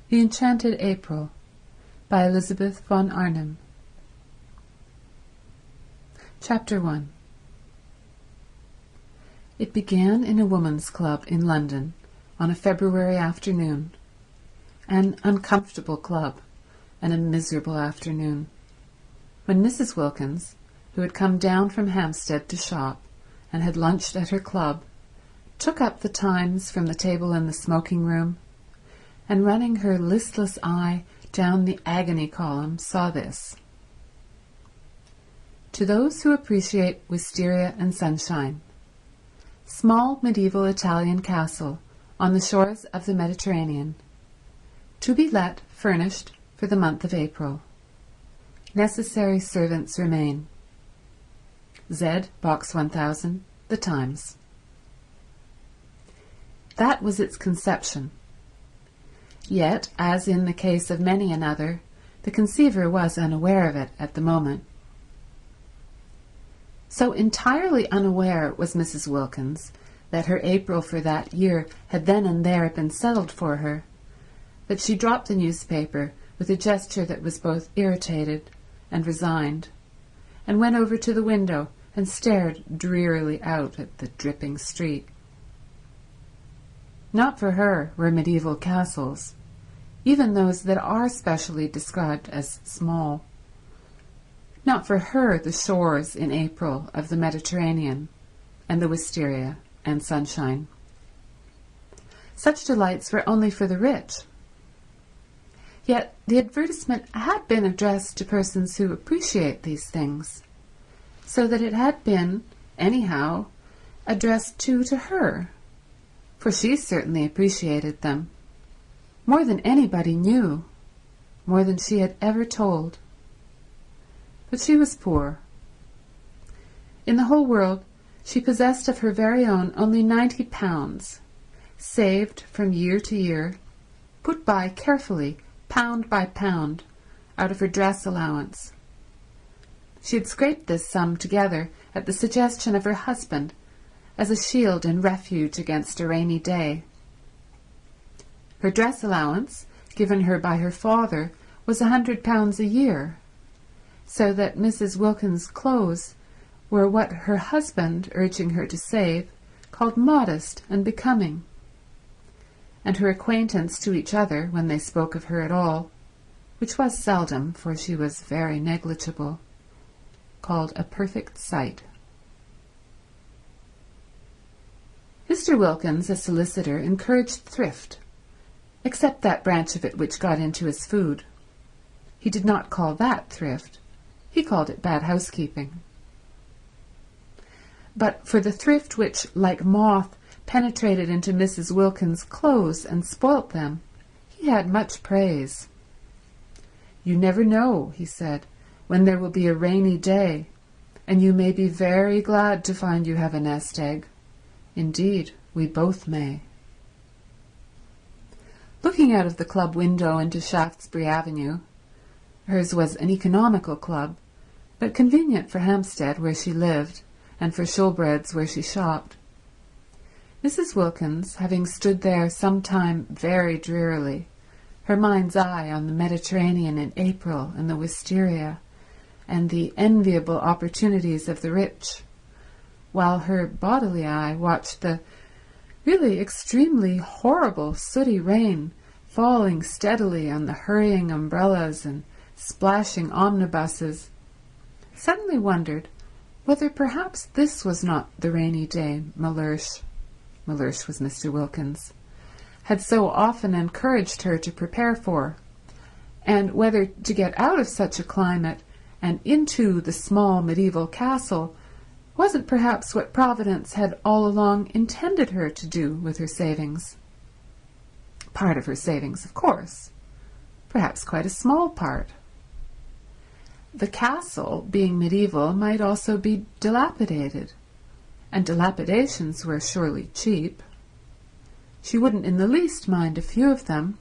The Enchanted April by Elizabeth von Arnim. Chapter 1. It began in a woman's club in London on a February afternoon, an uncomfortable club and a miserable afternoon, when Mrs. Wilkins, who had come down from Hampstead to shop and had lunched at her club, took up the Times from the table in the smoking room, and running her listless eye down the agony column saw this: To those who appreciate wisteria and sunshine, small medieval Italian castle on the shores of the Mediterranean, to be let furnished for the month of April. Necessary servants remain. Z. Box 1000, The Times. That was its conception. Yet, as in the case of many another, the conceiver was unaware of it at the moment. So entirely unaware was Mrs. Wilkins that her April for that year had then and there been settled for her, that she dropped the newspaper with a gesture that was both irritated and resigned, and went over to the window and stared drearily out at the dripping street. Not for her were medieval castles, even those that are specially described as small. Not for her the shores in April of the Mediterranean and the wisteria and sunshine. Such delights were only for the rich. Yet the advertisement had been addressed to persons who appreciate these things, so that it had been, anyhow, addressed too to her, for she certainly appreciated them, more than anybody knew, more than she had ever told. But she was poor. In the whole world she possessed of her very own only £90, saved from year to year, put by carefully, pound by pound, out of her dress allowance. She had scraped this sum together at the suggestion of her husband as a shield and refuge against a rainy day. Her dress allowance, given her by her father, was £100 a year, so that Mrs. Wilkins' clothes were what her husband, urging her to save, called modest and becoming, and her acquaintance to each other, when they spoke of her at all, which was seldom, for she was very negligible, called a perfect sight. Mr. Wilkins, as solicitor, encouraged thrift, except that branch of it which got into his food. He did not call that thrift. He called it bad housekeeping. But for the thrift which, like moth, penetrated into Mrs. Wilkins' clothes and spoilt them, he had much praise. You never know, he said, when there will be a rainy day, and you may be very glad to find you have a nest egg. Indeed, we both may. Looking out of the club window into Shaftesbury Avenue, hers was an economical club, but convenient for Hampstead, where she lived, and for Shoolbred's, where she shopped, Mrs. Wilkins, having stood there some time very drearily, her mind's eye on the Mediterranean in April and the wisteria, and the enviable opportunities of the rich, while her bodily eye watched the really extremely horrible sooty rain falling steadily on the hurrying umbrellas and splashing omnibuses, suddenly wondered whether perhaps this was not the rainy day Mellersh was Mr. Wilkins, had so often encouraged her to prepare for, and whether to get out of such a climate and into the small medieval castle wasn't perhaps what Providence had all along intended her to do with her savings. Part of her savings, of course, perhaps quite a small part. The castle, being medieval, might also be dilapidated, and dilapidations were surely cheap. She wouldn't in the least mind a few of them,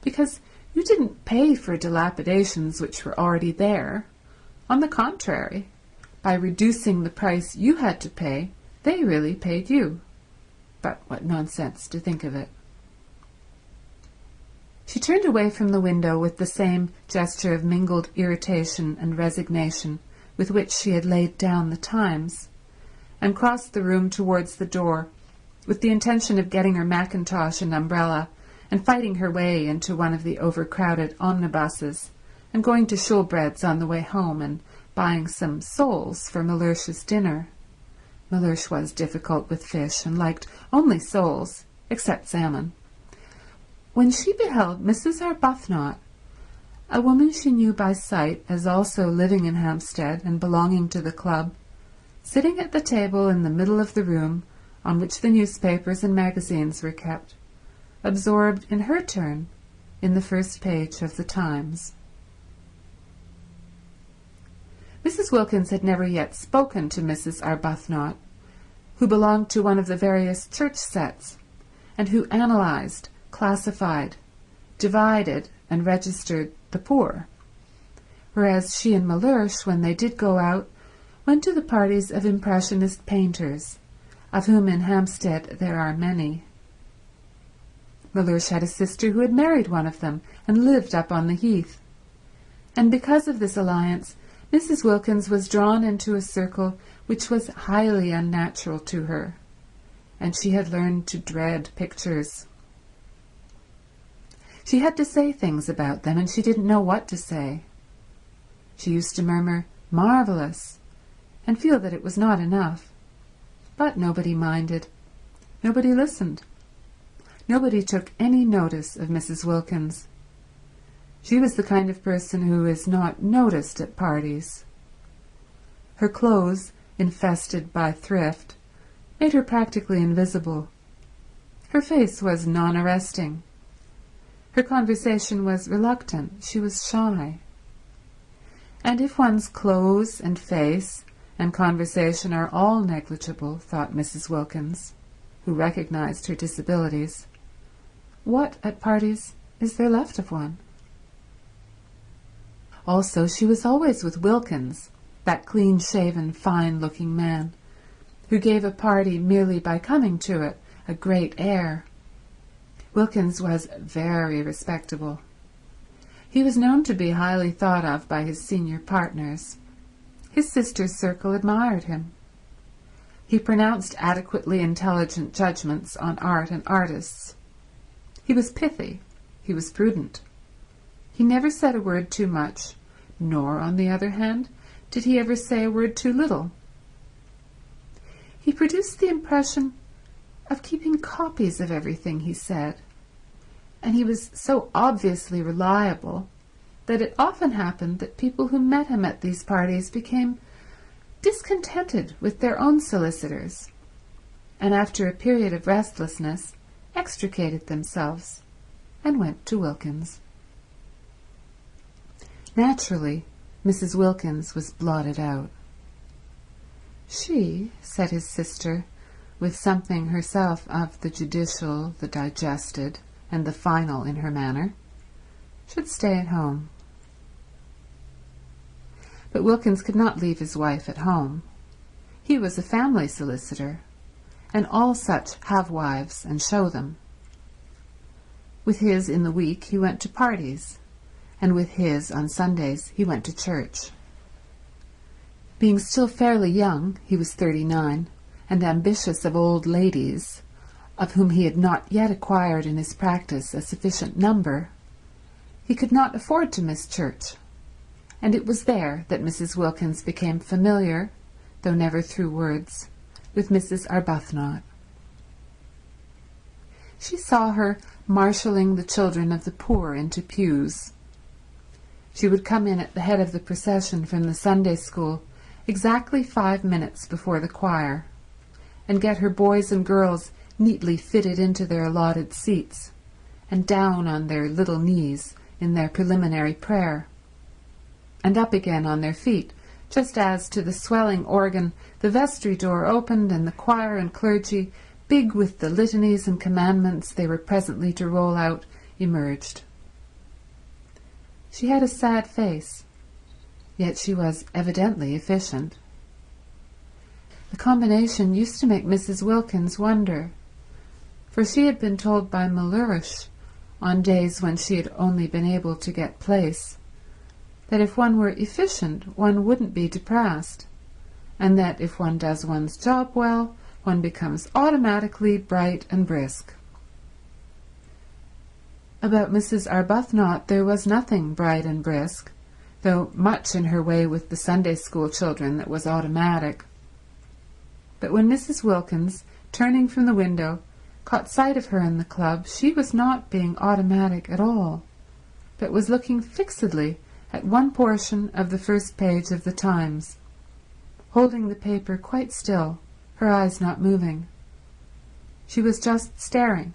because you didn't pay for dilapidations which were already there. On the contrary, by reducing the price you had to pay, they really paid you. But what nonsense to think of it. She turned away from the window with the same gesture of mingled irritation and resignation with which she had laid down the Times, and crossed the room towards the door with the intention of getting her mackintosh and umbrella and fighting her way into one of the overcrowded omnibuses and going to Shoolbred's on the way home and buying some soles for Mellersh's dinner. Mellersh was difficult with fish and liked only soles, except salmon, when she beheld Mrs. Arbuthnot, a woman she knew by sight as also living in Hampstead and belonging to the club, sitting at the table in the middle of the room on which the newspapers and magazines were kept, absorbed in her turn in the first page of the Times. Mrs. Wilkins had never yet spoken to Mrs. Arbuthnot, who belonged to one of the various church sets, and who analysed, classified, divided, and registered the poor, whereas she and Mellersh, when they did go out, went to the parties of impressionist painters, of whom in Hampstead there are many. Mellersh had a sister who had married one of them and lived up on the Heath, and because of this alliance Mrs. Wilkins was drawn into a circle which was highly unnatural to her, and she had learned to dread pictures. She had to say things about them, and she didn't know what to say. She used to murmur, "Marvellous," and feel that it was not enough. But nobody minded. Nobody listened. Nobody took any notice of Mrs. Wilkins. She was the kind of person who is not noticed at parties. Her clothes, infested by thrift, made her practically invisible. Her face was non-arresting. Her conversation was reluctant. She was shy. And if one's clothes and face and conversation are all negligible, thought Mrs. Wilkins, who recognized her disabilities, what at parties is there left of one? Also, she was always with Wilkins, that clean-shaven, fine-looking man, who gave a party merely by coming to it a great air. Wilkins was very respectable. He was known to be highly thought of by his senior partners. His sister's circle admired him. He pronounced adequately intelligent judgments on art and artists. He was pithy. He was prudent. He never said a word too much, nor, on the other hand, did he ever say a word too little. He produced the impression of keeping copies of everything he said, and he was so obviously reliable that it often happened that people who met him at these parties became discontented with their own solicitors, and after a period of restlessness extricated themselves and went to Wilkins. Naturally, Mrs. Wilkins was blotted out. She, said his sister, with something herself of the judicial, the digested, and the final in her manner, should stay at home. But Wilkins could not leave his wife at home. He was a family solicitor, and all such have wives and show them. With his in the week he went to parties, and with his on Sundays he went to church. Being still fairly young, he was 39, and ambitious of old ladies, of whom he had not yet acquired in his practice a sufficient number, he could not afford to miss church, and it was there that Mrs. Wilkins became familiar, though never through words, with Mrs. Arbuthnot. She saw her marshalling the children of the poor into pews. She would come in at the head of the procession from the Sunday school exactly 5 minutes before the choir, and get her boys and girls neatly fitted into their allotted seats, and down on their little knees in their preliminary prayer, and up again on their feet, just as to the swelling organ the vestry door opened and the choir and clergy, big with the litanies and commandments they were presently to roll out, emerged. She had a sad face, yet she was evidently efficient. The combination used to make Mrs. Wilkins wonder, for she had been told by Mellersh on days when she had only been able to get place, that if one were efficient one wouldn't be depressed, and that if one does one's job well, one becomes automatically bright and brisk. About Mrs. Arbuthnot there was nothing bright and brisk, though much in her way with the Sunday school children that was automatic. But when Mrs. Wilkins, turning from the window, caught sight of her in the club, she was not being automatic at all, but was looking fixedly at one portion of the first page of the Times, holding the paper quite still, her eyes not moving. She was just staring,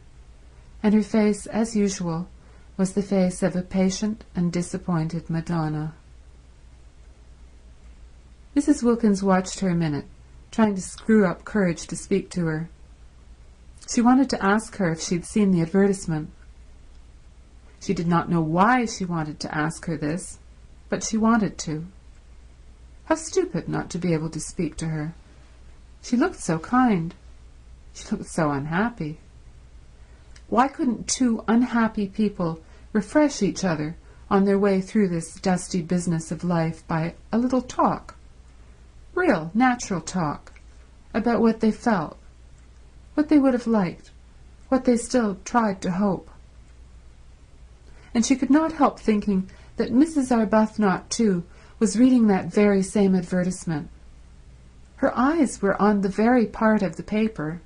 and her face, as usual, was the face of a patient and disappointed Madonna. Mrs. Wilkins watched her a minute, trying to screw up courage to speak to her. She wanted to ask her if she'd seen the advertisement. She did not know why she wanted to ask her this, but she wanted to. How stupid not to be able to speak to her. She looked so kind. She looked so unhappy. Why couldn't two unhappy people refresh each other on their way through this dusty business of life by a little talk, real, natural talk, about what they felt, what they would have liked, what they still tried to hope? And she could not help thinking that Mrs. Arbuthnot, too, was reading that very same advertisement. Her eyes were on the very part of the paper.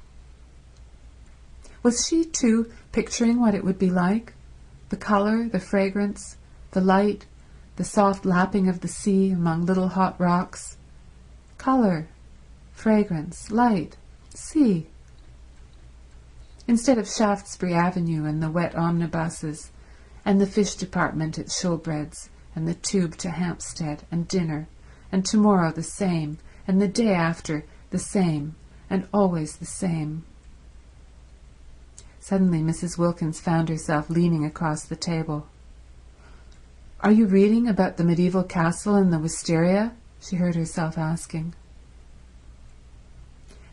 Was she, too, picturing what it would be like? The colour, the fragrance, the light, the soft lapping of the sea among little hot rocks. Colour, fragrance, light, sea. Instead of Shaftesbury Avenue and the wet omnibuses, and the fish department at Shoolbred's, and the tube to Hampstead, and dinner, and tomorrow the same, and the day after the same, and always the same. Suddenly Mrs. Wilkins found herself leaning across the table. "Are you reading about the medieval castle in the wisteria?" she heard herself asking.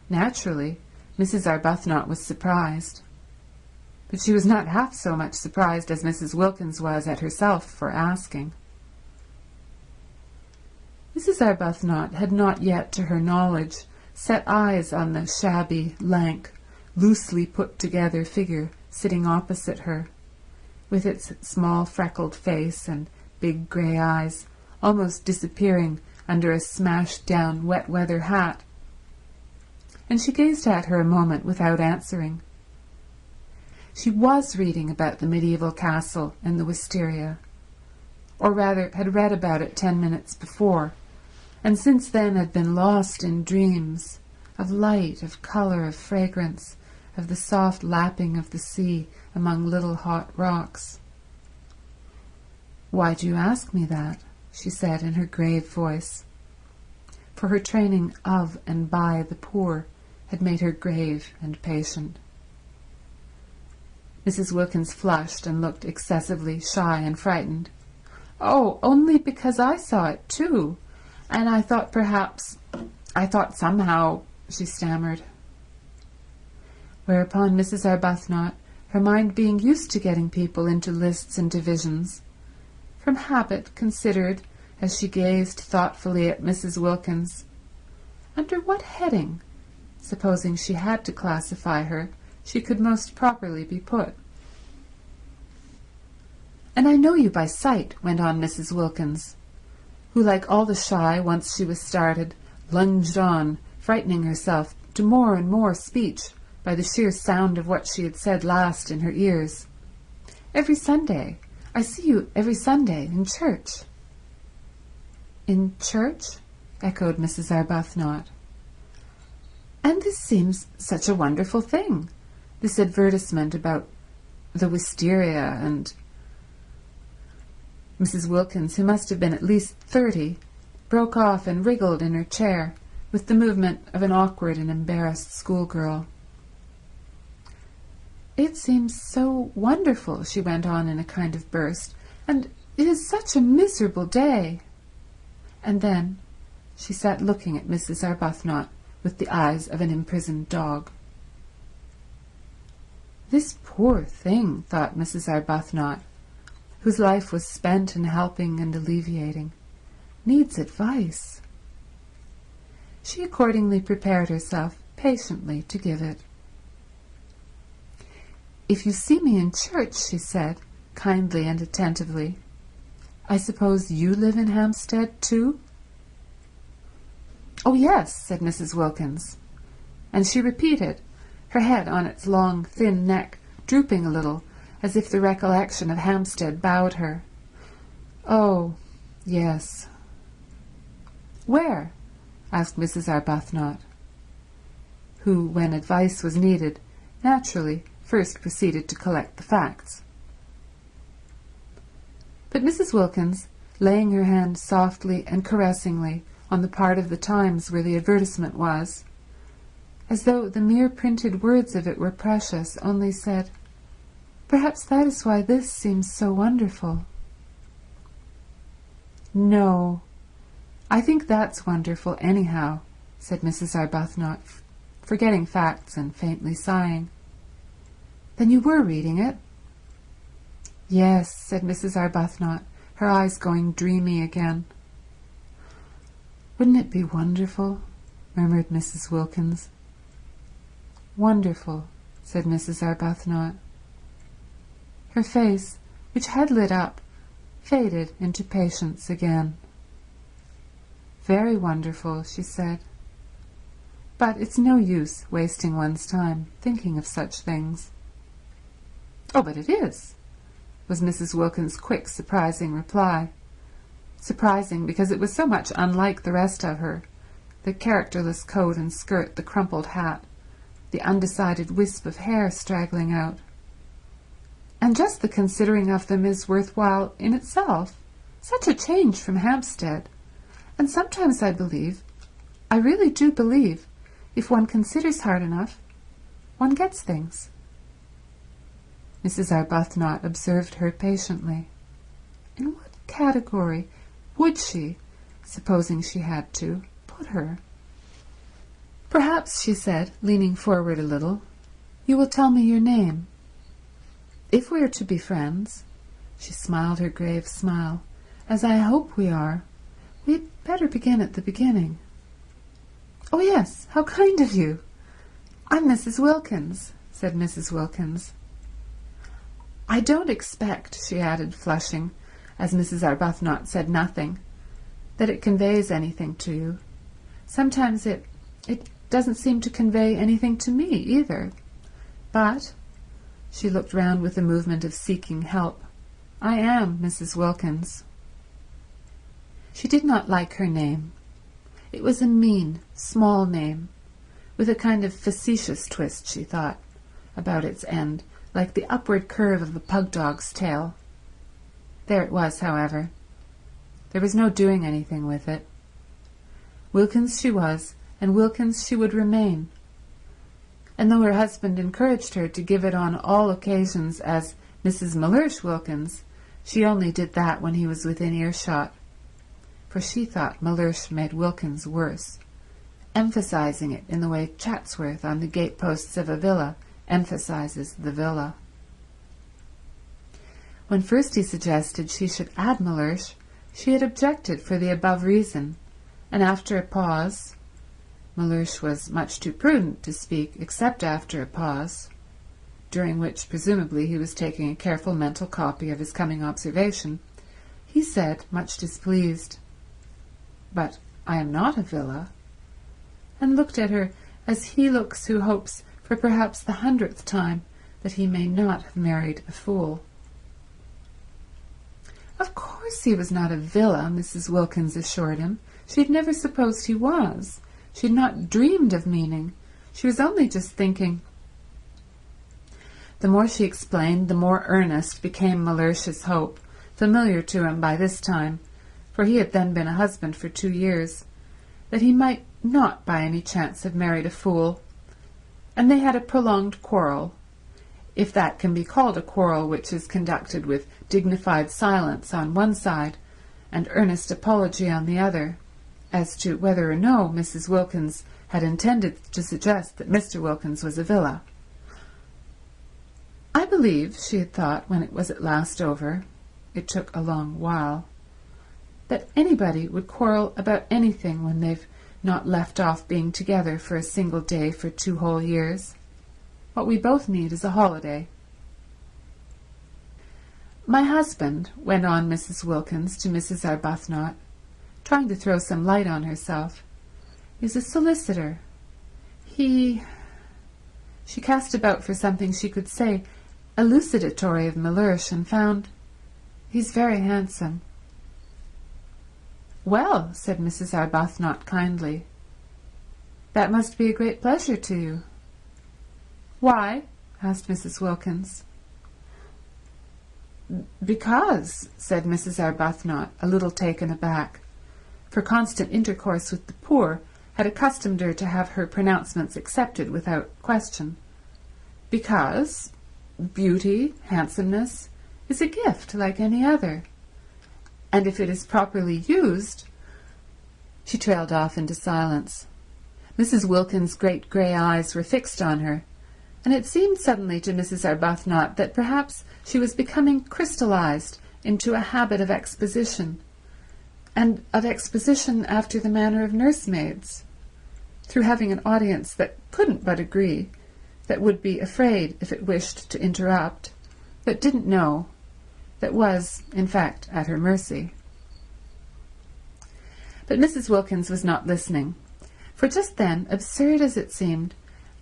Naturally, Mrs. Arbuthnot was surprised, but she was not half so much surprised as Mrs. Wilkins was at herself for asking. Mrs. Arbuthnot had not yet, to her knowledge, set eyes on the shabby, lank, loosely put-together figure sitting opposite her, with its small freckled face and big grey eyes almost disappearing under a smashed-down wet-weather hat, and she gazed at her a moment without answering. She was reading about the medieval castle in the wisteria, or rather had read about it 10 minutes before, and since then had been lost in dreams of light, of colour, of fragrance, of the soft lapping of the sea among little hot rocks. "Why do you ask me that?" she said in her grave voice, for her training of and by the poor had made her grave and patient. Mrs. Wilkins flushed and looked excessively shy and frightened. "Oh, only because I saw it too, and I thought somehow," she stammered. Whereupon Mrs. Arbuthnot, her mind being used to getting people into lists and divisions, from habit considered, as she gazed thoughtfully at Mrs. Wilkins, under what heading, supposing she had to classify her, she could most properly be put. "And I know you by sight," went on Mrs. Wilkins, who, like all the shy, once she was started, lunged on, frightening herself to more and more speech by the sheer sound of what she had said last in her ears. "Every Sunday. I see you every Sunday in church." "In church?" echoed Mrs. Arbuthnot. "And this seems such a wonderful thing, this advertisement about the wisteria and—" Mrs. Wilkins, who must have been at least 30, broke off and wriggled in her chair with the movement of an awkward and embarrassed schoolgirl. "It seems so wonderful," she went on in a kind of burst, "and it is such a miserable day." And then she sat looking at Mrs. Arbuthnot with the eyes of an imprisoned dog. This poor thing, thought Mrs. Arbuthnot, whose life was spent in helping and alleviating, needs advice. She accordingly prepared herself patiently to give it. "If you see me in church," she said, kindly and attentively, "I suppose you live in Hampstead too?" "Oh, yes," said Mrs. Wilkins, and she repeated, her head on its long, thin neck drooping a little, as if the recollection of Hampstead bowed her. "Oh, yes." "Where?" asked Mrs. Arbuthnot, who, when advice was needed, naturally first proceeded to collect the facts. But Mrs. Wilkins, laying her hand softly and caressingly on the part of the Times where the advertisement was, as though the mere printed words of it were precious, only said, "Perhaps that is why this seems so wonderful." "No, I think that's wonderful anyhow," said Mrs. Arbuthnot, forgetting facts and faintly sighing. "Then you were reading it?" "Yes," said Mrs. Arbuthnot, her eyes going dreamy again. "Wouldn't it be wonderful?" murmured Mrs. Wilkins. "Wonderful," said Mrs. Arbuthnot. Her face, which had lit up, faded into patience again. "Very wonderful," she said. "But it's no use wasting one's time thinking of such things." "Oh, but it is," was Mrs. Wilkins' quick, surprising reply. Surprising because it was so much unlike the rest of her, the characterless coat and skirt, the crumpled hat, the undecided wisp of hair straggling out. "And just the considering of them is worthwhile in itself. Such a change from Hampstead. And sometimes I really do believe, if one considers hard enough, one gets things." Mrs. Arbuthnot observed her patiently. In what category would she, supposing she had to, put her? "Perhaps," she said, leaning forward a little, "you will tell me your name. If we are to be friends," she smiled her grave smile, "as I hope we are, we'd better begin at the beginning." "Oh, yes, how kind of you. I'm Mrs. Wilkins," said Mrs. Wilkins. "I don't expect," she added, flushing, as Mrs. Arbuthnot said nothing, "that it conveys anything to you. Sometimes it doesn't seem to convey anything to me either. But," she looked round with a movement of seeking help, "I am Mrs. Wilkins." She did not like her name. It was a mean, small name, with a kind of facetious twist, she thought, about its end, like the upward curve of a pug dog's tail. There it was, however. There was no doing anything with it. Wilkins she was, and Wilkins she would remain. And though her husband encouraged her to give it on all occasions as Mrs. Mellersh Wilkins, she only did that when he was within earshot, for she thought Mellersh made Wilkins worse, emphasizing it in the way Chatsworth on the gateposts of a villa emphasizes the villa. When first he suggested she should add Mellersh, she had objected for the above reason, and after a pause— Mellersh was much too prudent to speak except after a pause, during which presumably he was taking a careful mental copy of his coming observation— he said, much displeased, "But I am not a villa," and looked at her as he looks who hopes for perhaps the 100th time that he may not have married a fool. Of course he was not a villa, Mrs. Wilkins assured him. She had never supposed he was. She had not dreamed of meaning. She was only just thinking. The more she explained, the more earnest became Mellersh's hope, familiar to him by this time, for he had then been a husband for 2 years, that he might not by any chance have married a fool. And they had a prolonged quarrel, if that can be called a quarrel which is conducted with dignified silence on one side and earnest apology on the other, as to whether or no Mrs. Wilkins had intended to suggest that Mr. Wilkins was a villa. I believe, she had thought when it was at last over, it took a long while, that anybody would quarrel about anything when they've not left off being together for a single day for 2 whole years. What we both need is a holiday. My husband, went on Mrs. Wilkins to Mrs. Arbuthnot, trying to throw some light on herself, is a solicitor. She cast about for something she could say elucidatory of Mellersh, and found he's very handsome. Well, said Mrs. Arbuthnot kindly, that must be a great pleasure to you. Why? Asked Mrs. Wilkins. Because, said Mrs. Arbuthnot, a little taken aback, for constant intercourse with the poor had accustomed her to have her pronouncements accepted without question. Because beauty, handsomeness, is a gift like any other, and if it is properly used— She trailed off into silence. Mrs. Wilkins' great grey eyes were fixed on her, and it seemed suddenly to Mrs. Arbuthnot that perhaps she was becoming crystallized into a habit of exposition, and of exposition after the manner of nursemaids, through having an audience that couldn't but agree, that would be afraid if it wished to interrupt, that didn't know, that was, in fact, at her mercy. But Mrs. Wilkins was not listening, for just then, absurd as it seemed,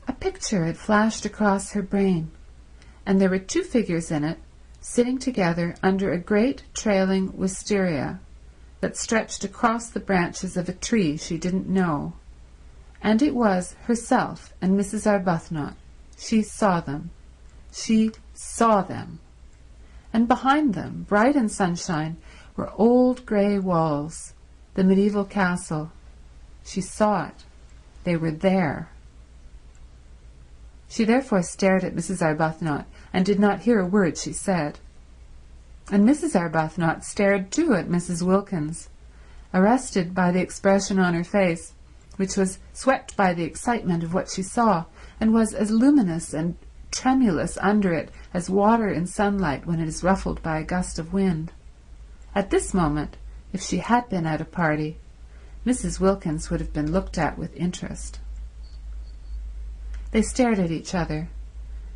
a picture had flashed across her brain, and there were 2 figures in it, sitting together under a great trailing wisteria that stretched across the branches of a tree she didn't know, and it was herself and Mrs. Arbuthnot. She saw them. She saw them. And behind them, bright in sunshine, were old grey walls, the medieval castle. She saw it. They were there. She therefore stared at Mrs. Arbuthnot and did not hear a word she said. And Mrs. Arbuthnot stared too at Mrs. Wilkins, arrested by the expression on her face, which was swept by the excitement of what she saw, and was as luminous and tremulous under it as water in sunlight when it is ruffled by a gust of wind. At this moment, if she had been at a party, Mrs. Wilkins would have been looked at with interest. They stared at each other,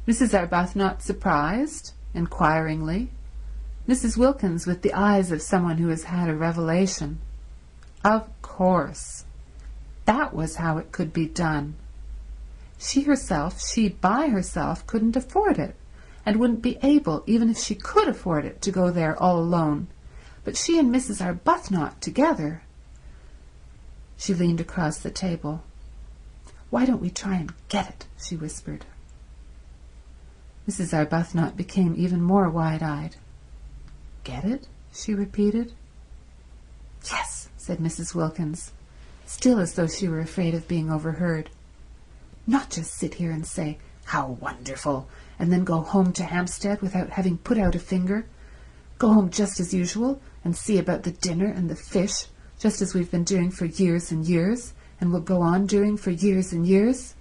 Mrs. Arbuthnot surprised, inquiringly, Mrs. Wilkins with the eyes of someone who has had a revelation. Of course. That was how it could be done. She herself, she by herself, couldn't afford it, and wouldn't be able, even if she could afford it, to go there all alone. But she and Mrs. Arbuthnot together. She leaned across the table. Why don't we try and get it? She whispered. Mrs. Arbuthnot became even more wide-eyed. Get it? She repeated. Yes, said Mrs. Wilkins, still as though she were afraid of being overheard. Not just sit here and say, how wonderful, and then go home to Hampstead without having put out a finger. Go home just as usual and see about the dinner and the fish, just as we've been doing for years and years, and will go on doing for years and years.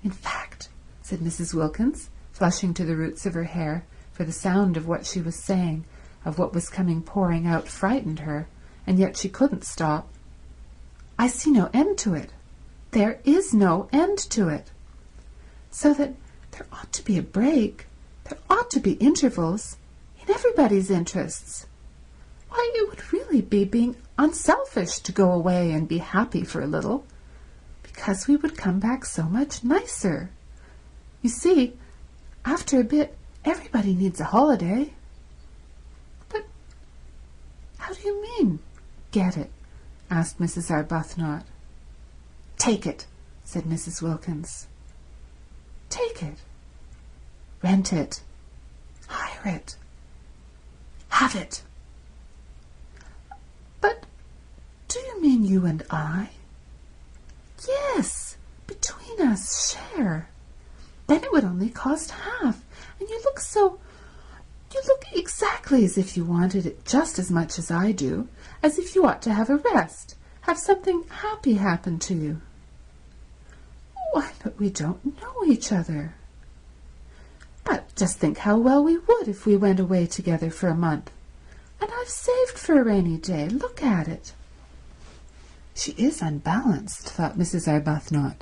In fact, said Mrs. Wilkins, flushing to the roots of her hair, for the sound of what she was saying, of what was coming pouring out, frightened her, and yet she couldn't stop. I see no end to it. There is no end to it. So that there ought to be a break. There ought to be intervals in everybody's interests. Why, it would really be being unselfish to go away and be happy for a little, because we would come back so much nicer. You see, after a bit, everybody needs a holiday. But how do you mean, get it? Asked Mrs. Arbuthnot. Take it, said Mrs. Wilkins. Take it. Rent it. Hire it. Have it. But do you mean you and I? Yes, between us, share. Then it would only cost half, and you look exactly as if you wanted it just as much as I do, as if you ought to have a rest, have something happy happen to you. Why, but we don't know each other. But just think how well we would if we went away together for a month. And I've saved for a rainy day. Look at it." She is unbalanced, thought Mrs. Arbuthnot.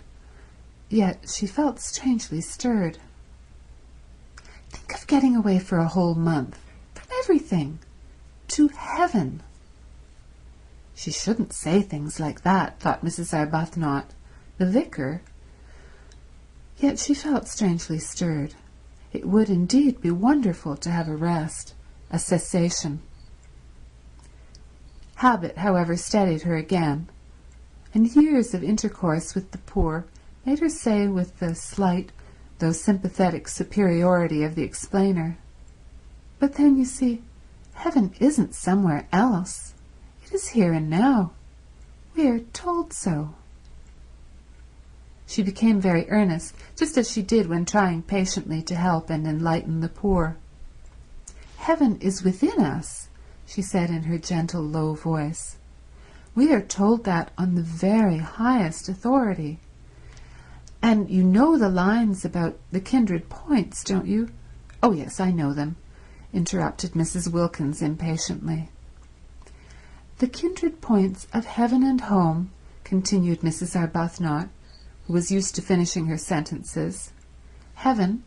Yet she felt strangely stirred. Think of getting away for a whole month, from everything, to heaven. She shouldn't say things like that, thought Mrs. Arbuthnot. The vicar. Yet she felt strangely stirred. It would indeed be wonderful to have a rest, a cessation. Habit, however, steadied her again, and years of intercourse with the poor made her say with the slight, though sympathetic superiority of the explainer, "But then, you see, heaven isn't somewhere else. It is here and now. We are told so." She became very earnest, just as she did when trying patiently to help and enlighten the poor. "Heaven is within us," she said in her gentle, low voice. "We are told that on the very highest authority. And you know the lines about the kindred points, don't you?" "Oh, yes, I know them," interrupted Mrs. Wilkins impatiently. "The kindred points of heaven and home," continued Mrs. Arbuthnot, who was used to finishing her sentences. "Heaven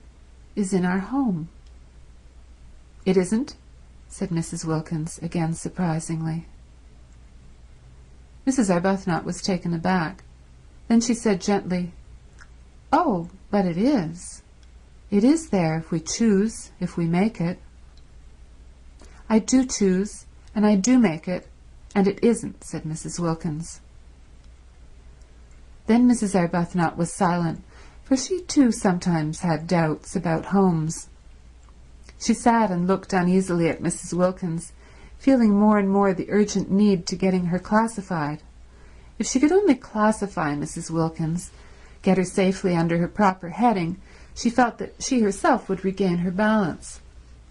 is in our home." "It isn't?" said Mrs. Wilkins, again surprisingly. Mrs. Arbuthnot was taken aback. Then she said gently, "Oh, but it is. It is there if we choose, if we make it." "I do choose, and I do make it, and it isn't," said Mrs. Wilkins. Then Mrs. Arbuthnot was silent, for she too sometimes had doubts about homes. She sat and looked uneasily at Mrs. Wilkins, feeling more and more the urgent need to getting her classified. If she could only classify Mrs. Wilkins, get her safely under her proper heading, she felt that she herself would regain her balance,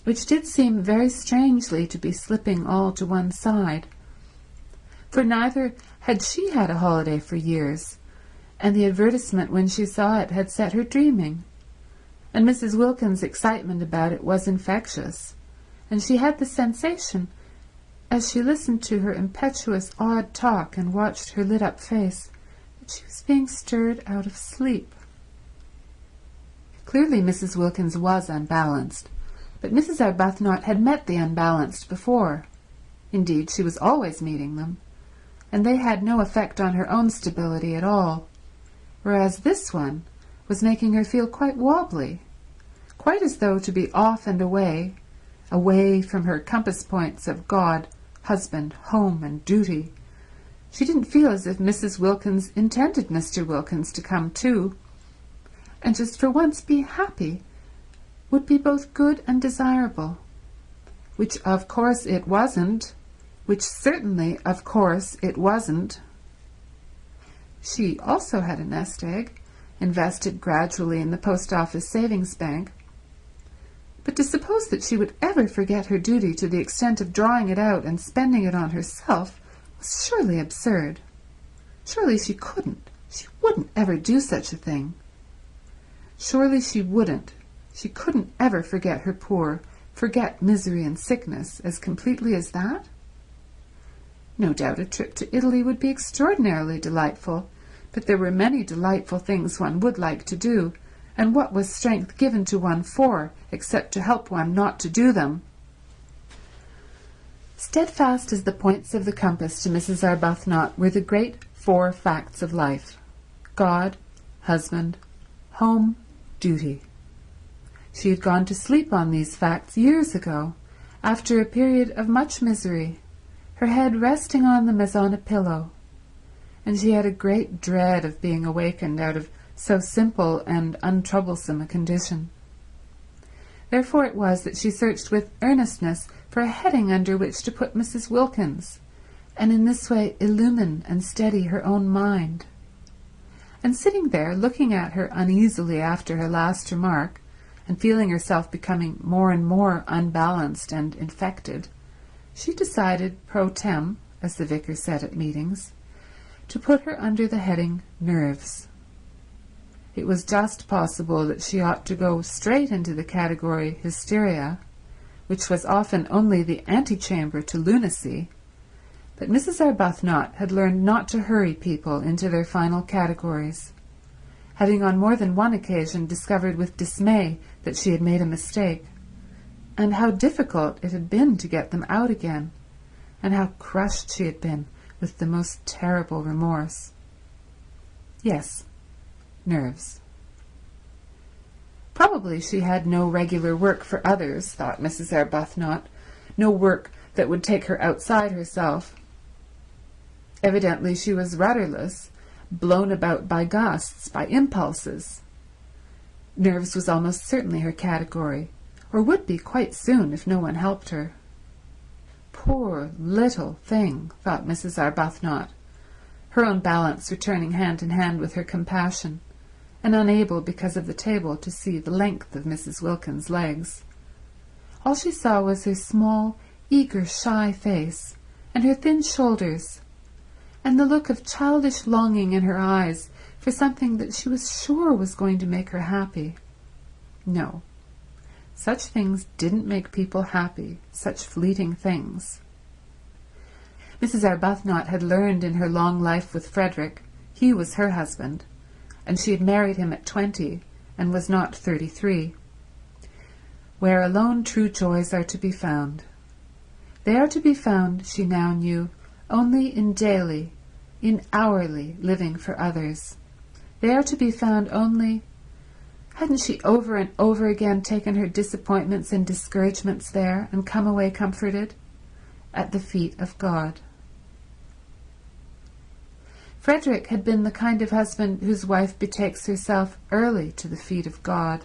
which did seem very strangely to be slipping all to one side. For neither had she had a holiday for years, and the advertisement when she saw it had set her dreaming, and Mrs. Wilkins' excitement about it was infectious, and she had the sensation, as she listened to her impetuous, odd talk and watched her lit-up face, that she was being stirred out of sleep. Clearly Mrs. Wilkins was unbalanced, but Mrs. Arbuthnot had met the unbalanced before. Indeed, she was always meeting them, and they had no effect on her own stability at all, whereas this one was making her feel quite wobbly, quite as though to be off and away, away from her compass points of God, husband, home, and duty. She didn't feel as if Mrs. Wilkins intended Mr. Wilkins to come too, and just for once be happy would be both good and desirable, which of course it wasn't, which certainly of course it wasn't. She also had a nest egg, invested gradually in the post office savings bank, but to suppose that she would ever forget her duty to the extent of drawing it out and spending it on herself was surely absurd. Surely she couldn't, she wouldn't ever do such a thing. Surely she wouldn't, she couldn't ever forget her poor, forget misery and sickness as completely as that. No doubt a trip to Italy would be extraordinarily delightful, but there were many delightful things one would like to do, and what was strength given to one for, except to help one not to do them? Steadfast as the points of the compass to Mrs. Arbuthnot were the great 4 facts of life: God, husband, home, duty. She had gone to sleep on these facts years ago, after a period of much misery, her head resting on them as on a pillow, and she had a great dread of being awakened out of so simple and untroublesome a condition. Therefore it was that she searched with earnestness for a heading under which to put Mrs. Wilkins, and in this way illumine and steady her own mind. And sitting there looking at her uneasily after her last remark, and feeling herself becoming more and more unbalanced and infected, she decided pro tem, as the vicar said at meetings, to put her under the heading Nerves. it was just possible that she ought to go straight into the category hysteria, which was often only the antechamber to lunacy, but Mrs. Arbuthnot had learned not to hurry people into their final categories, having on more than one occasion discovered with dismay that she had made a mistake, and how difficult it had been to get them out again, and how crushed she had been with the most terrible remorse. Yes, nerves. Probably she had no regular work for others, thought Mrs. Arbuthnot, no work that would take her outside herself. Evidently she was rudderless, blown about by gusts, by impulses. Nerves was almost certainly her category, or would be quite soon if no one helped her. Poor little thing, thought Mrs. Arbuthnot, her own balance returning hand in hand with her compassion, and unable because of the table to see the length of Mrs. Wilkins's legs. All she saw was her small, eager, shy face, and her thin shoulders, and the look of childish longing in her eyes for something that she was sure was going to make her happy. No, such things didn't make people happy, such fleeting things. Mrs. Arbuthnot had learned in her long life with Frederick, he was her husband, and she had married him at 20 and was not 33, where alone true joys are to be found. They are to be found, she now knew, only in daily, in hourly living for others. They are to be found only— hadn't she over and over again taken her disappointments and discouragements there and come away comforted? At the feet of God. Frederick had been the kind of husband whose wife betakes herself early to the feet of God.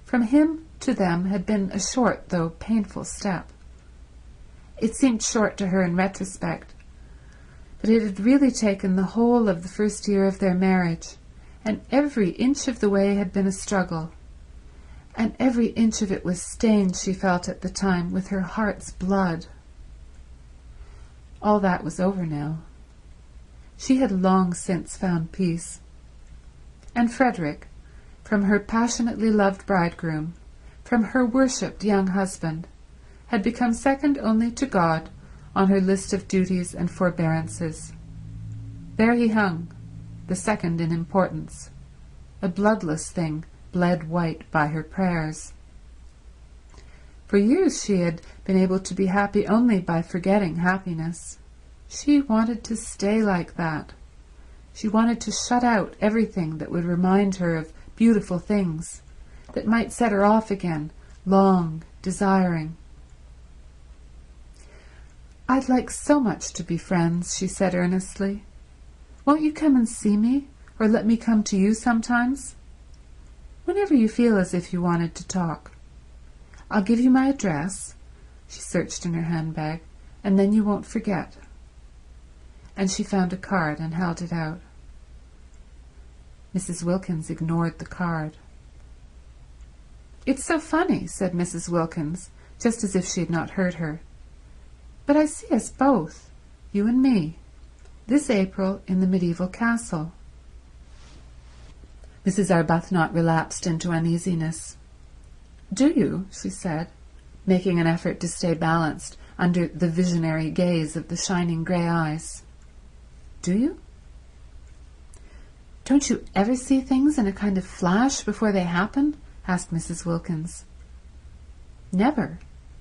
From him to them had been a short, though painful step. It seemed short to her in retrospect, but it had really taken the whole of the first year of their marriage, and every inch of the way had been a struggle, and every inch of it was stained, she felt at the time, with her heart's blood. All that was over now. She had long since found peace. And Frederick, from her passionately loved bridegroom, from her worshipped young husband, had become second only to God on her list of duties and forbearances. There he hung, the second in importance, a bloodless thing bled white by her prayers. For years she had been able to be happy only by forgetting happiness. She wanted to stay like that. She wanted to shut out everything that would remind her of beautiful things, that might set her off again, long, desiring. "I'd like so much to be friends," she said earnestly. "Won't you come and see me, or let me come to you sometimes? Whenever you feel as if you wanted to talk. I'll give you my address," she searched in her handbag, "and then you won't forget." And she found a card and held it out. Mrs. Wilkins ignored the card. "It's so funny," said Mrs. Wilkins, just as if she had not heard her. "But I see us both, you and me, this April in the medieval castle." Mrs. Arbuthnot relapsed into uneasiness. "Do you?" she said, making an effort to stay balanced under the visionary gaze of the shining grey eyes. "Do you?" "Don't you ever see things in a kind of flash before they happen?" asked Mrs. Wilkins. "Never,"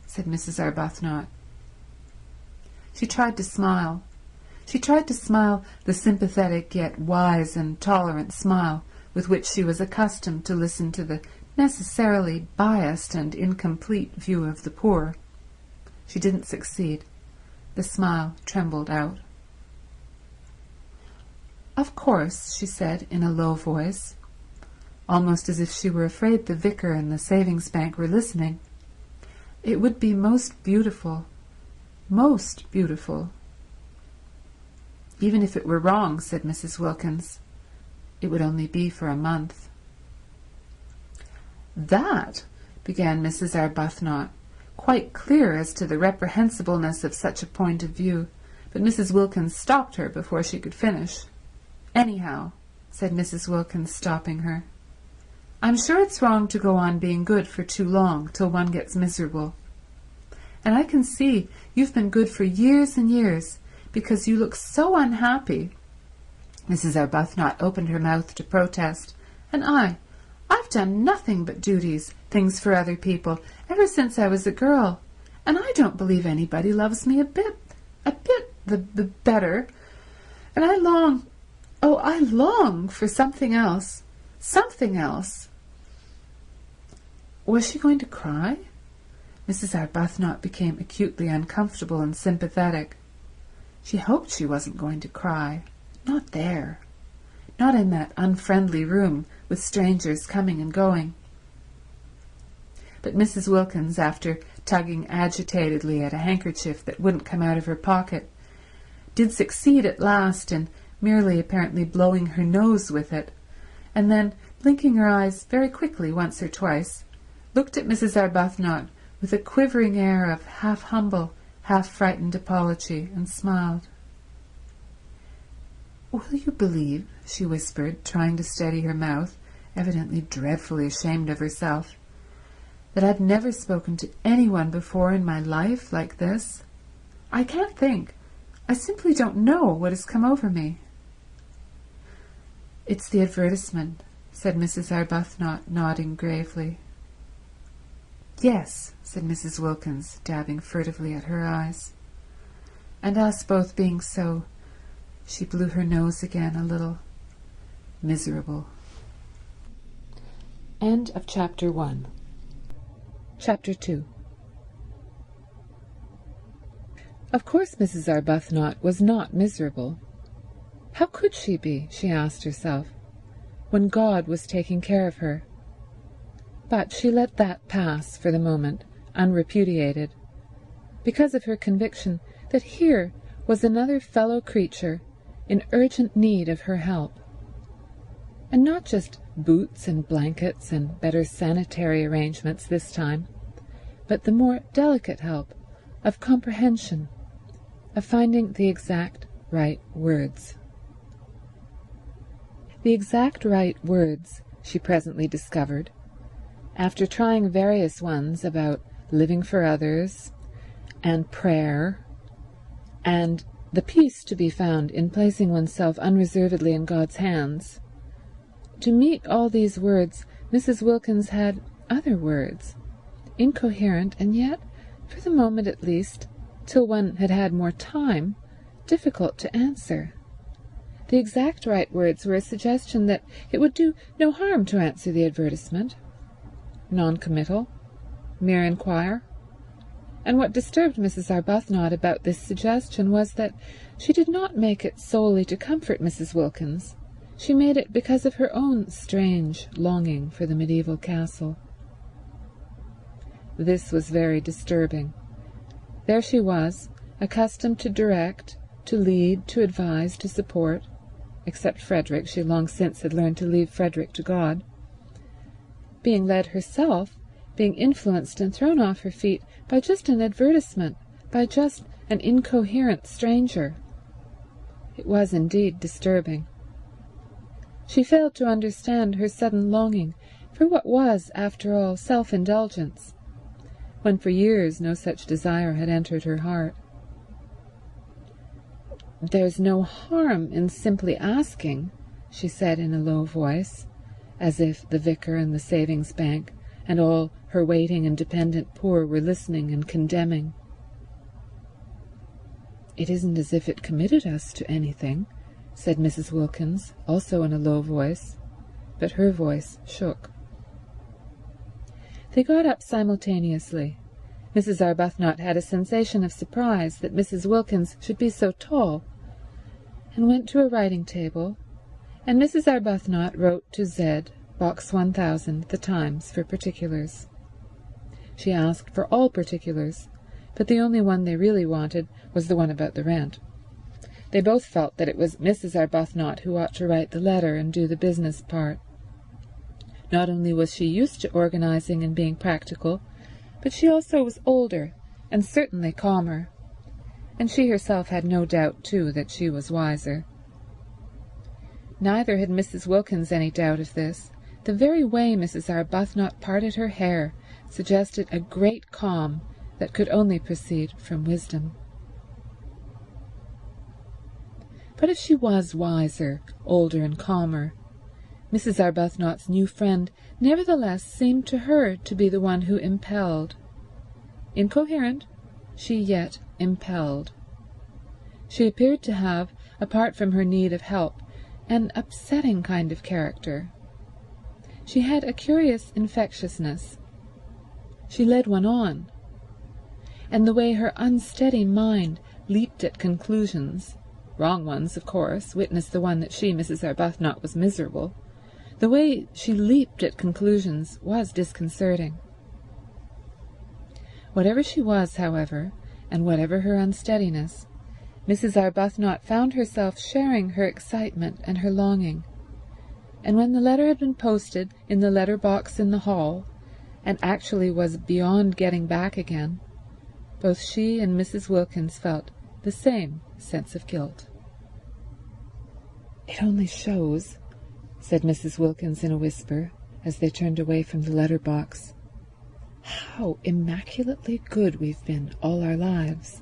said Mrs. Arbuthnot. She tried to smile. She tried to smile the sympathetic yet wise and tolerant smile with which she was accustomed to listen to the necessarily biased and incomplete view of the poor. She didn't succeed. The smile trembled out. "Of course," she said in a low voice, almost as if she were afraid the vicar and the savings bank were listening, "it would be most beautiful, most beautiful." "Even if it were wrong," said Mrs. Wilkins, "it would only be for a month." "That," began Mrs. Arbuthnot, quite clear as to the reprehensibleness of such a point of view, but Mrs. Wilkins stopped her before she could finish. "Anyhow, said Mrs. Wilkins, stopping her. "I'm sure it's wrong to go on being good for too long till one gets miserable. And I can see you've been good for years and years, because you look so unhappy." Mrs. Arbuthnot opened her mouth to protest. "And I've done nothing but duties, things for other people, ever since I was a girl, and I don't believe anybody loves me a bit the better. And I long for something else. Was she going to cry? Mrs. Arbuthnot became acutely uncomfortable and sympathetic. She hoped she wasn't going to cry. Not there. Not in that unfriendly room with strangers coming and going. But Mrs. Wilkins, after tugging agitatedly at a handkerchief that wouldn't come out of her pocket, did succeed at last in merely apparently blowing her nose with it, and then, blinking her eyes very quickly once or twice, looked at Mrs. Arbuthnot with a quivering air of half-humble, half-frightened apology, and smiled. "Will you believe," she whispered, trying to steady her mouth, evidently dreadfully ashamed of herself, "that I've never spoken to anyone before in my life like this? I can't think. I simply don't know what has come over me." "It's the advertisement," said Mrs. Arbuthnot, nodding gravely. "Yes," said Mrs. Wilkins, dabbing furtively at her eyes. "And us both being so," she blew her nose again a little, "miserable." End of Chapter 1. Chapter 2. Of course Mrs. Arbuthnot was not miserable. How could she be, she asked herself, when God was taking care of her? But she let that pass for the moment, unrepudiated, because of her conviction that here was another fellow creature in urgent need of her help. And not just boots and blankets and better sanitary arrangements this time, but the more delicate help of comprehension, of finding the exact right words. The exact right words, she presently discovered, after trying various ones about living for others and prayer and the peace to be found in placing oneself unreservedly in God's hands. To meet all these words, Mrs. Wilkins had other words, incoherent and yet, for the moment at least, till one had had more time, difficult to answer. The exact right words were a suggestion that it would do no harm to answer the advertisement. Non-committal, mere inquire. And what disturbed Mrs. Arbuthnot about this suggestion was that she did not make it solely to comfort Mrs. Wilkins. She made it because of her own strange longing for the medieval castle. This was very disturbing. There she was, accustomed to direct, to lead, to advise, to support. Except Frederick, she long since had learned to leave Frederick to God. Being led herself, being influenced and thrown off her feet by just an advertisement, by just an incoherent stranger. It was indeed disturbing. She failed to understand her sudden longing for what was, after all, self-indulgence, when for years no such desire had entered her heart. "There's no harm in simply asking," she said in a low voice, as if the vicar and the savings bank and all her waiting and dependent poor were listening and condemning. "It isn't as if it committed us to anything," said Mrs. Wilkins, also in a low voice, but her voice shook. They got up simultaneously. Mrs. Arbuthnot had a sensation of surprise that Mrs. Wilkins should be so tall, and went to a writing table, and Mrs. Arbuthnot wrote to Z, Box 1000, The Times, for particulars. She asked for all particulars, but the only one they really wanted was the one about the rent. They both felt that it was Mrs. Arbuthnot who ought to write the letter and do the business part. Not only was she used to organizing and being practical, but she also was older and certainly calmer, and she herself had no doubt, too, that she was wiser. Neither had Mrs. Wilkins any doubt of this. The very way Mrs. Arbuthnot parted her hair suggested a great calm that could only proceed from wisdom. But if she was wiser, older, and calmer, Mrs. Arbuthnot's new friend nevertheless seemed to her to be the one who impelled. Incoherent, she yet impelled. She appeared to have, apart from her need of help, an upsetting kind of character. She had a curious infectiousness. She led one on, and the way her unsteady mind leaped at conclusions, wrong ones, of course, witness the one that she, Mrs. Arbuthnot, was miserable, the way she leaped at conclusions was disconcerting. Whatever she was, however, and whatever her unsteadiness, Mrs. Arbuthnot found herself sharing her excitement and her longing, and when the letter had been posted in the letter box in the hall, and actually was beyond getting back again, both she and Mrs. Wilkins felt the same sense of guilt. "It only shows," said Mrs. Wilkins in a whisper, as they turned away from the letter box, "how immaculately good we've been all our lives.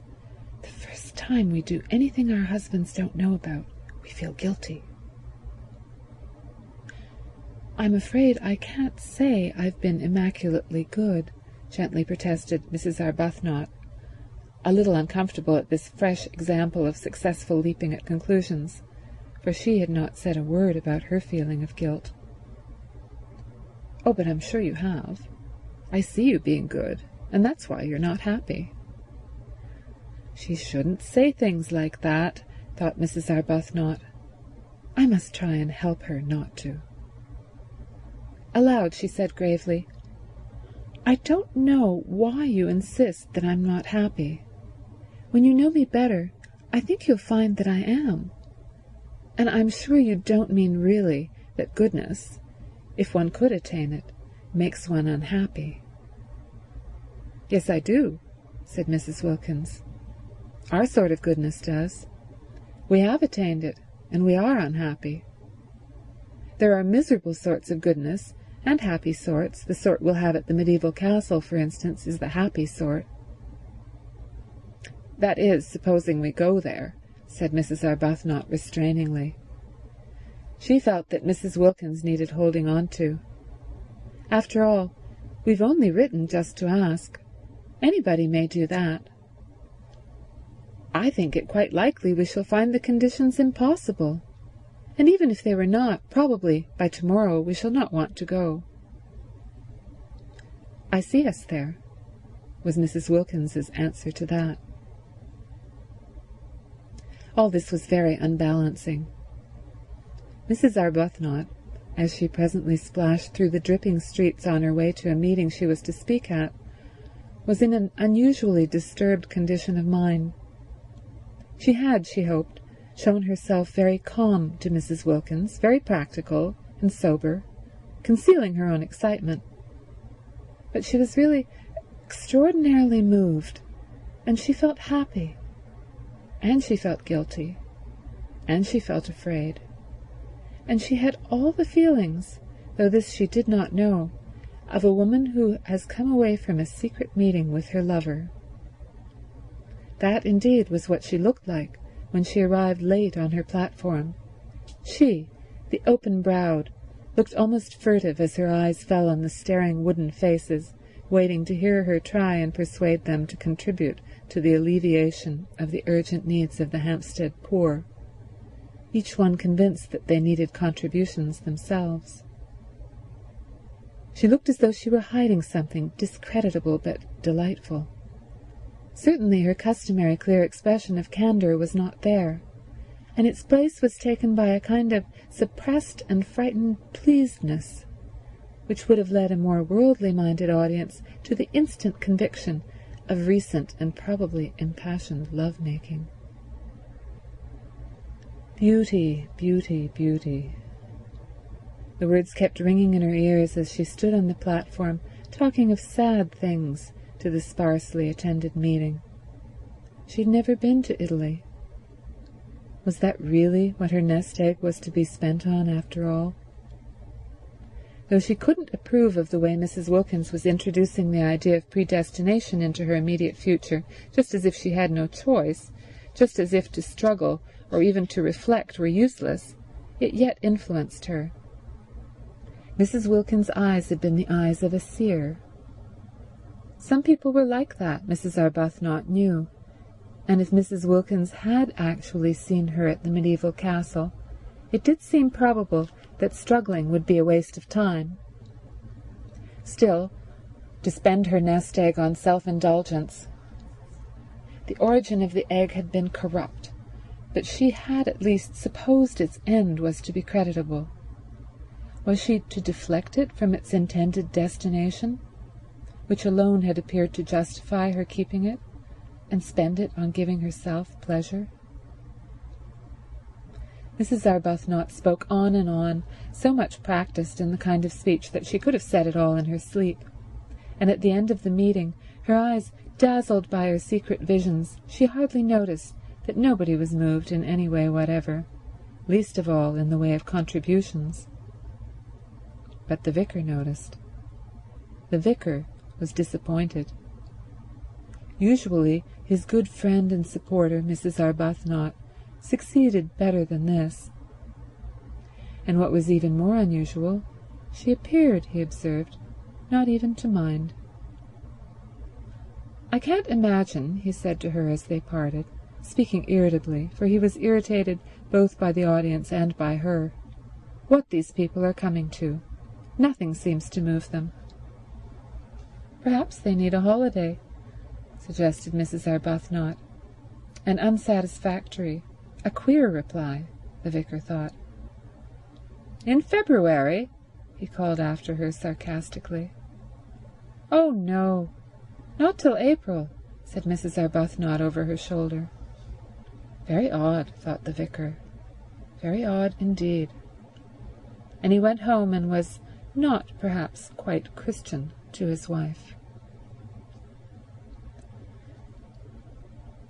The first time we do anything our husbands don't know about, we feel guilty." "I'm afraid I can't say I've been immaculately good," gently protested Mrs. Arbuthnot, a little uncomfortable at this fresh example of successful leaping at conclusions, for she had not said a word about her feeling of guilt. "Oh, but I'm sure you have. I see you being good, and that's why you're not happy." She shouldn't say things like that, thought Mrs. Arbuthnot. I must try and help her not to. Aloud she said gravely, "I don't know why you insist that I'm not happy. When you know me better, I think you'll find that I am. And I'm sure you don't mean really that goodness, if one could attain it, makes one unhappy." "Yes, I do," said Mrs. Wilkins. "Our sort of goodness does. We have attained it, and we are unhappy. There are miserable sorts of goodness, and happy sorts. The sort we'll have at the medieval castle, for instance, is the happy sort." "That is, supposing we go there," said Mrs. Arbuthnot restrainingly. She felt that Mrs. Wilkins needed holding on to. "After all, we've only written just to ask. Anybody may do that." "I think it quite likely we shall find the conditions impossible. And even if they were not, probably by tomorrow we shall not want to go." "I see us there," was Mrs. Wilkins's answer to that. All this was very unbalancing. Mrs. Arbuthnot, as she presently splashed through the dripping streets on her way to a meeting she was to speak at, was in an unusually disturbed condition of mind. She had, she hoped, shown herself very calm to Mrs. Wilkins, very practical and sober, concealing her own excitement. But she was really extraordinarily moved, and she felt happy, and she felt guilty, and she felt afraid, and she had all the feelings, though this she did not know, of a woman who has come away from a secret meeting with her lover. That indeed was what she looked like when she arrived late on her platform. She, the open-browed, looked almost furtive as her eyes fell on the staring wooden faces, waiting to hear her try and persuade them to contribute to the alleviation of the urgent needs of the Hampstead poor, each one convinced that they needed contributions themselves. She looked as though she were hiding something discreditable but delightful. Certainly her customary clear expression of candour was not there, and its place was taken by a kind of suppressed and frightened pleasedness, which would have led a more worldly-minded audience to the instant conviction of recent and probably impassioned love-making. Beauty, beauty, beauty. The words kept ringing in her ears as she stood on the platform, talking of sad things to the sparsely attended meeting. She'd never been to Italy. Was that really what her nest egg was to be spent on after all? Though she couldn't approve of the way Mrs. Wilkins was introducing the idea of predestination into her immediate future, just as if she had no choice, just as if to struggle or even to reflect were useless, it yet influenced her. Mrs. Wilkins' eyes had been the eyes of a seer. Some people were like that, Mrs. Arbuthnot knew, and if Mrs. Wilkins had actually seen her at the medieval castle, it did seem probable that struggling would be a waste of time. Still, to spend her nest egg on self-indulgence. The origin of the egg had been corrupt, but she had at least supposed its end was to be creditable. Was she to deflect it from its intended destination, which alone had appeared to justify her keeping it, and spend it on giving herself pleasure? Mrs. Arbuthnot spoke on and on, so much practised in the kind of speech that she could have said it all in her sleep, and at the end of the meeting, her eyes dazzled by her secret visions, she hardly noticed that nobody was moved in any way whatever, least of all in the way of contributions. But the vicar noticed. The vicar was disappointed. Usually his good friend and supporter, Mrs. Arbuthnot, succeeded better than this. And what was even more unusual, she appeared, he observed, not even to mind. "I can't imagine," he said to her as they parted, speaking irritably, for he was irritated both by the audience and by her, "what these people are coming to. Nothing seems to move them." "Perhaps they need a holiday," suggested Mrs. Arbuthnot. An unsatisfactory, a queer reply, the vicar thought. "In February?" he called after her sarcastically. "Oh, no, not till April," said Mrs. Arbuthnot over her shoulder. Very odd, thought the vicar, very odd indeed. And he went home and was not perhaps quite Christian to his wife.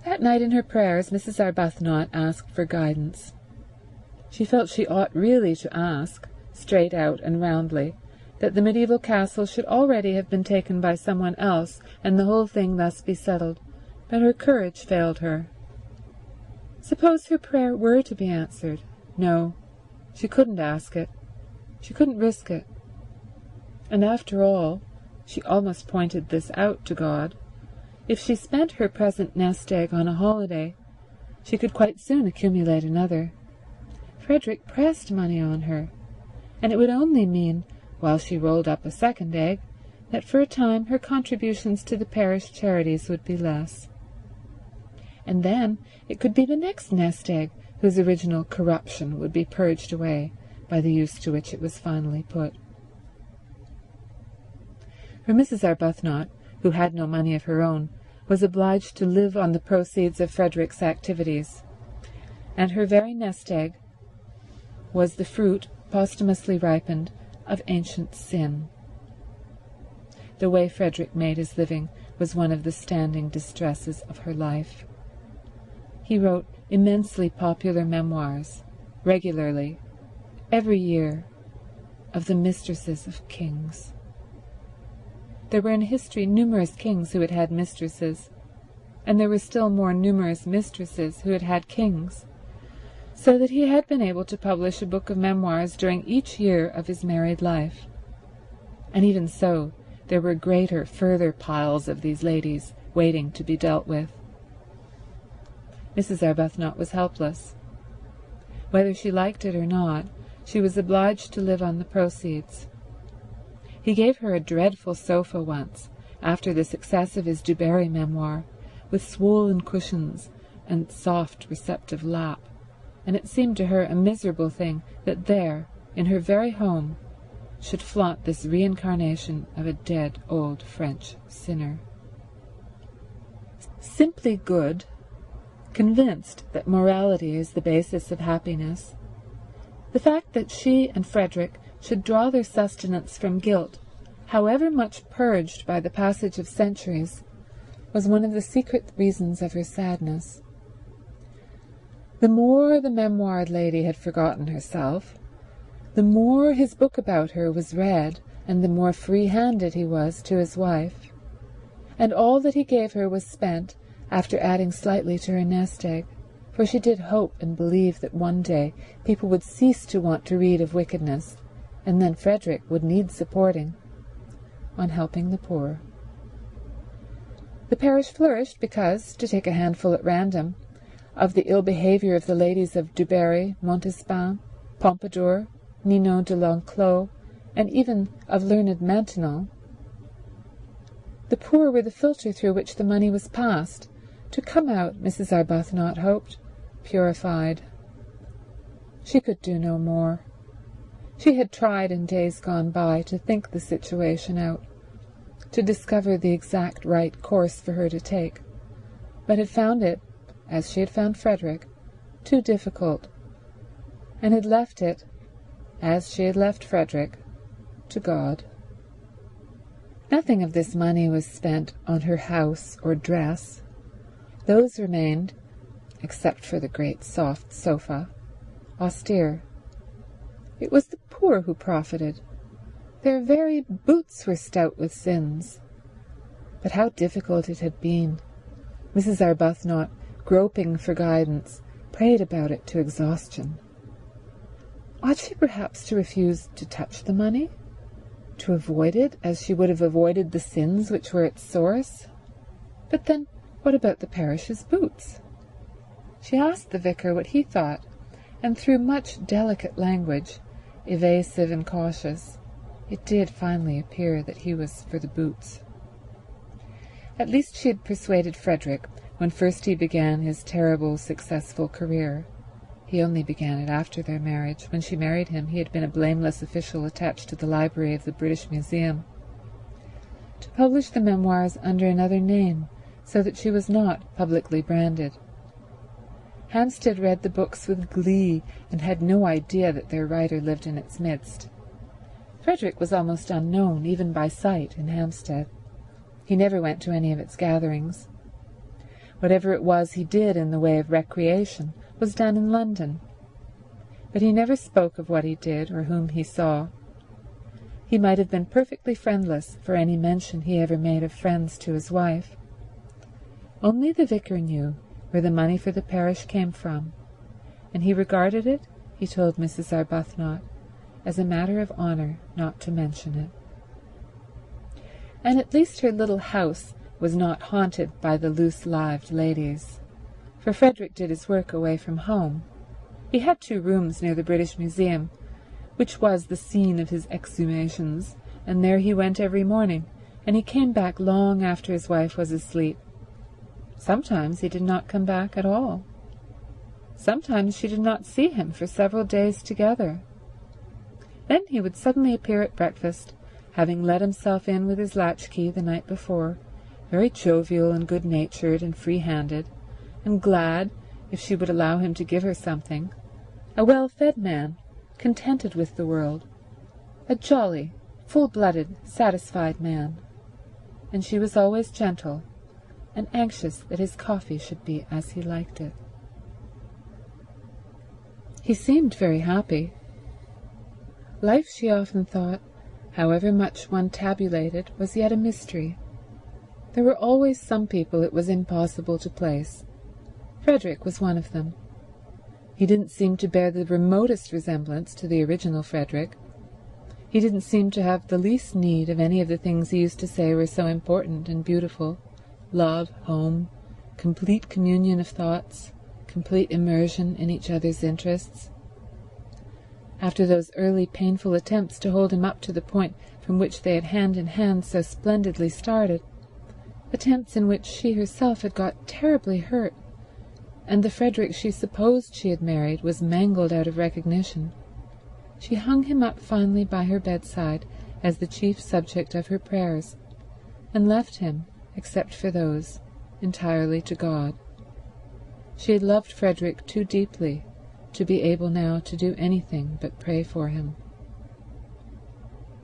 That night in her prayers Mrs. Arbuthnot asked for guidance. She felt she ought really to ask, straight out and roundly, that the medieval castle should already have been taken by someone else and the whole thing thus be settled, but her courage failed her. Suppose her prayer were to be answered? No, she couldn't ask it. She couldn't risk it. And after all, she almost pointed this out to God, if she spent her present nest egg on a holiday, she could quite soon accumulate another. Frederick pressed money on her, and it would only mean, while she rolled up a second egg, that for a time her contributions to the parish charities would be less. And then it could be the next nest egg whose original corruption would be purged away by the use to which it was finally put. For Mrs. Arbuthnot, who had no money of her own, was obliged to live on the proceeds of Frederick's activities, and her very nest egg was the fruit, posthumously ripened, of ancient sin. The way Frederick made his living was one of the standing distresses of her life. He wrote immensely popular memoirs, regularly, every year, of the mistresses of kings. There were in history numerous kings who had had mistresses, and there were still more numerous mistresses who had had kings, so that he had been able to publish a book of memoirs during each year of his married life. And even so, there were greater, further piles of these ladies waiting to be dealt with. Mrs. Arbuthnot was helpless. Whether she liked it or not, she was obliged to live on the proceeds. He gave her a dreadful sofa once, after the success of his Du Barry memoir, with swollen cushions and soft, receptive lap, and it seemed to her a miserable thing that there, in her very home, should flaunt this reincarnation of a dead old French sinner. Simply good, convinced that morality is the basis of happiness, the fact that she and Frederick should draw their sustenance from guilt, however much purged by the passage of centuries, was one of the secret reasons of her sadness. The more the memoired lady had forgotten herself, the more his book about her was read, and the more free-handed he was to his wife, and all that he gave her was spent after adding slightly to her nest egg, for she did hope and believe that one day people would cease to want to read of wickedness, and then Frederick would need supporting, on helping the poor. The parish flourished because, to take a handful at random, of the ill behaviour of the ladies of Dubarry, Montespan, Pompadour, Ninon de l'Enclos, and even of learned Maintenon, the poor were the filter through which the money was passed, to come out, Mrs. Arbuthnot hoped, purified. She could do no more. She had tried in days gone by to think the situation out, to discover the exact right course for her to take, but had found it, as she had found Frederick, too difficult, and had left it, as she had left Frederick, to God. Nothing of this money was spent on her house or dress. Those remained, except for the great soft sofa, austere. It was the poor who profited. Their very boots were stout with sins. But how difficult it had been. Mrs. Arbuthnot, groping for guidance, prayed about it to exhaustion. Ought she perhaps to refuse to touch the money? To avoid it as she would have avoided the sins which were its source? But then, what about the parish's boots? She asked the vicar what he thought, and through much delicate language, evasive and cautious, it did finally appear that he was for the boots. At least she had persuaded Frederick when first he began his terrible, successful career. He only began it after their marriage. When she married him, he had been a blameless official attached to the library of the British Museum. To publish the memoirs under another name, so that she was not publicly branded. Hampstead read the books with glee and had no idea that their writer lived in its midst. Frederick was almost unknown, even by sight, in Hampstead. He never went to any of its gatherings. Whatever it was he did in the way of recreation was done in London, but he never spoke of what he did or whom he saw. He might have been perfectly friendless for any mention he ever made of friends to his wife. Only the vicar knew where the money for the parish came from, and he regarded it, he told Mrs. Arbuthnot, as a matter of honour not to mention it. And at least her little house was not haunted by the loose-lived ladies, for Frederick did his work away from home. He had 2 rooms near the British Museum, which was the scene of his exhumations, and there he went every morning, and he came back long after his wife was asleep. Sometimes he did not come back at all. Sometimes she did not see him for several days together. Then he would suddenly appear at breakfast, having let himself in with his latchkey the night before, very jovial and good-natured and free-handed, and glad, if she would allow him to give her something, a well-fed man, contented with the world, a jolly, full-blooded, satisfied man. And she was always gentle, and anxious that his coffee should be as he liked it. He seemed very happy. Life, she often thought, however much one tabulated, was yet a mystery. There were always some people it was impossible to place. Frederick was one of them. He didn't seem to bear the remotest resemblance to the original Frederick. He didn't seem to have the least need of any of the things he used to say were so important and beautiful: love, home, complete communion of thoughts, complete immersion in each other's interests. After those early painful attempts to hold him up to the point from which they had hand in hand so splendidly started, attempts in which she herself had got terribly hurt, and the Frederick she supposed she had married was mangled out of recognition, she hung him up finally by her bedside as the chief subject of her prayers, and left him, except for those, entirely to God. She had loved Frederick too deeply to be able now to do anything but pray for him.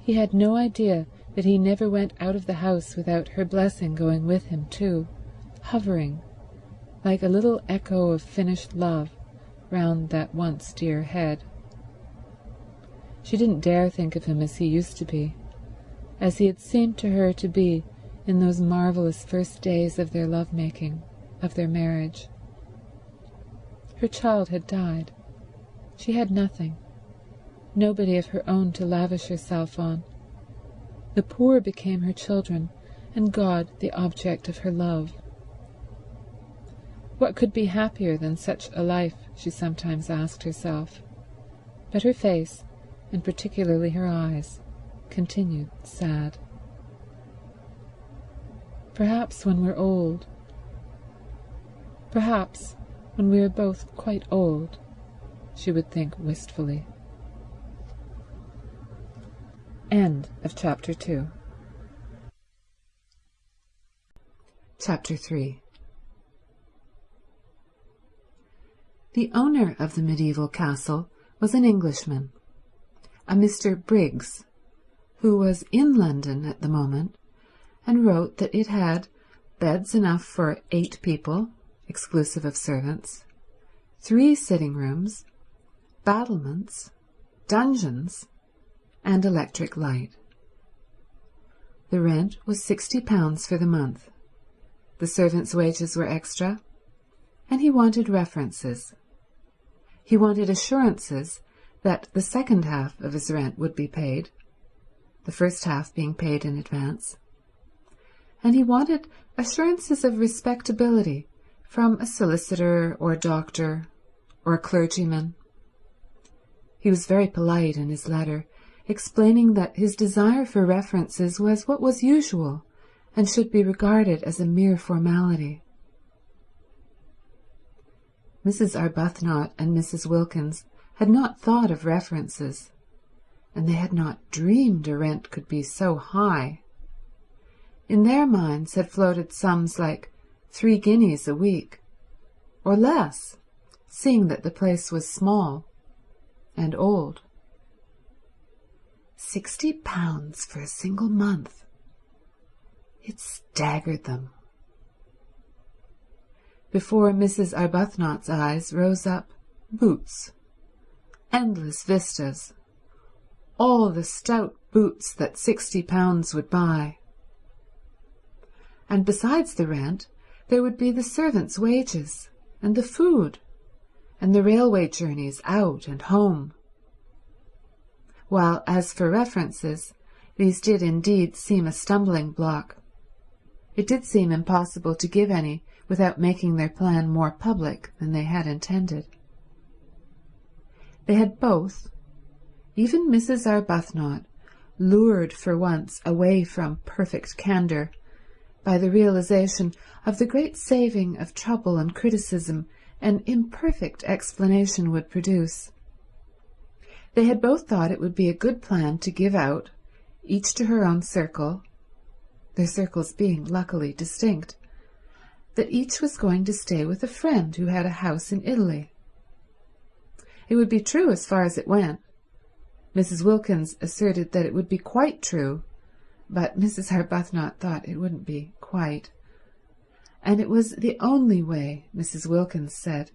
He had no idea that he never went out of the house without her blessing going with him too, hovering, like a little echo of finished love, round that once dear head. She didn't dare think of him as he used to be, as he had seemed to her to be in those marvellous first days of their love-making, of their marriage. Her child had died. She had nothing, nobody of her own to lavish herself on. The poor became her children, and God the object of her love. What could be happier than such a life, she sometimes asked herself, but her face, and particularly her eyes, continued sad. Perhaps when we're old, perhaps when we are both quite old, she would think wistfully. End of Chapter 2. Chapter 3. The owner of the medieval castle was an Englishman, a Mr. Briggs, who was in London at the moment, and wrote that it had beds enough for 8 people, exclusive of servants, 3 sitting rooms, battlements, dungeons, and electric light. The rent was £60 for the month. The servants' wages were extra, and he wanted references. He wanted assurances that the second half of his rent would be paid, the first half being paid in advance, and he wanted assurances of respectability from a solicitor or a doctor or a clergyman. He was very polite in his letter, explaining that his desire for references was what was usual and should be regarded as a mere formality. Mrs. Arbuthnot and Mrs. Wilkins had not thought of references, and they had not dreamed a rent could be so high. In their minds had floated sums like 3 guineas a week, or less, seeing that the place was small and old. £60 for a single month. It staggered them. Before Mrs. Arbuthnot's eyes rose up boots, endless vistas, all the stout boots that £60 would buy. And besides the rent, there would be the servants' wages, and the food, and the railway journeys out and home. While as for references, these did indeed seem a stumbling block. It did seem impossible to give any without making their plan more public than they had intended. They had both, even Mrs. Arbuthnot, lured for once away from perfect candour by the realization of the great saving of trouble and criticism an imperfect explanation would produce. They had both thought it would be a good plan to give out, each to her own circle, their circles being luckily distinct, that each was going to stay with a friend who had a house in Italy. It would be true as far as it went. Mrs. Wilkins asserted that it would be quite true, but Mrs. Arbuthnot thought it wouldn't be quite. And it was the only way, Mrs. Wilkins said,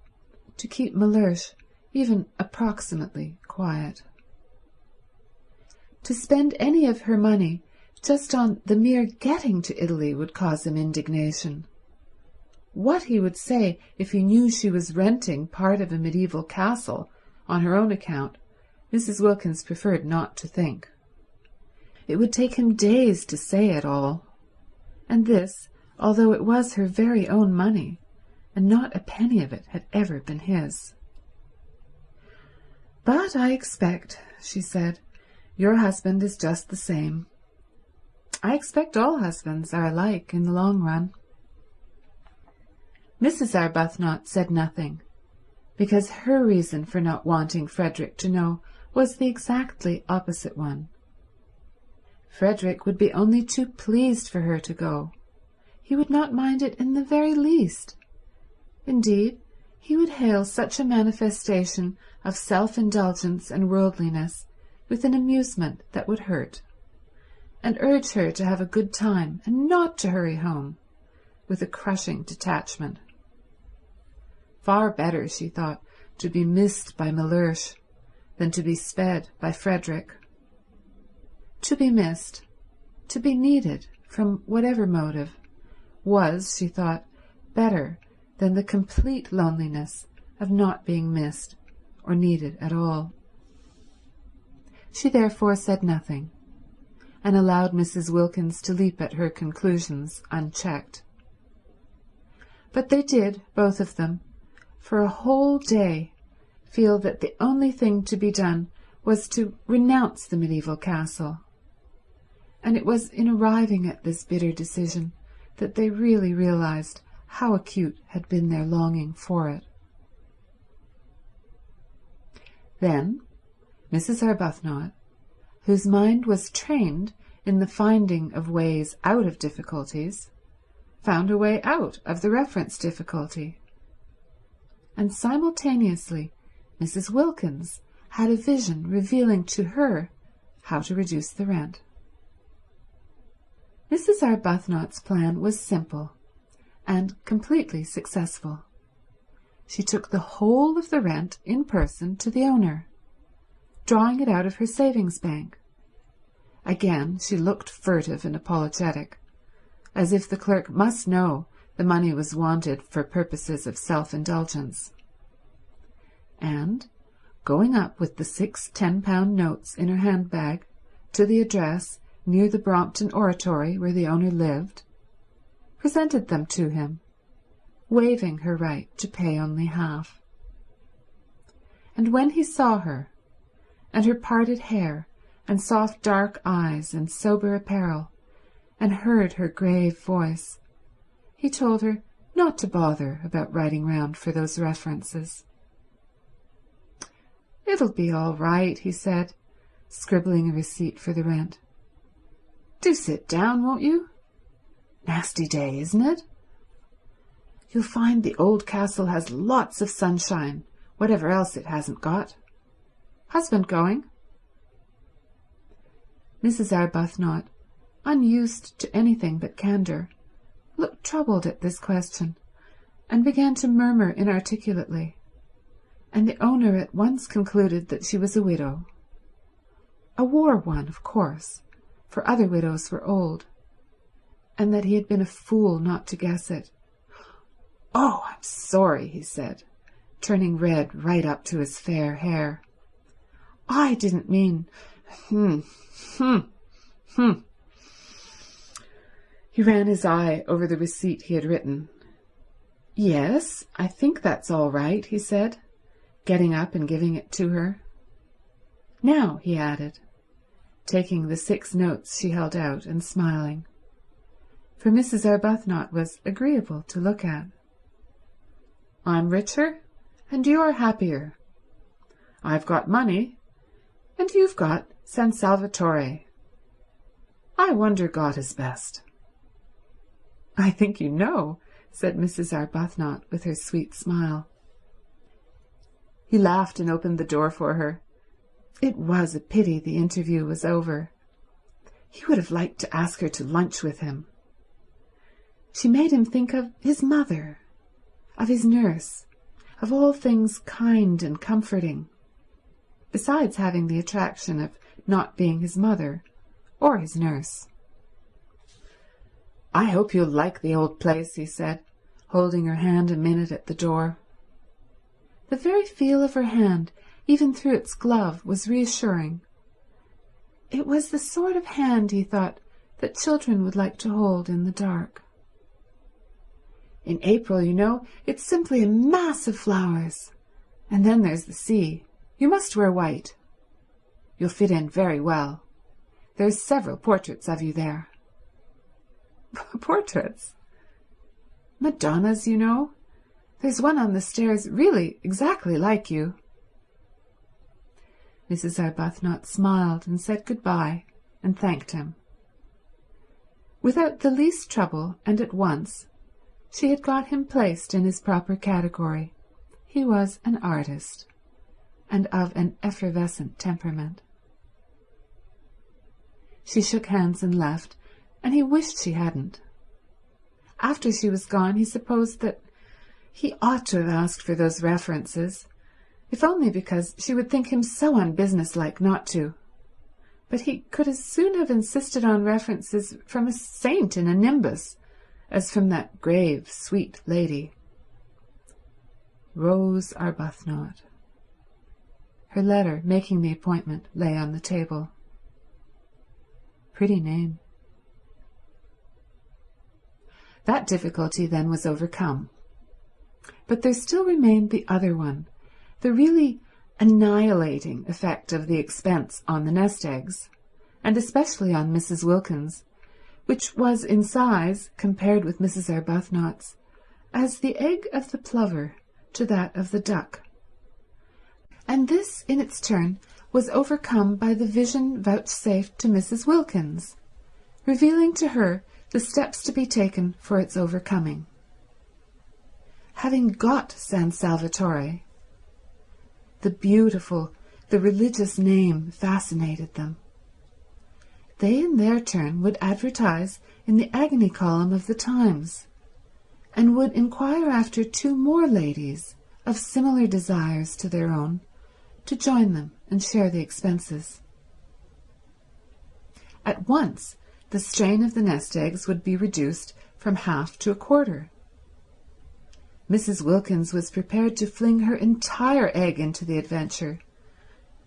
to keep Mellersh even approximately quiet. To spend any of her money just on the mere getting to Italy would cause him indignation. What he would say if he knew she was renting part of a medieval castle on her own account, Mrs. Wilkins preferred not to think. It would take him days to say it all, and this, although it was her very own money, and not a penny of it had ever been his. "But I expect," she said, "your husband is just the same. I expect all husbands are alike in the long run." Mrs. Arbuthnot said nothing, because her reason for not wanting Frederick to know was the exactly opposite one. Frederick would be only too pleased for her to go. He would not mind it in the very least. Indeed, he would hail such a manifestation of self-indulgence and worldliness with an amusement that would hurt, and urge her to have a good time and not to hurry home, with a crushing detachment. Far better, she thought, to be missed by Mellersh than to be sped by Frederick. To be missed, to be needed from whatever motive, was, she thought, better than the complete loneliness of not being missed or needed at all. She therefore said nothing, and allowed Mrs. Wilkins to leap at her conclusions unchecked. But they did, both of them, for a whole day, feel that the only thing to be done was to renounce the medieval castle, and it was in arriving at this bitter decision that they really realized how acute had been their longing for it. Then Mrs. Arbuthnot, whose mind was trained in the finding of ways out of difficulties, found a way out of the reference difficulty. And simultaneously Mrs. Wilkins had a vision revealing to her how to reduce the rent. Mrs. Arbuthnot's plan was simple and completely successful. She took the whole of the rent in person to the owner, drawing it out of her savings bank. Again she looked furtive and apologetic, as if the clerk must know the money was wanted for purposes of self-indulgence. And, going up with the 6 10-pound notes in her handbag to the address near the Brompton Oratory where the owner lived, presented them to him, waiving her right to pay only half. And when he saw her, and her parted hair and soft dark eyes and sober apparel, and heard her grave voice, he told her not to bother about writing round for those references. "It'll be all right," he said, scribbling a receipt for the rent. "Do sit down, won't you? Nasty day, isn't it? You'll find the old castle has lots of sunshine, whatever else it hasn't got. Husband going?" Mrs. Arbuthnot, unused to anything but candour, looked troubled at this question and began to murmur inarticulately, and the owner at once concluded that she was a widow. A war one, of course, for other widows were old, and that he had been a fool not to guess it. "Oh, I'm sorry," he said, turning red right up to his fair hair. "I didn't mean— He ran his eye over the receipt he had written. "Yes, I think that's all right," he said, getting up and giving it to her. "Now," he added, taking the 6 notes she held out and smiling, for Mrs. Arbuthnot was agreeable to look at. "I'm richer and you're happier. I've got money and you've got San Salvatore. I wonder God is best." "I think you know," said Mrs. Arbuthnot with her sweet smile. He laughed and opened the door for her. It was a pity the interview was over. He would have liked to ask her to lunch with him. She made him think of his mother, of his nurse, of all things kind and comforting, besides having the attraction of not being his mother or his nurse. "I hope you'll like the old place," he said, holding her hand a minute at the door. The very feel of her hand, even through its glove, was reassuring. It was the sort of hand, he thought, that children would like to hold in the dark. "In April, you know, it's simply a mass of flowers. And then there's the sea. You must wear white. You'll fit in very well. There's several portraits of you there." "Portraits?" "Madonnas, you know. There's one on the stairs really exactly like you." Mrs. Arbuthnot smiled and said good-bye and thanked him. Without the least trouble and at once, she had got him placed in his proper category. He was an artist, and of an effervescent temperament. She shook hands and left, and he wished she hadn't. After she was gone he supposed that he ought to have asked for those references, if only because she would think him so unbusinesslike not to. But he could as soon have insisted on references from a saint in a nimbus as from that grave, sweet lady. Rose Arbuthnot. Her letter making the appointment lay on the table. Pretty name. That difficulty then was overcome. But there still remained the other one, the really annihilating effect of the expense on the nest eggs, and especially on Mrs. Wilkins, which was in size, compared with Mrs. Arbuthnot's, as the egg of the plover to that of the duck. And this, in its turn, was overcome by the vision vouchsafed to Mrs. Wilkins, revealing to her the steps to be taken for its overcoming. Having got San Salvatore, the beautiful, the religious name fascinated them. They in their turn would advertise in the agony column of the Times, and would inquire after 2 more ladies of similar desires to their own to join them and share the expenses. At once the strain of the nest eggs would be reduced from half to a quarter. Mrs. Wilkins was prepared to fling her entire egg into the adventure,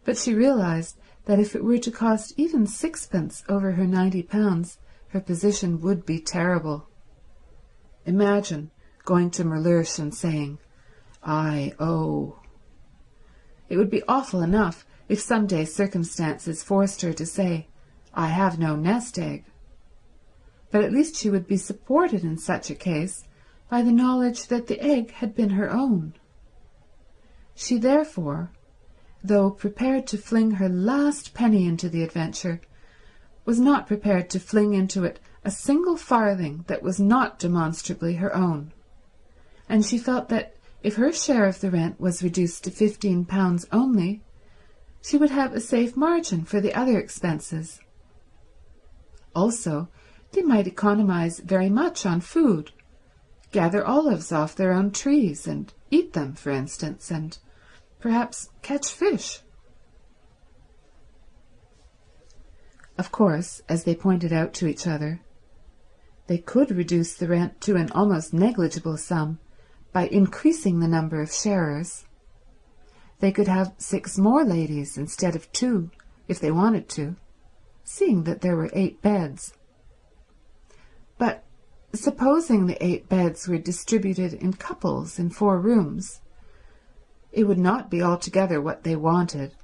but she realized that if it were to cost even 6pence over her £90, her position would be terrible. Imagine going to Merlurch and saying, "I owe." It would be awful enough if some day circumstances forced her to say, "I have no nest egg." But at least she would be supported in such a case by the knowledge that the egg had been her own. She therefore, though prepared to fling her last penny into the adventure, was not prepared to fling into it a single farthing that was not demonstrably her own, and she felt that if her share of the rent was reduced to £15 only, she would have a safe margin for the other expenses. Also, they might economize very much on food, gather olives off their own trees and eat them, for instance, and perhaps catch fish. Of course, as they pointed out to each other, they could reduce the rent to an almost negligible sum by increasing the number of sharers. They could have 6 more ladies instead of 2, if they wanted to, seeing that there were 8 beds. But supposing the 8 beds were distributed in couples in 4 rooms, it would not be altogether what they wanted,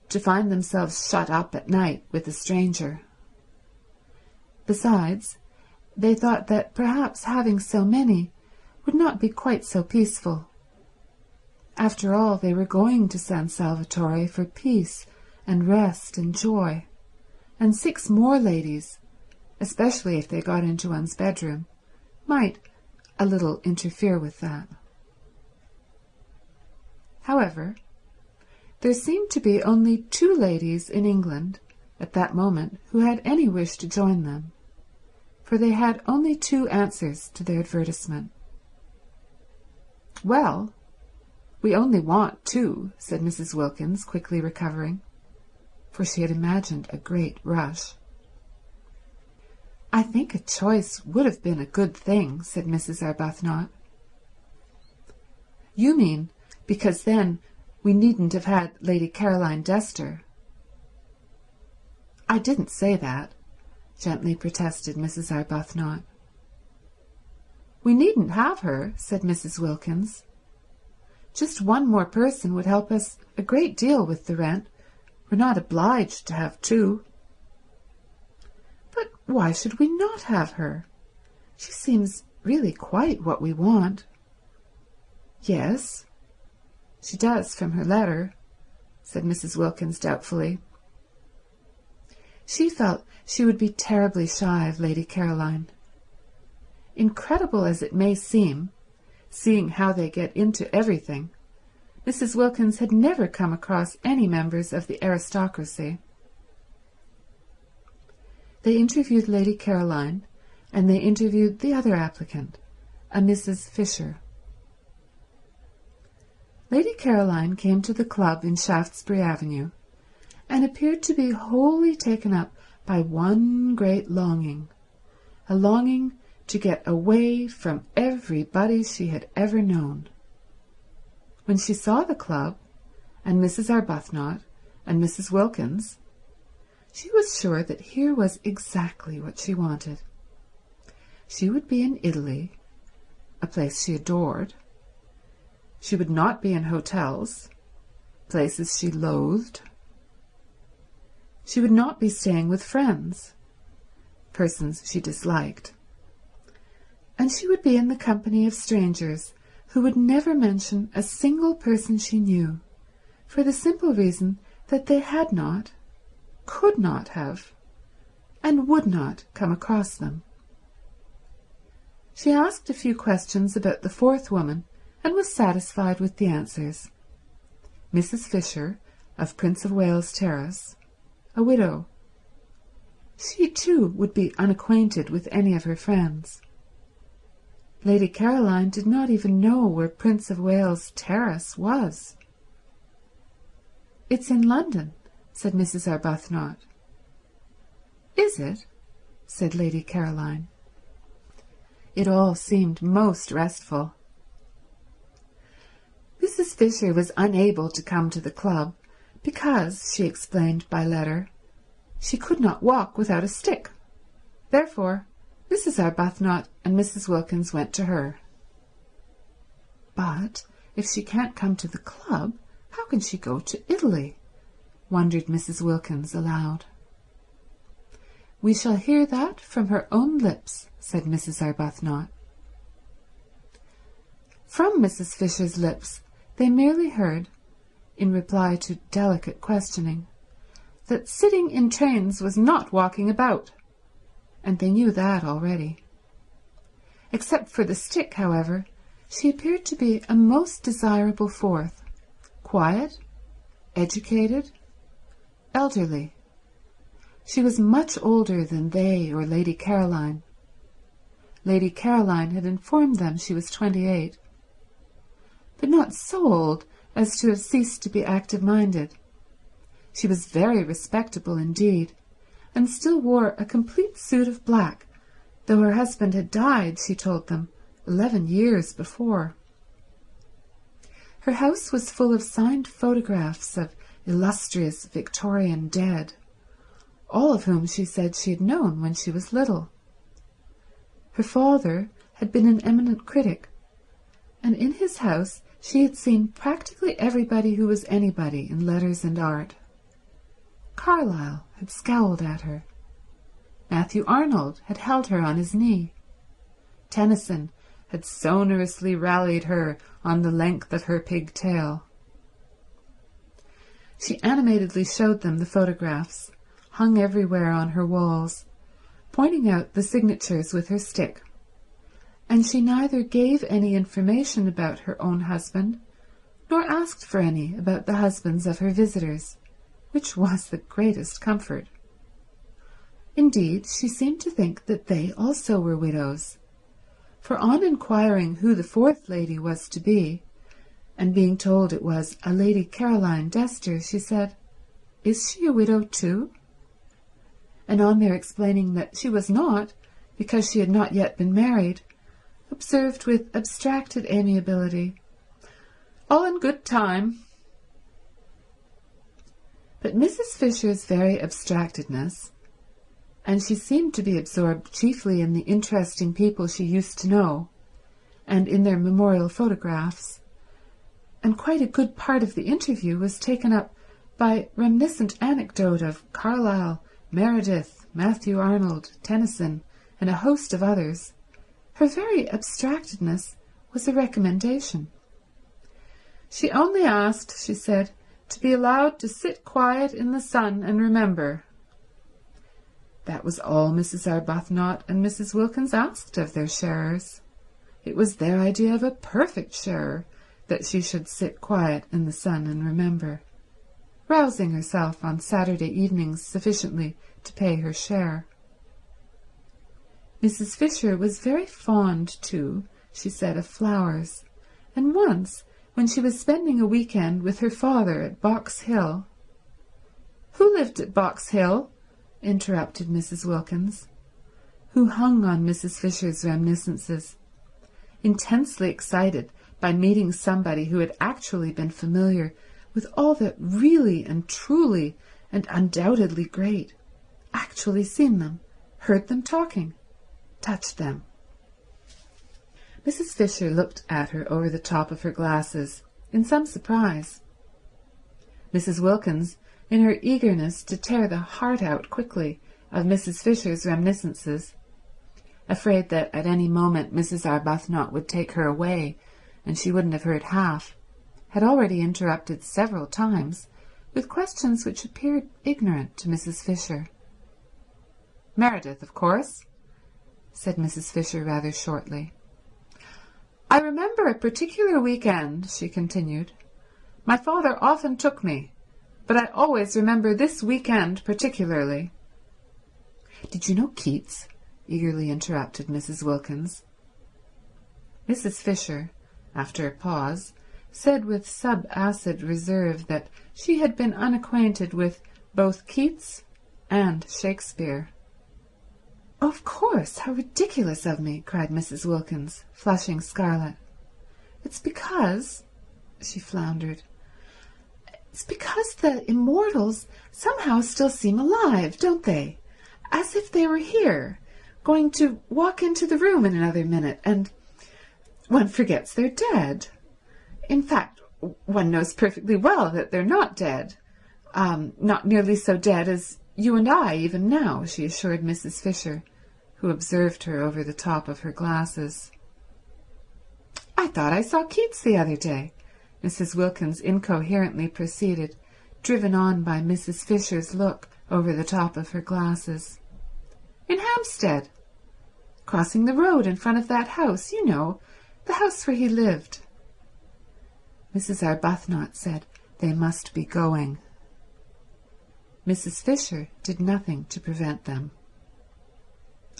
to find themselves shut up at night with a stranger. Besides, they thought that perhaps having so many would not be quite so peaceful. After all, they were going to San Salvatore for peace and rest and joy, and 6 more ladies, especially if they got into one's bedroom, might a little interfere with that. However, there seemed to be only 2 ladies in England at that moment who had any wish to join them, for they had only 2 answers to their advertisement. "Well, we only want 2, said Mrs. Wilkins, quickly recovering, for she had imagined a great rush. "I think a choice would have been a good thing," said Mrs. Arbuthnot. "You mean because then we needn't have had Lady Caroline Dester." "I didn't say that," gently protested Mrs. Arbuthnot. "We needn't have her," said Mrs. Wilkins. "Just 1 more person would help us a great deal with the rent. We're not obliged to have 2. "But why should we not have her? She seems really quite what we want." "Yes, she does from her letter," said Mrs. Wilkins doubtfully. She felt she would be terribly shy of Lady Caroline. Incredible as it may seem, seeing how they get into everything, Mrs. Wilkins had never come across any members of the aristocracy. They interviewed Lady Caroline, and they interviewed the other applicant, a Mrs. Fisher. Lady Caroline came to the club in Shaftesbury Avenue and appeared to be wholly taken up by one great longing, a longing to get away from everybody she had ever known. When she saw the club, and Mrs. Arbuthnot, and Mrs. Wilkins, she was sure that here was exactly what she wanted. She would be in Italy, a place she adored. She would not be in hotels, places she loathed. She would not be staying with friends, persons she disliked. And she would be in the company of strangers who would never mention a single person she knew, for the simple reason that they had not, could not have, and would not come across them. She asked a few questions about the fourth woman and was satisfied with the answers. Mrs. Fisher, of Prince of Wales Terrace, a widow. She, too, would be unacquainted with any of her friends. Lady Caroline did not even know where Prince of Wales Terrace was. "It's in London," said Mrs. Arbuthnot. "Is it?" said Lady Caroline. It all seemed most restful. Mrs. Fisher was unable to come to the club because, she explained by letter, she could not walk without a stick. Therefore, Mrs. Arbuthnot and Mrs. Wilkins went to her. But if she can't come to the club, how can she go to Italy? Wondered Mrs. Wilkins aloud. We shall hear that from her own lips, said Mrs. Arbuthnot. From Mrs. Fisher's lips they merely heard, in reply to delicate questioning, that sitting in trains was not walking about, and they knew that already. Except for the stick, however, she appeared to be a most desirable fourth, quiet, educated, elderly. She was much older than they or Lady Caroline. Lady Caroline had informed them she was 28, but not so old as to have ceased to be active-minded. She was very respectable indeed, and still wore a complete suit of black, though her husband had died, she told them, 11 years before. Her house was full of signed photographs of illustrious Victorian dead, all of whom she said she had known when she was little. Her father had been an eminent critic, and in his house she had seen practically everybody who was anybody in letters and art. Carlyle had scowled at her. Matthew Arnold had held her on his knee. Tennyson had sonorously rallied her on the length of her pigtail. She animatedly showed them the photographs, hung everywhere on her walls, pointing out the signatures with her stick, and she neither gave any information about her own husband nor asked for any about the husbands of her visitors, which was the greatest comfort. Indeed, she seemed to think that they also were widows, for on inquiring who the fourth lady was to be, and being told it was a Lady Caroline Dester, she said, "Is she a widow too?" And on their explaining that she was not, because she had not yet been married, observed with abstracted amiability, "All in good time." But Mrs. Fisher's very abstractedness, and she seemed to be absorbed chiefly in the interesting people she used to know, and in their memorial photographs, and quite a good part of the interview was taken up by reminiscent anecdote of Carlyle, Meredith, Matthew Arnold, Tennyson, and a host of others. Her very abstractedness was a recommendation. She only asked, she said, to be allowed to sit quiet in the sun and remember. That was all Mrs. Arbuthnot and Mrs. Wilkins asked of their sharers. It was their idea of a perfect sharer that she should sit quiet in the sun and remember, rousing herself on Saturday evenings sufficiently to pay her share. Mrs. Fisher was very fond, too, she said, of flowers, and once, when she was spending a weekend with her father at Box Hill. Who lived at Box Hill? Interrupted Mrs. Wilkins, who hung on Mrs. Fisher's reminiscences, intensely excited by meeting somebody who had actually been familiar with all that really and truly and undoubtedly great, actually seen them, heard them talking, touched them. Mrs. Fisher looked at her over the top of her glasses in some surprise. Mrs. Wilkins, in her eagerness to tear the heart out quickly of Mrs. Fisher's reminiscences, afraid that at any moment Mrs. Arbuthnot would take her away and she wouldn't have heard half, had already interrupted several times with questions which appeared ignorant to Mrs. Fisher. "Meredith, of course," said Mrs. Fisher rather shortly. "I remember a particular weekend," she continued. "My father often took me, but I always remember this weekend particularly." "Did you know Keats?" eagerly interrupted Mrs. Wilkins. Mrs. Fisher, after a pause, said with sub-acid reserve that she had been unacquainted with both Keats and Shakespeare. "Of course, how ridiculous of me," cried Mrs. Wilkins, flushing scarlet. "It's because," she floundered, "it's because the immortals somehow still seem alive, don't they? As if they were here, going to walk into the room in another minute, and one forgets they're dead. In fact, one knows perfectly well that they're not dead. Not nearly so dead as you and I even now," she assured Mrs. Fisher, who observed her over the top of her glasses. "I thought I saw Keats the other day," Mrs. Wilkins incoherently proceeded, driven on by Mrs. Fisher's look over the top of her glasses. "In Hampstead. Crossing the road in front of that house, you know, the house where he lived." Mrs. Arbuthnot said they must be going. Mrs. Fisher did nothing to prevent them.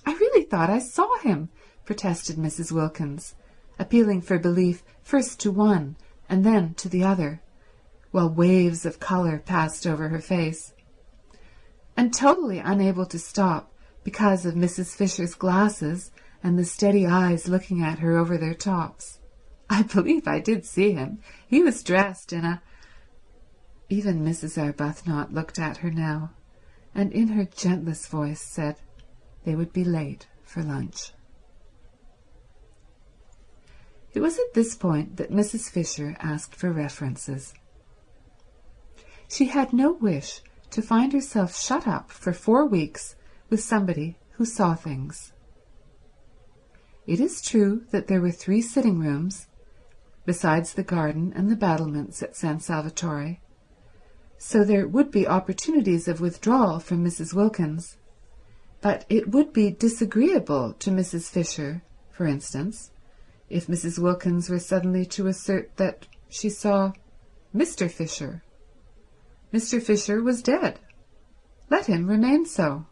"I really thought I saw him," protested Mrs. Wilkins, appealing for belief first to one and then to the other, while waves of colour passed over her face, and totally unable to stop because of Mrs. Fisher's glasses and the steady eyes looking at her over their tops. "I believe I did see him. He was dressed in a—" Even Mrs. Arbuthnot looked at her now, and in her gentlest voice said they would be late for lunch. It was at this point that Mrs. Fisher asked for references. She had no wish to find herself shut up for 4 weeks with somebody who saw things. It is true that there were 3 sitting rooms, besides the garden and the battlements at San Salvatore, so there would be opportunities of withdrawal from Mrs. Wilkins, but it would be disagreeable to Mrs. Fisher, for instance, if Mrs. Wilkins were suddenly to assert that she saw Mr. Fisher. Mr. Fisher was dead. Let him remain so.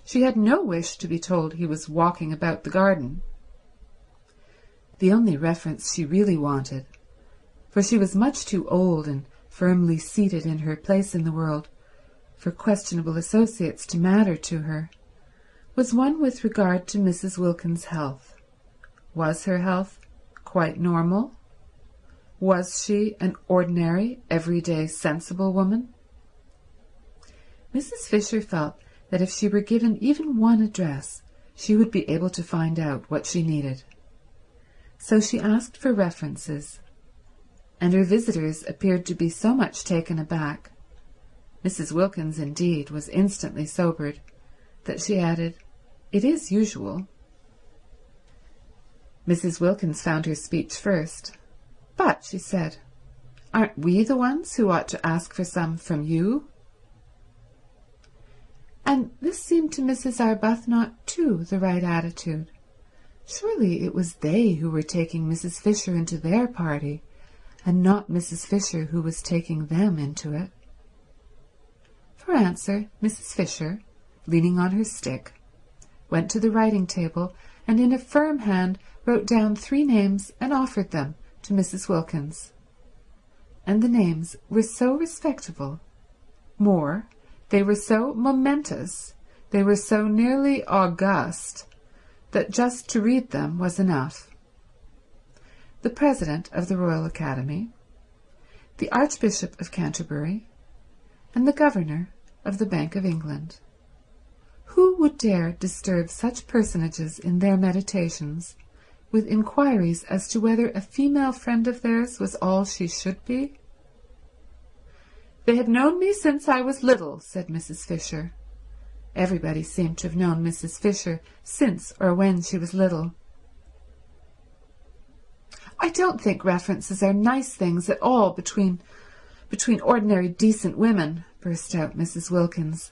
She had no wish to be told he was walking about the garden. The only reference she really wanted, for she was much too old and firmly seated in her place in the world for questionable associates to matter to her, was one with regard to Mrs. Wilkins' health. Was her health quite normal? Was she an ordinary, everyday, sensible woman? Mrs. Fisher felt that if she were given even one address, she would be able to find out what she needed. So she asked for references, and her visitors appeared to be so much taken aback, Mrs. Wilkins indeed was instantly sobered, that she added, "It is usual." Mrs. Wilkins found her speech first. "But," she said, "aren't we the ones who ought to ask for some from you?" And this seemed to Mrs. Arbuthnot too the right attitude. Surely it was they who were taking Mrs. Fisher into their party, and not Mrs. Fisher who was taking them into it. For answer, Mrs. Fisher, leaning on her stick, went to the writing table and in a firm hand wrote down 3 names and offered them to Mrs. Wilkins, and the names were so respectable. More, they were so momentous, they were so nearly august, that just to read them was enough. The President of the Royal Academy, the Archbishop of Canterbury, and the Governor of the Bank of England. Who would dare disturb such personages in their meditations with inquiries as to whether a female friend of theirs was all she should be? "They have known me since I was little," said Mrs. Fisher. Everybody seemed to have known Mrs. Fisher since or when she was little. "I don't think references are nice things at all between ordinary decent women," burst out Mrs. Wilkins,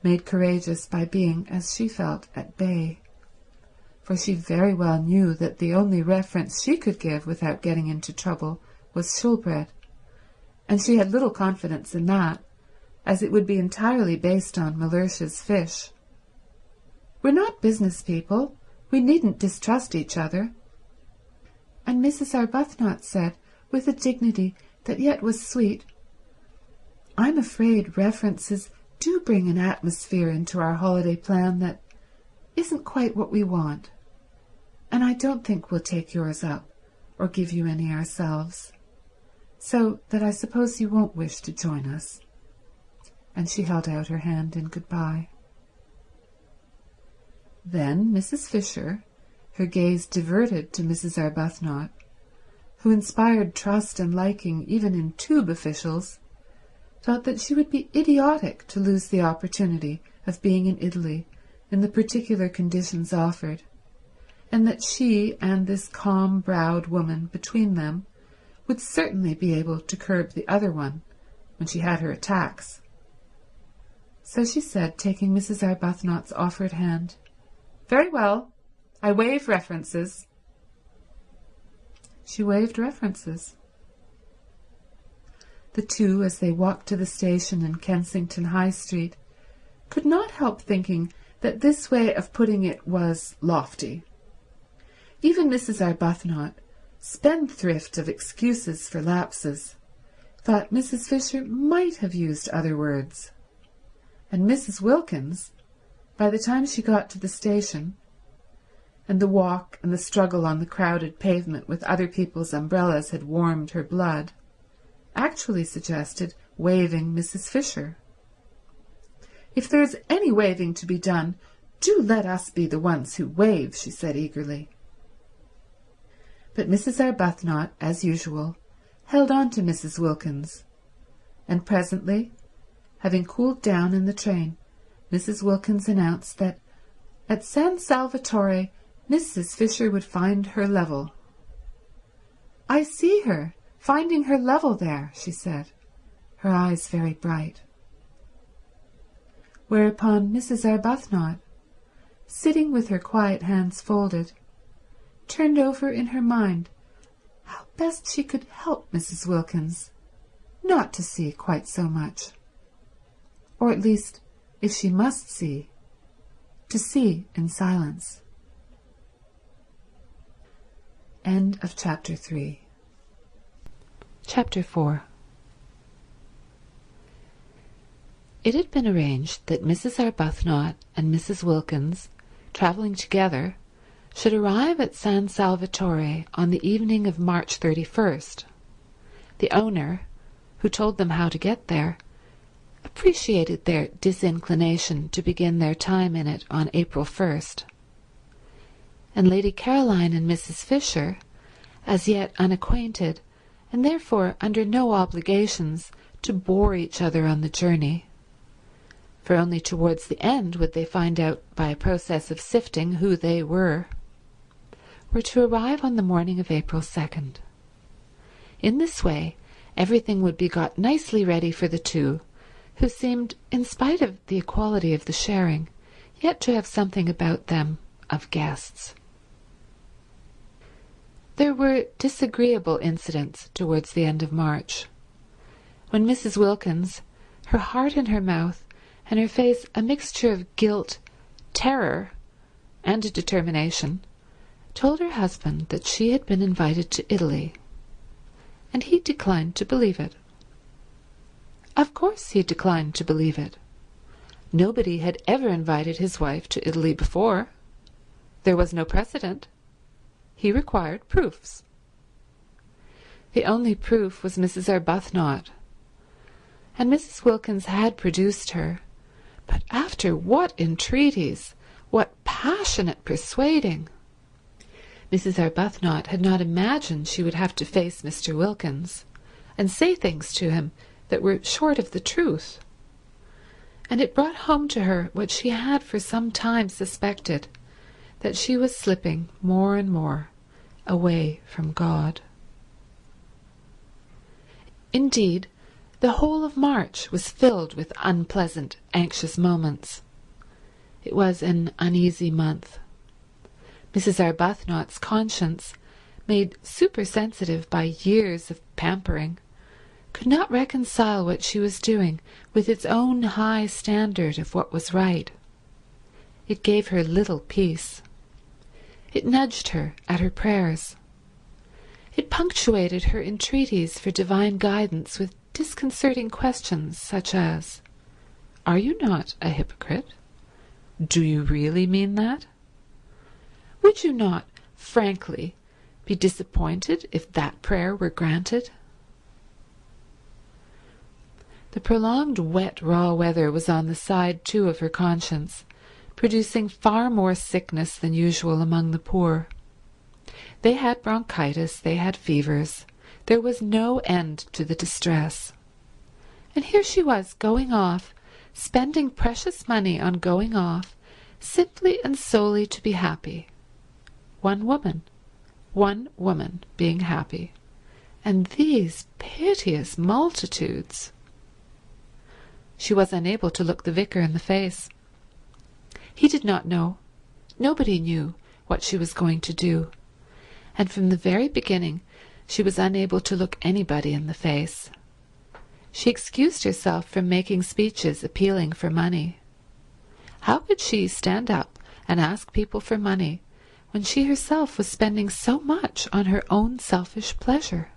made courageous by being, as she felt, at bay. For she very well knew that the only reference she could give without getting into trouble was Shoolbred, and she had little confidence in that, as it would be entirely based on Mellersh's fish. "We're not business people. We needn't distrust each other." And Mrs. Arbuthnot said, with a dignity that yet was sweet, "I'm afraid references do bring an atmosphere into our holiday plan that isn't quite what we want, and I don't think we'll take yours up or give you any ourselves, so that I suppose you won't wish to join us." And she held out her hand in goodbye. Then Mrs. Fisher, her gaze diverted to Mrs. Arbuthnot, who inspired trust and liking even in tube officials, thought that she would be idiotic to lose the opportunity of being in Italy in the particular conditions offered, and that she and this calm-browed woman between them would certainly be able to curb the other one when she had her attacks. So she said, taking Mrs. Arbuthnot's offered hand, "Very well, I waive references." She waived references. The two, as they walked to the station in Kensington High Street, could not help thinking that this way of putting it was lofty. Even Mrs. Arbuthnot, spendthrift of excuses for lapses, thought Mrs. Fisher might have used other words. And Mrs. Wilkins, by the time she got to the station, and the walk and the struggle on the crowded pavement with other people's umbrellas had warmed her blood, actually suggested waiving Mrs. Fisher. "If there is any waiving to be done, do let us be the ones who waive," she said eagerly. But Mrs. Arbuthnot, as usual, held on to Mrs. Wilkins, and presently, having cooled down in the train, Mrs. Wilkins announced that at San Salvatore Mrs. Fisher would find her level. "I see her finding her level there," she said, her eyes very bright. Whereupon Mrs. Arbuthnot, sitting with her quiet hands folded, turned over in her mind how best she could help Mrs. Wilkins not to see quite so much, or at least, if she must see, to see in silence. End of Chapter 3. Chapter 4. It had been arranged that Mrs. Arbuthnot and Mrs. Wilkins, travelling together, should arrive at San Salvatore on the evening of March 31st. The owner, who told them how to get there, appreciated their disinclination to begin their time in it on April 1st. And Lady Caroline and Mrs. Fisher, as yet unacquainted, and therefore under no obligations to bore each other on the journey, for only towards the end would they find out by a process of sifting who they were to arrive on the morning of April 2nd. In this way everything would be got nicely ready for the two, who seemed, in spite of the equality of the sharing, yet to have something about them of guests. There were disagreeable incidents towards the end of March, when Mrs. Wilkins, her heart in her mouth and her face a mixture of guilt, terror, and determination, told her husband that she had been invited to Italy, and he declined to believe it. Of course he declined to believe it. Nobody had ever invited his wife to Italy before. There was no precedent. He required proofs. The only proof was Mrs. Arbuthnot, and Mrs. Wilkins had produced her, but after what entreaties, what passionate persuading! Mrs. Arbuthnot had not imagined she would have to face Mr. Wilkins and say things to him that were short of the truth, and it brought home to her what she had for some time suspected, that she was slipping more and more away from God. Indeed, the whole of March was filled with unpleasant, anxious moments. It was an uneasy month. Mrs. Arbuthnot's conscience, made supersensitive by years of pampering, could not reconcile what she was doing with its own high standard of what was right. It gave her little peace. It nudged her at her prayers. It punctuated her entreaties for divine guidance with disconcerting questions such as, "Are you not a hypocrite? Do you really mean that? Would you not, frankly, be disappointed if that prayer were granted?" The prolonged wet, raw weather was on the side, too, of her conscience, producing far more sickness than usual among the poor. They had bronchitis, they had fevers. There was no end to the distress. And here she was going off, spending precious money on going off, simply and solely to be happy. One woman being happy. And these piteous multitudes. She was unable to look the vicar in the face. He did not know, nobody knew, what she was going to do, and from the very beginning she was unable to look anybody in the face. She excused herself from making speeches appealing for money. How could she stand up and ask people for money when she herself was spending so much on her own selfish pleasure?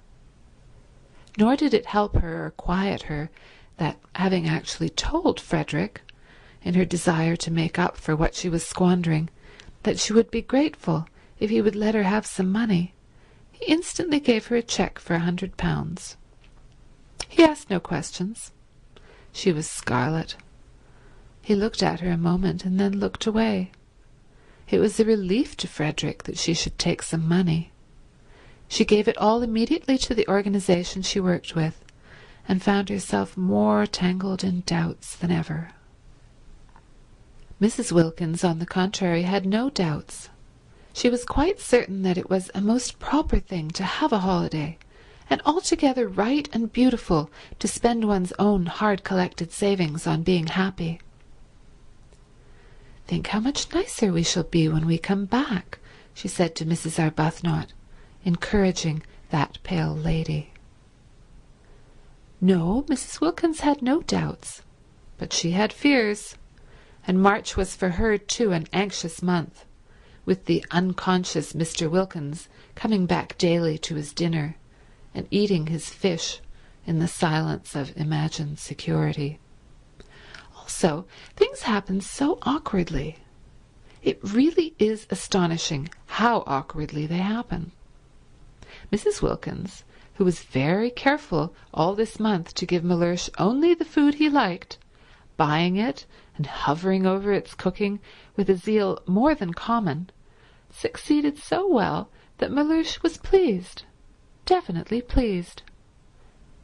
Nor did it help her or quiet her that, having actually told Frederick, in her desire to make up for what she was squandering, that she would be grateful if he would let her have some money, he instantly gave her a cheque for £100. He asked no questions. She was scarlet. He looked at her a moment and then looked away. It was a relief to Frederick that she should take some money. She gave it all immediately to the organization she worked with, and found herself more tangled in doubts than ever. Mrs. Wilkins, on the contrary, had no doubts. She was quite certain that it was a most proper thing to have a holiday, and altogether right and beautiful to spend one's own hard-collected savings on being happy. "Think how much nicer we shall be when we come back," she said to Mrs. Arbuthnot, encouraging that pale lady. No, Mrs. Wilkins had no doubts, but she had fears, and March was for her too an anxious month, with the unconscious Mr. Wilkins coming back daily to his dinner and eating his fish in the silence of imagined security. Also, things happened so awkwardly. It really is astonishing how awkwardly they happen. Mrs. Wilkins, who was very careful all this month to give Mellersh only the food he liked, buying it and hovering over its cooking with a zeal more than common, succeeded so well that Mellersh was pleased, definitely pleased.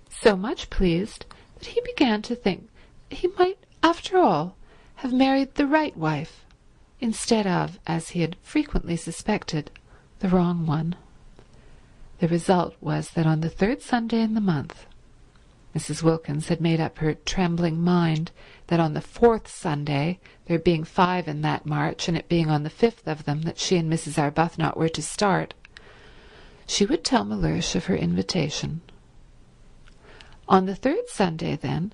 So much pleased that he began to think he might, after all, have married the right wife, instead of, as he had frequently suspected, the wrong one. The result was that on the third Sunday in the month, Mrs. Wilkins had made up her trembling mind that on the fourth Sunday, there being 5 in that March, and it being on the 5th of them that she and Mrs. Arbuthnot were to start, she would tell Mellersh of her invitation. On the third Sunday, then,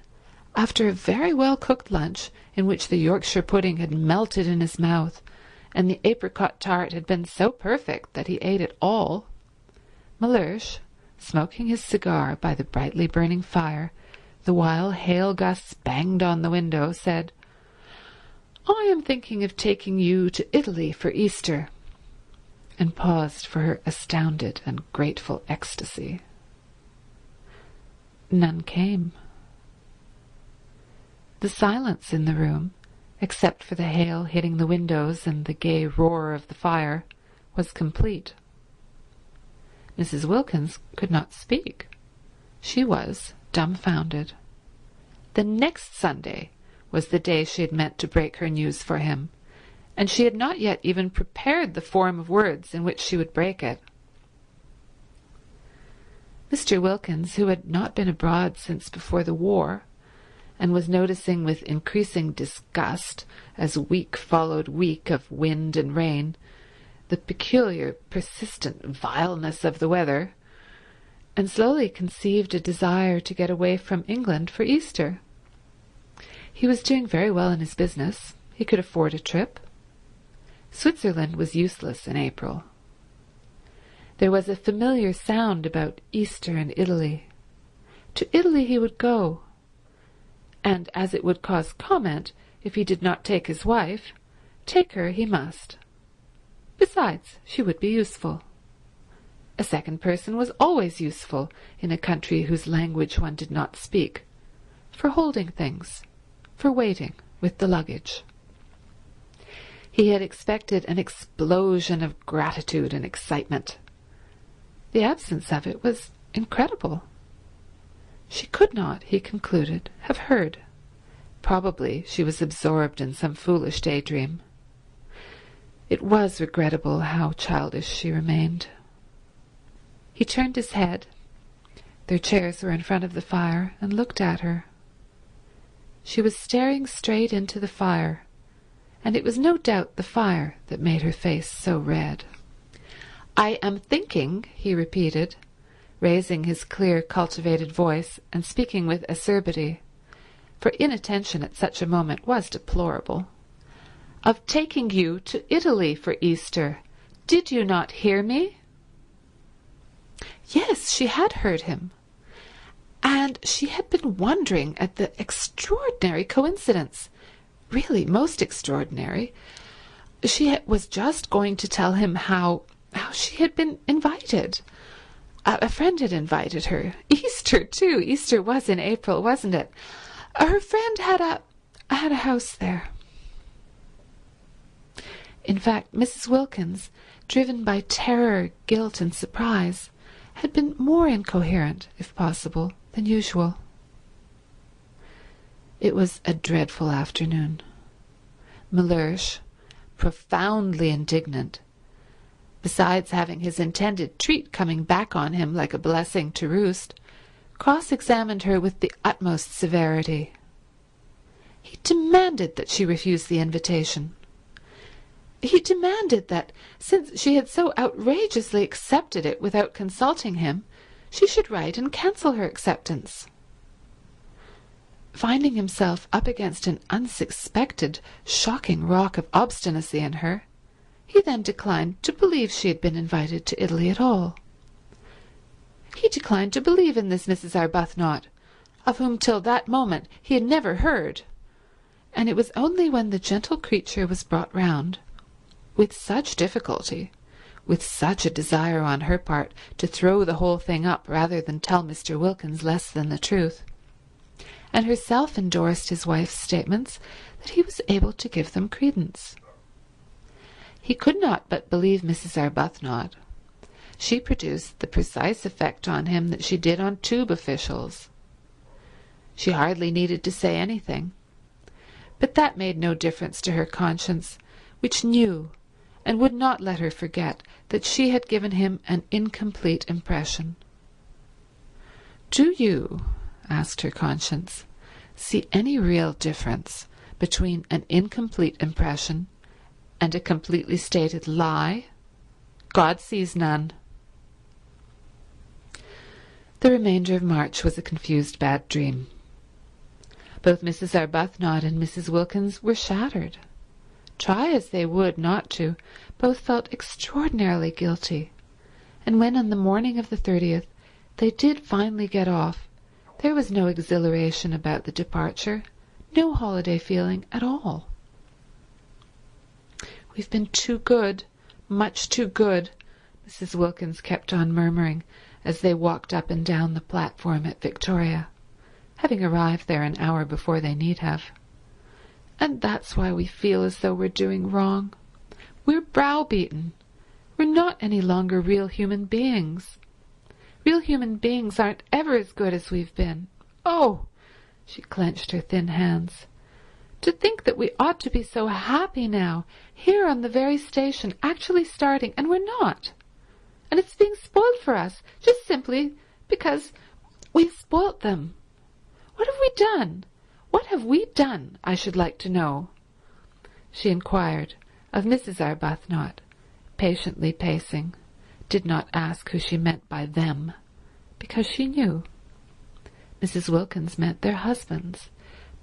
after a very well-cooked lunch in which the Yorkshire pudding had melted in his mouth and the apricot tart had been so perfect that he ate it all, Mellersh, smoking his cigar by the brightly burning fire, the while hail gusts banged on the window, said, "I am thinking of taking you to Italy for Easter," and paused for her astounded and grateful ecstasy. None came. The silence in the room, except for the hail hitting the windows and the gay roar of the fire, was complete. Mrs. Wilkins could not speak. She was dumbfounded. The next Sunday was the day she had meant to break her news for him, and she had not yet even prepared the form of words in which she would break it. Mr. Wilkins, who had not been abroad since before the war, and was noticing with increasing disgust, as week followed week of wind and rain, the peculiar, persistent vileness of the weather, and slowly conceived a desire to get away from England for Easter. He was doing very well in his business. He could afford a trip. Switzerland was useless in April. There was a familiar sound about Easter in Italy. To Italy he would go, and as it would cause comment if he did not take his wife, take her he must. Besides, she would be useful. A second person was always useful in a country whose language one did not speak, for holding things, for waiting with the luggage. He had expected an explosion of gratitude and excitement. The absence of it was incredible. She could not, he concluded, have heard. Probably she was absorbed in some foolish daydream. It was regrettable how childish she remained. He turned his head. Their chairs were in front of the fire, and looked at her. She was staring straight into the fire, and it was no doubt the fire that made her face so red. "I am thinking," he repeated, raising his clear, cultivated voice and speaking with acerbity, for inattention at such a moment was deplorable, "of taking you to Italy for Easter. Did you not hear me?" Yes, she had heard him, and she had been wondering at the extraordinary coincidence, really most extraordinary. She was just going to tell him how she had been invited. A friend had invited her. Easter, too. Easter was in April, wasn't it? Her friend had a house there. In fact, Mrs. Wilkins, driven by terror, guilt, and surprise, had been more incoherent, if possible, than usual. It was a dreadful afternoon. Mellersh, profoundly indignant, besides having his intended treat coming back on him like a blessing to roost, cross-examined her with the utmost severity. He demanded that she refuse the invitation. He demanded that, since she had so outrageously accepted it without consulting him, she should write and cancel her acceptance. Finding himself up against an unsuspected, shocking rock of obstinacy in her, he then declined to believe she had been invited to Italy at all. He declined to believe in this Mrs. Arbuthnot, of whom till that moment he had never heard, and it was only when the gentle creature was brought round, with such difficulty, with such a desire on her part to throw the whole thing up rather than tell Mr. Wilkins less than the truth, and herself endorsed his wife's statements, that he was able to give them credence. He could not but believe Mrs. Arbuthnot. She produced the precise effect on him that she did on tube officials. She hardly needed to say anything, but that made no difference to her conscience, which knew and would not let her forget that she had given him an incomplete impression. "Do you," asked her conscience, "see any real difference between an incomplete impression and a completely stated lie?" "God sees none." The remainder of March was a confused bad dream. Both Mrs. Arbuthnot and Mrs. Wilkins were shattered. Try as they would not to, both felt extraordinarily guilty, and when on the morning of the 30th They did finally get off. There was no exhilaration about the departure, no holiday feeling at all. "We've been too good, much too good," Mrs. Wilkins kept on murmuring as they walked up and down the platform at Victoria, having arrived there an hour before they need have. "And that's why we feel as though we're doing wrong. We're browbeaten. We're not any longer real human beings. Real human beings aren't ever as good as we've been. Oh," she clenched her thin hands, "to think that we ought to be so happy now, here on the very station, actually starting, and we're not. And it's being spoiled for us, just simply because we've spoilt them. What have we done? What have we done, I should like to know?" she inquired of Mrs. Arbuthnot, patiently pacing, did not ask who she meant by them, because she knew. Mrs. Wilkins meant their husbands,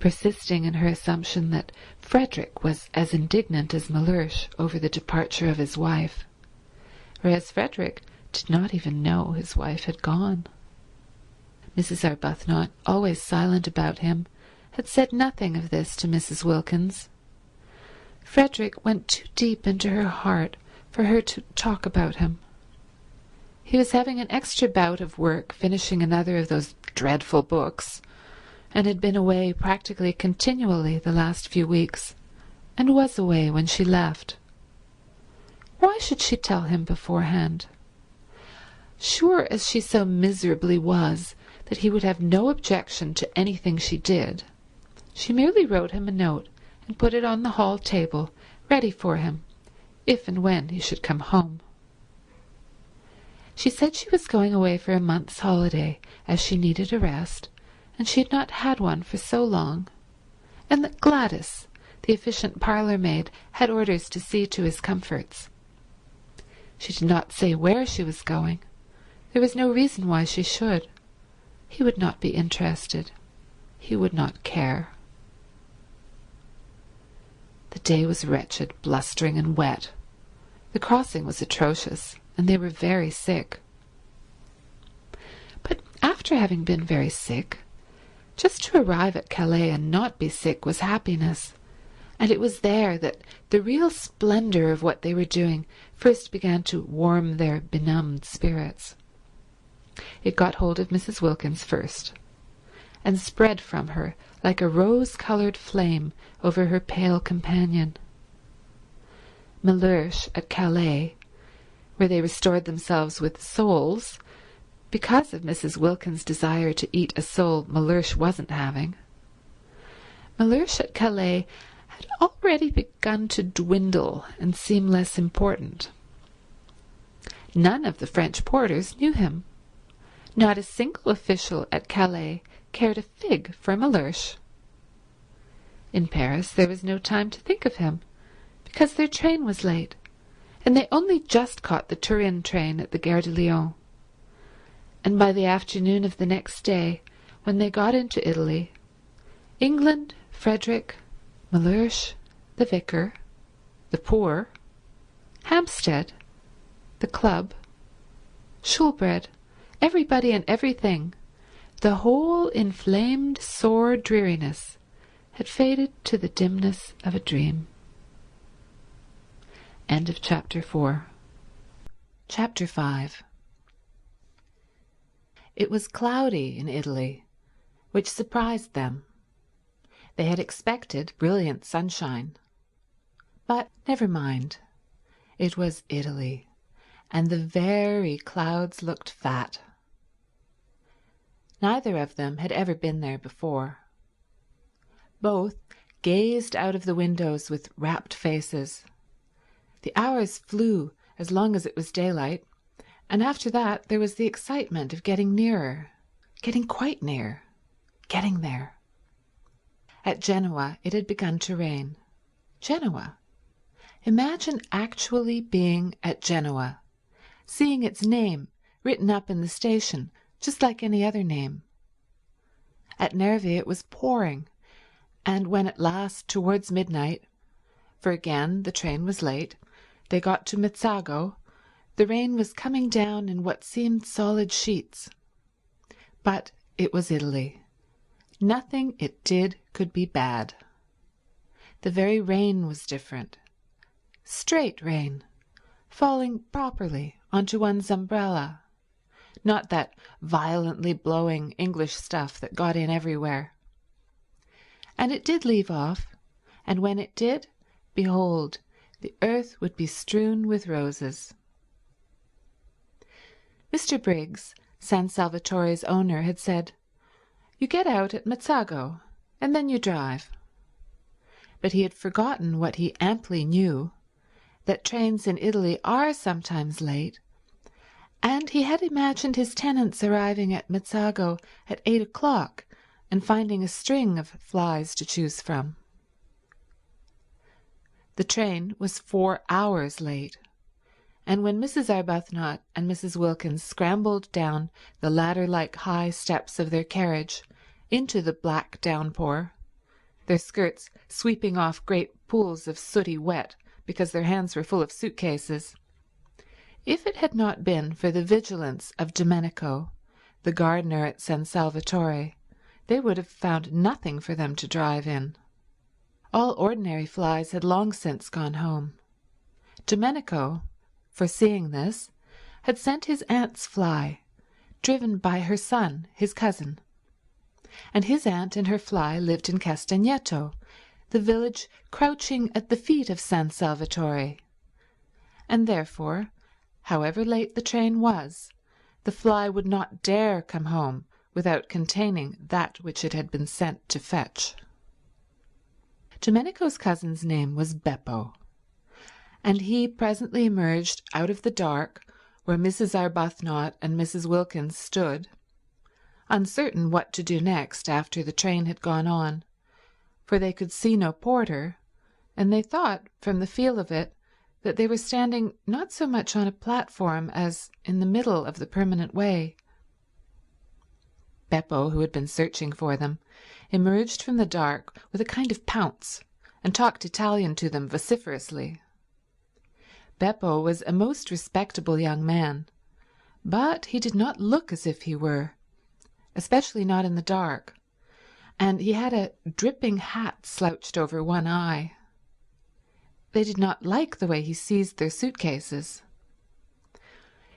persisting in her assumption that Frederick was as indignant as Mellersh over the departure of his wife, whereas Frederick did not even know his wife had gone. Mrs. Arbuthnot, always silent about him, had said nothing of this to Mrs. Wilkins. Frederick went too deep into her heart for her to talk about him. He was having an extra bout of work finishing another of those dreadful books, and had been away practically continually the last few weeks, and was away when she left. Why should she tell him beforehand? Sure as she so miserably was that he would have no objection to anything she did, she merely wrote him a note and put it on the hall table, ready for him, if and when he should come home. She said she was going away for a month's holiday, as she needed a rest, and she had not had one for so long, and that Gladys, the efficient parlour-maid, had orders to see to his comforts. She did not say where she was going. There was no reason why she should. He would not be interested. He would not care. The day was wretched, blustering and wet. The crossing was atrocious, and they were very sick. But after having been very sick, just to arrive at Calais and not be sick was happiness, and it was there that the real splendour of what they were doing first began to warm their benumbed spirits. It got hold of Mrs. Wilkins first, and spread from her like a rose-coloured flame over her pale companion. Mellersh at Calais, where they restored themselves with soles, because of Mrs. Wilkins' desire to eat a sole Mellersh wasn't having. Mellersh at Calais had already begun to dwindle and seem less important. None of the French porters knew him. Not a single official at Calais cared a fig for Mellersh. In Paris there was no time to think of him, because their train was late, and they only just caught the Turin train at the Gare de Lyon. And by the afternoon of the next day, when they got into Italy, England, Frederick, Mellersh, the vicar, the poor, Hampstead, the club, Shoolbred, everybody and everything, the whole inflamed, sore dreariness had faded to the dimness of a dream. End of Chapter 4. Chapter 5. It was cloudy in Italy, which surprised them. They had expected brilliant sunshine. But never mind. It was Italy, and the very clouds looked fat. Neither of them had ever been there before. Both gazed out of the windows with rapt faces. The hours flew as long as it was daylight, and after that there was the excitement of getting nearer, getting quite near, getting there. At Genoa it had begun to rain. Genoa. Imagine actually being at Genoa, seeing its name written up in the station just like any other name. At Nervi it was pouring, and when at last, towards midnight, for again the train was late, they got to Mezzago, the rain was coming down in what seemed solid sheets, But it was Italy. Nothing it did could be bad. The very rain was different. Straight rain, falling properly onto one's umbrella, not that violently blowing English stuff that got in everywhere. And it did leave off, and when it did, behold, the earth would be strewn with roses. Mr. Briggs, San Salvatore's owner, had said, "You get out at Mezzago, and then you drive." But he had forgotten what he amply knew, that trains in Italy are sometimes late, and he had imagined his tenants arriving at Mezzago at 8 o'clock and finding a string of flies to choose from. The train was 4 hours late, and when Mrs. Arbuthnot and Mrs. Wilkins scrambled down the ladder-like high steps of their carriage into the black downpour, their skirts sweeping off great pools of sooty wet because their hands were full of suitcases, if it had not been for the vigilance of Domenico, the gardener at San Salvatore, they would have found nothing for them to drive in. All ordinary flies had long since gone home. Domenico, foreseeing this, had sent his aunt's fly, driven by her son, his cousin, and his aunt and her fly lived in Castagneto, the village crouching at the feet of San Salvatore, and therefore, however late the train was, the fly would not dare come home without containing that which it had been sent to fetch. Domenico's cousin's name was Beppo, and he presently emerged out of the dark where Mrs. Arbuthnot and Mrs. Wilkins stood, uncertain what to do next after the train had gone on, for they could see no porter, and they thought, from the feel of it, that they were standing not so much on a platform as in the middle of the permanent way. Beppo, who had been searching for them, emerged from the dark with a kind of pounce and talked Italian to them vociferously. Beppo was a most respectable young man, but he did not look as if he were, especially not in the dark, and he had a dripping hat slouched over one eye. They did not like the way he seized their suitcases.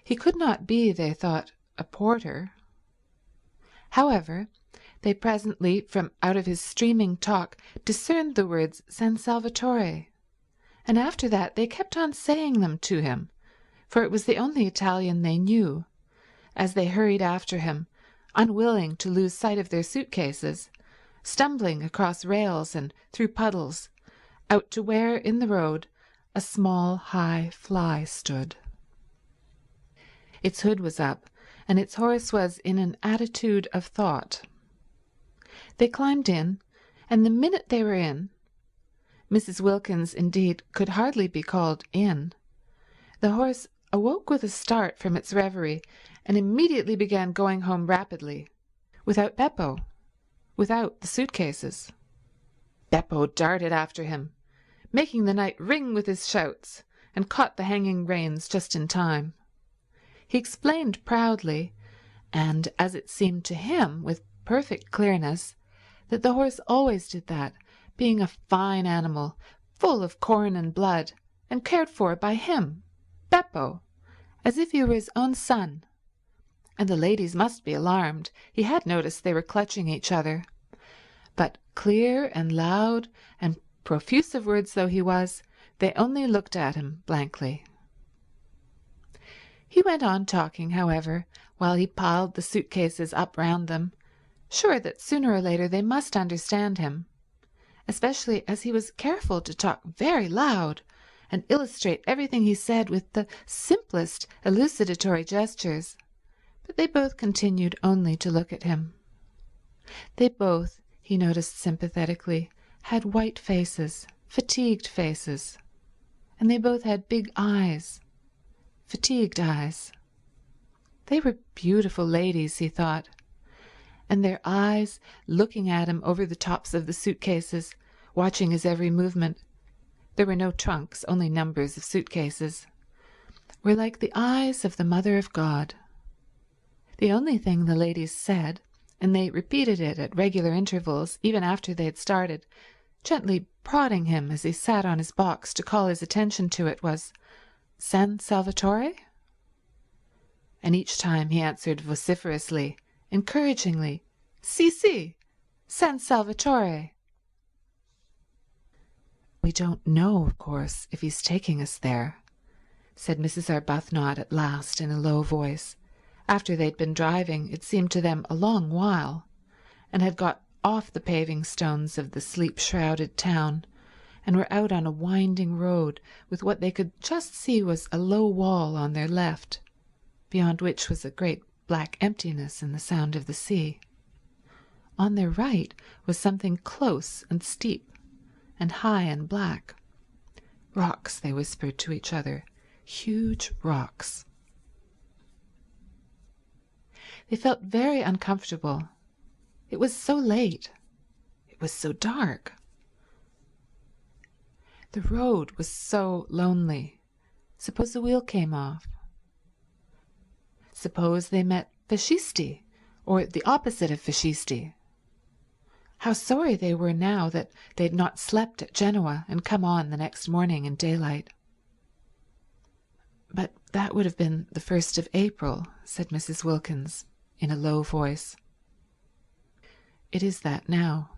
He could not be, they thought, a porter. However, they presently, from out of his streaming talk, discerned the words San Salvatore, and after that they kept on saying them to him, for it was the only Italian they knew, as they hurried after him, unwilling to lose sight of their suitcases, stumbling across rails and through puddles, out to where, in the road, a small high fly stood. Its hood was up, and its horse was in an attitude of thought. They climbed in, and the minute they were in, Mrs. Wilkins, indeed, could hardly be called in, the horse awoke with a start from its reverie and immediately began going home rapidly, without Beppo, without the suitcases. Beppo darted after him, making the night ring with his shouts, and caught the hanging reins just in time. He explained proudly, and as it seemed to him with perfect clearness, that the horse always did that, being a fine animal, full of corn and blood, and cared for by him, Beppo, as if he were his own son. And the ladies must be alarmed. He had noticed they were clutching each other. But clear and loud and profuse of words though he was, they only looked at him blankly. He went on talking, however, while he piled the suitcases up round them, sure that sooner or later they must understand him, especially as he was careful to talk very loud and illustrate everything he said with the simplest elucidatory gestures, but they both continued only to look at him. They both, he noticed sympathetically, had white faces, fatigued faces, and they both had big eyes, fatigued eyes. They were beautiful ladies, he thought, and their eyes, looking at him over the tops of the suitcases, watching his every movement — there were no trunks, only numbers of suitcases — were like the eyes of the Mother of God. The only thing the ladies said, and they repeated it at regular intervals even after they had started, gently prodding him as he sat on his box to call his attention to it, was "San Salvatore?" And each time he answered vociferously, encouragingly, "Si, si, San Salvatore." "We don't know, of course, if he's taking us there," said Mrs. Arbuthnot at last in a low voice, after they'd been driving, it seemed to them, a long while, and had got off the paving stones of the sleep-shrouded town and were out on a winding road with what they could just see was a low wall on their left, beyond which was a great black emptiness and the sound of the sea. On their right was something close and steep and high and black. Rocks, they whispered to each other, huge rocks. They felt very uncomfortable. It was so late. It was so dark. The road was so lonely. Suppose the wheel came off? Suppose they met fascisti, or the opposite of fascisti? How sorry they were now that they had not slept at Genoa and come on the next morning in daylight. "But that would have been the 1st of April," said Mrs. Wilkins in a low voice. "It is that now,"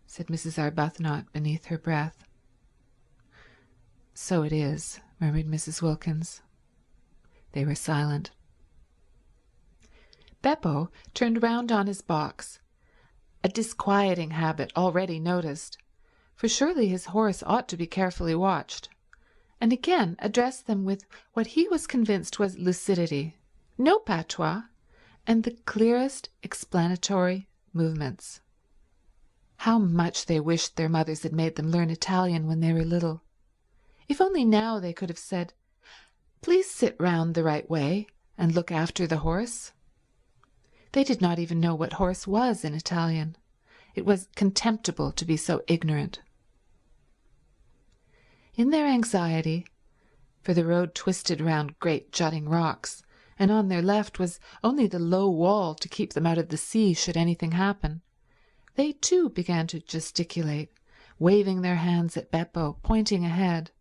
said Mrs. Arbuthnot beneath her breath. "So it is," murmured Mrs. Wilkins. They were silent. Beppo turned round on his box, a disquieting habit already noticed, for surely his horse ought to be carefully watched, and again addressed them with what he was convinced was lucidity, no patois, and the clearest explanatory movements. How much they wished their mothers had made them learn Italian when they were little. If only now they could have said, "Please sit round the right way and look after the horse." They did not even know what horse was in Italian. It was contemptible to be so ignorant. In their anxiety, for the road twisted round great jutting rocks, and on their left was only the low wall to keep them out of the sea should anything happen, they too began to gesticulate, waving their hands at Beppo, pointing ahead.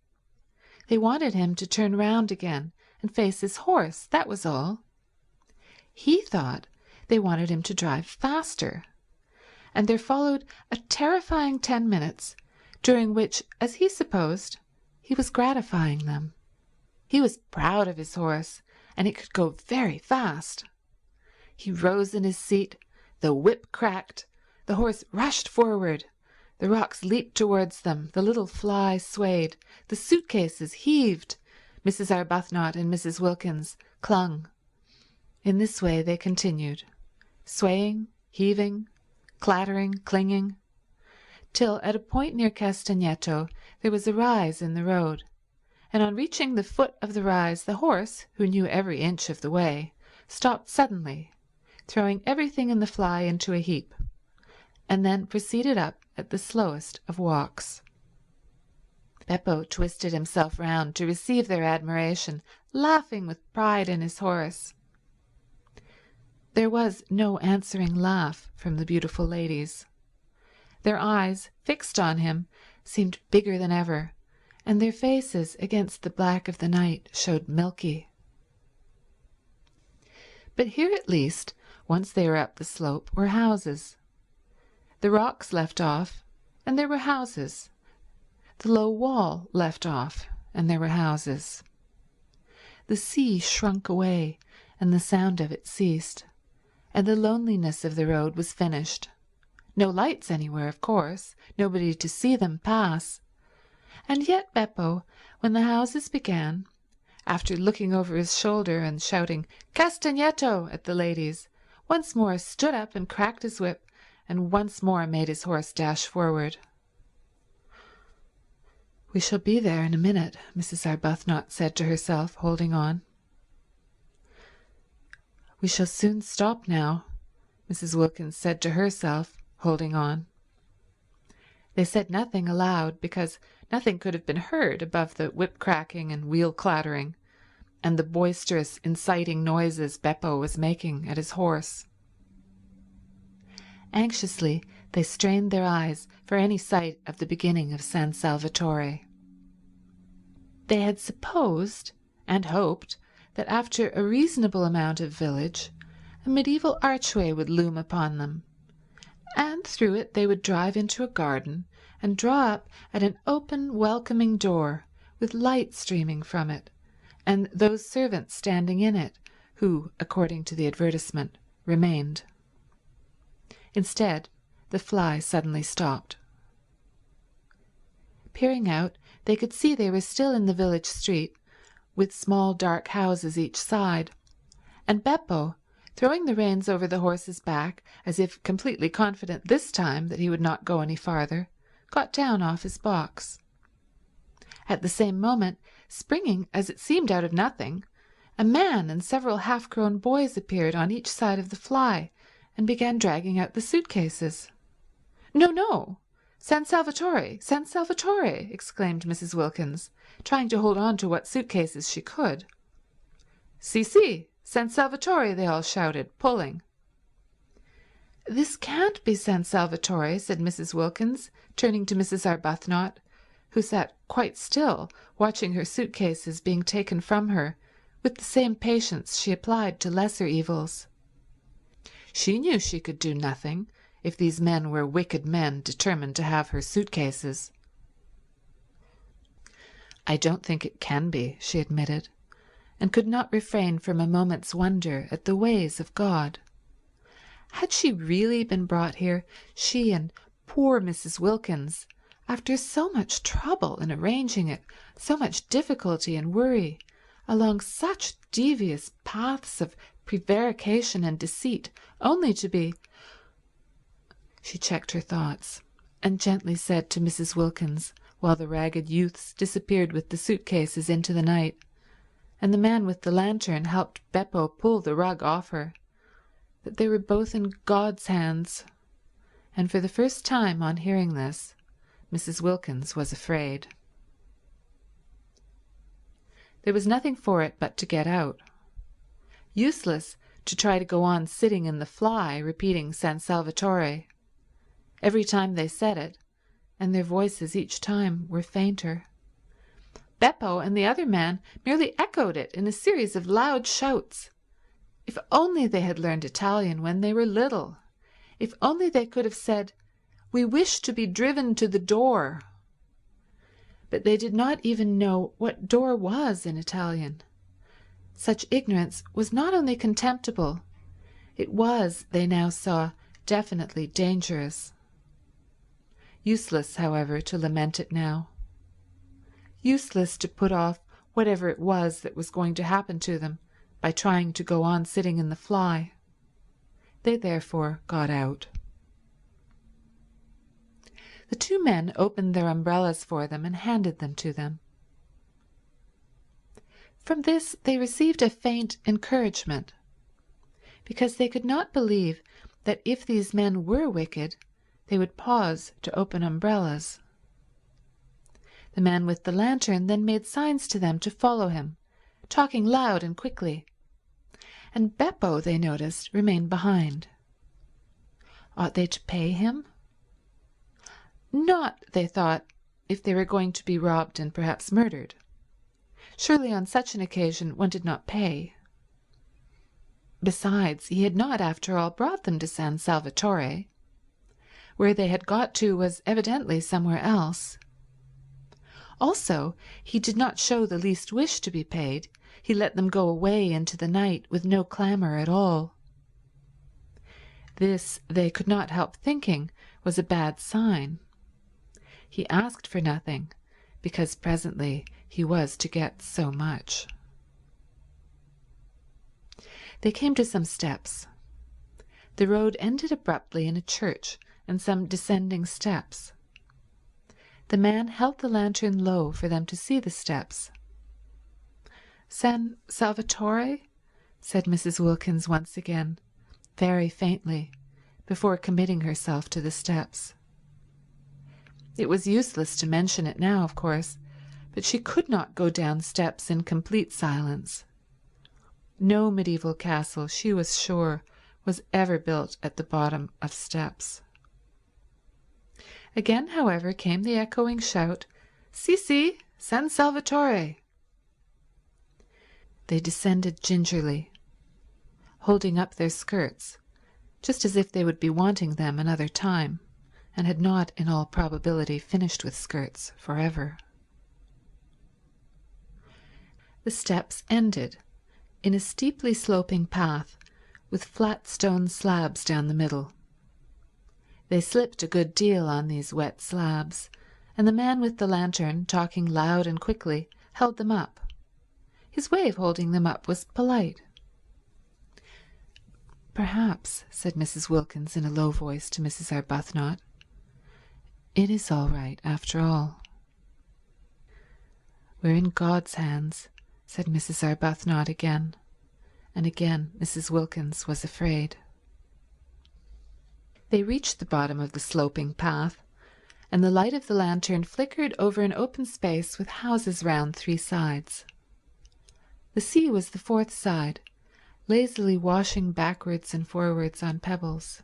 They wanted him to turn round again and face his horse, that was all. He thought they wanted him to drive faster, and there followed a terrifying 10 minutes, during which, as he supposed, he was gratifying them. He was proud of his horse, and it could go very fast. He rose in his seat, the whip cracked, the horse rushed forward, the rocks leaped towards them, the little fly swayed, the suitcases heaved, Mrs. Arbuthnot and Mrs. Wilkins clung. In this way they continued, swaying, heaving, clattering, clinging, till at a point near Castagneto there was a rise in the road, and on reaching the foot of the rise the horse, who knew every inch of the way, stopped suddenly, throwing everything in the fly into a heap, and then proceeded up at the slowest of walks. Beppo twisted himself round to receive their admiration, laughing with pride in his horse. There was no answering laugh from the beautiful ladies. Their eyes, fixed on him, seemed bigger than ever, and their faces against the black of the night showed milky. But here at least, once they were up the slope, were houses. The rocks left off, and there were houses. The low wall left off, and there were houses. The sea shrunk away, and the sound of it ceased, and the loneliness of the road was finished. No lights anywhere, of course, nobody to see them pass. And yet Beppo, when the houses began, after looking over his shoulder and shouting "Castagneto" at the ladies, once more stood up and cracked his whip, and once more made his horse dash forward. "We shall be there in a minute," Mrs. Arbuthnot said to herself, holding on. "We shall soon stop now," Mrs. Wilkins said to herself, holding on. They said nothing aloud because nothing could have been heard above the whip cracking and wheel clattering, and the boisterous, inciting noises Beppo was making at his horse. Anxiously they strained their eyes for any sight of the beginning of San Salvatore. They had supposed and hoped that after a reasonable amount of village a medieval archway would loom upon them, and through it they would drive into a garden and draw up at an open, welcoming door with light streaming from it, and those servants standing in it who, according to the advertisement, remained. Instead, the fly suddenly stopped. Peering out, they could see they were still in the village street, with small dark houses each side, and Beppo, throwing the reins over the horse's back, as if completely confident this time that he would not go any farther, got down off his box. At the same moment, springing as it seemed out of nothing, a man and several half-grown boys appeared on each side of the fly and began dragging out the suitcases. "No, no! San Salvatore! San Salvatore!" exclaimed Mrs. Wilkins, trying to hold on to what suitcases she could. "Si, si! San Salvatore!" they all shouted, pulling. "This can't be San Salvatore," said Mrs. Wilkins, turning to Mrs. Arbuthnot, who sat quite still watching her suitcases being taken from her with the same patience she applied to lesser evils. She knew she could do nothing if these men were wicked men determined to have her suitcases. "I don't think it can be," she admitted, and could not refrain from a moment's wonder at the ways of God. Had she really been brought here, she and poor Mrs. Wilkins, after so much trouble in arranging it, so much difficulty and worry, along such devious paths of prevarication and deceit, only to be— She checked her thoughts and gently said to Mrs. Wilkins, while the ragged youths disappeared with the suitcases into the night, and the man with the lantern helped Beppo pull the rug off her, that they were both in God's hands, and for the first time on hearing this, Mrs. Wilkins was afraid. There was nothing for it but to get out. Useless to try to go on sitting in the fly repeating San Salvatore. Every time they said it, and their voices each time were fainter, Beppo and the other man merely echoed it in a series of loud shouts. If only they had learned Italian when they were little. If only they could have said, "We wish to be driven to the door." But they did not even know what door was in Italian. Such ignorance was not only contemptible, it was, they now saw, definitely dangerous. Useless, however, to lament it now. Useless to put off whatever it was that was going to happen to them by trying to go on sitting in the fly. They therefore got out. The two men opened their umbrellas for them and handed them to them. From this they received a faint encouragement, because they could not believe that if these men were wicked, they would pause to open umbrellas. The man with the lantern then made signs to them to follow him, talking loud and quickly, and Beppo, they noticed, remained behind. Ought they to pay him? Not, they thought, if they were going to be robbed and perhaps murdered. Surely on such an occasion one did not pay. Besides, he had not, after all, brought them to San Salvatore. Where they had got to was evidently somewhere else. Also, he did not show the least wish to be paid. He let them go away into the night with no clamour at all. This, they could not help thinking, was a bad sign. He asked for nothing, because presently he was to get so much. They came to some steps. The road ended abruptly in a church and some descending steps. The man held the lantern low for them to see the steps. "San Salvatore?" said Mrs. Wilkins once again, very faintly, before committing herself to the steps. It was useless to mention it now, of course, but she could not go down steps in complete silence. No medieval castle, she was sure, was ever built at the bottom of steps. Again, however, came the echoing shout, "Si, si, San Salvatore!" They descended gingerly, holding up their skirts, just as if they would be wanting them another time, and had not, in all probability, finished with skirts forever. The steps ended in a steeply sloping path with flat stone slabs down the middle. They slipped a good deal on these wet slabs, and the man with the lantern, talking loud and quickly, held them up. His way of holding them up was polite. "Perhaps," said Mrs. Wilkins in a low voice to Mrs. Arbuthnot, "it is all right after all." "We're in God's hands," said Mrs. Arbuthnot again, and again Mrs. Wilkins was afraid. They reached the bottom of the sloping path, and the light of the lantern flickered over an open space with houses round three sides. The sea was the fourth side, lazily washing backwards and forwards on pebbles.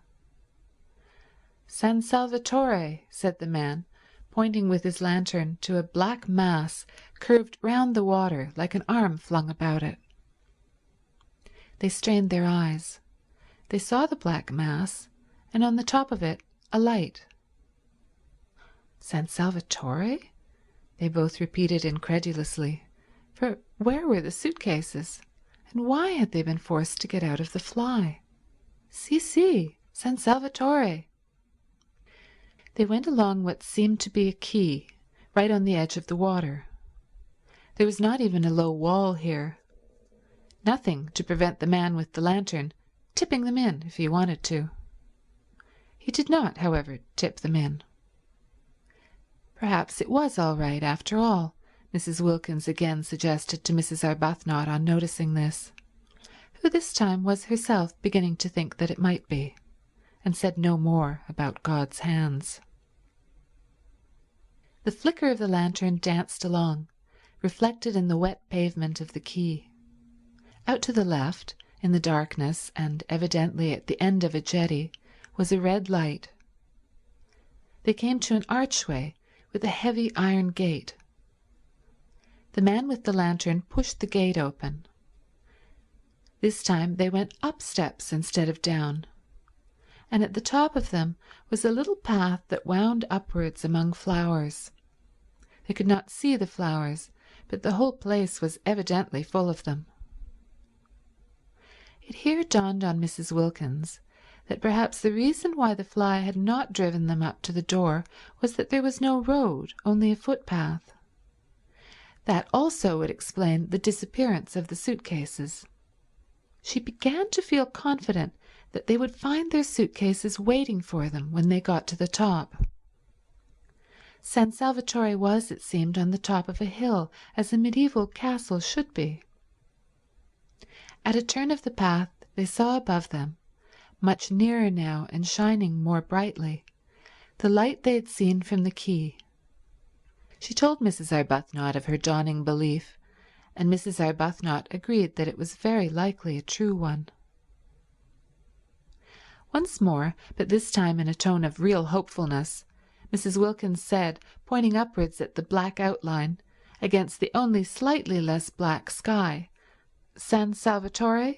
"San Salvatore," said the man, pointing with his lantern to a black mass curved round the water like an arm flung about it. They strained their eyes. They saw the black mass, and on the top of it a light. "San Salvatore?" they both repeated incredulously, for where were the suitcases, and why had they been forced to get out of the fly? "Si, si, San Salvatore." They went along what seemed to be a quay, right on the edge of the water. There was not even a low wall here. Nothing to prevent the man with the lantern tipping them in if he wanted to. He did not, however, tip them in. Perhaps it was all right after all, Mrs. Wilkins again suggested to Mrs. Arbuthnot on noticing this, who this time was herself beginning to think that it might be, and said no more about God's hands. The flicker of the lantern danced along, reflected in the wet pavement of the quay. Out to the left, in the darkness, and evidently at the end of a jetty, was a red light. They came to an archway with a heavy iron gate. The man with the lantern pushed the gate open. This time they went up steps instead of down, and at the top of them was a little path that wound upwards among flowers. They could not see the flowers, but the whole place was evidently full of them. It here dawned on Mrs. Wilkins that perhaps the reason why the fly had not driven them up to the door was that there was no road, only a footpath. That also would explain the disappearance of the suitcases. She began to feel confident that they would find their suitcases waiting for them when they got to the top. San Salvatore was, it seemed, on the top of a hill, as a medieval castle should be. At a turn of the path they saw above them, much nearer now and shining more brightly, the light they had seen from the quay. She told Mrs. Arbuthnot of her dawning belief, and Mrs. Arbuthnot agreed that it was very likely a true one. Once more, but this time in a tone of real hopefulness, Mrs. Wilkins said, pointing upwards at the black outline against the only slightly less black sky, "San Salvatore?"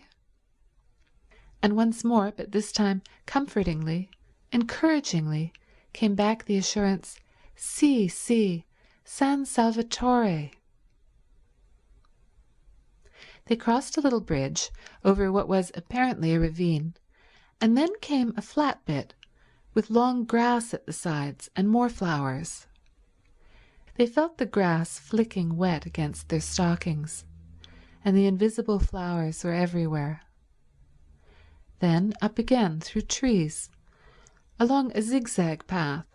And once more, but this time comfortingly, encouragingly, came back the assurance, "Si, si, San Salvatore." They crossed a little bridge over what was apparently a ravine, and then came a flat bit with long grass at the sides and more flowers. They felt the grass flicking wet against their stockings, and the invisible flowers were everywhere. Then up again through trees, along a zigzag path,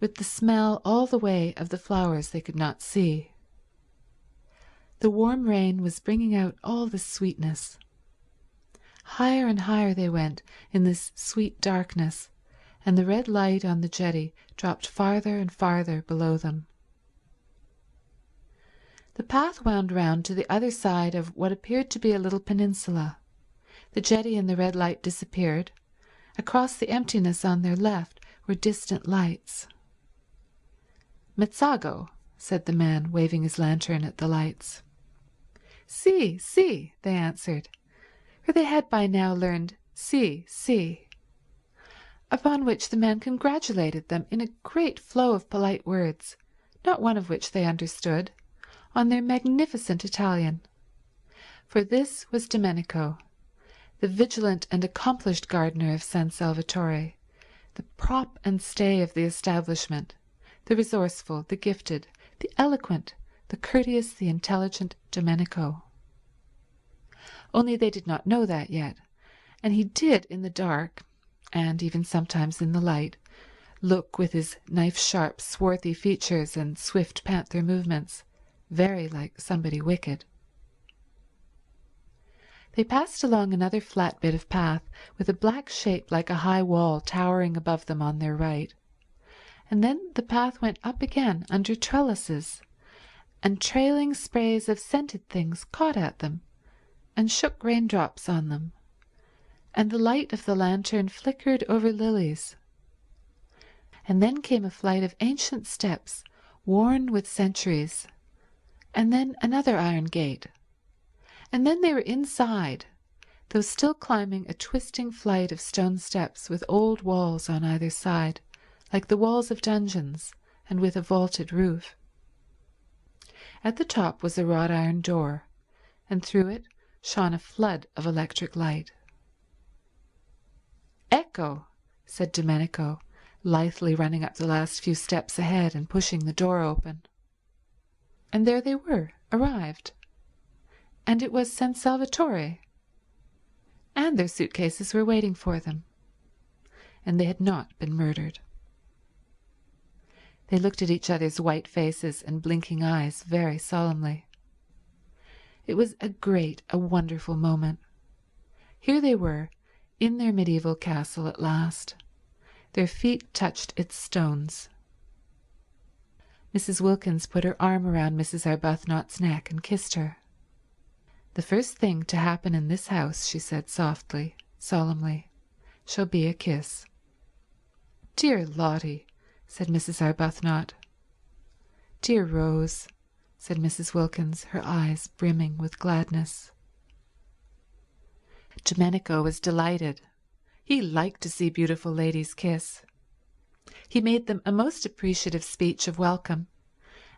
with the smell all the way of the flowers they could not see. The warm rain was bringing out all the sweetness. Higher and higher they went in this sweet darkness, and the red light on the jetty dropped farther and farther below them. The path wound round to the other side of what appeared to be a little peninsula. The jetty and the red light disappeared. Across the emptiness on their left were distant lights. "Mezzago," said the man, waving his lantern at the lights. "Si, si," they answered, for they had by now learned si, si, upon which the man congratulated them in a great flow of polite words, not one of which they understood, on their magnificent Italian. For this was Domenico, the vigilant and accomplished gardener of San Salvatore, the prop and stay of the establishment, the resourceful, the gifted, the eloquent, the courteous, the intelligent Domenico. Only they did not know that yet, and he did in the dark, and even sometimes in the light, look with his knife-sharp, swarthy features and swift panther movements, very like somebody wicked. They passed along another flat bit of path with a black shape like a high wall towering above them on their right, and then the path went up again under trellises, and trailing sprays of scented things caught at them and shook raindrops on them, and the light of the lantern flickered over lilies. And then came a flight of ancient steps worn with centuries, and then another iron gate, and then they were inside, though still climbing a twisting flight of stone steps with old walls on either side, like the walls of dungeons, and with a vaulted roof. At the top was a wrought iron door, and through it shone a flood of electric light. "Ecco," said Domenico, lithely running up the last few steps ahead and pushing the door open. And there they were, arrived. And it was San Salvatore. And their suitcases were waiting for them. And they had not been murdered. They looked at each other's white faces and blinking eyes very solemnly. It was a great, a wonderful moment. Here they were, in their medieval castle at last. Their feet touched its stones. Mrs. Wilkins put her arm around Mrs. Arbuthnot's neck and kissed her. "The first thing to happen in this house," she said softly, solemnly, "shall be a kiss." "Dear Lottie," said Mrs. Arbuthnot. "Dear Rose," said Mrs. Wilkins, her eyes brimming with gladness. Domenico was delighted. He liked to see beautiful ladies kiss. He made them a most appreciative speech of welcome,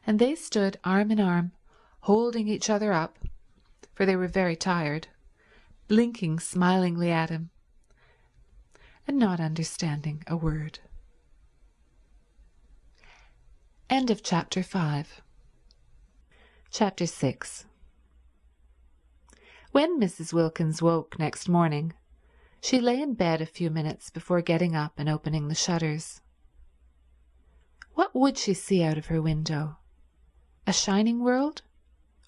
and they stood arm in arm, holding each other up, for they were very tired, blinking smilingly at him, and not understanding a word. End of Chapter 5. Chapter 6. When Mrs. Wilkins woke next morning, she lay in bed a few minutes before getting up and opening the shutters. What would she see out of her window? A shining world,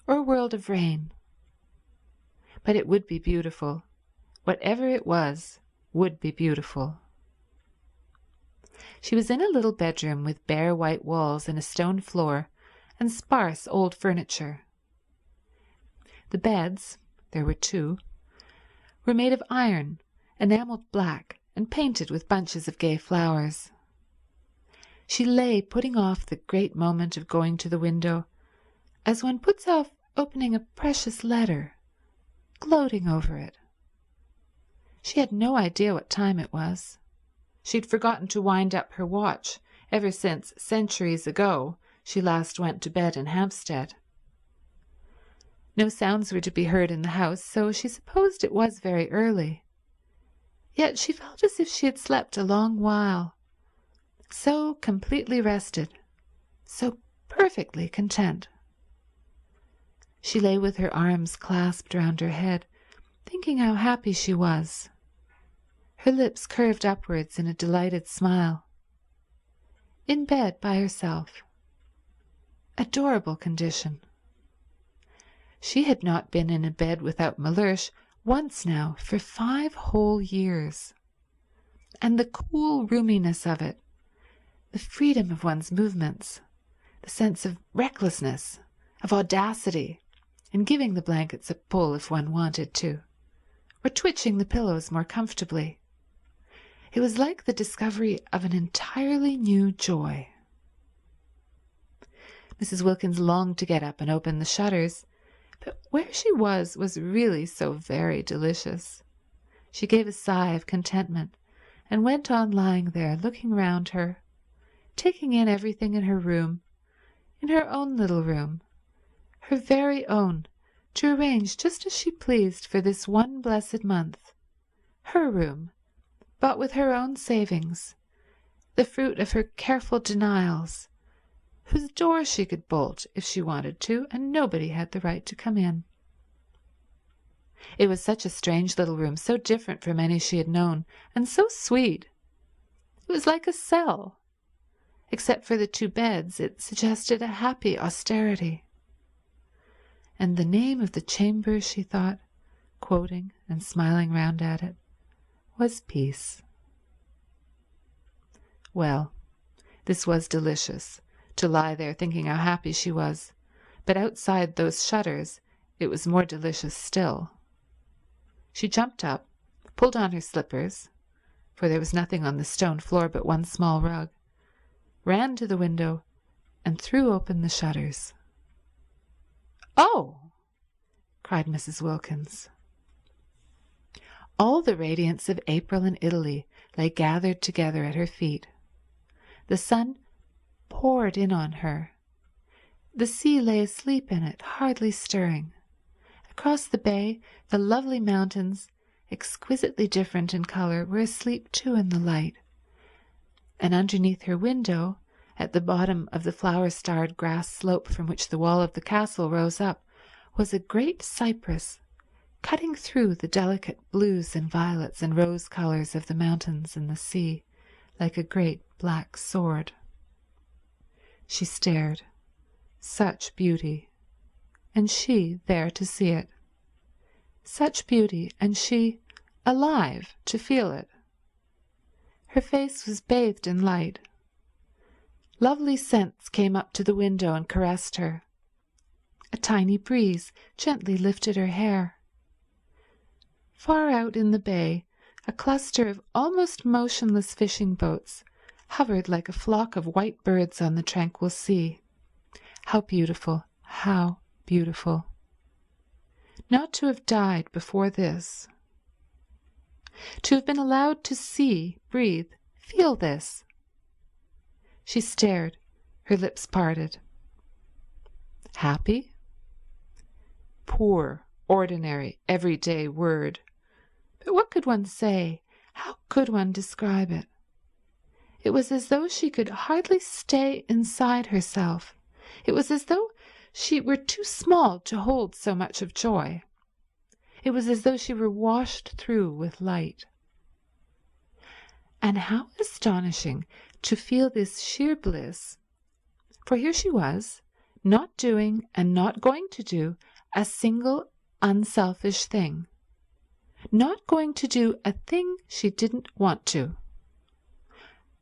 or a world of rain? But it would be beautiful. Whatever it was would be beautiful. She was in a little bedroom with bare white walls and a stone floor and sparse old furniture. The beds, there were two, were made of iron, enamelled black and painted with bunches of gay flowers. She lay putting off the great moment of going to the window as one puts off opening a precious letter, gloating over it. She had no idea what time it was. She'd forgotten to wind up her watch ever since, centuries ago, she last went to bed in Hampstead. No sounds were to be heard in the house, so she supposed it was very early. Yet she felt as if she had slept a long while, so completely rested, so perfectly content. She lay with her arms clasped round her head, thinking how happy she was. Her lips curved upwards in a delighted smile. In bed by herself. Adorable condition. She had not been in a bed without Mellersh once now for 5 whole years. And the cool roominess of it, the freedom of one's movements, the sense of recklessness of audacity in giving the blankets a pull if one wanted to, or twitching the pillows more comfortably. It was like the discovery of an entirely new joy. Mrs. Wilkins longed to get up and open the shutters, but where she was really so very delicious. She gave a sigh of contentment and went on lying there looking round her, taking in everything in her room, in her own little room, her very own, to arrange just as she pleased for this one blessed month. Her room, bought with her own savings, the fruit of her careful denials, whose door she could bolt if she wanted to, and nobody had the right to come in. It was such a strange little room, so different from any she had known, and so sweet. It was like a cell. Except for the 2 beds, it suggested a happy austerity. And the name of the chamber, she thought, quoting and smiling round at it, was peace. Well, this was delicious, to lie there thinking how happy she was, but outside those shutters it was more delicious still. She jumped up, pulled on her slippers, for there was nothing on the stone floor but one small rug, ran to the window, and threw open the shutters. "Oh!" cried Mrs. Wilkins. All the radiance of April in Italy lay gathered together at her feet. The sun poured in on her. The sea lay asleep in it, hardly stirring. Across the bay, the lovely mountains, exquisitely different in colour, were asleep too in the light. And underneath her window, at the bottom of the flower-starred grass slope from which the wall of the castle rose up, was a great cypress, cutting through the delicate blues and violets and rose colours of the mountains and the sea like a great black sword. She stared. Such beauty, and she there to see it. Such beauty, and she alive to feel it. Her face was bathed in light. Lovely scents came up to the window and caressed her. A tiny breeze gently lifted her hair. Far out in the bay, a cluster of almost motionless fishing boats hovered like a flock of white birds on the tranquil sea. How beautiful, how beautiful. Not to have died before this. To have been allowed to see, breathe, feel this. She stared, her lips parted. Happy? Poor, ordinary, everyday word. But what could one say? How could one describe it? It was as though she could hardly stay inside herself. It was as though she were too small to hold so much of joy. It was as though she were washed through with light. And how astonishing to feel this sheer bliss, for here she was, not doing and not going to do a single unselfish thing, not going to do a thing she didn't want to.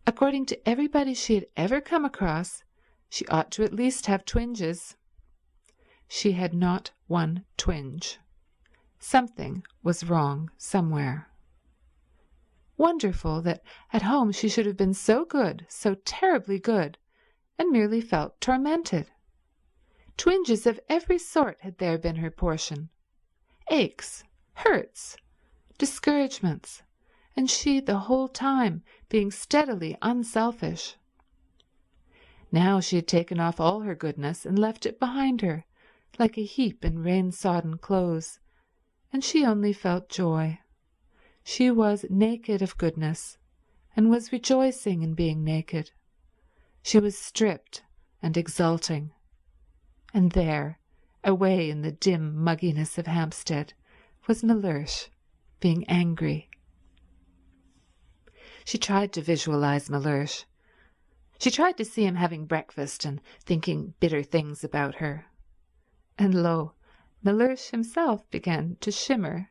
According to everybody she had ever come across, she ought to at least have twinges. She had not one twinge. Something was wrong somewhere. Wonderful that at home she should have been so good, so terribly good, and merely felt tormented. Twinges of every sort had there been her portion. Aches, hurts, discouragements, and she the whole time being steadily unselfish. Now she had taken off all her goodness and left it behind her, like a heap in rain-sodden clothes, and she only felt joy. She was naked of goodness, and was rejoicing in being naked. She was stripped and exulting. And there, away in the dim mugginess of Hampstead, was Mellersh, being angry. She tried to visualize Mellersh. She tried to see him having breakfast and thinking bitter things about her. And lo, Mellersh himself began to shimmer,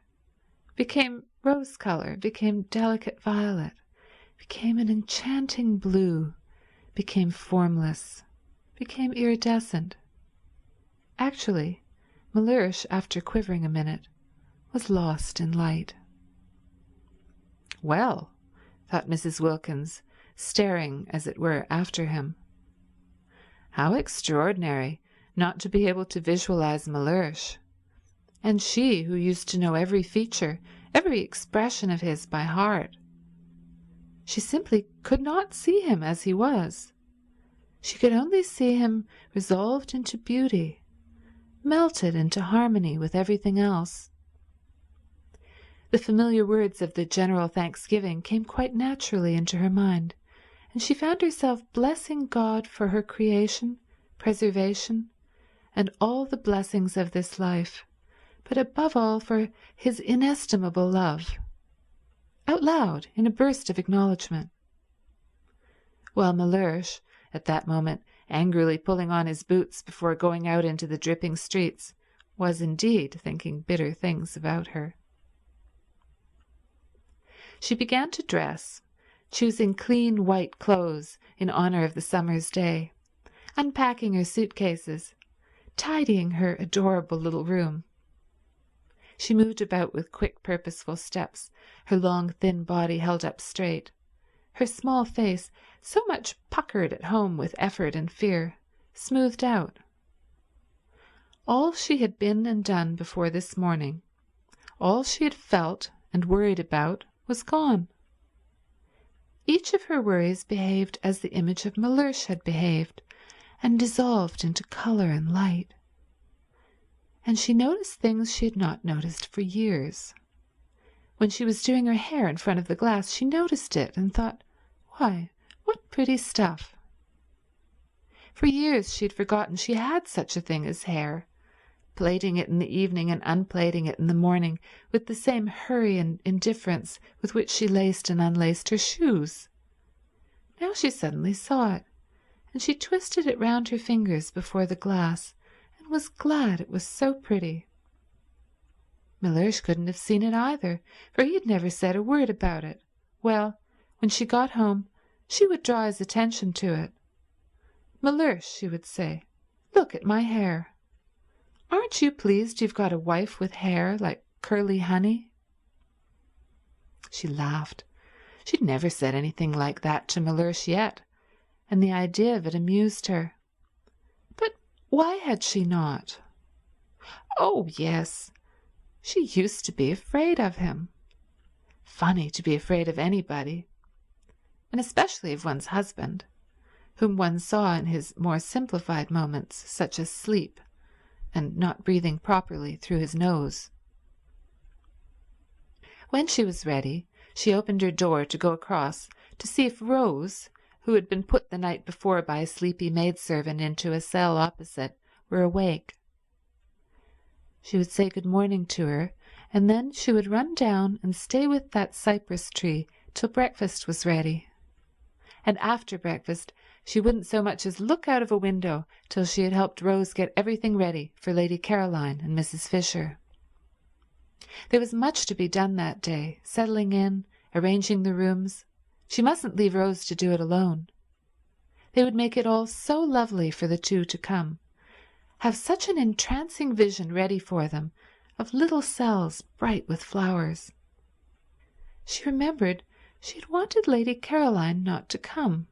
became rose-colour, became delicate violet, became an enchanting blue, became formless, became iridescent. Actually, Mellersh, after quivering a minute, was lost in light. Well, thought Mrs. Wilkins, staring, as it were, after him. How extraordinary not to be able to visualize Mellersh, and she who used to know every feature, every expression of his by heart. She simply could not see him as he was. She could only see him resolved into beauty, melted into harmony with everything else. The familiar words of the general thanksgiving came quite naturally into her mind, and she found herself blessing God for her creation, preservation, and all the blessings of this life, but above all for his inestimable love, out loud in a burst of acknowledgement. While Mellersh, at that moment angrily pulling on his boots before going out into the dripping streets, was indeed thinking bitter things about her. She began to dress, choosing clean white clothes in honour of the summer's day, unpacking her suitcases, tidying her adorable little room. She moved about with quick, purposeful steps, her long, thin body held up straight, her small face, so much puckered at home with effort and fear, smoothed out. All she had been and done before this morning, all she had felt and worried about, was gone. Each of her worries behaved as the image of Mellersh had behaved, and dissolved into colour and light. And she noticed things she had not noticed for years. When she was doing her hair in front of the glass, she noticed it and thought, why, what pretty stuff. For years she had forgotten she had such a thing as hair, plaiting it in the evening and unplaiting it in the morning with the same hurry and indifference with which she laced and unlaced her shoes. Now she suddenly saw it, and she twisted it round her fingers before the glass and was glad it was so pretty. Mellersh couldn't have seen it either, for he had never said a word about it. Well, when she got home, she would draw his attention to it. Mellersh, she would say, look at my hair. Aren't you pleased you've got a wife with hair like curly honey? She laughed. She'd never said anything like that to Mellersh yet, and the idea of it amused her. But why had she not? Oh, yes, she used to be afraid of him. Funny to be afraid of anybody, and especially of one's husband, whom one saw in his more simplified moments, such as sleep and not breathing properly through his nose. When she was ready, she opened her door to go across to see if Rose, who had been put the night before by a sleepy maidservant into a cell opposite, were awake. She would say good morning to her, and then she would run down and stay with that cypress tree till breakfast was ready. And after breakfast she wouldn't so much as look out of a window till she had helped Rose get everything ready for Lady Caroline and Mrs. Fisher. There was much to be done that day, settling in, arranging the rooms. She mustn't leave Rose to do it alone. They would make it all so lovely for the two to come, have such an entrancing vision ready for them of little cells bright with flowers. She remembered she had wanted Lady Caroline not to come.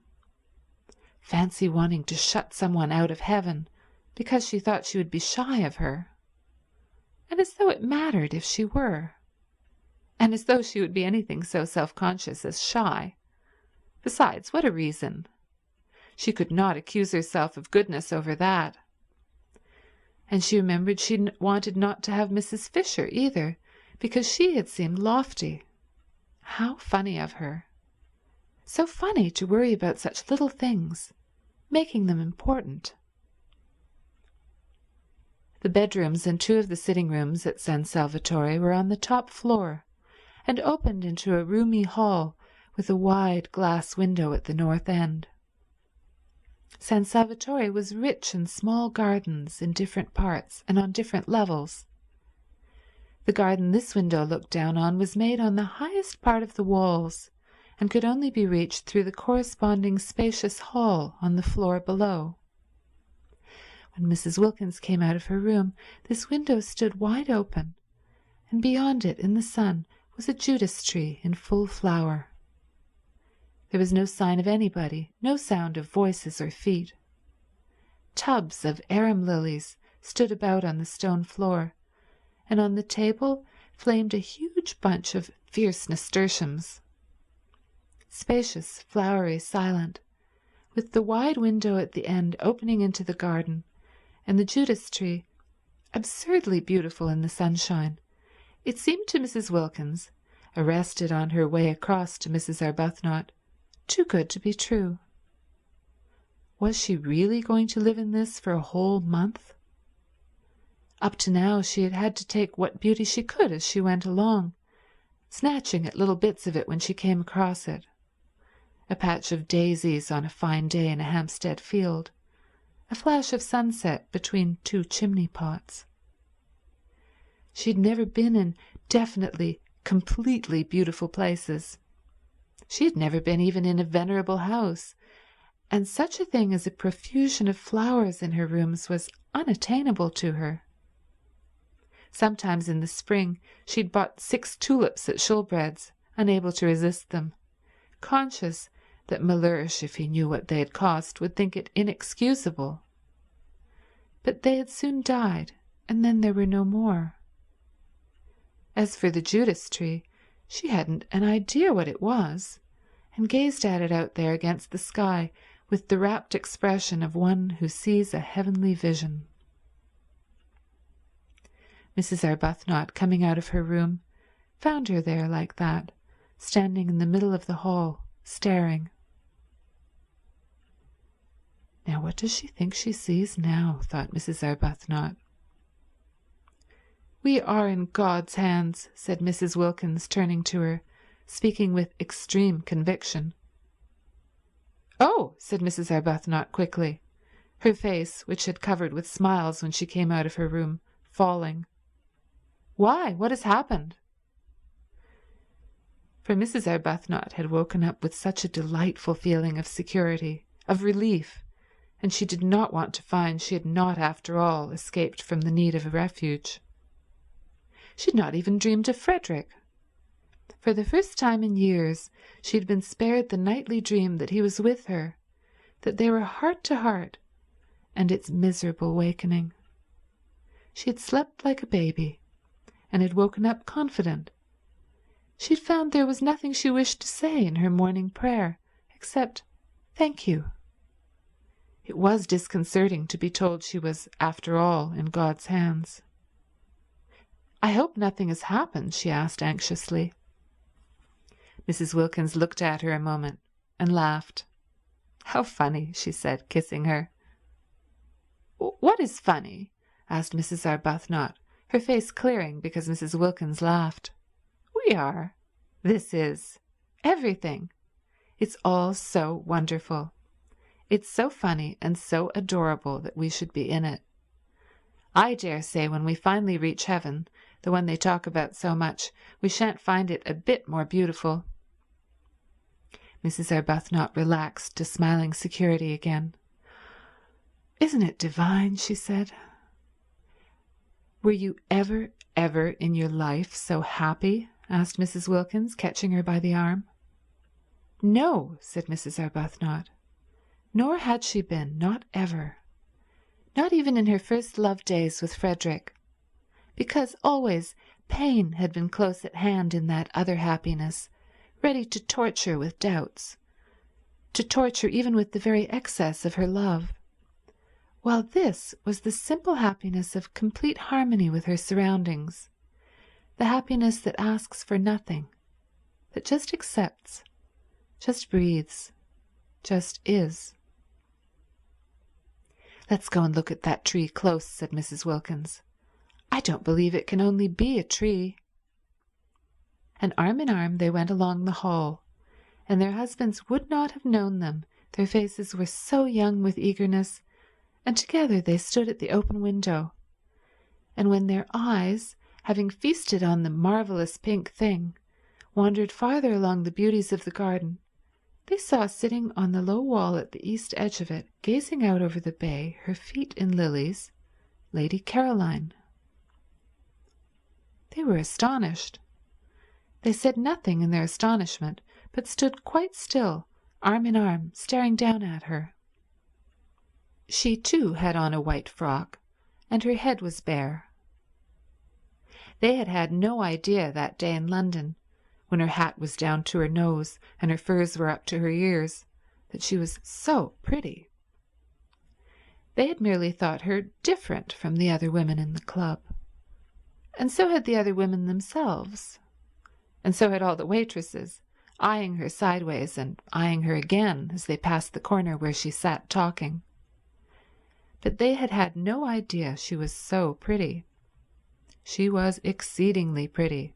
Fancy wanting to shut someone out of heaven because she thought she would be shy of her. And as though it mattered if she were. And as though she would be anything so self-conscious as shy. Besides, what a reason. She could not accuse herself of goodness over that. And she remembered she wanted not to have Mrs. Fisher either, because she had seemed lofty. How funny of her. So funny to worry about such little things, making them important. The bedrooms and two of the sitting rooms at San Salvatore were on the top floor and opened into a roomy hall with a wide glass window at the north end. San Salvatore was rich in small gardens in different parts and on different levels. The garden this window looked down on was made on the highest part of the walls and could only be reached through the corresponding spacious hall on the floor below. When Mrs. Wilkins came out of her room, this window stood wide open, and beyond it in the sun was a Judas tree in full flower. There was no sign of anybody, no sound of voices or feet. Tubs of arum lilies stood about on the stone floor, and on the table flamed a huge bunch of fierce nasturtiums. Spacious, flowery, silent, with the wide window at the end opening into the garden, and the Judas tree absurdly beautiful in the sunshine, it seemed to Mrs. Wilkins, arrested on her way across to Mrs. Arbuthnot, too good to be true. Was she really going to live in this for a whole month? Up to now she had had to take what beauty she could as she went along, snatching at little bits of it when she came across it. A patch of daisies on a fine day in a Hampstead field, a flash of sunset between two chimney pots. She'd never been in definitely, completely beautiful places. She had never been even in a venerable house, and such a thing as a profusion of flowers in her rooms was unattainable to her. Sometimes in the spring she'd bought 6 tulips at Shoolbred's, unable to resist them, conscious that Mellersh, if he knew what they had cost, would think it inexcusable. But they had soon died, and then there were no more. As for the Judas tree, she hadn't an idea what it was, and gazed at it out there against the sky with the rapt expression of one who sees a heavenly vision. Mrs. Arbuthnot, coming out of her room, found her there like that, standing in the middle of the hall, staring. Now what does she think she sees now, thought Mrs. Arbuthnot. We are in God's hands, said Mrs. Wilkins, turning to her, speaking with extreme conviction. Oh, said Mrs. Arbuthnot quickly, her face, which had covered with smiles when she came out of her room, falling. Why? What has happened? For Mrs. Arbuthnot had woken up with such a delightful feeling of security, of relief, and she did not want to find she had not, after all, escaped from the need of a refuge. She had not even dreamed of Frederick. For the first time in years she had been spared the nightly dream that he was with her, that they were heart to heart, and its miserable wakening. She had slept like a baby, and had woken up confident. She had found there was nothing she wished to say in her morning prayer except thank you. It was disconcerting to be told she was, after all, in God's hands. I hope nothing has happened, she asked anxiously. Mrs. Wilkins looked at her a moment and laughed. How funny, she said, kissing her. What is funny? Asked Mrs. Arbuthnot, her face clearing because Mrs. Wilkins laughed. We are. This is. Everything. It's all so wonderful. It's so funny and so adorable that we should be in it. I dare say when we finally reach heaven, the one they talk about so much, we shan't find it a bit more beautiful. Mrs. Arbuthnot relaxed to smiling security again. Isn't it divine? She said. Were you ever in your life so happy? Asked Mrs. Wilkins, catching her by the arm. No, said Mrs. Arbuthnot. Nor had she been, not ever. Not even in her first love days with Frederick, because always pain had been close at hand in that other happiness, ready to torture with doubts, to torture even with the very excess of her love, while this was the simple happiness of complete harmony with her surroundings, the happiness that asks for nothing, that just accepts, just breathes, just is. Let's go and look at that tree close, said Mrs. Wilkins. I don't believe it can only be a tree. And arm in arm they went along the hall, and their husbands would not have known them, their faces were so young with eagerness, and together they stood at the open window. And when their eyes, having feasted on the marvellous pink thing, wandered farther along the beauties of the garden, they saw sitting on the low wall at the east edge of it, gazing out over the bay, her feet in lilies, Lady Caroline. They were astonished. They said nothing in their astonishment, but stood quite still, arm in arm, staring down at her. She too had on a white frock, and her head was bare. They had had no idea that day in London, when her hat was down to her nose and her furs were up to her ears, that she was so pretty. They had merely thought her different from the other women in the club, and so had the other women themselves, and so had all the waitresses, eyeing her sideways and eyeing her again as they passed the corner where she sat talking. But they had had no idea she was so pretty. She was exceedingly pretty.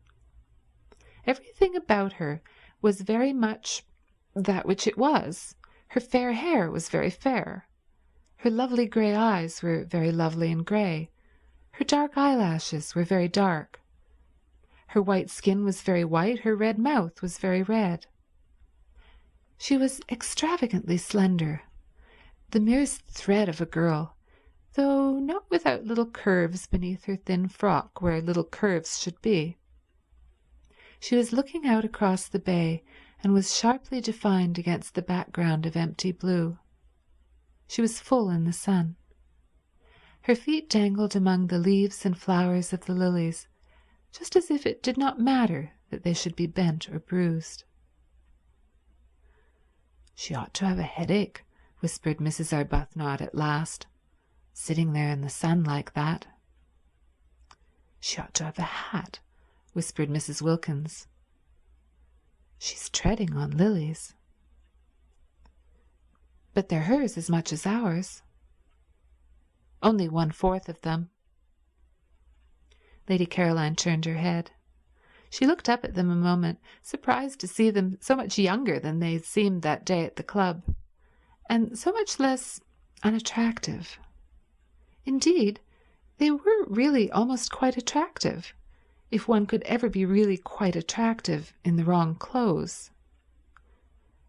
Everything about her was very much that which it was. Her fair hair was very fair. Her lovely grey eyes were very lovely and grey. Her dark eyelashes were very dark. Her white skin was very white. Her red mouth was very red. She was extravagantly slender, the merest thread of a girl, though not without little curves beneath her thin frock where little curves should be. She was looking out across the bay and was sharply defined against the background of empty blue. She was full in the sun. Her feet dangled among the leaves and flowers of the lilies, just as if it did not matter that they should be bent or bruised. "She ought to have a headache," whispered Mrs. Arbuthnot at last, "sitting there in the sun like that." "She ought to have a hat," whispered Mrs. Wilkins. "She's treading on lilies." "But they're hers as much as ours." "Only 1/4 of them." Lady Caroline turned her head. She looked up at them a moment, surprised to see them so much younger than they seemed that day at the club, and so much less unattractive. Indeed, they were really almost quite attractive, if one could ever be really quite attractive in the wrong clothes.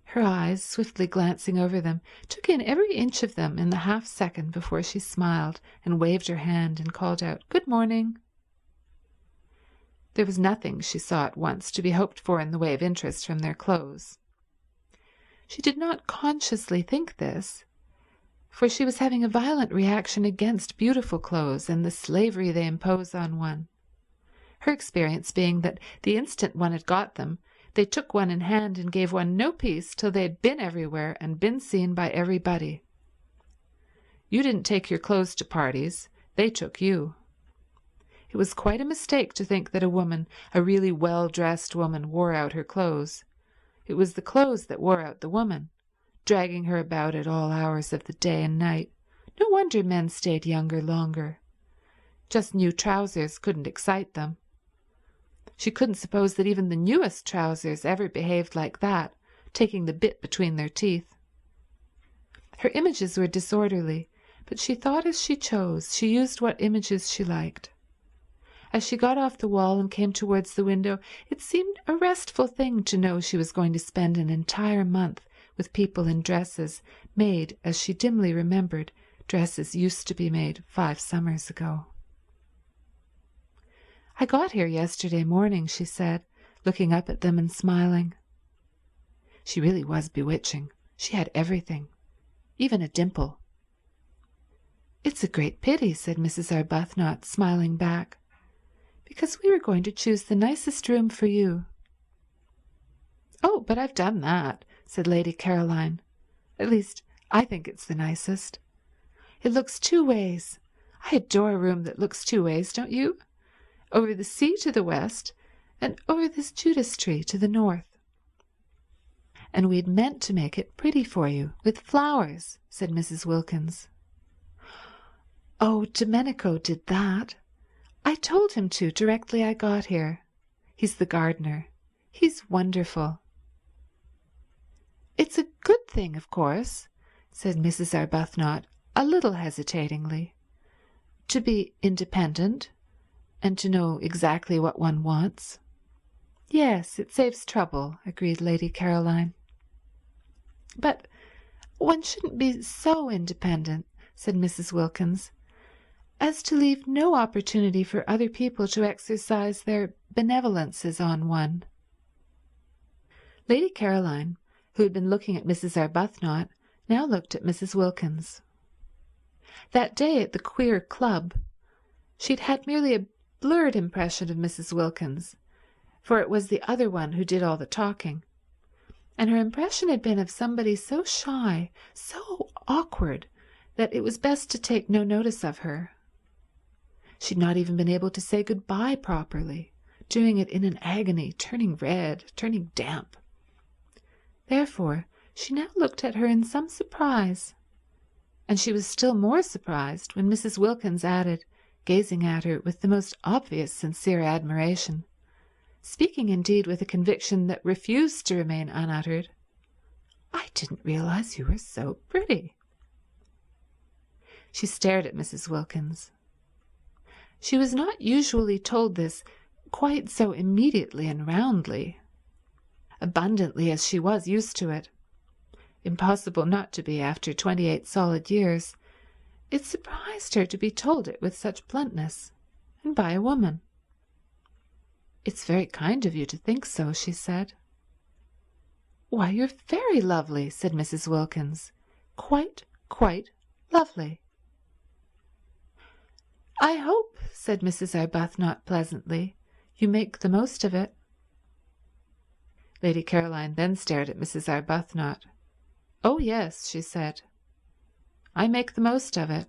Her eyes, swiftly glancing over them, took in every inch of them in the half-second before she smiled and waved her hand and called out, "Good morning." There was nothing, she saw at once, to be hoped for in the way of interest from their clothes. She did not consciously think this, for she was having a violent reaction against beautiful clothes and the slavery they impose on one, her experience being that the instant one had got them, they took one in hand and gave one no peace till they had been everywhere and been seen by everybody. You didn't take your clothes to parties, they took you. It was quite a mistake to think that a woman, a really well-dressed woman, wore out her clothes. It was the clothes that wore out the woman, dragging her about at all hours of the day and night. No wonder men stayed younger longer. Just new trousers couldn't excite them. She couldn't suppose that even the newest trousers ever behaved like that, taking the bit between their teeth. Her images were disorderly, but she thought as she chose. She used what images she liked. As she got off the wall and came towards the window, it seemed a restful thing to know she was going to spend an entire month with people in dresses made, as she dimly remembered, dresses used to be made 5 summers ago. "I got here yesterday morning," she said, looking up at them and smiling. She really was bewitching. She had everything, even a dimple. "It's a great pity," said Mrs. Arbuthnot, smiling back, "because we were going to choose the nicest room for you." "Oh, but I've done that," said Lady Caroline. "At least, I think it's the nicest. It looks 2 ways. I adore a room that looks 2 ways, don't you? Over the sea to the west and over this Judas tree to the north." "And we'd meant to make it pretty for you, with flowers," said Mrs. Wilkins. "Oh, Domenico did that. I told him to directly I got here. He's the gardener. He's wonderful." "It's a good thing, of course," said Mrs. Arbuthnot, a little hesitatingly, "to be independent and to know exactly what one wants." "Yes, it saves trouble," agreed Lady Caroline. "But one shouldn't be so independent," said Mrs. Wilkins, "as to leave no opportunity for other people to exercise their benevolences on one." Lady Caroline, who had been looking at Mrs. Arbuthnot, now looked at Mrs. Wilkins. That day at the queer club she had had merely a blurred impression of Mrs. Wilkins, for it was the other one who did all the talking, and her impression had been of somebody so shy, so awkward, that it was best to take no notice of her. She had not even been able to say good-bye properly, doing it in an agony, turning red, turning damp. Therefore she now looked at her in some surprise, and she was still more surprised when Mrs. Wilkins added, gazing at her with the most obvious sincere admiration, speaking indeed with a conviction that refused to remain unuttered, "I didn't realize you were so pretty." She stared at Mrs. Wilkins. She was not usually told this quite so immediately and roundly, abundantly as she was used to it. Impossible not to be after 28 solid years. It surprised her to be told it with such bluntness, and by a woman. "It's very kind of you to think so," she said. "Why, you're very lovely," said Mrs. Wilkins. "Quite, quite lovely." "I hope," said Mrs. Arbuthnot pleasantly, "you make the most of it." Lady Caroline then stared at Mrs. Arbuthnot. "Oh, yes," she said. "I make the most of it.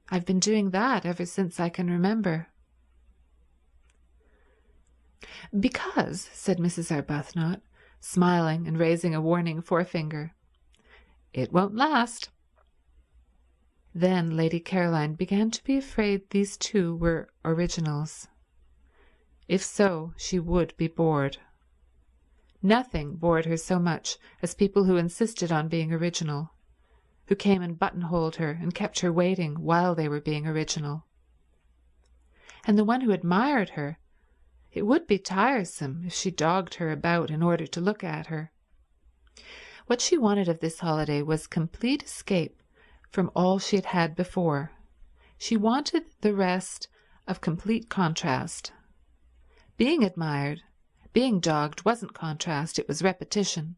I've been doing that ever since I can remember." "Because," said Mrs. Arbuthnot, smiling and raising a warning forefinger, "it won't last." Then Lady Caroline began to be afraid these two were originals. If so, she would be bored. Nothing bored her so much as people who insisted on being original, who came and buttonholed her and kept her waiting while they were being original. And the one who admired her, it would be tiresome if she dogged her about in order to look at her. What she wanted of this holiday was complete escape from all she had had before. She wanted the rest of complete contrast. Being admired, being dogged wasn't contrast, it was repetition.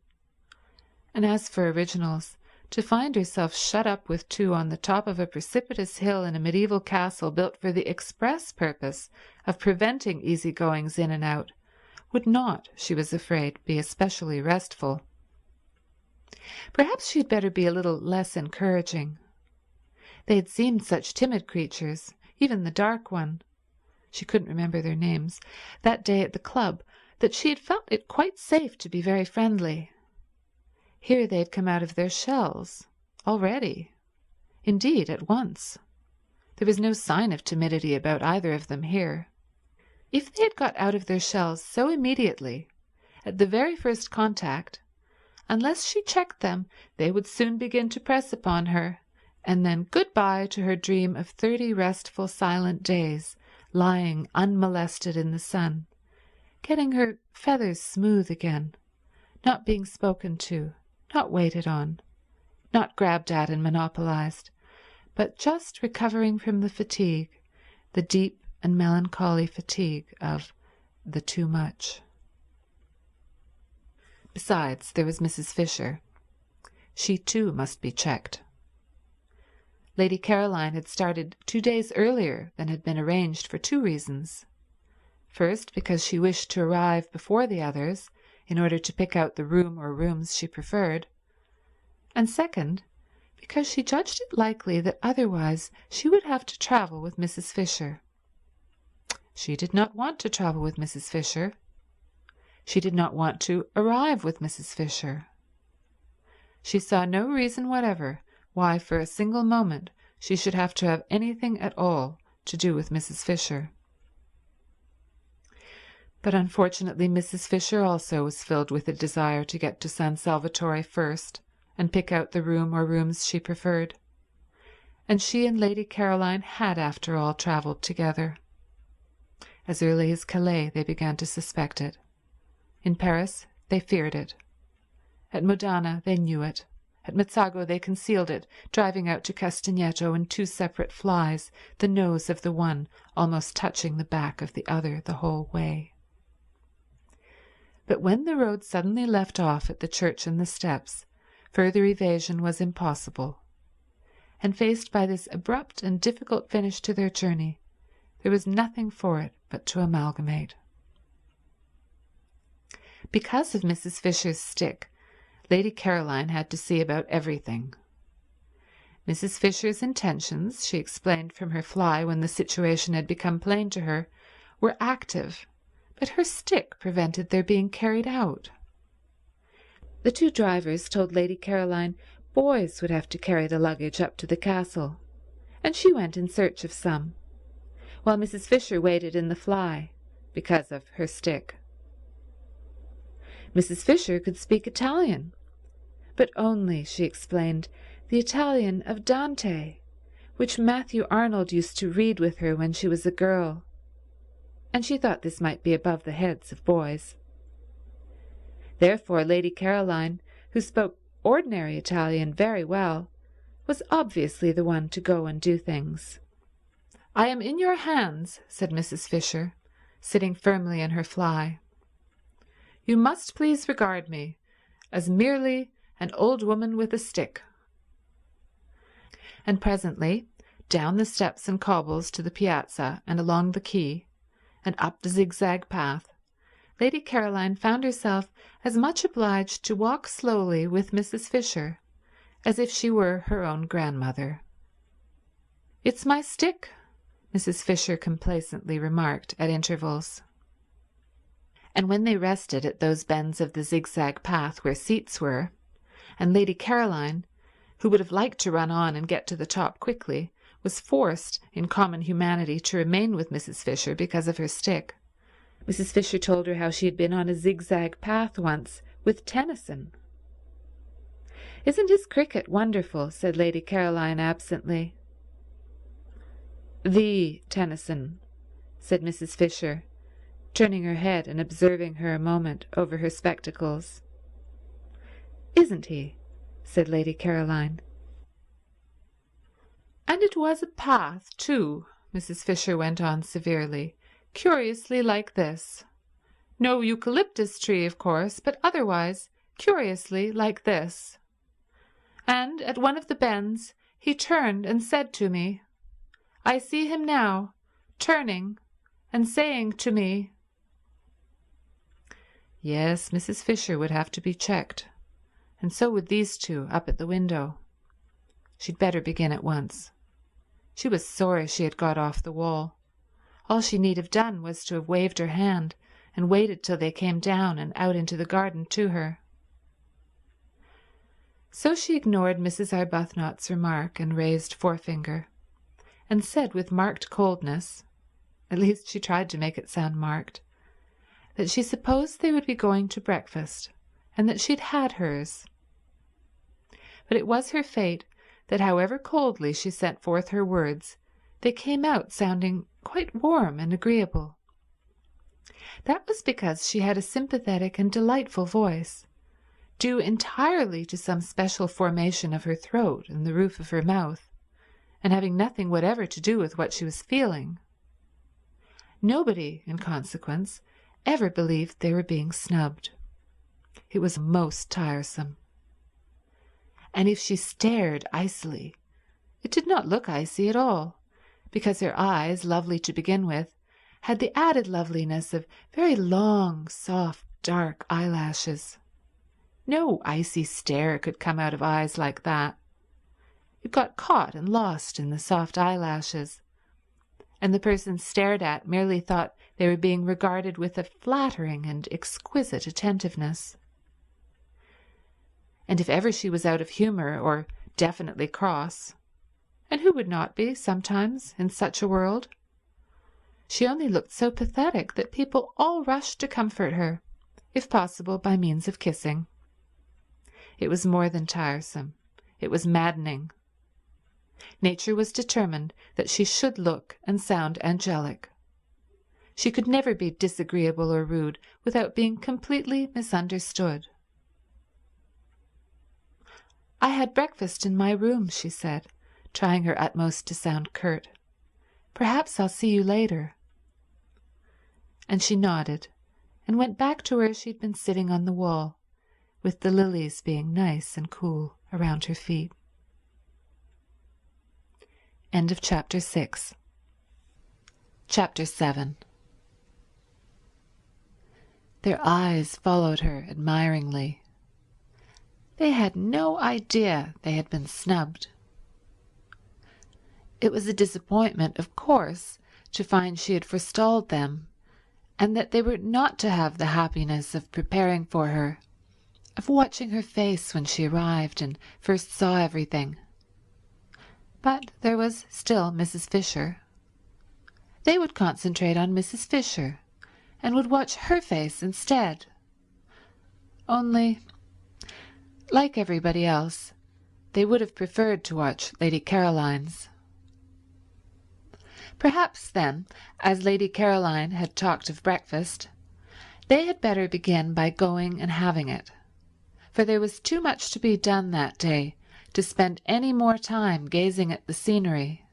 And as for originals, to find herself shut up with two on the top of a precipitous hill in a medieval castle built for the express purpose of preventing easy-goings in and out would not, she was afraid, be especially restful. Perhaps she had better be a little less encouraging. They had seemed such timid creatures, even the dark one, she couldn't remember their names, that day at the club, that she had felt it quite safe to be very friendly. Here they had come out of their shells, already. Indeed, at once. There was no sign of timidity about either of them here. If they had got out of their shells so immediately, at the very first contact, unless she checked them, they would soon begin to press upon her, and then goodbye to her dream of 30 restful silent days, lying unmolested in the sun, getting her feathers smooth again, not being spoken to, not waited on, not grabbed at and monopolized, but just recovering from the fatigue, the deep and melancholy fatigue of the too much. Besides, there was Mrs. Fisher. She too must be checked. Lady Caroline had started 2 days earlier than had been arranged for 2 reasons. First, because she wished to arrive before the others in order to pick out the room or rooms she preferred, and second, because she judged it likely that otherwise she would have to travel with Mrs. Fisher. She did not want to travel with Mrs. Fisher. She did not want to arrive with Mrs. Fisher. She saw no reason whatever why for a single moment she should have to have anything at all to do with Mrs. Fisher. But unfortunately Mrs. Fisher also was filled with a desire to get to San Salvatore first and pick out the room or rooms she preferred, and she and Lady Caroline had after all travelled together. As early as Calais they began to suspect it. In Paris they feared it. At Modana they knew it. At Mezzago they concealed it, driving out to Castagneto in 2 separate flies, the nose of the one almost touching the back of the other the whole way. But when the road suddenly left off at the church and the steps, further evasion was impossible, and faced by this abrupt and difficult finish to their journey, there was nothing for it but to amalgamate. Because of Mrs. Fisher's stick, Lady Caroline had to see about everything. Mrs. Fisher's intentions, she explained from her fly when the situation had become plain to her, were active, but her stick prevented their being carried out. The 2 drivers told Lady Caroline boys would have to carry the luggage up to the castle, and she went in search of some, while Mrs. Fisher waited in the fly, because of her stick. Mrs. Fisher could speak Italian, but only, she explained, the Italian of Dante, which Matthew Arnold used to read with her when she was a girl, and she thought this might be above the heads of boys. Therefore Lady Caroline, who spoke ordinary Italian very well, was obviously the one to go and do things. "I am in your hands," said Mrs. Fisher, sitting firmly in her fly. "You must please regard me as merely an old woman with a stick." And presently, down the steps and cobbles to the piazza and along the quay, and up the zigzag path, Lady Caroline found herself as much obliged to walk slowly with Mrs. Fisher as if she were her own grandmother. "It's my stick," Mrs. Fisher complacently remarked at intervals. And when they rested at those bends of the zigzag path where seats were, and Lady Caroline, who would have liked to run on and get to the top quickly, was forced, in common humanity, to remain with Mrs. Fisher because of her stick, Mrs. Fisher told her how she had been on a zigzag path once with Tennyson. "Isn't his cricket wonderful?" said Lady Caroline absently. "The Tennyson," said Mrs. Fisher, turning her head and observing her a moment over her spectacles. "Isn't he?" said Lady Caroline. "And it was a path, too," Mrs. Fisher went on severely, "curiously like this. No eucalyptus tree, of course, but otherwise curiously like this. And at one of the bends he turned and said to me, I see him now, turning and saying to me—" Yes, Mrs. Fisher would have to be checked, and so would these 2 up at the window. She'd better begin at once. She was sorry she had got off the wall. All she need have done was to have waved her hand and waited till they came down and out into the garden to her. So she ignored Mrs. Arbuthnot's remark and raised forefinger, and said with marked coldness, at least she tried to make it sound marked, that she supposed they would be going to breakfast, and that she'd had hers. But it was her fate that however coldly she sent forth her words, they came out sounding quite warm and agreeable. That was because she had a sympathetic and delightful voice, due entirely to some special formation of her throat and the roof of her mouth, and having nothing whatever to do with what she was feeling. Nobody, in consequence, ever believed they were being snubbed. It was most tiresome. And if she stared icily, it did not look icy at all, because her eyes, lovely to begin with, had the added loveliness of very long, soft, dark eyelashes. No icy stare could come out of eyes like that. It got caught and lost in the soft eyelashes, and the person stared at merely thought they were being regarded with a flattering and exquisite attentiveness. And if ever she was out of humour or definitely cross, and who would not be sometimes in such a world, she only looked so pathetic that people all rushed to comfort her, if possible by means of kissing. It was more than tiresome. It was maddening. Nature was determined that she should look and sound angelic. She could never be disagreeable or rude without being completely misunderstood. "I had breakfast in my room," she said, trying her utmost to sound curt. "Perhaps I'll see you later." And she nodded and went back to where she'd been sitting on the wall, with the lilies being nice and cool around her feet. End of Chapter 6. Chapter 7. Their eyes followed her admiringly. They had no idea they had been snubbed. It was a disappointment, of course, to find she had forestalled them, and that they were not to have the happiness of preparing for her, of watching her face when she arrived and first saw everything. But there was still Mrs. Fisher. They would concentrate on Mrs. Fisher and would watch her face instead. Only, like everybody else, they would have preferred to watch Lady Caroline's. Perhaps, then, as Lady Caroline had talked of breakfast, they had better begin by going and having it, for there was too much to be done that day to spend any more time gazing at the scenery,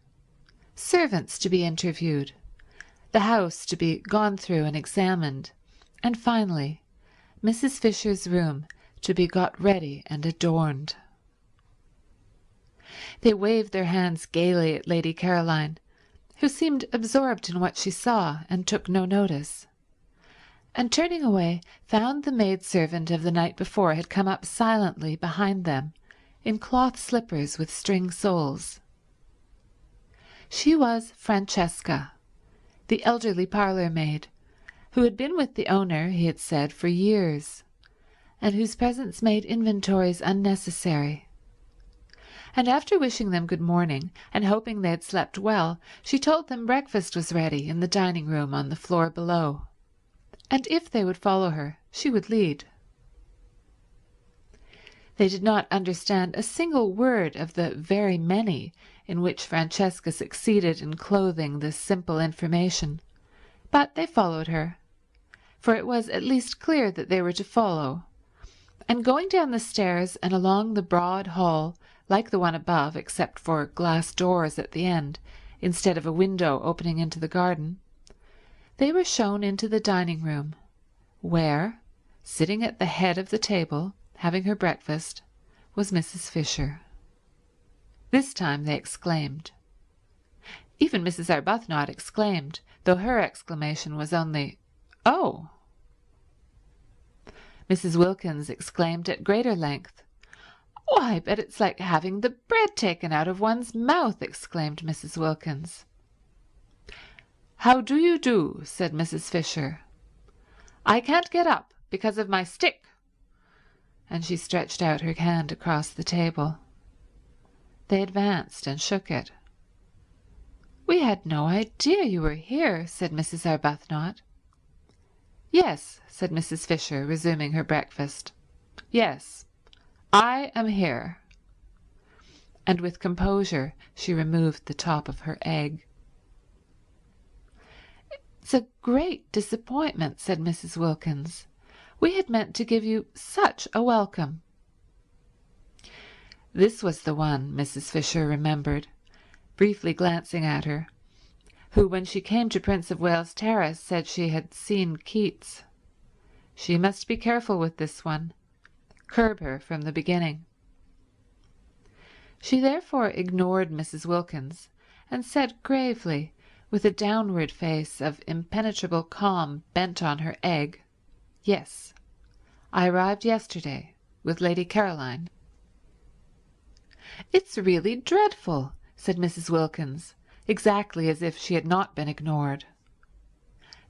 servants to be interviewed, the house to be gone through and examined, and finally Mrs. Fisher's room to be got ready and adorned. They waved their hands gaily at Lady Caroline, who seemed absorbed in what she saw and took no notice, and turning away found the maidservant of the night before had come up silently behind them in cloth slippers with string soles. She was Francesca, the elderly parlour maid, who had been with the owner, he had said, for years, and whose presence made inventories unnecessary. And after wishing them good morning and hoping they had slept well, she told them breakfast was ready in the dining room on the floor below, and if they would follow her, she would lead. They did not understand a single word of the very many in which Francesca succeeded in clothing this simple information, but they followed her, for it was at least clear that they were to follow, and going down the stairs and along the broad hall, like the one above except for glass doors at the end instead of a window opening into the garden, they were shown into the dining room, where, sitting at the head of the table, having her breakfast, was Mrs. Fisher. This time they exclaimed. Even Mrs. Arbuthnot exclaimed, though her exclamation was only, "Oh!" Mrs. Wilkins exclaimed at greater length. "Oh, I bet it's like having the bread taken out of one's mouth," exclaimed Mrs. Wilkins. "How do you do?" said Mrs. Fisher. "I can't get up because of my stick," and she stretched out her hand across the table. They advanced and shook it. "We had no idea you were here," said Mrs. Arbuthnot. "Yes," said Mrs. Fisher, resuming her breakfast. "Yes, I am here." And with composure she removed the top of her egg. "It's a great disappointment," said Mrs. Wilkins. "We had meant to give you such a welcome." This was the one, Mrs. Fisher remembered, briefly glancing at her, who, when she came to Prince of Wales Terrace, said she had seen Keats. She must be careful with this one, curb her from the beginning. She therefore ignored Mrs. Wilkins and said gravely, with a downward face of impenetrable calm bent on her egg, "Yes, I arrived yesterday with Lady Caroline." "It's really dreadful," said Mrs. Wilkins, exactly as if she had not been ignored.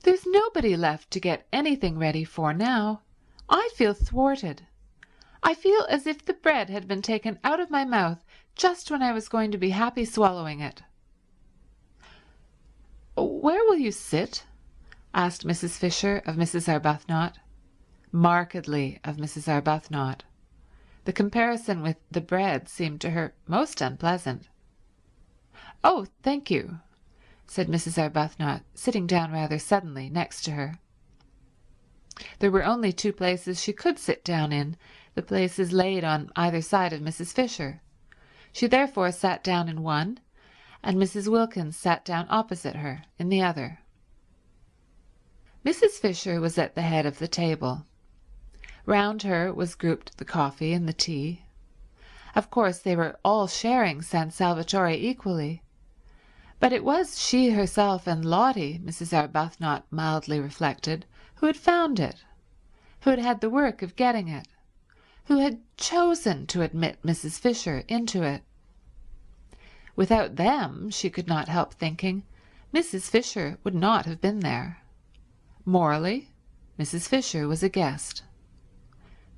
"There's nobody left to get anything ready for now. I feel thwarted. I feel as if the bread had been taken out of my mouth just when I was going to be happy swallowing it." "Where will you sit?" asked Mrs. Fisher of Mrs. Arbuthnot, markedly of Mrs. Arbuthnot. The comparison with the bread seemed to her most unpleasant. "Oh, thank you," said Mrs. Arbuthnot, sitting down rather suddenly next to her. There were only two places she could sit down in, the places laid on either side of Mrs. Fisher. She therefore sat down in one, and Mrs. Wilkins sat down opposite her in the other. Mrs. Fisher was at the head of the table. Round her was grouped the coffee and the tea. Of course they were all sharing San Salvatore equally, but it was she herself and Lotty, Mrs. Arbuthnot mildly reflected, who had found it, who had had the work of getting it, who had chosen to admit Mrs. Fisher into it. Without them, she could not help thinking, Mrs. Fisher would not have been there. Morally, Mrs. Fisher was a guest.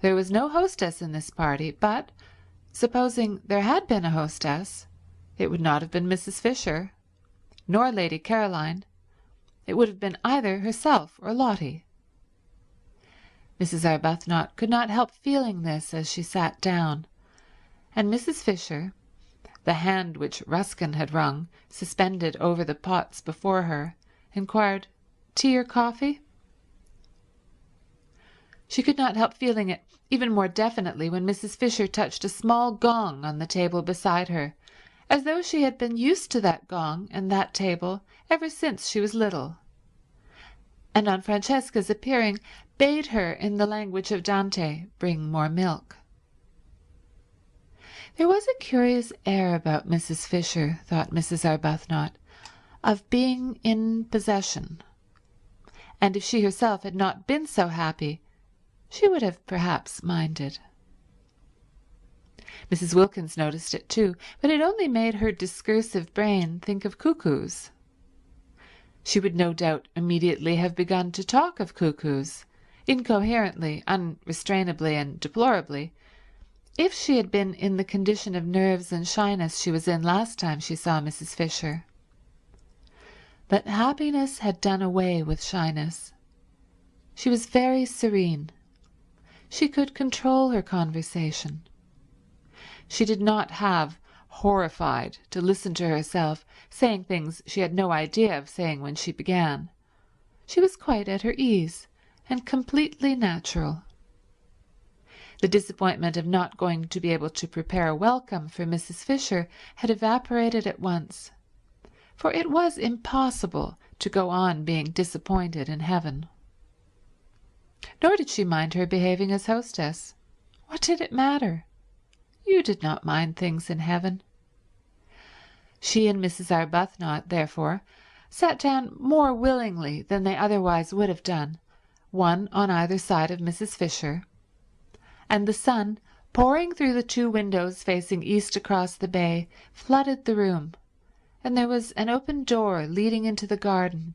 There was no hostess in this party, but, supposing there had been a hostess, it would not have been Mrs. Fisher, nor Lady Caroline. It would have been either herself or Lotty. Mrs. Arbuthnot could not help feeling this as she sat down, and Mrs. Fisher, the hand which Ruskin had wrung suspended over the pots before her, inquired, "Tea or coffee?" She could not help feeling it even more definitely when Mrs. Fisher touched a small gong on the table beside her, as though she had been used to that gong and that table ever since she was little, and on Francesca's appearing bade her in the language of Dante bring more milk. There was a curious air about Mrs. Fisher, thought Mrs. Arbuthnot, of being in possession, and if she herself had not been so happy, she would have perhaps minded. Mrs. Wilkins noticed it too, but it only made her discursive brain think of cuckoos. She would no doubt immediately have begun to talk of cuckoos, incoherently, unrestrainably, and deplorably, if she had been in the condition of nerves and shyness she was in last time she saw Mrs. Fisher. But happiness had done away with shyness. She was very serene. She could control her conversation. She did not have, horrified, to listen to herself saying things she had no idea of saying when she began. She was quite at her ease and completely natural. The disappointment of not going to be able to prepare a welcome for Mrs. Fisher had evaporated at once, for it was impossible to go on being disappointed in heaven. Nor did she mind her behaving as hostess. What did it matter? You did not mind things in heaven. She and Mrs. Arbuthnot, therefore, sat down more willingly than they otherwise would have done, one on either side of Mrs. Fisher, and the sun, pouring through the two windows facing east across the bay, flooded the room, and there was an open door leading into the garden,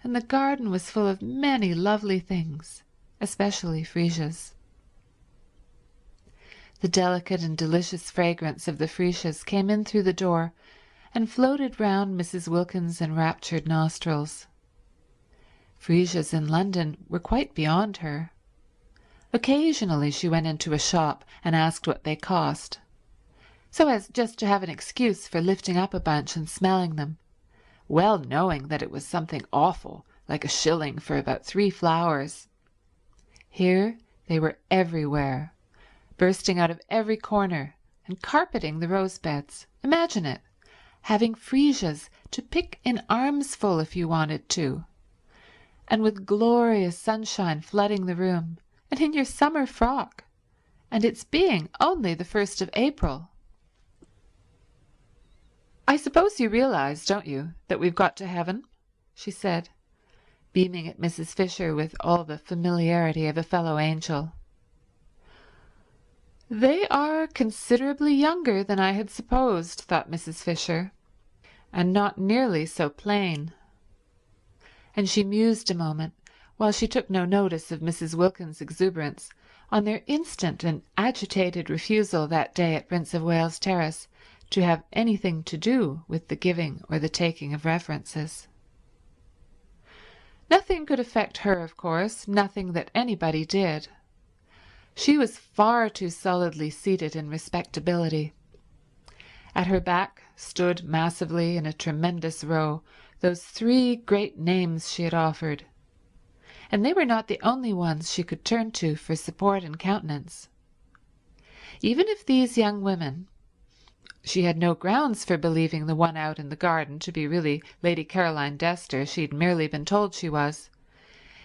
and the garden was full of many lovely things, especially freesias. The delicate and delicious fragrance of the freesias came in through the door and floated round Mrs. Wilkins' enraptured nostrils. Freesias in London were quite beyond her. Occasionally she went into a shop and asked what they cost, so as just to have an excuse for lifting up a bunch and smelling them, well knowing that it was something awful, like a shilling for about 3 flowers. Here they were everywhere, bursting out of every corner and carpeting the rose beds. Imagine it, having freesias to pick in armsful if you wanted to, and with glorious sunshine flooding the room, and in your summer frock, and its being only the 1st of April. "I suppose you realize, don't you, that we've got to heaven?" she said, beaming at Mrs. Fisher with all the familiarity of a fellow angel. "They are considerably younger than I had supposed," thought Mrs. Fisher, "and not nearly so plain." And she mused a moment, while she took no notice of Mrs. Wilkins' exuberance, on their instant and agitated refusal that day at Prince of Wales Terrace to have anything to do with the giving or the taking of references. Nothing could affect her, of course, nothing that anybody did. She was far too solidly seated in respectability. At her back stood massively in a tremendous row those 3 great names she had offered, and they were not the only ones she could turn to for support and countenance. Even if these young women— she had no grounds for believing the one out in the garden to be really Lady Caroline Dester, she'd merely been told she was—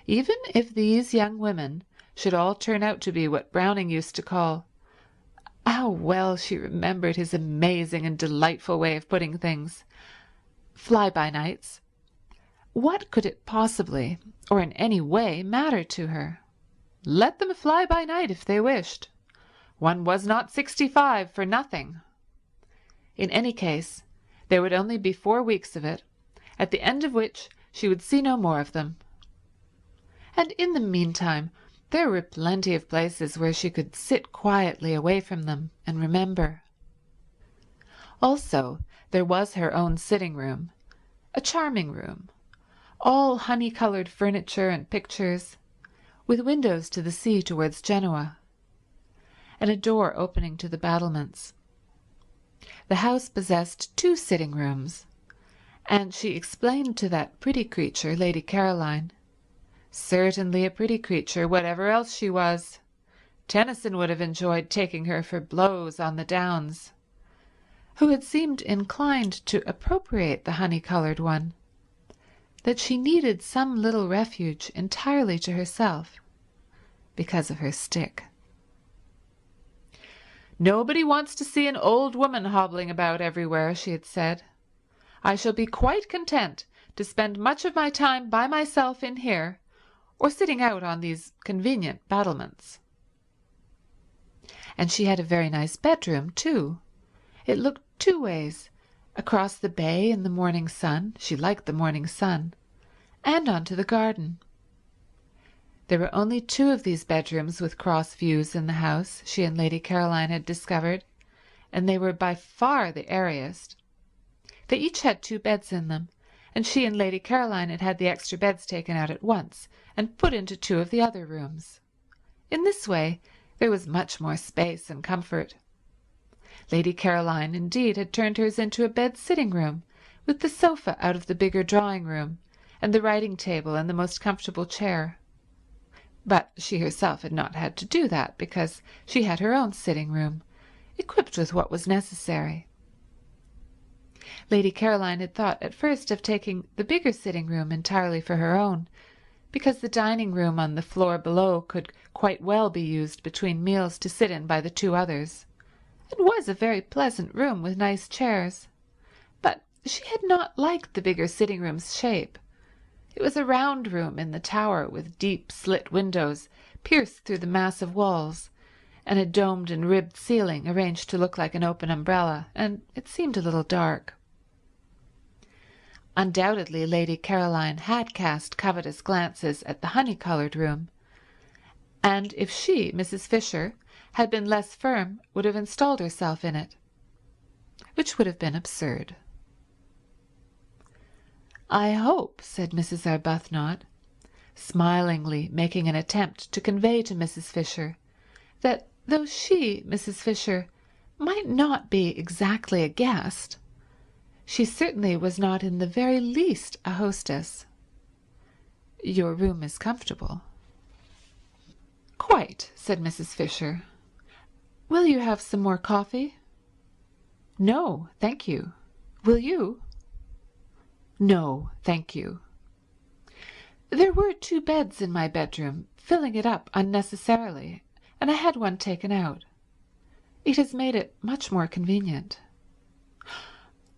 even if these young women should all turn out to be what Browning used to call— how well she remembered his amazing and delightful way of putting things— fly-by-nights, what could it possibly, or in any way, matter to her? Let them fly by night if they wished. One was not 65 for nothing. In any case, there would only be 4 weeks of it, at the end of which she would see no more of them. And in the meantime there were plenty of places where she could sit quietly away from them and remember. Also, there was her own sitting-room, a charming room, all honey-coloured furniture and pictures, with windows to the sea towards Genoa, and a door opening to the battlements. The house possessed 2 sitting-rooms, and she explained to that pretty creature, Lady Caroline— certainly a pretty creature, whatever else she was. Tennyson would have enjoyed taking her for blows on the downs— who had seemed inclined to appropriate the honey-coloured one— that she needed some little refuge entirely to herself because of her stick. "Nobody wants to see an old woman hobbling about everywhere," she had said. "I shall be quite content to spend much of my time by myself in here, or sitting out on these convenient battlements." And she had a very nice bedroom too. It looked 2 ways, across the bay in the morning sun— she liked the morning sun— and onto the garden. There were only 2 of these bedrooms with cross views in the house, she and Lady Caroline had discovered, and they were by far the airiest. They each had 2 beds in them, and she and Lady Caroline had had the extra beds taken out at once and put into 2 of the other rooms. In this way there was much more space and comfort. Lady Caroline, indeed, had turned hers into a bed-sitting-room, with the sofa out of the bigger drawing-room, and the writing-table and the most comfortable chair. But she herself had not had to do that, because she had her own sitting-room, equipped with what was necessary. Lady Caroline had thought at first of taking the bigger sitting-room entirely for her own, because the dining-room on the floor below could quite well be used between meals to sit in by the 2 others. It was a very pleasant room with nice chairs, but she had not liked the bigger sitting-room's shape. It was a round room in the tower with deep slit windows pierced through the massive walls, and a domed and ribbed ceiling arranged to look like an open umbrella, and it seemed a little dark. Undoubtedly Lady Caroline had cast covetous glances at the honey-coloured room, and if she, Mrs. Fisher, had been less firm, would have installed herself in it, which would have been absurd. "I hope," said Mrs. Arbuthnot, smilingly making an attempt to convey to Mrs. Fisher that though she, Mrs. Fisher, might not be exactly a guest, she certainly was not in the very least a hostess. "Your room is comfortable." "Quite," said Mrs. Fisher. "Will you have some more coffee?" "No, thank you. Will you?" "No, thank you." "There were 2 beds in my bedroom, filling it up unnecessarily, and I had one taken out. It has made it much more convenient."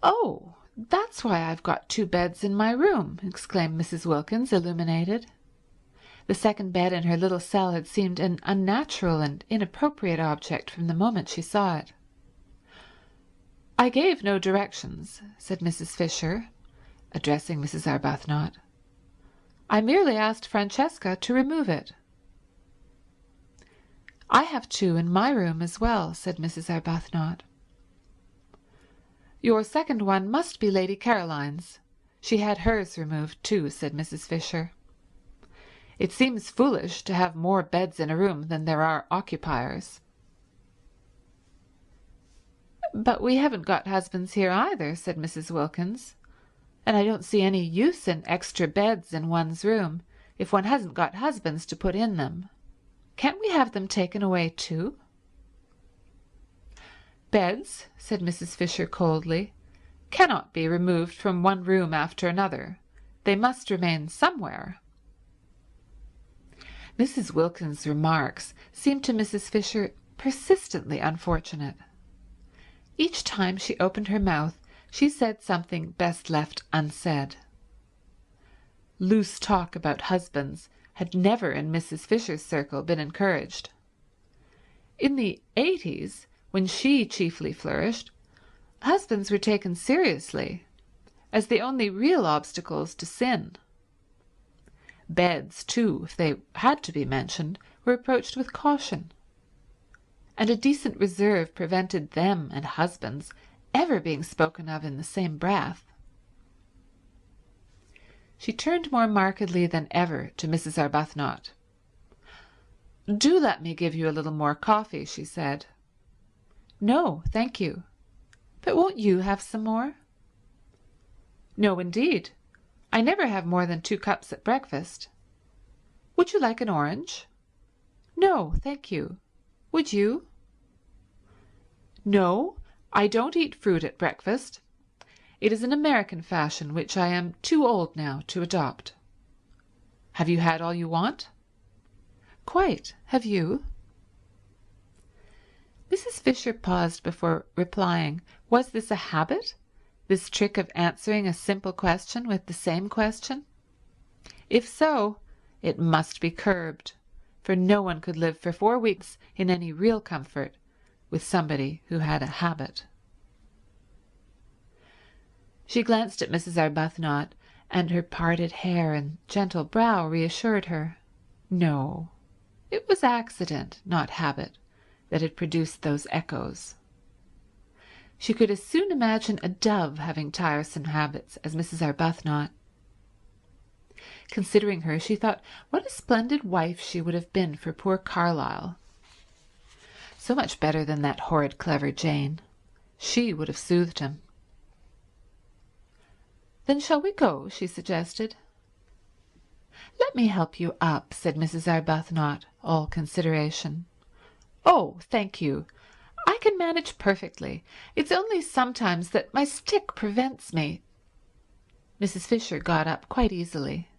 "Oh, that's why I've got 2 beds in my room," exclaimed Mrs. Wilkins, illuminated. The second bed in her little cell had seemed an unnatural and inappropriate object from the moment she saw it. "I gave no directions," said Mrs. Fisher, addressing Mrs. Arbuthnot. "I merely asked Francesca to remove it." "I have 2 in my room as well," said Mrs. Arbuthnot. "Your second one must be Lady Caroline's. She had hers removed too," said Mrs. Fisher. "It seems foolish to have more beds in a room than there are occupiers." "But we haven't got husbands here either," said Mrs. Wilkins, "and I don't see any use in extra beds in one's room if one hasn't got husbands to put in them. Can't we have them taken away too?" Beds, said Mrs. Fisher coldly, cannot be removed from one room after another. They must remain somewhere. Mrs. Wilkins's remarks seemed to Mrs. Fisher persistently unfortunate. Each time she opened her mouth she said something best left unsaid. Loose talk about husbands had never in Mrs. Fisher's circle been encouraged. In the 80s, when she chiefly flourished, husbands were taken seriously as the only real obstacles to sin. Beds, too, if they had to be mentioned, were approached with caution, and a decent reserve prevented them and husbands ever being spoken of in the same breath. She turned more markedly than ever to Mrs. Arbuthnot. "Do let me give you a little more coffee," she said. "No, thank you. But won't you have some more?" "No, indeed. I never have more than 2 cups at breakfast. Would you like an orange?" "No, thank you. Would you?" "No, I don't eat fruit at breakfast. It is an American fashion which I am too old now to adopt. Have you had all you want?" "Quite. Have you?" Mrs. Fisher paused before replying. Was this a habit, this trick of answering a simple question with the same question? If so, it must be curbed, for no one could live for 4 weeks in any real comfort with somebody who had a habit. She glanced at Mrs. Arbuthnot, and her parted hair and gentle brow reassured her. No, it was accident, not habit, that had produced those echoes. She could as soon imagine a dove having tiresome habits as Mrs. Arbuthnot. Considering her, she thought what a splendid wife she would have been for poor Carlyle. So much better than that horrid clever Jane. She would have soothed him. "Then shall we go?" she suggested. "Let me help you up," said Mrs. Arbuthnot, all consideration. "Oh, thank you. I can manage perfectly. It's only sometimes that my stick prevents me." Mrs. Fisher got up quite easily.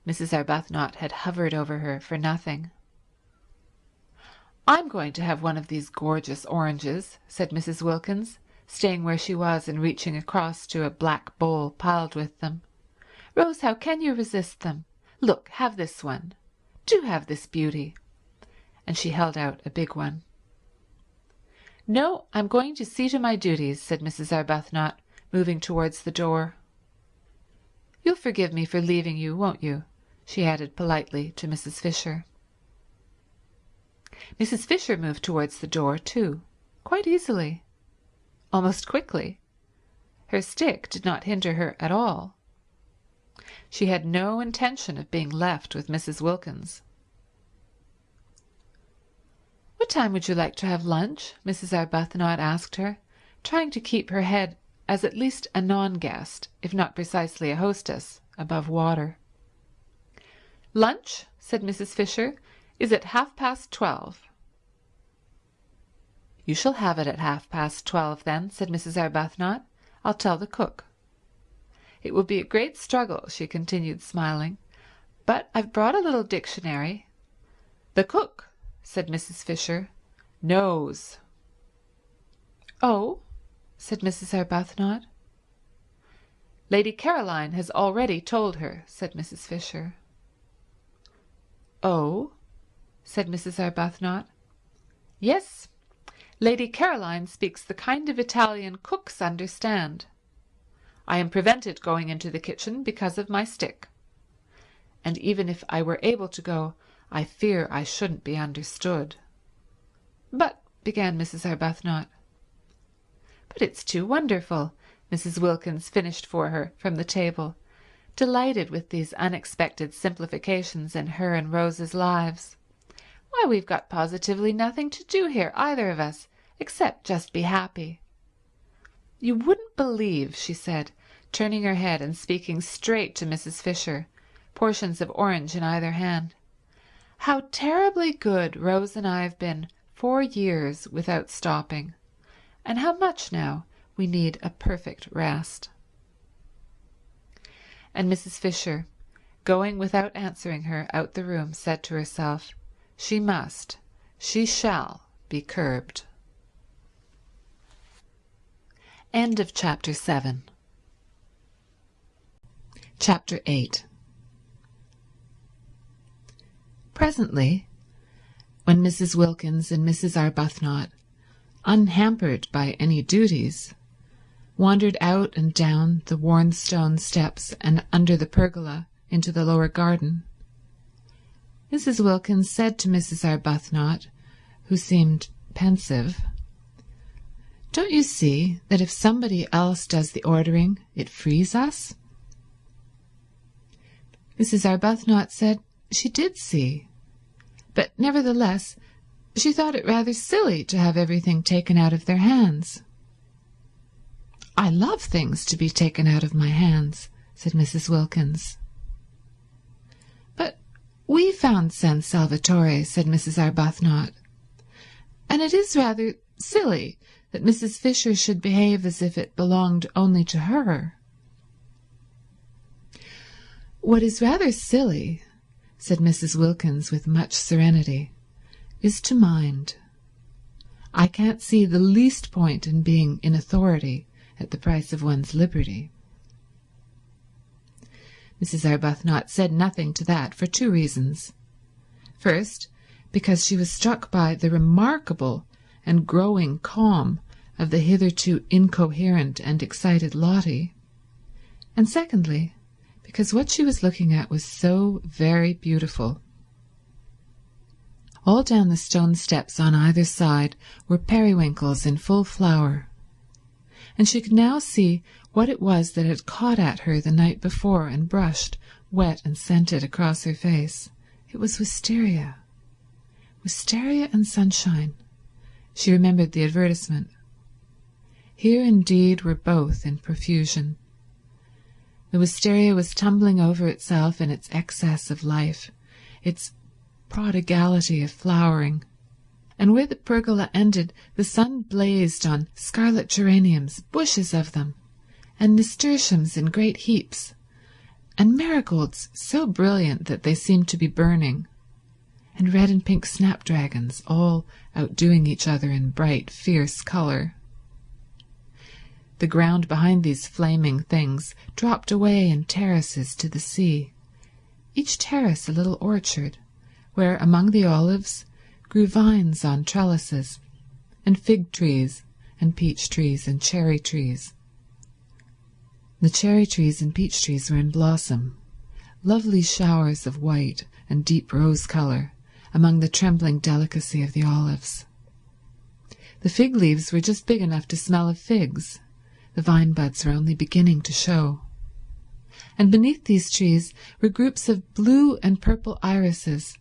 Mrs. Arbuthnot had hovered over her for nothing. "I'm going to have one of these gorgeous oranges," said Mrs. Wilkins, staying where she was and reaching across to a black bowl piled with them. "Rose, how can you resist them? Look, have this one. Do have this beauty." And she held out a big one. "No, I'm going to see to my duties," said Mrs. Arbuthnot, moving towards the door. "You'll forgive me for leaving you, won't you?" she added politely to Mrs. Fisher. Mrs. Fisher moved towards the door too, quite easily, almost quickly. Her stick did not hinder her at all. She had no intention of being left with Mrs. Wilkins. "What time would you like to have lunch?" Mrs. Arbuthnot asked her, trying to keep her head as at least a non-guest, if not precisely a hostess, above water. "Lunch," said Mrs. Fisher, "is at 12:30. "You shall have it at 12:30 then," said Mrs. Arbuthnot. "I'll tell the cook. It will be a great struggle," she continued, smiling, "but I've brought a little dictionary." "The cook," said Mrs. Fisher, "knows." "Oh," said Mrs. Arbuthnot. "Lady Caroline has already told her," said Mrs. Fisher. "Oh," said Mrs. Arbuthnot. "Yes, Lady Caroline speaks the kind of Italian cooks understand. I am prevented going into the kitchen because of my stick. And even if I were able to go, I fear I shouldn't be understood." "But—" began Mrs. Arbuthnot. "But it's too wonderful," Mrs. Wilkins finished for her from the table, delighted with these unexpected simplifications in her and Rose's lives. "Why, we've got positively nothing to do here, either of us, except just be happy. You wouldn't believe," she said, turning her head and speaking straight to Mrs. Fisher, portions of orange in either hand, "how terribly good Rose and I have been 4 years without stopping. and how much now we need a perfect rest. And Mrs. Fisher, going without answering her out the room, said to herself, she shall be curbed. End of Chapter 7. Chapter 8. Presently, when Mrs. Wilkins and Mrs. Arbuthnot, unhampered by any duties, wandered out and down the worn stone steps and under the pergola into the lower garden, Mrs. Wilkins said to Mrs. Arbuthnot, who seemed pensive, "Don't you see that if somebody else does the ordering, it frees us?" Mrs. Arbuthnot said she did see, but nevertheless she thought it rather silly to have everything taken out of their hands. "I love things to be taken out of my hands," said Mrs. Wilkins. "But we found San Salvatore," said Mrs. Arbuthnot, "and it is rather silly that Mrs. Fisher should behave as if it belonged only to her." "What is rather silly," said Mrs. Wilkins with much serenity, "is to mind. I can't see the least point in being in authority at the price of one's liberty." Mrs. Arbuthnot said nothing to that for two reasons. First, because she was struck by the remarkable and growing calm of the hitherto incoherent and excited Lotty, and secondly, because what she was looking at was so very beautiful. All down the stone steps on either side were periwinkles in full flower, and she could now see what it was that had caught at her the night before and brushed, wet and scented, across her face. It was wisteria. Wisteria and sunshine. She remembered the advertisement. Here indeed were both in profusion. The wisteria was tumbling over itself in its excess of life, its prodigality of flowering, and where the pergola ended the sun blazed on scarlet geraniums, bushes of them, and nasturtiums in great heaps, and marigolds so brilliant that they seemed to be burning, and red and pink snapdragons all outdoing each other in bright, fierce colour. The ground behind these flaming things dropped away in terraces to the sea, each terrace a little orchard, where among the olives grew vines on trellises, and fig trees, and peach trees, and cherry trees. The cherry trees and peach trees were in blossom, lovely showers of white and deep rose colour among the trembling delicacy of the olives. The fig leaves were just big enough to smell of figs. The vine buds were only beginning to show. And beneath these trees were groups of blue and purple irises,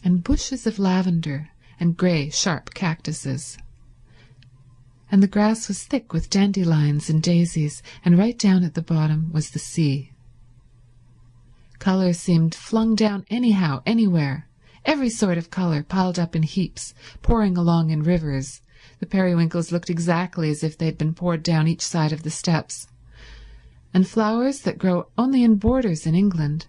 and bushes of lavender and grey, sharp cactuses. And the grass was thick with dandelions and daisies, and right down at the bottom was the sea. Colour seemed flung down anyhow, anywhere, every sort of colour piled up in heaps, pouring along in rivers. The periwinkles looked exactly as if they had been poured down each side of the steps. And flowers that grow only in borders in England,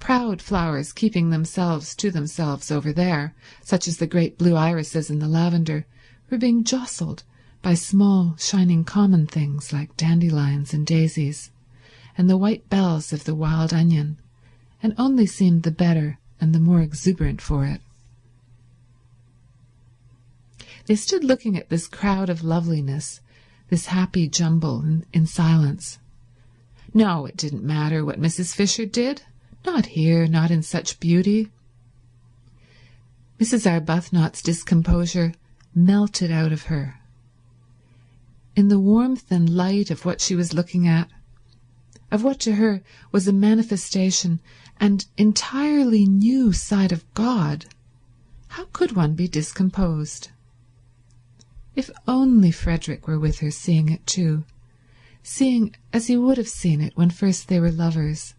proud flowers keeping themselves to themselves over there, such as the great blue irises and the lavender, were being jostled by small, shining common things like dandelions and daisies, and the white bells of the wild onion, and only seemed the better and the more exuberant for it. They stood looking at this crowd of loveliness, this happy jumble, in silence. No, it didn't matter what Mrs. Fisher did. Not here, not in such beauty. Mrs. Arbuthnot's discomposure melted out of her. In the warmth and light of what she was looking at, of what to her was a manifestation and entirely new side of God, how could one be discomposed? If only Frederick were with her, seeing it too, seeing as he would have seen it when first they were lovers,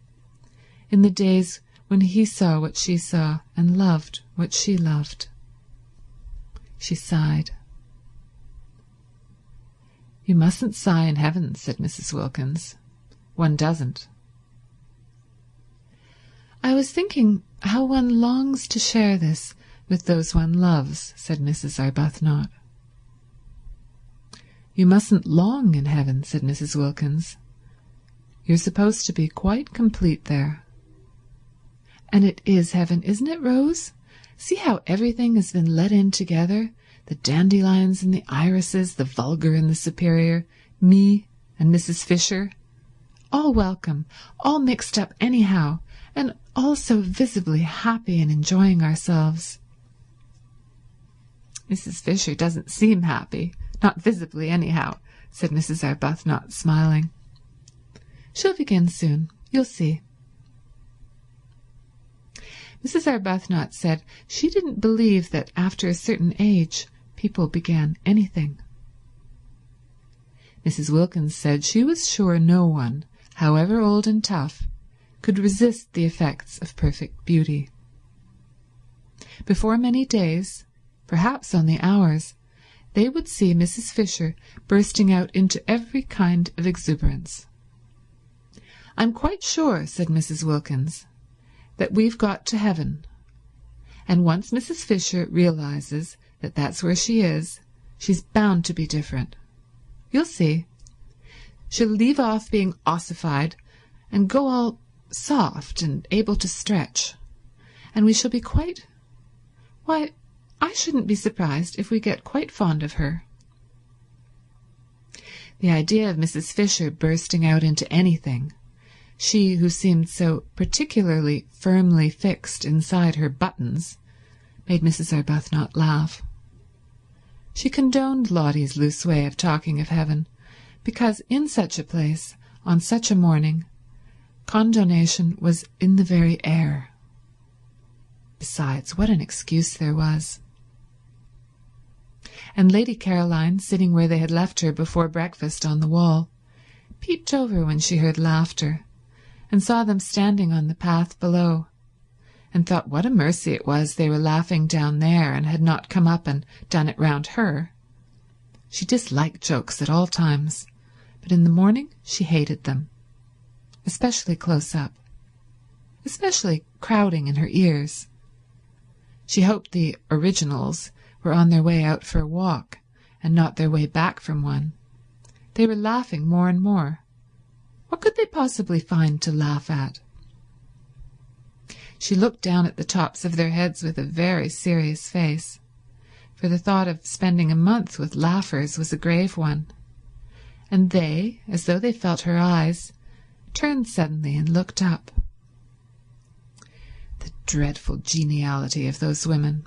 in the days when he saw what she saw and loved what she loved. She sighed. You mustn't sigh in heaven, said Mrs. Wilkins. One doesn't. I was thinking how one longs to share this with those one loves, said Mrs. Arbuthnot. You mustn't long in heaven, said Mrs. Wilkins. You're supposed to be quite complete there. And it is heaven, isn't it, Rose? See how everything has been let in together, the dandelions and the irises, the vulgar and the superior, me and Mrs. Fisher, all welcome, all mixed up anyhow, and all so visibly happy and enjoying ourselves. Mrs. Fisher doesn't seem happy, not visibly anyhow, said Mrs. Arbuthnot, smiling. She'll begin soon, you'll see. Mrs. Arbuthnot said she didn't believe that after a certain age people began anything. Mrs. Wilkins said she was sure no one, however old and tough, could resist the effects of perfect beauty. Before many days, perhaps only hours, they would see Mrs. Fisher bursting out into every kind of exuberance. I'm quite sure, said Mrs. Wilkins, that we've got to heaven, and once Mrs. Fisher realizes that that's where she is, she's bound to be different. You'll see. She'll leave off being ossified and go all soft and able to stretch, and we shall be quite— why, I shouldn't be surprised if we get quite fond of her. The idea of Mrs. Fisher bursting out into anything, she who seemed so particularly firmly fixed inside her buttons, made Mrs. Arbuthnot laugh. She condoned Lottie's loose way of talking of heaven, because in such a place, on such a morning, condonation was in the very air. Besides, what an excuse there was. And Lady Caroline, sitting where they had left her before breakfast on the wall, peeped over when she heard laughter, and saw them standing on the path below, and thought what a mercy it was they were laughing down there and had not come up and done it round her. She disliked jokes at all times, but in the morning she hated them, especially close up, especially crowding in her ears. She hoped the originals were on their way out for a walk and not their way back from one. They were laughing more and more. What could they possibly find to laugh at? She looked down at the tops of their heads with a very serious face, for the thought of spending a month with laughers was a grave one, and they, as though they felt her eyes, turned suddenly and looked up. The dreadful geniality of those women.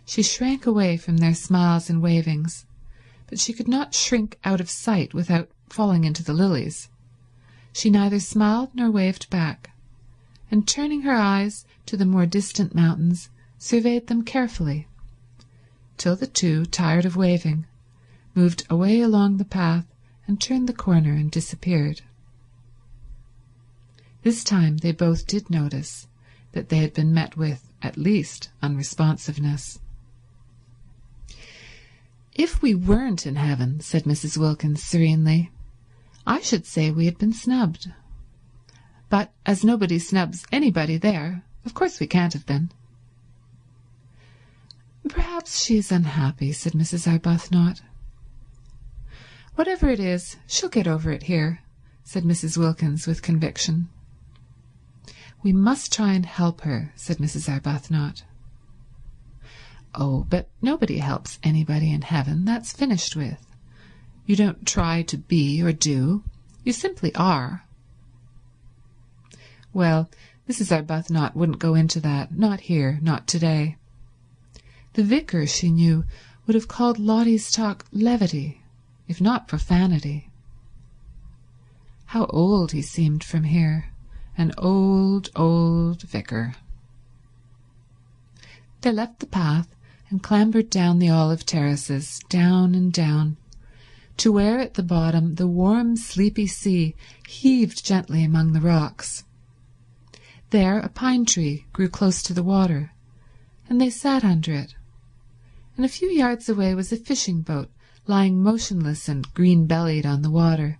She shrank away from their smiles and wavings, but she could not shrink out of sight without falling into the lilies. She neither smiled nor waved back, and turning her eyes to the more distant mountains, surveyed them carefully, till the two, tired of waving, moved away along the path and turned the corner and disappeared. This time they both did notice that they had been met with at least unresponsiveness. If we weren't in heaven, said Mrs. Wilkins serenely, I should say we had been snubbed. But as nobody snubs anybody there, of course we can't have been. Perhaps she is unhappy, said Mrs. Arbuthnot. Whatever it is, she'll get over it here, said Mrs. Wilkins with conviction. We must try and help her, said Mrs. Arbuthnot. Oh, but nobody helps anybody in heaven. That's finished with. You don't try to be or do. You simply are. Well, Mrs. Arbuthnot wouldn't go into that, not here, not today. The vicar, she knew, would have called Lottie's talk levity, if not profanity. How old he seemed from here, an old, old vicar. They left the path and clambered down the olive terraces, down and down, to where at the bottom the warm, sleepy sea heaved gently among the rocks. There a pine tree grew close to the water, and they sat under it, and a few yards away was a fishing boat lying motionless and green-bellied on the water.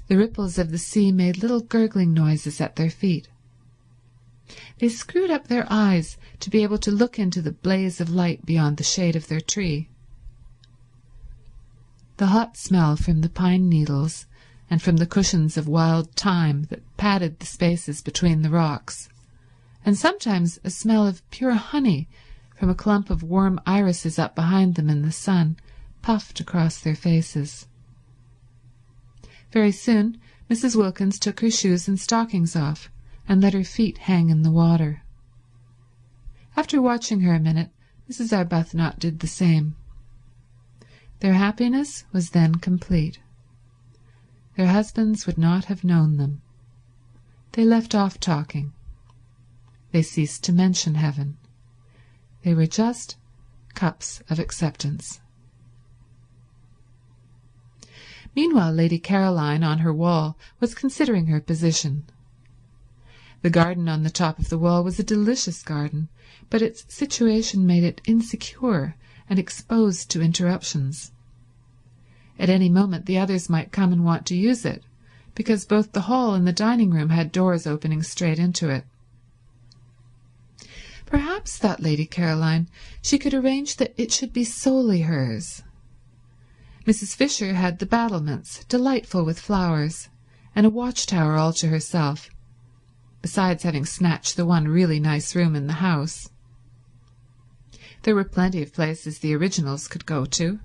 The ripples of the sea made little gurgling noises at their feet. They screwed up their eyes to be able to look into the blaze of light beyond the shade of their tree. The hot smell from the pine needles and from the cushions of wild thyme that padded the spaces between the rocks, and sometimes a smell of pure honey from a clump of warm irises up behind them in the sun, puffed across their faces. Very soon Mrs. Wilkins took her shoes and stockings off and let her feet hang in the water. After watching her a minute, Mrs. Arbuthnot did the same. Their happiness was then complete. Their husbands would not have known them. They left off talking. They ceased to mention heaven. They were just cups of acceptance. Meanwhile, Lady Caroline, on her wall, was considering her position. The garden on the top of the wall was a delicious garden, but its situation made it insecure and exposed to interruptions. At any moment the others might come and want to use it, because both the hall and the dining room had doors opening straight into it. Perhaps, thought Lady Caroline, she could arrange that it should be solely hers. Mrs. Fisher had the battlements, delightful with flowers, and a watchtower all to herself, besides having snatched the one really nice room in the house. There were plenty of places the originals could go to.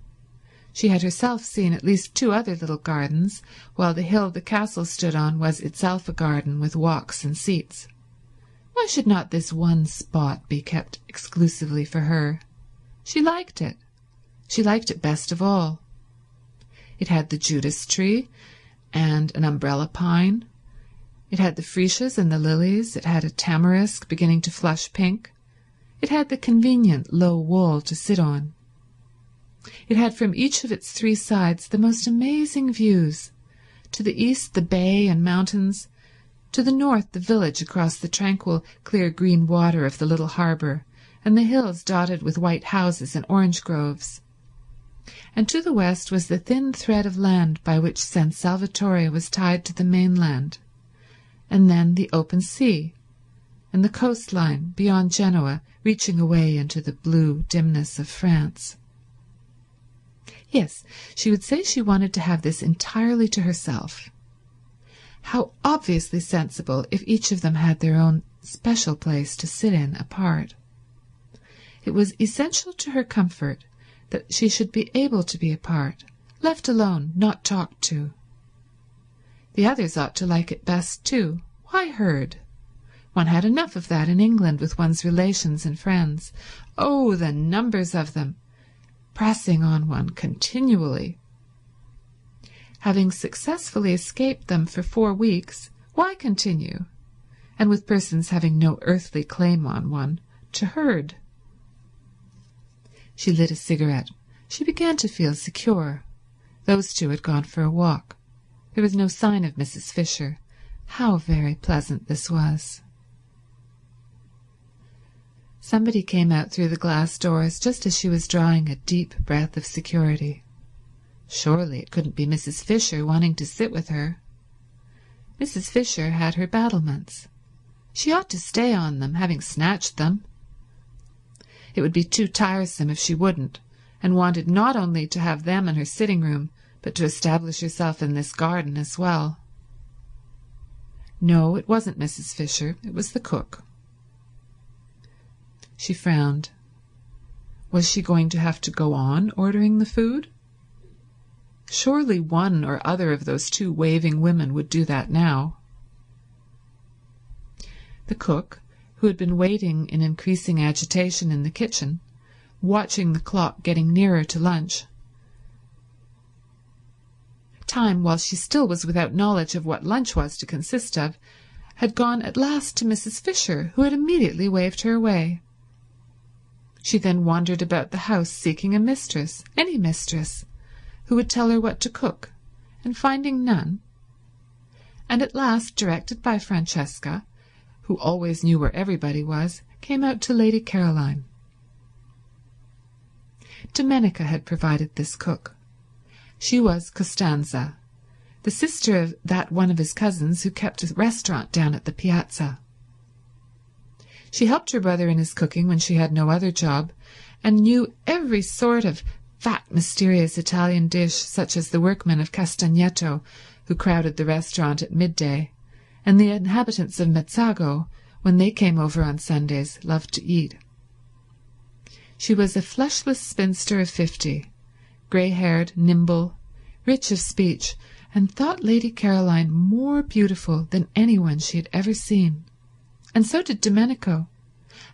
She had herself seen at least 2 other little gardens, while the hill the castle stood on was itself a garden with walks and seats. Why should not this one spot be kept exclusively for her? She liked it. She liked it best of all. It had the Judas tree and an umbrella pine. It had the freesias and the lilies. It had a tamarisk beginning to flush pink. It had the convenient low wall to sit on. It had from each of its 3 sides the most amazing views. To the east the bay and mountains, to the north the village across the tranquil, clear green water of the little harbour, and the hills dotted with white houses and orange groves. And to the west was the thin thread of land by which San Salvatore was tied to the mainland, and then the open sea, and the coastline beyond Genoa reaching away into the blue dimness of France. Yes, she would say she wanted to have this entirely to herself. How obviously sensible if each of them had their own special place to sit in apart. It was essential to her comfort that she should be able to be apart, left alone, not talked to. The others ought to like it best too. Why herd? One had enough of that in England with one's relations and friends. Oh, the numbers of them, pressing on one continually. Having successfully escaped them for 4 weeks, why continue? And with persons having no earthly claim on one, to herd. She lit a cigarette. She began to feel secure. Those 2 had gone for a walk. There was no sign of Mrs. Fisher. How very pleasant this was. Somebody came out through the glass doors just as she was drawing a deep breath of security. Surely it couldn't be Mrs. Fisher wanting to sit with her. Mrs. Fisher had her battlements. She ought to stay on them, having snatched them. It would be too tiresome if she wouldn't, and wanted not only to have them in her sitting-room, but to establish herself in this garden as well. No, it wasn't Mrs. Fisher. It was the cook. She frowned. Was she going to have to go on ordering the food? Surely one or other of those 2 waving women would do that now. The cook, who had been waiting in increasing agitation in the kitchen, watching the clock getting nearer to lunch, time while she still was without knowledge of what lunch was to consist of, had gone at last to Mrs. Fisher, who had immediately waved her away. She then wandered about the house seeking a mistress, any mistress, who would tell her what to cook, and finding none, and at last, directed by Francesca, who always knew where everybody was, came out to Lady Caroline. Domenica had provided this cook. She was Costanza, the sister of that one of his cousins who kept a restaurant down at the piazza. She helped her brother in his cooking when she had no other job, and knew every sort of fat, mysterious Italian dish, such as the workmen of Castagneto who crowded the restaurant at midday, and the inhabitants of Mezzago, when they came over on Sundays, loved to eat. She was a fleshless spinster of 50, grey-haired, nimble, rich of speech, and thought Lady Caroline more beautiful than anyone she had ever seen. And so did Domenico,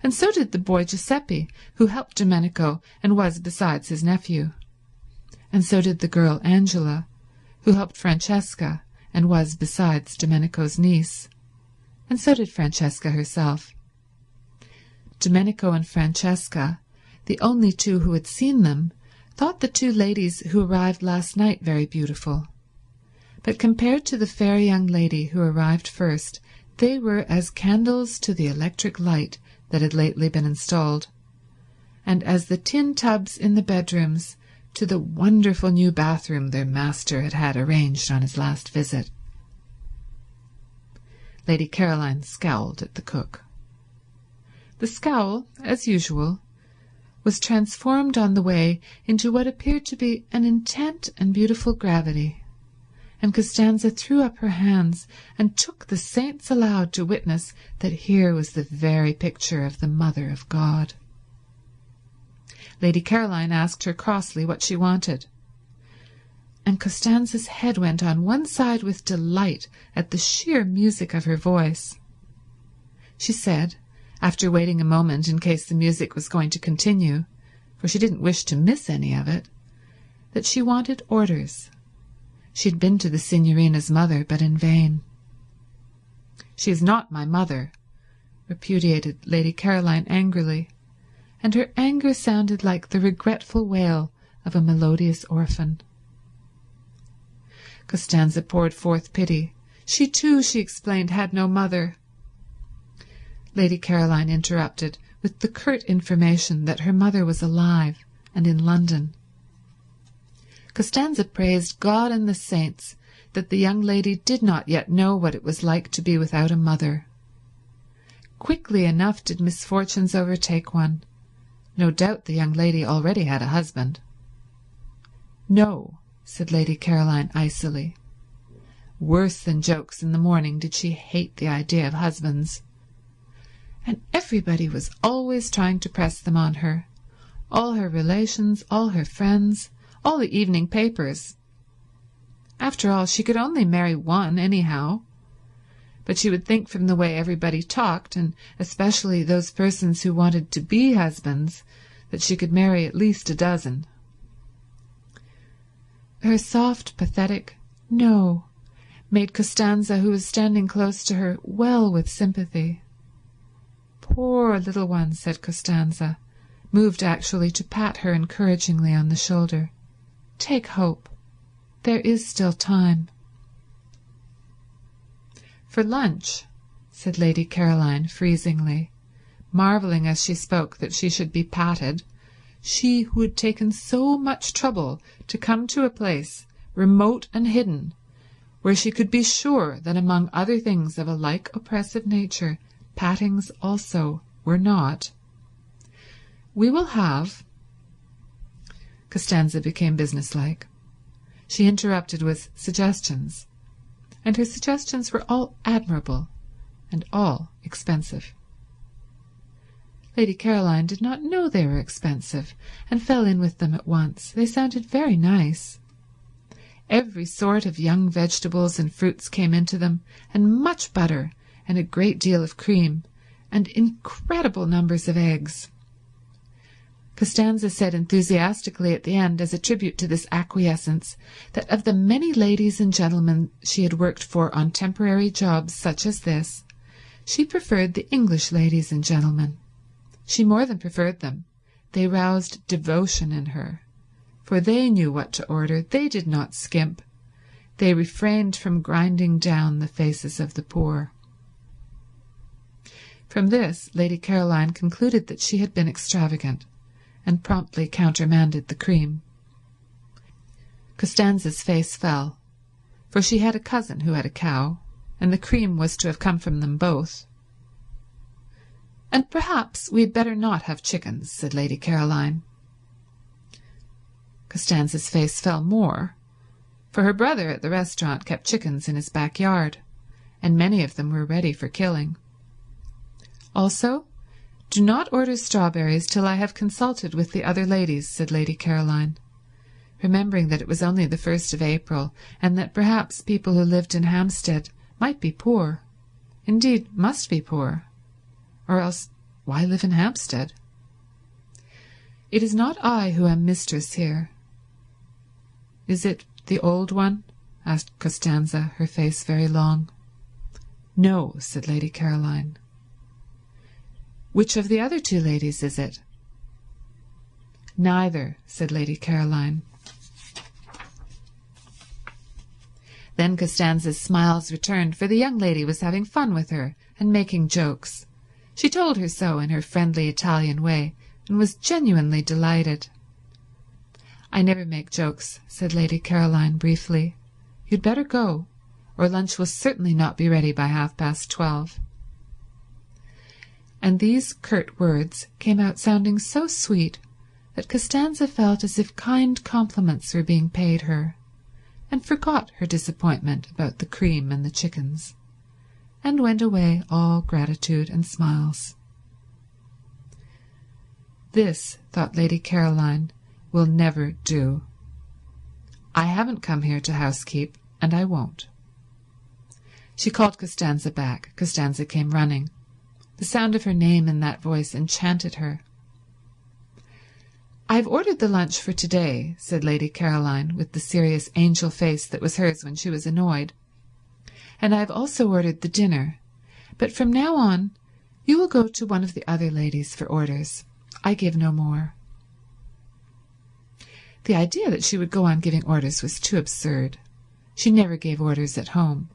and so did the boy Giuseppe, who helped Domenico and was, besides, his nephew. And so did the girl Angela, who helped Francesca and was, besides, Domenico's niece. And so did Francesca herself. Domenico and Francesca, the only two who had seen them, thought the two ladies who arrived last night very beautiful. But compared to the fair young lady who arrived first, they were as candles to the electric light that had lately been installed, and as the tin tubs in the bedrooms to the wonderful new bathroom their master had had arranged on his last visit. Lady Caroline scowled at the cook. The scowl, as usual, was transformed on the way into what appeared to be an intent and beautiful gravity, and Costanza threw up her hands and took the saints aloud to witness that here was the very picture of the Mother of God. Lady Caroline asked her crossly what she wanted, and Costanza's head went on one side with delight at the sheer music of her voice. She said, after waiting a moment in case the music was going to continue, for she didn't wish to miss any of it, that she wanted orders. She had been to the Signorina's mother, but in vain. "She is not my mother," repudiated Lady Caroline angrily, and her anger sounded like the regretful wail of a melodious orphan. Costanza poured forth pity. She too, she explained, had no mother. Lady Caroline interrupted with the curt information that her mother was alive and in London. Costanza praised God and the saints that the young lady did not yet know what it was like to be without a mother. Quickly enough did misfortunes overtake one. No doubt the young lady already had a husband. "No," said Lady Caroline icily. Worse than jokes in the morning did she hate the idea of husbands. And everybody was always trying to press them on her, all her relations, all her friends, all the evening papers. After all, she could only marry one anyhow, but she would think from the way everybody talked, and especially those persons who wanted to be husbands, that she could marry at least a dozen. Her soft, pathetic "no" made Costanza, who was standing close to her, well with sympathy. "Poor little one," said Costanza, moved actually to pat her encouragingly on the shoulder. "Take hope. There is still time." "For lunch," said Lady Caroline freezingly, marvelling as she spoke that she should be patted, she who had taken so much trouble to come to a place remote and hidden, where she could be sure that among other things of a like oppressive nature, pattings also were not. "We will have—" Costanza became businesslike. She interrupted with suggestions, and her suggestions were all admirable and all expensive. Lady Caroline did not know they were expensive and fell in with them at once. They sounded very nice. Every sort of young vegetables and fruits came into them, and much butter and a great deal of cream, and incredible numbers of eggs. Costanza said enthusiastically at the end, as a tribute to this acquiescence, that of the many ladies and gentlemen she had worked for on temporary jobs such as this, she preferred the English ladies and gentlemen. She more than preferred them. They roused devotion in her, for they knew what to order. They did not skimp. They refrained from grinding down the faces of the poor. From this, Lady Caroline concluded that she had been extravagant, and promptly countermanded the cream. Costanza's face fell, for she had a cousin who had a cow, and the cream was to have come from them both. "And perhaps we'd better not have chickens," said Lady Caroline. Costanza's face fell more, for her brother at the restaurant kept chickens in his backyard, and many of them were ready for killing. "Also, do not order strawberries till I have consulted with the other ladies," said Lady Caroline, remembering that it was only the 1st of April, and that perhaps people who lived in Hampstead might be poor, indeed must be poor, or else why live in Hampstead? "It is not I who am mistress here." "Is it the old one?" asked Costanza, her face very long. "No," said Lady Caroline. "Which of the other two ladies is it?" "Neither," said Lady Caroline. Then Costanza's smiles returned, for the young lady was having fun with her and making jokes. She told her so in her friendly Italian way, and was genuinely delighted. "I never make jokes," said Lady Caroline briefly. "You'd better go, or lunch will certainly not be ready by 12:30. And these curt words came out sounding so sweet that Costanza felt as if kind compliments were being paid her, and forgot her disappointment about the cream and the chickens, and went away all gratitude and smiles. "This," thought Lady Caroline, "will never do. I haven't come here to housekeep, and I won't." She called Costanza back. Costanza came running. The sound of her name in that voice enchanted her. "I've ordered the lunch for today," said Lady Caroline, with the serious angel face that was hers when she was annoyed, "and I've also ordered the dinner, but from now on you will go to one of the other ladies for orders. I give no more." The idea that she would go on giving orders was too absurd. She never gave orders at home.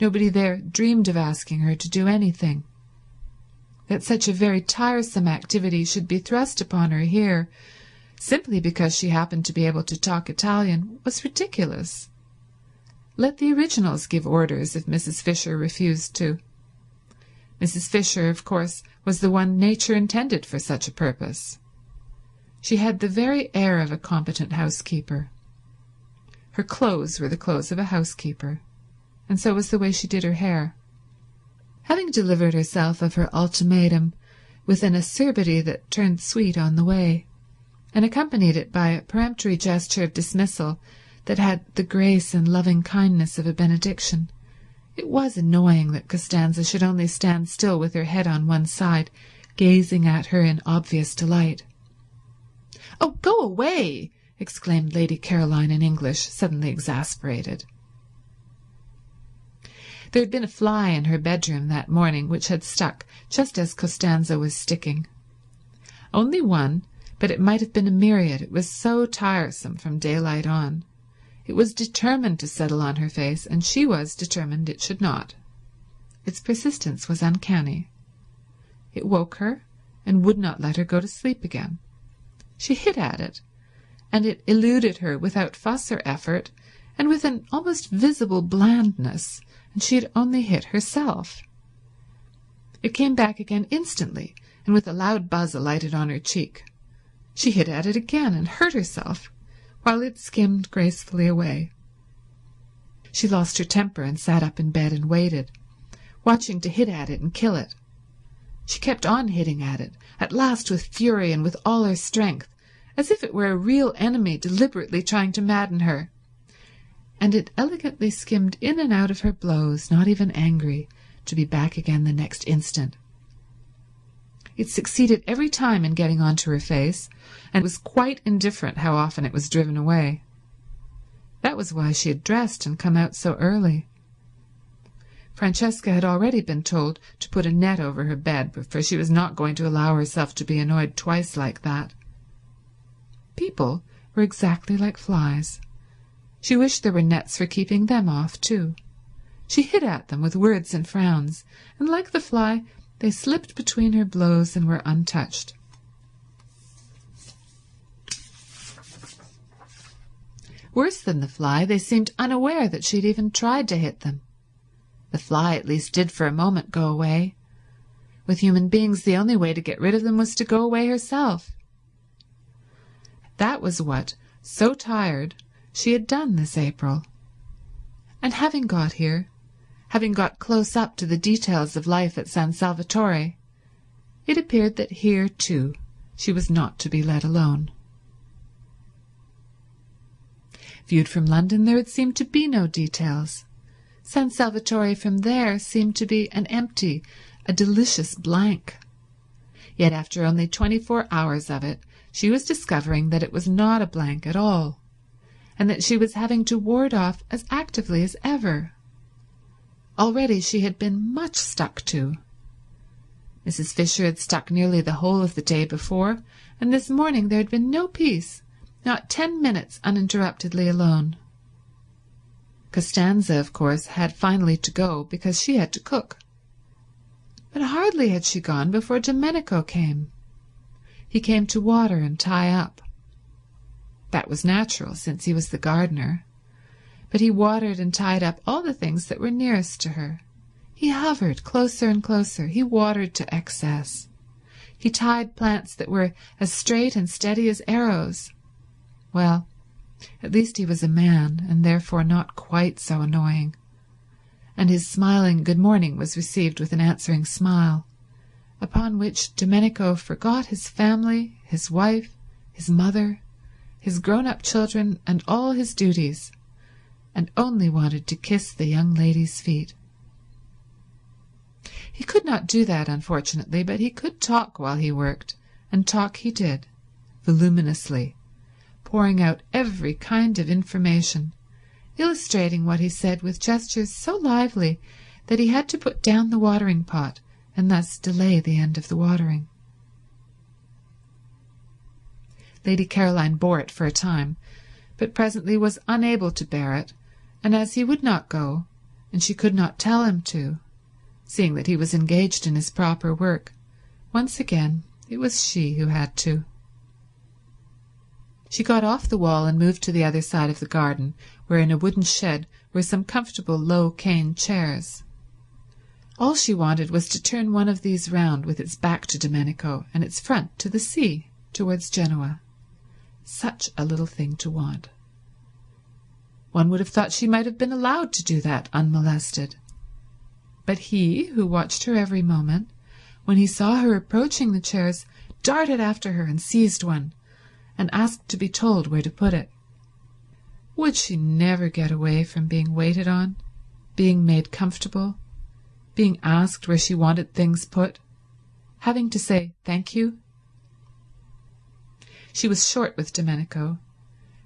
Nobody there dreamed of asking her to do anything. That such a very tiresome activity should be thrust upon her here, simply because she happened to be able to talk Italian, was ridiculous. Let the originals give orders if Mrs. Fisher refused to. Mrs. Fisher, of course, was the one nature intended for such a purpose. She had the very air of a competent housekeeper. Her clothes were the clothes of a housekeeper, and so was the way she did her hair. Having delivered herself of her ultimatum with an acerbity that turned sweet on the way, and accompanied it by a peremptory gesture of dismissal that had the grace and loving kindness of a benediction, it was annoying that Costanza should only stand still with her head on one side, gazing at her in obvious delight. "Oh, go away!" exclaimed Lady Caroline in English, suddenly exasperated. There had been a fly in her bedroom that morning which had stuck just as Costanza was sticking. Only one, but it might have been a myriad, it was so tiresome from daylight on. It was determined to settle on her face, and she was determined it should not. Its persistence was uncanny. It woke her and would not let her go to sleep again. She hit at it, and it eluded her without fuss or effort, and with an almost visible blandness, and she had only hit herself. It came back again instantly, and with a loud buzz alighted on her cheek. She hit at it again and hurt herself, while it skimmed gracefully away. She lost her temper and sat up in bed and waited, watching to hit at it and kill it. She kept on hitting at it, at last with fury and with all her strength, as if it were a real enemy deliberately trying to madden her. And it elegantly skimmed in and out of her blows, not even angry, to be back again the next instant. It succeeded every time in getting onto her face, and was quite indifferent how often it was driven away. That was why she had dressed and come out so early. Francesca had already been told to put a net over her bed, for she was not going to allow herself to be annoyed twice like that. People were exactly like flies. She wished there were nets for keeping them off, too. She hit at them with words and frowns, and like the fly, they slipped between her blows and were untouched. Worse than the fly, they seemed unaware that she'd even tried to hit them. The fly at least did for a moment go away. With human beings, the only way to get rid of them was to go away herself. That was what, so tired, she had done this April. And having got here, having got close up to the details of life at San Salvatore, it appeared that here, too, she was not to be let alone. Viewed from London, there had seemed to be no details. San Salvatore from there seemed to be an empty, a delicious blank. Yet after only 24 hours of it, she was discovering that it was not a blank at all, and that she was having to ward off as actively as ever. Already she had been much stuck to. Mrs. Fisher had stuck nearly the whole of the day before, and this morning there had been no peace, not 10 minutes uninterruptedly alone. Costanza, of course, had finally to go because she had to cook. But hardly had she gone before Domenico came. He came to water and tie up. That was natural, since he was the gardener. But he watered and tied up all the things that were nearest to her. He hovered closer and closer. He watered to excess. He tied plants that were as straight and steady as arrows. Well, at least he was a man, and therefore not quite so annoying. And his smiling good morning was received with an answering smile, upon which Domenico forgot his family, his wife, his mother, his grown-up children, and all his duties, and only wanted to kiss the young lady's feet. He could not do that, unfortunately, but he could talk while he worked, and talk he did, voluminously, pouring out every kind of information, illustrating what he said with gestures so lively that he had to put down the watering pot and thus delay the end of the watering. Lady Caroline bore it for a time, but presently was unable to bear it, and as he would not go, and she could not tell him to, seeing that he was engaged in his proper work, once again it was she who had to. She got off the wall and moved to the other side of the garden, where in a wooden shed were some comfortable low cane chairs. All she wanted was to turn one of these round with its back to Domenico and its front to the sea, towards Genoa. Such a little thing to want. One would have thought she might have been allowed to do that unmolested. But he, who watched her every moment, when he saw her approaching the chairs, darted after her and seized one, and asked to be told where to put it. Would she never get away from being waited on, being made comfortable, being asked where she wanted things put, having to say thank you? She was short with Domenico,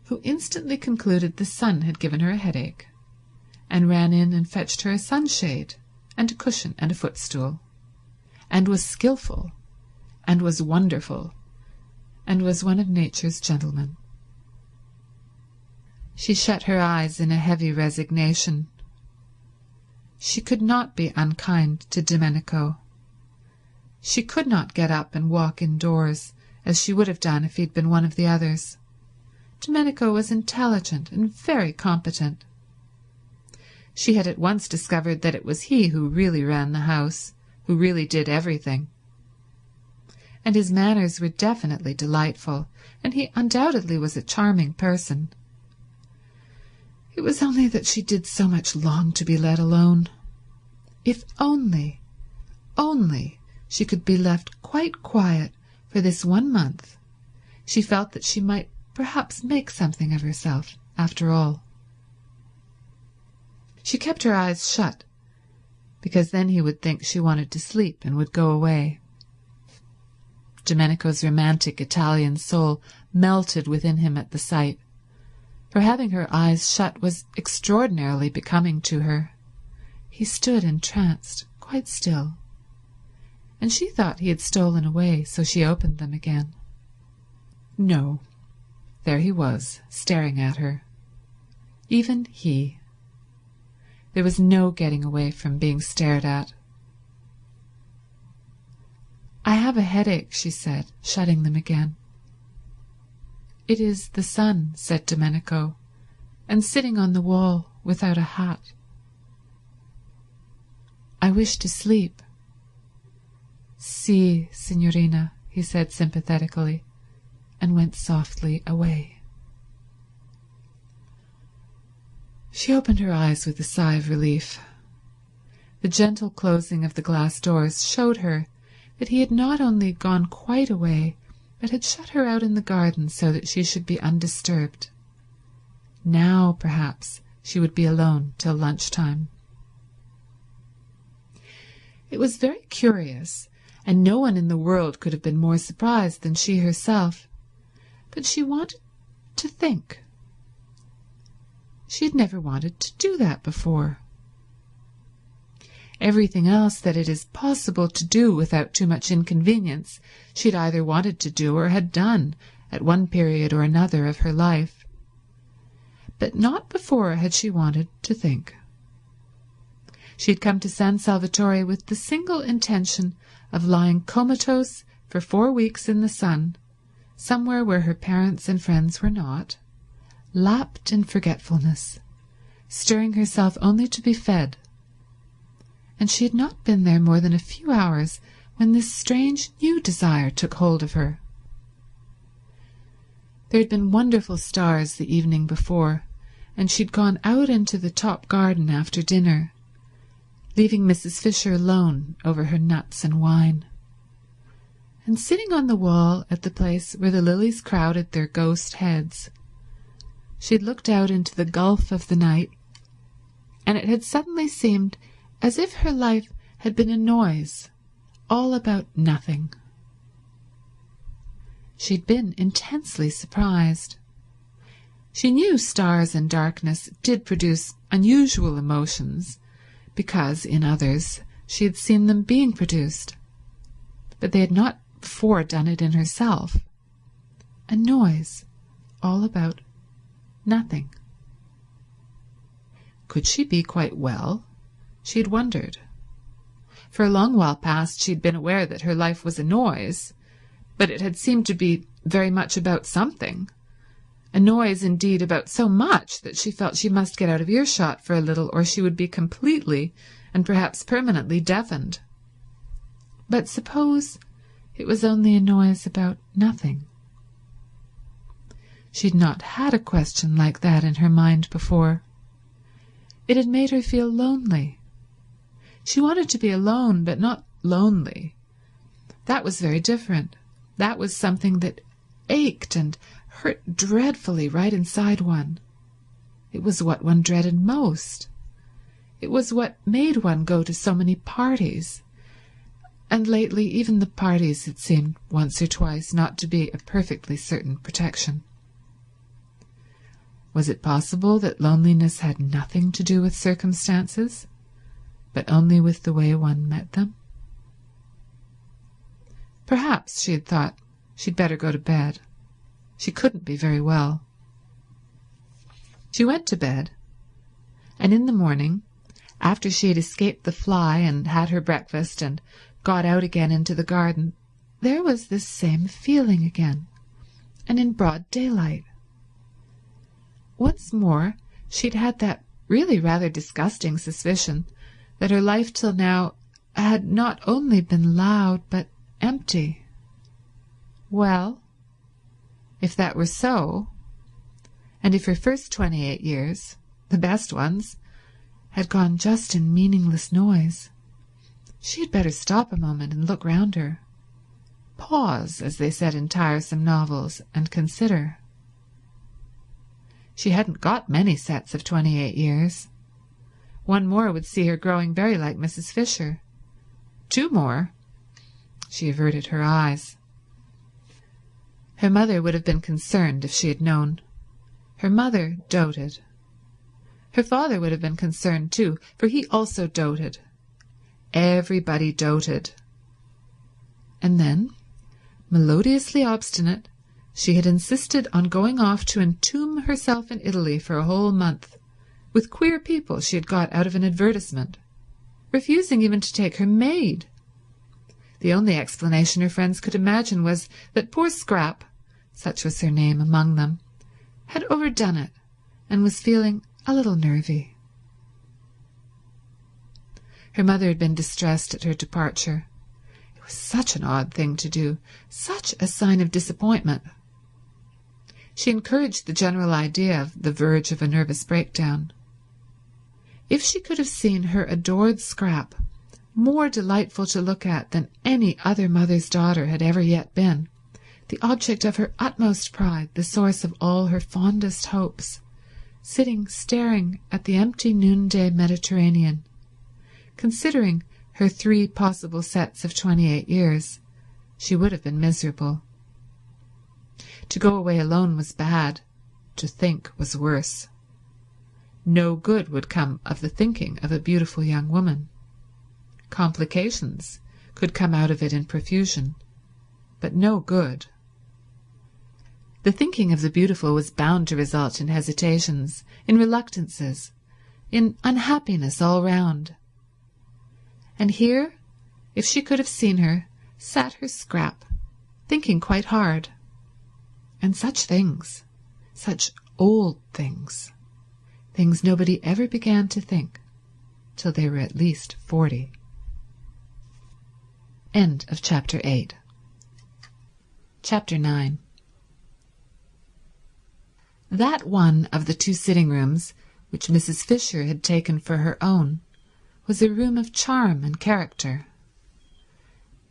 who instantly concluded the sun had given her a headache, and ran in and fetched her a sunshade and a cushion and a footstool, and was skilful, and was wonderful, and was one of nature's gentlemen. She shut her eyes in a heavy resignation. She could not be unkind to Domenico. She could not get up and walk indoors, as she would have done if he'd been one of the others. Domenico was intelligent and very competent. She had at once discovered that it was he who really ran the house, who really did everything. And his manners were definitely delightful, and he undoubtedly was a charming person. It was only that she did so much long to be let alone. If only she could be left quite quiet for this 1 month, she felt that she might perhaps make something of herself after all. She kept her eyes shut, because then he would think she wanted to sleep and would go away. Domenico's romantic Italian soul melted within him at the sight, for having her eyes shut was extraordinarily becoming to her. He stood entranced, quite still, and she thought he had stolen away, so she opened them again. No, there he was, staring at her. Even he. There was no getting away from being stared at. "I have a headache," she said, shutting them again. "It is the sun," said Domenico, and sitting on the wall without a hat. "I wish to sleep." "Si, signorina," he said sympathetically, and went softly away. She opened her eyes with a sigh of relief. The gentle closing of the glass doors showed her that he had not only gone quite away, but had shut her out in the garden so that she should be undisturbed. Now, perhaps, she would be alone till lunchtime. It was very curious, and no one in the world could have been more surprised than she herself, but she wanted to think. She had never wanted to do that before. Everything else that it is possible to do without too much inconvenience she had either wanted to do or had done at one period or another of her life. But not before had she wanted to think. She had come to San Salvatore with the single intention of lying comatose for 4 weeks in the sun, somewhere where her parents and friends were not, lapped in forgetfulness, stirring herself only to be fed. And she had not been there more than a few hours when this strange new desire took hold of her. There had been wonderful stars the evening before, and she'd gone out into the top garden after dinner, leaving Mrs. Fisher alone over her nuts and wine. And sitting on the wall at the place where the lilies crowded their ghost heads, she had looked out into the gulf of the night, and it had suddenly seemed as if her life had been a noise, all about nothing. She'd been intensely surprised. She knew stars and darkness did produce unusual emotions, because in others she had seen them being produced, but they had not before done it in herself. A noise, all about nothing. Could she be quite well? She had wondered. For a long while past she had been aware that her life was a noise, but it had seemed to be very much about something, a noise indeed about so much that she felt she must get out of earshot for a little or she would be completely and perhaps permanently deafened. But suppose it was only a noise about nothing? She had not had a question like that in her mind before. It had made her feel lonely. She wanted to be alone, but not lonely. That was very different. That was something that ached and hurt dreadfully right inside one. It was what one dreaded most. It was what made one go to so many parties. And lately even the parties had seemed once or twice not to be a perfectly certain protection. Was it possible that loneliness had nothing to do with circumstances, but only with the way one met them? Perhaps, she had thought, she'd better go to bed. She couldn't be very well. She went to bed, and in the morning, after she had escaped the fly and had her breakfast and got out again into the garden, there was this same feeling again, and in broad daylight. Once more she'd had that really rather disgusting suspicion that her life till now had not only been loud but empty. Well, if that were so, and if her first 28 years, the best ones, had gone just in meaningless noise, she had better stop a moment and look round her. Pause, as they said in tiresome novels, and consider. She hadn't got many sets of 28 years. One more would see her growing very like Mrs. Fisher. 2 more. She averted her eyes. Her mother would have been concerned if she had known. Her mother doted. Her father would have been concerned too, for he also doted. Everybody doted. And then, melodiously obstinate, she had insisted on going off to entomb herself in Italy for a whole month, with queer people she had got out of an advertisement, refusing even to take her maid. The only explanation her friends could imagine was that poor Scrap, such was her name among them, had overdone it and was feeling a little nervy. Her mother had been distressed at her departure. It was such an odd thing to do, such a sign of disappointment. She encouraged the general idea of the verge of a nervous breakdown. If she could have seen her adored Scrap, more delightful to look at than any other mother's daughter had ever yet been, the object of her utmost pride, the source of all her fondest hopes, sitting staring at the empty noonday Mediterranean, considering her 3 possible sets of 28 years, she would have been miserable. To go away alone was bad. To think was worse. No good would come of the thinking of a beautiful young woman. Complications could come out of it in profusion, but no good. The thinking of the beautiful was bound to result in hesitations, in reluctances, in unhappiness all round. And here, if she could have seen her, sat her Scrap, thinking quite hard. And such things, such old things, things nobody ever began to think till they were at least 40. End of Chapter 8. Chapter 9. That one of the 2 sitting rooms which Mrs. Fisher had taken for her own was a room of charm and character.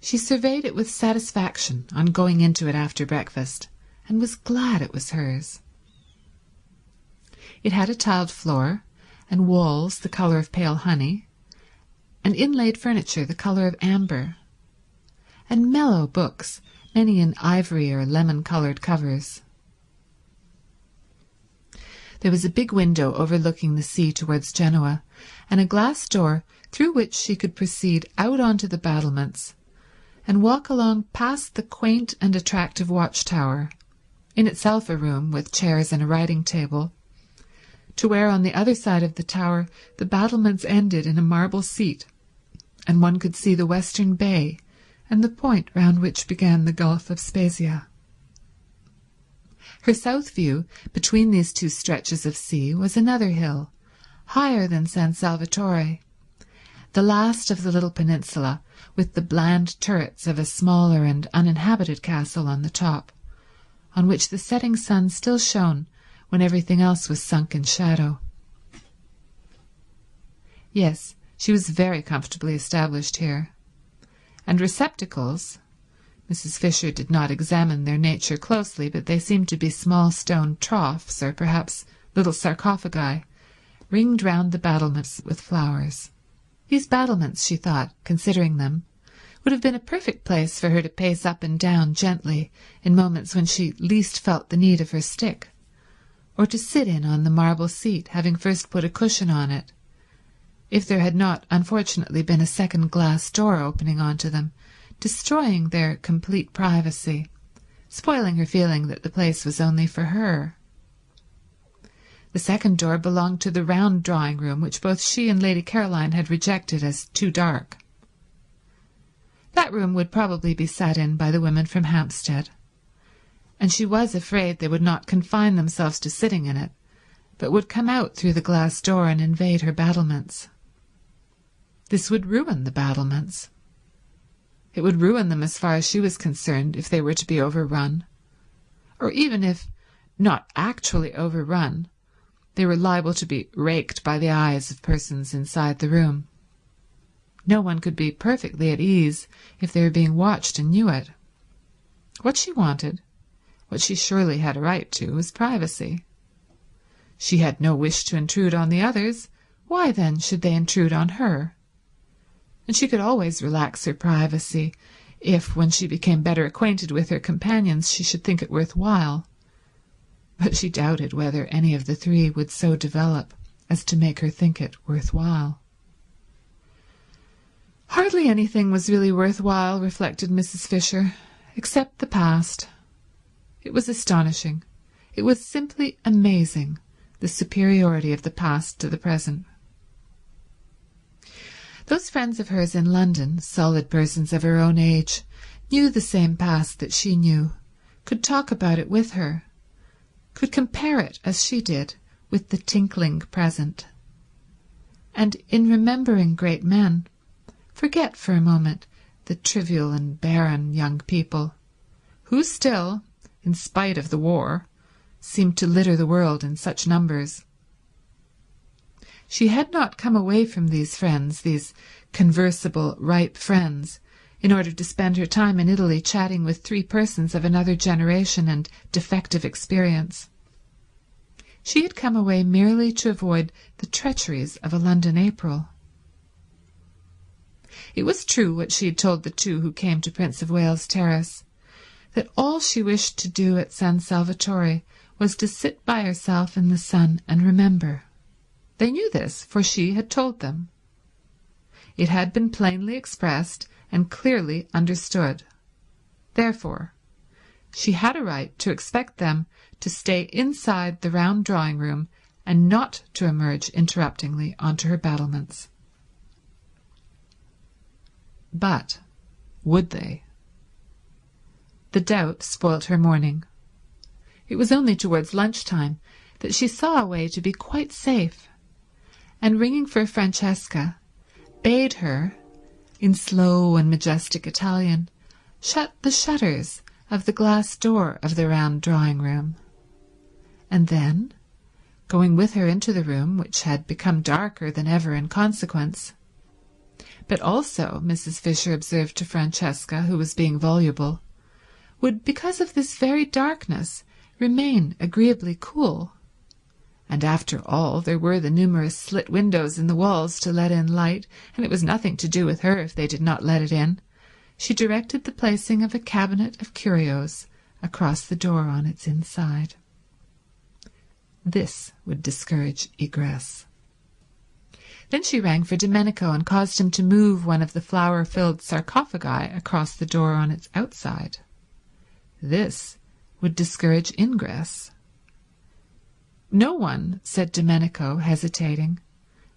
She surveyed it with satisfaction on going into it after breakfast, and was glad it was hers. It had a tiled floor, and walls the colour of pale honey, and inlaid furniture the colour of amber, and mellow books, many in ivory or lemon-coloured covers. There was a big window overlooking the sea towards Genoa, and a glass door through which she could proceed out onto the battlements and walk along past the quaint and attractive watchtower, in itself a room with chairs and a writing table, to where on the other side of the tower the battlements ended in a marble seat, and one could see the western bay and the point round which began the Gulf of Spezia. Her south view, between these 2 stretches of sea, was another hill, higher than San Salvatore, the last of the little peninsula, with the bland turrets of a smaller and uninhabited castle on the top, on which the setting sun still shone when everything else was sunk in shadow. Yes, she was very comfortably established here, and receptacles— Mrs. Fisher did not examine their nature closely, but they seemed to be small stone troughs, or perhaps little sarcophagi, ringed round the battlements with flowers. These battlements, she thought, considering them, would have been a perfect place for her to pace up and down gently in moments when she least felt the need of her stick, or to sit in on the marble seat, having first put a cushion on it, if there had not unfortunately been a second glass door opening onto them, destroying their complete privacy, spoiling her feeling that the place was only for her. The second door belonged to the round drawing-room, which both she and Lady Caroline had rejected as too dark. That room would probably be sat in by the women from Hampstead, and she was afraid they would not confine themselves to sitting in it, but would come out through the glass door and invade her battlements. This would ruin the battlements. It would ruin them as far as she was concerned if they were to be overrun, or even if, not actually overrun, they were liable to be raked by the eyes of persons inside the room. No one could be perfectly at ease if they were being watched and knew it. What she wanted, what she surely had a right to, was privacy. She had no wish to intrude on the others. Why then should they intrude on her? And she could always relax her privacy if, when she became better acquainted with her companions, she should think it worth while. But she doubted whether any of the 3 would so develop as to make her think it worth while. Hardly anything was really worth while, reflected Mrs. Fisher, except the past. It was astonishing. It was simply amazing, the superiority of the past to the present. Those friends of hers in London, solid persons of her own age, knew the same past that she knew, could talk about it with her, could compare it, as she did, with the tinkling present, and in remembering great men, forget for a moment the trivial and barren young people, who still, in spite of the war, seemed to litter the world in such numbers. She had not come away from these friends, these conversible, ripe friends, in order to spend her time in Italy chatting with 3 persons of another generation and defective experience. She had come away merely to avoid the treacheries of a London April. It was true what she had told the 2 who came to Prince of Wales Terrace, that all she wished to do at San Salvatore was to sit by herself in the sun and remember. They knew this, for she had told them. It had been plainly expressed and clearly understood. Therefore, she had a right to expect them to stay inside the round drawing-room and not to emerge interruptingly onto her battlements. But would they? The doubt spoilt her morning. It was only towards lunch-time that she saw a way to be quite safe, and ringing for Francesca, bade her, in slow and majestic Italian, shut the shutters of the glass door of the round drawing-room, and then, going with her into the room, which had become darker than ever in consequence, but also, Mrs. Fisher observed to Francesca, who was being voluble, would, because of this very darkness, remain agreeably cool. And after all, there were the numerous slit windows in the walls to let in light, and it was nothing to do with her if they did not let it in. She directed the placing of a cabinet of curios across the door on its inside. This would discourage egress. Then she rang for Domenico and caused him to move one of the flower-filled sarcophagi across the door on its outside. This would discourage ingress. No one, said Domenico, hesitating,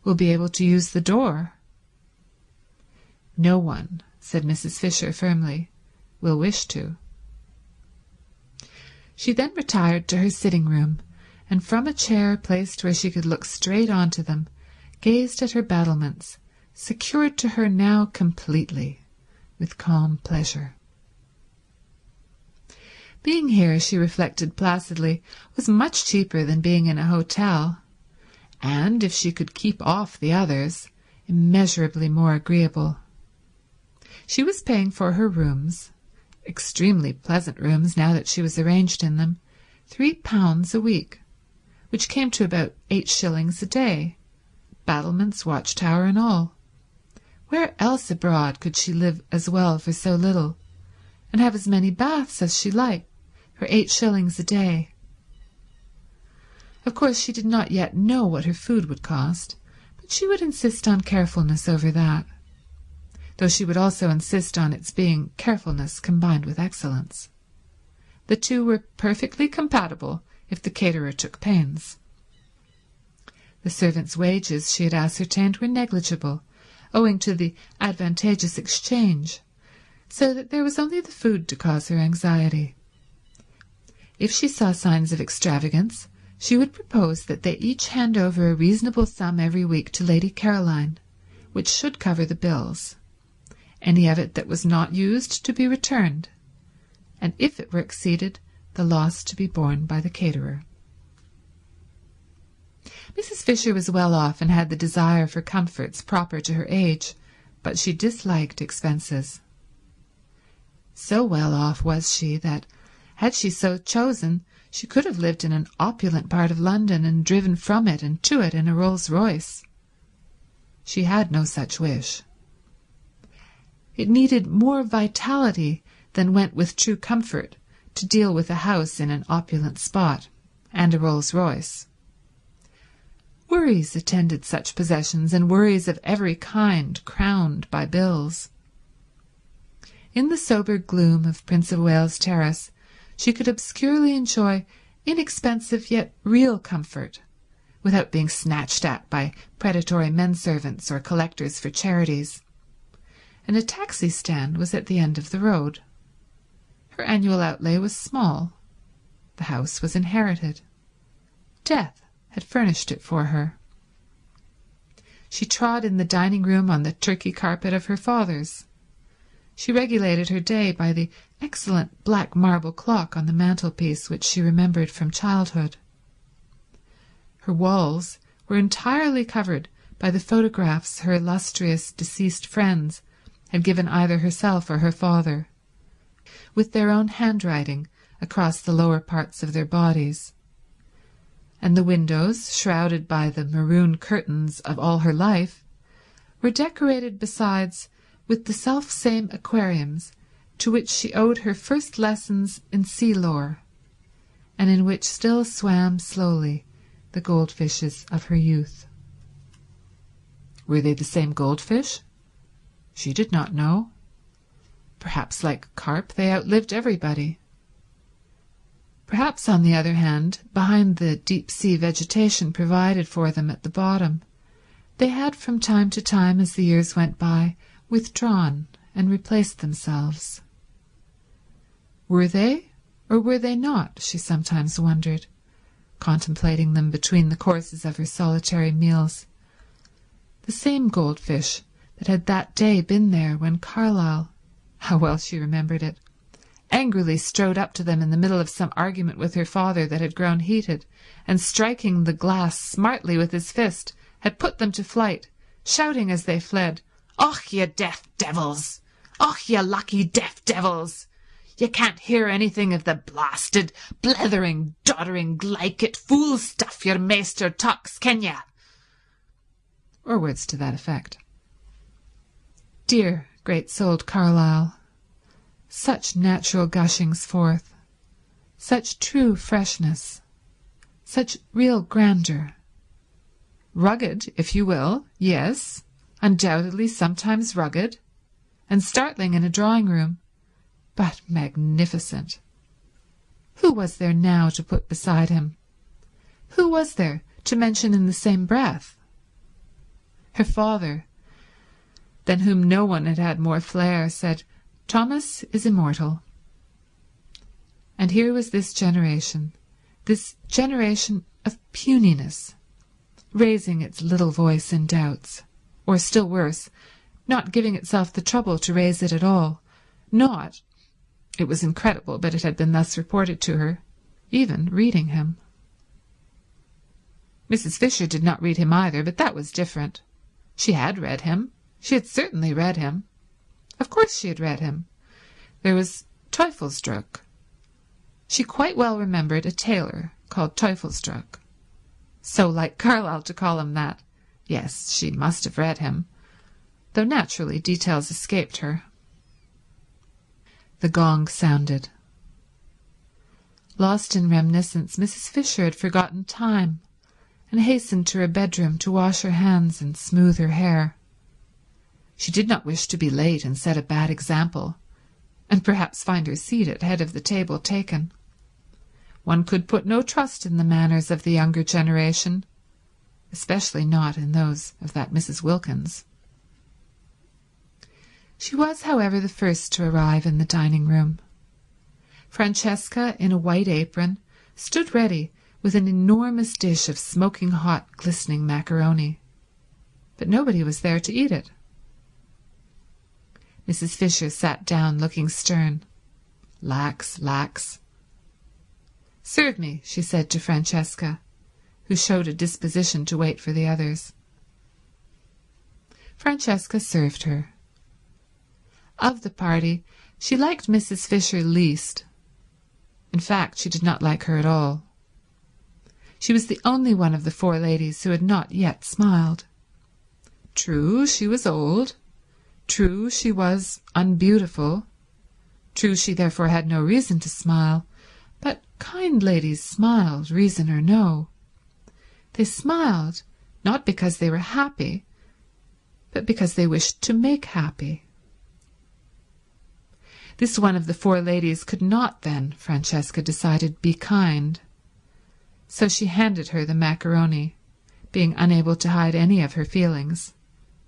will be able to use the door. No one, said Mrs. Fisher firmly, will wish to. She then retired to her sitting-room, and from a chair placed where she could look straight on to them, gazed at her battlements, secured to her now completely, with calm pleasure. Being here, she reflected placidly, was much cheaper than being in a hotel, and, if she could keep off the others, immeasurably more agreeable. She was paying for her rooms, extremely pleasant rooms now that she was arranged in them, £3 a week, which came to about 8 shillings a day, battlements, watchtower, and all. Where else abroad could she live as well for so little, and have as many baths as she liked, for 8 shillings a day? Of course she did not yet know what her food would cost, but she would insist on carefulness over that, though she would also insist on its being carefulness combined with excellence. The 2 were perfectly compatible if the caterer took pains. The servants' wages, she had ascertained, were negligible, owing to the advantageous exchange, so that there was only the food to cause her anxiety. If she saw signs of extravagance, she would propose that they each hand over a reasonable sum every week to Lady Caroline, which should cover the bills, any of it that was not used to be returned, and if it were exceeded, the loss to be borne by the caterer. Mrs. Fisher was well off and had the desire for comforts proper to her age, but she disliked expenses. So well off was she that, had she so chosen, she could have lived in an opulent part of London and driven from it and to it in a Rolls-Royce. She had no such wish. It needed more vitality than went with true comfort to deal with a house in an opulent spot and a Rolls-Royce. Worries attended such possessions, and worries of every kind crowned by bills. In the sober gloom of Prince of Wales Terrace she could obscurely enjoy inexpensive yet real comfort, without being snatched at by predatory men-servants or collectors for charities, and a taxi-stand was at the end of the road. Her annual outlay was small. The house was inherited. Death had furnished it for her. She trod in the dining-room on the Turkey carpet of her father's. She regulated her day by the excellent black marble clock on the mantelpiece which she remembered from childhood. Her walls were entirely covered by the photographs her illustrious deceased friends had given either herself or her father, with their own handwriting across the lower parts of their bodies, and the windows, shrouded by the maroon curtains of all her life, were decorated besides with the self-same aquariums to which she owed her first lessons in sea lore, and in which still swam slowly the goldfishes of her youth. Were they the same goldfish? She did not know. Perhaps, like carp, they outlived everybody. Perhaps, on the other hand, behind the deep-sea vegetation provided for them at the bottom, they had from time to time, as the years went by, withdrawn and replaced themselves. Were they, or were they not, she sometimes wondered, contemplating them between the courses of her solitary meals, the same goldfish that had that day been there when Carlyle, how well she remembered it, angrily strode up to them in the middle of some argument with her father that had grown heated, and striking the glass smartly with his fist, had put them to flight, shouting as they fled, "Och, ye deaf devils! Och, ye lucky deaf devils! You can't hear anything of the blasted, blethering, doddering, glyket fool stuff your maester talks, can ye?" Or words to that effect. Dear, great-souled Carlyle, such natural gushings forth, such true freshness, such real grandeur. Rugged, if you will, yes, undoubtedly sometimes rugged, and startling in a drawing-room, but magnificent. Who was there now to put beside him? Who was there to mention in the same breath? Her father, than whom no one had had more flair, said, "Thomas is immortal." And here was this generation of puniness, raising its little voice in doubts, or still worse, not giving itself the trouble to raise it at all, not, it was incredible, but it had been thus reported to her, even reading him. Mrs. Fisher did not read him either, but that was different. She had read him. She had certainly read him. Of course she had read him. There was Teufelsdruck. She quite well remembered a tailor called Teufelsdruck. So like Carlyle to call him that. Yes, she must have read him, though naturally details escaped her. The gong sounded. Lost in reminiscence, Mrs. Fisher had forgotten time and hastened to her bedroom to wash her hands and smooth her hair. She did not wish to be late and set a bad example, and perhaps find her seat at head of the table taken. One could put no trust in the manners of the younger generation, especially not in those of that Mrs. Wilkins. She was, however, the first to arrive in the dining-room. Francesca, in a white apron, stood ready with an enormous dish of smoking hot, glistening macaroni, but nobody was there to eat it. Mrs. Fisher sat down, looking stern. Lax. "Serve me," she said to Francesca, who showed a disposition to wait for the others. Francesca served her. Of the party, she liked Mrs. Fisher least. In fact, she did not like her at all. She was the only one of the four ladies who had not yet smiled. True, she was old. True, she was unbeautiful. True, she therefore had no reason to smile. But kind ladies smiled, reason or no. They smiled not because they were happy, but because they wished to make happy. This one of the four ladies could not then, Francesca decided, be kind. So she handed her the macaroni, being unable to hide any of her feelings,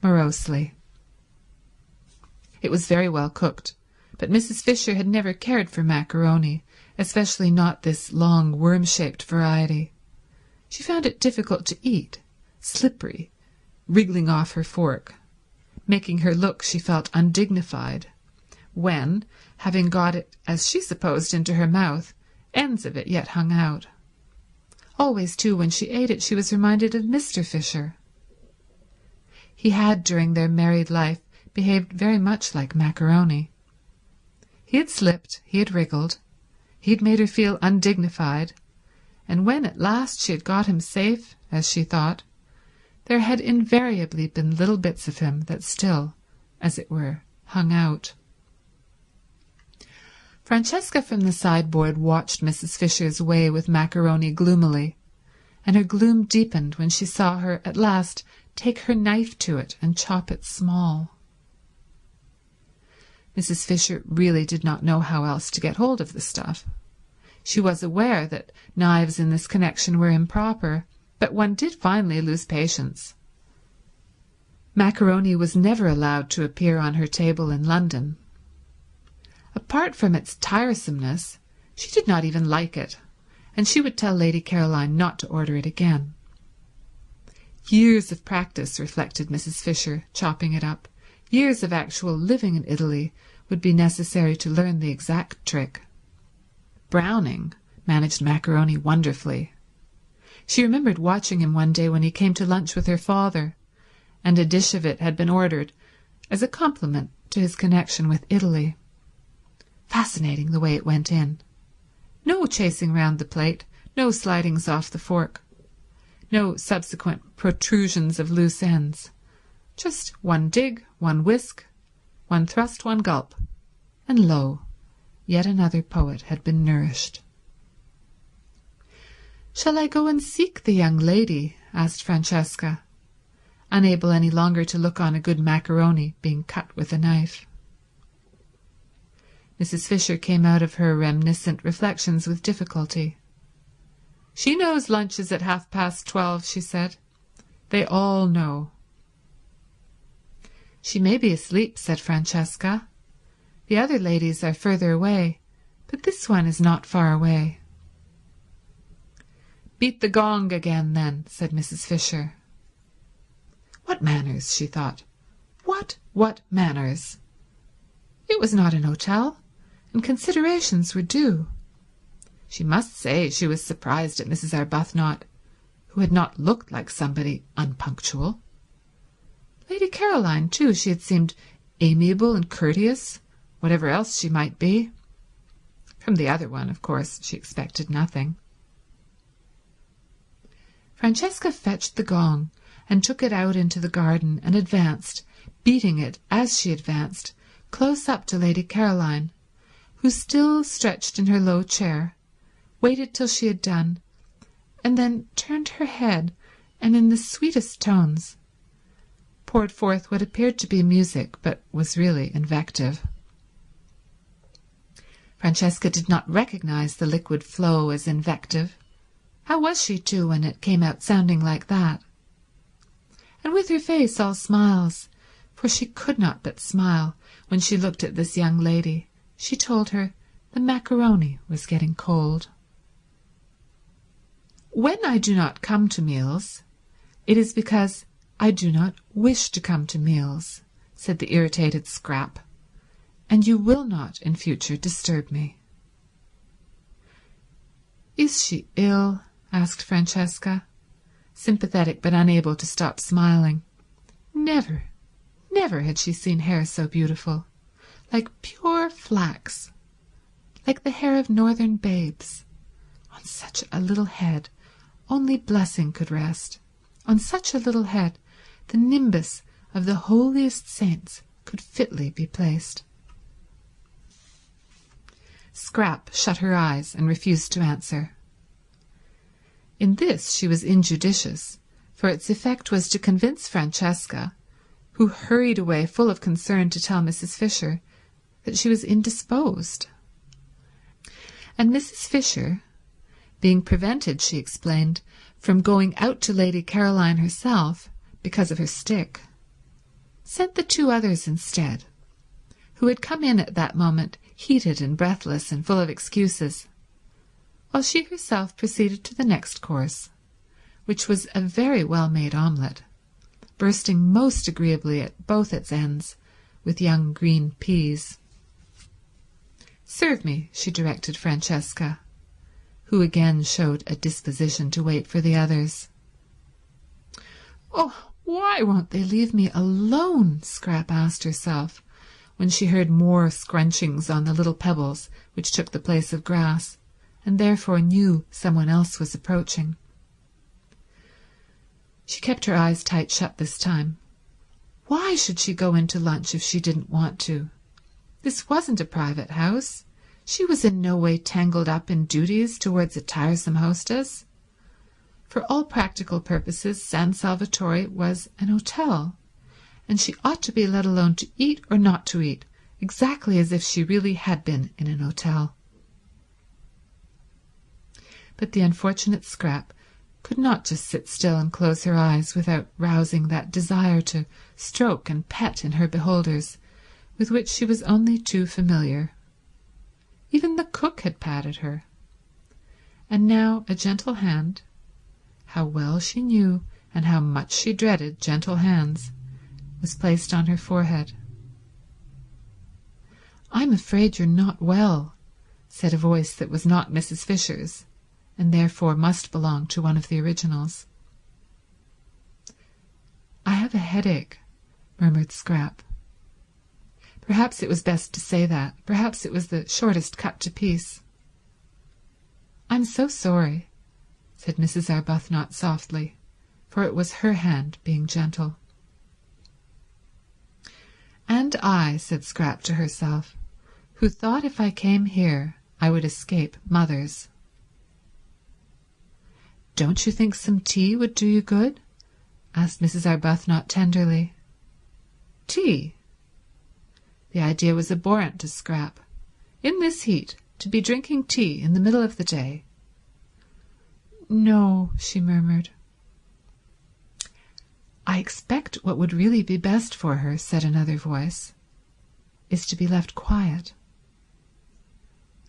morosely. It was very well cooked, but Mrs. Fisher had never cared for macaroni, especially not this long worm-shaped variety. She found it difficult to eat, slippery, wriggling off her fork, making her look, she felt, undignified, when, having got it, as she supposed, into her mouth, ends of it yet hung out. Always, too, when she ate it, she was reminded of Mr. Fisher. He had, during their married life, behaved very much like macaroni. He had slipped, he had wriggled, he had made her feel undignified, and when at last she had got him safe, as she thought, there had invariably been little bits of him that still, as it were, hung out. Francesca from the sideboard watched Mrs. Fisher's way with macaroni gloomily, and her gloom deepened when she saw her at last take her knife to it and chop it small. Mrs. Fisher really did not know how else to get hold of the stuff. She was aware that knives in this connection were improper, but one did finally lose patience. Macaroni was never allowed to appear on her table in London. Apart from its tiresomeness, she did not even like it, and she would tell Lady Caroline not to order it again. Years of practice, reflected Mrs. Fisher, chopping it up, years of actual living in Italy would be necessary to learn the exact trick. Browning managed macaroni wonderfully. She remembered watching him one day when he came to lunch with her father, and a dish of it had been ordered as a compliment to his connection with Italy. Fascinating the way it went in. No chasing round the plate, no slidings off the fork, no subsequent protrusions of loose ends. Just one dig, one whisk, one thrust, one gulp, and lo, yet another poet had been nourished. "Shall I go and seek the young lady?" asked Francesca, unable any longer to look on a good macaroni being cut with a knife. Mrs. Fisher came out of her reminiscent reflections with difficulty. "She knows lunch is at 12:30, she said. "They all know." "She may be asleep," said Francesca. "The other ladies are further away, but this one is not far away." "Beat the gong again, then," said Mrs. Fisher. What manners, she thought. What manners? It was not an hotel, and considerations were due. She must say she was surprised at Mrs. Arbuthnot, who had not looked like somebody unpunctual. Lady Caroline, too, she had seemed amiable and courteous, whatever else she might be. From the other one, of course, she expected nothing. Francesca fetched the gong and took it out into the garden and advanced, beating it as she advanced, close up to Lady Caroline, who still stretched in her low chair, waited till she had done, and then turned her head and in the sweetest tones poured forth what appeared to be music but was really invective. Francesca did not recognize the liquid flow as invective. How was she to when it came out sounding like that? And with her face all smiles, for she could not but smile when she looked at this young lady, she told her the macaroni was getting cold. "When I do not come to meals, it is because I do not wish to come to meals," said the irritated Scrap, "and you will not in future disturb me." "Is she ill?" asked Francesca, sympathetic but unable to stop smiling. Never had she seen hair so beautiful, like pure flax, like the hair of northern babes. On such a little head only blessing could rest. On such a little head the nimbus of the holiest saints could fitly be placed. Scrap shut her eyes and refused to answer. In this she was injudicious, for its effect was to convince Francesca, who hurried away full of concern to tell Mrs. Fisher, that she was indisposed. And Mrs. Fisher, being prevented, she explained, from going out to Lady Caroline herself because of her stick, sent the two others instead, who had come in at that moment heated and breathless and full of excuses, while she herself proceeded to the next course, which was a very well-made omelette, bursting most agreeably at both its ends with young green peas. "Serve me," she directed Francesca, who again showed a disposition to wait for the others. "Oh, why won't they leave me alone?" Scrap asked herself, when she heard more scrunchings on the little pebbles which took the place of grass, and therefore knew someone else was approaching. She kept her eyes tight shut this time. Why should she go into lunch if she didn't want to? This wasn't a private house. She was in no way tangled up in duties towards a tiresome hostess. For all practical purposes, San Salvatore was an hotel, and she ought to be let alone to eat or not to eat, exactly as if she really had been in an hotel. But the unfortunate Scrap could not just sit still and close her eyes without rousing that desire to stroke and pet in her beholders, with which she was only too familiar. Even the cook had patted her. And now a gentle hand, how well she knew and how much she dreaded gentle hands, was placed on her forehead. "I'm afraid you're not well," said a voice that was not Mrs. Fisher's, and therefore must belong to one of the originals. "I have a headache," murmured Scrap. Perhaps it was best to say that. Perhaps it was the shortest cut to peace. "I'm so sorry," said Mrs. Arbuthnot softly, for it was her hand being gentle. "And I," said Scrap to herself, "who thought if I came here I would escape Mother's." "Don't you think some tea would do you good?" asked Mrs. Arbuthnot tenderly. Tea? The idea was abhorrent to Scrap. In this heat, to be drinking tea in the middle of the day. "No," she murmured. "I expect what would really be best for her," said another voice, "is to be left quiet."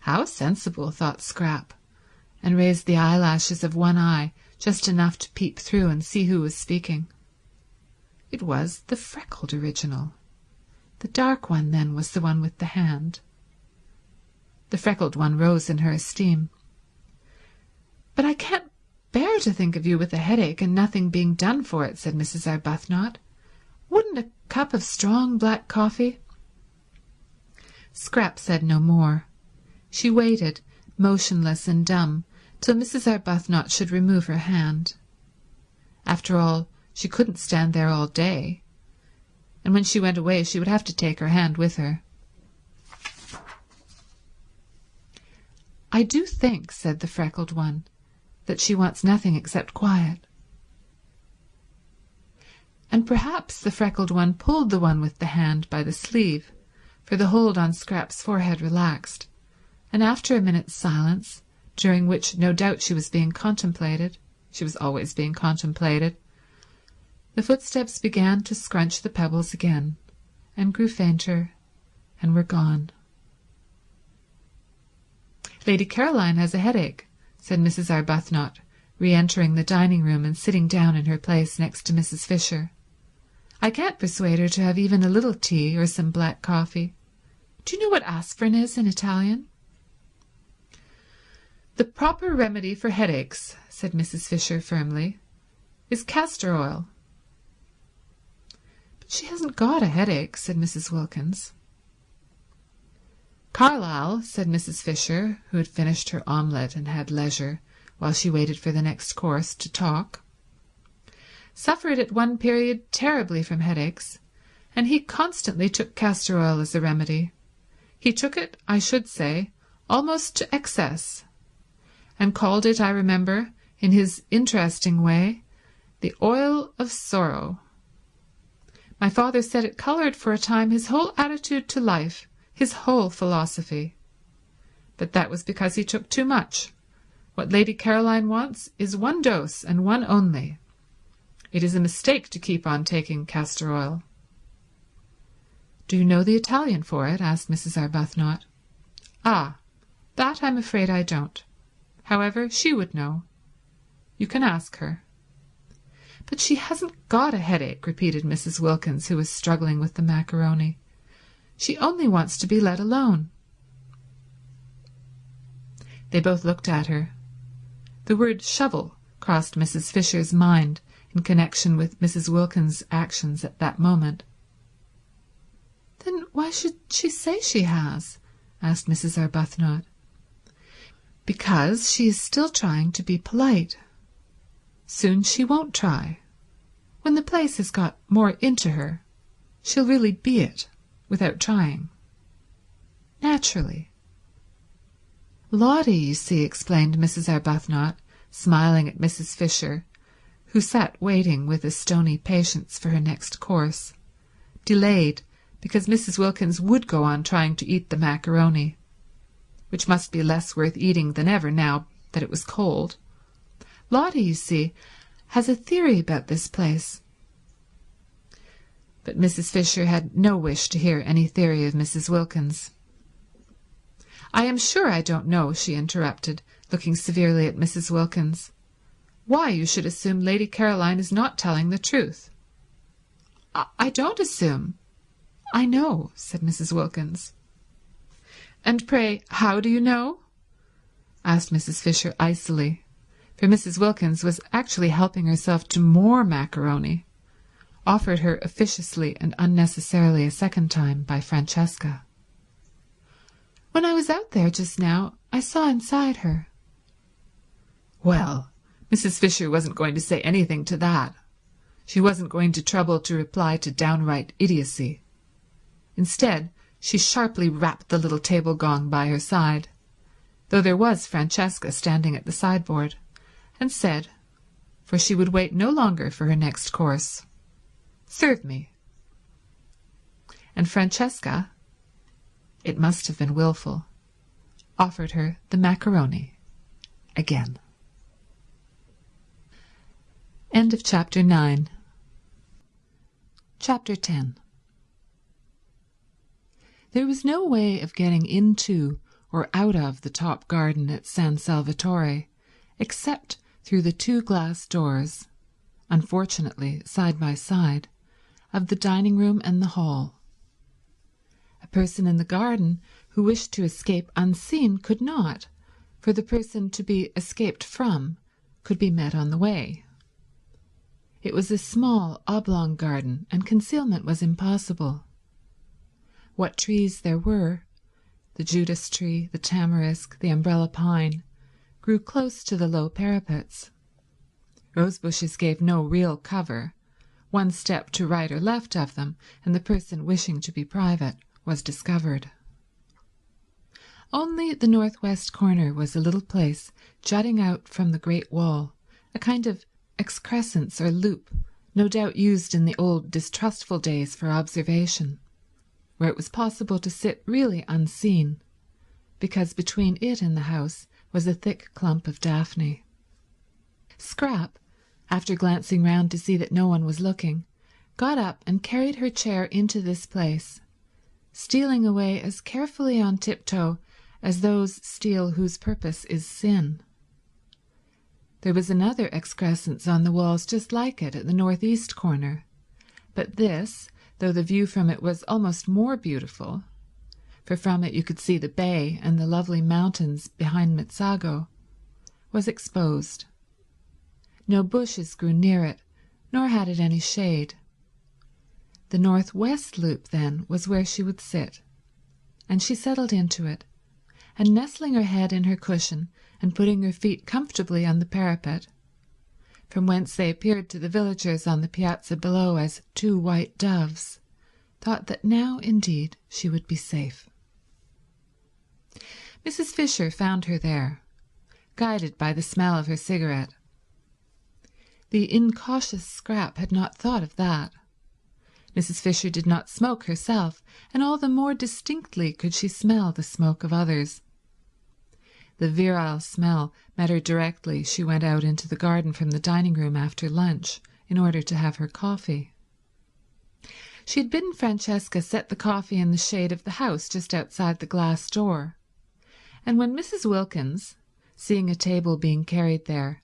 How sensible, thought Scrap, and raised the eyelashes of one eye just enough to peep through and see who was speaking. It was the freckled original. The dark one, then, was the one with the hand. The freckled one rose in her esteem. "But I can't bear to think of you with a headache and nothing being done for it," said Mrs. Arbuthnot. "Wouldn't a cup of strong black coffee—" Scrap said no more. She waited, motionless and dumb, till Mrs. Arbuthnot should remove her hand. After all, she couldn't stand there all day, and when she went away she would have to take her hand with her. "I do think," said the freckled one, "that she wants nothing except quiet." And perhaps the freckled one pulled the one with the hand by the sleeve, for the hold on Scrap's forehead relaxed, and after a minute's silence, during which no doubt she was being contemplated, she was always being contemplated, the footsteps began to scrunch the pebbles again, and grew fainter, and were gone. "Lady Caroline has a headache," said Mrs. Arbuthnot, re-entering the dining-room and sitting down in her place next to Mrs. Fisher. "I can't persuade her to have even a little tea or some black coffee. Do you know what aspirin is in Italian?" "The proper remedy for headaches," said Mrs. Fisher firmly, "is castor oil." "But she hasn't got a headache," said Mrs. Wilkins. "Carlyle," said Mrs. Fisher, who had finished her omelette and had leisure, while she waited for the next course, to talk, "suffered at one period terribly from headaches, and he constantly took castor oil as a remedy. He took it, I should say, almost to excess, and called it, I remember, in his interesting way, the oil of sorrow. My father said it coloured for a time his whole attitude to life, his whole philosophy. But that was because he took too much. What Lady Caroline wants is one dose and one only. It is a mistake to keep on taking castor oil." "Do you know the Italian for it?" asked Mrs. Arbuthnot. "Ah, that I'm afraid I don't. However, she would know. You can ask her." "But she hasn't got a headache," repeated Mrs. Wilkins, who was struggling with the macaroni. "She only wants to be let alone." They both looked at her. The word shovel crossed Mrs. Fisher's mind in connection with Mrs. Wilkins's actions at that moment. "Then why should she say she has?" asked Mrs. Arbuthnot. "Because she is still trying to be polite. Soon she won't try. When the place has got more into her, she'll really be it, without trying. Naturally." "Lottie, you see," explained Mrs. Arbuthnot, smiling at Mrs. Fisher, who sat waiting with a stony patience for her next course, delayed because Mrs. Wilkins would go on trying to eat the macaroni, which must be less worth eating than ever now that it was cold. "Lottie, you see, has a theory about this place." But Mrs. Fisher had no wish to hear any theory of Mrs. Wilkins. "I am sure I don't know," she interrupted, looking severely at Mrs. Wilkins, "why you should assume Lady Caroline is not telling the truth." I don't assume. I know," said Mrs. Wilkins. "And pray, how do you know?" asked Mrs. Fisher icily, for Mrs. Wilkins was actually helping herself to more macaroni, offered her officiously and unnecessarily a second time by Francesca. "When I was out there just now, I saw inside her." Well, Mrs. Fisher wasn't going to say anything to that. She wasn't going to trouble to reply to downright idiocy. Instead, she sharply rapped the little table gong by her side, though there was Francesca standing at the sideboard, and said, for she would wait no longer for her next course, "Serve me." And Francesca, it must have been wilful, offered her the macaroni again. End of Chapter 9. Chapter 10. There was no way of getting into or out of the top garden at San Salvatore except through the 2 glass doors, unfortunately side by side, of the dining room and the hall. A person in the garden who wished to escape unseen could not, for the person to be escaped from could be met on the way. It was a small oblong garden, and concealment was impossible. What trees there were, the Judas tree, the tamarisk, the umbrella pine, grew close to the low parapets. Rose bushes gave no real cover. One step to right or left of them, and the person wishing to be private was discovered. Only the northwest corner was a little place jutting out from the great wall, a kind of excrescence or loop, no doubt used in the old distrustful days for observation, where it was possible to sit really unseen, because between it and the house was a thick clump of daphne. Scrap, after glancing round to see that no one was looking, got up and carried her chair into this place, stealing away as carefully on tiptoe as those steal whose purpose is sin. There was another excrescence on the walls just like it at the northeast corner, but this, though the view from it was almost more beautiful, for from it you could see the bay and the lovely mountains behind Mezzago, was exposed. No bushes grew near it, nor had it any shade. The northwest loop, then, was where she would sit, and she settled into it, and nestling her head in her cushion and putting her feet comfortably on the parapet, from whence they appeared to the villagers on the piazza below as 2 white doves, thought that now indeed she would be safe. Mrs. Fisher found her there, guided by the smell of her cigarette. The incautious Scrap had not thought of that. Mrs. Fisher did not smoke herself, and all the more distinctly could she smell the smoke of others. The virile smell met her directly she went out into the garden from the dining room after lunch in order to have her coffee. She had bidden Francesca set the coffee in the shade of the house just outside the glass door, and when Mrs. Wilkins, seeing a table being carried there,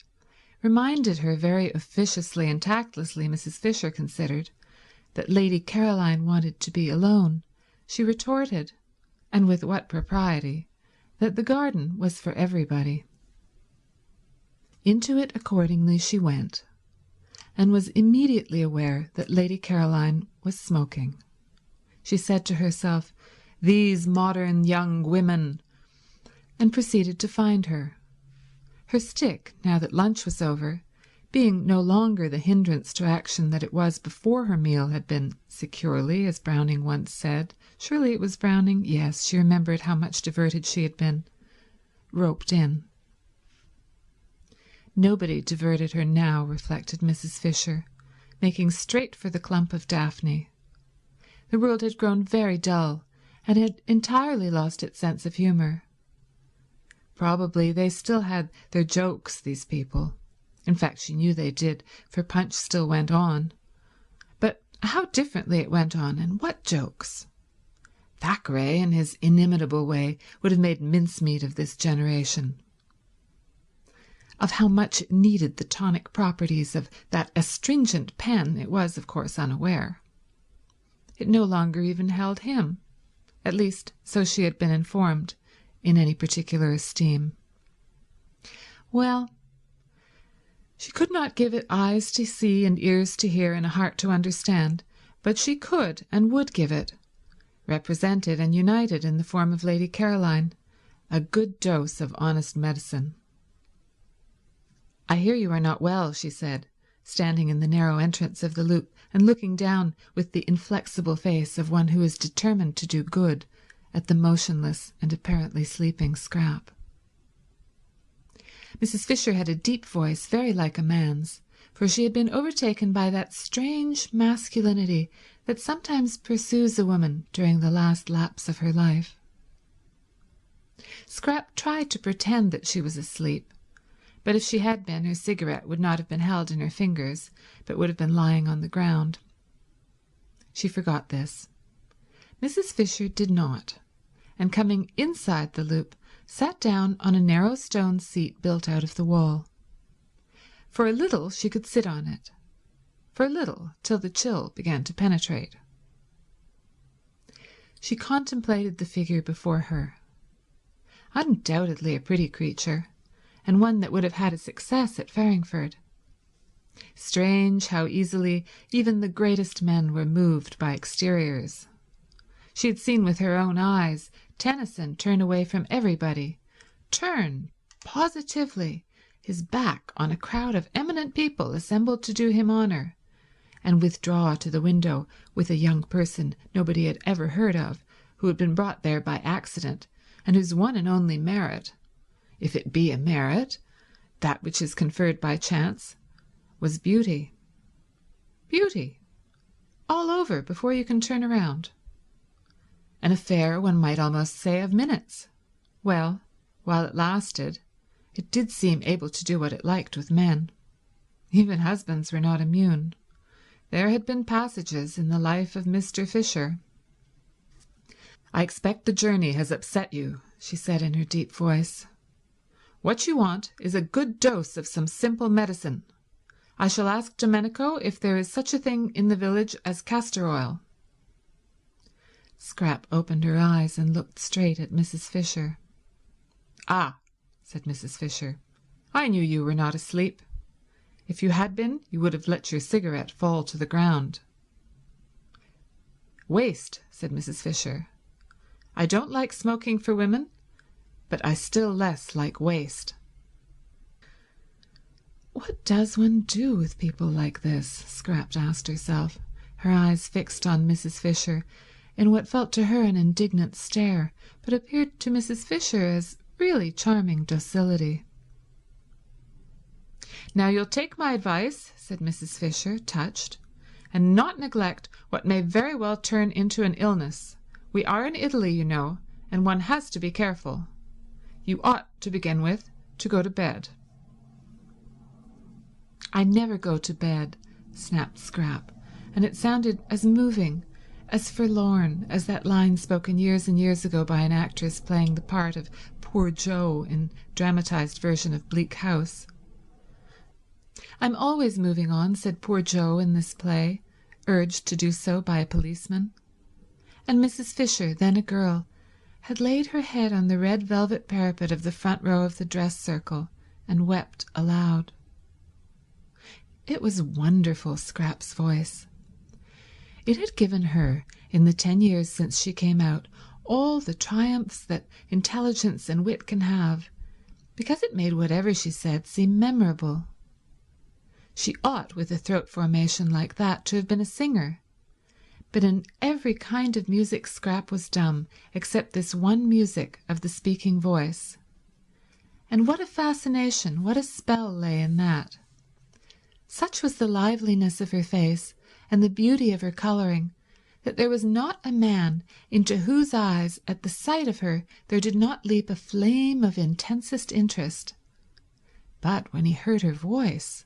reminded her very officiously and tactlessly, Mrs. Fisher considered, that Lady Caroline wanted to be alone, she retorted, and with what propriety, that the garden was for everybody. Into it accordingly she went, and was immediately aware that Lady Caroline was smoking. She said to herself, "These modern young women," and proceeded to find her. Her stick, now that lunch was over, being no longer the hindrance to action that it was before her meal had been securely, as Browning once said, surely it was Browning, yes, she remembered how much diverted she had been, roped in. Nobody diverted her now, reflected Mrs. Fisher, making straight for the clump of daphne. The world had grown very dull, and had entirely lost its sense of humour. Probably they still had their jokes, these people. In fact, she knew they did, for Punch still went on. But how differently it went on, and what jokes! Thackeray, in his inimitable way, would have made mincemeat of this generation. Of how much it needed the tonic properties of that astringent pen it was, of course, unaware. It no longer even held him, at least so she had been informed, in any particular esteem. Well, she could not give it eyes to see and ears to hear and a heart to understand, but she could and would give it, represented and united in the form of Lady Caroline, a good dose of honest medicine. "I hear you are not well," she said, standing in the narrow entrance of the loop and looking down with the inflexible face of one who is determined to do good at the motionless and apparently sleeping Scrap. Mrs. Fisher had a deep voice very like a man's, for she had been overtaken by that strange masculinity that sometimes pursues a woman during the last lapse of her life. Scrap tried to pretend that she was asleep, but if she had been, her cigarette would not have been held in her fingers, but would have been lying on the ground. She forgot this. Mrs. Fisher did not, and coming inside the loop, sat down on a narrow stone seat built out of the wall. For a little she could sit on it, for a little, till the chill began to penetrate. She contemplated the figure before her. Undoubtedly a pretty creature, and one that would have had a success at Farringford. Strange how easily even the greatest men were moved by exteriors. She had seen with her own eyes Tennyson turn away from everybody, turn, positively, his back on a crowd of eminent people assembled to do him honour, and withdraw to the window with a young person nobody had ever heard of, who had been brought there by accident, and whose one and only merit, if it be a merit, that which is conferred by chance, was beauty. Beauty. All over before you can turn around. An affair, one might almost say, of minutes. Well, while it lasted, it did seem able to do what it liked with men. Even husbands were not immune. There had been passages in the life of Mr. Fisher. "I expect the journey has upset you," she said in her deep voice. "What you want is a good dose of some simple medicine. I shall ask Domenico if there is such a thing in the village as castor oil." Scrap opened her eyes and looked straight at Mrs. Fisher. "Ah," said Mrs. Fisher, "I knew you were not asleep. If you had been, you would have let your cigarette fall to the ground." "Waste," said Mrs. Fisher. "I don't like smoking for women, but I still less like waste." What does one do with people like this? Scrap asked herself, her eyes fixed on Mrs. Fisher in what felt to her an indignant stare, but appeared to Mrs. Fisher as really charming docility. "Now you'll take my advice," said Mrs. Fisher, touched, "and not neglect what may very well turn into an illness. We are in Italy, you know, and one has to be careful. You ought, to begin with, to go to bed." "I never go to bed," snapped Scrap, and it sounded as moving, as forlorn as that line spoken years and years ago by an actress playing the part of Poor Jo in dramatized version of Bleak House. "I'm always moving on," said poor Jo in this play, urged to do so by a policeman. And Mrs. Fisher, then a girl, had laid her head on the red velvet parapet of the front row of the dress circle and wept aloud. It was wonderful, Scrap's voice. It had given her, in the 10 years since she came out, all the triumphs that intelligence and wit can have, because it made whatever she said seem memorable. She ought, with a throat formation like that, to have been a singer, but in every kind of music Scrap was dumb, except this one music of the speaking voice. And what a fascination, what a spell lay in that. Such was the liveliness of her face and the beauty of her colouring that there was not a man into whose eyes at the sight of her there did not leap a flame of intensest interest. But when he heard her voice,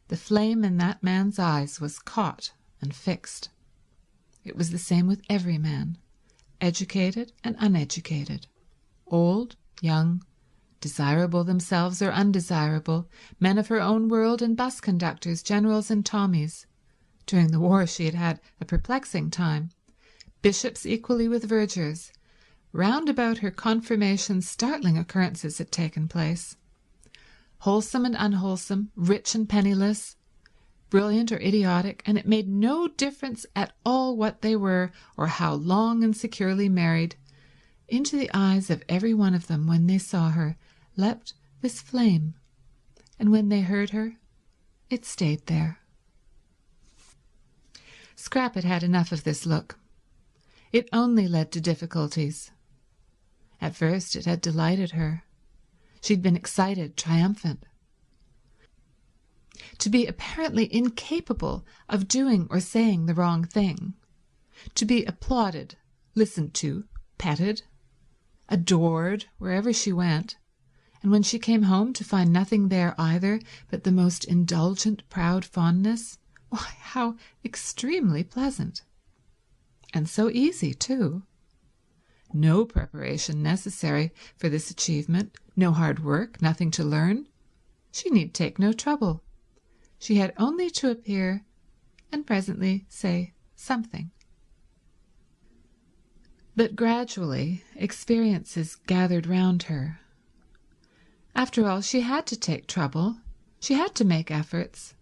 the flame in that man's eyes was caught and fixed. It was the same with every man, educated and uneducated, old, young, desirable themselves or undesirable, men of her own world and bus conductors, generals and Tommies. During the war she had had a perplexing time. Bishops equally with vergers. Round about her confirmation startling occurrences had taken place. Wholesome and unwholesome, rich and penniless, brilliant or idiotic, and it made no difference at all what they were or how long and securely married. Into the eyes of every one of them when they saw her leapt this flame, and when they heard her it stayed there. Scrap had had enough of this look. It only led to difficulties. At first it had delighted her. She'd been excited, triumphant. To be apparently incapable of doing or saying the wrong thing, to be applauded, listened to, petted, adored wherever she went, and when she came home to find nothing there either but the most indulgent, proud fondness, why, how extremely pleasant. And so easy, too. No preparation necessary for this achievement, no hard work, nothing to learn. She need take no trouble. She had only to appear and presently say something. But gradually experiences gathered round her. After all, she had to take trouble. She had to make efforts.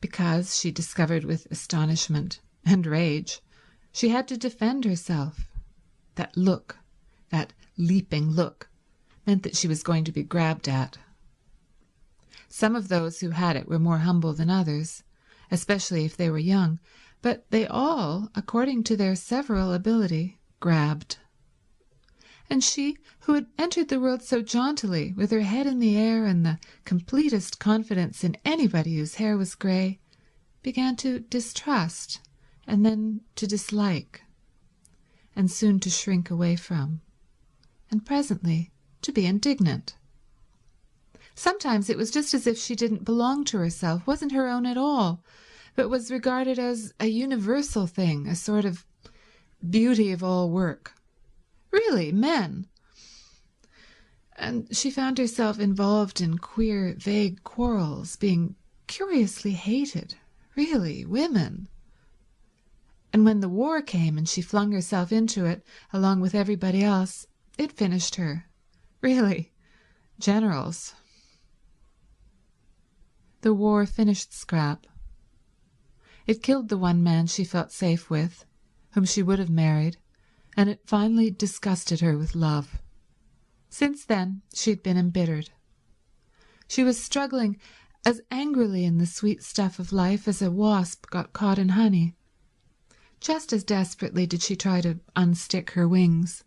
Because, she discovered with astonishment and rage, she had to defend herself. That look, that leaping look, meant that she was going to be grabbed at. Some of those who had it were more humble than others, especially if they were young, but they all, according to their several ability, grabbed. And she, who had entered the world so jauntily, with her head in the air and the completest confidence in anybody whose hair was grey, began to distrust and then to dislike, and soon to shrink away from, and presently to be indignant. Sometimes it was just as if she didn't belong to herself, wasn't her own at all, but was regarded as a universal thing, a sort of beauty of all work. Really, men. And she found herself involved in queer, vague quarrels, being curiously hated. Really, women. And when the war came and she flung herself into it, along with everybody else, it finished her. Really, generals. The war finished Scrap. It killed the one man she felt safe with, whom she would have married, and it finally disgusted her with love. Since then she had been embittered. She was struggling as angrily in the sweet stuff of life as a wasp got caught in honey. Just as desperately did she try to unstick her wings.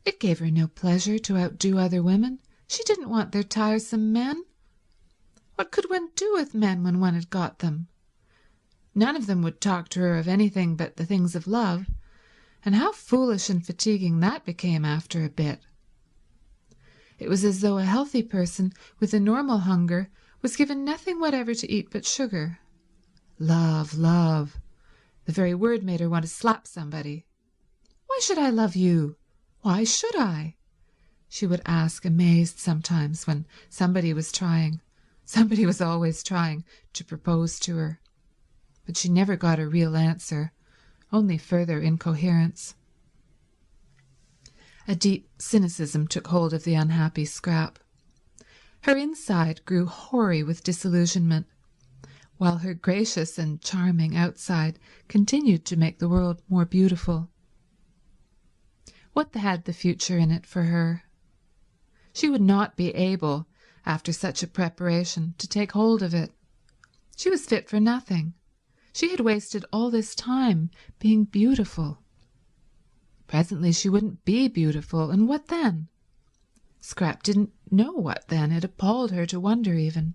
It gave her no pleasure to outdo other women. She didn't want their tiresome men. What could one do with men when one had got them? None of them would talk to her of anything but the things of love, and how foolish and fatiguing that became after a bit. It was as though a healthy person with a normal hunger was given nothing whatever to eat but sugar. Love, love. The very word made her want to slap somebody. Why should I love you? Why should I? She would ask, amazed sometimes, when somebody was trying. Somebody was always trying to propose to her, but she never got a real answer, only further incoherence. A deep cynicism took hold of the unhappy Scrap. Her inside grew hoary with disillusionment, while her gracious and charming outside continued to make the world more beautiful. What had the future in it for her? She would not be able, after such a preparation, to take hold of it. She was fit for nothing. She had wasted all this time being beautiful. Presently she wouldn't be beautiful, and what then? Scrap didn't know what then. It appalled her to wonder even.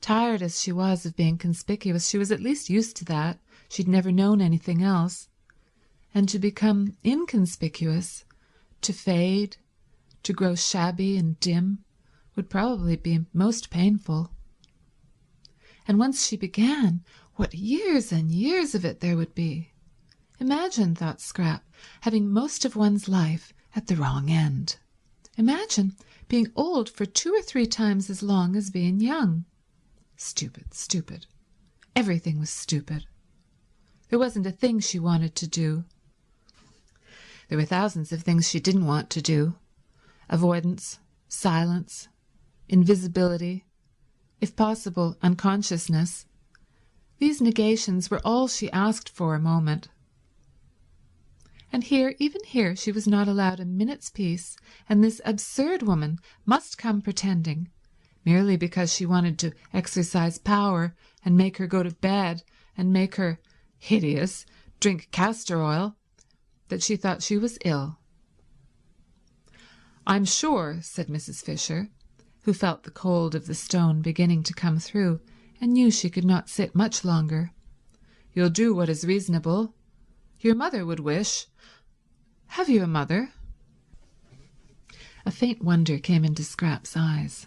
Tired as she was of being conspicuous, she was at least used to that. She'd never known anything else. And to become inconspicuous, to fade, to grow shabby and dim, would probably be most painful. And once she began, what years and years of it there would be. Imagine, thought Scrap, having most of one's life at the wrong end. Imagine being old for 2 or 3 times as long as being young. Stupid, stupid. Everything was stupid. There wasn't a thing she wanted to do. There were thousands of things she didn't want to do. Avoidance, silence, invisibility, if possible, unconsciousness. These negations were all she asked for a moment. And here, even here, she was not allowed a minute's peace, and this absurd woman must come pretending, merely because she wanted to exercise power and make her go to bed and make her, hideous, drink castor oil, that she thought she was ill. "I'm sure," said Mrs. Fisher, who felt the cold of the stone beginning to come through and knew she could not sit much longer, "you'll do what is reasonable. Your mother would wish. Have you a mother?" A faint wonder came into Scrap's eyes.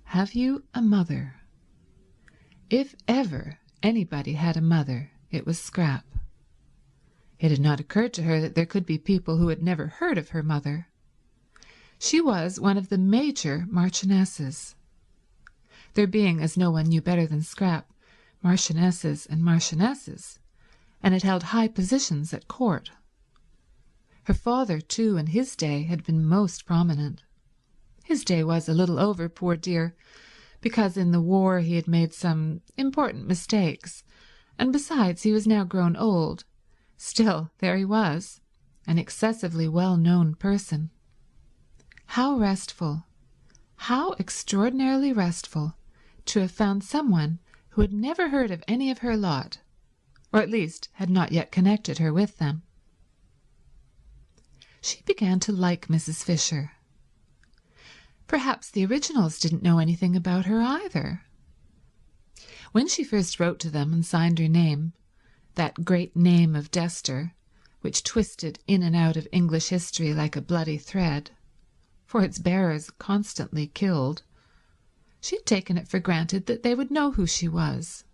Have you a mother? If ever anybody had a mother, it was Scrap. It had not occurred to her that there could be people who had never heard of her mother. She was one of the major marchionesses. There being, as no one knew better than Scrap, marchionesses and marchionesses, and had held high positions at court. Her father, too, in his day had been most prominent. His day was a little over, poor dear, because in the war he had made some important mistakes, and besides he was now grown old. Still, there he was, an excessively well-known person. How restful, how extraordinarily restful, to have found someone who had never heard of any of her lot, or at least had not yet connected her with them. She began to like Mrs. Fisher. Perhaps the originals didn't know anything about her either. When she first wrote to them and signed her name, that great name of Dester, which twisted in and out of English history like a bloody thread, for its bearers constantly killed, she had taken it for granted that they would know who she was.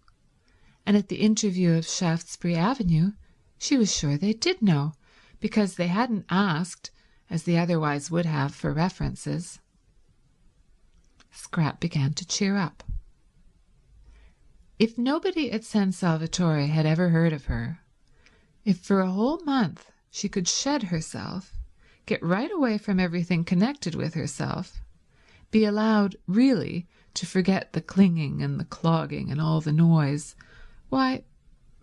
And at the interview of Shaftesbury Avenue she was sure they did know, because they hadn't asked, as they otherwise would have, for references. Scrap began to cheer up. If nobody at San Salvatore had ever heard of her, if for a whole month she could shed herself, get right away from everything connected with herself, be allowed really to forget the clinging and the clogging and all the noise, why,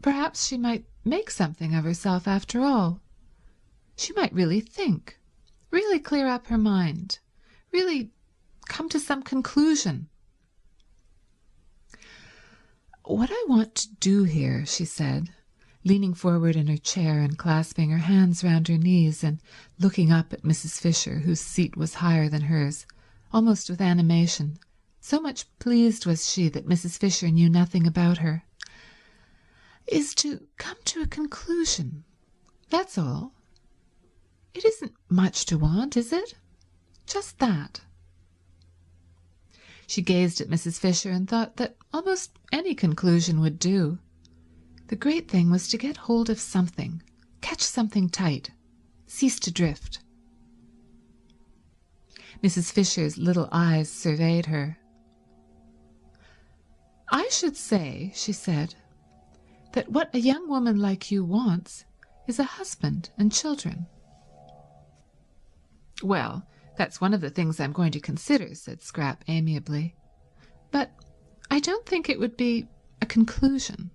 perhaps she might make something of herself after all. She might really think, really clear up her mind, really come to some conclusion. "What I want to do here," she said, leaning forward in her chair and clasping her hands round her knees and looking up at Mrs. Fisher, whose seat was higher than hers, almost with animation, so much pleased was she that Mrs. Fisher knew nothing about her, "is to come to a conclusion. That's all. It isn't much to want, is it? Just that." She gazed at Mrs. Fisher and thought that almost any conclusion would do. The great thing was to get hold of something, catch something tight, cease to drift. Mrs. Fisher's little eyes surveyed her. I should say, she said, that what a young woman like you wants is a husband and children. Well, that's one of the things I'm going to consider, said Scrap amiably. But I don't think it would be a conclusion.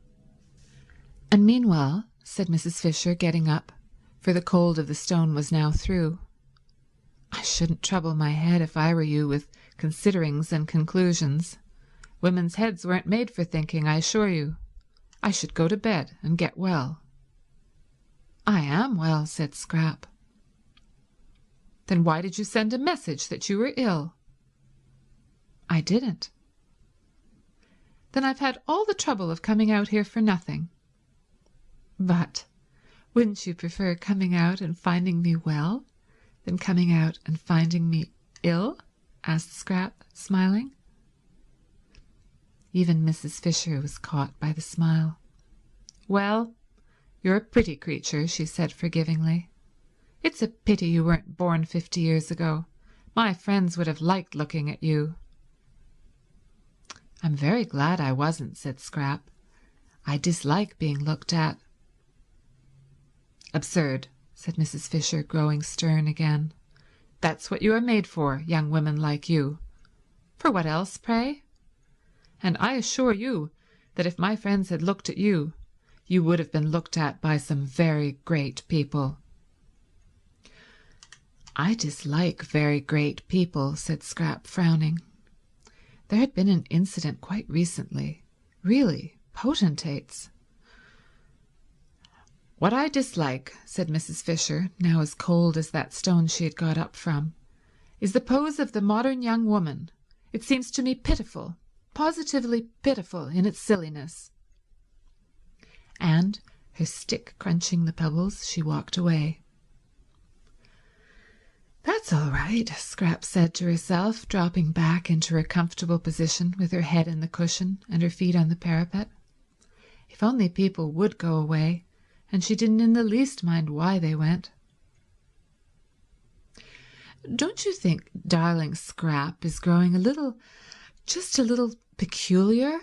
And meanwhile, said Mrs. Fisher, getting up, for the cold of the stone was now through, I shouldn't trouble my head if I were you with considerings and conclusions. Women's heads weren't made for thinking, I assure you. I should go to bed and get well. I am well, said Scrap. Then why did you send a message that you were ill? I didn't. Then I've had all the trouble of coming out here for nothing. But wouldn't you prefer coming out and finding me well than coming out and finding me ill? Asked Scrap, smiling. Even Mrs. Fisher was caught by the smile. Well, you're a pretty creature, she said forgivingly. It's a pity you weren't born 50 years ago. My friends would have liked looking at you. I'm very glad I wasn't, said Scrap. I dislike being looked at. Absurd, said Mrs. Fisher, growing stern again. That's what you are made for, young women like you. For what else, pray? And I assure you that if my friends had looked at you, you would have been looked at by some very great people. I dislike very great people, said Scrap, frowning. There had been an incident quite recently. Really, potentates. What I dislike, said Mrs. Fisher, now as cold as that stone she had got up from, is the pose of the modern young woman. It seems to me pitiful, positively pitiful in its silliness. And, her stick crunching the pebbles, she walked away. That's all right, Scrap said to herself, dropping back into her comfortable position with her head in the cushion and her feet on the parapet. If only people would go away, and she didn't in the least mind why they went. Don't you think darling Scrap is growing just a little peculiar?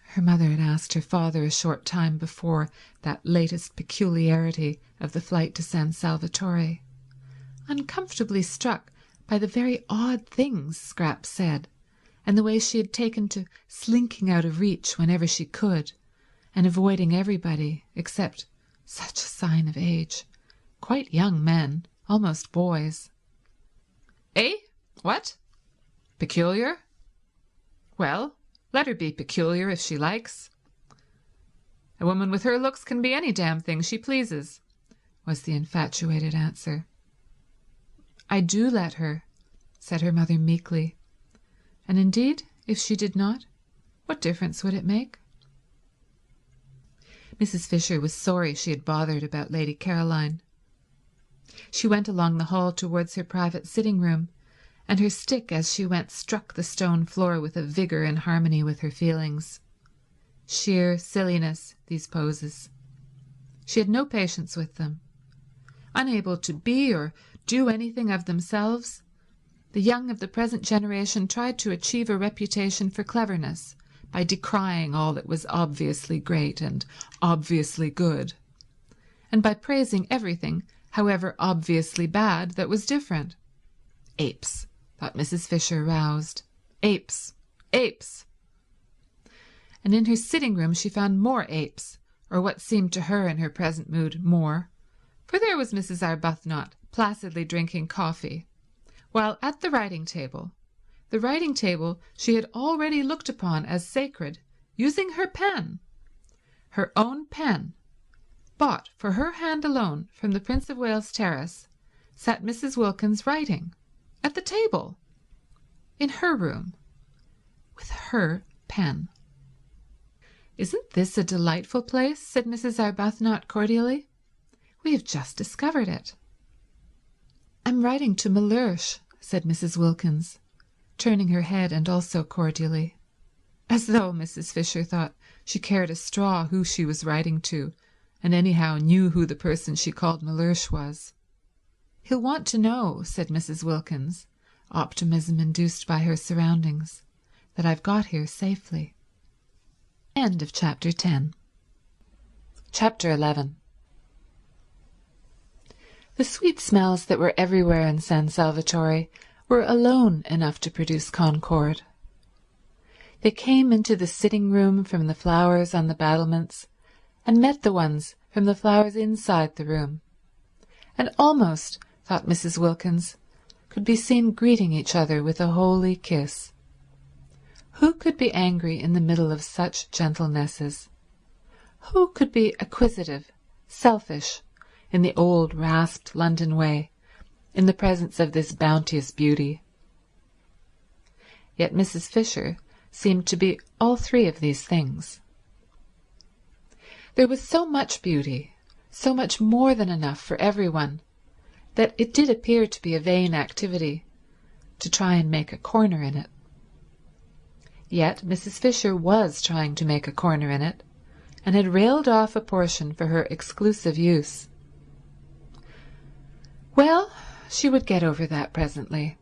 Her mother had asked her father a short time before that latest peculiarity of the flight to San Salvatore. Uncomfortably struck by the very odd things Scrap said, and the way she had taken to slinking out of reach whenever she could, and avoiding everybody except, such a sign of age, quite young men, almost boys. Eh? What? Peculiar? Well, let her be peculiar if she likes. A woman with her looks can be any damn thing she pleases, was the infatuated answer. I do let her, said her mother meekly. And indeed, if she did not, what difference would it make? Mrs. Fisher was sorry she had bothered about Lady Caroline. She went along the hall towards her private sitting-room, and her stick as she went struck the stone floor with a vigour in harmony with her feelings. Sheer silliness, these poses. She had no patience with them. Unable to be or do anything of themselves, the young of the present generation tried to achieve a reputation for cleverness by decrying all that was obviously great and obviously good, and by praising everything, however obviously bad, that was different. Apes, thought Mrs. Fisher, roused. Apes, apes. And in her sitting-room she found more apes, or what seemed to her in her present mood more, for there was Mrs. Arbuthnot placidly drinking coffee, while at the writing table she had already looked upon as sacred, using her pen, her own pen, bought for her hand alone from the Prince of Wales Terrace, sat Mrs. Wilkins writing, at the table, in her room, with her pen. Isn't this a delightful place? Said Mrs. Arbuthnot cordially. We have just discovered it. I'm writing to Mellersh, said Mrs. Wilkins, turning her head and also cordially, as though, Mrs. Fisher thought, she cared a straw who she was writing to, and anyhow knew who the person she called Mellersh was. He'll want to know, said Mrs. Wilkins, optimism induced by her surroundings, that I've got here safely. End of Chapter 10. Chapter 11. The sweet smells that were everywhere in San Salvatore were alone enough to produce concord. They came into the sitting-room from the flowers on the battlements, and met the ones from the flowers inside the room, and almost, thought Mrs. Wilkins, could be seen greeting each other with a holy kiss. Who could be angry in the middle of such gentlenesses? Who could be acquisitive, selfish, in the old rasped London way, in the presence of this bounteous beauty? Yet Mrs. Fisher seemed to be all three of these things. There was so much beauty, so much more than enough for everyone, that it did appear to be a vain activity to try and make a corner in it. Yet Mrs. Fisher was trying to make a corner in it, and had railed off a portion for her exclusive use. Well, she would get over that presently.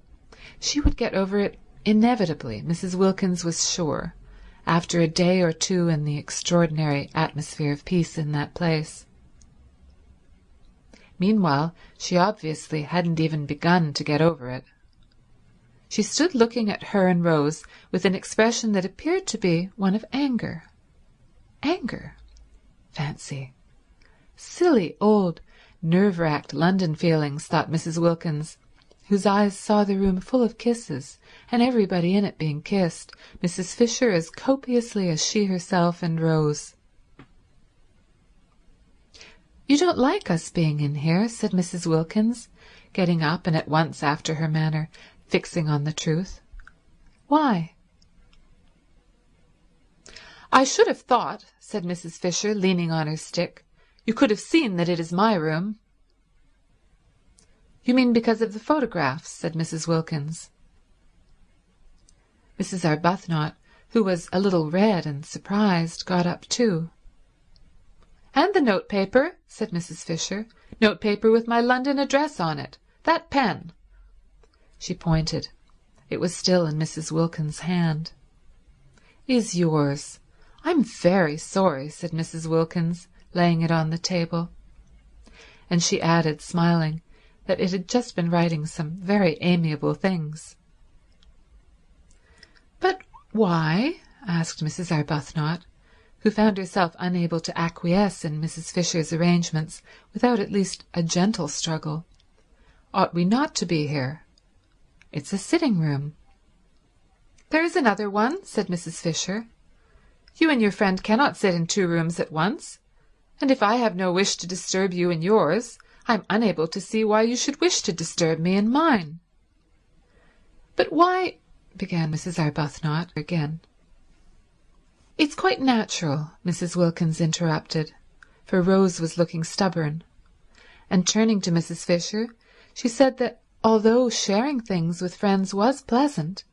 She would get over it inevitably, Mrs. Wilkins was sure, after a day or two in the extraordinary atmosphere of peace in that place. Meanwhile, she obviously hadn't even begun to get over it. She stood looking at her and Rose with an expression that appeared to be one of anger. Anger. Fancy. Silly old nerve-racked London feelings, thought Mrs. Wilkins, whose eyes saw the room full of kisses, and everybody in it being kissed, Mrs. Fisher as copiously as she herself and Rose. "You don't like us being in here," said Mrs. Wilkins, getting up and at once, after her manner, fixing on the truth. "Why?" "I should have thought," said Mrs. Fisher, leaning on her stick, "you could have seen that it is my room." "You mean because of the photographs," said Mrs. Wilkins. Mrs. Arbuthnot, who was a little red and surprised, got up too. "And the notepaper," said Mrs. Fisher. "Notepaper with my London address on it. That pen." She pointed. It was still in Mrs. Wilkins' hand. "Is yours. I'm very sorry," said Mrs. Wilkins, laying it on the table. And she added, smiling, that it had just been writing some very amiable things. "But why?" asked Mrs. Arbuthnot, who found herself unable to acquiesce in Mrs. Fisher's arrangements without at least a gentle struggle. "Ought we not to be here? It's a sitting-room." "There is another one," said Mrs. Fisher. "You and your friend cannot sit in 2 rooms at once, and if I have no wish to disturb you in yours, I'm unable to see why you should wish to disturb me in mine." "But why—" began Mrs. Arbuthnot again. "It's quite natural," Mrs. Wilkins interrupted, for Rose was looking stubborn, and turning to Mrs. Fisher, she said that although sharing things with friends was pleasant,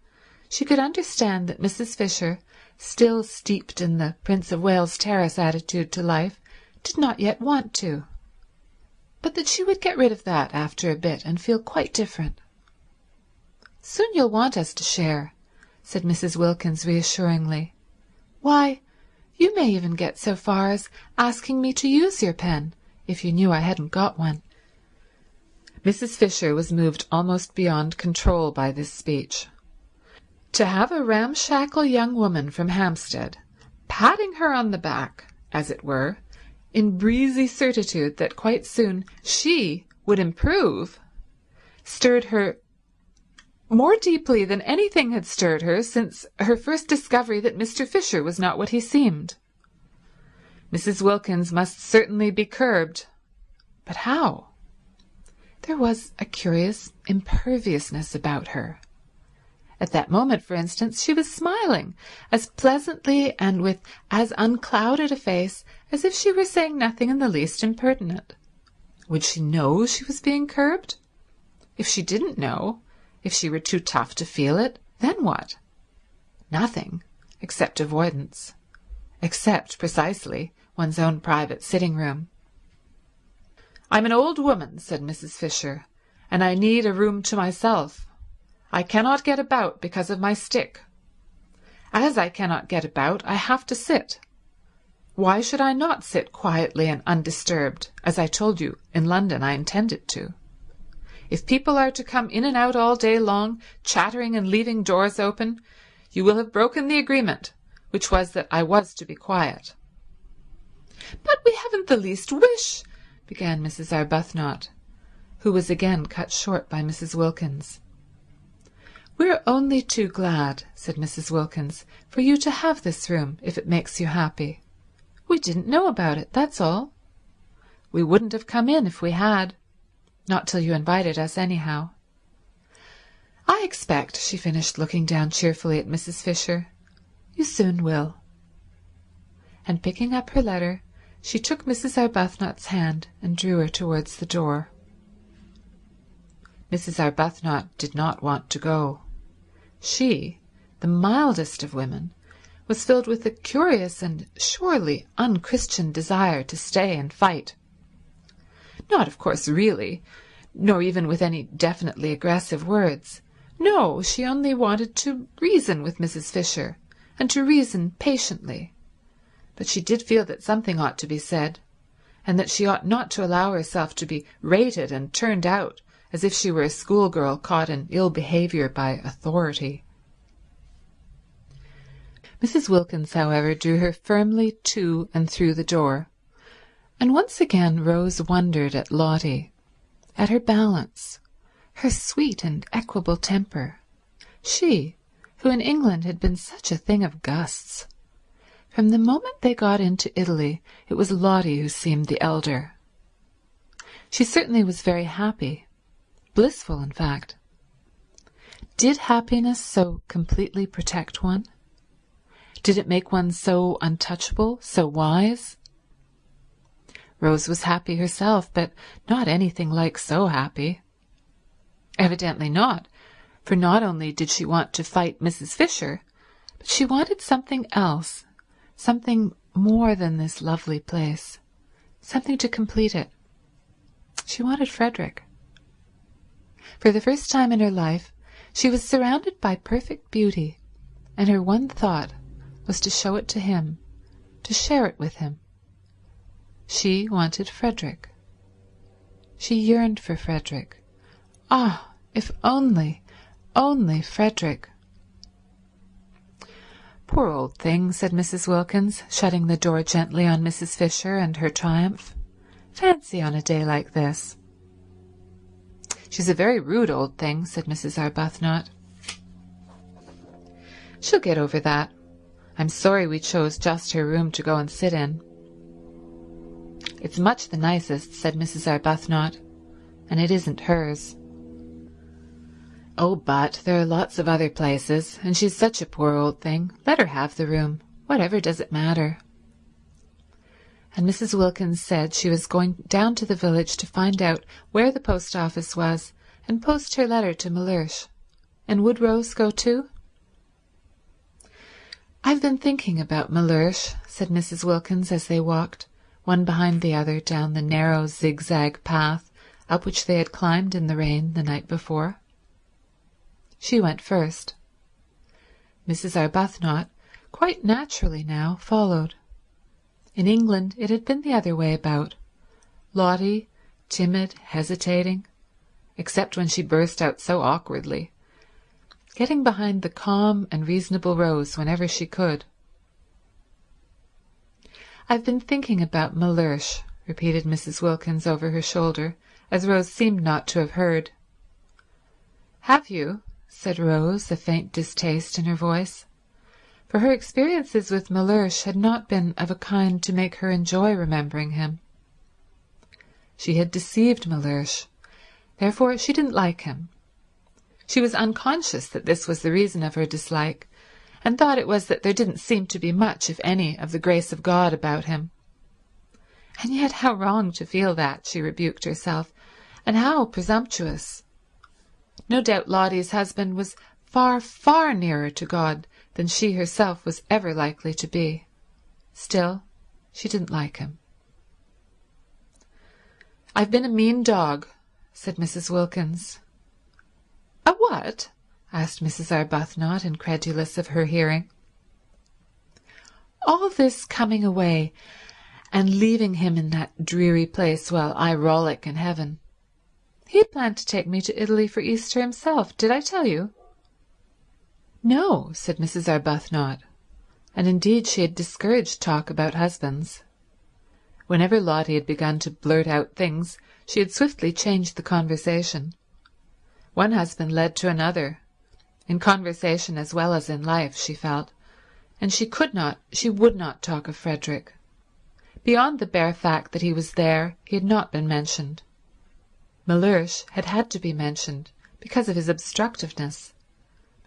she could understand that Mrs. Fisher, still steeped in the Prince of Wales Terrace attitude to life, did not yet want to, but that she would get rid of that after a bit and feel quite different. "Soon you'll want us to share," said Mrs. Wilkins reassuringly. "Why, you may even get so far as asking me to use your pen, if you knew I hadn't got one." Mrs. Fisher was moved almost beyond control by this speech. To have a ramshackle young woman from Hampstead patting her on the back, as it were, in breezy certitude that quite soon she would improve, stirred her more deeply than anything had stirred her since her first discovery that Mr. Fisher was not what he seemed. Mrs. Wilkins must certainly be curbed. But how? There was a curious imperviousness about her. At that moment, for instance, she was smiling as pleasantly and with as unclouded a face as if she were saying nothing in the least impertinent. Would she know she was being curbed? If she didn't know, if she were too tough to feel it, then what? Nothing, except avoidance. Except, precisely, one's own private sitting-room. "I'm an old woman," said Mrs. Fisher, "and I need a room to myself. I cannot get about because of my stick. As I cannot get about, I have to sit. why should I not sit quietly and undisturbed, as I told you in London I intended to? If people are to come in and out all day long, chattering and leaving doors open, you will have broken the agreement, which was that I was to be quiet." "But we haven't the least wish," began Mrs. Arbuthnot, who was again cut short by Mrs. Wilkins. "We're only too glad," said Mrs. Wilkins, "for you to have this room, if it makes you happy. We didn't know about it, that's all. We wouldn't have come in if we had. Not till you invited us, anyhow. I expect," she finished, looking down cheerfully at Mrs. Fisher, "you soon will." And picking up her letter, she took Mrs. Arbuthnot's hand and drew her towards the door. Mrs. Arbuthnot did not want to go. She, the mildest of women, was filled with a curious and surely unchristian desire to stay and fight. Not, of course, really, nor even with any definitely aggressive words. No, she only wanted to reason with Mrs. Fisher, and to reason patiently. But she did feel that something ought to be said, and that she ought not to allow herself to be rated and turned out as if she were a schoolgirl caught in ill behaviour by authority. Mrs. Wilkins, however, drew her firmly to and through the door, and once again Rose wondered at Lottie, at her balance, her sweet and equable temper, she who in England had been such a thing of gusts. From the moment they got into Italy, it was Lottie who seemed the elder. She certainly was very happy, blissful, in fact. Did happiness so completely protect one? Did it make one so untouchable, so wise? Rose was happy herself, but not anything like so happy. Evidently not, for not only did she want to fight Mrs. Fisher, but she wanted something else, something more than this lovely place, something to complete it. She wanted Frederick. For the first time in her life, she was surrounded by perfect beauty, and her one thought was to show it to him, to share it with him. She wanted Frederick. She yearned for Frederick. Ah, if only Frederick. "Poor old thing," said Mrs. Wilkins, shutting the door gently on Mrs. Fisher and her triumph. "Fancy on a day like this." "She's a very rude old thing," said Mrs. Arbuthnot. "She'll get over that. I'm sorry we chose just her room to go and sit in." "It's much the nicest," said Mrs. Arbuthnot, "and it isn't hers." "Oh, but there are lots of other places, and she's such a poor old thing. Let her have the room. Whatever does it matter?" And Mrs. Wilkins said she was going down to the village to find out where the post office was and post her letter to Mellersh. And would Rose go too? "I've been thinking about Mellersh," said Mrs. Wilkins as they walked, one behind the other, down the narrow zigzag path up which they had climbed in the rain the night before. She went first. Mrs. Arbuthnot, quite naturally now, followed. In England it had been the other way about. Lottie, timid, hesitating, except when she burst out so awkwardly, getting behind the calm and reasonable Rose whenever she could. "I've been thinking about Mellersh," repeated Mrs. Wilkins over her shoulder, as Rose seemed not to have heard. "Have you?" said Rose, a faint distaste in her voice, for her experiences with Mellersh had not been of a kind to make her enjoy remembering him. She had deceived Mellersh, therefore she didn't like him. She was unconscious that this was the reason of her dislike, and thought it was that there didn't seem to be much, if any, of the grace of God about him. And yet how wrong to feel that, she rebuked herself, and how presumptuous. No doubt Lottie's husband was far, far nearer to God than she herself was ever likely to be. Still, she didn't like him. "I've been a mean dog," said Mrs. Wilkins. "A what?" asked Mrs. Arbuthnot, incredulous of her hearing. All this coming away and leaving him in that dreary place while I rollick in heaven. He had planned to take me to Italy for Easter himself. Did I tell you? No, said Mrs. Arbuthnot, and indeed she had discouraged talk about husbands. Whenever Lotty had begun to blurt out things, she had swiftly changed the conversation. One husband led to another, in conversation as well as in life, she felt, and she would not talk of Frederick. Beyond the bare fact that he was there, he had not been mentioned. Mellersh had had to be mentioned because of his obstructiveness,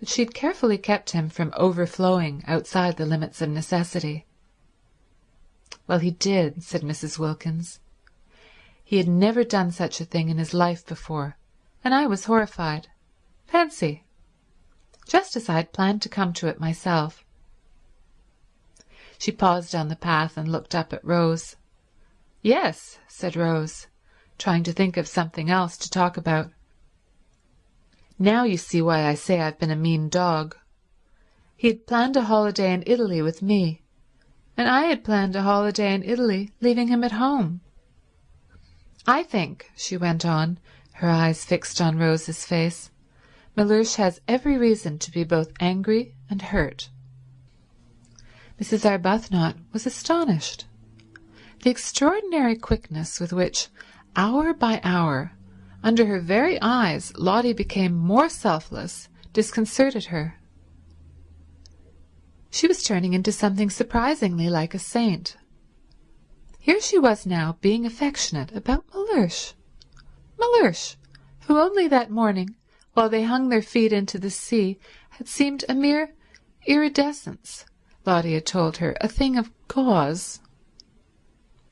but she had carefully kept him from overflowing outside the limits of necessity. Well, he did, said Mrs. Wilkins. He had never done such a thing in his life before, and I was horrified. Fancy! Just as I had planned to come to it myself. She paused on the path and looked up at Rose. Yes, said Rose, trying to think of something else to talk about. Now you see why I say I've been a mean dog. He had planned a holiday in Italy with me, and I had planned a holiday in Italy leaving him at home. I think, she went on, her eyes fixed on Rose's face, Mellersh has every reason to be both angry and hurt. Mrs. Arbuthnot was astonished. The extraordinary quickness with which, hour by hour, under her very eyes, Lotty became more selfless disconcerted her. She was turning into something surprisingly like a saint. Here she was now being affectionate about Mellersh. Mellersh, who only that morning, while they hung their feet into the sea, had seemed a mere iridescence, Lotty had told her, a thing of gauze.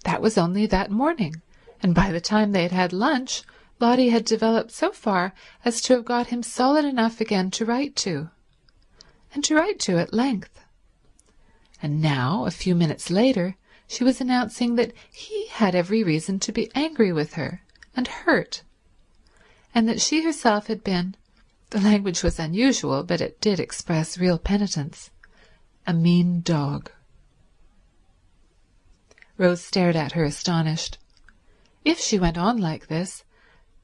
That was only that morning, and by the time they had had lunch, Lotty had developed so far as to have got him solid enough again to write to, and to write to at length. And now, a few minutes later, she was announcing that he had every reason to be angry with her and hurt, and that she herself had been, the language was unusual, but it did express real penitence, a mean dog. Rose stared at her astonished. If she went on like this,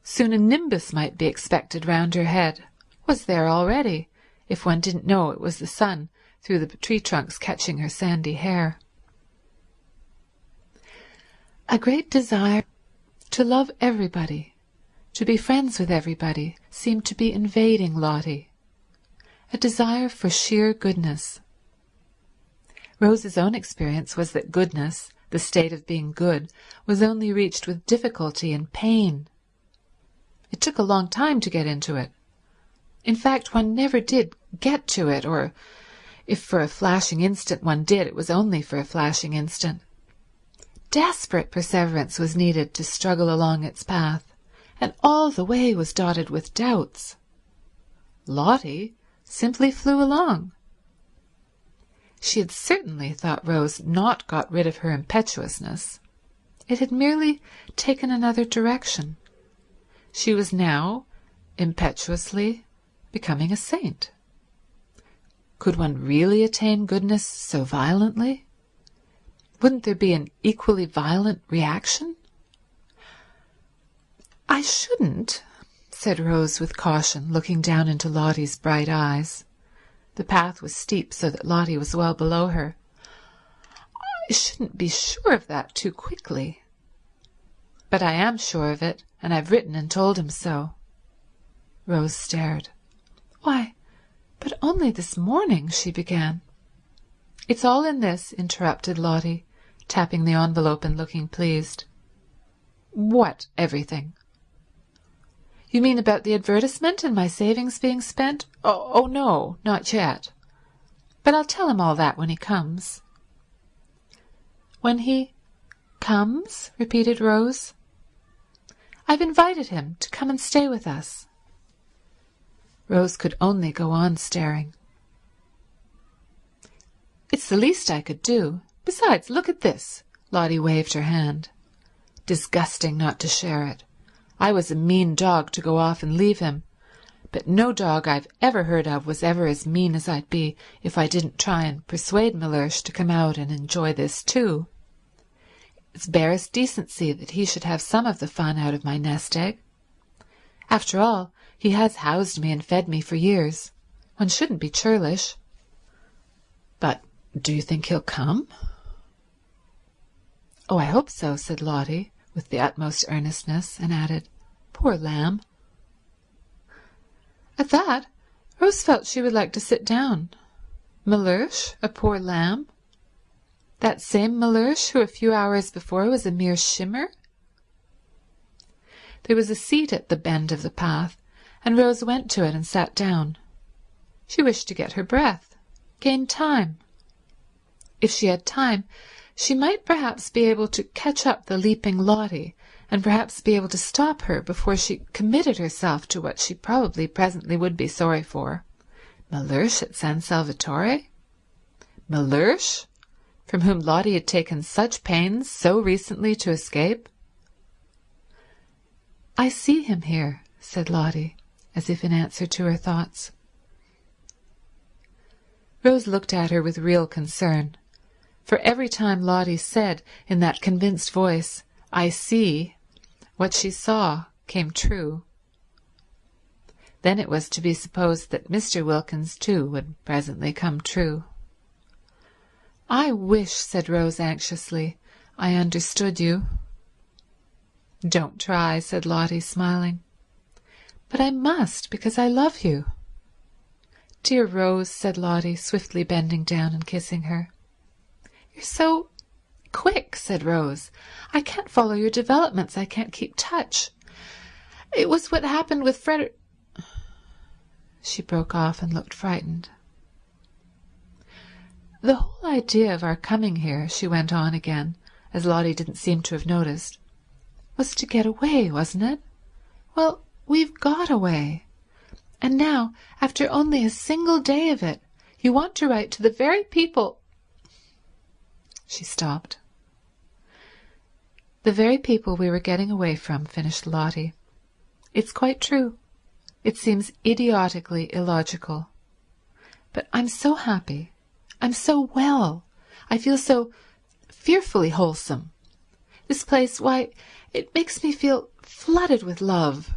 soon a nimbus might be expected round her head, was there already, if one didn't know it was the sun through the tree trunks catching her sandy hair. A great desire to love everybody, to be friends with everybody, seemed to be invading Lotty, a desire for sheer goodness. Rose's own experience was that goodness, the state of being good, was only reached with difficulty and pain. It took a long time to get into it. In fact, one never did get to it, or if for a flashing instant one did, it was only for a flashing instant. Desperate perseverance was needed to struggle along its path, and all the way was dotted with doubts. Lotty simply flew along. She had certainly, thought Rose, not got rid of her impetuousness. It had merely taken another direction. She was now, impetuously, becoming a saint. Could one really attain goodness so violently? Wouldn't there be an equally violent reaction? I shouldn't, said Rose with caution, looking down into Lotty's bright eyes. The path was steep so that Lotty was well below her. I shouldn't be sure of that too quickly. But I am sure of it, and I've written and told him so. Rose stared. Why, but only this morning, she began. It's all in this, interrupted Lotty, tapping the envelope and looking pleased. What, everything? You mean about the advertisement and my savings being spent? Oh, no, not yet. But I'll tell him all that when he comes. When he comes? Repeated Rose. I've invited him to come and stay with us. Rose could only go on staring. It's the least I could do. Besides, look at this. Lotty waved her hand. Disgusting not to share it. I was a mean dog to go off and leave him, but no dog I've ever heard of was ever as mean as I'd be if I didn't try and persuade Mellersh to come out and enjoy this too. It's barest decency that he should have some of the fun out of my nest egg. After all, he has housed me and fed me for years. One shouldn't be churlish. But do you think he'll come? Oh, I hope so, said Lottie with the utmost earnestness, and added, Poor lamb. At that, Rose felt she would like to sit down. Mellersh, a poor lamb? That same Mellersh who a few hours before was a mere shimmer? There was a seat at the bend of the path, and Rose went to it and sat down. She wished to get her breath, gain time. If she had time, she might perhaps be able to catch up the leaping Lottie, and perhaps be able to stop her before she committed herself to what she probably presently would be sorry for. Mellersh at San Salvatore? Mellersh, from whom Lottie had taken such pains so recently to escape? I see him here, said Lottie, as if in answer to her thoughts. Rose looked at her with real concern, for every time Lottie said in that convinced voice, I see, what she saw came true. Then it was to be supposed that Mr. Wilkins too would presently come true. I wish, said Rose anxiously, I understood you. Don't try, said Lottie, smiling. But I must, because I love you. Dear Rose, said Lottie, swiftly bending down and kissing her. You're so quick, said Rose. I can't follow your developments. I can't keep touch. It was what happened with Frederick. She broke off and looked frightened. The whole idea of our coming here, she went on again, as Lottie didn't seem to have noticed, was to get away, wasn't it? Well, we've got away. And now, after only a single day of it, you want to write to the very people— She stopped. The very people we were getting away from, finished Lottie. It's quite true. It seems idiotically illogical. But I'm so happy. I'm so well. I feel so fearfully wholesome. This place, why, it makes me feel flooded with love.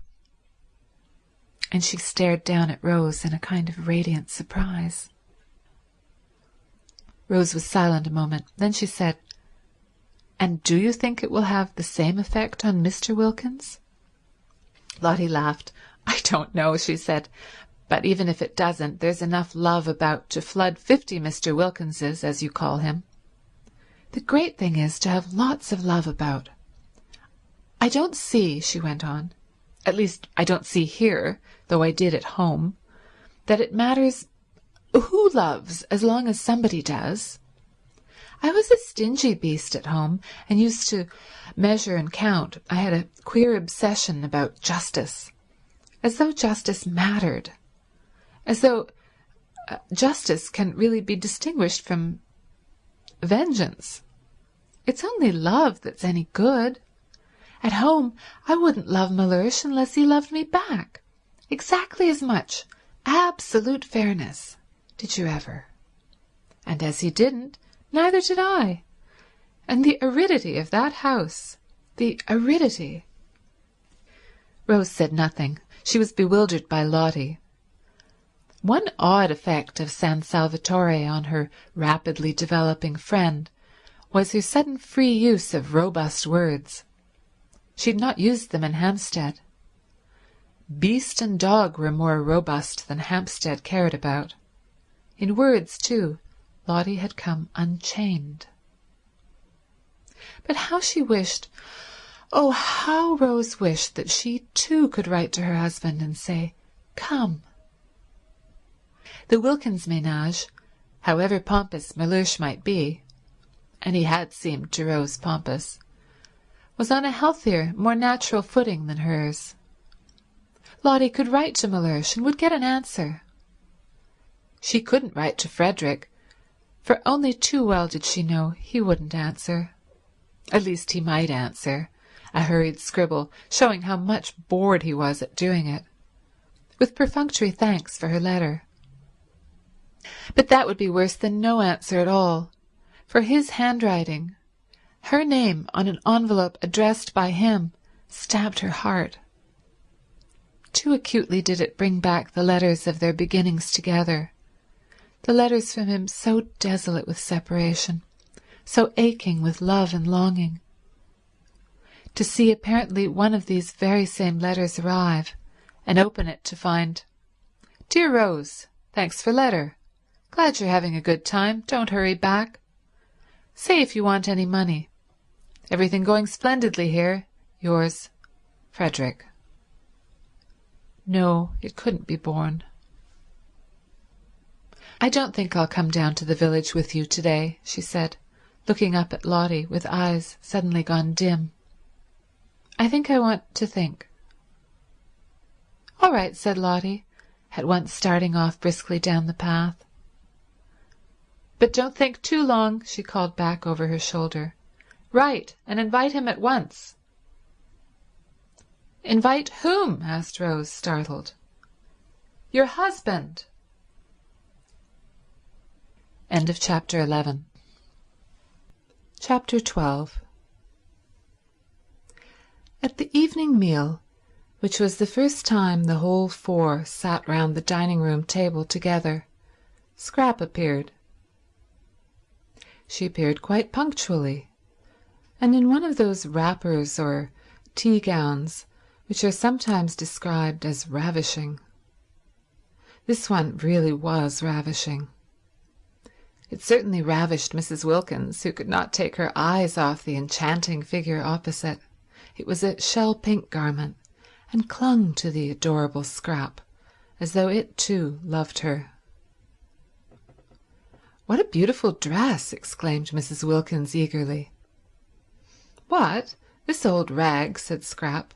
And she stared down at Rose in a kind of radiant surprise. Rose was silent a moment. Then she said, And do you think it will have the same effect on Mr. Wilkins? Lottie laughed. I don't know, she said, but even if it doesn't, there's enough love about to flood 50 Mr. Wilkinses, as you call him. The great thing is to have lots of love about. I don't see, she went on, at least I don't see here, though I did at home, that it matters who loves as long as somebody does. I was a stingy beast at home and used to measure and count. I had a queer obsession about justice, as though justice mattered, as though justice can really be distinguished from vengeance. It's only love that's any good. At home I wouldn't love Mellersh unless he loved me back, exactly as much, absolute fairness. Did you ever? And as he didn't, neither did I. And the aridity of that house, the aridity. Rose said nothing. She was bewildered by Lottie. One odd effect of San Salvatore on her rapidly developing friend was her sudden free use of robust words. She had not used them in Hampstead. Beast and dog were more robust than Hampstead cared about. In words, too, Lottie had come unchained. But how she wished, oh, how Rose wished that she too could write to her husband and say, Come. The Wilkins ménage, however pompous Mellersh might be, and he had seemed to Rose pompous, was on a healthier, more natural footing than hers. Lottie could write to Mellersh and would get an answer. She couldn't write to Frederick, for only too well did she know he wouldn't answer. At least he might answer, a hurried scribble showing how much bored he was at doing it. with perfunctory thanks for her letter. But that would be worse than no answer at all, for his handwriting, her name on an envelope addressed by him, stabbed her heart. Too acutely did it bring back the letters of their beginnings together, the letters from him so desolate with separation, so aching with love and longing. To see apparently one of these very same letters arrive, and open it to find, "Dear Rose, thanks for letter. Glad you're having a good time. Don't hurry back. Say if you want any money. Everything going splendidly here. Yours, Frederick." No, it couldn't be borne. "I don't think I'll come down to the village with you today," she said, looking up at Lotty with eyes suddenly gone dim. "I think I want to think." "All right," said Lotty, at once starting off briskly down the path. "But don't think too long," she called back over her shoulder. "Write and invite him at once." "Invite whom?" asked Rose, startled. "Your husband." End of chapter 11. Chapter 12. At the evening meal, which was the first time the whole four sat round the dining-room table together, Scrap appeared. She appeared quite punctually, and in one of those wrappers or tea-gowns which are sometimes described as ravishing. This one really was ravishing. It certainly ravished Mrs. Wilkins, who could not take her eyes off the enchanting figure opposite. It was a shell-pink garment, and clung to the adorable Scrap, as though it too loved her. "What a beautiful dress!" exclaimed Mrs. Wilkins eagerly. "What, this old rag?" said Scrap,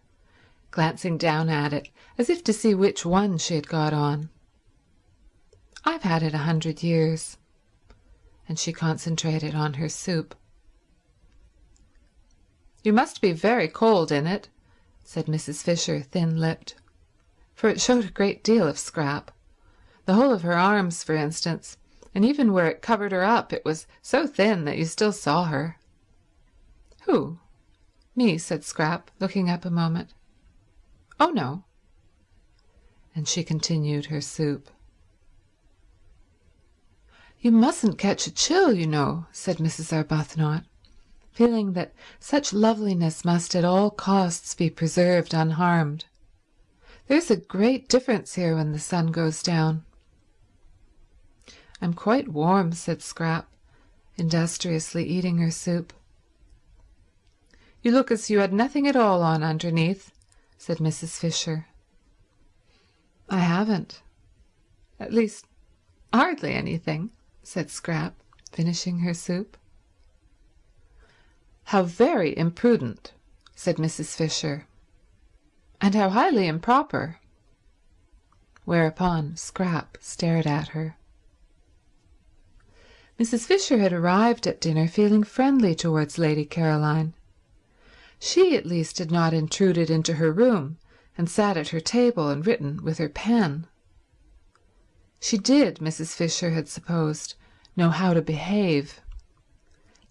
glancing down at it as if to see which one she had got on. "I've had it 100 years." And she concentrated on her soup. "You must be very cold in it," said Mrs. Fisher, thin-lipped, for it showed a great deal of Scrap. The whole of her arms, for instance, and even where it covered her up it was so thin that you still saw her. "Who? Me?" said Scrap, looking up a moment. "Oh, no." And she continued her soup. "You mustn't catch a chill, you know," said Mrs. Arbuthnot, feeling that such loveliness must at all costs be preserved unharmed. "There's a great difference here when the sun goes down." "I'm quite warm," said Scrap, industriously eating her soup. "You look as you had nothing at all on underneath," said Mrs. Fisher. "I haven't. At least, hardly anything," said Scrap, finishing her soup. "How very imprudent," said Mrs. Fisher. "And how highly improper." Whereupon Scrap stared at her. Mrs. Fisher had arrived at dinner feeling friendly towards Lady Caroline. She at least had not intruded into her room and sat at her table and written with her pen. She did, Mrs. Fisher had supposed, know how to behave.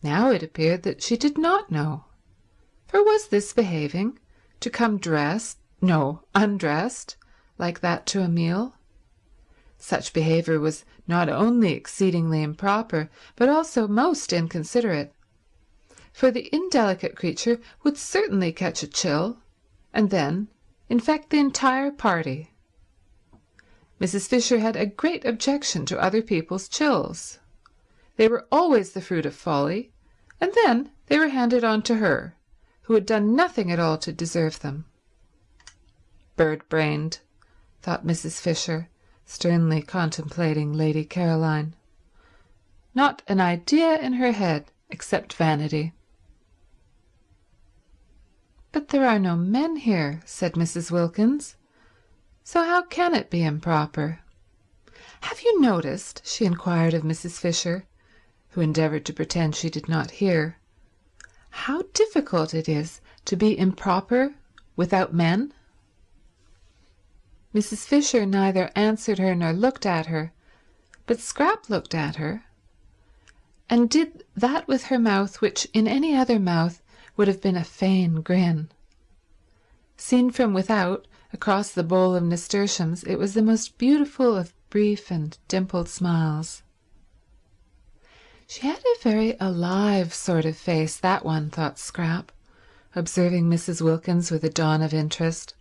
Now it appeared that she did not know. For was this behaving, to come undressed, like that to a meal? Such behaviour was not only exceedingly improper, but also most inconsiderate, for the indelicate creature would certainly catch a chill, and then infect the entire party. Mrs. Fisher had a great objection to other people's chills. They were always the fruit of folly, and then they were handed on to her, who had done nothing at all to deserve them. Bird-brained, thought Mrs. Fisher, sternly contemplating Lady Caroline. Not an idea in her head except vanity. "But there are no men here," said Mrs. Wilkins, "so how can it be improper? Have you noticed," she inquired of Mrs. Fisher, who endeavoured to pretend she did not hear, "how difficult it is to be improper without men?" Mrs. Fisher neither answered her nor looked at her, but Scrap looked at her, and did that with her mouth which in any other mouth would have been a feigned grin. Seen from without, across the bowl of nasturtiums, it was the most beautiful of brief and dimpled smiles. She had a very alive sort of face, that one, thought Scrap, observing Mrs. Wilkins with a dawn of interest.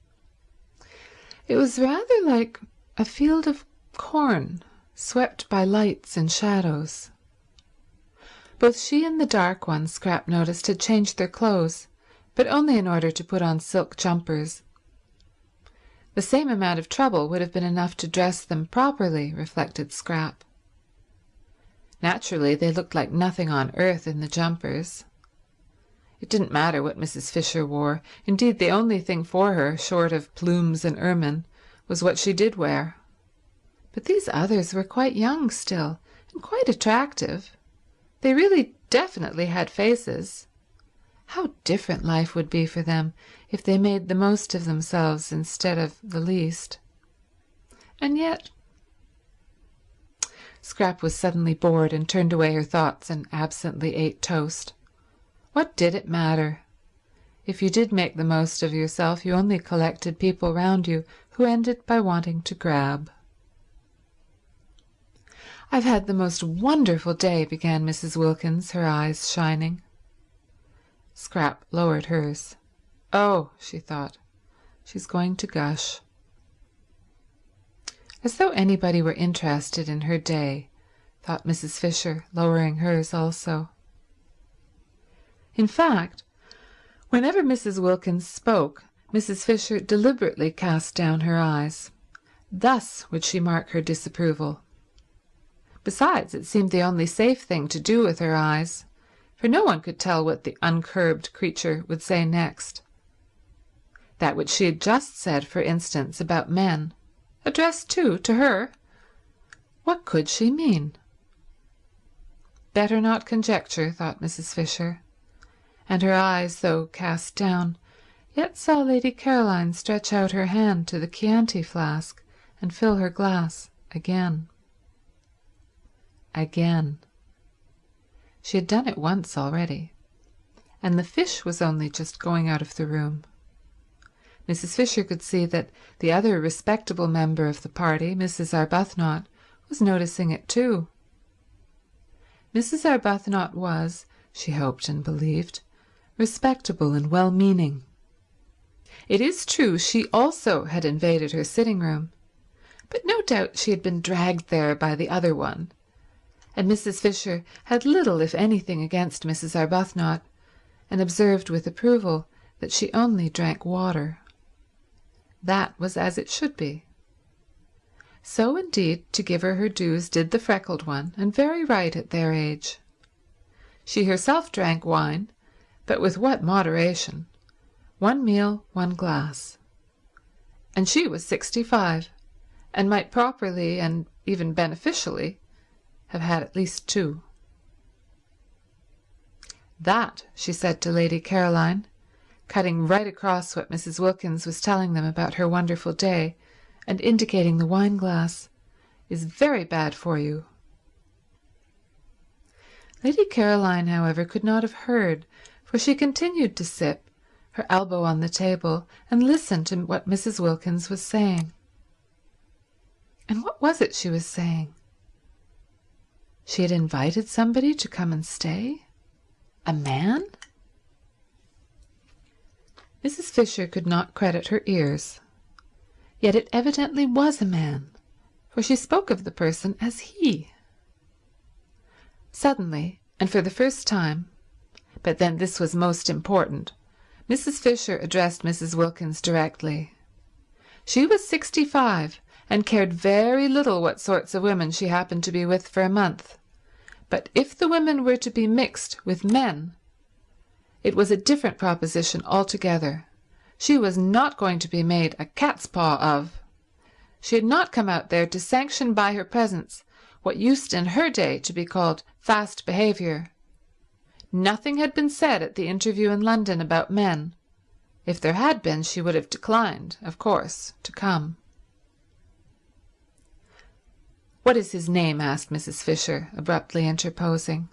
It was rather like a field of corn swept by lights and shadows. Both she and the dark one, Scrap noticed, had changed their clothes, but only in order to put on silk jumpers. The same amount of trouble would have been enough to dress them properly, reflected Scrap. Naturally, they looked like nothing on earth in the jumpers. It didn't matter what Mrs. Fisher wore. Indeed, the only thing for her, short of plumes and ermine, was what she did wear. But these others were quite young still, and quite attractive. They really definitely had faces. How different life would be for them if they made the most of themselves instead of the least. And yet Scrap was suddenly bored and turned away her thoughts and absently ate toast. What did it matter? If you did make the most of yourself, you only collected people round you who ended by wanting to grab. "I've had the most wonderful day," began Mrs. Wilkins, her eyes shining. Scrap lowered hers. Oh, she thought, she's going to gush. As though anybody were interested in her day, thought Mrs. Fisher, lowering hers also. In fact, whenever Mrs. Wilkins spoke, Mrs. Fisher deliberately cast down her eyes. Thus would she mark her disapproval. Besides, it seemed the only safe thing to do with her eyes, for no one could tell what the uncurbed creature would say next. That which she had just said, for instance, about men, addressed too to her, what could she mean? Better not conjecture, thought Mrs. Fisher, and her eyes, though cast down, yet saw Lady Caroline stretch out her hand to the Chianti flask and fill her glass again. Again. She had done it once already, and the fish was only just going out of the room. Mrs. Fisher could see that the other respectable member of the party, Mrs. Arbuthnot, was noticing it too. Mrs. Arbuthnot was, she hoped and believed, respectable and well-meaning. It is true she also had invaded her sitting-room, but no doubt she had been dragged there by the other one, and Mrs. Fisher had little, if anything, against Mrs. Arbuthnot, and observed with approval that she only drank water. That was as it should be. So, indeed, to give her her dues, did the freckled one, and very right at their age. She herself drank wine, but with what moderation. 1 meal, 1 glass. And she was 65, and might properly and even beneficially have had at least 2. That, she said to Lady Caroline, cutting right across what Mrs. Wilkins was telling them about her wonderful day and indicating the wine-glass, is very bad for you. Lady Caroline, however, could not have heard, for she continued to sip, her elbow on the table, and listen to what Mrs. Wilkins was saying. And what was it she was saying? She had invited somebody to come and stay? A man? Mrs. Fisher could not credit her ears. Yet it evidently was a man, for she spoke of the person as he. Suddenly, and for the first time, but then this was most important, Mrs. Fisher addressed Mrs. Wilkins directly. She was 65 and cared very little what sorts of women she happened to be with for a month, but if the women were to be mixed with men, it was a different proposition altogether. She was not going to be made a cat's paw of. She had not come out there to sanction by her presence what used in her day to be called fast behaviour. Nothing had been said at the interview in London about men. If there had been, she would have declined, of course, to come. "What is his name?" asked Mrs. Fisher, abruptly interposing.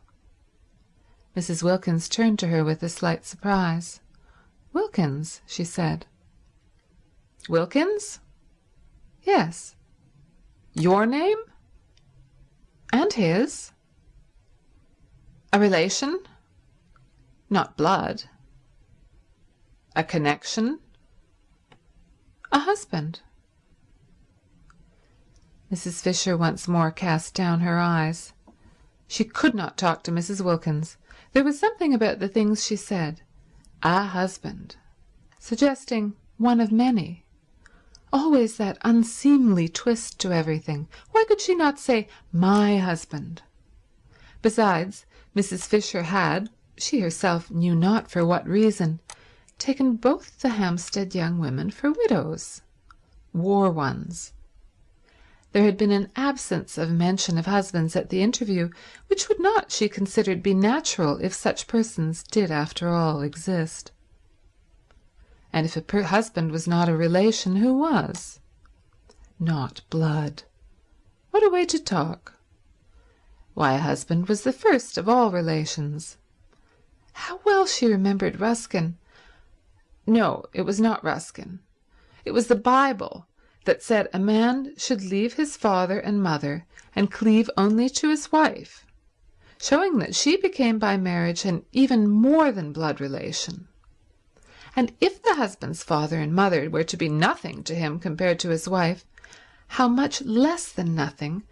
Mrs. Wilkins turned to her with a slight surprise. "Wilkins," she said. "Wilkins?" "Yes." "Your name?" "And his." "A relation?" "Not blood." "A connection?" "A husband." Mrs. Fisher once more cast down her eyes. She could not talk to Mrs. Wilkins. There was something about the things she said, "a husband," suggesting one of many. Always that unseemly twist to everything. Why could she not say, "my husband"? Besides, Mrs. Fisher had, she herself knew not for what reason, taken both the Hampstead young women for widows, war ones. There had been an absence of mention of husbands at the interview, which would not, she considered, be natural if such persons did after all exist. And if a husband was not a relation, who was? Not blood. What a way to talk. Why, a husband was the first of all relations. How well she remembered Ruskin. No, it was not Ruskin. It was the Bible that said a man should leave his father and mother and cleave only to his wife, showing that she became by marriage an even more than blood relation. And if the husband's father and mother were to be nothing to him compared to his wife, how much less than nothing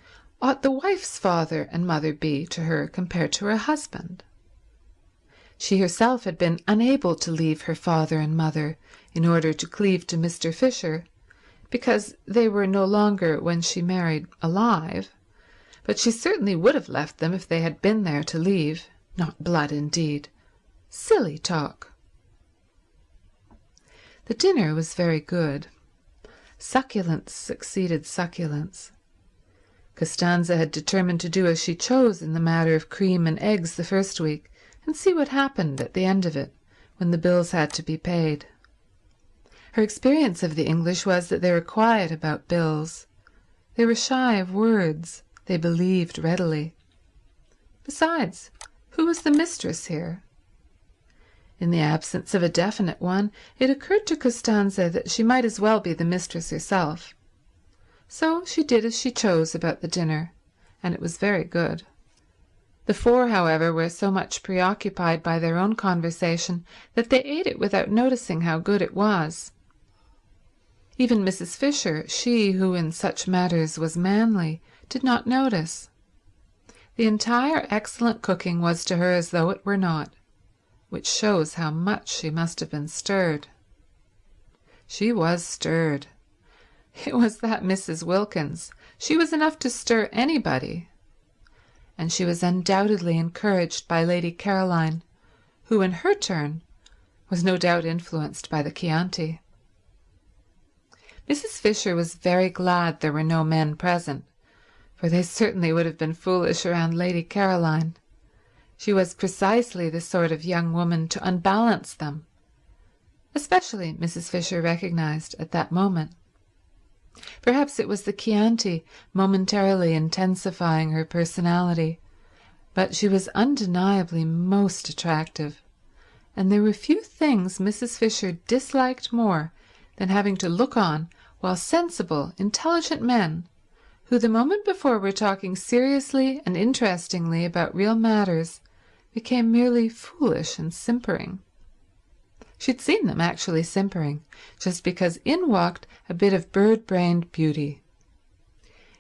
ought the wife's father and mother be to her compared to her husband? She herself had been unable to leave her father and mother in order to cleave to Mr. Fisher, because they were no longer, when she married, alive, but she certainly would have left them if they had been there to leave. Not blood, indeed. Silly talk. The dinner was very good. Succulence succeeded succulence. Costanza had determined to do as she chose in the matter of cream and eggs the first week, and see what happened at the end of it, when the bills had to be paid. Her experience of the English was that they were quiet about bills. They were shy of words. They believed readily. Besides, who was the mistress here? In the absence of a definite one, it occurred to Costanza that she might as well be the mistress herself. So she did as she chose about the dinner, and it was very good. The four, however, were so much preoccupied by their own conversation that they ate it without noticing how good it was. Even Mrs. Fisher, she who in such matters was manly, did not notice. The entire excellent cooking was to her as though it were not, which shows how much she must have been stirred. She was stirred. It was that Mrs. Wilkins. She was enough to stir anybody. And she was undoubtedly encouraged by Lady Caroline, who in her turn was no doubt influenced by the Chianti. Mrs. Fisher was very glad there were no men present, for they certainly would have been foolish around Lady Caroline. She was precisely the sort of young woman to unbalance them, especially, Mrs. Fisher recognized at that moment. Perhaps it was the Chianti momentarily intensifying her personality, but she was undeniably most attractive, and there were few things Mrs. Fisher disliked more than having to look on while sensible, intelligent men, who the moment before were talking seriously and interestingly about real matters, became merely foolish and simpering. She'd seen them actually simpering, just because in walked a bit of bird-brained beauty.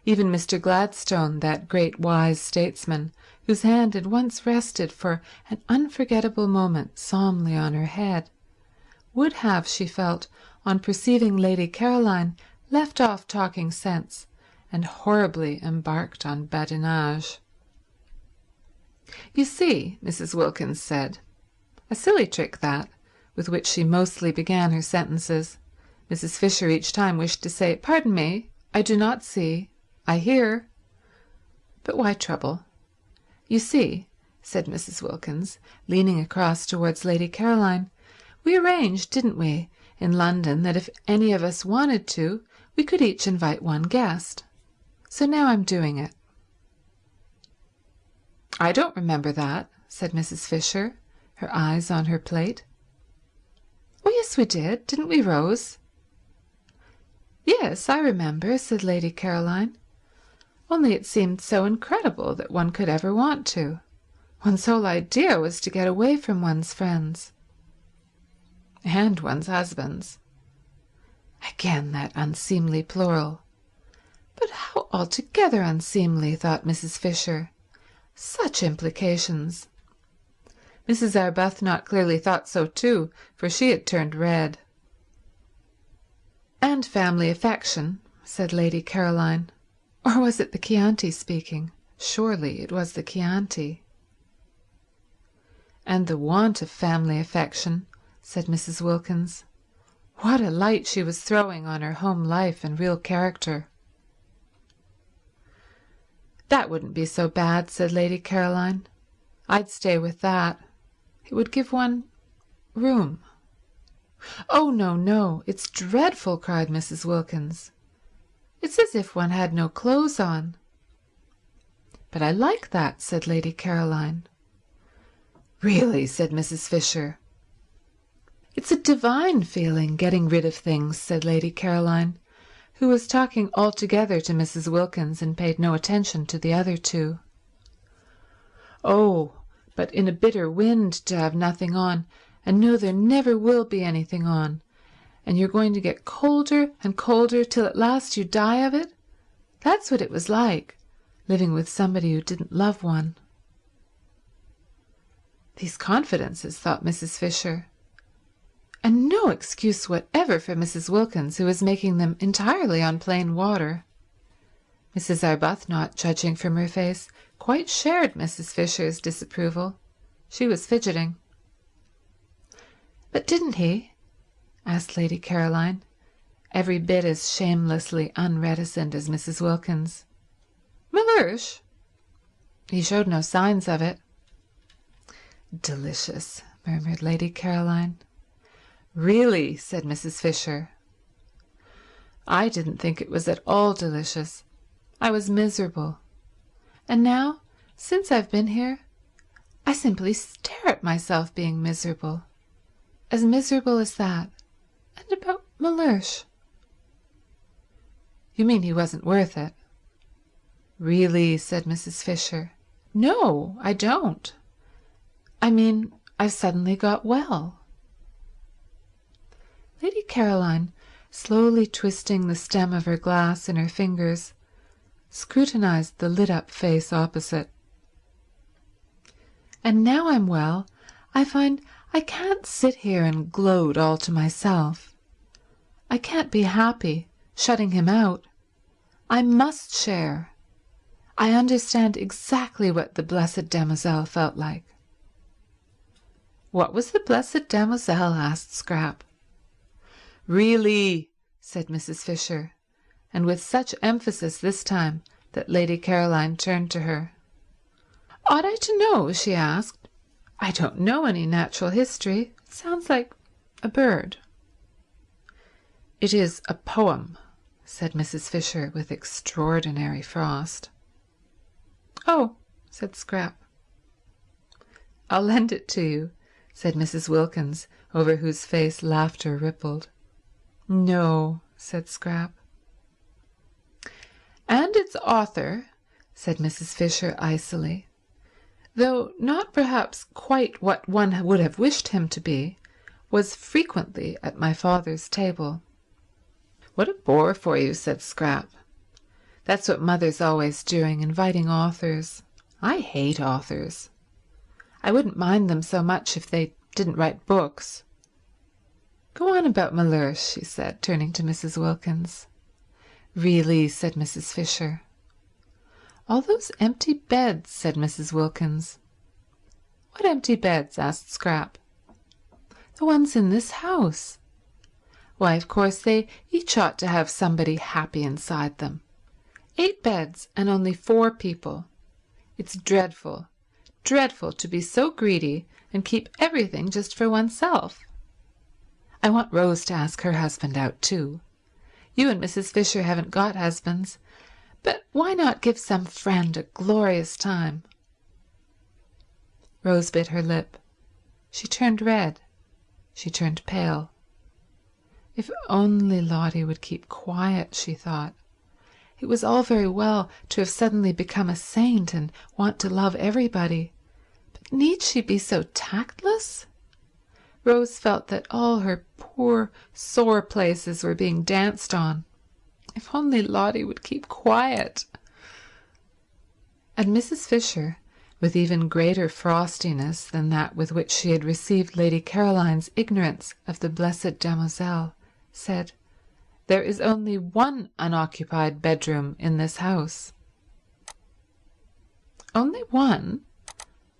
Even Mr. Gladstone, that great wise statesman, whose hand had once rested for an unforgettable moment solemnly on her head, would have, she felt, on perceiving Lady Caroline, left off talking sense and horribly embarked on badinage. "You see," Mrs. Wilkins said, a silly trick that, with which she mostly began her sentences. Mrs. Fisher each time wished to say, "Pardon me, I do not see, I hear." But why trouble? "You see," said Mrs. Wilkins, leaning across towards Lady Caroline, "we arranged, didn't we, in London, that if any of us wanted to, we could each invite one guest. So now I'm doing it." "I don't remember that," said Mrs. Fisher, her eyes on her plate. "Oh, yes, we did. Didn't we, Rose?" "Yes, I remember," said Lady Caroline. "Only it seemed so incredible that one could ever want to. One's whole idea was to get away from one's friends." "And one's husbands." Again that unseemly plural. But how altogether unseemly, thought Mrs. Fisher. Such implications. Mrs. Arbuthnot clearly thought so too, for she had turned red. "And family affection," said Lady Caroline. Or was it the Chianti speaking? Surely it was the Chianti. "And the want of family affection," said Mrs. Wilkins. What a light she was throwing on her home life and real character. "That wouldn't be so bad," said Lady Caroline. "I'd stay with that. It would give one room." "Oh, no, no, it's dreadful," cried Mrs. Wilkins. "It's as if one had no clothes on." "But I like that," said Lady Caroline. "Really," said Mrs. Fisher. "It's a divine feeling, getting rid of things," said Lady Caroline, who was talking altogether to Mrs. Wilkins and paid no attention to the other two. "Oh, but in a bitter wind to have nothing on, and know there never will be anything on, and you're going to get colder and colder till at last you die of it. That's what it was like, living with somebody who didn't love one." These confidences, thought Mrs. Fisher. And no excuse whatever for Mrs. Wilkins, who was making them entirely on plain water. Mrs. Arbuthnot, judging from her face, quite shared Mrs. Fisher's disapproval. She was fidgeting. "But didn't he?" asked Lady Caroline, every bit as shamelessly unreticent as Mrs. Wilkins. "Mellersh?" "He showed no signs of it." "Delicious," murmured Lady Caroline. "Really," said Mrs. Fisher. "I didn't think it was at all delicious. I was miserable. And now, since I've been here, I simply stare at myself being miserable. As miserable as that. And about Mellersh." "You mean he wasn't worth it?" "Really," said Mrs. Fisher. "No, I don't. I mean, I've suddenly got well." Lady Caroline, slowly twisting the stem of her glass in her fingers, scrutinized the lit-up face opposite. "And now I'm well, I find I can't sit here and gloat all to myself. I can't be happy, shutting him out. I must share. I understand exactly what the Blessed Damozel felt like." "What was the Blessed Damozel?" asked Scrap. "Really," said Mrs. Fisher, and with such emphasis this time that Lady Caroline turned to her. "Ought I to know?" she asked. "I don't know any natural history. It sounds like a bird." "It is a poem," said Mrs. Fisher with extraordinary frost. "Oh," said Scrap. "I'll lend it to you," said Mrs. Wilkins, over whose face laughter rippled. "No," said Scrap. "And its author," said Mrs. Fisher icily, "though not perhaps quite what one would have wished him to be, was frequently at my father's table." "What a bore for you," said Scrap. "That's what mother's always doing, inviting authors. I hate authors. I wouldn't mind them so much if they didn't write books. Go on about Mellersh," she said, turning to Mrs. Wilkins. "Really," said Mrs. Fisher. "All those empty beds," said Mrs. Wilkins. "What empty beds?" asked Scrap. "The ones in this house. Why, of course, they each ought to have somebody happy inside them. 8 beds and only 4 people. It's dreadful, dreadful to be so greedy and keep everything just for oneself. I want Rose to ask her husband out too. You and Mrs. Fisher haven't got husbands, But why not give some friend a glorious time? Rose bit her lip. She turned red. She turned pale. If only Lottie would keep quiet, she thought. It was all very well to have suddenly become a saint and want to love everybody, but need she be so tactless? Rose felt that all her poor, sore places were being danced on. If only Lottie would keep quiet. And Mrs. Fisher, with even greater frostiness than that with which she had received Lady Caroline's ignorance of the blessed demoiselle, said, "There is only one unoccupied bedroom in this house." "Only one?"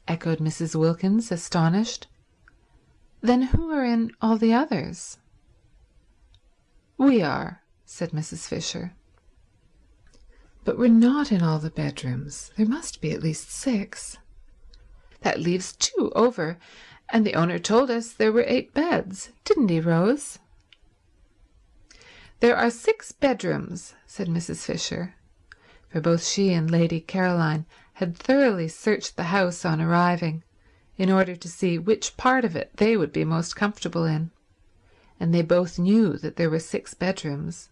echoed Mrs. Wilkins, astonished. "Then who are in all the others?" "We are," said Mrs. Fisher. "But we're not in all the bedrooms. There must be at least 6. That leaves 2 over, and the owner told us there were 8 beds. Didn't he, Rose?" "There are 6 bedrooms," said Mrs. Fisher, for both she and Lady Caroline had thoroughly searched the house on arriving in order to see which part of it they would be most comfortable in, and they both knew that there were 6 bedrooms,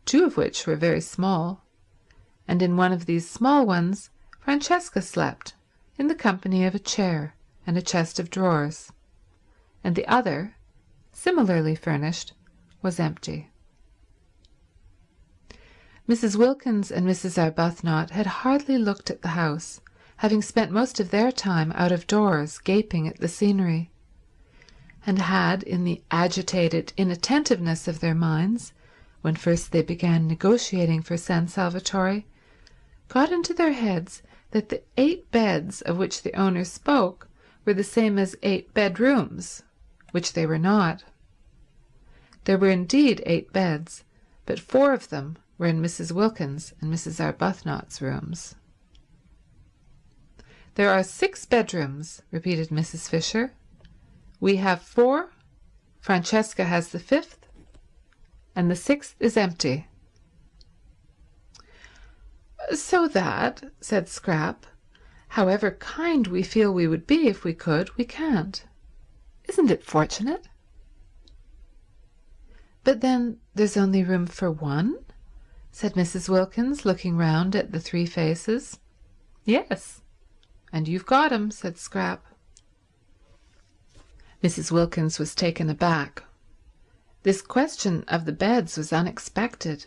2 of which were very small, and in one of these small ones Francesca slept in the company of a chair and a chest of drawers, and the other, similarly furnished, was empty. Mrs. Wilkins and Mrs. Arbuthnot had hardly looked at the house, having spent most of their time out of doors gaping at the scenery, and had, in the agitated inattentiveness of their minds, when first they began negotiating for San Salvatore, got into their heads that the 8 beds of which the owner spoke were the same as 8 bedrooms, which they were not. There were indeed 8 beds, but 4 of them were in Mrs. Wilkins and Mrs. Arbuthnot's rooms. "There are 6 bedrooms," repeated Mrs. Fisher. "We have 4, Francesca has the 5th, and the 6th is empty." "So that," said Scrap, "however kind we feel we would be if we could, we can't. Isn't it fortunate?" "But then there's only room for 1?" said Mrs. Wilkins, looking round at the 3 faces. "Yes, and you've got 'em," said Scrap. Mrs. Wilkins was taken aback. This question of the beds was unexpected.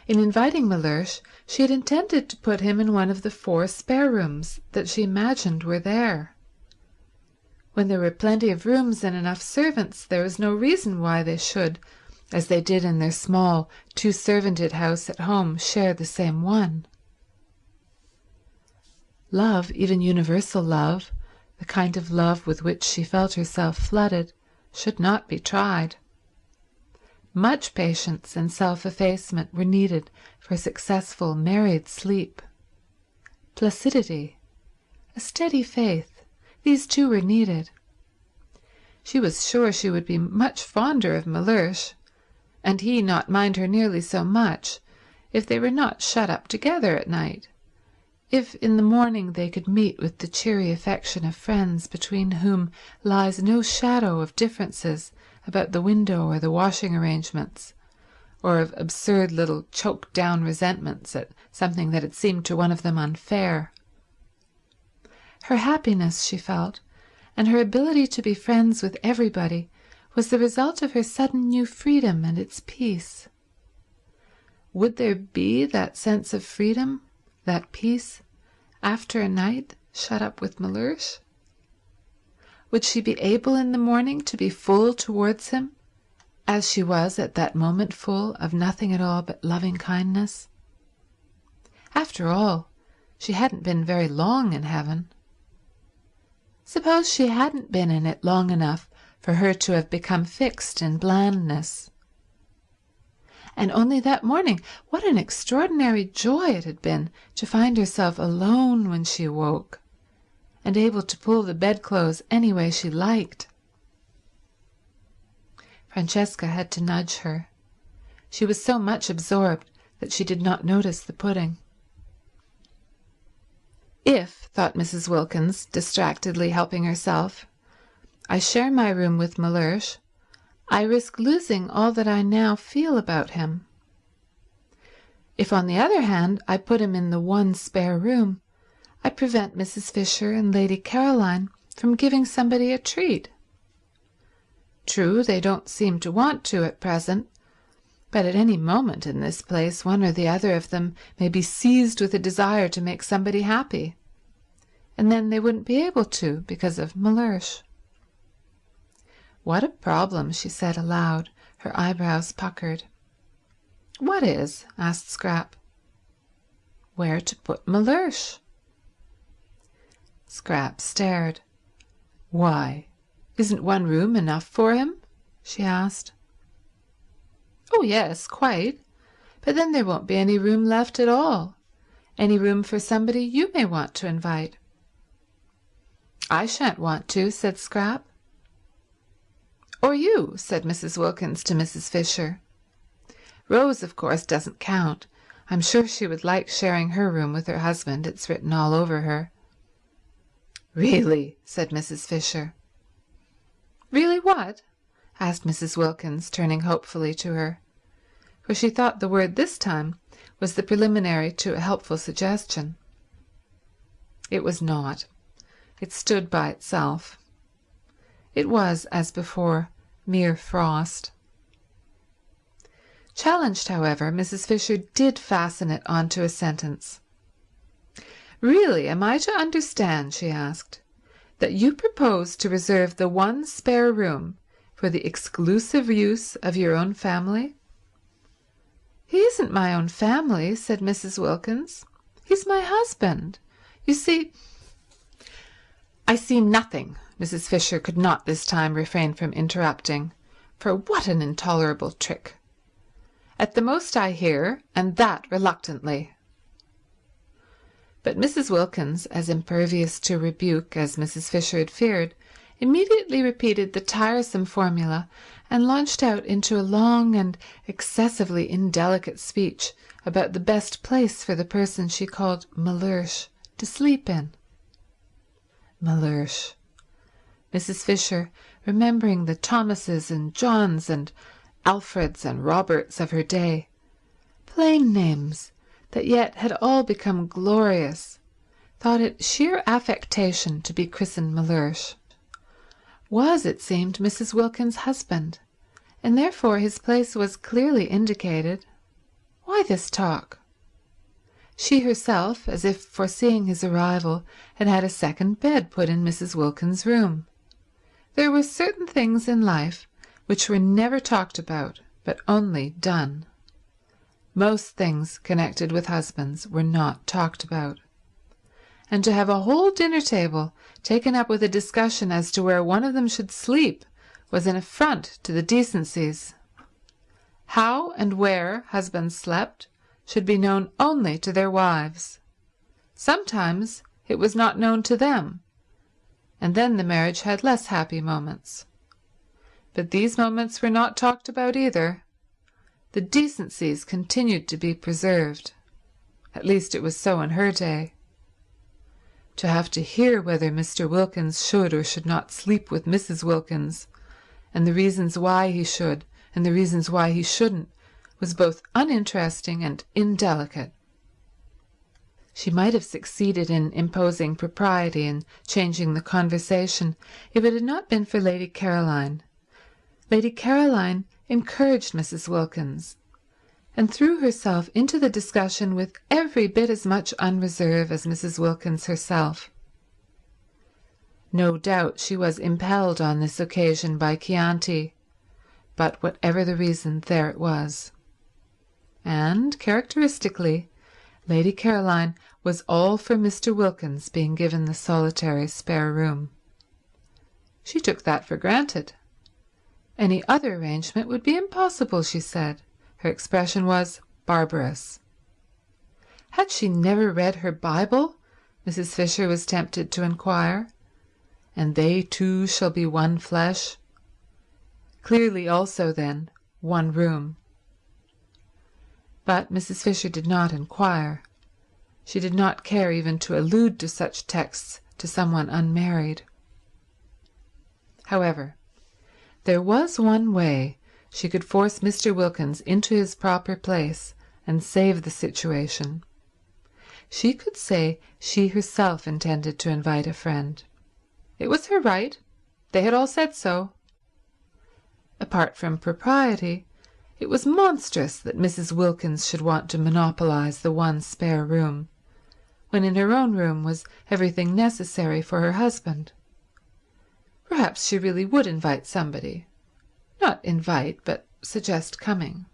In inviting Mellersh, she had intended to put him in one of the 4 spare rooms that she imagined were there. When there were plenty of rooms and enough servants, there was no reason why they should, as they did in their small 2-servanted house at home, share the same one. Love, even universal love, the kind of love with which she felt herself flooded, should not be tried. Much patience and self-effacement were needed for successful married sleep. Placidity, a steady faith, these 2 were needed. She was sure she would be much fonder of Mellersh, and he not mind her nearly so much, if they were not shut up together at night, if in the morning they could meet with the cheery affection of friends between whom lies no shadow of differences about the window or the washing arrangements, or of absurd little choked-down resentments at something that had seemed to one of them unfair. Her happiness, she felt, and her ability to be friends with everybody was the result of her sudden new freedom and its peace. Would there be that sense of freedom, that peace, after a night shut up with Mellersh? Would she be able in the morning to be full towards him, as she was at that moment full of nothing at all but loving kindness? After all, she hadn't been very long in heaven. Suppose she hadn't been in it long enough for her to have become fixed in blandness. And only that morning, what an extraordinary joy it had been to find herself alone when she awoke, and able to pull the bedclothes any way she liked. Francesca had to nudge her. She was so much absorbed that she did not notice the pudding. If, thought Mrs. Wilkins, distractedly helping herself, I share my room with Mellersh, I risk losing all that I now feel about him. If, on the other hand, I put him in the one spare room, I prevent Mrs. Fisher and Lady Caroline from giving somebody a treat. True, they don't seem to want to at present, but at any moment in this place one or the other of them may be seized with a desire to make somebody happy, and then they wouldn't be able to because of Mellersh. What a problem, she said aloud, her eyebrows puckered. What is? Asked Scrap. Where to put Mellersh? Scrap stared. Why, isn't one room enough for him? She asked. Oh, yes, quite. But then there won't be any room left at all. Any room for somebody you may want to invite. I shan't want to, said Scrap. Or you, said Mrs. Wilkins to Mrs. Fisher. Rose, of course, doesn't count. I'm sure she would like sharing her room with her husband. It's written all over her. Really, said Mrs. Fisher. Really what? Asked Mrs. Wilkins, turning hopefully to her, for she thought the word this time was the preliminary to a helpful suggestion. It was not. It stood by itself. It was, as before, mere frost. Challenged, however, Mrs. Fisher did fasten it onto a sentence. Really, am I to understand, she asked, that you propose to reserve the one spare room for the exclusive use of your own family? He isn't my own family, said Mrs. Wilkins. He's my husband. You see— I see nothing, Mrs. Fisher could not this time refrain from interrupting, for what an intolerable trick. At the most I hear, and that reluctantly. But Mrs. Wilkins, as impervious to rebuke as Mrs. Fisher had feared, immediately repeated the tiresome formula and launched out into a long and excessively indelicate speech about the best place for the person she called Mellersh to sleep in. Mellersh. Mrs. Fisher, remembering the Thomases and Johns and Alfreds and Roberts of her day, plain names that yet had all become glorious, thought it sheer affectation to be christened Mellersh, was, it seemed, Mrs. Wilkins' husband, and therefore his place was clearly indicated. Why this talk? She herself, as if foreseeing his arrival, had had a second bed put in Mrs. Wilkins' room. There were certain things in life which were never talked about, but only done. Most things connected with husbands were not talked about. And to have a whole dinner table taken up with a discussion as to where one of them should sleep was an affront to the decencies. How and where husbands slept should be known only to their wives. Sometimes it was not known to them, and then the marriage had less happy moments. But these moments were not talked about either. The decencies continued to be preserved. At least it was so in her day. To have to hear whether Mr. Wilkins should or should not sleep with Mrs. Wilkins, and the reasons why he should and the reasons why he shouldn't, was both uninteresting and indelicate. She might have succeeded in imposing propriety and changing the conversation if it had not been for Lady Caroline. Lady Caroline encouraged Mrs. Wilkins, and threw herself into the discussion with every bit as much unreserve as Mrs. Wilkins herself. No doubt she was impelled on this occasion by Chianti, but whatever the reason, there it was. And, characteristically, Lady Caroline was all for Mr. Wilkins being given the solitary spare room. She took that for granted. Any other arrangement would be impossible, she said. Her expression was barbarous. Had she never read her Bible? Mrs. Fisher was tempted to inquire. And they two shall be one flesh. Clearly also, then, one room. But Mrs. Fisher did not inquire. She did not care even to allude to such texts to someone unmarried. However, there was one way she could force Mr. Wilkins into his proper place and save the situation. She could say she herself intended to invite a friend. It was her right. They had all said so. Apart from propriety, it was monstrous that Mrs. Wilkins should want to monopolize the one spare room, when in her own room was everything necessary for her husband. Perhaps she really would invite somebody. Not invite, but suggest coming.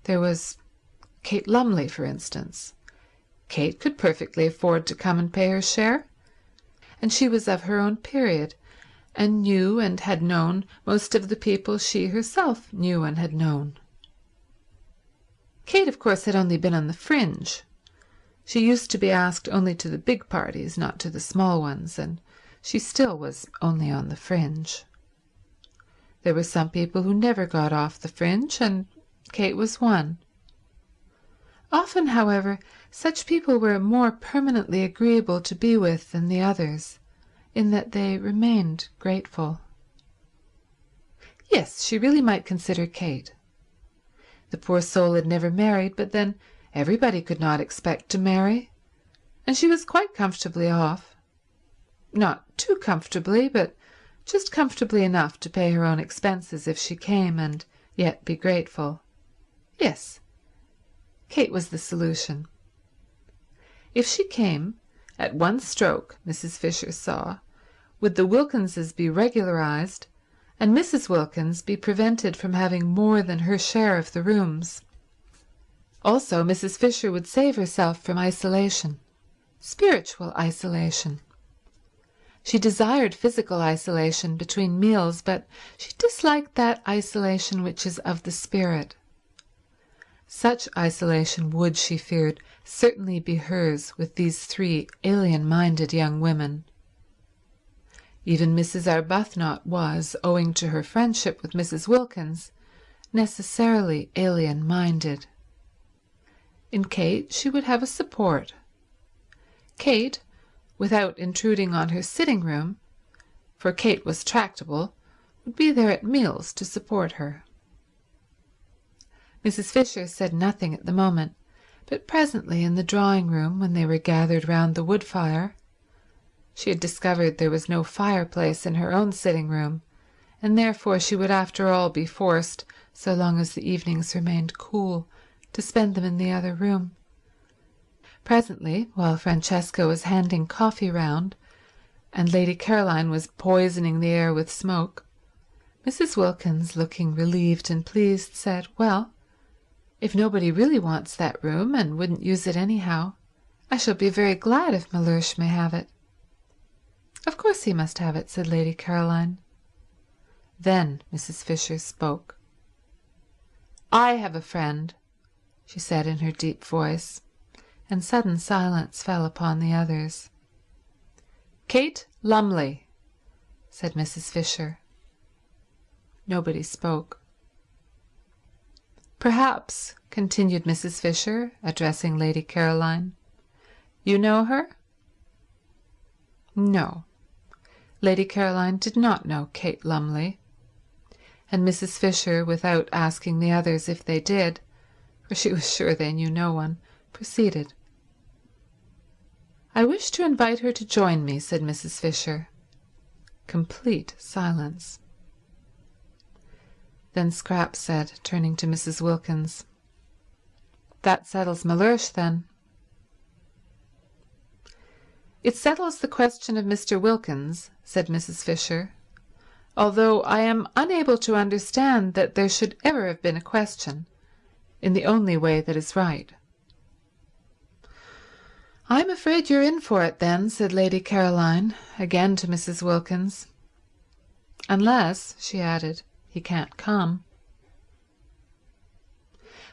There was Kate Lumley, for instance. Kate could perfectly afford to come and pay her share, and she was of her own period, and knew and had known most of the people she herself knew and had known. Kate, of course, had only been on the fringe. She used to be asked only to the big parties, not to the small ones, and she still was only on the fringe. There were some people who never got off the fringe, and Kate was one. Often, however, such people were more permanently agreeable to be with than the others, in that they remained grateful. Yes, she really might consider Kate. The poor soul had never married, but then everybody could not expect to marry, and she was quite comfortably off. Not too comfortably, but just comfortably enough to pay her own expenses if she came and yet be grateful. Yes, Kate was the solution. If she came, at one stroke, Mrs. Fisher saw, would the Wilkinses be regularized, and Mrs. Wilkins be prevented from having more than her share of the rooms. Also, Mrs. Fisher would save herself from isolation, spiritual isolation. She desired physical isolation between meals, but she disliked that isolation which is of the spirit. Such isolation would, she feared, certainly be hers with these three alien-minded young women. Even Mrs. Arbuthnot was, owing to her friendship with Mrs. Wilkins, necessarily alien-minded. In Kate she would have a support. Kate, without intruding on her sitting-room, for Kate was tractable, would be there at meals to support her. Mrs. Fisher said nothing at the moment, but presently in the drawing-room, when they were gathered round the wood-fire, she had discovered there was no fireplace in her own sitting-room, and therefore she would after all be forced, so long as the evenings remained cool, to spend them in the other room. Presently, while Francesca was handing coffee round, and Lady Caroline was poisoning the air with smoke, Mrs. Wilkins, looking relieved and pleased, said, "Well, if nobody really wants that room and wouldn't use it anyhow, I shall be very glad if Mellersh may have it." "Of course he must have it," said Lady Caroline. Then Mrs. Fisher spoke. "I have a friend," she said in her deep voice, and sudden silence fell upon the others. "Kate Lumley," said Mrs. Fisher. Nobody spoke. "Perhaps," continued Mrs. Fisher, addressing Lady Caroline, "you know her?" No. Lady Caroline did not know Kate Lumley, and Mrs. Fisher, without asking the others if they did, for she was sure they knew no one, proceeded. "I wish to invite her to join me," said Mrs. Fisher. Complete silence. Then Scrap said, turning to Mrs. Wilkins, "That settles Mellersh, then." "It settles the question of Mr. Wilkins," said Mrs. Fisher, "although I am unable to understand that there should ever have been a question, in the only way that is right." "I'm afraid you're in for it, then," said Lady Caroline, again to Mrs. Wilkins. "Unless," she added, "he can't come."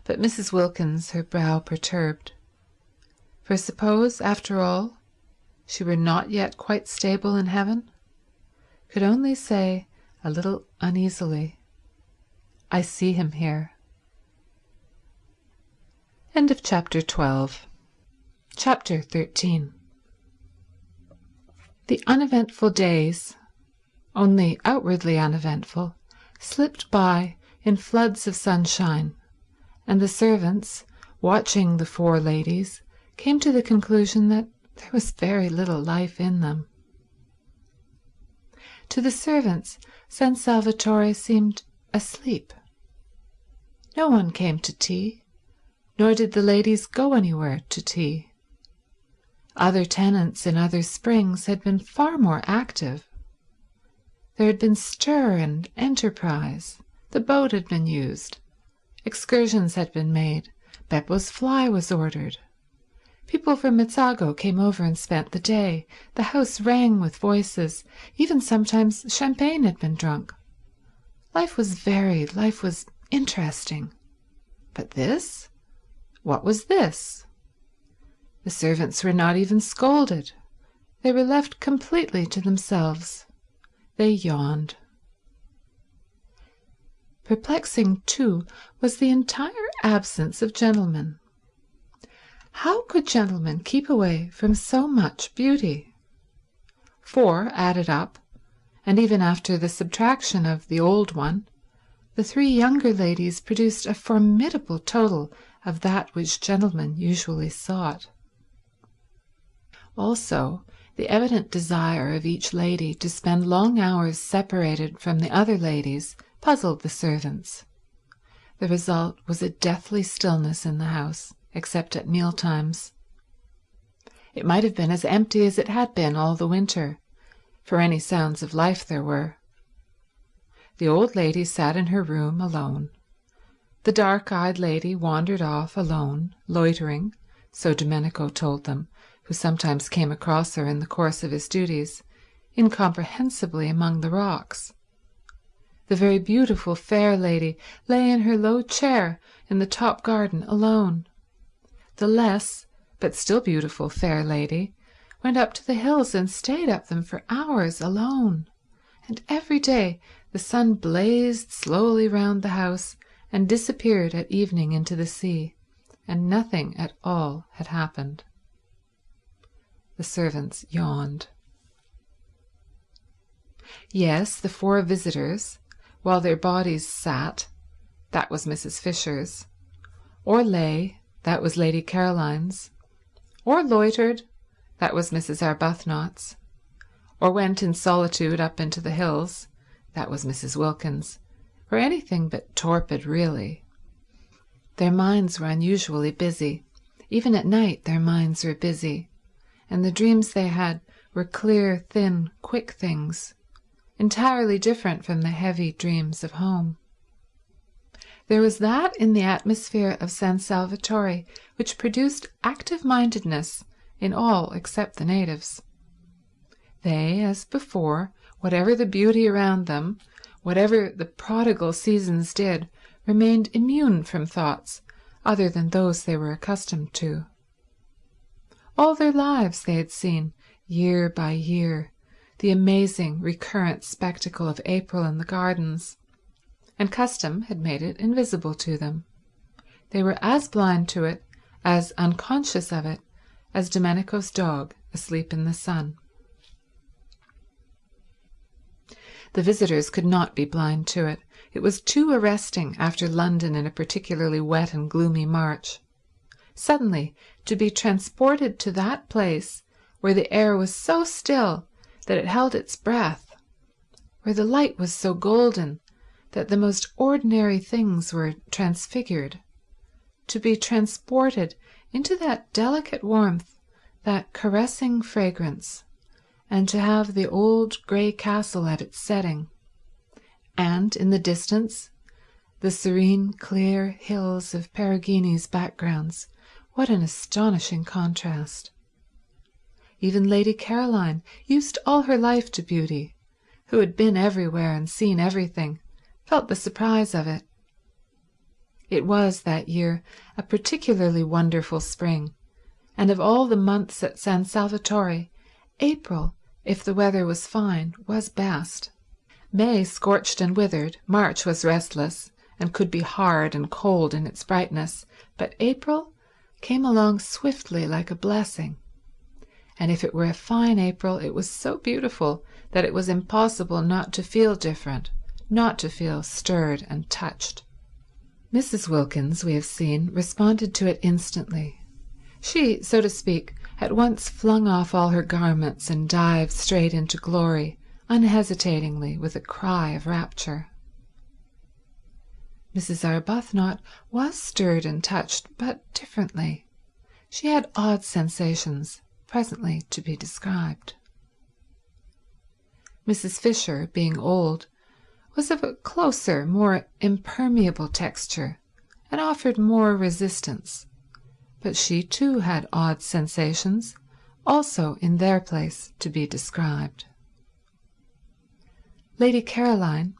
But Mrs. Wilkins, her brow perturbed. For suppose, after all, she were not yet quite stable in heaven, could only say, a little uneasily, "I see him here." End of Chapter 12. Chapter 13. The uneventful days, only outwardly uneventful, slipped by in floods of sunshine, and the servants, watching the four ladies, came to the conclusion that there was very little life in them. To the servants, San Salvatore seemed asleep. No one came to tea, nor did the ladies go anywhere to tea. Other tenants in other springs had been far more active. There had been stir and enterprise. The boat had been used. Excursions had been made. Beppo's fly was ordered. People from Mezzago came over and spent the day. The house rang with voices. Even sometimes champagne had been drunk. Life was varied. Life was interesting. But this? What was this? The servants were not even scolded. They were left completely to themselves. They yawned. Perplexing, too, was the entire absence of gentlemen. How could gentlemen keep away from so much beauty? For, added up, and even after the subtraction of the old one, the three younger ladies produced a formidable total of that which gentlemen usually sought. Also, the evident desire of each lady to spend long hours separated from the other ladies puzzled the servants. The result was a deathly stillness in the house, except at mealtimes. It might have been as empty as it had been all the winter, for any sounds of life there were. The old lady sat in her room alone. The dark-eyed lady wandered off alone, loitering, so Domenico told them, who sometimes came across her in the course of his duties, incomprehensibly among the rocks. The very beautiful fair lady lay in her low chair in the top garden alone. The less, but still beautiful fair lady went up to the hills and stayed up them for hours alone, and every day the sun blazed slowly round the house and disappeared at evening into the sea, and nothing at all had happened. The servants yawned. Yes, the four visitors, while their bodies sat, that was Mrs. Fisher's, or lay, that was Lady Caroline's, or loitered, that was Mrs. Arbuthnot's, or went in solitude up into the hills, that was Mrs. Wilkins, were anything but torpid really. Their minds were unusually busy. Even at night their minds were busy, and the dreams they had were clear, thin, quick things, entirely different from the heavy dreams of home. There was that in the atmosphere of San Salvatore which produced active-mindedness in all except the natives. They, as before, whatever the beauty around them, whatever the prodigal seasons did, remained immune from thoughts other than those they were accustomed to. All their lives they had seen, year by year, the amazing recurrent spectacle of April in the gardens, and custom had made it invisible to them. They were as blind to it, as unconscious of it, as Domenico's dog asleep in the sun. The visitors could not be blind to it. It was too arresting after London in a particularly wet and gloomy March. Suddenly to be transported to that place where the air was so still that it held its breath, where the light was so golden that the most ordinary things were transfigured, to be transported into that delicate warmth, that caressing fragrance, and to have the old grey castle at its setting, and in the distance the serene clear hills of Perugini's backgrounds. What an astonishing contrast. Even Lady Caroline, used all her life to beauty, who had been everywhere and seen everything, felt the surprise of it. It was, that year, a particularly wonderful spring, and of all the months at San Salvatore, April, if the weather was fine, was best. May scorched and withered, March was restless, and could be hard and cold in its brightness, but April came along swiftly like a blessing, and if it were a fine April it was so beautiful that it was impossible not to feel different, not to feel stirred and touched. Mrs. Wilkins, we have seen, responded to it instantly. She, so to speak, at once flung off all her garments and dived straight into glory, unhesitatingly, with a cry of rapture. Mrs. Arbuthnot was stirred and touched, but differently. She had odd sensations, presently to be described. Mrs. Fisher, being old, was of a closer, more impermeable texture, and offered more resistance, but she too had odd sensations, also in their place to be described. Lady Caroline,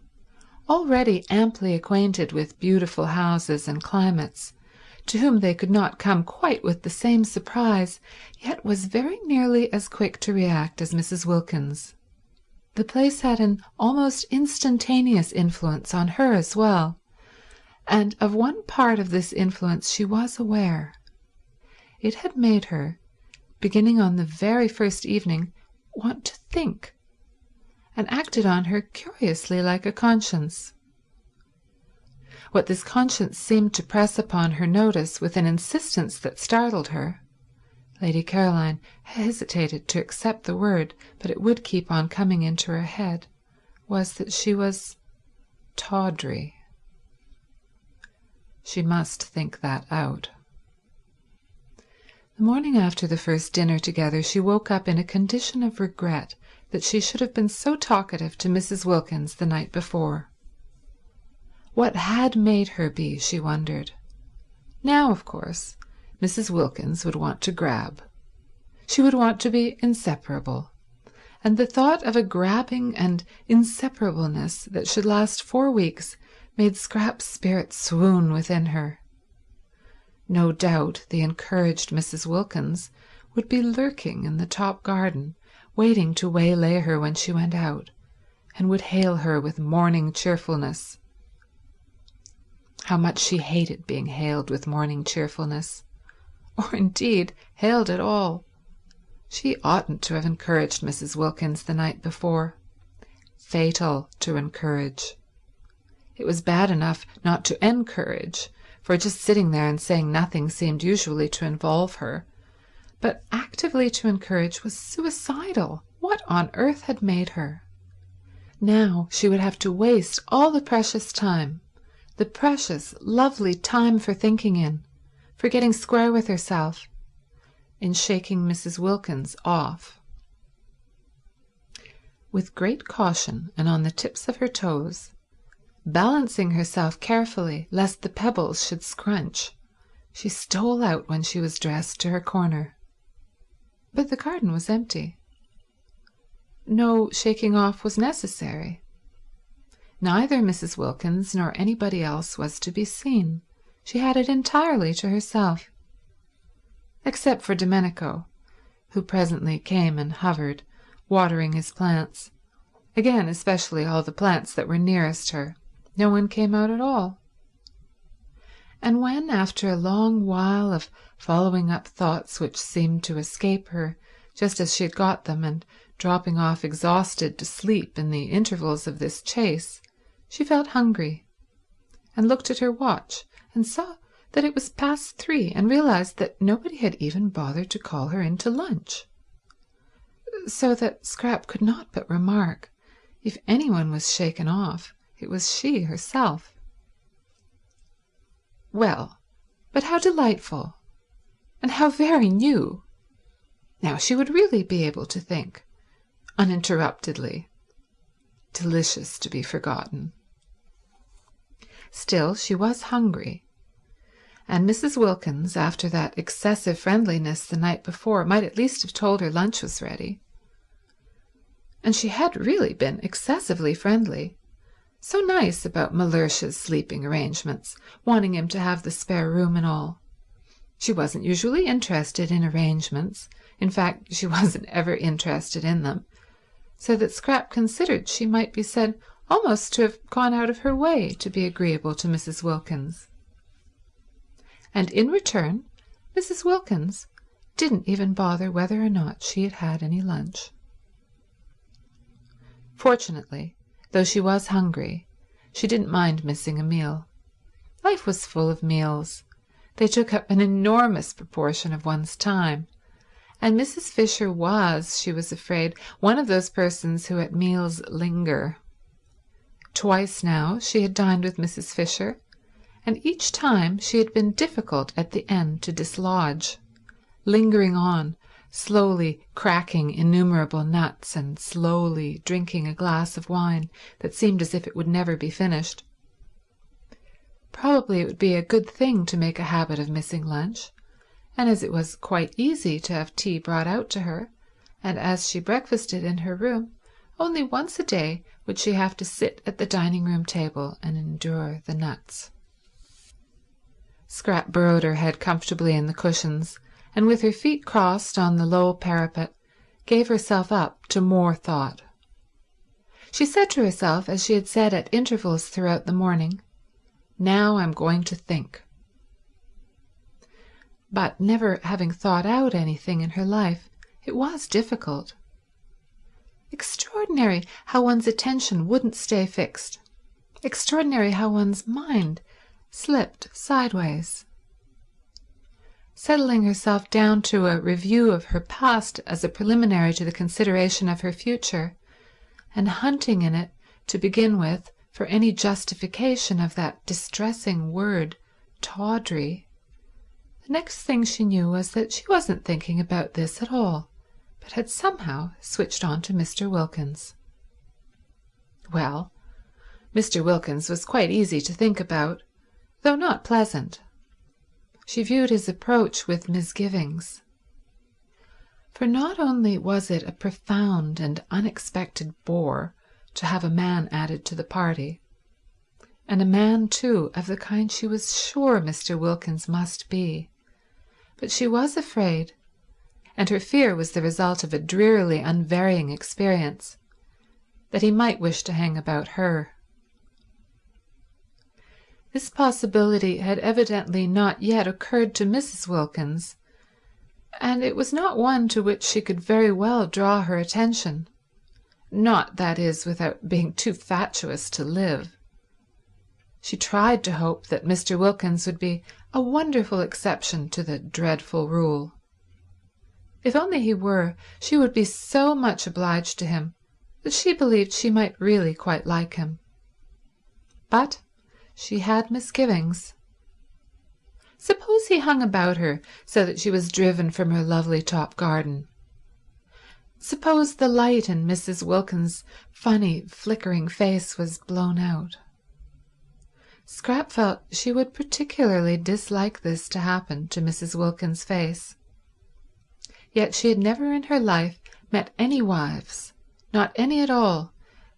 already amply acquainted with beautiful houses and climates, to whom they could not come quite with the same surprise, yet was very nearly as quick to react as Mrs. Wilkins. The place had an almost instantaneous influence on her as well, and of one part of this influence she was aware. It had made her, beginning on the very first evening, want to think, and acted on her curiously like a conscience. What this conscience seemed to press upon her notice with an insistence that startled her, Lady Caroline hesitated to accept the word, but it would keep on coming into her head, was that she was tawdry. She must think that out. The morning after the first dinner together she woke up in a condition of regret that she should have been so talkative to Mrs. Wilkins the night before. What had made her be, she wondered. Now, of course, Mrs. Wilkins would want to grab. She would want to be inseparable, and the thought of a grabbing and inseparableness that should last 4 weeks made Scrap's spirit swoon within her. No doubt the encouraged Mrs. Wilkins would be lurking in the top garden, waiting to waylay her when she went out, and would hail her with morning cheerfulness. How much she hated being hailed with morning cheerfulness, or indeed hailed at all. She oughtn't to have encouraged Mrs. Wilkins the night before. Fatal to encourage. It was bad enough not to encourage, for just sitting there and saying nothing seemed usually to involve her, but actively to encourage was suicidal. What on earth had made her? Now she would have to waste all the precious time, the precious, lovely time for thinking in, for getting square with herself, in shaking Mrs. Wilkins off. With great caution and on the tips of her toes, balancing herself carefully lest the pebbles should scrunch, she stole out when she was dressed to her corner. But the garden was empty. No shaking off was necessary. Neither Mrs. Wilkins nor anybody else was to be seen. She had it entirely to herself, except for Domenico, who presently came and hovered, watering his plants. Again, especially all the plants that were nearest her. No one came out at all. And when, after a long while of following up thoughts which seemed to escape her just as she had got them and dropping off exhausted to sleep in the intervals of this chase, she felt hungry, and looked at her watch and saw that it was past 3 and realized that nobody had even bothered to call her in to lunch, so that Scrap could not but remark, if anyone was shaken off, it was she herself. Well, but how delightful, and how very new. Now she would really be able to think, uninterruptedly. Delicious to be forgotten. Still, she was hungry, and Mrs. Wilkins, after that excessive friendliness the night before, might at least have told her lunch was ready. And she had really been excessively friendly, so nice about Mellersh's sleeping arrangements, wanting him to have the spare room and all. She wasn't usually interested in arrangements. In fact, she wasn't ever interested in them, so that Scrap considered she might be said almost to have gone out of her way to be agreeable to Mrs. Wilkins. And in return, Mrs. Wilkins didn't even bother whether or not she had had any lunch. Fortunately, though she was hungry, she didn't mind missing a meal. Life was full of meals. They took up an enormous proportion of one's time, and Mrs. Fisher was, she was afraid, one of those persons who at meals linger. Twice now she had dined with Mrs. Fisher, and each time she had been difficult at the end to dislodge, lingering on, slowly cracking innumerable nuts and slowly drinking a glass of wine that seemed as if it would never be finished. Probably it would be a good thing to make a habit of missing lunch, and as it was quite easy to have tea brought out to her, and as she breakfasted in her room, only once a day would she have to sit at the dining-room table and endure the nuts. Scrap burrowed her head comfortably in the cushions, and with her feet crossed on the low parapet, gave herself up to more thought. She said to herself, as she had said at intervals throughout the morning, "Now I'm going to think." But never having thought out anything in her life, it was difficult. Extraordinary how one's attention wouldn't stay fixed. Extraordinary how one's mind slipped sideways. Settling herself down to a review of her past as a preliminary to the consideration of her future, and hunting in it, to begin with, for any justification of that distressing word, tawdry, the next thing she knew was that she wasn't thinking about this at all, but had somehow switched on to Mr. Wilkins. Well, Mr. Wilkins was quite easy to think about, though not pleasant. She viewed his approach with misgivings. For not only was it a profound and unexpected bore to have a man added to the party, and a man, too, of the kind she was sure Mr. Wilkins must be, but she was afraid, and her fear was the result of a drearily unvarying experience, that he might wish to hang about her. This possibility had evidently not yet occurred to Mrs. Wilkins, and it was not one to which she could very well draw her attention, not, that is, without being too fatuous to live. She tried to hope that Mr. Wilkins would be a wonderful exception to the dreadful rule. If only he were, she would be so much obliged to him that she believed she might really quite like him. But she had misgivings. Suppose he hung about her so that she was driven from her lovely top garden? Suppose the light in Mrs. Wilkins' funny, flickering face was blown out? Scrap felt she would particularly dislike this to happen to Mrs. Wilkins' face. Yet she had never in her life met any wives, not any at all,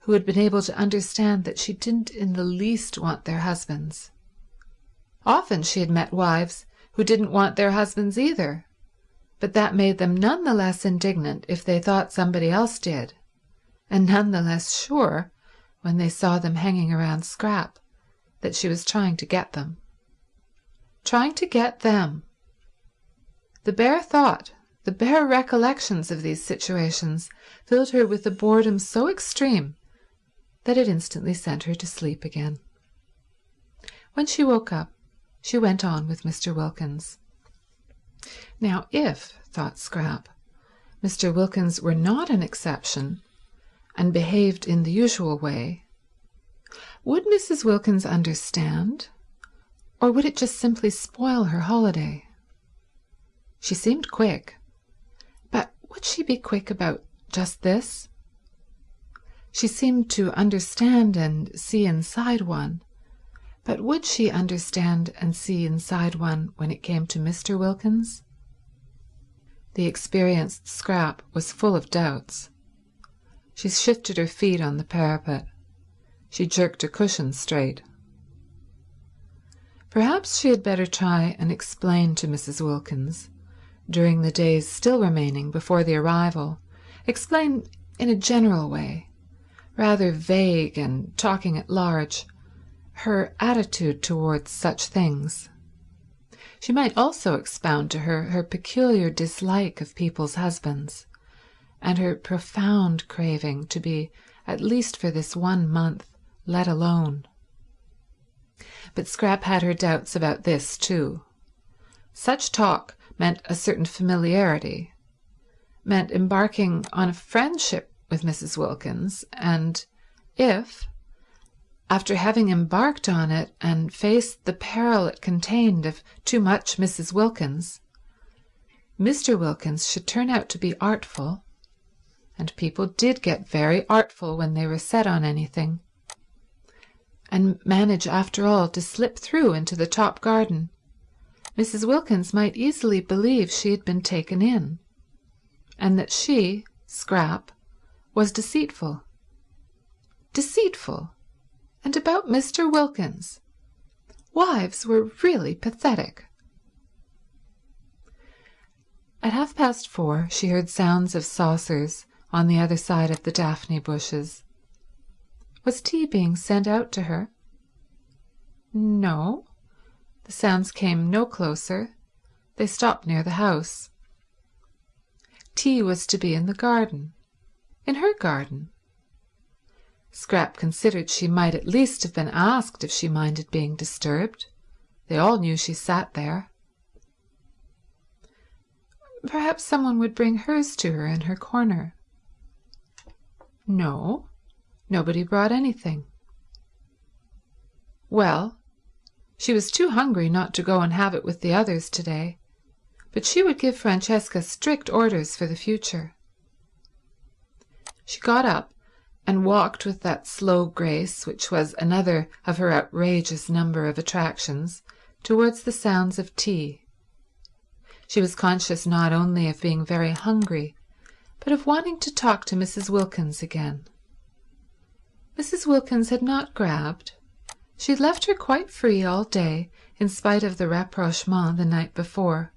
who had been able to understand that she didn't in the least want their husbands. Often she had met wives who didn't want their husbands either, but that made them none the less indignant if they thought somebody else did, and none the less sure, when they saw them hanging around Scrap, that she was trying to get them. Trying to get them. The bare thought, the bare recollections of these situations filled her with a boredom so extreme that it instantly sent her to sleep again. When she woke up, she went on with Mr. Wilkins. Now if, thought Scrap, Mr. Wilkins were not an exception and behaved in the usual way, would Mrs. Wilkins understand, or would it just simply spoil her holiday? She seemed quick, but would she be quick about just this? She seemed to understand and see inside one, but would she understand and see inside one when it came to Mr. Wilkins? The experienced Scrap was full of doubts. She shifted her feet on the parapet. She jerked a cushion straight. Perhaps she had better try and explain to Mrs. Wilkins, during the days still remaining before the arrival, explain in a general way, rather vague and talking at large, her attitude towards such things. She might also expound to her her peculiar dislike of people's husbands, and her profound craving to be, at least for this 1 month, let alone. But Scrap had her doubts about this too. Such talk meant a certain familiarity, meant embarking on a friendship with Mrs. Wilkins, and if, after having embarked on it and faced the peril it contained of too much Mrs. Wilkins, Mr. Wilkins should turn out to be artful, and people did get very artful when they were set on anything, and manage after all to slip through into the top garden, Mrs. Wilkins might easily believe she had been taken in, and that she, Scrap, was deceitful. Deceitful! And about Mr. Wilkins. Wives were really pathetic. At 4:30 she heard sounds of saucers on the other side of the daphne bushes. Was tea being sent out to her? No. The sounds came no closer. They stopped near the house. Tea was to be in the garden. In her garden. Scrap considered she might at least have been asked if she minded being disturbed. They all knew she sat there. Perhaps someone would bring hers to her in her corner. No, nobody brought anything. Well, she was too hungry not to go and have it with the others today, but she would give Francesca strict orders for the future. She got up and walked with that slow grace which was another of her outrageous number of attractions towards the sounds of tea. She was conscious not only of being very hungry, but of wanting to talk to Mrs. Wilkins again. Mrs. Wilkins had not grabbed. She had left her quite free all day in spite of the rapprochement the night before.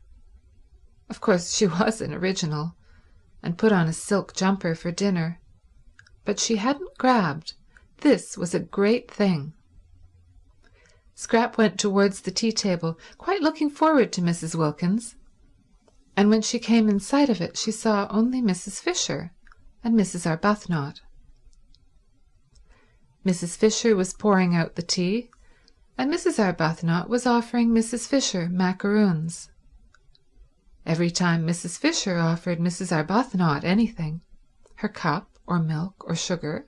Of course she was an original, and put on a silk jumper for dinner, but she hadn't grabbed. This was a great thing. Scrap went towards the tea-table, quite looking forward to Mrs. Wilkins, and when she came in sight of it she saw only Mrs. Fisher and Mrs. Arbuthnot. Mrs. Fisher was pouring out the tea, and Mrs. Arbuthnot was offering Mrs. Fisher macaroons. Every time Mrs. Fisher offered Mrs. Arbuthnot anything, her cup or milk or sugar,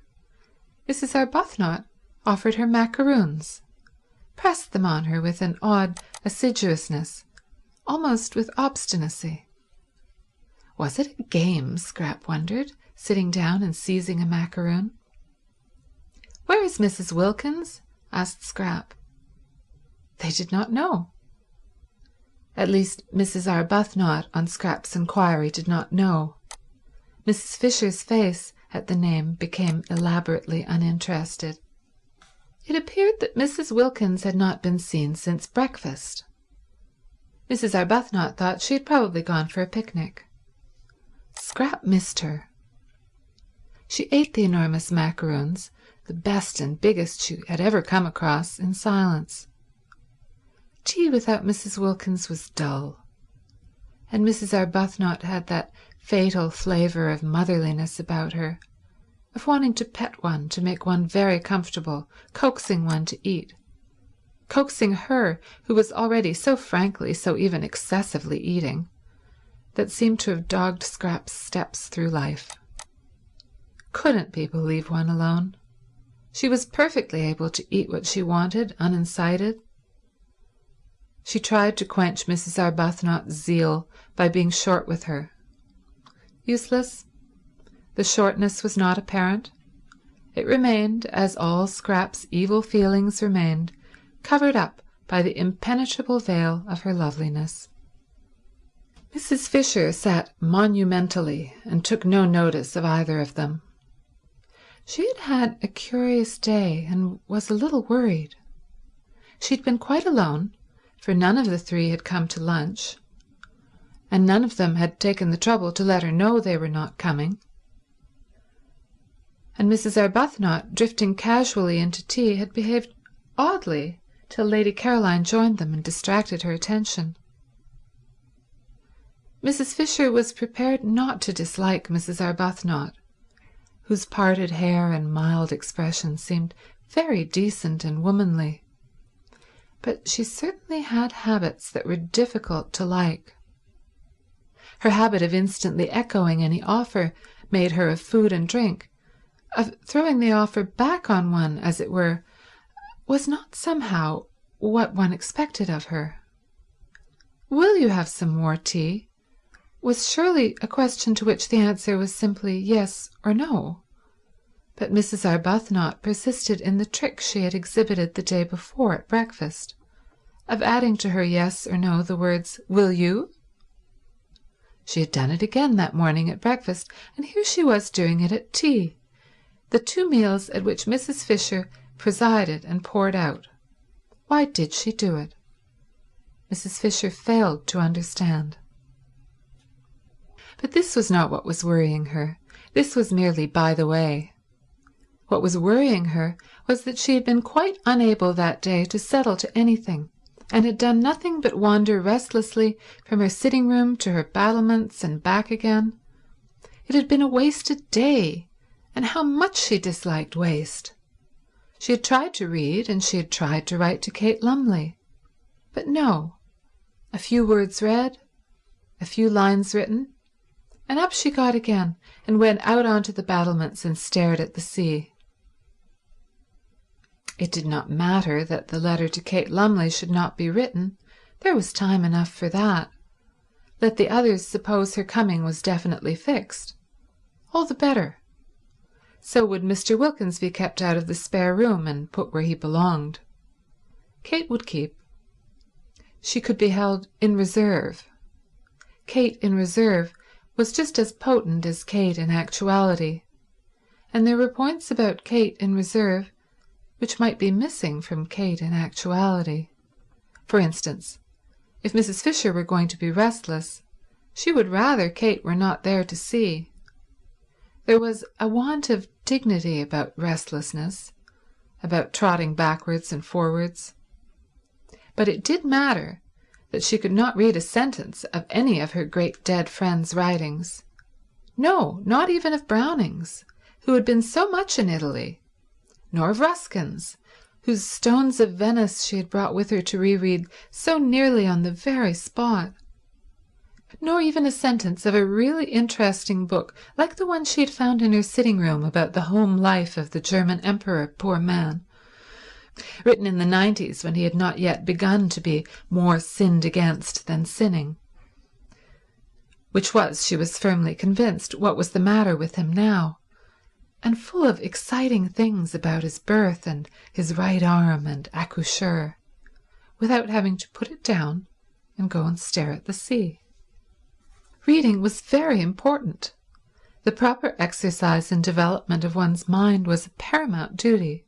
Mrs. Arbuthnot offered her macaroons, pressed them on her with an odd assiduousness, almost with obstinacy. Was it a game, Scrap wondered, sitting down and seizing a macaroon? "Where is Mrs. Wilkins?" asked Scrap. They did not know. At least Mrs. Arbuthnot, on Scrap's inquiry, did not know. Mrs. Fisher's face at the name became elaborately uninterested. It appeared that Mrs. Wilkins had not been seen since breakfast. Mrs. Arbuthnot thought she had probably gone for a picnic. Scrap missed her. She ate the enormous macaroons, the best and biggest she had ever come across, in silence. Tea without Mrs. Wilkins was dull, and Mrs. Arbuthnot had that fatal flavour of motherliness about her, of wanting to pet one, to make one very comfortable, coaxing one to eat, coaxing her who was already so frankly, so even excessively eating, that seemed to have dogged Scrap's steps through life. Couldn't people leave one alone? She was perfectly able to eat what she wanted, unincited. She tried to quench Mrs. Arbuthnot's zeal by being short with her. Useless. The shortness was not apparent. It remained, as all Scrap's evil feelings remained, covered up by the impenetrable veil of her loveliness. Mrs. Fisher sat monumentally and took no notice of either of them. She had had a curious day and was a little worried. She had been quite alone, for none of the three had come to lunch, and none of them had taken the trouble to let her know they were not coming. And Mrs. Arbuthnot, drifting casually into tea, had behaved oddly till Lady Caroline joined them and distracted her attention. Mrs. Fisher was prepared not to dislike Mrs. Arbuthnot, whose parted hair and mild expression seemed very decent and womanly, but she certainly had habits that were difficult to like. Her habit of instantly echoing any offer made her of food and drink, of throwing the offer back on one, as it were, was not somehow what one expected of her. "Will you have some more tea?" was surely a question to which the answer was simply yes or no, but Mrs. Arbuthnot persisted in the trick she had exhibited the day before at breakfast, of adding to her yes or no the words, "Will you?" She had done it again that morning at breakfast, and here she was doing it at tea, the two meals at which Mrs. Fisher presided and poured out. Why did she do it? Mrs. Fisher failed to understand. But this was not what was worrying her. This was merely by the way. What was worrying her was that she had been quite unable that day to settle to anything, and had done nothing but wander restlessly from her sitting room to her battlements and back again. It had been a wasted day, and how much she disliked waste. She had tried to read, and she had tried to write to Kate Lumley, but no. A few words read, a few lines written, and up she got again and went out onto the battlements and stared at the sea. It did not matter that the letter to Kate Lumley should not be written. There was time enough for that. Let the others suppose her coming was definitely fixed. All the better. So would Mr. Wilkins be kept out of the spare room and put where he belonged. Kate would keep. She could be held in reserve. Kate in reserve was just as potent as Kate in actuality, and there were points about Kate in reserve which might be missing from Kate in actuality. For instance, if Mrs. Fisher were going to be restless, she would rather Kate were not there to see. There was a want of dignity about restlessness, about trotting backwards and forwards. But it did matter that she could not read a sentence of any of her great dead friend's writings. No, not even of Browning's, who had been so much in Italy, nor of Ruskin's, whose Stones of Venice she had brought with her to reread so nearly on the very spot, nor even a sentence of a really interesting book like the one she had found in her sitting room about the home life of the German Emperor, poor man, written in the 90s when he had not yet begun to be more sinned against than sinning, which was, she was firmly convinced, what was the matter with him now, and full of exciting things about his birth and his right arm and accoucheur, without having to put it down and go and stare at the sea. Reading was very important. The proper exercise and development of one's mind was a paramount duty.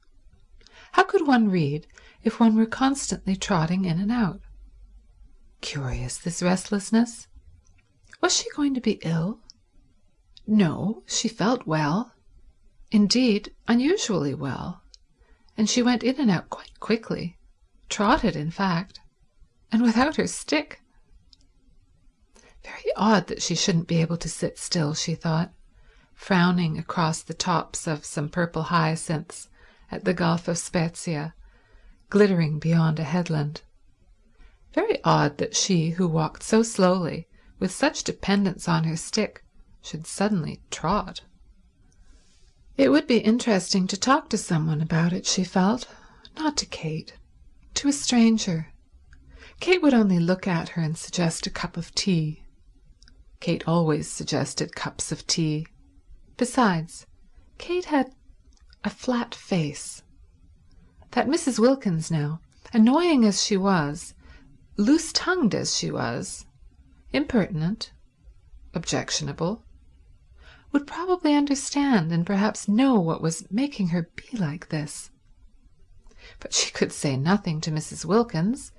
How could one read if one were constantly trotting in and out? Curious, this restlessness. Was she going to be ill? No, she felt well. Indeed, unusually well. And she went in and out quite quickly, trotted, in fact, and without her stick. Very odd that she shouldn't be able to sit still, she thought, frowning across the tops of some purple hyacinths at the Gulf of Spezia, glittering beyond a headland. Very odd that she, who walked so slowly, with such dependence on her stick, should suddenly trot. It would be interesting to talk to someone about it, she felt, not to Kate, to a stranger. Kate would only look at her and suggest a cup of tea. Kate always suggested cups of tea. Besides, Kate had a flat face. That Mrs. Wilkins now, annoying as she was, loose-tongued as she was, impertinent, objectionable, would probably understand and perhaps know what was making her be like this. But she could say nothing to Mrs. Wilkins.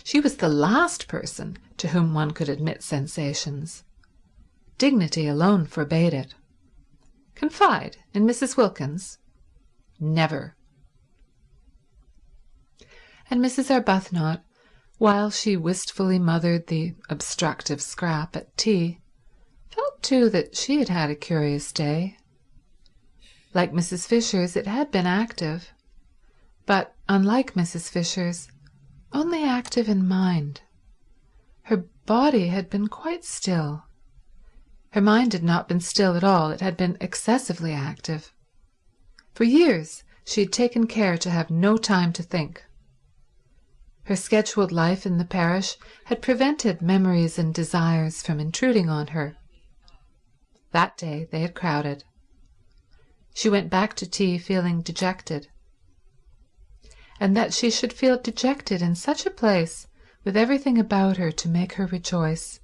She was the last person to whom one could admit sensations. Dignity alone forbade it. Confide in Mrs. Wilkins? Never. And Mrs. Arbuthnot while she wistfully mothered the obstructive Scrap at tea, felt too that she had had a curious day. Like Mrs. Fisher's, it had been active, but, unlike Mrs. Fisher's, only active in mind. Her body had been quite still. Her mind had not been still at all. It had been excessively active. For years she had taken care to have no time to think. Her scheduled life in the parish had prevented memories and desires from intruding on her. That day they had crowded. She went back to tea feeling dejected. And that she should feel dejected in such a place, with everything about her to make her rejoice,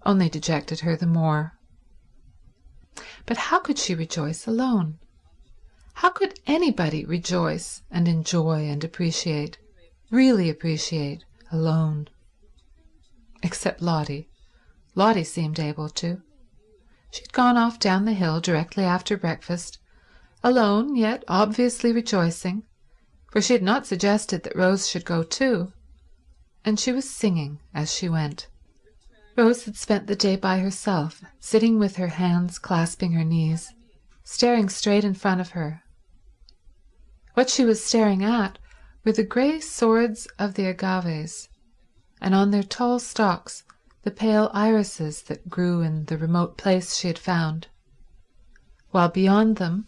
only dejected her the more. But how could she rejoice alone? How could anybody rejoice and enjoy and appreciate, really appreciate, alone? Except Lotty. Lotty seemed able to. She'd gone off down the hill directly after breakfast, alone yet obviously rejoicing, for she had not suggested that Rose should go too, and she was singing as she went. Rose had spent the day by herself, sitting with her hands clasping her knees, staring straight in front of her. What she was staring at were the grey swords of the agaves, and on their tall stalks the pale irises that grew in the remote place she had found, while beyond them,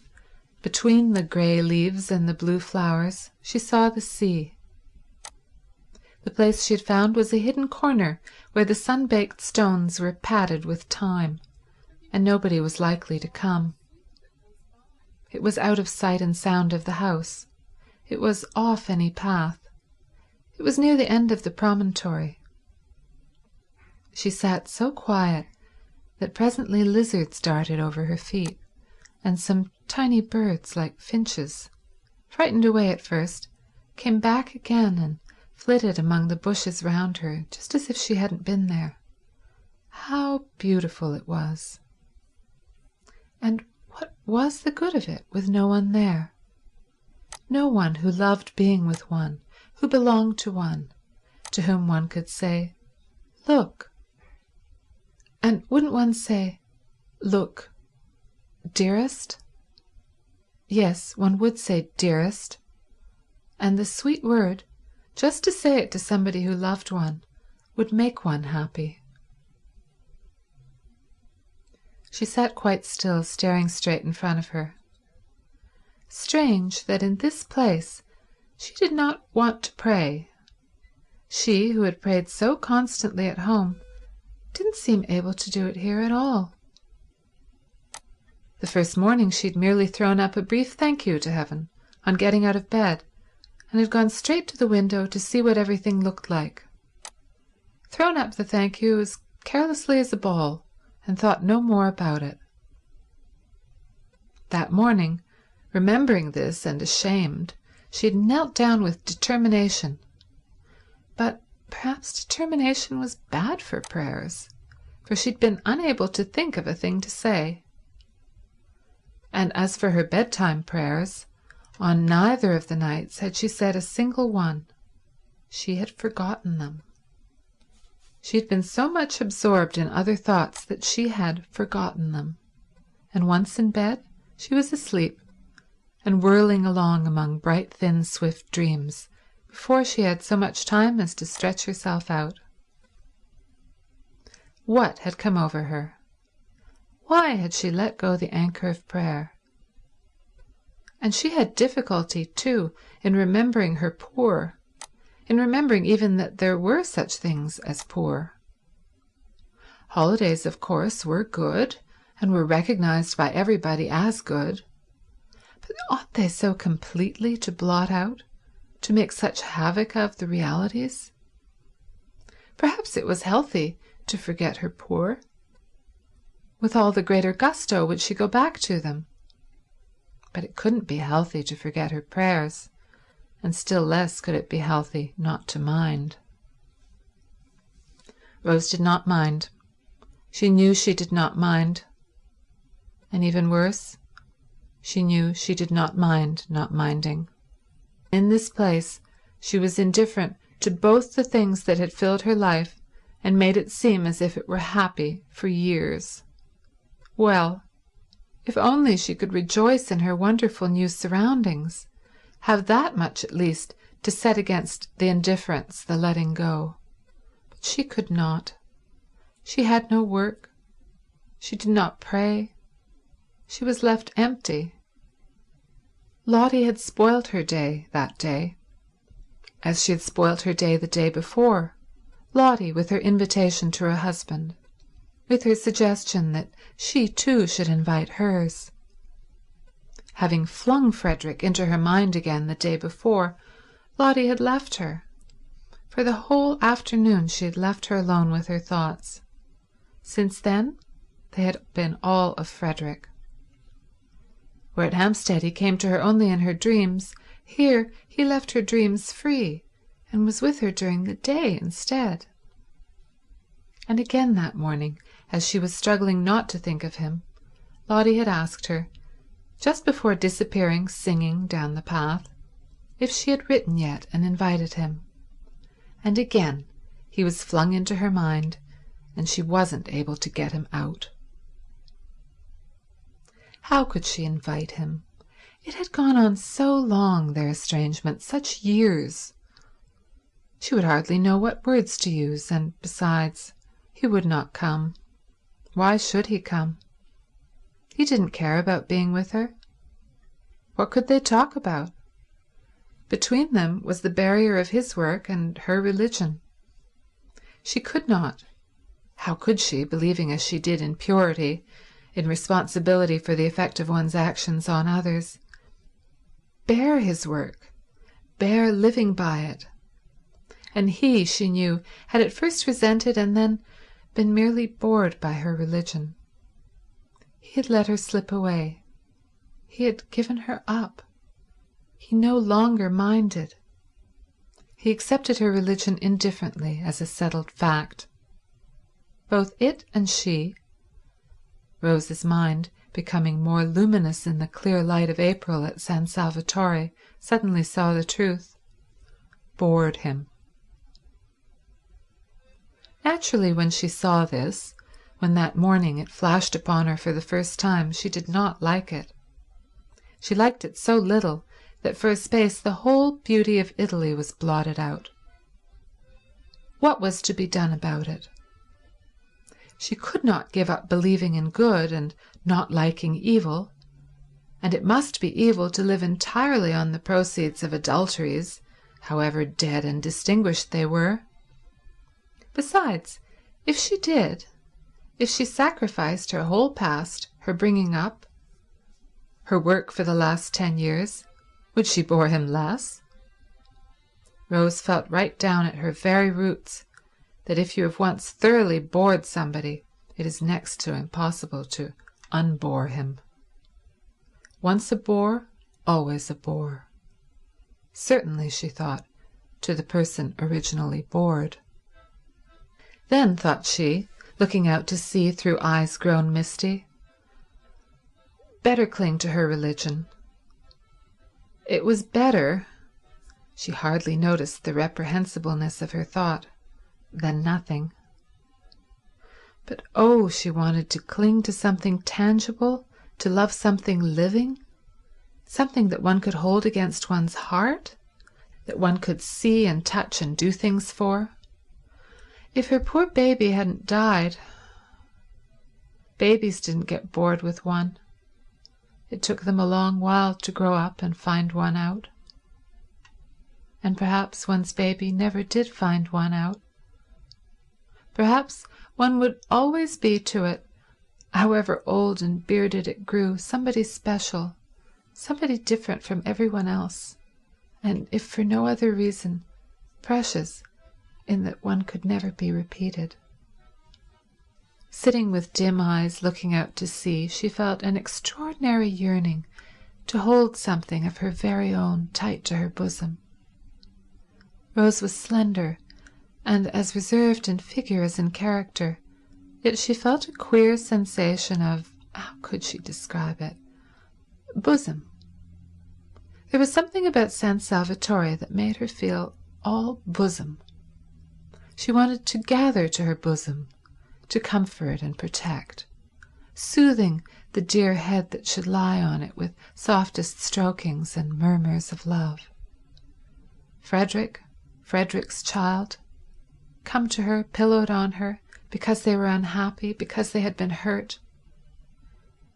between the grey leaves and the blue flowers, she saw the sea. The place she had found was a hidden corner where the sun-baked stones were padded with thyme, and nobody was likely to come. It was out of sight and sound of the house. It was off any path. It was near the end of the promontory. She sat so quiet that presently lizards darted over her feet, and some tiny birds like finches, frightened away at first, came back again and flitted among the bushes round her, just as if she hadn't been there. How beautiful it was. And what was the good of it with no one there? No one who loved being with one, who belonged to one, to whom one could say, "Look." And wouldn't one say, "Look, dearest"? Yes, one would say dearest, and the sweet word, just to say it to somebody who loved one, would make one happy. She sat quite still, staring straight in front of her. Strange that in this place she did not want to pray. She, who had prayed so constantly at home, didn't seem able to do it here at all. The first morning she'd merely thrown up a brief thank you to heaven on getting out of bed, and had gone straight to the window to see what everything looked like. Thrown up the thank you as carelessly as a ball, and thought no more about it. That morning, remembering this and ashamed, she had knelt down with determination. But perhaps determination was bad for prayers, for she'd been unable to think of a thing to say. And as for her bedtime prayers, on neither of the nights had she said a single one. She had forgotten them. She had been so much absorbed in other thoughts that she had forgotten them, and once in bed she was asleep and whirling along among bright, thin, swift dreams before she had so much time as to stretch herself out. What had come over her? Why had she let go the anchor of prayer? And she had difficulty, too, in remembering her poor, in remembering even that there were such things as poor. Holidays, of course, were good and were recognized by everybody as good, but ought they so completely to blot out, to make such havoc of the realities? Perhaps it was healthy to forget her poor. With all the greater gusto would she go back to them. But it couldn't be healthy to forget her prayers, and still less could it be healthy not to mind. Rose did not mind. She knew she did not mind. And even worse, she knew she did not mind not minding. In this place she was indifferent to both the things that had filled her life and made it seem as if it were happy for years. Well, if only she could rejoice in her wonderful new surroundings, have that much at least to set against the indifference, the letting go. But she could not. She had no work. She did not pray. She was left empty. Lottie had spoilt her day that day, as she had spoilt her day the day before, Lottie with her invitation to her husband, with her suggestion that she too should invite hers. Having flung Frederick into her mind again the day before, Lottie had left her. For the whole afternoon she had left her alone with her thoughts. Since then they had been all of Frederick. Where at Hampstead he came to her only in her dreams, here he left her dreams free and was with her during the day instead. And again that morning, as she was struggling not to think of him, Lottie had asked her, just before disappearing singing down the path, if she had written yet and invited him. And again he was flung into her mind, and she wasn't able to get him out. How could she invite him? It had gone on so long, their estrangement, such years. She would hardly know what words to use, and besides, he would not come. Why should he come? He didn't care about being with her. What could they talk about? Between them was the barrier of his work and her religion. She could not. How could she, believing as she did in purity, in responsibility for the effect of one's actions on others, bear his work, bear living by it? And he, she knew, had at first resented and then been merely bored by her religion. He had let her slip away. He had given her up. He no longer minded. He accepted her religion indifferently as a settled fact. Both it and she, Rose's mind, becoming more luminous in the clear light of April at San Salvatore, suddenly saw the truth, bored him. Naturally, when she saw this, when that morning it flashed upon her for the first time, she did not like it. She liked it so little that for a space the whole beauty of Italy was blotted out. What was to be done about it? She could not give up believing in good and not liking evil, and it must be evil to live entirely on the proceeds of adulteries, however dead and distinguished they were. Besides, if she did, if she sacrificed her whole past, her bringing up, her work for the last 10 years, would she bore him less? Rose felt right down at her very roots that if you have once thoroughly bored somebody, it is next to impossible to unbore him. Once a bore, always a bore. Certainly, she thought, to the person originally bored. Then, thought she, looking out to sea through eyes grown misty, better cling to her religion. It was better, she hardly noticed the reprehensibleness of her thought, than nothing. But oh, she wanted to cling to something tangible, to love something living, something that one could hold against one's heart, that one could see and touch and do things for. If her poor baby hadn't died. Babies didn't get bored with one. It took them a long while to grow up and find one out. And perhaps one's baby never did find one out. Perhaps one would always be to it, however old and bearded it grew, somebody special, somebody different from everyone else, and if for no other reason, precious in that one could never be repeated. Sitting with dim eyes looking out to sea, she felt an extraordinary yearning to hold something of her very own tight to her bosom. Rose was slender and as reserved in figure as in character, yet she felt a queer sensation of, how could she describe it, bosom. There was something about San Salvatore that made her feel all bosom. She wanted to gather to her bosom, to comfort and protect, soothing the dear head that should lie on it with softest strokings and murmurs of love. Frederick's child, come to her, pillowed on her, because they were unhappy, because they had been hurt.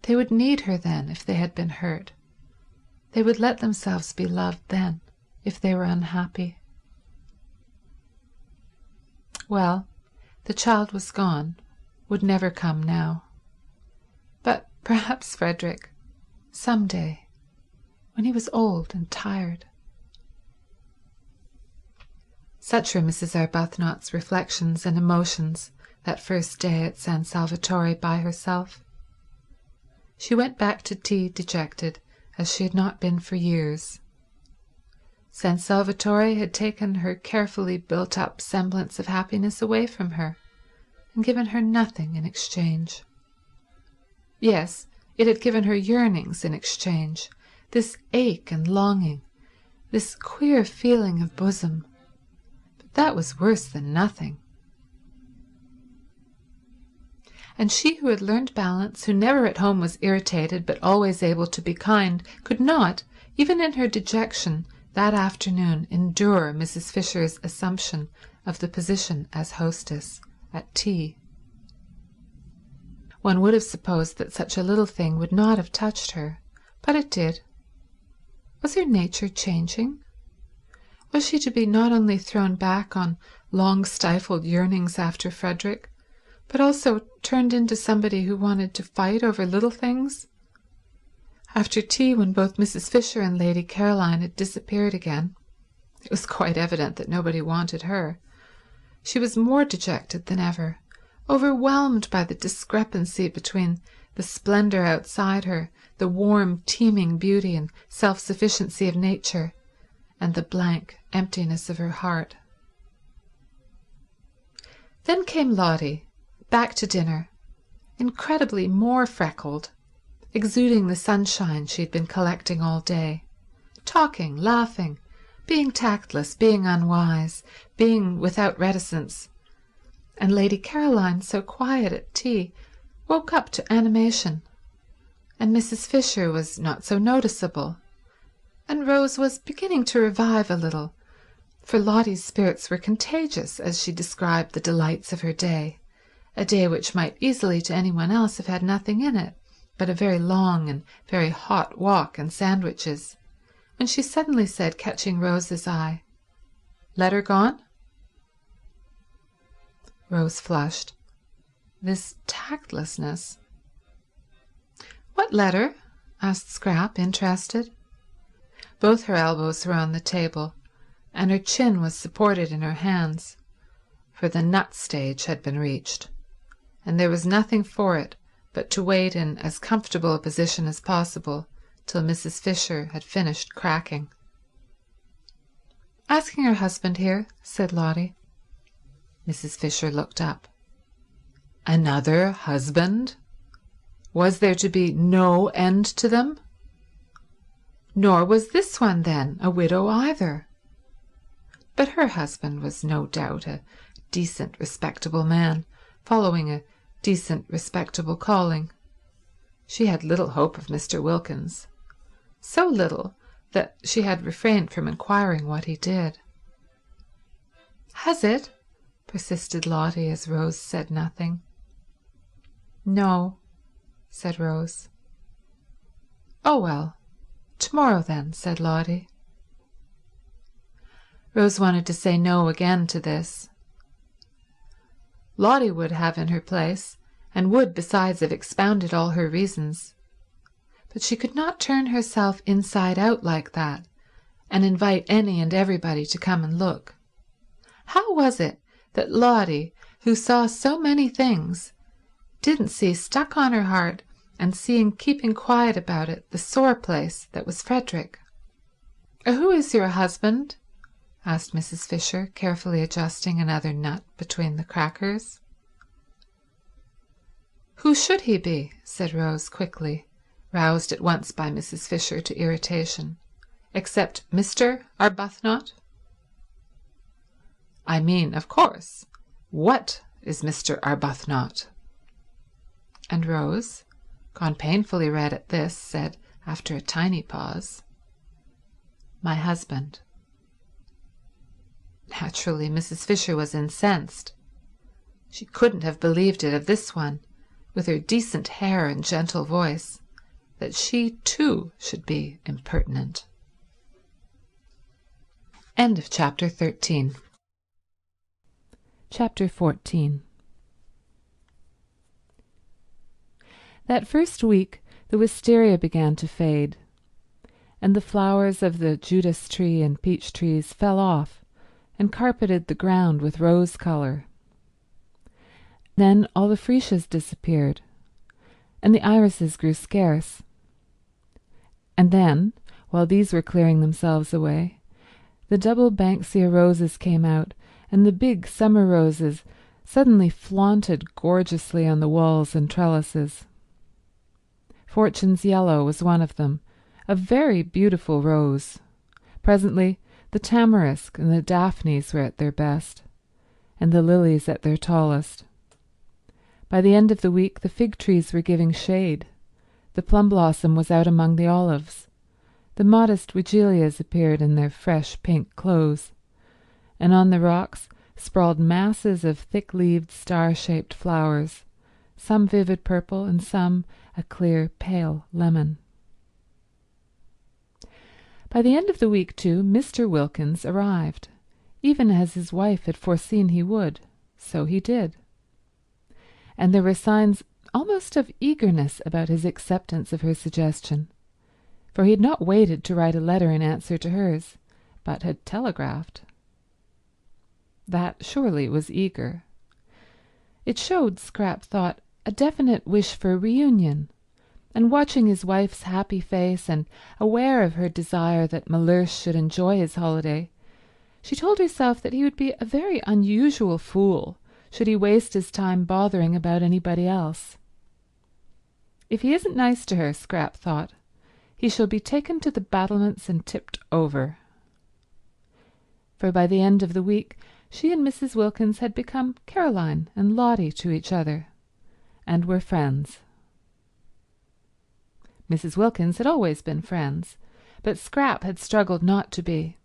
They would need her then if they had been hurt. They would let themselves be loved then if they were unhappy. Well, the child was gone, would never come now. But perhaps Frederick, some day, when he was old and tired. Such were Mrs. Arbuthnot's reflections and emotions that first day at San Salvatore by herself. She went back to tea dejected as she had not been for years. San Salvatore had taken her carefully built-up semblance of happiness away from her and given her nothing in exchange. Yes, it had given her yearnings in exchange, this ache and longing, this queer feeling of bosom. But that was worse than nothing. And she who had learned balance, who never at home was irritated but always able to be kind, could not, even in her dejection, that afternoon endure Mrs. Fisher's assumption of the position as hostess at tea. One would have supposed that such a little thing would not have touched her, but it did. Was her nature changing? Was she to be not only thrown back on long-stifled yearnings after Frederick, but also turned into somebody who wanted to fight over little things? After tea, when both Mrs. Fisher and Lady Caroline had disappeared again, it was quite evident that nobody wanted her. She was more dejected than ever, overwhelmed by the discrepancy between the splendour outside her, the warm, teeming beauty and self-sufficiency of nature, and the blank emptiness of her heart. Then came Lotty, back to dinner, incredibly more freckled, exuding the sunshine she had been collecting all day, talking, laughing, being tactless, being unwise, being without reticence. And Lady Caroline, so quiet at tea, woke up to animation, and Mrs. Fisher was not so noticeable, and Rose was beginning to revive a little, for Lotty's spirits were contagious as she described the delights of her day, a day which might easily to anyone else have had nothing in it but a very long and very hot walk and sandwiches, when she suddenly said, catching Rose's eye, "Letter gone?" Rose flushed. This tactlessness. "What letter?" asked Scrap, interested. Both her elbows were on the table, and her chin was supported in her hands, for the nut stage had been reached, and there was nothing for it but to wait in as comfortable a position as possible till Mrs. Fisher had finished cracking. "Asking her husband here," said Lotty. Mrs. Fisher looked up. Another husband? Was there to be no end to them? Nor was this one, then, a widow either. But her husband was no doubt a decent, respectable man, following a decent, respectable calling. She had little hope of Mr. Wilkins, so little that she had refrained from inquiring what he did. "Has it?" persisted Lotty as Rose said nothing. "No," said Rose. "Oh, well, tomorrow then," said Lotty. Rose wanted to say no again to this. Lotty would have in her place, and would besides have expounded all her reasons, but she could not turn herself inside out like that and invite any and everybody to come and look. How was it that Lotty, who saw so many things, didn't see stuck on her heart and seeing keeping quiet about it the sore place that was Frederick? "Who is your husband?" asked Mrs. Fisher, carefully adjusting another nut between the crackers. "Who should he be?" said Rose quickly, roused at once by Mrs. Fisher to irritation, "except Mr. Arbuthnot?" I mean, of course, what is Mr. Arbuthnot?" And Rose, gone painfully red at this, said, after a tiny pause, "My husband." Naturally, Mrs. Fisher was incensed. She couldn't have believed it of this one, with her decent hair and gentle voice, that she too should be impertinent. End of Chapter 13. Chapter 14. That first week the wisteria began to fade, and the flowers of the Judas tree and peach trees fell off and carpeted the ground with rose colour. Then all the freesias disappeared, and the irises grew scarce. And then, while these were clearing themselves away, the double banksia roses came out, and the big summer roses suddenly flaunted gorgeously on the walls and trellises. Fortune's yellow was one of them, a very beautiful rose. Presently the tamarisk and the daphnes were at their best, and the lilies at their tallest. By the end of the week the fig trees were giving shade. The plum blossom was out among the olives. The modest wigilias appeared in their fresh pink clothes, and on the rocks sprawled masses of thick-leaved star-shaped flowers, some vivid purple and some a clear pale lemon. By the end of the week, too, Mr. Wilkins arrived, even as his wife had foreseen he would. So he did. And there were signs almost of eagerness about his acceptance of her suggestion, for he had not waited to write a letter in answer to hers, but had telegraphed. That surely was eager. It showed, Scrap thought, a definite wish for a reunion, and watching his wife's happy face and aware of her desire that Mellersh should enjoy his holiday, she told herself that he would be a very unusual fool should he waste his time bothering about anybody else. If he isn't nice to her, Scrap thought, he shall be taken to the battlements and tipped over. For by the end of the week she and Mrs. Wilkins had become Caroline and Lottie to each other, and were friends. Mrs. Wilkins had always been friends, but Scrap had struggled not to be.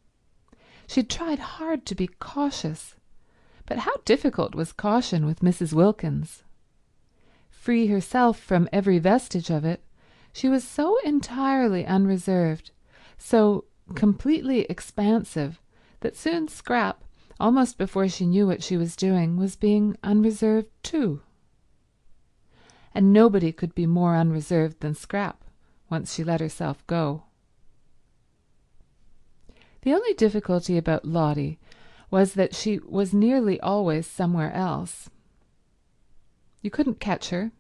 She had tried hard to be cautious, but how difficult was caution with Mrs. Wilkins? Free herself from every vestige of it, she was so entirely unreserved, so completely expansive, that soon Scrap, almost before she knew what she was doing, was being unreserved too. And nobody could be more unreserved than Scrap, once she let herself go. The only difficulty about Lottie was that she was nearly always somewhere else. You couldn't catch her.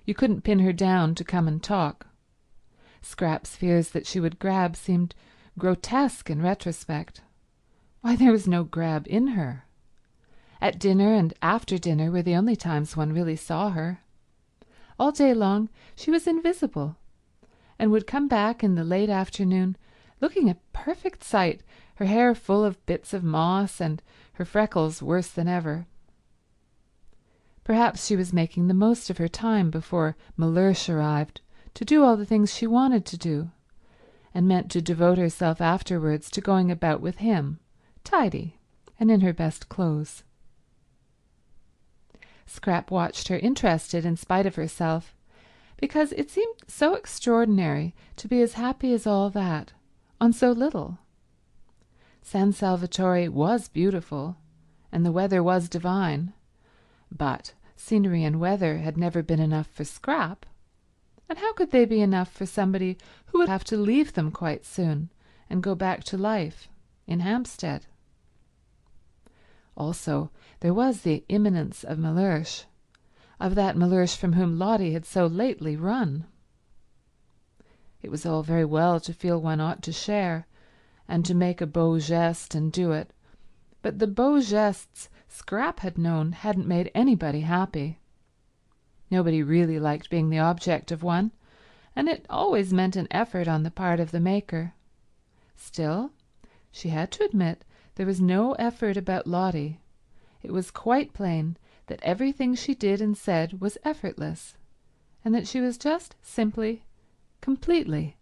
You couldn't pin her down to come and talk. Scrap's fears that she would grab seemed grotesque in retrospect. Why, there was no grab in her. At dinner and after dinner were the only times one really saw her. All day long she was invisible, and would come back in the late afternoon looking a perfect sight, her hair full of bits of moss and her freckles worse than ever. Perhaps she was making the most of her time before Mellersh arrived to do all the things she wanted to do, and meant to devote herself afterwards to going about with him, tidy and in her best clothes. Scrap watched her interested in spite of herself, because it seemed so extraordinary to be as happy as all that on so little. San Salvatore was beautiful, and the weather was divine, but scenery and weather had never been enough for Scrap, and how could they be enough for somebody who would have to leave them quite soon and go back to life in Hampstead? Also, there was the imminence of Mellersh, of that Mellersh from whom Lottie had so lately run. It was all very well to feel one ought to share, and to make a beau geste and do it, but the beau gestes Scrap had known hadn't made anybody happy. Nobody really liked being the object of one, and it always meant an effort on the part of the maker. Still, she had to admit there was no effort about Lottie, it was quite plain that everything she did and said was effortless, and that she was just simply, completely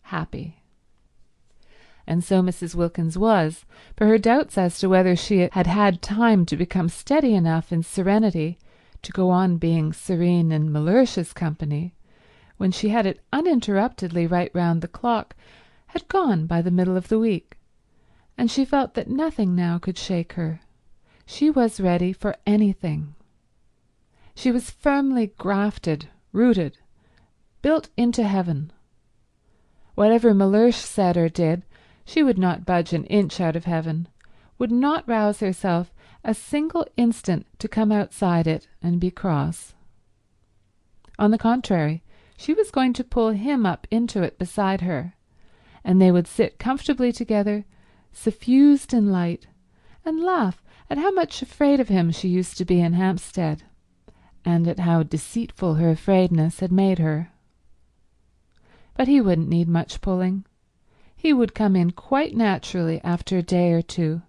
happy. And so Mrs. Wilkins was, for her doubts as to whether she had had time to become steady enough in serenity to go on being serene in Mellersh's company, when she had it uninterruptedly right round the clock, had gone by the middle of the week, and she felt that nothing now could shake her. She was ready for anything. She was firmly grafted, rooted, built into heaven. Whatever Mellersh said or did, she would not budge an inch out of heaven, would not rouse herself a single instant to come outside it and be cross. On the contrary, she was going to pull him up into it beside her, and they would sit comfortably together, suffused in light, and laugh at how much afraid of him she used to be in Hampstead, and at how deceitful her afraidness had made her. But he wouldn't need much pulling. He would come in quite naturally after a day or two,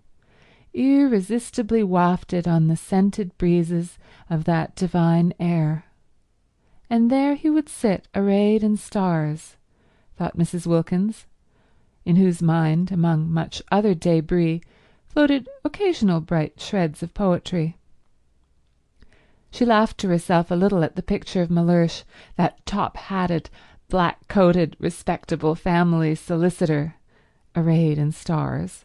irresistibly wafted on the scented breezes of that divine air. And there he would sit arrayed in stars, thought Mrs. Wilkins, in whose mind, among much other débris, floated occasional bright shreds of poetry. She laughed to herself a little at the picture of Mellersh, that top-hatted, black-coated, respectable family solicitor, arrayed in stars,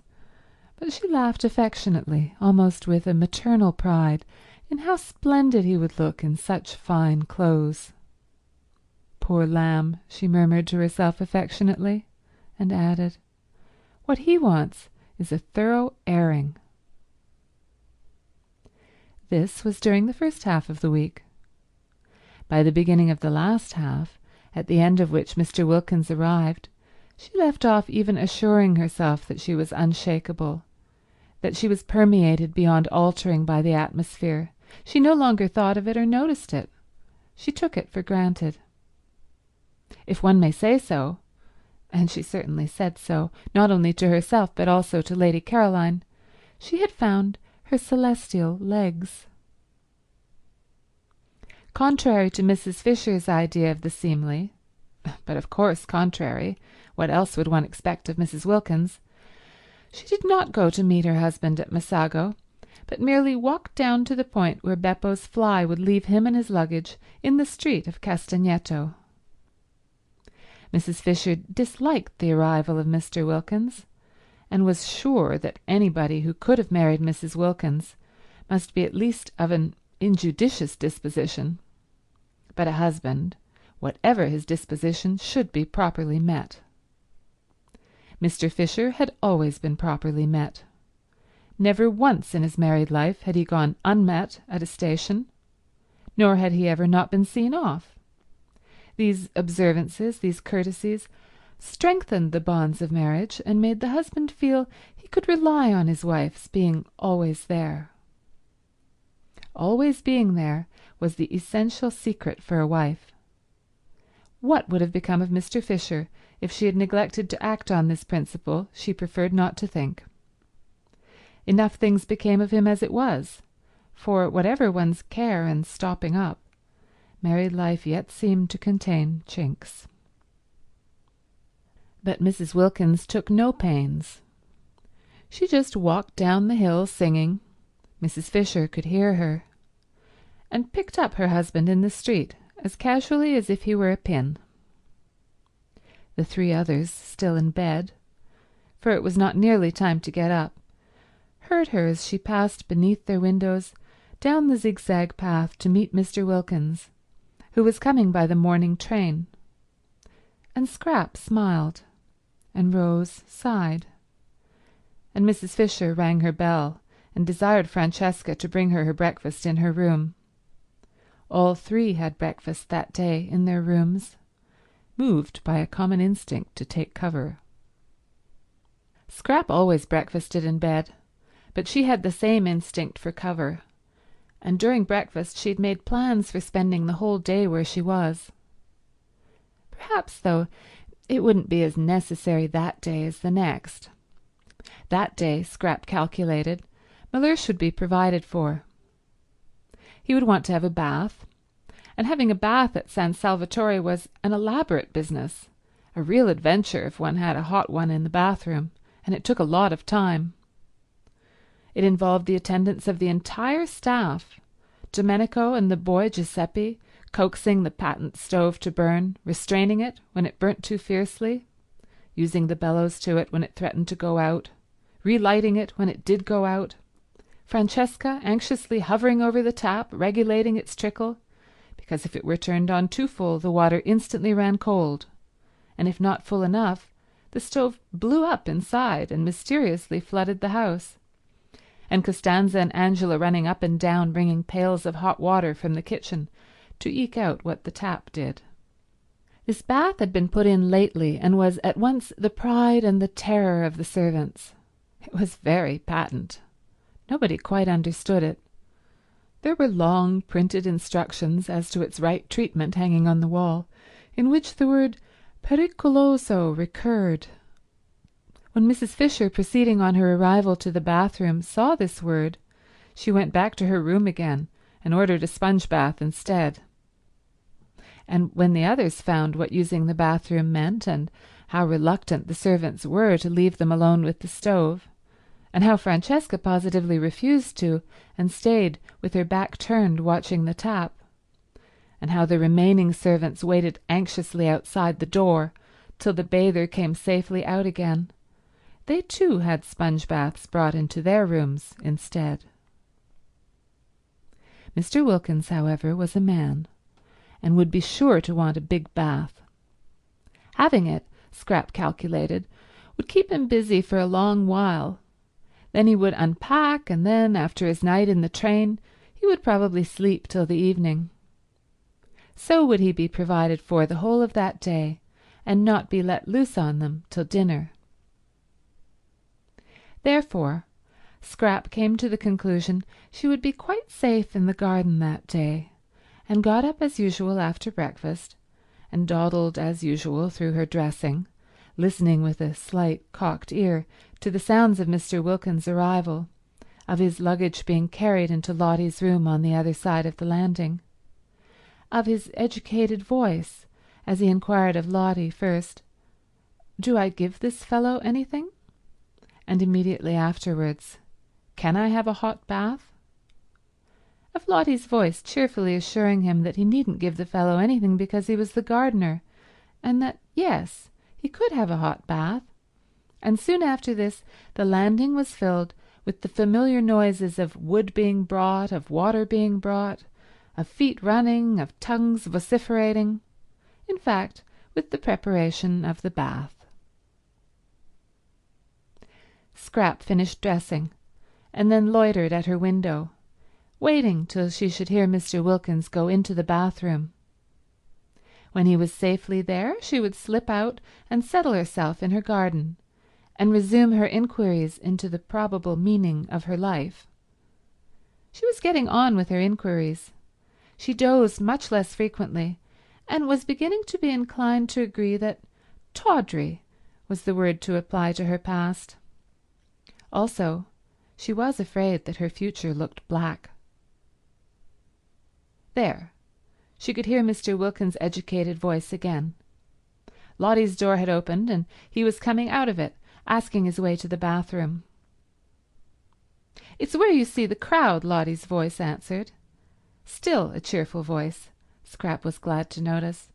but she laughed affectionately, almost with a maternal pride, in how splendid he would look in such fine clothes. Poor lamb, she murmured to herself affectionately, and added, what he wants is a thorough airing. This was during the first half of the week. By the beginning of the last half, at the end of which Mr. Wilkins arrived, she left off even assuring herself that she was unshakable, that she was permeated beyond altering by the atmosphere. She no longer thought of it or noticed it. She took it for granted. If one may say so, and she certainly said so, not only to herself but also to Lady Caroline, she had found her celestial legs. Contrary to Mrs. Fisher's idea of the seemly, but of course contrary, what else would one expect of Mrs. Wilkins, she did not go to meet her husband at Messago, but merely walked down to the point where Beppo's fly would leave him and his luggage in the street of Castagneto. Mrs. Fisher disliked the arrival of Mr. Wilkins, and was sure that anybody who could have married Mrs. Wilkins must be at least of an injudicious disposition. But a husband, whatever his disposition, should be properly met. Mr. Fisher had always been properly met. Never once in his married life had he gone unmet at a station, nor had he ever not been seen off. These observances, these courtesies, strengthened the bonds of marriage and made the husband feel he could rely on his wife's being always there. Always being there was the essential secret for a wife. What would have become of Mr. Fisher if she had neglected to act on this principle? She preferred not to think. Enough things became of him as it was, for whatever one's care and stopping up, married life yet seemed to contain chinks. But Mrs. Wilkins took no pains. She just walked down the hill singing, Mrs. Fisher could hear her, and picked up her husband in the street as casually as if he were a pin. The three others, still in bed, for it was not nearly time to get up, heard her as she passed beneath their windows down the zigzag path to meet Mr. Wilkins, who was coming by the morning train, and Scrap smiled, and Rose sighed, and Mrs. Fisher rang her bell and desired Francesca to bring her breakfast in her room. All three had breakfast that day in their rooms, moved by a common instinct to take cover. Scrap always breakfasted in bed, but she had the same instinct for cover, and during breakfast she had made plans for spending the whole day where she was. Perhaps, though, it wouldn't be as necessary that day as the next. That day, Scrap calculated, Mellersh would be provided for. He would want to have a bath, and having a bath at San Salvatore was an elaborate business, a real adventure if one had a hot one in the bathroom, and it took a lot of time. It involved the attendance of the entire staff, Domenico and the boy Giuseppe coaxing the patent stove to burn, restraining it when it burnt too fiercely, using the bellows to it when it threatened to go out, relighting it when it did go out, Francesca anxiously hovering over the tap, regulating its trickle, because if it were turned on too full the water instantly ran cold, and if not full enough the stove blew up inside and mysteriously flooded the house, and Costanza and Angela running up and down bringing pails of hot water from the kitchen to eke out what the tap did. This bath had been put in lately and was at once the pride and the terror of the servants. It was very patent. Nobody quite understood it. There were long printed instructions as to its right treatment hanging on the wall, in which the word pericoloso recurred. When Mrs. Fisher, proceeding on her arrival to the bathroom, saw this word, she went back to her room again and ordered a sponge bath instead. And when the others found what using the bathroom meant, and how reluctant the servants were to leave them alone with the stove, and how Francesca positively refused to, and stayed with her back turned watching the tap, and how the remaining servants waited anxiously outside the door till the bather came safely out again, they too had sponge baths brought into their rooms instead. Mr. Wilkins, however, was a man, and would be sure to want a big bath. Having it, Scrap calculated, would keep him busy for a long while. Then he would unpack, and then, after his night in the train, he would probably sleep till the evening. So would he be provided for the whole of that day, and not be let loose on them till dinner. Therefore, Scrap came to the conclusion she would be quite safe in the garden that day, and got up as usual after breakfast, and dawdled as usual through her dressing, listening with a slight cocked ear to the sounds of Mr. Wilkins's arrival, of his luggage being carried into Lottie's room on the other side of the landing, of his educated voice as he inquired of Lottie first, "Do I give this fellow anything?" and immediately afterwards, "Can I have a hot bath?" Of Lottie's voice cheerfully assuring him that he needn't give the fellow anything because he was the gardener, and that, yes, he could have a hot bath, and soon after this the landing was filled with the familiar noises of wood being brought, of water being brought, of feet running, of tongues vociferating, in fact, with the preparation of the bath. Scrap finished dressing, and then loitered at her window, waiting till she should hear Mr. Wilkins go into the bathroom. When he was safely there, she would slip out and settle herself in her garden, and resume her inquiries into the probable meaning of her life. She was getting on with her inquiries. She dozed much less frequently, and was beginning to be inclined to agree that tawdry was the word to apply to her past. Also, she was afraid that her future looked black. There, she could hear Mr. Wilkins's educated voice again. Lottie's door had opened, and he was coming out of it, asking his way to the bathroom. "It's where you see the crowd," Lottie's voice answered. Still a cheerful voice, Scrap was glad to notice.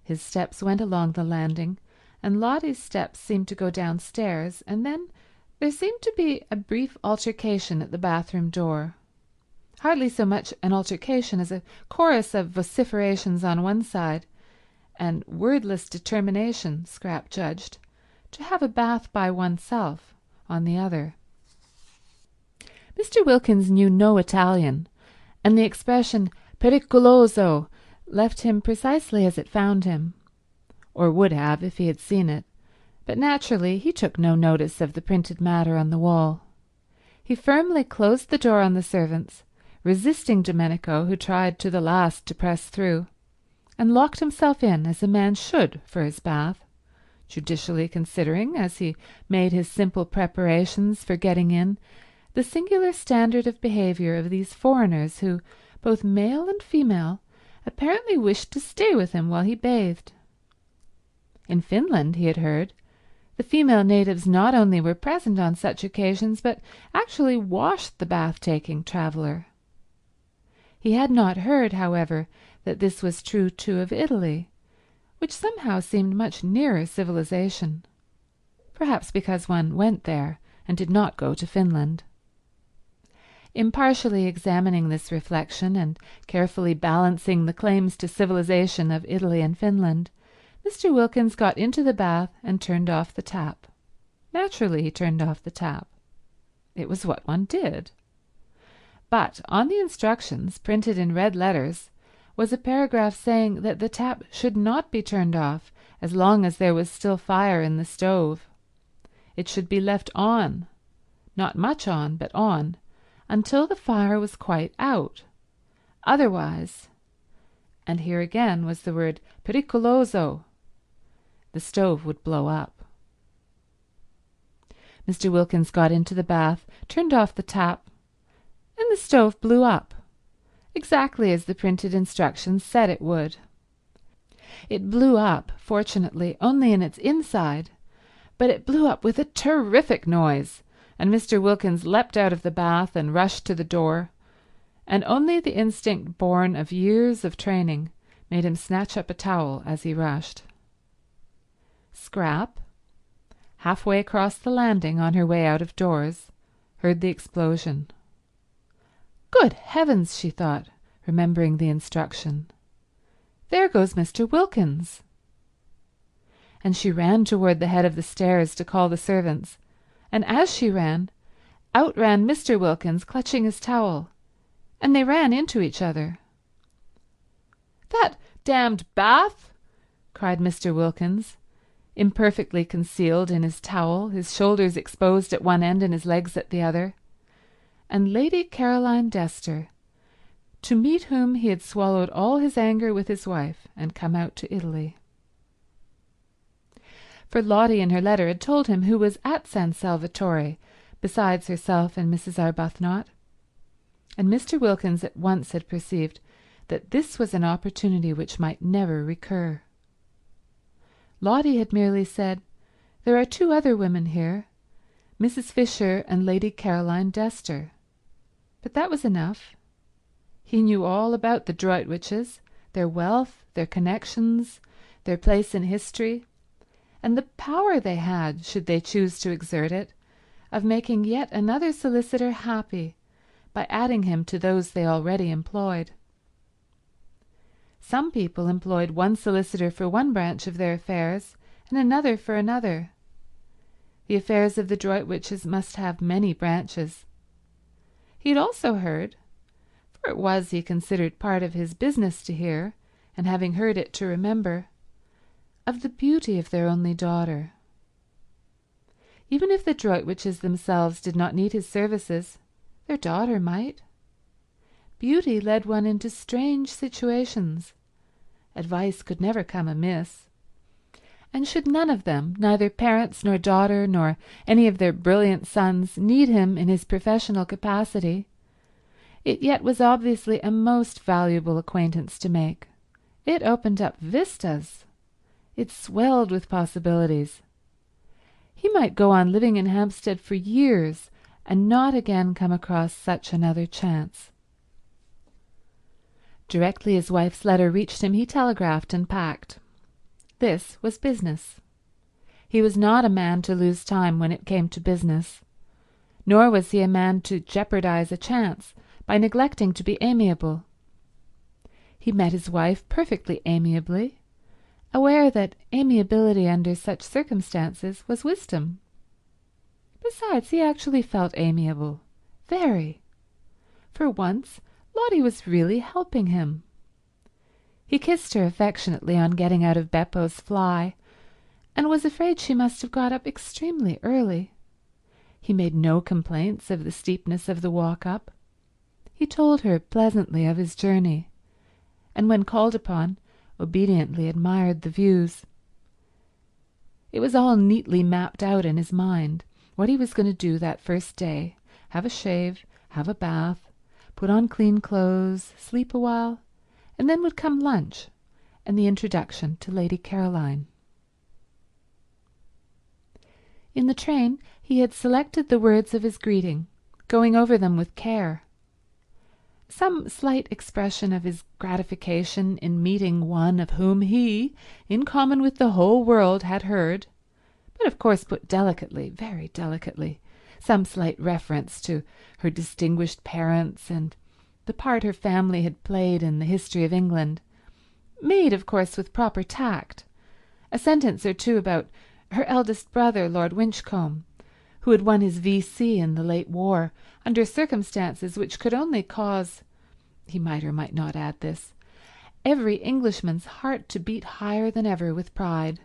His steps went along the landing, and Lottie's steps seemed to go downstairs, and then there seemed to be a brief altercation at the bathroom door. Hardly so much an altercation as a chorus of vociferations on one side, and wordless determination, Scrap judged, to have a bath by oneself on the other. Mr. Wilkins knew no Italian, and the expression pericoloso left him precisely as it found him, or would have if he had seen it, but naturally he took no notice of the printed matter on the wall. He firmly closed the door on the servants, resisting Domenico, who tried to the last to press through, and locked himself in as a man should for his bath, judicially considering, as he made his simple preparations for getting in, the singular standard of behaviour of these foreigners who, both male and female, apparently wished to stay with him while he bathed. In Finland, he had heard, the female natives not only were present on such occasions, but actually washed the bath-taking traveller. He had not heard, however, that this was true too of Italy, which somehow seemed much nearer civilization, perhaps because one went there and did not go to Finland. Impartially examining this reflection and carefully balancing the claims to civilization of Italy and Finland, Mr. Wilkins got into the bath and turned off the tap. Naturally he turned off the tap. It was what one did. But on the instructions, printed in red letters, was a paragraph saying that the tap should not be turned off as long as there was still fire in the stove. It should be left on, not much on, but on, until the fire was quite out. Otherwise, and here again was the word pericoloso, the stove would blow up. Mr. Wilkins got into the bath, turned off the tap, and the stove blew up, exactly as the printed instructions said it would. It blew up, fortunately, only in its inside, but it blew up with a terrific noise, and Mr. Wilkins leapt out of the bath and rushed to the door, and only the instinct born of years of training made him snatch up a towel as he rushed. Scrap, halfway across the landing on her way out of doors, heard the explosion. Good heavens, she thought, remembering the instruction. There goes Mr. Wilkins. And she ran toward the head of the stairs to call the servants, and as she ran, out ran Mr. Wilkins clutching his towel, and they ran into each other. "That damned bath!" cried Mr. Wilkins, imperfectly concealed in his towel, his shoulders exposed at one end and his legs at the other, and Lady Caroline Dester, to meet whom he had swallowed all his anger with his wife and come out to Italy. For Lottie in her letter had told him who was at San Salvatore besides herself and Mrs. Arbuthnot, and Mr. Wilkins at once had perceived that this was an opportunity which might never recur. Lottie had merely said, "There are 2 other women here, Mrs. Fisher and Lady Caroline Dester." But that was enough. He knew all about the Droitwiches, their wealth, their connections, their place in history, and the power they had, should they choose to exert it, of making yet another solicitor happy by adding him to those they already employed. Some people employed one solicitor for one branch of their affairs and another for another. The affairs of the Droitwiches must have many branches. He had also heard, for it was, he considered, part of his business to hear, and having heard it to remember, of the beauty of their only daughter. Even if the Droitwiches themselves did not need his services, their daughter might. Beauty led one into strange situations. Advice could never come amiss. And should none of them, neither parents nor daughter nor any of their brilliant sons, need him in his professional capacity, it yet was obviously a most valuable acquaintance to make. It opened up vistas. It swelled with possibilities. He might go on living in Hampstead for years and not again come across such another chance. Directly his wife's letter reached him, he telegraphed and packed. This was business. He was not a man to lose time when it came to business, nor was he a man to jeopardize a chance by neglecting to be amiable. He met his wife perfectly amiably, aware that amiability under such circumstances was wisdom. Besides, he actually felt amiable, very. For once, Lottie was really helping him. He kissed her affectionately on getting out of Beppo's fly, and was afraid she must have got up extremely early. He made no complaints of the steepness of the walk up. He told her pleasantly of his journey, and when called upon, obediently admired the views. It was all neatly mapped out in his mind, what he was going to do that first day, have a shave, have a bath, put on clean clothes, sleep a while, and then would come lunch and the introduction to Lady Caroline. In the train he had selected the words of his greeting, going over them with care. Some slight expression of his gratification in meeting one of whom he, in common with the whole world, had heard, but of course put delicately, very delicately, some slight reference to her distinguished parents and the part her family had played in the history of England, made, of course, with proper tact, a sentence or two about her eldest brother, Lord Winchcombe, who had won his V.C. in the late war under circumstances which could only cause, he might or might not add this, every Englishman's heart to beat higher than ever with pride.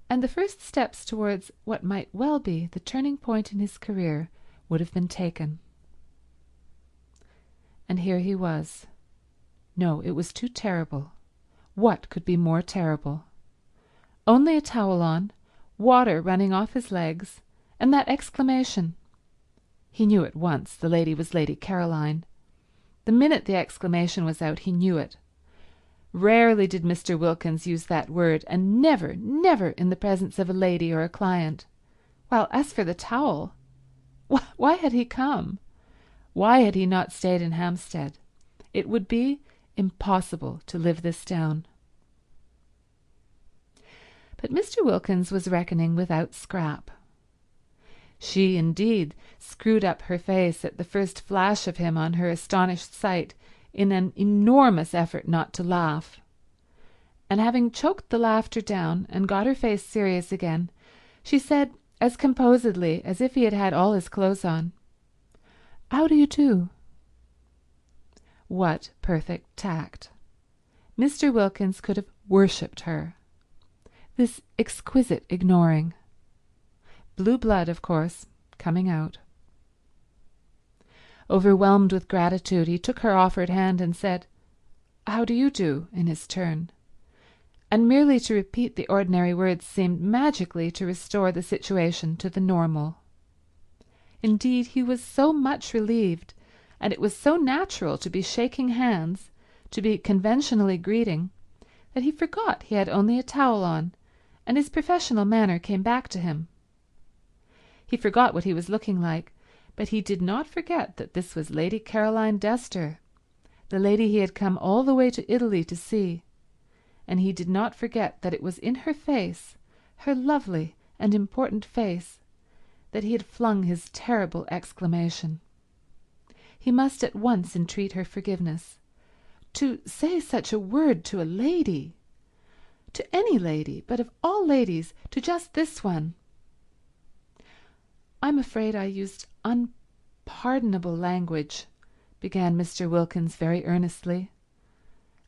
And the first steps towards what might well be the turning point in his career would have been taken. And here he was. No, it was too terrible. What could be more terrible? Only a towel on, water running off his legs, and that exclamation. He knew at once the lady was Lady Caroline. The minute the exclamation was out he knew it. Rarely did Mr. Wilkins use that word, and never, never in the presence of a lady or a client. While as for the towel, why had he come? Why had he not stayed in Hampstead? It would be impossible to live this down. But Mr. Wilkins was reckoning without Scrap. She, indeed, screwed up her face at the first flash of him on her astonished sight in an enormous effort not to laugh, and having choked the laughter down and got her face serious again, she said as composedly as if he had had all his clothes on, "How do you do?" What perfect tact! Mr. Wilkins could have worshipped her. This exquisite ignoring. Blue blood, of course, coming out. Overwhelmed with gratitude, he took her offered hand and said, "How do you do?" in his turn, and merely to repeat the ordinary words seemed magically to restore the situation to the normal. Indeed, he was so much relieved, and it was so natural to be shaking hands, to be conventionally greeting, that he forgot he had only a towel on, and his professional manner came back to him. He forgot what he was looking like, but he did not forget that this was Lady Caroline Dester, the lady he had come all the way to Italy to see, and he did not forget that it was in her face, her lovely and important face, that he had flung his terrible exclamation. He must at once entreat her forgiveness. To say such a word to a lady, to any lady, but of all ladies, to just this one. "I'm afraid I used unpardonable language," began Mr. Wilkins very earnestly,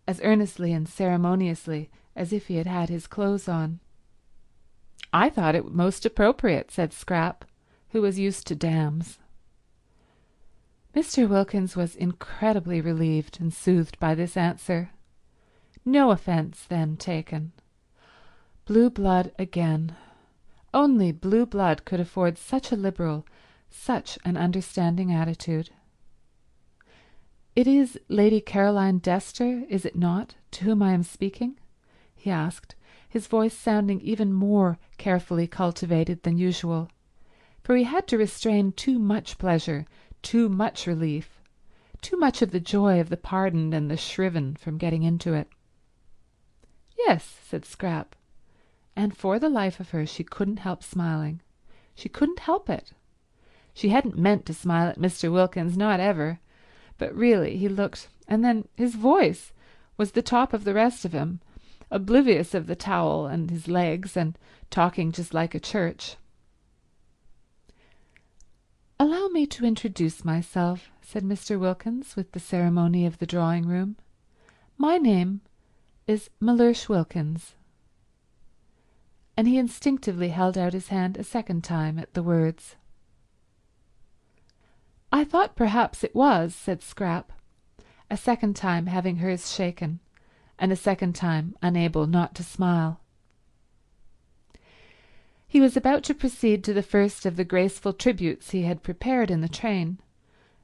as earnestly and ceremoniously as if he had had his clothes on. "I thought it most appropriate," said Scrap, who was used to dams. Mr. Wilkins was incredibly relieved and soothed by this answer. No offence, then, taken. Blue blood again. Only blue blood could afford such a liberal, such an understanding attitude. "It is Lady Caroline Dester, is it not, to whom I am speaking?" he asked, his voice sounding even more carefully cultivated than usual, for he had to restrain too much pleasure, too much relief, too much of the joy of the pardoned and the shriven from getting into it. "Yes," said Scrap, and for the life of her she couldn't help smiling. She couldn't help it. She hadn't meant to smile at Mr. Wilkins, not ever, but really he looked, and then his voice was the top of the rest of him, oblivious of the towel and his legs, and talking just like a church. "Allow me to introduce myself," said Mr. Wilkins with the ceremony of the drawing-room. "My name is Mellersh Wilkins." And he instinctively held out his hand a second time at the words. "I thought perhaps it was," said Scrap, a second time having hers shaken, and a second time unable not to smile. He was about to proceed to the first of the graceful tributes he had prepared in the train,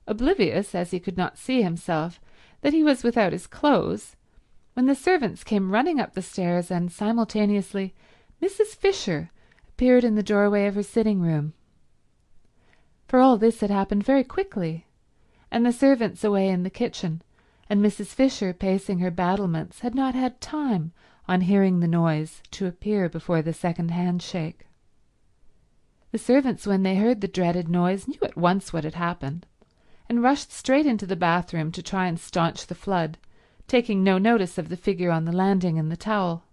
oblivious, as he could not see himself, that he was without his clothes, when the servants came running up the stairs, and simultaneously Mrs. Fisher appeared in the doorway of her sitting-room. For all this had happened very quickly, and the servants away in the kitchen, and Mrs. Fisher pacing her battlements, had not had time, on hearing the noise, to appear before the second handshake. The servants, when they heard the dreaded noise, knew at once what had happened, and rushed straight into the bathroom to try and staunch the flood, taking no notice of the figure on the landing in the towel.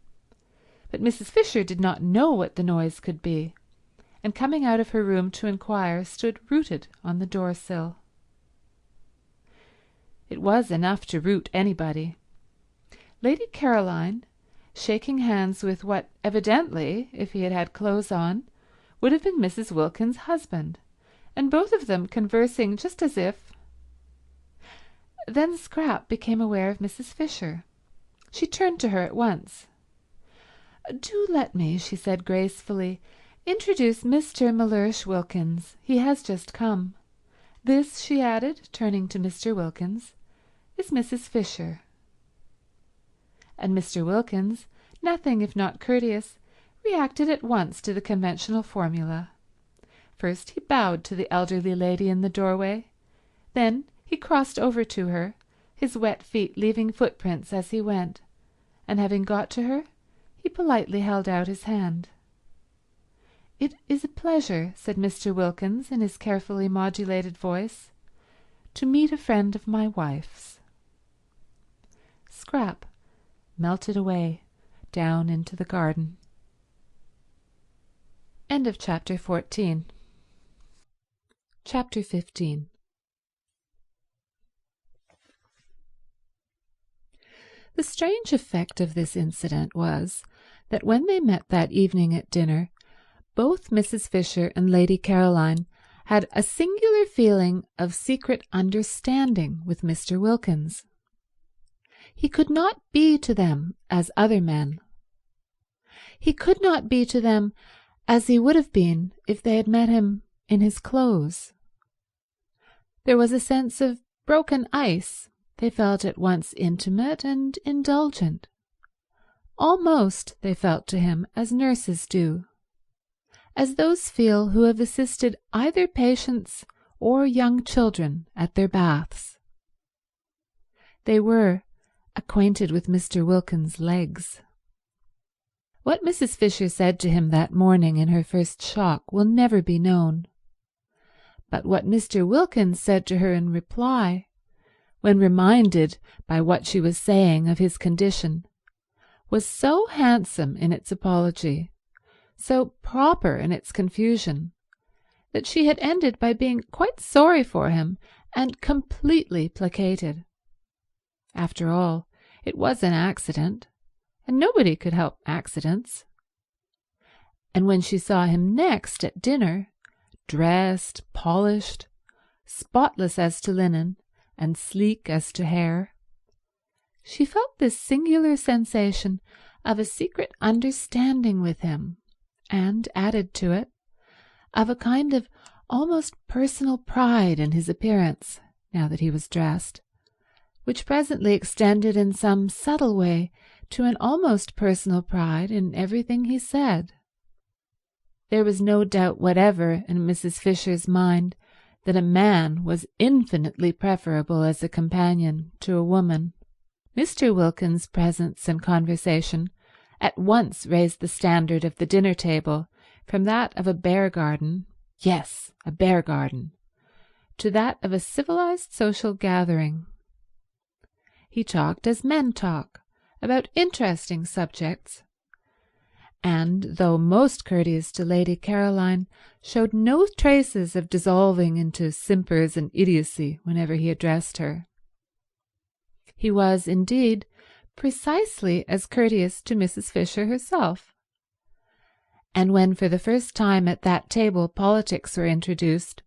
But Mrs. Fisher did not know what the noise could be, and coming out of her room to inquire, stood rooted on the door-sill. It was enough to root anybody. Lady Caroline, shaking hands with what evidently, if he had had clothes on, would have been Mrs. Wilkins's husband, and both of them conversing just as if— Then Scrap became aware of Mrs. Fisher. She turned to her at once. "Do let me," she said gracefully, "introduce Mr. Mellersh Wilkins. He has just come. This," she added, turning to Mr. Wilkins, "is Mrs. Fisher." And Mr. Wilkins, nothing if not courteous, reacted at once to the conventional formula. First he bowed to the elderly lady in the doorway, then he crossed over to her, his wet feet leaving footprints as he went, and having got to her, he politely held out his hand. "It is a pleasure," said Mr. Wilkins in his carefully modulated voice, "to meet a friend of my wife's." Scrap melted away down into the garden. End of chapter 14. Chapter 15. The strange effect of this incident was that when they met that evening at dinner, both Mrs. Fisher and Lady Caroline had a singular feeling of secret understanding with Mr. Wilkins. He could not be to them as other men. He could not be to them as he would have been if they had met him in his clothes. There was a sense of broken ice. They felt at once intimate and indulgent. Almost they felt to him as nurses do, as those feel who have assisted either patients or young children at their baths. They were acquainted with Mr. Wilkins's legs. What Mrs. Fisher said to him that morning in her first shock will never be known, but what Mr. Wilkins said to her in reply, when reminded by what she was saying of his condition, was so handsome in its apology, so proper in its confusion, that she had ended by being quite sorry for him and completely placated. After all, it was an accident, and nobody could help accidents. And when she saw him next at dinner, dressed, polished, spotless as to linen, and sleek as to hair, she felt this singular sensation of a secret understanding with him, and, added to it, of a kind of almost personal pride in his appearance, now that he was dressed, which presently extended in some subtle way to an almost personal pride in everything he said. There was no doubt whatever in Mrs. Fisher's mind that a man was infinitely preferable as a companion to a woman. Mr. Wilkins's presence and conversation at once raised the standard of the dinner table from that of a bear garden, yes, a bear garden, to that of a civilized social gathering. He talked as men talk, about interesting subjects, and, though most courteous to Lady Caroline, showed no traces of dissolving into simpers and idiocy whenever he addressed her. He was, indeed, precisely as courteous to Mrs. Fisher herself, and when for the first time at that table politics were introduced,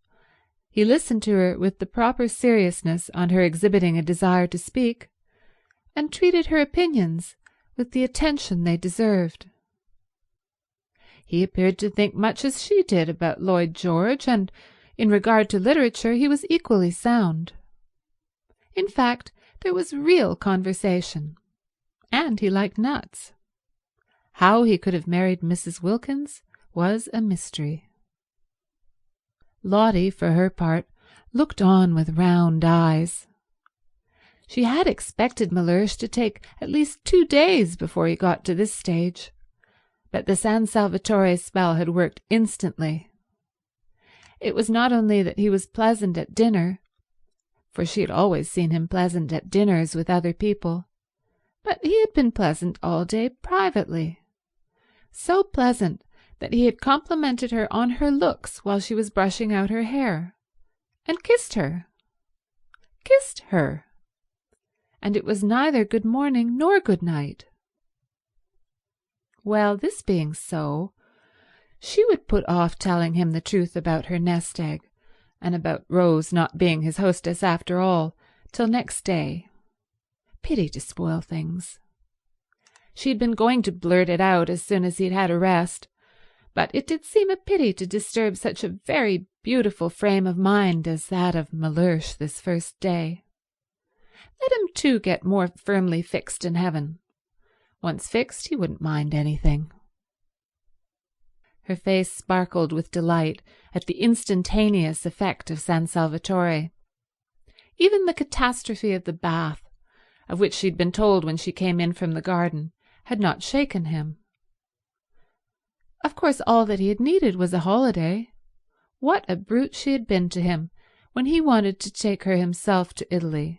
he listened to her with the proper seriousness on her exhibiting a desire to speak, and treated her opinions with the attention they deserved. He appeared to think much as she did about Lloyd George, and in regard to literature he was equally sound. In fact, there was real conversation, and he liked nuts. How he could have married Mrs. Wilkins was a mystery. Lotty, for her part, looked on with round eyes. She had expected Mellersh to take at least 2 days before he got to this stage, but the San Salvatore spell had worked instantly. It was not only that he was pleasant at dinner, for she had always seen him pleasant at dinners with other people, but he had been pleasant all day privately, so pleasant that he had complimented her on her looks while she was brushing out her hair, and kissed her. Kissed her. And it was neither good morning nor good night. Well, this being so, she would put off telling him the truth about her nest egg, and about Rose not being his hostess after all, till next day. Pity to spoil things. She had been going to blurt it out as soon as he'd had a rest, but it did seem a pity to disturb such a very beautiful frame of mind as that of Mellersh this first day. Let him too get more firmly fixed in heaven. Once fixed, he wouldn't mind anything. Her face sparkled with delight at the instantaneous effect of San Salvatore. Even the catastrophe of the bath, of which she'd been told when she came in from the garden, had not shaken him. Of course, all that he had needed was a holiday. What a brute she had been to him when he wanted to take her himself to Italy.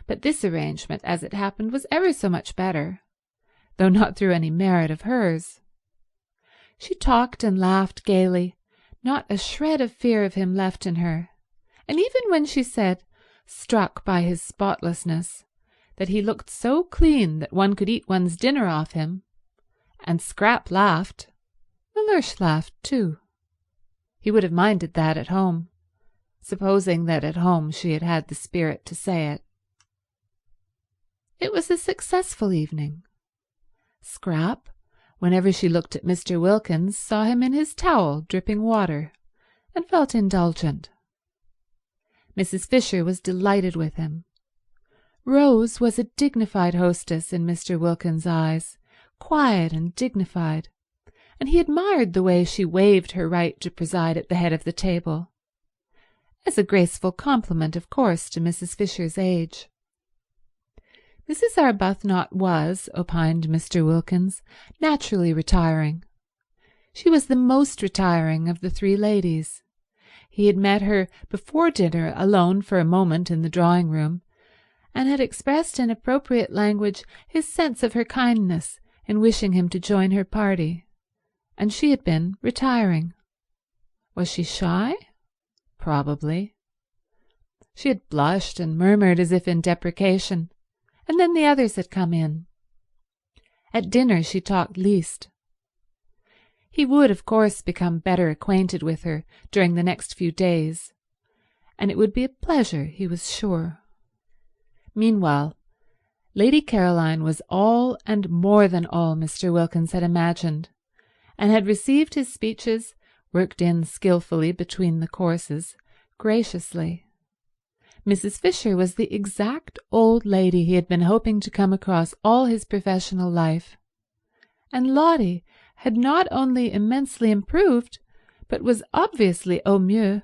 But this arrangement, as it happened, was ever so much better, though not through any merit of hers. She talked and laughed gaily, not a shred of fear of him left in her, and even when she said, struck by his spotlessness, that he looked so clean that one could eat one's dinner off him, and Scrap laughed, Mellersh laughed too. He would have minded that at home, supposing that at home she had had the spirit to say it. It was a successful evening. Scrap, whenever she looked at Mr. Wilkins, saw him in his towel dripping water, and felt indulgent. Mrs. Fisher was delighted with him. Rose was a dignified hostess in Mr. Wilkins' eyes, quiet and dignified, and he admired the way she waived her right to preside at the head of the table, as a graceful compliment, of course, to Mrs. Fisher's age. Mrs. Arbuthnot was, opined Mr. Wilkins, naturally retiring. She was the most retiring of the 3 ladies. He had met her before dinner alone for a moment in the drawing-room, and had expressed in appropriate language his sense of her kindness in wishing him to join her party, and she had been retiring. Was she shy? Probably. She had blushed and murmured as if in deprecation, and then the others had come in. At dinner she talked least. He would, of course, become better acquainted with her during the next few days, and it would be a pleasure, he was sure. Meanwhile, Lady Caroline was all and more than all Mr. Wilkins had imagined, and had received his speeches, worked in skilfully between the courses, graciously. Mrs. Fisher was the exact old lady he had been hoping to come across all his professional life, and Lotty had not only immensely improved, but was obviously au mieux.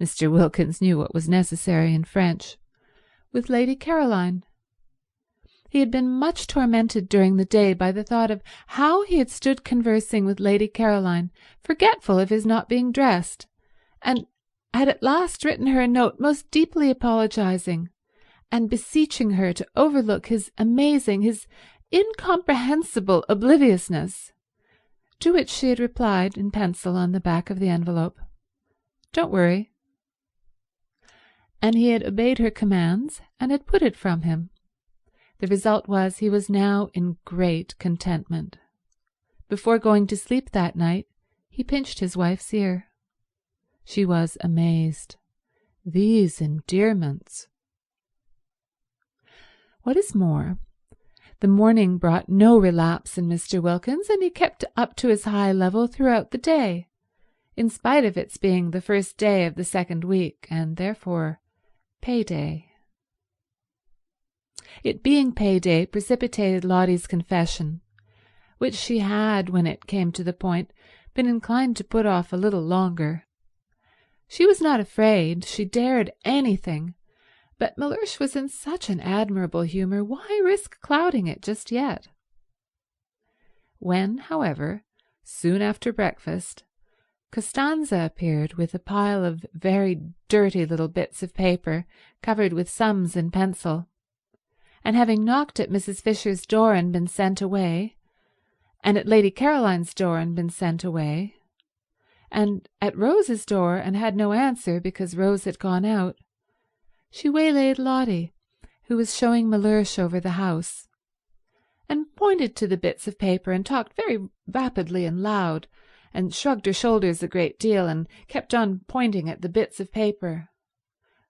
Mr. Wilkins knew what was necessary in French, with Lady Caroline. He had been much tormented during the day by the thought of how he had stood conversing with Lady Caroline, forgetful of his not being dressed, and had at last written her a note most deeply apologizing, and beseeching her to overlook his amazing, his incomprehensible obliviousness, to which she had replied in pencil on the back of the envelope, "Don't worry." And he had obeyed her commands and had put it from him. The result was he was now in great contentment. Before going to sleep that night, he pinched his wife's ear. She was amazed. These endearments. What is more, The morning brought no relapse in Mr. Wilkins, and he kept up to his high level throughout the day, in spite of its being the first day of the second week, and therefore pay-day. It being pay-day precipitated Lotty's confession, which she had, when it came to the point, been inclined to put off a little longer. She was not afraid, she dared anything, but Mellersh was in such an admirable humour, why risk clouding it just yet? When, however, soon after breakfast, Costanza appeared with a pile of very dirty little bits of paper covered with sums in pencil, and having knocked at Mrs. Fisher's door and been sent away, and at Lady Caroline's door and been sent away, and at Rose's door and had no answer because Rose had gone out, she waylaid Lotty, who was showing Mellersh over the house, and pointed to the bits of paper and talked very rapidly and loud, and shrugged her shoulders a great deal and kept on pointing at the bits of paper.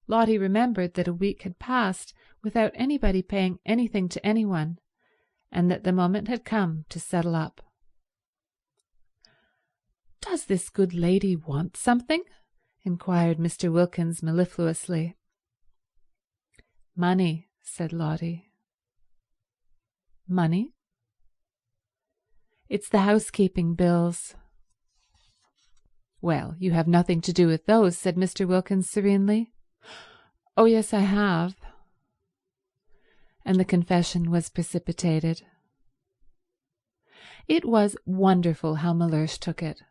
Lotty remembered that a week had passed without anybody paying anything to anyone, and that the moment had come to settle up. "Does this good lady want something?" inquired Mr. Wilkins mellifluously. "Money," said Lotty. "Money?" "It's the housekeeping bills." "Well, you have nothing to do with those," said Mr. Wilkins serenely. "Oh, yes, I have." And the confession was precipitated. It was wonderful how Mellersh took it.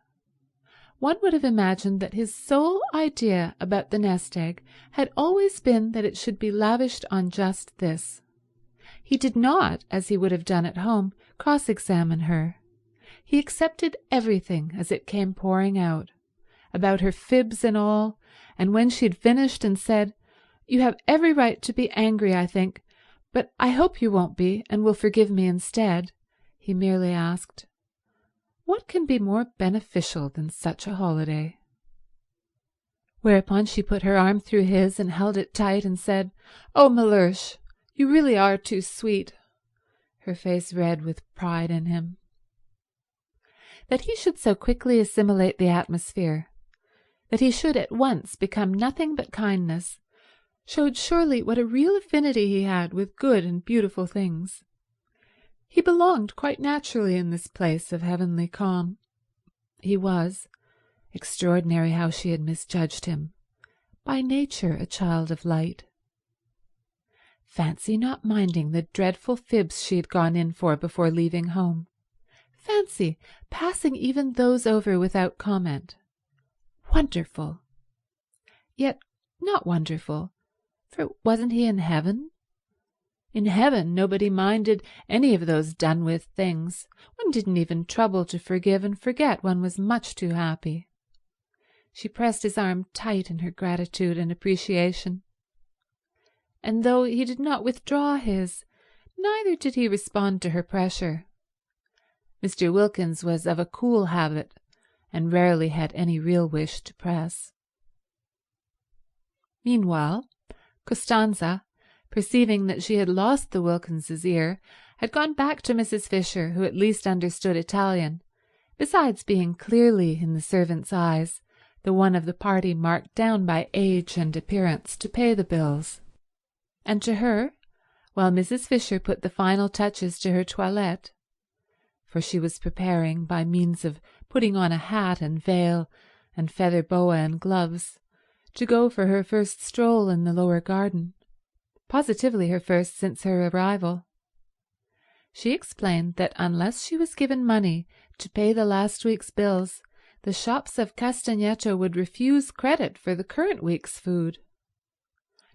One would have imagined that his sole idea about the nest egg had always been that it should be lavished on just this. He did not, as he would have done at home, cross-examine her. He accepted everything as it came pouring out, about her fibs and all, and when she had finished and said, "You have every right to be angry, I think, but I hope you won't be and will forgive me instead," he merely asked, "What can be more beneficial than such a holiday?" Whereupon she put her arm through his and held it tight and said, "Oh, Mellersh, you really are too sweet," her face red with pride in him. That he should so quickly assimilate the atmosphere, that he should at once become nothing but kindness, showed surely what a real affinity he had with good and beautiful things. He belonged quite naturally in this place of heavenly calm. He was, extraordinary how she had misjudged him, by nature a child of light. Fancy not minding the dreadful fibs she had gone in for before leaving home. Fancy passing even those over without comment. Wonderful. Yet not wonderful, for wasn't he in heaven? In heaven nobody minded any of those done-with things. One didn't even trouble to forgive and forget, one was much too happy. She pressed his arm tight in her gratitude and appreciation. And though he did not withdraw his, neither did he respond to her pressure. Mr. Wilkins was of a cool habit and rarely had any real wish to press. Meanwhile, Costanza, perceiving that she had lost the Wilkinses' ear, had gone back to Mrs. Fisher, who at least understood Italian, besides being clearly, in the servant's eyes, the one of the party marked down by age and appearance to pay the bills. And to her, while Mrs. Fisher put the final touches to her toilette, for she was preparing, by means of putting on a hat and veil and feather boa and gloves, to go for her first stroll in the lower garden, positively her first since her arrival. She explained that unless she was given money to pay the last week's bills, the shops of Castagneto would refuse credit for the current week's food.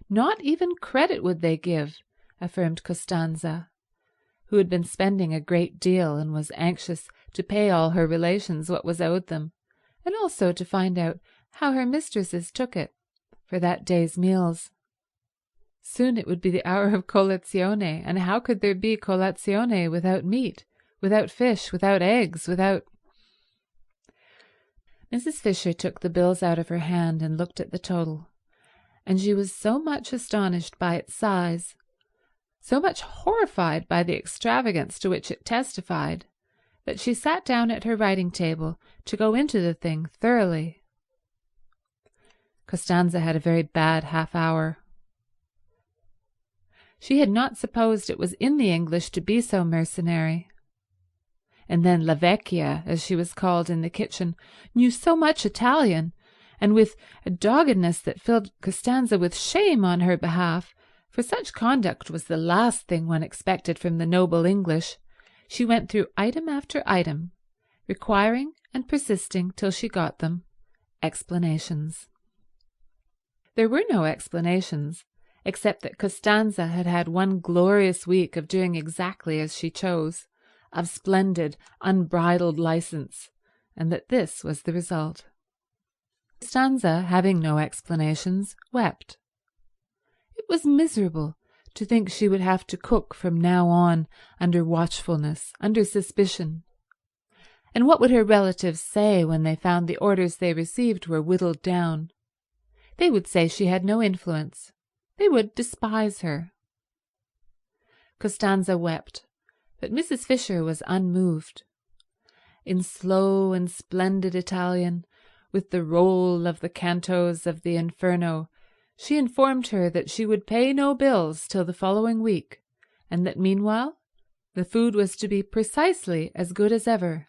Not even credit would they give, affirmed Costanza, who had been spending a great deal and was anxious to pay all her relations what was owed them, and also to find out how her mistresses took it for that day's meals. Soon it would be the hour of colazione, and how could there be colazione without meat, without fish, without eggs, without— Mrs. Fisher took the bills out of her hand and looked at the total, and she was so much astonished by its size, so much horrified by the extravagance to which it testified that she sat down at her writing table to go into the thing thoroughly. Costanza had a very bad half-hour. She had not supposed it was in the English to be so mercenary. And then La Vecchia, as she was called in the kitchen, knew so much Italian, and with a doggedness that filled Costanza with shame on her behalf, for such conduct was the last thing one expected from the noble English, she went through item after item, requiring and persisting till she got them, explanations. There were no explanations, except that Costanza had had one glorious week of doing exactly as she chose, of splendid, unbridled license, and that this was the result. Costanza, having no explanations, wept. It was miserable to think she would have to cook from now on under watchfulness, under suspicion. And what would her relatives say when they found the orders they received were whittled down? They would say she had no influence. They would despise her. Costanza wept, but Mrs. Fisher was unmoved. In slow and splendid Italian, with the roll of the cantos of the Inferno, she informed her that she would pay no bills till the following week, and that meanwhile the food was to be precisely as good as ever,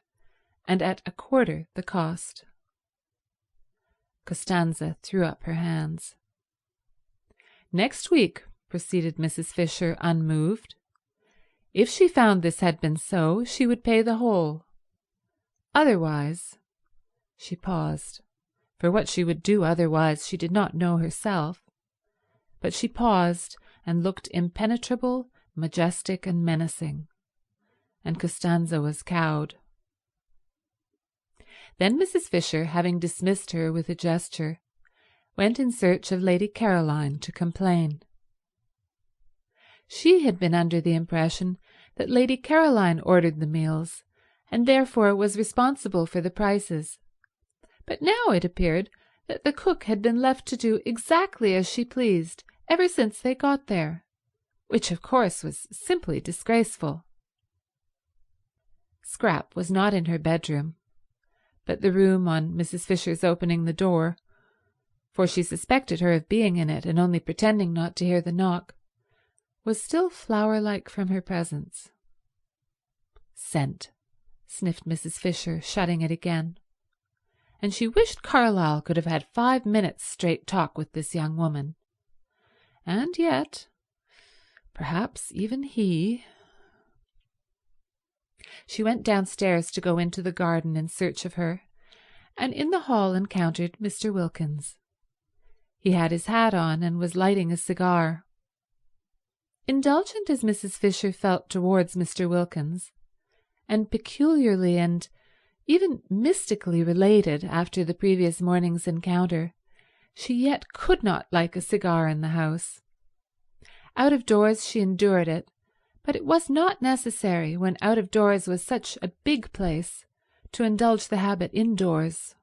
and at a quarter the cost. Costanza threw up her hands. Next week, proceeded Mrs. Fisher, unmoved, if she found this had been so, she would pay the whole. Otherwise, she paused, for what she would do otherwise she did not know herself, but she paused and looked impenetrable, majestic, and menacing, and Costanza was cowed. Then Mrs. Fisher, having dismissed her with a gesture, went in search of Lady Caroline to complain. She had been under the impression that Lady Caroline ordered the meals, and therefore was responsible for the prices. But now it appeared that the cook had been left to do exactly as she pleased ever since they got there, which of course was simply disgraceful. Scrap was not in her bedroom, but the room on Mrs. Fisher's opening the door, for she suspected her of being in it and only pretending not to hear the knock, was still flower-like from her presence. Scent, sniffed Mrs. Fisher, shutting it again, and she wished Carlyle could have had 5 minutes' straight talk with this young woman. And yet, perhaps even he— She went downstairs to go into the garden in search of her, and in the hall encountered Mr. Wilkins. He had his hat on and was lighting a cigar. Indulgent as Mrs. Fisher felt towards Mr. Wilkins, and peculiarly and even mystically related after the previous morning's encounter, she yet could not like a cigar in the house. Out of doors she endured it, but it was not necessary, when out of doors was such a big place, to indulge the habit indoors.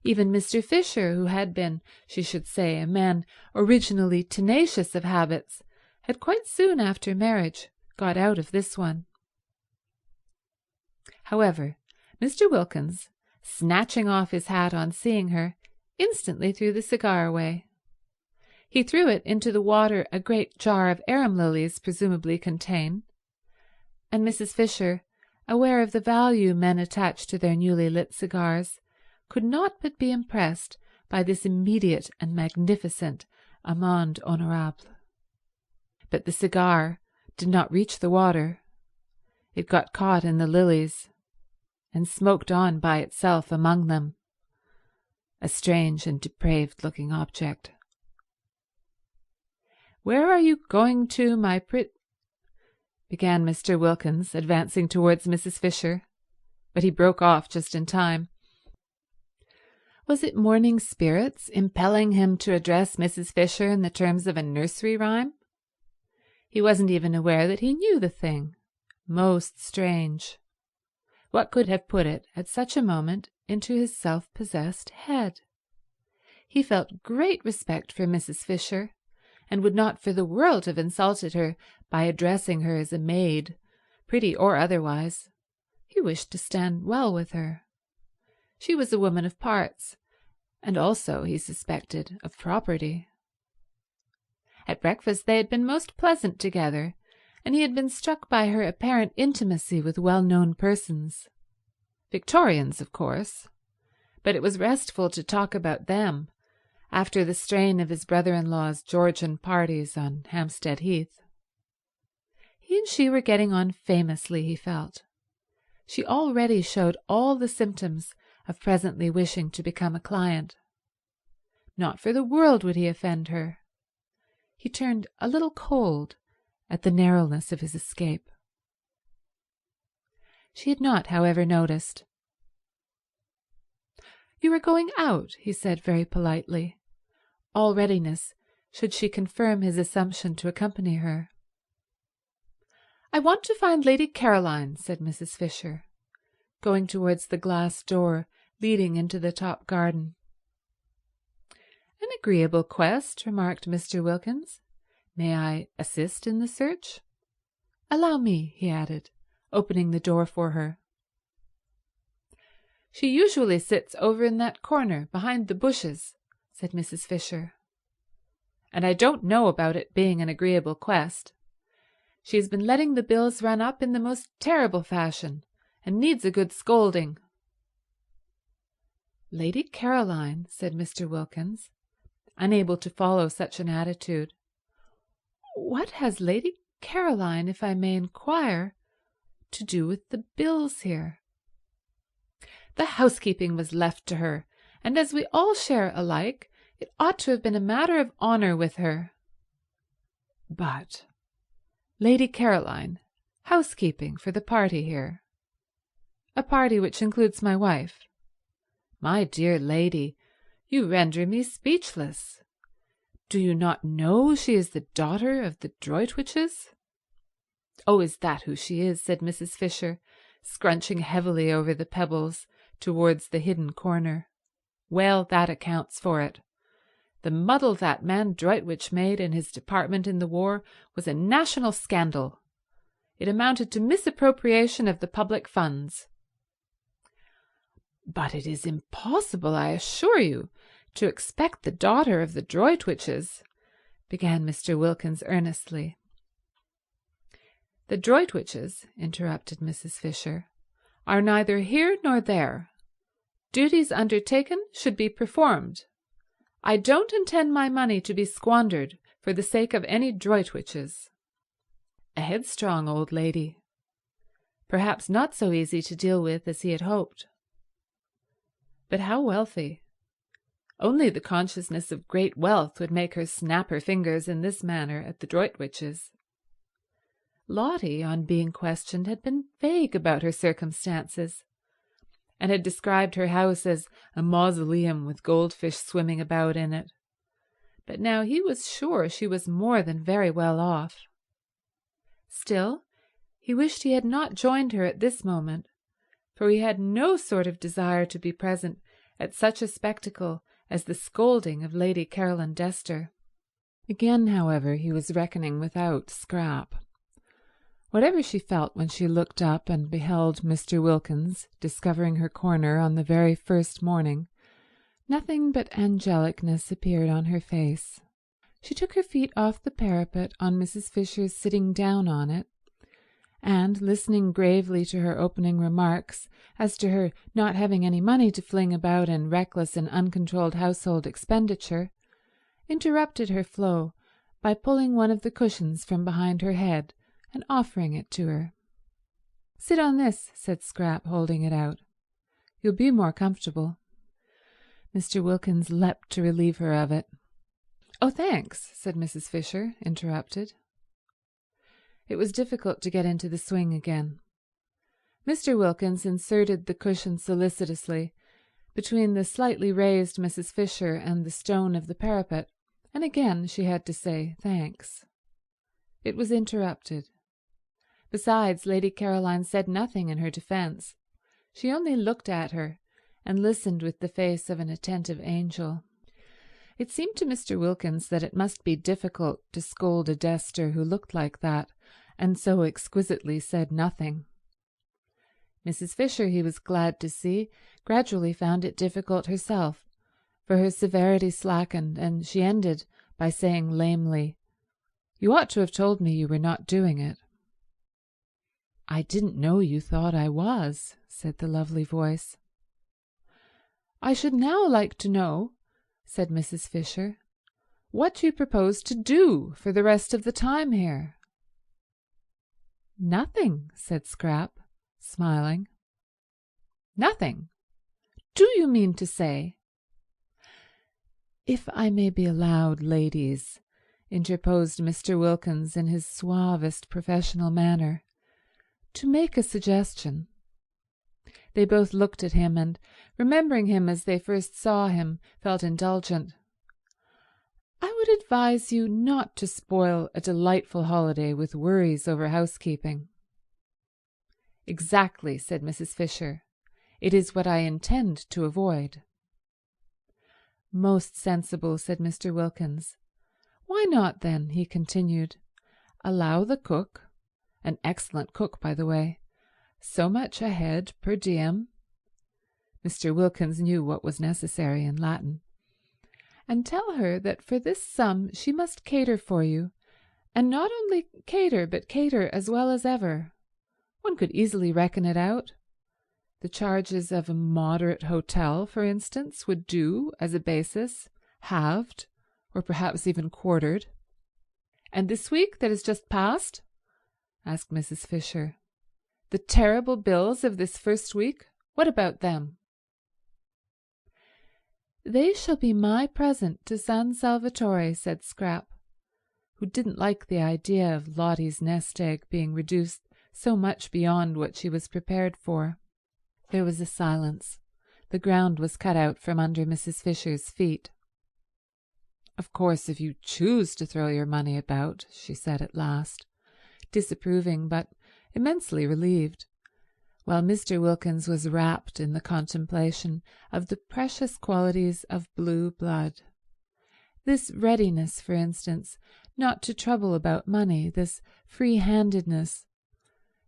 Even Mr. Fisher, who had been, she should say, a man originally tenacious of habits, had quite soon after marriage got out of this one. However, Mr. Wilkins, snatching off his hat on seeing her, instantly threw the cigar away. He threw it into the water a great jar of arum lilies presumably contained, and Mrs. Fisher, aware of the value men attached to their newly lit cigars, could not but be impressed by this immediate and magnificent amende honorable. But the cigar did not reach the water. It got caught in the lilies, and smoked on by itself among them, a strange and depraved-looking object. "Where are you going to, my began Mr. Wilkins, advancing towards Mrs. Fisher, but he broke off just in time. Was it morning spirits impelling him to address Mrs. Fisher in the terms of a nursery rhyme? He wasn't even aware that he knew the thing. Most strange. What could have put it at such a moment into his self-possessed head? He felt great respect for Mrs. Fisher, and would not for the world have insulted her by addressing her as a maid, pretty or otherwise. He wished to stand well with her. She was a woman of parts, and also, he suspected, of property. At breakfast they had been most pleasant together, and he had been struck by her apparent intimacy with well-known persons. Victorians, of course, but it was restful to talk about them after the strain of his brother-in-law's Georgian parties on Hampstead Heath. He and she were getting on famously, he felt. She already showed all the symptoms of presently wishing to become a client. Not for the world would he offend her. He turned a little cold at the narrowness of his escape. She had not, however, noticed. "You are going out," he said very politely, all readiness should she confirm his assumption to accompany her. "I want to find Lady Caroline," said Mrs. Fisher, going towards the glass door leading into the top garden. "An agreeable quest," remarked Mr. Wilkins. "May I assist in the search? Allow me," he added, opening the door for her. "She usually sits over in that corner behind the bushes," said Mrs. Fisher. "And I don't know about it being an agreeable quest. She has been letting the bills run up in the most terrible fashion, and needs a good scolding." "Lady Caroline," said Mr. Wilkins, unable to follow such an attitude. "What has Lady Caroline, if I may inquire, to do with the bills here?" "The housekeeping was left to her, and as we all share alike, it ought to have been a matter of honour with her." "But Lady Caroline, housekeeping for the party here?" "A party which includes my wife." "My dear lady, you render me speechless. Do you not know she is the daughter of the Droitwiches?" "Oh, is that who she is?" said Mrs. Fisher, scrunching heavily over the pebbles towards the hidden corner. "Well, that accounts for it. The muddle that man Droitwich made in his department in the war was a national scandal. It amounted to misappropriation of the public funds." "But it is impossible, I assure you, to expect the daughter of the Droitwiches," began Mr. Wilkins earnestly. "The Droitwiches," interrupted Mrs. Fisher, "are neither here nor there. Duties undertaken should be performed. I don't intend my money to be squandered for the sake of any Droitwiches." A headstrong old lady, perhaps not so easy to deal with as he had hoped. But how wealthy? Only the consciousness of great wealth would make her snap her fingers in this manner at the Droitwiches. Lottie, on being questioned, had been vague about her circumstances, and had described her house as a mausoleum with goldfish swimming about in it. But now he was sure she was more than very well off. Still, he wished he had not joined her at this moment, for he had no sort of desire to be present at such a spectacle as the scolding of Lady Caroline Dester. Again, however, he was reckoning without Scrap. Whatever she felt when she looked up and beheld Mr. Wilkins discovering her corner on the very first morning, nothing but angelicness appeared on her face. She took her feet off the parapet on Mrs. Fisher's sitting down on it, and, listening gravely to her opening remarks as to her not having any money to fling about in reckless and uncontrolled household expenditure, interrupted her flow by pulling one of the cushions from behind her head and offering it to her. "Sit on this," said Scrap, holding it out. "You'll be more comfortable." Mr. Wilkins leapt to relieve her of it. "Oh, thanks," said Mrs. Fisher, interrupted. It was difficult to get into the swing again. Mr. Wilkins inserted the cushion solicitously between the slightly raised Mrs. Fisher and the stone of the parapet, and again she had to say thanks. It was interrupted. Besides, Lady Caroline said nothing in her defence. She only looked at her and listened with the face of an attentive angel. It seemed to Mr. Wilkins that it must be difficult to scold a Dester who looked like that and so exquisitely said nothing. Mrs. Fisher, he was glad to see, gradually found it difficult herself, for her severity slackened, and she ended by saying lamely, "You ought to have told me you were not doing it." "I didn't know you thought I was," said the lovely voice. "I should now like to know," said Mrs. Fisher, "what you propose to do for the rest of the time here." "Nothing," said Scrap, smiling. "Nothing? Do you mean to say—" "If I may be allowed, ladies," interposed Mr. Wilkins in his suavest professional manner, "to make a suggestion." They both looked at him and, remembering him as they first saw him, felt indulgent. "I would advise you not to spoil a delightful holiday with worries over housekeeping." "Exactly," said Mrs. Fisher. "It is what I intend to avoid." "Most sensible," said Mr. Wilkins. "Why not, then," he continued, "allow the cook, an excellent cook, by the way, so much a head per diem," Mr. Wilkins knew what was necessary in Latin, "and tell her that for this sum she must cater for you, and not only cater, but cater as well as ever. One could easily reckon it out. The charges of a moderate hotel, for instance, would do as a basis, halved, or perhaps even quartered." "And this week that has just passed?" asked Mrs. Fisher. "The terrible bills of this first week, what about them?" "They shall be my present to San Salvatore," said Scrap, who didn't like the idea of Lotty's nest egg being reduced so much beyond what she was prepared for. There was a silence. The ground was cut out from under Mrs. Fisher's feet. "Of course, if you choose to throw your money about," she said at last, disapproving but immensely relieved, while Mr. Wilkins was wrapped in the contemplation of the precious qualities of blue blood. This readiness, for instance, not to trouble about money, this free-handedness.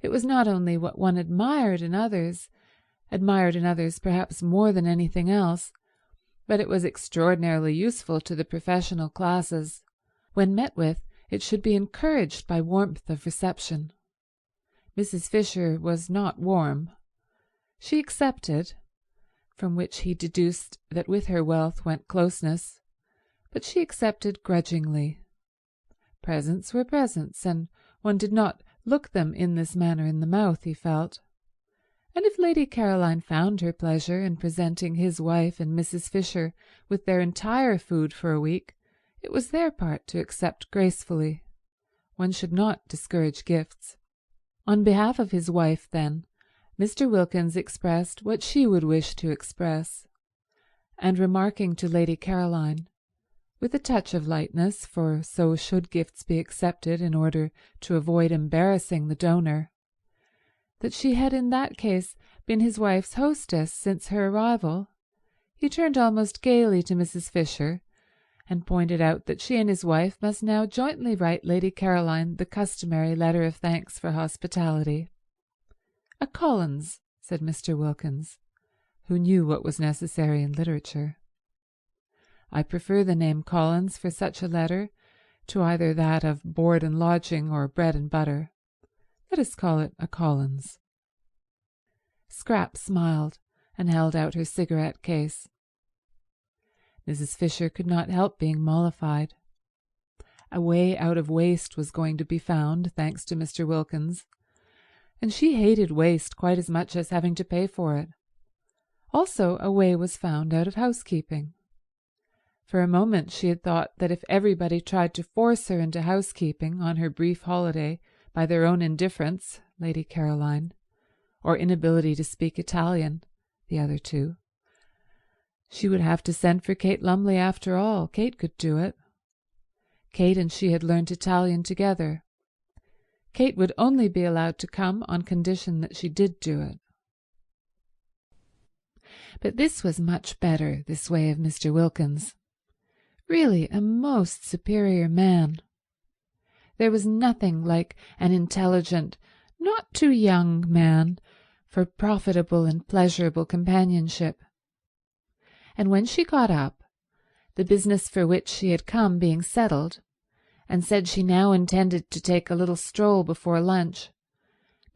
It was not only what one admired in others perhaps more than anything else, but it was extraordinarily useful to the professional classes. When met with, it should be encouraged by warmth of reception. Mrs. Fisher was not warm. She accepted, from which he deduced that with her wealth went closeness, but she accepted grudgingly. Presents were presents, and one did not look them in this manner in the mouth, he felt. And if Lady Caroline found her pleasure in presenting his wife and Mrs. Fisher with their entire food for a week, it was their part to accept gracefully. One should not discourage gifts. On behalf of his wife, then, Mr. Wilkins expressed what she would wish to express, and remarking to Lady Caroline, with a touch of lightness, for so should gifts be accepted in order to avoid embarrassing the donor, that she had in that case been his wife's hostess since her arrival, he turned almost gaily to Mrs. Fisher and pointed out that she and his wife must now jointly write Lady Caroline the customary letter of thanks for hospitality. "A Collins," said Mr. Wilkins, who knew what was necessary in literature. "I prefer the name Collins for such a letter to either that of board and lodging or bread and butter. Let us call it a Collins." Scrap smiled and held out her cigarette case. Mrs. Fisher could not help being mollified. A way out of waste was going to be found, thanks to Mr. Wilkins, and she hated waste quite as much as having to pay for it. Also a way was found out of housekeeping. For a moment she had thought that if everybody tried to force her into housekeeping on her brief holiday by their own indifference, Lady Caroline, or inability to speak Italian, the other two, she would have to send for Kate Lumley after all. Kate could do it. Kate and she had learnt Italian together. Kate would only be allowed to come on condition that she did do it. But this was much better, this way of Mr. Wilkins. really a most superior man. There was nothing like an intelligent, not too young man for profitable and pleasurable companionship. And when she got up, the business for which she had come being settled, and said she now intended to take a little stroll before lunch,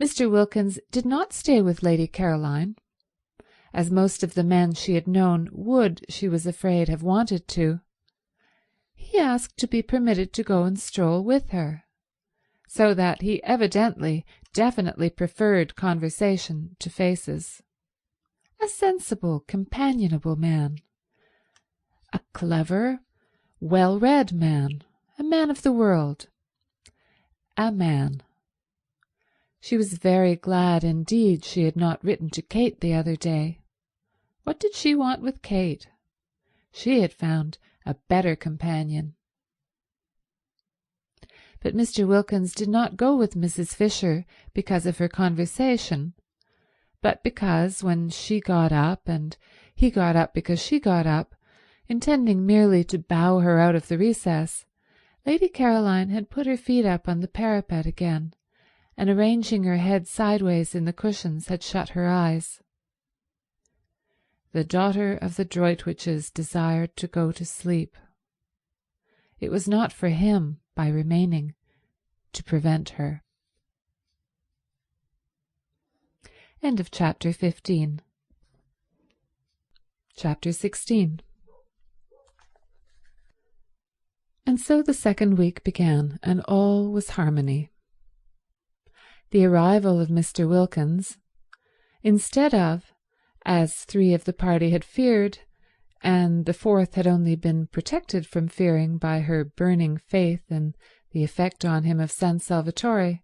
Mr. Wilkins did not stay with Lady Caroline, as most of the men she had known would, she was afraid, have wanted to. He asked to be permitted to go and stroll with her, so that he definitely preferred conversation to faces. A sensible, companionable man. A clever, well-read man. A man of the world. A man. She was very glad indeed she had not written to Kate the other day. What did she want with Kate? She had found a better companion. But Mr. Wilkins did not go with Mrs. Fisher because of her conversation, but because when she got up, and he got up because she got up, intending merely to bow her out of the recess, Lady Caroline had put her feet up on the parapet again, and arranging her head sideways in the cushions had shut her eyes. The daughter of the Droitwiches desired to go to sleep. It was not for him, by remaining, to prevent her. End of chapter 15. Chapter 16. And so the second week began, and all was harmony. The arrival of Mr. Wilkins, instead of, as 3 of the party had feared, and the 4th had only been protected from fearing by her burning faith in the effect on him of San Salvatore,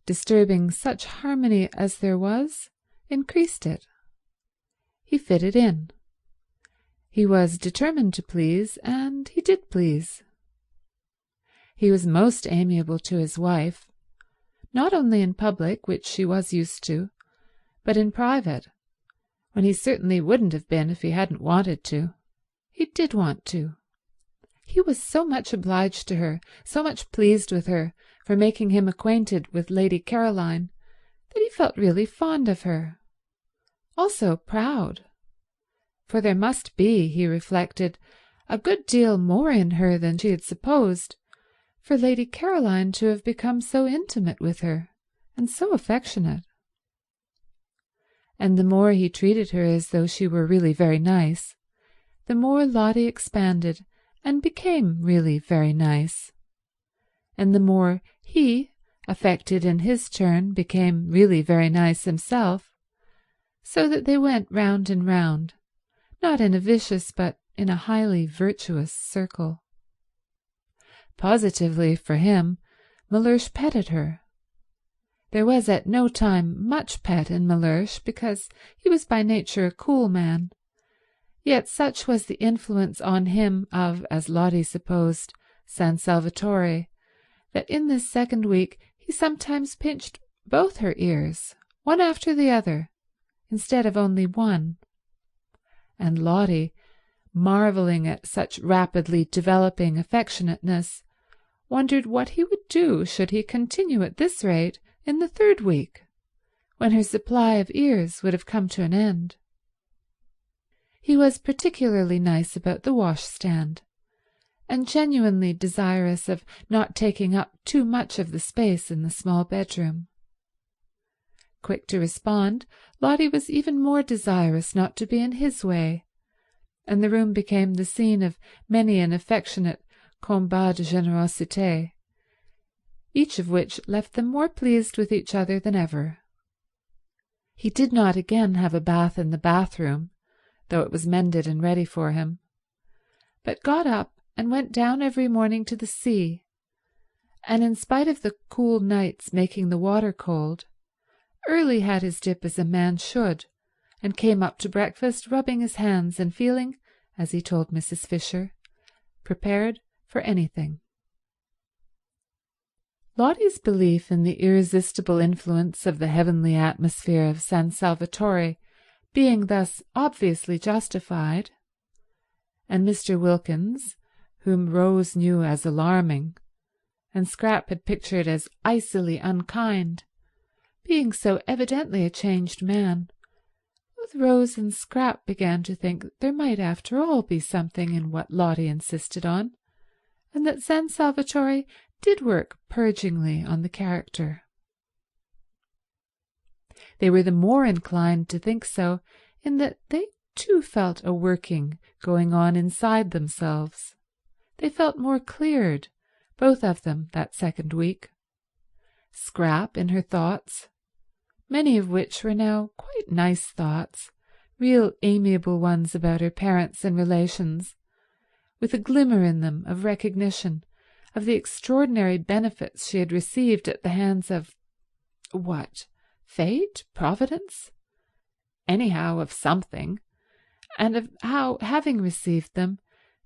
disturbing such harmony as there was, increased it. He fitted in. He was determined to please, and he did please. He was most amiable to his wife, not only in public, which she was used to, but in private, when he certainly wouldn't have been if he hadn't wanted to. He did want to. He was so much obliged to her, so much pleased with her for making him acquainted with Lady Caroline, that he felt really fond of her. Also proud. For there must be, he reflected, a good deal more in her than she had supposed, for Lady Caroline to have become so intimate with her, and so affectionate. And the more he treated her as though she were really very nice, the more Lottie expanded and became really very nice, and the more he, affected in his turn, became really very nice himself, so that they went round and round, not in a vicious but in a highly virtuous circle. Positively, for him, Mellersh petted her. There was at no time much pet in Mellersh, because he was by nature a cool man, yet such was the influence on him of, as Lottie supposed, San Salvatore, that in this second week he sometimes pinched both her ears, one after the other, instead of only one, and Lottie, marvelling at such rapidly developing affectionateness, wondered what he would do should he continue at this rate in the 3rd week, when her supply of ears would have come to an end. He was particularly nice about the washstand, and genuinely desirous of not taking up too much of the space in the small bedroom. Quick to respond, Lottie was even more desirous not to be in his way, and the room became the scene of many an affectionate combat de générosité, each of which left them more pleased with each other than ever. He did not again have a bath in the bathroom, though it was mended and ready for him, but got up and went down every morning to the sea, and in spite of the cool nights making the water cold, early had his dip as a man should, and came up to breakfast rubbing his hands and feeling, as he told Mrs. Fisher, prepared for anything. Lottie's belief in the irresistible influence of the heavenly atmosphere of San Salvatore being thus obviously justified, and Mr. Wilkins, whom Rose knew as alarming, and Scrap had pictured as icily unkind, being so evidently a changed man, both Rose and Scrap began to think that there might after all be something in what Lottie insisted on, and that San Salvatore did work purgingly on the character. They were the more inclined to think so in that they too felt a working going on inside themselves. They felt more cleared, both of them, that second week. Scrap in her thoughts, many of which were now quite nice thoughts, real amiable ones about her parents and relations, with a glimmer in them of recognition of the extraordinary benefits she had received at the hands of, what, fate, providence? Anyhow, of something, and of how, having received them,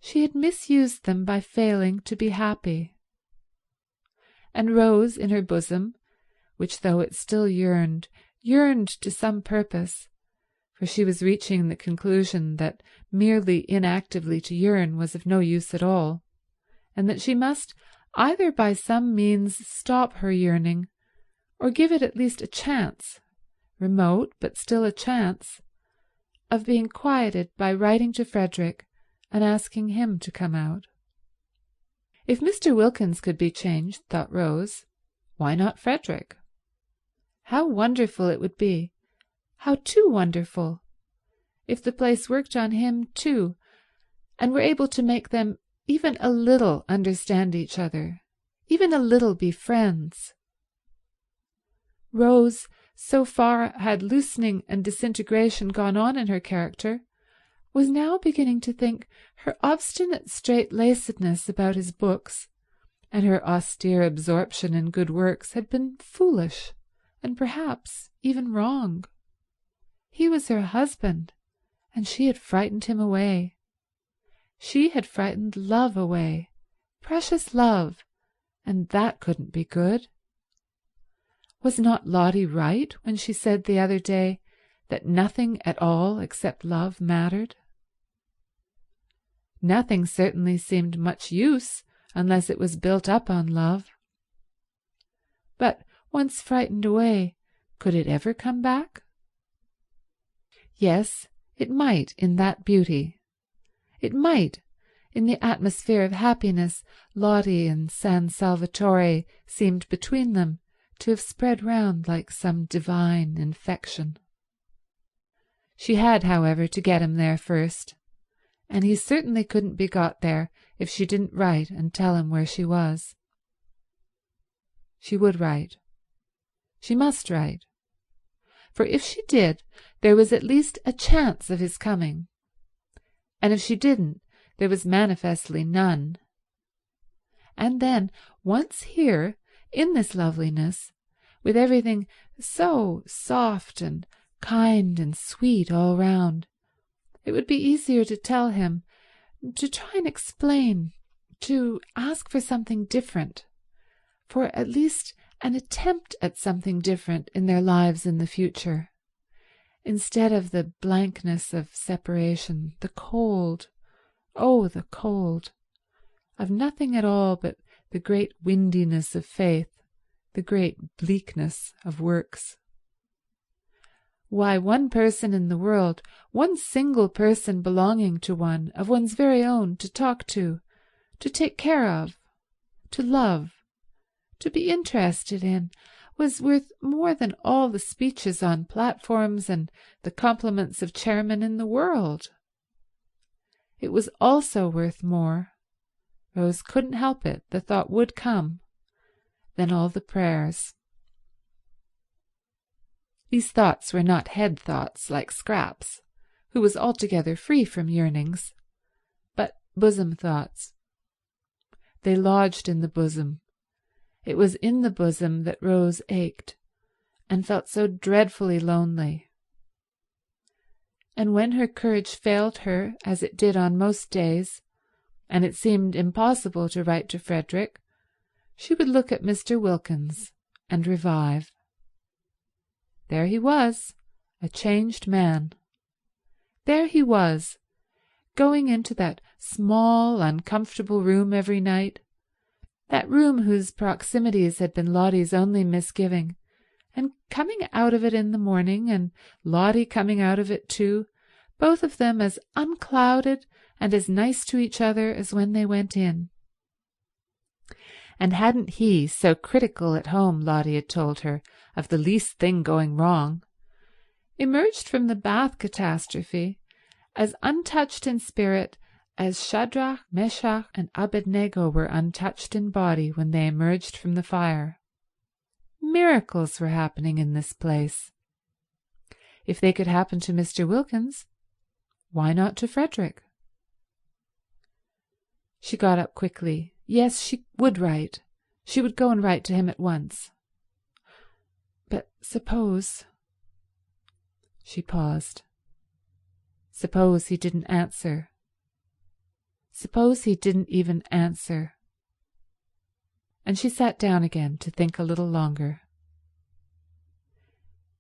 she had misused them by failing to be happy. And Rose in her bosom, which though it still yearned to some purpose, for she was reaching the conclusion that merely inactively to yearn was of no use at all, and that she must either by some means stop her yearning or give it at least a chance, remote but still a chance, of being quieted by writing to Frederick and asking him to come out. If Mr. Wilkins could be changed, thought Rose, why not Frederick? How wonderful it would be, how too wonderful, if the place worked on him too, and were able to make them even a little understand each other, even a little be friends. Rose, so far had loosening and disintegration gone on in her character, was now beginning to think her obstinate straight-lacedness about his books and her austere absorption in good works had been foolish and perhaps even wrong. He was her husband, and she had frightened him away. She had frightened love away, precious love, and that couldn't be good. Was not Lottie right when she said the other day that nothing at all except love mattered? Nothing certainly seemed much use unless it was built up on love. But once frightened away, could it ever come back? Yes, it might in that beauty. It might in the atmosphere of happiness Lottie and San Salvatore seemed between them to have spread round like some divine infection. She had, however, to get him there first, and he certainly couldn't be got there if she didn't write and tell him where she was. She would write. She must write. For if she did, there was at least a chance of his coming, and if she didn't, there was manifestly none. And then, once here, in this loveliness, with everything so soft and kind and sweet all round, it would be easier to tell him, to try and explain, to ask for something different, for at least an attempt at something different in their lives in the future, instead of the blankness of separation, the cold, oh, the cold, of nothing at all but the great windiness of faith, the great bleakness of works. Why, one person in the world, one single person belonging to one, of one's very own, to talk to take care of, to love, to be interested in, was worth more than all the speeches on platforms and the compliments of chairmen in the world. It was also worth more, Rose couldn't help it, the thought would come, than all the prayers. These thoughts were not head thoughts like Scrap's, who was altogether free from yearnings, but bosom thoughts. They lodged in the bosom. It was in the bosom that Rose ached, and felt so dreadfully lonely. And when her courage failed her, as it did on most days, and it seemed impossible to write to Frederick, she would look at Mr. Wilkins and revive. There he was, a changed man. There he was, going into that small, uncomfortable room every night, that room whose proximities had been Lottie's only misgiving, and coming out of it in the morning, and Lottie coming out of it too, both of them as unclouded and as nice to each other as when they went in. And hadn't he, so critical at home, Lottie had told her, of the least thing going wrong, emerged from the bath catastrophe as untouched in spirit as Shadrach, Meshach, and Abednego were untouched in body when they emerged from the fire. Miracles were happening in this place. If they could happen to Mr. Wilkins, why not to Frederick? She got up quickly. Yes, she would write. She would go and write to him at once. But suppose— She paused. Suppose he didn't answer. Suppose he didn't even answer. And she sat down again to think a little longer.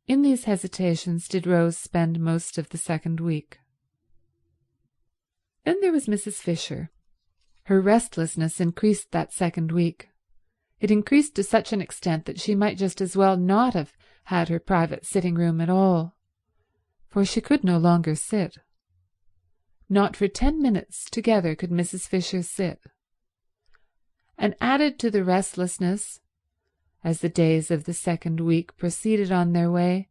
In these hesitations did Rose spend most of the second week. Then there was Mrs. Fisher. Her restlessness increased that second week. It increased to such an extent that she might just as well not have had her private sitting room at all, for she could no longer sit. Not for 10 minutes together could Mrs. Fisher sit. And added to the restlessness, as the days of the second week proceeded on their way,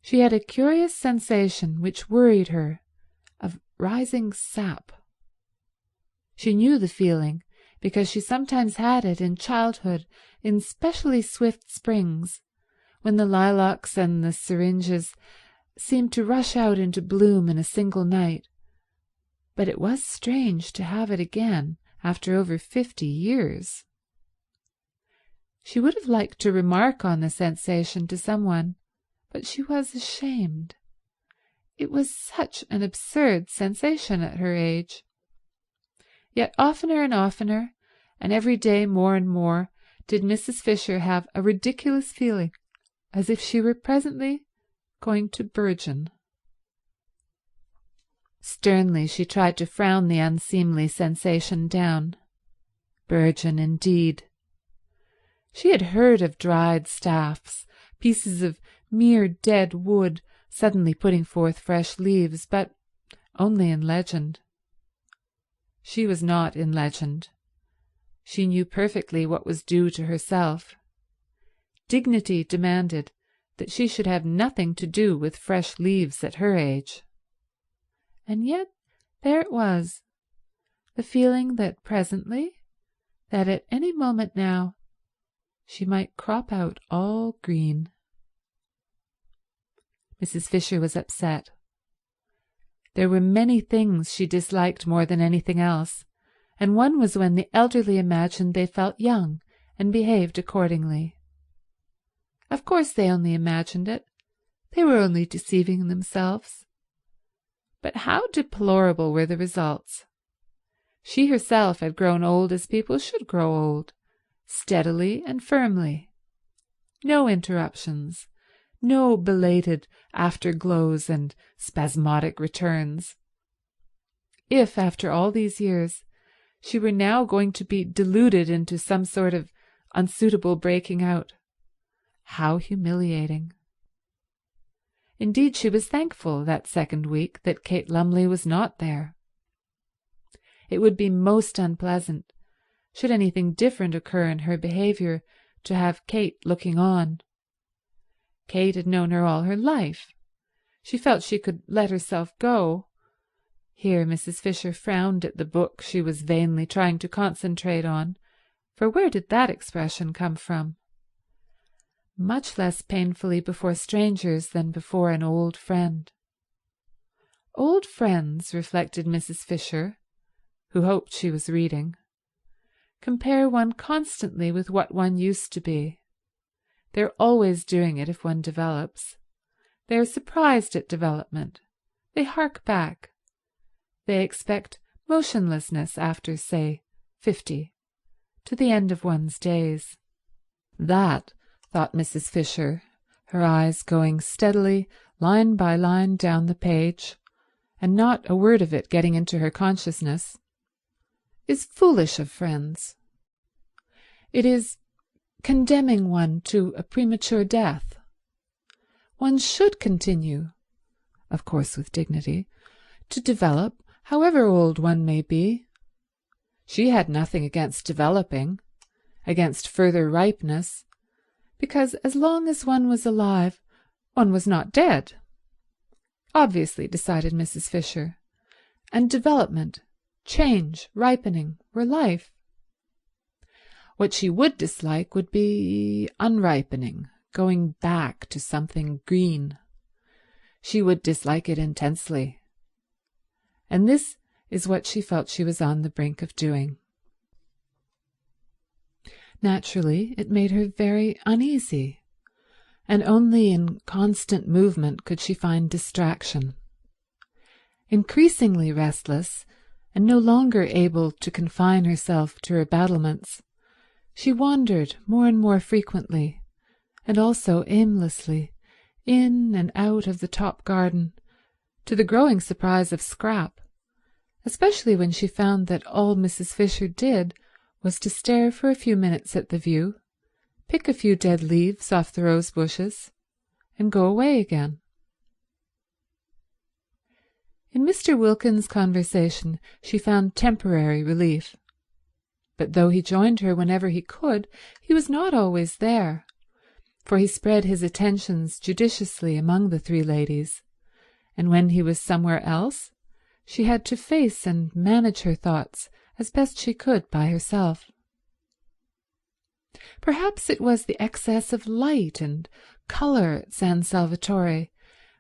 she had a curious sensation which worried her of rising sap. She knew the feeling because she sometimes had it in childhood in specially swift springs, when the lilacs and the syringes seemed to rush out into bloom in a single night. But it was strange to have it again after over 50 years. She would have liked to remark on the sensation to someone, but she was ashamed. It was such an absurd sensation at her age. Yet oftener and oftener, and every day more and more, did Mrs. Fisher have a ridiculous feeling, as if she were presently going to burgeon. Sternly she tried to frown the unseemly sensation down. Burgeon, indeed. She had heard of dried staffs, pieces of mere dead wood suddenly putting forth fresh leaves, but only in legend. She was not in legend. She knew perfectly what was due to herself. Dignity demanded that she should have nothing to do with fresh leaves at her age. And yet there it was, the feeling that presently, that at any moment now, she might crop out all green. Mrs. Fisher was upset. There were many things she disliked more than anything else, and one was when the elderly imagined they felt young and behaved accordingly. Of course they only imagined it. They were only deceiving themselves. But how deplorable were the results. She herself had grown old as people should grow old, steadily and firmly. No interruptions, no belated afterglows and spasmodic returns. If, after all these years, she were now going to be deluded into some sort of unsuitable breaking out, how humiliating. Indeed, she was thankful that second week that Kate Lumley was not there. It would be most unpleasant, should anything different occur in her behaviour, to have Kate looking on. Kate had known her all her life. She felt she could let herself go. Here Mrs. Fisher frowned at the book she was vainly trying to concentrate on, for where did that expression come from? Much less painfully before strangers than before an old friend. Old friends, reflected Mrs. Fisher, who hoped she was reading, compare one constantly with what one used to be. They're always doing it if one develops. They are surprised at development. They hark back. They expect motionlessness after, say, 50, to the end of one's days. That, thought Mrs. Fisher, her eyes going steadily, line by line down the page, and not a word of it getting into her consciousness, is foolish of friends. It is condemning one to a premature death. One should continue, of course with dignity, to develop, however old one may be. She had nothing against developing, against further ripeness, because as long as one was alive, one was not dead. Obviously, decided Mrs. Fisher, and development, change, ripening were life. What she would dislike would be unripening, going back to something green. She would dislike it intensely. And this is what she felt she was on the brink of doing. Naturally, it made her very uneasy, and only in constant movement could she find distraction. Increasingly restless, and no longer able to confine herself to her battlements, she wandered more and more frequently, and also aimlessly, in and out of the top garden, to the growing surprise of Scrap, especially when she found that all Mrs. Fisher did was to stare for a few minutes at the view, pick a few dead leaves off the rose bushes, and go away again. In Mr. Wilkins's conversation she found temporary relief, but though he joined her whenever he could, he was not always there, for he spread his attentions judiciously among the three ladies, and when he was somewhere else she had to face and manage her thoughts as best she could by herself. Perhaps it was the excess of light and colour at San Salvatore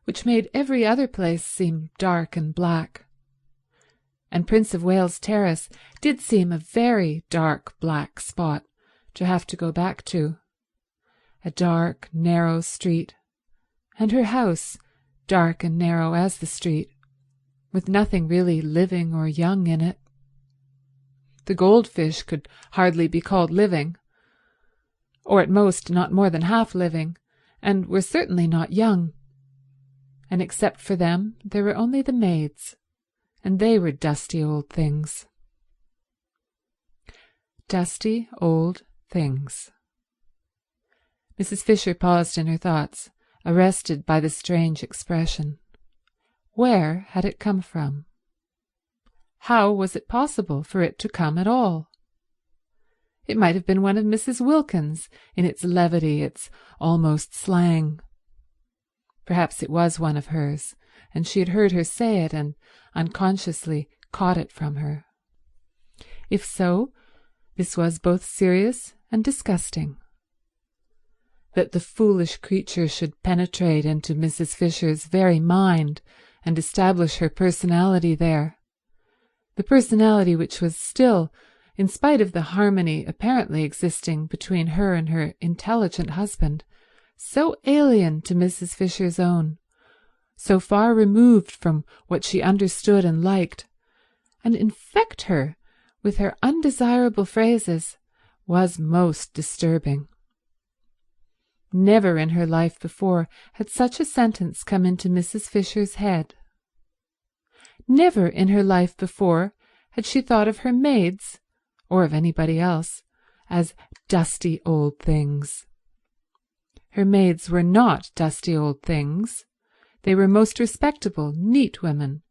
which made every other place seem dark and black. And Prince of Wales Terrace did seem a very dark black spot to have to go back to. A dark, narrow street, and her house dark and narrow as the street, with nothing really living or young in it. The goldfish could hardly be called living, or at most not more than half living, and were certainly not young. And except for them there were only the maids, and they were dusty old things. Dusty old things. Mrs. Fisher paused in her thoughts, arrested by the strange expression. Where had it come from? How was it possible for it to come at all? It might have been one of Mrs. Wilkins in its levity, its almost slang. Perhaps it was one of hers, and she had heard her say it and unconsciously caught it from her. If so, this was both serious and disgusting. That the foolish creature should penetrate into Mrs. Fisher's very mind and establish her personality there, the personality which was still, in spite of the harmony apparently existing between her and her intelligent husband, so alien to Mrs. Fisher's own, so far removed from what she understood and liked, and infect her with her undesirable phrases, was most disturbing. Never in her life before had such a sentence come into Mrs. Fisher's head. Never in her life before had she thought of her maids, or of anybody else, as dusty old things. Her maids were not dusty old things. They were most respectable, neat women,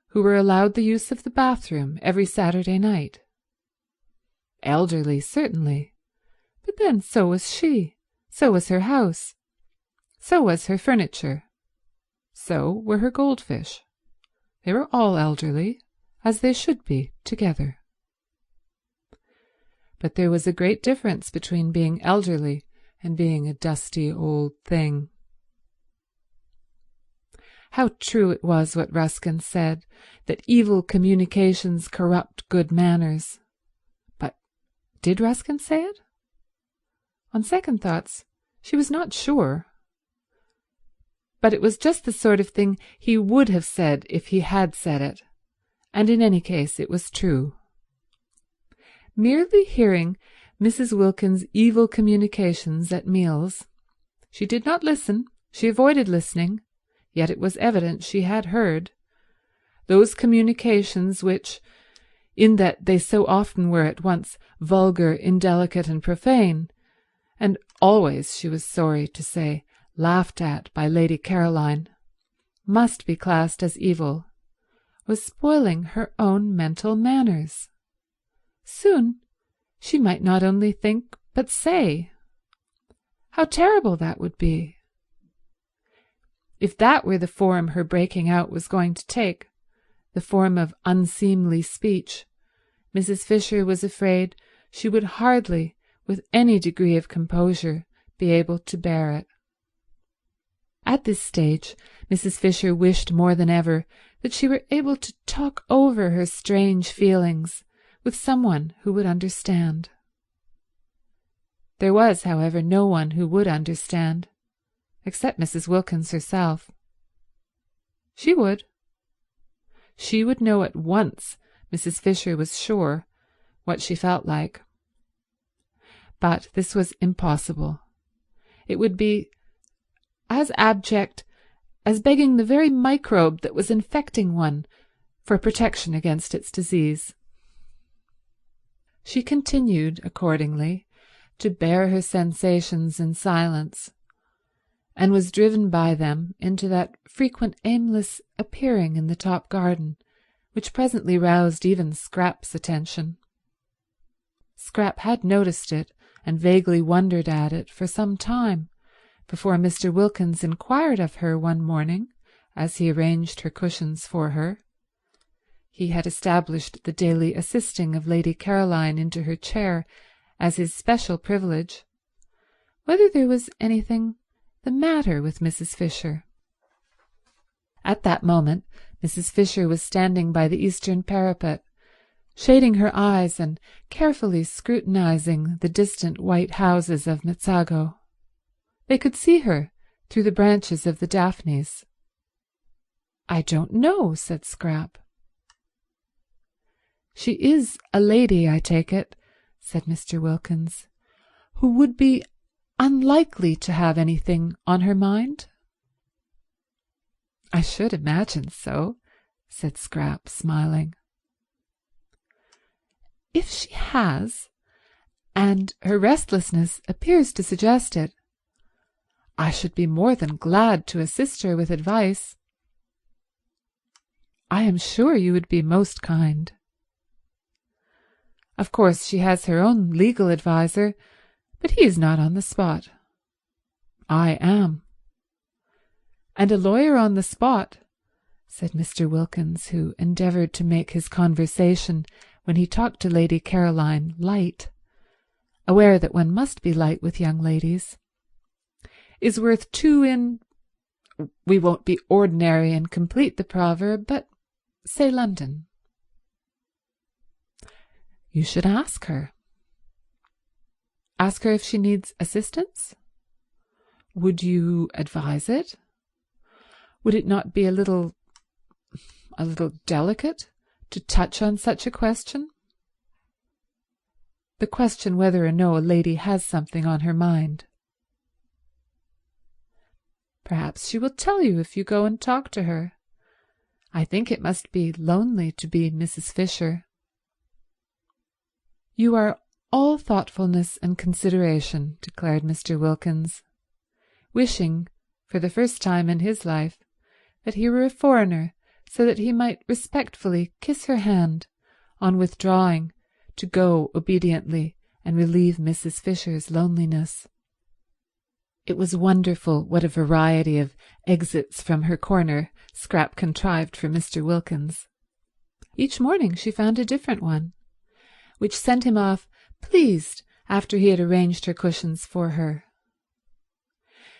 who were allowed the use of the bathroom every Saturday night. Elderly, certainly, but then so was she, so was her house, so was her furniture, so were her goldfish. They were all elderly, as they should be, together. But there was a great difference between being elderly and being a dusty old thing. How true it was what Ruskin said, that evil communications corrupt good manners. But did Ruskin say it? On second thoughts, she was not sure. But it was just the sort of thing he would have said if he had said it, and in any case it was true. Merely hearing Mrs. Wilkins's evil communications at meals, she did not listen, she avoided listening, yet it was evident she had heard, those communications which, in that they so often were at once vulgar, indelicate, and profane, and always, she was sorry to say, laughed at by Lady Caroline, must be classed as evil, was spoiling her own mental manners. Soon she might not only think but say. How terrible that would be! If that were the form her breaking out was going to take, the form of unseemly speech, Mrs. Fisher was afraid she would hardly, with any degree of composure, be able to bear it. At this stage, Mrs. Fisher wished more than ever that she were able to talk over her strange feelings with someone who would understand. There was, however, no one who would understand, except Mrs. Wilkins herself. She would. She would know at once, Mrs. Fisher was sure, what she felt like. But this was impossible. It would be as abject as begging the very microbe that was infecting one for protection against its disease. She continued, accordingly, to bear her sensations in silence, and was driven by them into that frequent aimless appearing in the top garden which presently roused even Scrap's attention. Scrap had noticed it and vaguely wondered at it for some time before Mr. Wilkins inquired of her one morning as he arranged her cushions for her. He had established the daily assisting of Lady Caroline into her chair as his special privilege, whether there was anything the matter with Mrs. Fisher. At that moment Mrs. Fisher was standing by the eastern parapet, shading her eyes and carefully scrutinizing the distant white houses of Mezzago. They could see her through the branches of the daphnes. "I don't know," said Scrap. "She is a lady, I take it," said Mr. Wilkins, "who would be unlikely to have anything on her mind?" "I should imagine so," said Scrap, smiling. "If she has, and her restlessness appears to suggest it, I should be more than glad to assist her with advice." "I am sure you would be most kind." "Of course she has her own legal adviser, but he is not on the spot. I am." "And a lawyer on the spot," said Mr. Wilkins, who endeavoured to make his conversation when he talked to Lady Caroline light, aware that one must be light with young ladies, "is worth two in, we won't be ordinary and complete the proverb, but say London." "You should ask her." "Ask her if she needs assistance? Would you advise it? Would it not be a little delicate to touch on such a question? The question whether or no a lady has something on her mind." "Perhaps she will tell you if you go and talk to her. I think it must be lonely to be Mrs. Fisher." "You are all thoughtfulness and consideration," declared Mr. Wilkins, wishing, for the first time in his life, that he were a foreigner so that he might respectfully kiss her hand on withdrawing to go obediently and relieve Mrs. Fisher's loneliness. It was wonderful what a variety of exits from her corner Scrap contrived for Mr. Wilkins. Each morning she found a different one, which sent him off pleased after he had arranged her cushions for her.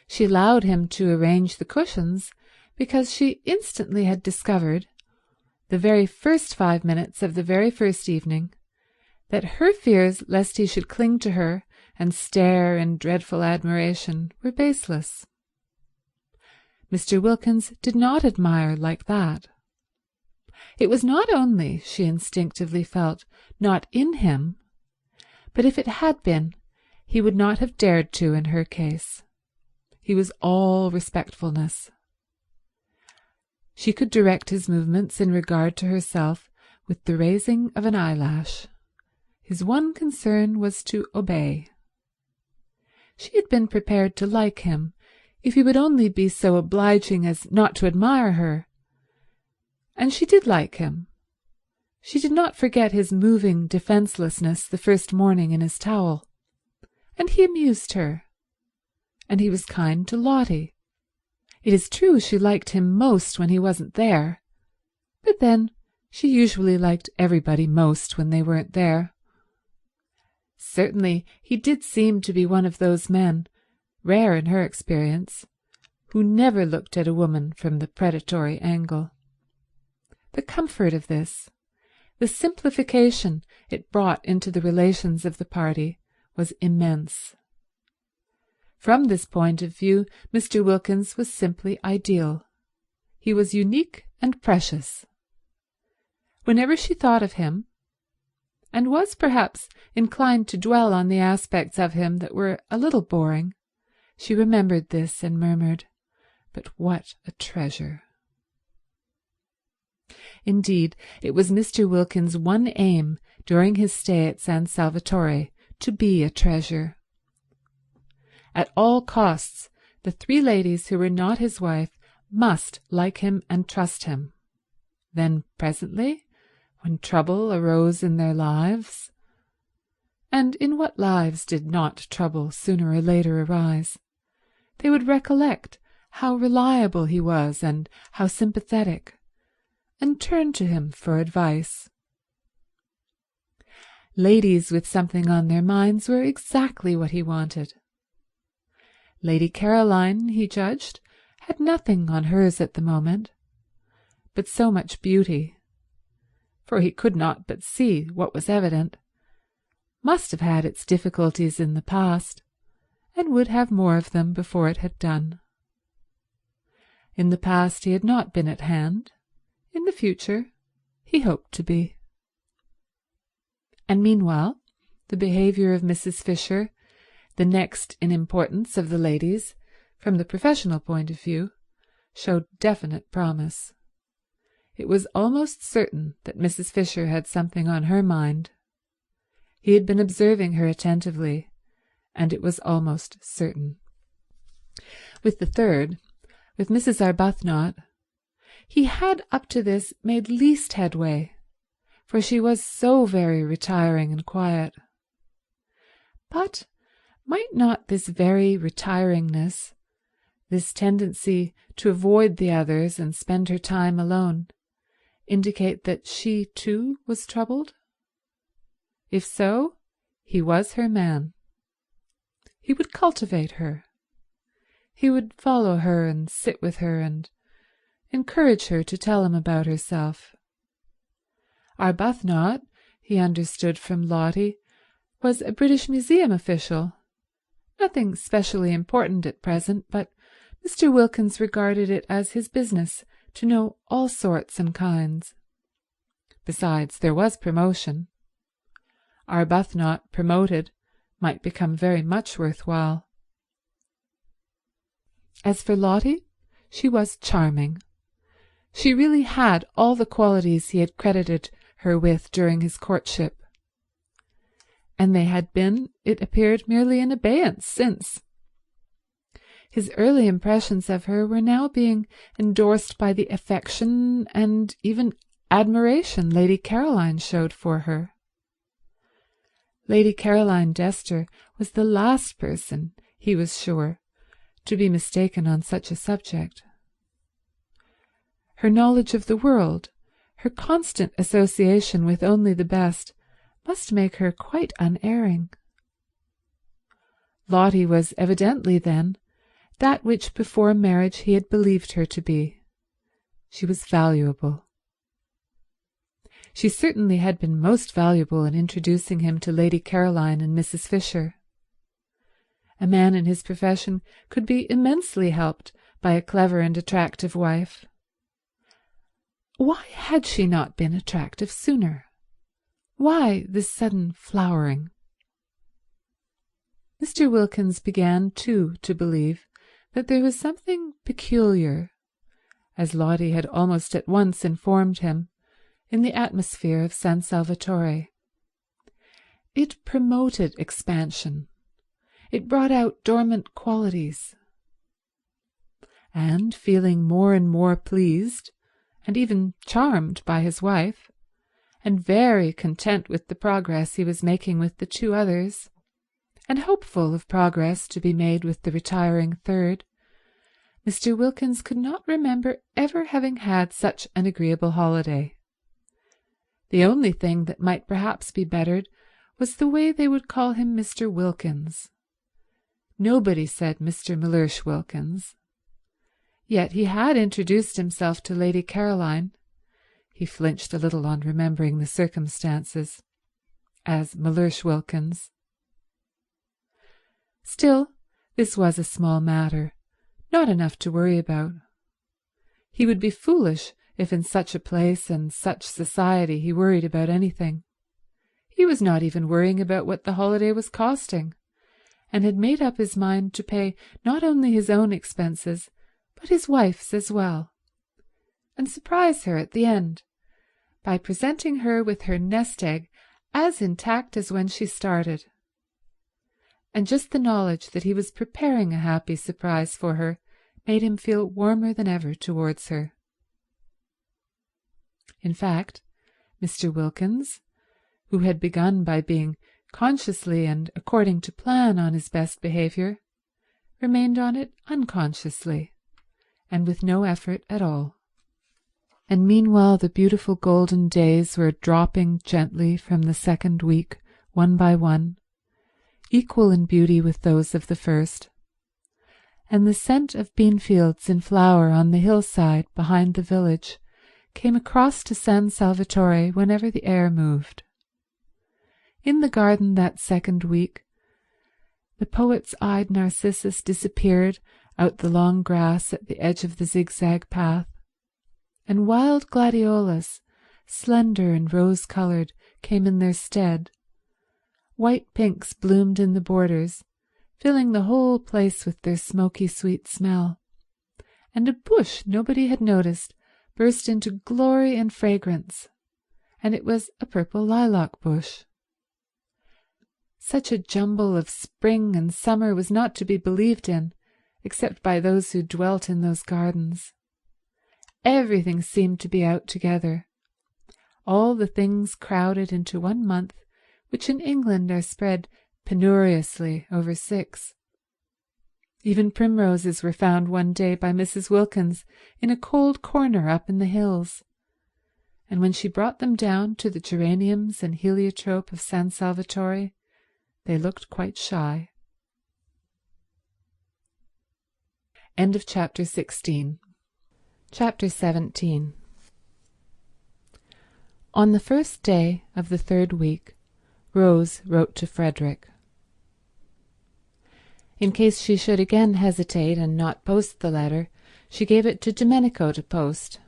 She allowed him to arrange the cushions because she instantly had discovered, the very first 5 minutes of the very first evening, that her fears lest he should cling to her and stare in dreadful admiration were baseless. Mr. Wilkins did not admire like that. It was not only, she instinctively felt, not in him, but if it had been, he would not have dared to in her case. He was all respectfulness. She could direct his movements in regard to herself with the raising of an eyelash. His one concern was to obey. She had been prepared to like him, if he would only be so obliging as not to admire her. And she did like him. She did not forget his moving defencelessness the first morning in his towel. And he amused her. And he was kind to Lottie. It is true she liked him most when he wasn't there, but then she usually liked everybody most when they weren't there. Certainly he did seem to be one of those men, rare in her experience, who never looked at a woman from the predatory angle. The comfort of this, the simplification it brought into the relations of the party, was immense. From this point of view, Mr. Wilkins was simply ideal. He was unique and precious. Whenever she thought of him, and was perhaps inclined to dwell on the aspects of him that were a little boring, she remembered this and murmured, "But what a treasure!" Indeed, it was Mr. Wilkins' one aim during his stay at San Salvatore to be a treasure. At all costs, the three ladies who were not his wife must like him and trust him. Then presently, when trouble arose in their lives, and in what lives did not trouble sooner or later arise, they would recollect how reliable he was and how sympathetic, and turn to him for advice. Ladies with something on their minds were exactly what he wanted. Lady Caroline, he judged, had nothing on hers at the moment, but so much beauty, for he could not but see what was evident, must have had its difficulties in the past, and would have more of them before it had done. In the past he had not been at hand. In the future he hoped to be. And meanwhile the behaviour of Mrs. Fisher, the next in importance of the ladies, from the professional point of view, showed definite promise. It was almost certain that Mrs. Fisher had something on her mind. He had been observing her attentively, and it was almost certain. With the third, with Mrs. Arbuthnot, he had up to this made least headway, for she was so very retiring and quiet. But might not this very retiringness, this tendency to avoid the others and spend her time alone, indicate that she too was troubled? If so, he was her man. He would cultivate her. He would follow her and sit with her and encourage her to tell him about herself. Arbuthnot, he understood from Lottie, was a British Museum official. Nothing specially important at present, but Mr. Wilkins regarded it as his business to know all sorts and kinds. Besides, there was promotion. Arbuthnot, promoted, might become very much worthwhile. As for Lottie, she was charming. She really had all the qualities he had credited her with during his courtship. And they had been, it appeared, merely in abeyance since. His early impressions of her were now being endorsed by the affection and even admiration Lady Caroline showed for her. Lady Caroline Dester was the last person, he was sure, to be mistaken on such a subject. Her knowledge of the world, her constant association with only the best, must make her quite unerring. Lottie was evidently, then, that which before marriage he had believed her to be. She was valuable. She certainly had been most valuable in introducing him to Lady Caroline and Mrs. Fisher. A man in his profession could be immensely helped by a clever and attractive wife. Why had she not been attractive sooner? Why this sudden flowering? Mr. Wilkins began, too, to believe that there was something peculiar, as Lottie had almost at once informed him, in the atmosphere of San Salvatore. It promoted expansion. It brought out dormant qualities. And feeling more and more pleased, and even charmed by his wife, and very content with the progress he was making with the two others, and hopeful of progress to be made with the retiring third, Mr. Wilkins could not remember ever having had such an agreeable holiday. The only thing that might perhaps be bettered was the way they would call him Mr. Wilkins. Nobody said Mr. Mellersh Wilkins. Yet he had introduced himself to Lady Caroline, he flinched a little on remembering the circumstances, as Mellersh Wilkins. Still, this was a small matter, not enough to worry about. He would be foolish if in such a place and such society he worried about anything. He was not even worrying about what the holiday was costing, and had made up his mind to pay not only his own expenses, but his wife's as well, and surprise her at the end by presenting her with her nest egg as intact as when she started. And just the knowledge that he was preparing a happy surprise for her made him feel warmer than ever towards her. In fact, Mr. Wilkins, who had begun by being consciously and according to plan on his best behaviour, remained on it unconsciously, and with no effort at all. And meanwhile the beautiful golden days were dropping gently from the second week, one by one, equal in beauty with those of the first, and the scent of bean fields in flower on the hillside behind the village came across to San Salvatore whenever the air moved. In the garden that second week, the poet's-eyed narcissus disappeared out the long grass at the edge of the zigzag path, and wild gladiolas, slender and rose-coloured, came in their stead. White pinks bloomed in the borders, filling the whole place with their smoky sweet smell, and a bush nobody had noticed burst into glory and fragrance, and it was a purple lilac bush. Such a jumble of spring and summer was not to be believed in, except by those who dwelt in those gardens. Everything seemed to be out together, all the things crowded into 1 month, which in England are spread penuriously over 6. Even primroses were found one day by Mrs. Wilkins in a cold corner up in the hills, and when she brought them down to the geraniums and heliotrope of San Salvatore, they looked quite shy. End of chapter 16. Chapter 17. On the first day of the third week, Rose wrote to Frederick. In case she should again hesitate and not post the letter, she gave it to Domenico to post,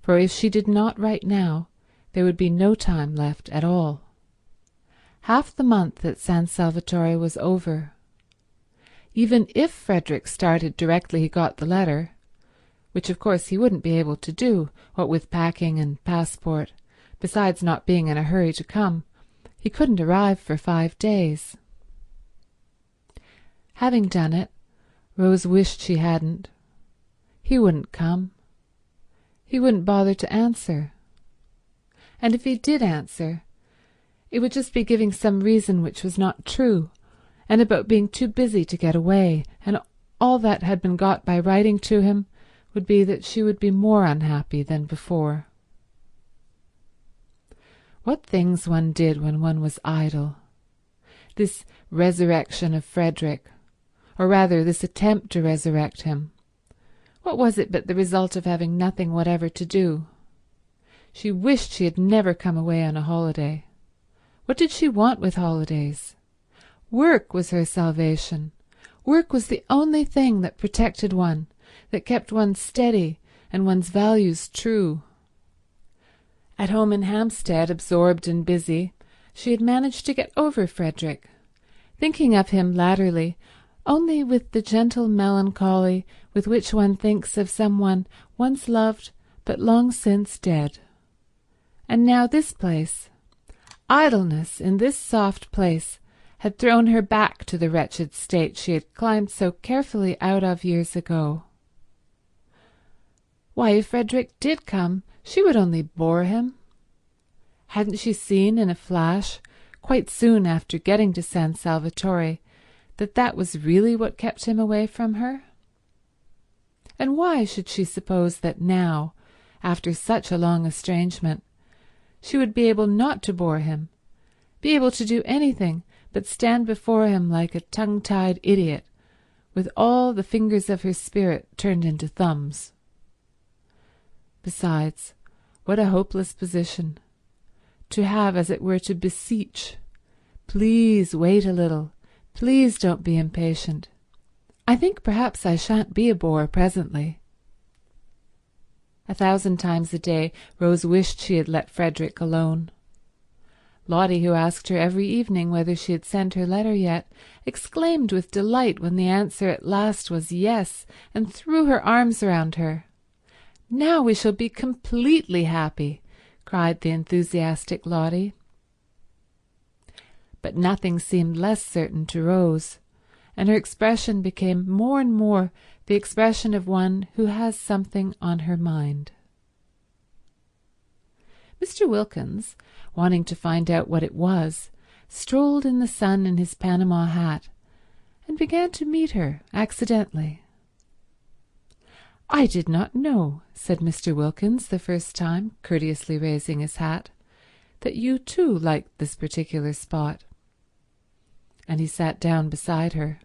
for if she did not write now, there would be no time left at all. Half the month at San Salvatore was over. Even if Frederick started directly he got the letter, which of course he wouldn't be able to do, what with packing and passport, besides not being in a hurry to come, he couldn't arrive for 5 days. Having done it, Rose wished she hadn't. He wouldn't come. He wouldn't bother to answer. And if he did answer, it would just be giving some reason which was not true, and about being too busy to get away, and all that had been got by writing to him would be that she would be more unhappy than before. What things one did when one was idle. This resurrection of Frederick, or rather this attempt to resurrect him. What was it but the result of having nothing whatever to do? She wished she had never come away on a holiday. What did she want with holidays? Work was her salvation. Work was the only thing that protected one, that kept one steady and one's values true. At home in Hampstead, absorbed and busy, she had managed to get over Frederick, thinking of him latterly only with the gentle melancholy with which one thinks of someone once loved but long since dead. And now this place, idleness in this soft place, had thrown her back to the wretched state she had climbed so carefully out of years ago. Why, if Frederick did come, she would only bore him. Hadn't she seen in a flash, quite soon after getting to San Salvatore, that that was really what kept him away from her? And why should she suppose that now, after such a long estrangement, she would be able not to bore him, be able to do anything but stand before him like a tongue-tied idiot, with all the fingers of her spirit turned into thumbs? Besides, what a hopeless position, to have, as it were, to beseech, please wait a little, please don't be impatient. I think perhaps I shan't be a bore presently. 1,000 times a day Rose wished she had let Frederick alone. Lottie, who asked her every evening whether she had sent her letter yet, exclaimed with delight when the answer at last was yes, and threw her arms around her. "Now we shall be completely happy," cried the enthusiastic Lottie. But nothing seemed less certain to Rose, and her expression became more and more the expression of one who has something on her mind. Mr. Wilkins, wanting to find out what it was, strolled in the sun in his Panama hat and began to meet her accidentally. "I did not know," said Mr. Wilkins the first time, courteously raising his hat, "that you too liked this particular spot." And he sat down beside her.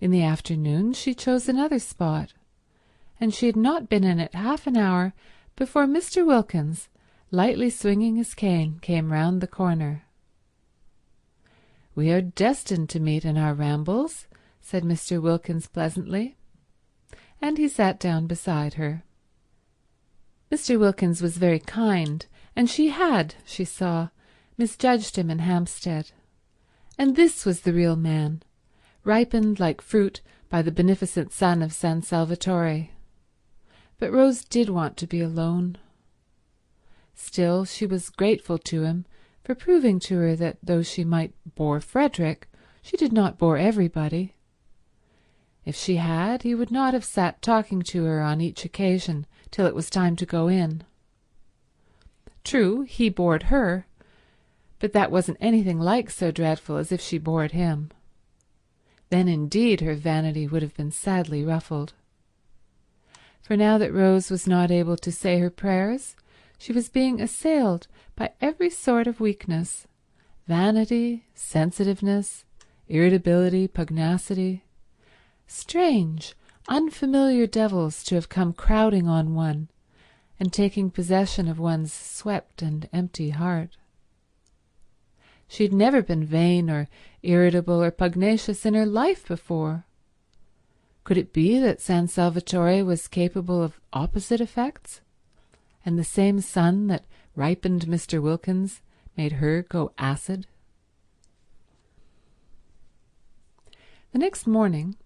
In the afternoon she chose another spot, and she had not been in it half an hour before Mr. Wilkins, lightly swinging his cane, came round the corner. "We are destined to meet in our rambles," said Mr. Wilkins pleasantly, and he sat down beside her. Mr. Wilkins was very kind, and she had, she saw, misjudged him in Hampstead. And this was the real man, ripened like fruit by the beneficent sun of San Salvatore. But Rose did want to be alone. Still, she was grateful to him for proving to her that though she might bore Frederick, she did not bore everybody. If she had, he would not have sat talking to her on each occasion till it was time to go in. True, he bored her, but that wasn't anything like so dreadful as if she bored him. Then indeed her vanity would have been sadly ruffled. For now that Rose was not able to say her prayers, she was being assailed by every sort of weakness, vanity, sensitiveness, irritability, pugnacity, strange, unfamiliar devils to have come crowding on one and taking possession of one's swept and empty heart. She had never been vain or irritable or pugnacious in her life before. Could it be that San Salvatore was capable of opposite effects, and the same sun that ripened Mr. Wilkins made her go acid? The next morning,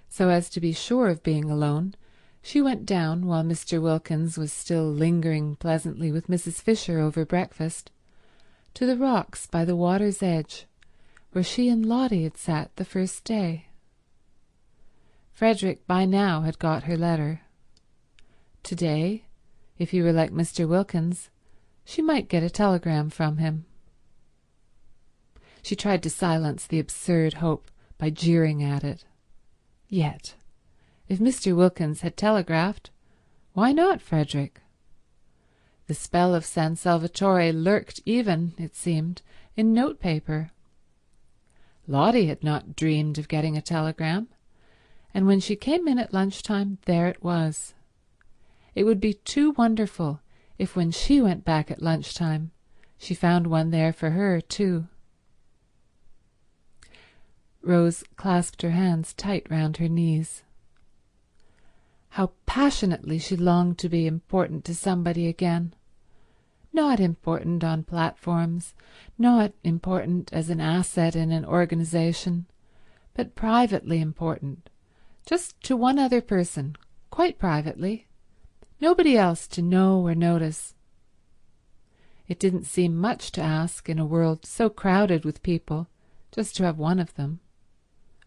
so as to be sure of being alone, she went down, while Mr. Wilkins was still lingering pleasantly with Mrs. Fisher over breakfast, to the rocks by the water's edge, where she and Lottie had sat the first day. Frederick by now had got her letter. Today, if he were like Mr. Wilkins, she might get a telegram from him. She tried to silence the absurd hope by jeering at it. Yet, if Mr. Wilkins had telegraphed, why not Frederick? The spell of San Salvatore lurked even, it seemed, in notepaper. Lottie had not dreamed of getting a telegram, and when she came in at lunchtime, there it was. It would be too wonderful if when she went back at lunchtime she found one there for her too. Rose clasped her hands tight round her knees. How passionately she longed to be important to somebody again. Not important on platforms, not important as an asset in an organization, but privately important, just to one other person, quite privately, nobody else to know or notice. It didn't seem much to ask in a world so crowded with people, just to have one of them.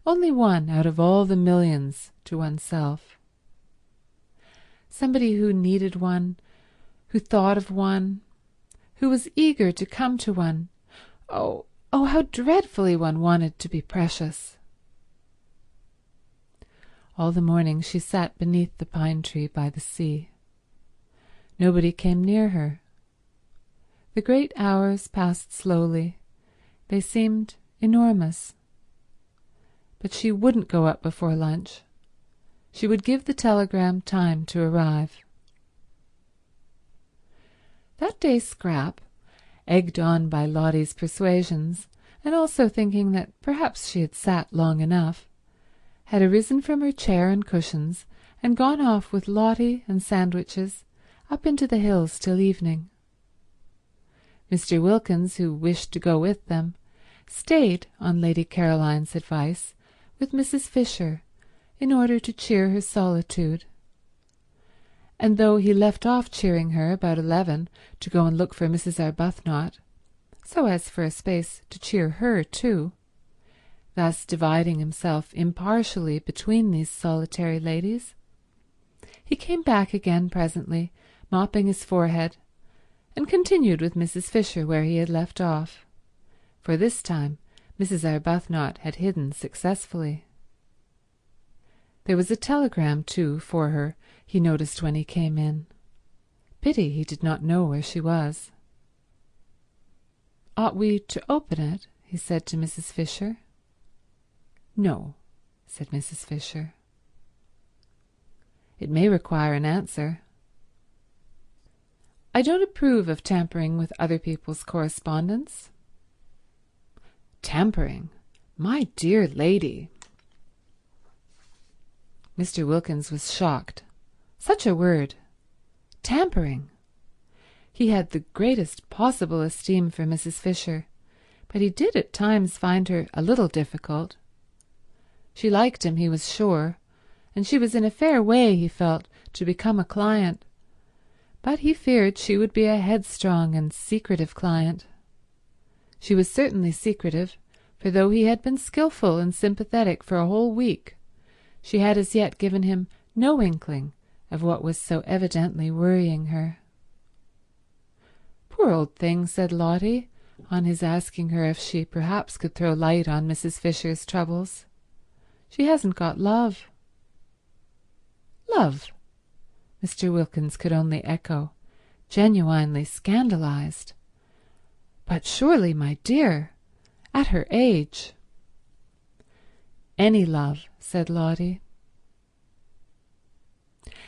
Only one out of all the millions to oneself. Somebody who needed one, who thought of one, who was eager to come to one. Oh, how dreadfully one wanted to be precious. All the morning she sat beneath the pine tree by the sea. Nobody came near her. The great hours passed slowly. They seemed enormous. But she wouldn't go up before lunch. She would give the telegram time to arrive. That day Scrap, egged on by Lottie's persuasions, and also thinking that perhaps she had sat long enough, had arisen from her chair and cushions and gone off with Lottie and sandwiches up into the hills till evening. Mr. Wilkins, who wished to go with them, stayed, on Lady Caroline's advice, with Mrs. Fisher in order to cheer her solitude. And though he left off cheering her about 11 to go and look for Mrs. Arbuthnot, so as for a space to cheer her too, thus dividing himself impartially between these solitary ladies, he came back again presently, mopping his forehead, and continued with Mrs. Fisher where he had left off, for this time Mrs. Arbuthnot had hidden successfully. There was a telegram, too, for her, he noticed when he came in. Pity he did not know where she was. "Ought we to open it?" he said to Mrs. Fisher. "No," said Mrs. Fisher. "It may require an answer." "I don't approve of tampering with other people's correspondence." "Tampering? My dear lady!" Mr. Wilkins was shocked. Such a word. Tampering. He had the greatest possible esteem for Mrs. Fisher, but he did at times find her a little difficult. She liked him, he was sure, and she was in a fair way, he felt, to become a client, but he feared she would be a headstrong and secretive client. She was certainly secretive, for though he had been skilful and sympathetic for a whole week, she had as yet given him no inkling of what was so evidently worrying her. "Poor old thing," said Lottie, on his asking her if she perhaps could throw light on Mrs. Fisher's troubles. "She hasn't got love." "Love?" Mr. Wilkins could only echo, genuinely scandalized. "But surely, my dear, at her age—" "Any love," said Lottie.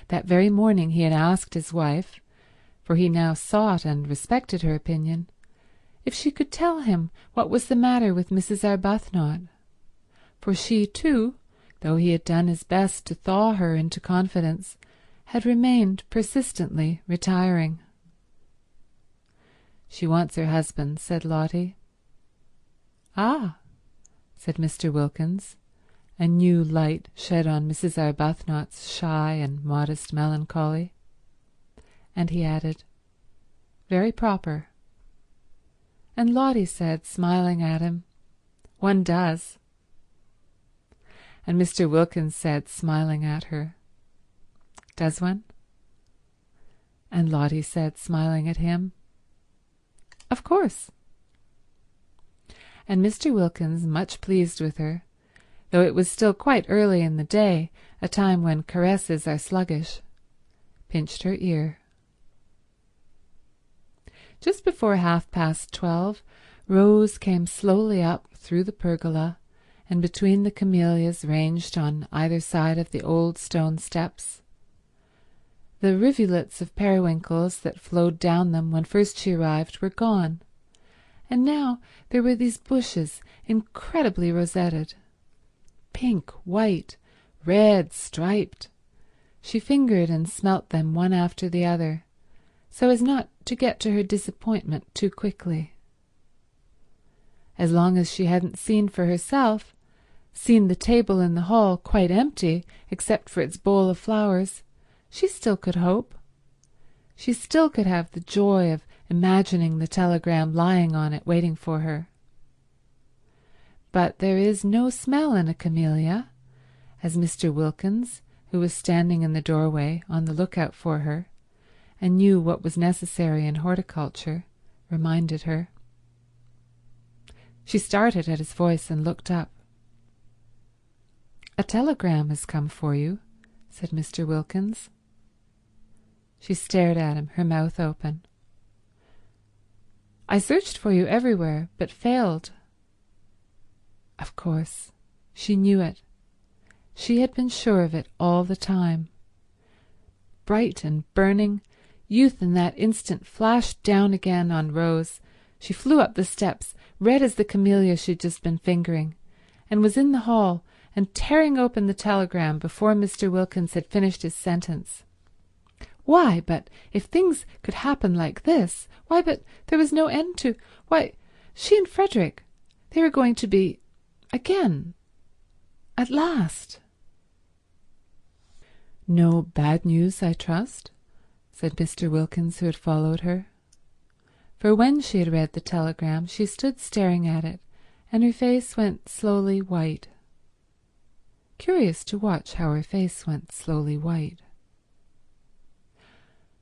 That very morning he had asked his wife, for he now sought and respected her opinion, if she could tell him what was the matter with Mrs. Arbuthnot, for she too, though he had done his best to thaw her into confidence, had remained persistently retiring. "She wants her husband," said Lottie. "Ah," said Mr. Wilkins, a new light shed on Mrs. Arbuthnot's shy and modest melancholy. And he added, "Very proper." And Lottie said, smiling at him, "One does." And Mr. Wilkins said, smiling at her, "Does one?" And Lottie said, smiling at him, "Of course." And Mr. Wilkins, much pleased with her, though it was still quite early in the day, a time when caresses are sluggish, pinched her ear. Just before 12:30, Rose came slowly up through the pergola and between the camellias ranged on either side of the old stone steps. The rivulets of periwinkles that flowed down them when first she arrived were gone, and now there were these bushes incredibly rosetted. Pink, white, red, striped. She fingered and smelt them one after the other, so as not to get to her disappointment too quickly. As long as she hadn't seen for herself, seen the table in the hall quite empty except for its bowl of flowers, she still could hope. She still could have the joy of imagining the telegram lying on it waiting for her. But there is no smell in a camellia, as Mr. Wilkins, who was standing in the doorway on the lookout for her, and knew what was necessary in horticulture, reminded her. She started at his voice and looked up. "A telegram has come for you," said Mr. Wilkins. She stared at him, her mouth open. "I searched for you everywhere, but failed." Of course, she knew it. She had been sure of it all the time. Bright and burning, youth in that instant flashed down again on Rose. She flew up the steps, red as the camellia she'd just been fingering, and was in the hall and tearing open the telegram before Mr. Wilkins had finished his sentence. Why, but if things could happen like this, why, but there was no end to, why, she and Frederick, they were going to be, again, at last. "No bad news, I trust?" said Mr. Wilkins, who had followed her. For when she had read the telegram, she stood staring at it, and her face went slowly white. Curious to watch how her face went slowly white.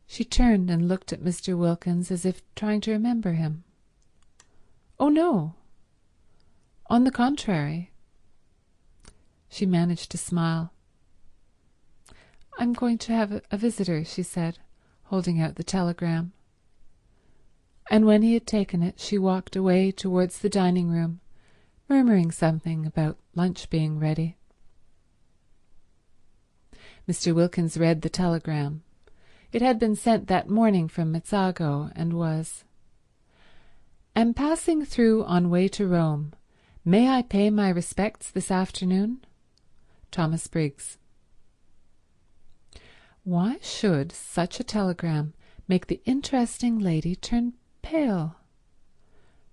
She turned and looked at Mr. Wilkins as if trying to remember him. "Oh, no. On the contrary." She managed to smile. "I'm going to have a visitor," she said, holding out the telegram. And when he had taken it, she walked away towards the dining room, murmuring something about lunch being ready. Mr. Wilkins read the telegram. It had been sent that morning from Mezzago, and was: "Am passing through on way to Rome. May I pay my respects this afternoon? Thomas Briggs." Why should such a telegram make the interesting lady turn pale?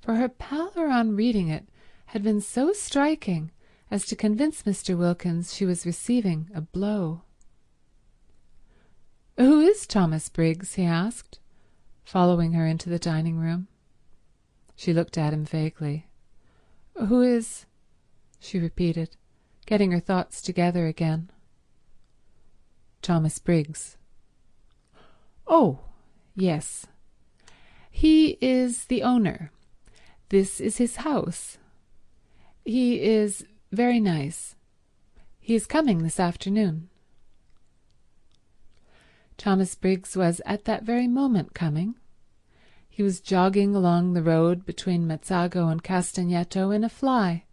For her pallor on reading it had been so striking as to convince Mr. Wilkins she was receiving a blow. "Who is Thomas Briggs?" he asked, following her into the dining room. She looked at him vaguely. "Who is—" she repeated, getting her thoughts together again. "Thomas Briggs." "Oh, yes. He is the owner. This is his house. He is very nice. He is coming this afternoon." Thomas Briggs was at that very moment coming. He was jogging along the road between Mezzago and Castagneto in a fly,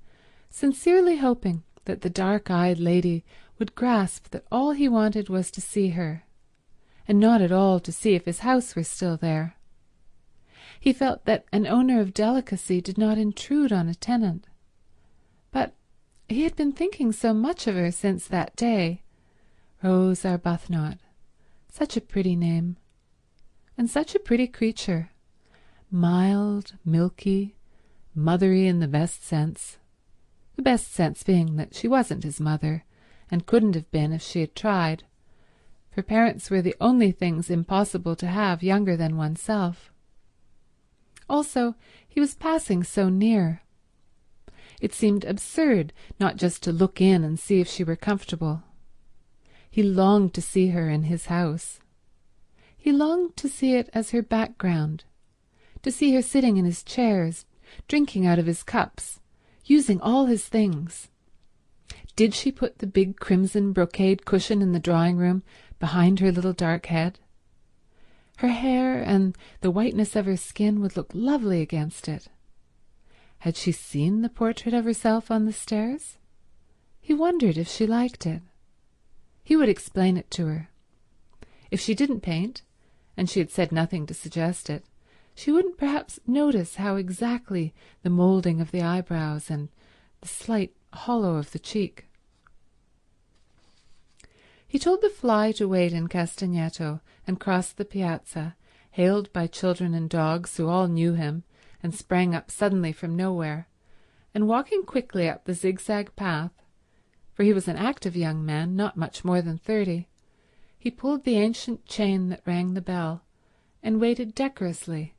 sincerely hoping that the dark-eyed lady would grasp that all he wanted was to see her, and not at all to see if his house were still there. He felt that an owner of delicacy did not intrude on a tenant. But he had been thinking so much of her since that day. Rose Arbuthnot, such a pretty name, and such a pretty creature, mild, milky, mothery in the best sense being that she wasn't his mother, and couldn't have been if she had tried, for parents were the only things impossible to have younger than oneself. Also, he was passing so near. It seemed absurd not just to look in and see if she were comfortable. He longed to see her in his house. He longed to see it as her background, to see her sitting in his chairs, drinking out of his cups, using all his things. Did she put the big crimson brocade cushion in the drawing-room behind her little dark head? Her hair and the whiteness of her skin would look lovely against it. Had she seen the portrait of herself on the stairs? He wondered if she liked it. He would explain it to her. If she didn't paint, and she had said nothing to suggest it, she wouldn't perhaps notice how exactly the moulding of the eyebrows and the slight hollow of the cheek. He told the fly to wait in Castagneto and crossed the piazza, hailed by children and dogs who all knew him and sprang up suddenly from nowhere, and walking quickly up the zigzag path, for he was an active young man, not much more than 30, he pulled the ancient chain that rang the bell and waited decorously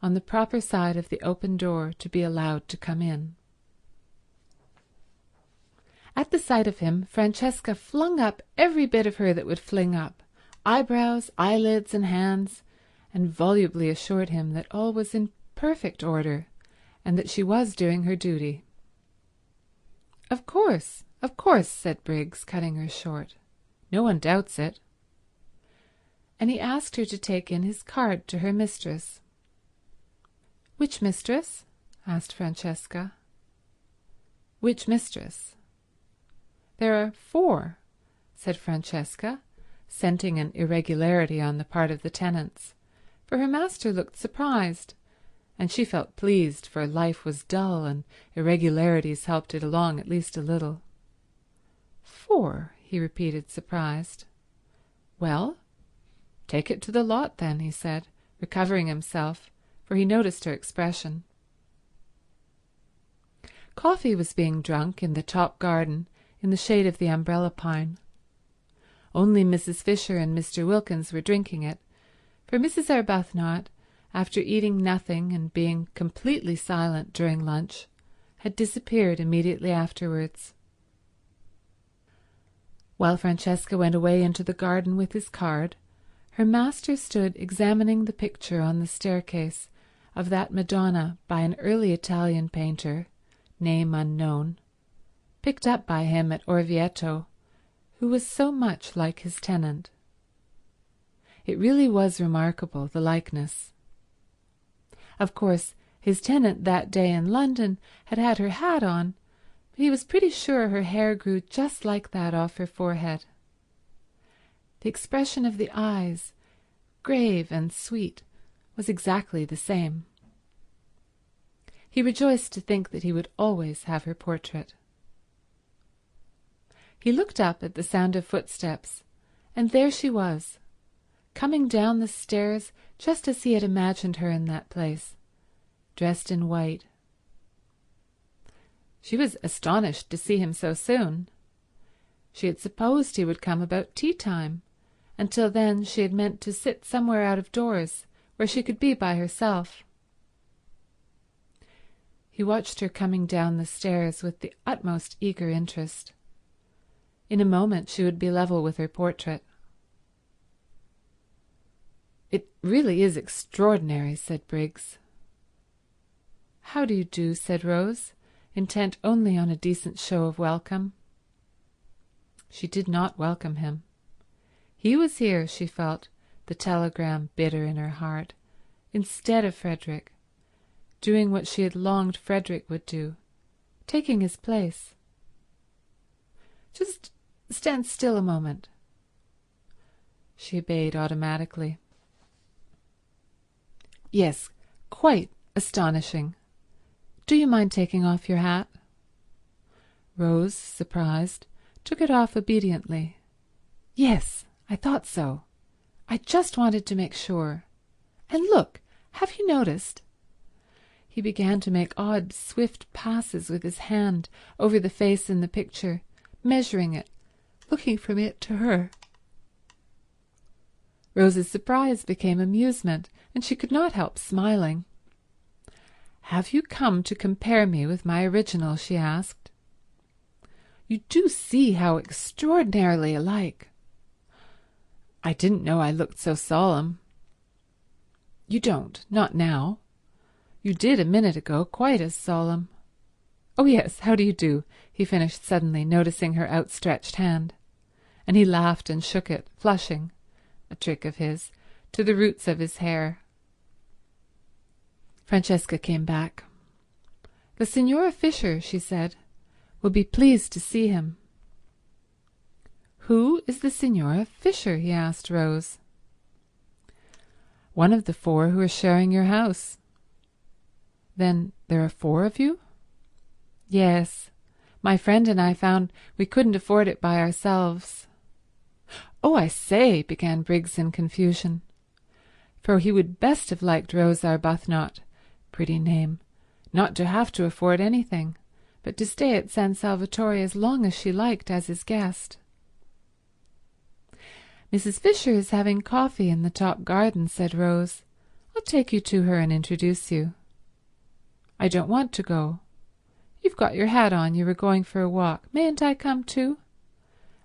on the proper side of the open door to be allowed to come in. At the sight of him, Francesca flung up every bit of her that would fling up, eyebrows, eyelids, and hands, and volubly assured him that all was in perfect order and that she was doing her duty. Of course, said Briggs, cutting her short. No one doubts it. And he asked her to take in his card to her mistress. Which mistress? Asked Francesca. Which mistress? There are 4, said Francesca, scenting an irregularity on the part of the tenants, for her master looked surprised, and she felt pleased, for life was dull and irregularities helped it along at least a little. 4, he repeated, surprised. Well, take it to the lot then, he said, recovering himself, for he noticed her expression. Coffee was being drunk in the top garden in the shade of the umbrella pine. Only Mrs. Fisher and Mr. Wilkins were drinking it, for Mrs. Arbuthnot, after eating nothing and being completely silent during lunch, had disappeared immediately afterwards. While Francesca went away into the garden with his card, her master stood examining the picture on the staircase of that Madonna by an early Italian painter, name unknown, picked up by him at Orvieto, who was so much like his tenant. It really was remarkable, the likeness. Of course, his tenant that day in London had had her hat on, but he was pretty sure her hair grew just like that off her forehead. The expression of the eyes, grave and sweet, was exactly the same. He rejoiced to think that he would always have her portrait. He looked up at the sound of footsteps, and there she was, coming down the stairs just as he had imagined her in that place, dressed in white. She was astonished to see him so soon. She had supposed he would come about tea-time. Until then she had meant to sit somewhere out of doors, where she could be by herself. He watched her coming down the stairs with the utmost eager interest. In a moment she would be level with her portrait. "It really is extraordinary," said Briggs. "How do you do?" said Rose, intent only on a decent show of welcome. She did not welcome him. He was here, she felt, the telegram bitter in her heart, instead of Frederick, doing what she had longed Frederick would do, taking his place. "Just stand still a moment." She obeyed automatically. "Yes, quite astonishing. Do you mind taking off your hat?" Rose, surprised, took it off obediently. "Yes, I thought so. I just wanted to make sure. And look, have you noticed?" He began to make odd, swift passes with his hand over the face in the picture, measuring it, looking from it to her. Rose's surprise became amusement, and she could not help smiling. "Have you come to compare me with my original?" she asked. "You do see how extraordinarily alike." "I didn't know I looked so solemn." "You don't, not now. You did a minute ago, quite as solemn. Oh, yes, how do you do?" he finished suddenly, noticing her outstretched hand, and he laughed and shook it, flushing, a trick of his, to the roots of his hair. Francesca came back. "The Signora Fisher," she said, "will be pleased to see him." "Who is the Signora Fisher?" he asked Rose. "One of the 4 who are sharing your house." "Then there are 4 of you?" "Yes. My friend and I found we couldn't afford it by ourselves." "Oh, I say," began Briggs in confusion, for he would best have liked Rose Arbuthnot, pretty name, not to have to afford anything, but to stay at San Salvatore as long as she liked as his guest. "Mrs. Fisher is having coffee in the top garden," said Rose. I'll take you to her and introduce you." "I don't want to go." "You've got your hat on. You were going for a walk. Mayn't I come too?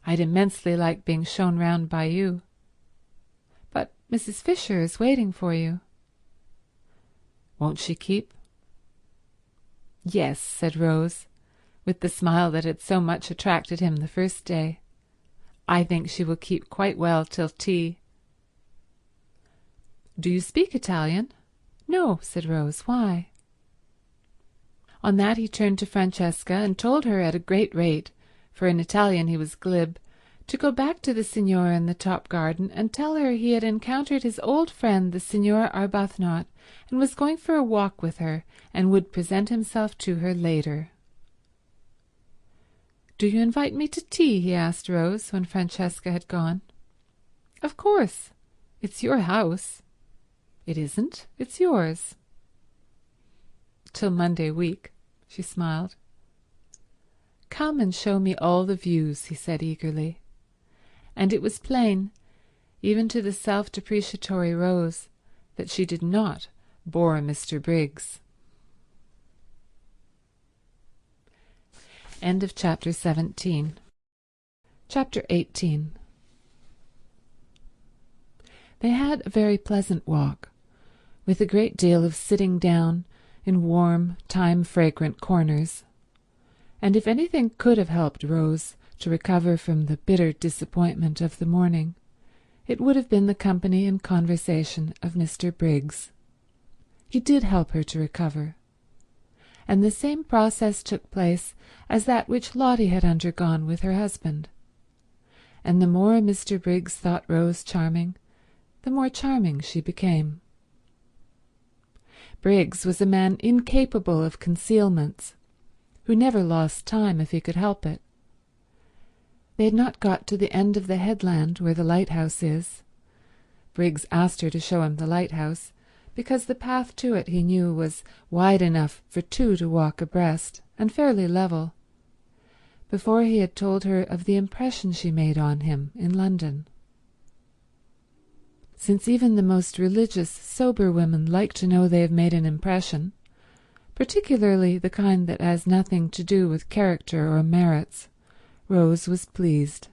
I'd immensely like being shown round by you." "But Mrs. Fisher is waiting for you." "Won't she keep?" "Yes," said Rose, with the smile that had so much attracted him the first day. "I think she will keep quite well till tea." "Do you speak Italian?" "No," said Rose. "Why?" On that he turned to Francesca and told her at a great rate, for in Italian he was glib, to go back to the signora in the top garden and tell her he had encountered his old friend the Signora Arbuthnot and was going for a walk with her and would present himself to her later. "Do you invite me to tea?" he asked Rose when Francesca had gone. "Of course. It's your house." "It isn't. It's yours." "Till Monday week," she smiled. "Come and show me all the views," he said eagerly. And it was plain, even to the self-depreciatory Rose, that she did not bore Mr. Briggs. End of chapter 17. Chapter 18. They had a very pleasant walk, with a great deal of sitting down in warm, time-fragrant corners, and if anything could have helped Rose to recover from the bitter disappointment of the morning, it would have been the company and conversation of Mr. Briggs. He did help her to recover, and the same process took place as that which Lottie had undergone with her husband, and the more Mr. Briggs thought Rose charming, the more charming she became. Briggs was a man incapable of concealments, who never lost time if he could help it. They had not got to the end of the headland where the lighthouse is. Briggs asked her to show him the lighthouse, because the path to it, he knew, was wide enough for two to walk abreast, and fairly level, before he had told her of the impression she made on him in London. Since even the most religious, sober women like to know they have made an impression, particularly the kind that has nothing to do with character or merits, Rose was pleased.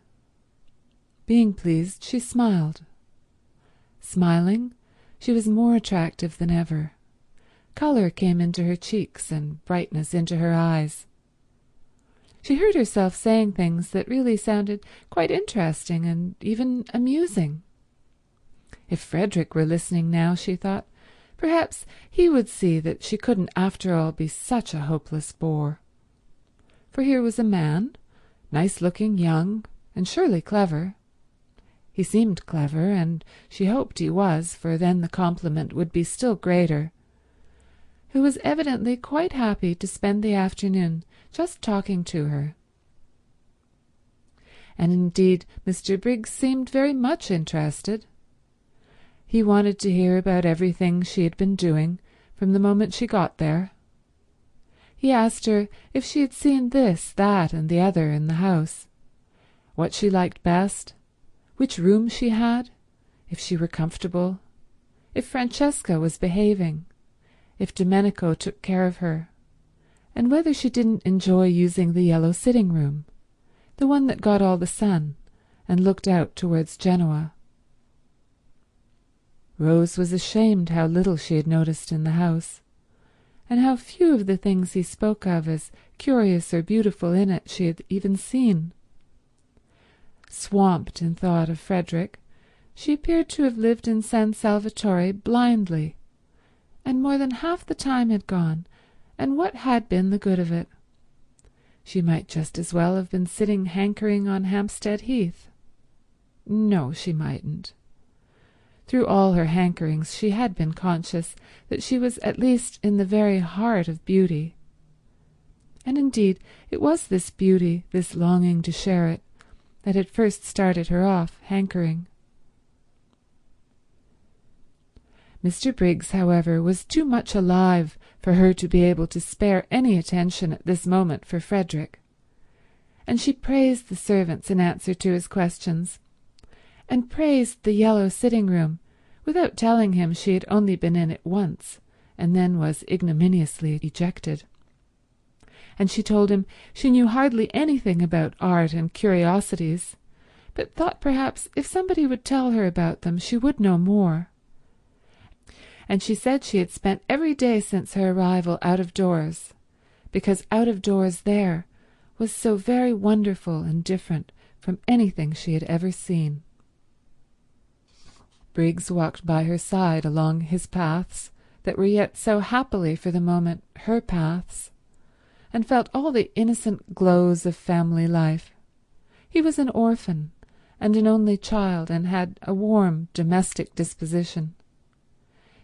Being pleased, she smiled. Smiling, she was more attractive than ever. Colour came into her cheeks and brightness into her eyes. She heard herself saying things that really sounded quite interesting and even amusing. If Frederick were listening now, she thought, perhaps he would see that she couldn't after all be such a hopeless bore. For here was a man, nice-looking, young, and surely clever. He seemed clever, and she hoped he was, for then the compliment would be still greater, who was evidently quite happy to spend the afternoon just talking to her. And indeed Mr. Briggs seemed very much interested. He wanted to hear about everything she had been doing from the moment she got there. He asked her if she had seen this, that, and the other in the house, what she liked best, which room she had, if she were comfortable, if Francesca was behaving, if Domenico took care of her, and whether she didn't enjoy using the yellow sitting-room, the one that got all the sun and looked out towards Genoa. Rose was ashamed how little she had noticed in the house, and how few of the things he spoke of as curious or beautiful in it she had even seen. Swamped in thought of Frederick, she appeared to have lived in San Salvatore blindly, and more than half the time had gone, and what had been the good of it? She might just as well have been sitting hankering on Hampstead Heath. No, she mightn't. Through all her hankerings she had been conscious that she was at least in the very heart of beauty. And indeed it was this beauty, this longing to share it, that had first started her off hankering. Mr. Briggs, however, was too much alive for her to be able to spare any attention at this moment for Frederick, and she praised the servants in answer to his questions, and praised the yellow sitting-room, Without telling him, she had only been in it once, and then was ignominiously ejected. And she told him she knew hardly anything about art and curiosities, but thought perhaps if somebody would tell her about them she would know more. And she said she had spent every day since her arrival out of doors, because out of doors there was so very wonderful and different from anything she had ever seen. Briggs walked by her side along his paths that were yet so happily for the moment her paths, and felt all the innocent glows of family life. He was an orphan and an only child, and had a warm domestic disposition.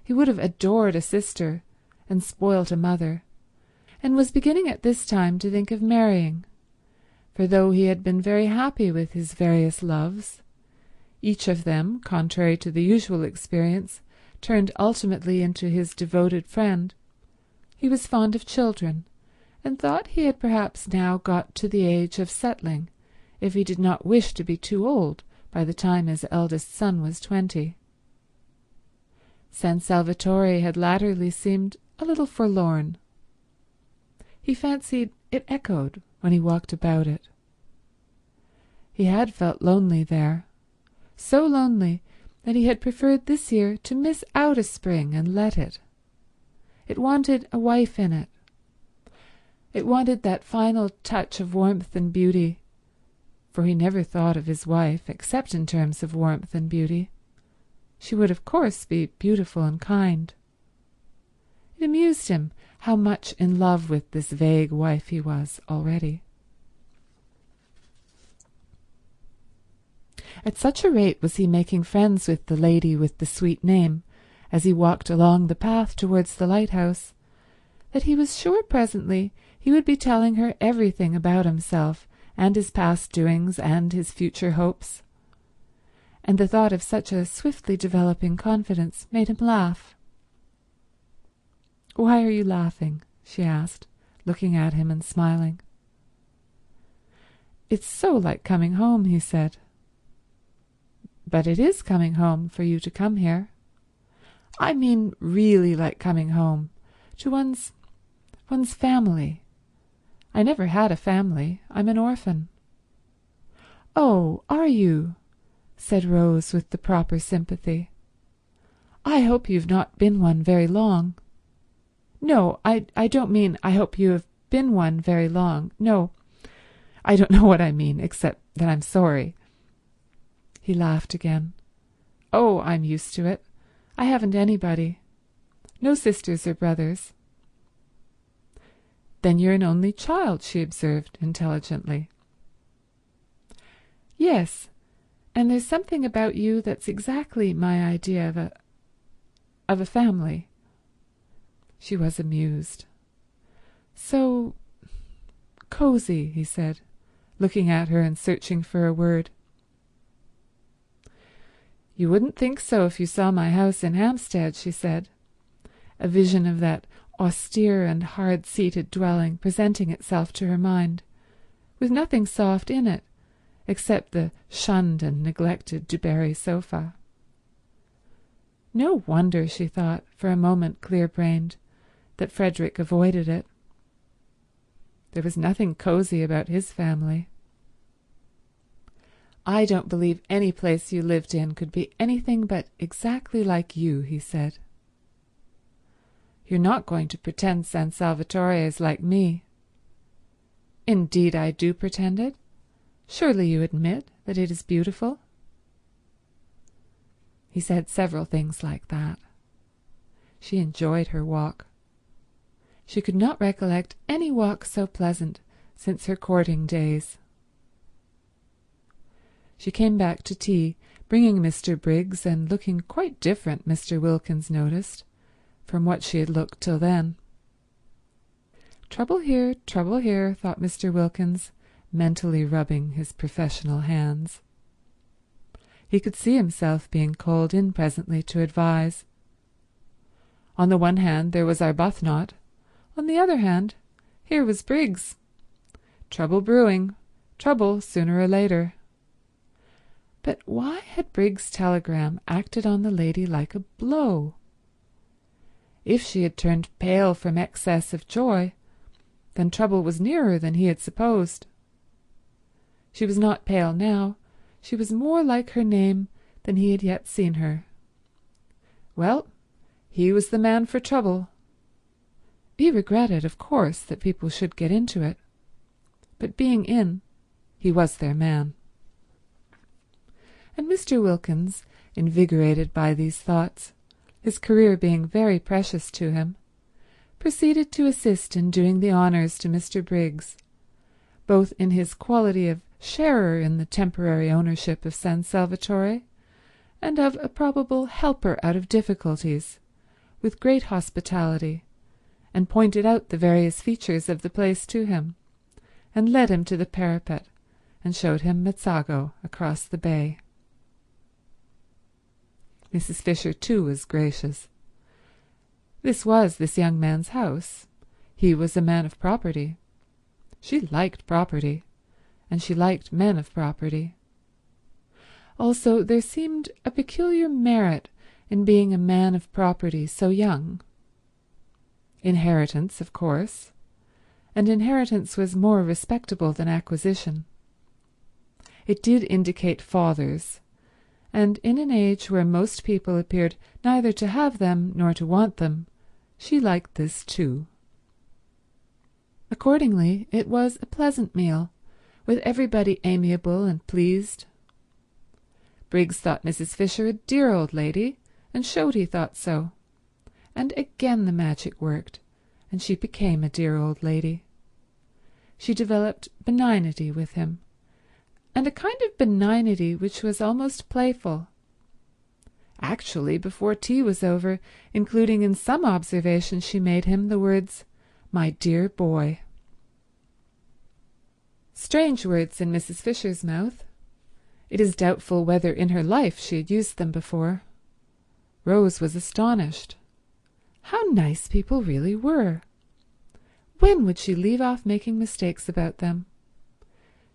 He would have adored a sister and spoilt a mother, and was beginning at this time to think of marrying, for though he had been very happy with his various loves, each of them, contrary to the usual experience, turned ultimately into his devoted friend, he was fond of children, and thought he had perhaps now got to the age of settling, if he did not wish to be too old by the time his eldest son was 20. San Salvatore had latterly seemed a little forlorn. He fancied it echoed when he walked about it. He had felt lonely there, so lonely that he had preferred this year to miss out a spring and let it. It wanted a wife in it. It wanted that final touch of warmth and beauty, for he never thought of his wife except in terms of warmth and beauty. She would, of course, be beautiful and kind. It amused him how much in love with this vague wife he was already. At such a rate was he making friends with the lady with the sweet name as he walked along the path towards the lighthouse, that he was sure presently he would be telling her everything about himself and his past doings and his future hopes. And the thought of such a swiftly developing confidence made him laugh. "Why are you laughing?" she asked, looking at him and smiling. "It's so like coming home," he said. "But it is coming home for you to come here. I mean really like coming home, to one's family. I never had a family. I'm an orphan." "Oh, are you?" said Rose with the proper sympathy. "I hope you've not been one very long." "No, I don't mean I hope you have been one very long. No, I don't know what I mean, except that I'm sorry." He laughed again. "Oh, I'm used to it. I haven't anybody. No sisters or brothers." "Then you're an only child," she observed intelligently. "Yes, and there's something about you that's exactly my idea of a family." She was amused. "So cosy," he said, looking at her and searching for a word. "You wouldn't think so if you saw my house in Hampstead," she said, a vision of that austere and hard-seated dwelling presenting itself to her mind, with nothing soft in it except the shunned and neglected Du Barry sofa. No wonder, she thought, for a moment clear-brained, that Frederick avoided it. There was nothing cosy about his family. "I don't believe any place you lived in could be anything but exactly like you," he said. "You're not going to pretend San Salvatore is like me." "Indeed I do pretend it. Surely you admit that it is beautiful?" He said several things like that. She enjoyed her walk. She could not recollect any walk so pleasant since her courting days. She came back to tea, bringing Mr. Briggs, and looking quite different, Mr. Wilkins noticed, from what she had looked till then. Trouble here, thought Mr. Wilkins, mentally rubbing his professional hands. He could see himself being called in presently to advise. On the one hand there was Arbuthnot. On the other hand, here was Briggs. Trouble brewing, trouble sooner or later. But why had Briggs's telegram acted on the lady like a blow? If she had turned pale from excess of joy, then trouble was nearer than he had supposed. She was not pale now. She was more like her name than he had yet seen her. Well, he was the man for trouble. He regretted, of course, that people should get into it, but being in, he was their man. And Mr. Wilkins, invigorated by these thoughts, his career being very precious to him, proceeded to assist in doing the honours to Mr. Briggs, both in his quality of sharer in the temporary ownership of San Salvatore and of a probable helper out of difficulties, with great hospitality, and pointed out the various features of the place to him, and led him to the parapet, and showed him Mezzago across the bay. Mrs. Fisher, too, was gracious. This was this young man's house. He was a man of property. She liked property, and she liked men of property. Also, there seemed a peculiar merit in being a man of property so young. Inheritance, of course, and inheritance was more respectable than acquisition. It did indicate fathers, and in an age where most people appeared neither to have them nor to want them, she liked this too. Accordingly, it was a pleasant meal, with everybody amiable and pleased. Briggs thought Mrs. Fisher a dear old lady, and showed he thought so, and again the magic worked, and she became a dear old lady. She developed benignity with him, and a kind of benignity which was almost playful. Actually, before tea was over, including in some observation she made him the words, "My dear boy." Strange words in Mrs. Fisher's mouth. It is doubtful whether in her life she had used them before. Rose was astonished. How nice people really were. When would she leave off making mistakes about them?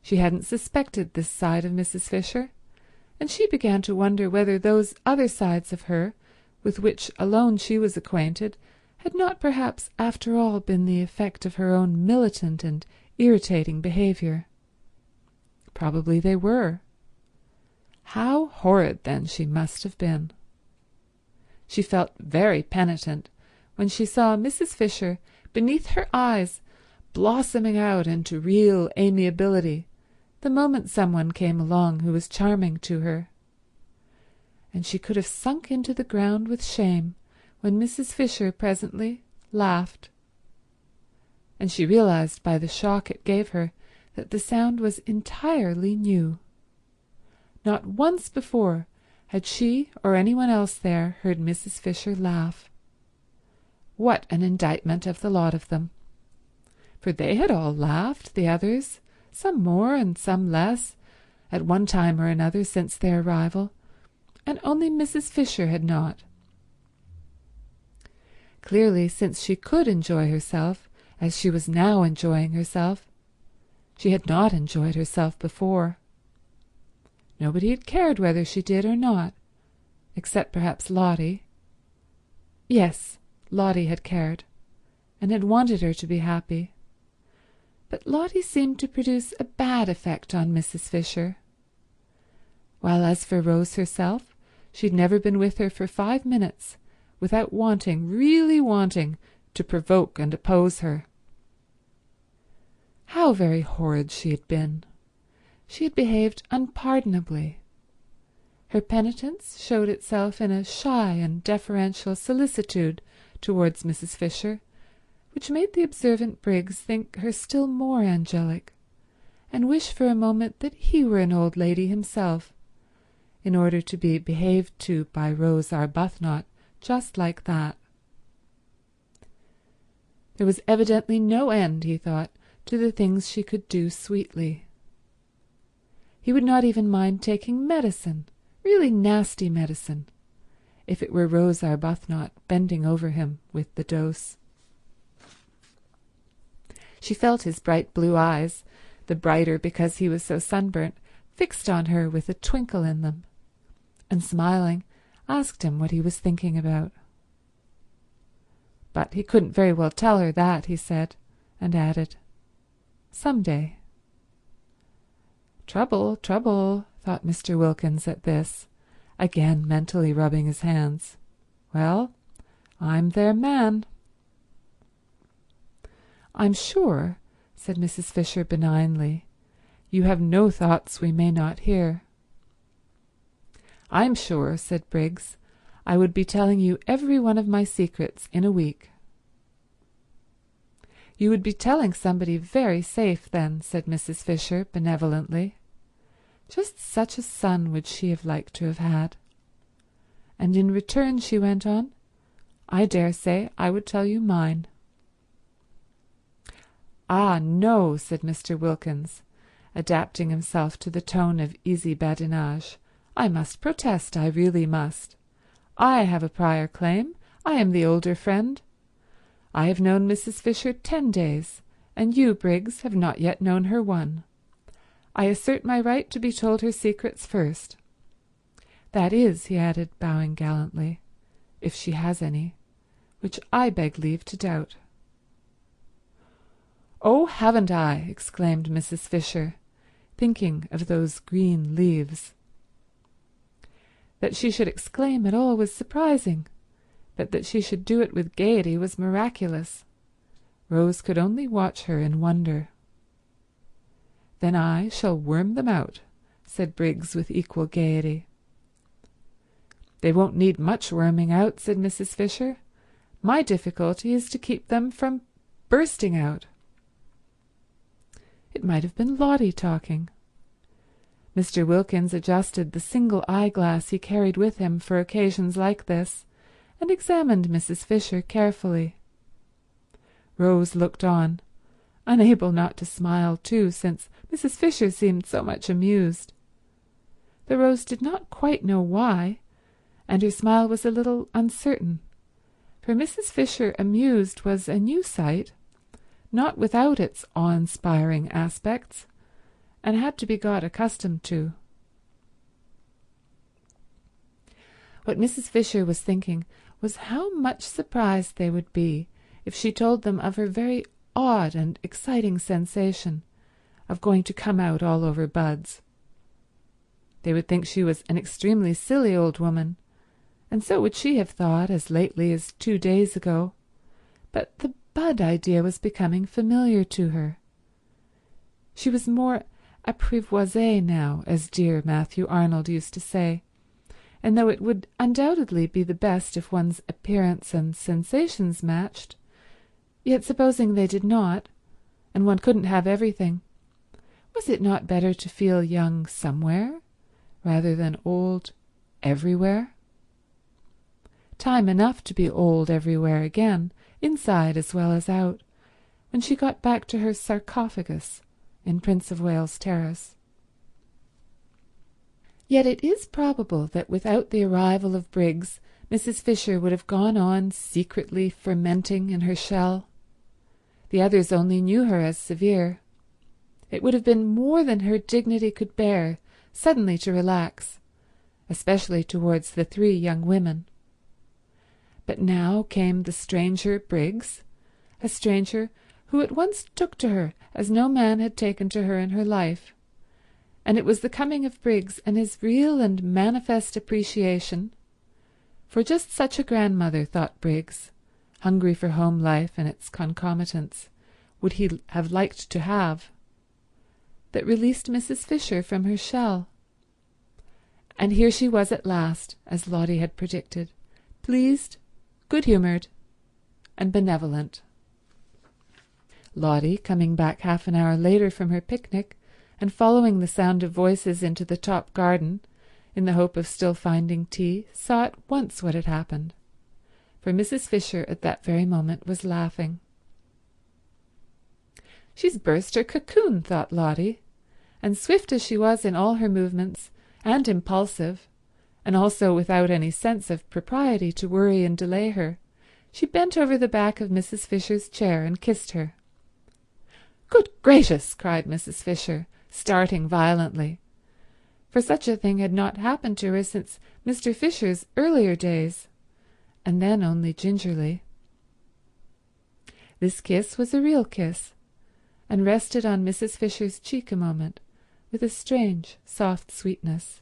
She hadn't suspected this side of Mrs. Fisher, and she began to wonder whether those other sides of her, with which alone she was acquainted, had not perhaps after all been the effect of her own militant and irritating behaviour. Probably they were. How horrid, then, she must have been. She felt very penitent when she saw Mrs. Fisher, beneath her eyes, blossoming out into real amiability the moment someone came along who was charming to her. And she could have sunk into the ground with shame when Mrs. Fisher presently laughed. And she realized by the shock it gave her that the sound was entirely new. Not once before had she or anyone else there heard Mrs. Fisher laugh. What an indictment of the lot of them! For they had all laughed, the others, some more and some less, at one time or another since their arrival, and only Mrs. Fisher had not. Clearly, since she could enjoy herself, as she was now enjoying herself, she had not enjoyed herself before. Nobody had cared whether she did or not, except perhaps Lotty. Yes, Lotty had cared, and had wanted her to be happy. But Lotty seemed to produce a bad effect on Mrs. Fisher. While as for Rose herself, she'd never been with her for 5 minutes without wanting, really wanting, to provoke and oppose her. How very horrid she had been. She had behaved unpardonably. Her penitence showed itself in a shy and deferential solicitude towards Mrs. Fisher, which made the observant Briggs think her still more angelic, and wish for a moment that he were an old lady himself, in order to be behaved to by Rose Arbuthnot just like that. There was evidently no end, he thought, to the things she could do sweetly. He would not even mind taking medicine, really nasty medicine, if it were Rose Arbuthnot bending over him with the dose. She felt his bright blue eyes, the brighter because he was so sunburnt, fixed on her with a twinkle in them, and smiling, asked him what he was thinking about. But he couldn't very well tell her that, he said, and added, "Some day." Trouble, trouble, thought Mr. Wilkins at this, again mentally rubbing his hands. Well, I'm their man. "I'm sure," said Mrs. Fisher benignly, "you have no thoughts we may not hear." "I'm sure," said Briggs, "I would be telling you every one of my secrets in a week." "You would be telling somebody very safe then," said Mrs. Fisher benevolently. Just such a son would she have liked to have had. "And in return," she went on, "I dare say I would tell you mine." "Ah, no," said Mr. Wilkins, adapting himself to the tone of easy badinage. "I must protest, I really must. I have a prior claim. I am the older friend. I have known Mrs. Fisher 10 days, and you, Briggs, have not yet known her 1. I assert my right to be told her secrets first. That is," he added, bowing gallantly, "if she has any, which I beg leave to doubt." "Oh, haven't I!" exclaimed Mrs. Fisher, thinking of those green leaves. That she should exclaim at all was surprising, but that she should do it with gaiety was miraculous. Rose could only watch her in wonder. "Then I shall worm them out," said Briggs with equal gaiety. "They won't need much worming out," said Mrs. Fisher. "My difficulty is to keep them from bursting out." It might have been Lotty talking. Mr. Wilkins adjusted the single eyeglass he carried with him for occasions like this, and examined Mrs. Fisher carefully. Rose looked on, unable not to smile too, since Mrs. Fisher seemed so much amused. Though Rose did not quite know why, and her smile was a little uncertain, for Mrs. Fisher amused was a new sight, not without its awe-inspiring aspects, and had to be got accustomed to. What Mrs. Fisher was thinking was how much surprised they would be if she told them of her very odd and exciting sensation of going to come out all over buds. They would think she was an extremely silly old woman, and so would she have thought as lately as 2 days ago, but the bud idea was becoming familiar to her. She was more apprivoisée now, as dear Matthew Arnold used to say, and though it would undoubtedly be the best if one's appearance and sensations matched, yet supposing they did not, and one couldn't have everything, was it not better to feel young somewhere rather than old everywhere? Time enough to be old everywhere again, inside as well as out, when she got back to her sarcophagus in Prince of Wales Terrace. Yet it is probable that without the arrival of Briggs, Mrs. Fisher would have gone on secretly fermenting in her shell. The others only knew her as severe. It would have been more than her dignity could bear suddenly to relax, especially towards the 3 young women. But now came the stranger Briggs, a stranger who at once took to her as no man had taken to her in her life, and it was the coming of Briggs and his real and manifest appreciation, for just such a grandmother, thought Briggs, hungry for home life and its concomitants, would he have liked to have, that released Mrs. Fisher from her shell. And here she was at last, as Lotty had predicted, pleased, good-humoured, and benevolent. Lotty, coming back half an hour later from her picnic, and following the sound of voices into the top garden, in the hope of still finding tea, saw at once what had happened, for Mrs. Fisher at that very moment was laughing. She's burst her cocoon, thought Lotty, and swift as she was in all her movements, and impulsive, and also without any sense of propriety to worry and delay her, she bent over the back of Mrs. Fisher's chair and kissed her. "Good gracious!" cried Mrs. Fisher, starting violently, for such a thing had not happened to her since Mr. Fisher's earlier days, and then only gingerly. This kiss was a real kiss, and rested on Mrs. Fisher's cheek a moment with a strange, soft sweetness.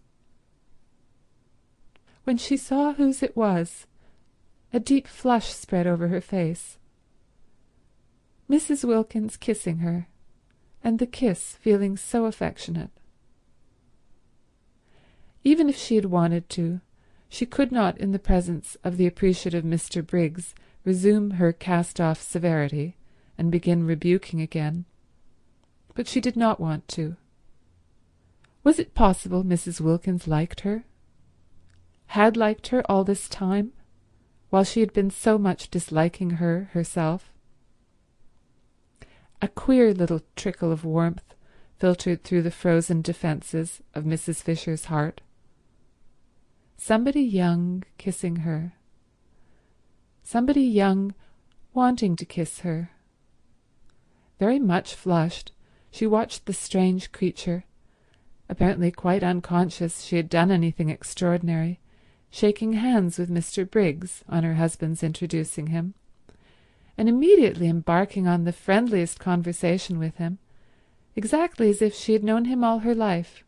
When she saw whose it was, a deep flush spread over her face. Mrs. Wilkins kissing her, and the kiss feeling so affectionate. Even if she had wanted to, she could not in the presence of the appreciative Mr. Briggs resume her cast-off severity and begin rebuking again. But she did not want to. Was it possible Mrs. Wilkins liked her? Had liked her all this time, while she had been so much disliking her herself? A queer little trickle of warmth filtered through the frozen defences of Mrs. Fisher's heart. Somebody young kissing her. Somebody young wanting to kiss her. Very much flushed, she watched the strange creature, apparently quite unconscious she had done anything extraordinary, shaking hands with Mr. Briggs on her husband's introducing him, and immediately embarking on the friendliest conversation with him, exactly as if she had known him all her life.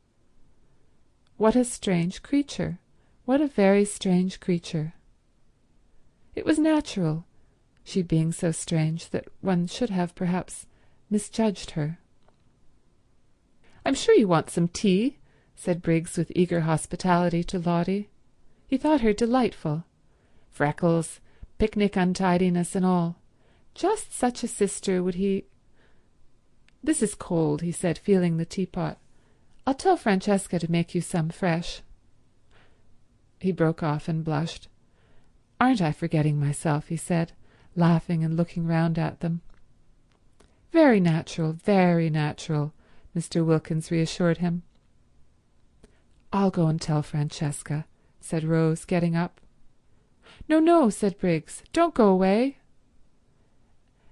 What a strange creature! What a very strange creature! It was natural, she being so strange that one should have perhaps misjudged her. "I'm sure you want some tea," said Briggs with eager hospitality to Lotty. He thought her delightful. Freckles, picnic untidiness and all. Just such a sister would he— "This is cold," he said, feeling the teapot. "I'll tell Francesca to make you some fresh." He broke off and blushed. "Aren't I forgetting myself?" he said, laughing and looking round at them. "Very natural, Mr. Wilkins reassured him. "I'll go and tell Francesca," said Rose, getting up. "No, no," said Briggs. "Don't go away."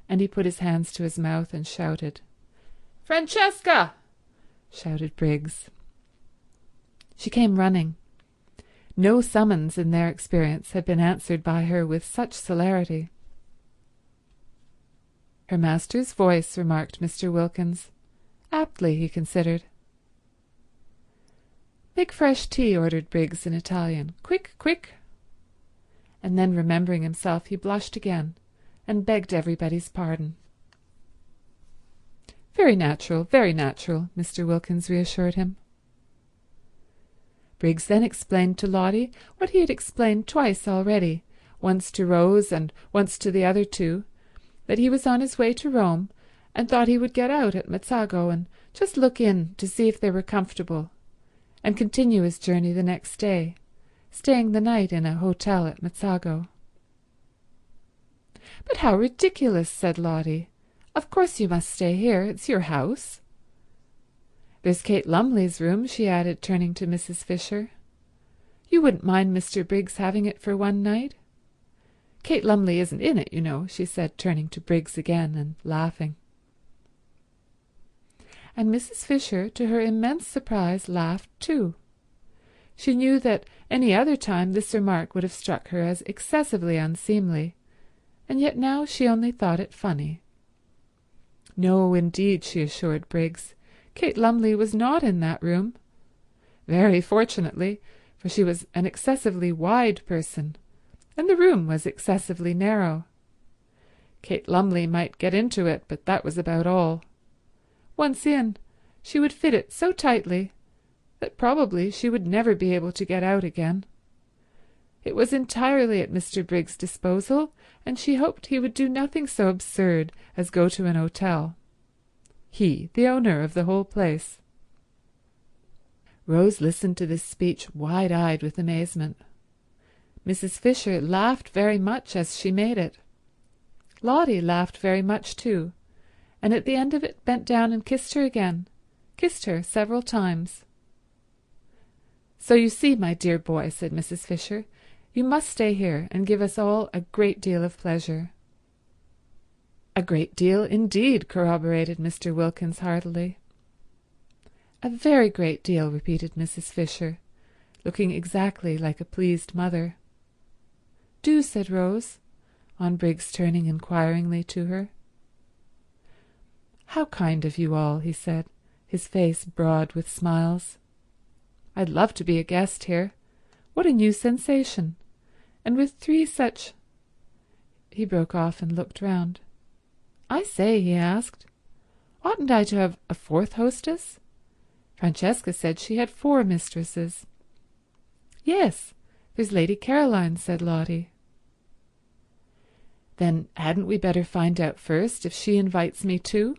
And he put his hands to his mouth and shouted. "Francesca!" shouted Briggs. She came running. No summons in their experience had been answered by her with such celerity. "Her master's voice," remarked Mr. Wilkins. Aptly, he considered. "Make fresh tea," ordered Briggs in Italian. "Quick, quick." And then, remembering himself, he blushed again and begged everybody's pardon. Very natural, Mr. Wilkins reassured him. Briggs then explained to Lotty what he had explained twice already, once to Rose and once to the other two, that he was on his way to Rome and thought he would get out at Mezzago and just look in to see if they were comfortable, and continue his journey the next day, staying the night in a hotel at Mezzago. "But how ridiculous," said Lotty. "Of course you must stay here. It's your house." "There's Kate Lumley's room," she added, turning to Mrs. Fisher. "You wouldn't mind Mr. Briggs having it for one night? Kate Lumley isn't in it, you know," she said, turning to Briggs again and laughing. And Mrs. Fisher, to her immense surprise, laughed too. She knew that any other time this remark would have struck her as excessively unseemly, and yet now she only thought it funny. No, indeed, she assured Briggs, Kate Lumley was not in that room. Very fortunately, for she was an excessively wide person, and the room was excessively narrow. Kate Lumley might get into it, but that was about all. Once in, she would fit it so tightly that probably she would never be able to get out again. It was entirely at Mr. Briggs' disposal, and she hoped he would do nothing so absurd as go to an hotel. He, the owner of the whole place. Rose listened to this speech wide-eyed with amazement. Mrs. Fisher laughed very much as she made it. Lotty laughed very much too, and at the end of it bent down and kissed her again, kissed her several times. "So you see, my dear boy," said Mrs. Fisher, "you must stay here and give us all a great deal of pleasure." "A great deal indeed," corroborated Mr. Wilkins heartily. "A very great deal," repeated Mrs. Fisher, looking exactly like a pleased mother. "Do," said Rose, on Briggs turning inquiringly to her. "How kind of you all," he said, his face broad with smiles. "I'd love to be a guest here. What a new sensation. And with 3 such—" He broke off and looked round. "I say," he asked, "oughtn't I to have a 4th hostess? Francesca said she had 4 mistresses." "Yes, there's Lady Caroline," said Lottie. "Then hadn't we better find out first if she invites me too?"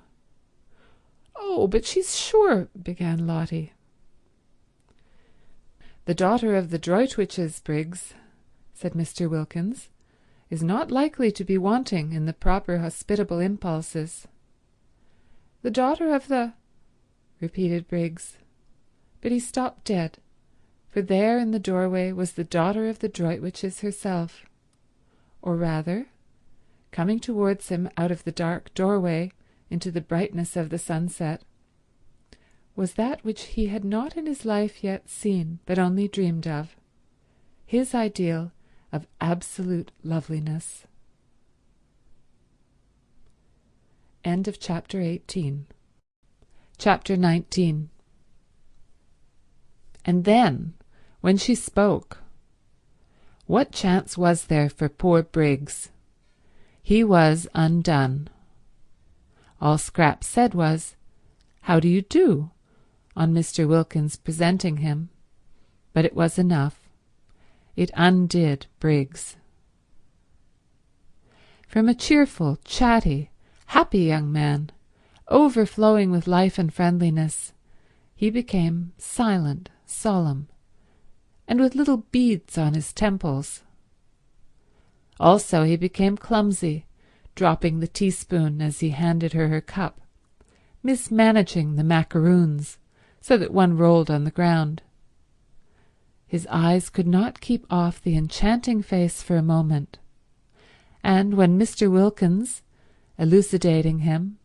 "Oh, but she's sure—" began Lottie. "The daughter of the Droitwiches, Briggs," said Mr. Wilkins, "is not likely to be wanting in the proper hospitable impulses." "The daughter of the—" repeated Briggs, but he stopped dead, for there in the doorway was the daughter of the Droitwiches herself, or rather, coming towards him out of the dark doorway into the brightness of the sunset, was that which he had not in his life yet seen but only dreamed of, his ideal of absolute loveliness. End of chapter 18. Chapter 19. And then, when she spoke, what chance was there for poor Briggs? He was undone. All Scrap said was, "How do you do?" on Mr. Wilkins presenting him, but it was enough. It undid Briggs. From a cheerful, chatty, happy young man, overflowing with life and friendliness, he became silent, solemn, and with little beads on his temples. Also he became clumsy, dropping the teaspoon as he handed her her cup, mismanaging the macaroons so that one rolled on the ground. His eyes could not keep off the enchanting face for a moment, and when Mr. Wilkins, elucidating him,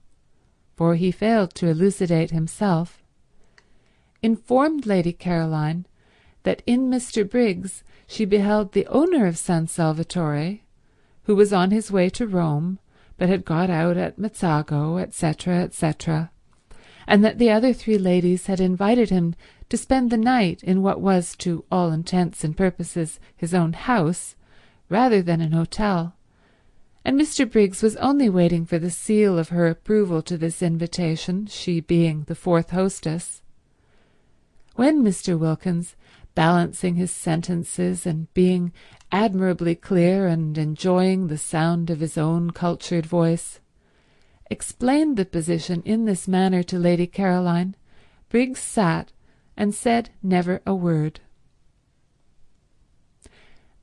for he failed to elucidate himself, informed Lady Caroline that in Mr. Briggs she beheld the owner of San Salvatore, who was on his way to Rome but had got out at Mezzago, etc., etc., and that the other 3 ladies had invited him to spend the night in what was to all intents and purposes his own house rather than an hotel, and Mr. Briggs was only waiting for the seal of her approval to this invitation, she being the 4th hostess. When Mr. Wilkins, balancing his sentences and being admirably clear and enjoying the sound of his own cultured voice, explained the position in this manner to Lady Caroline, Briggs sat and said never a word.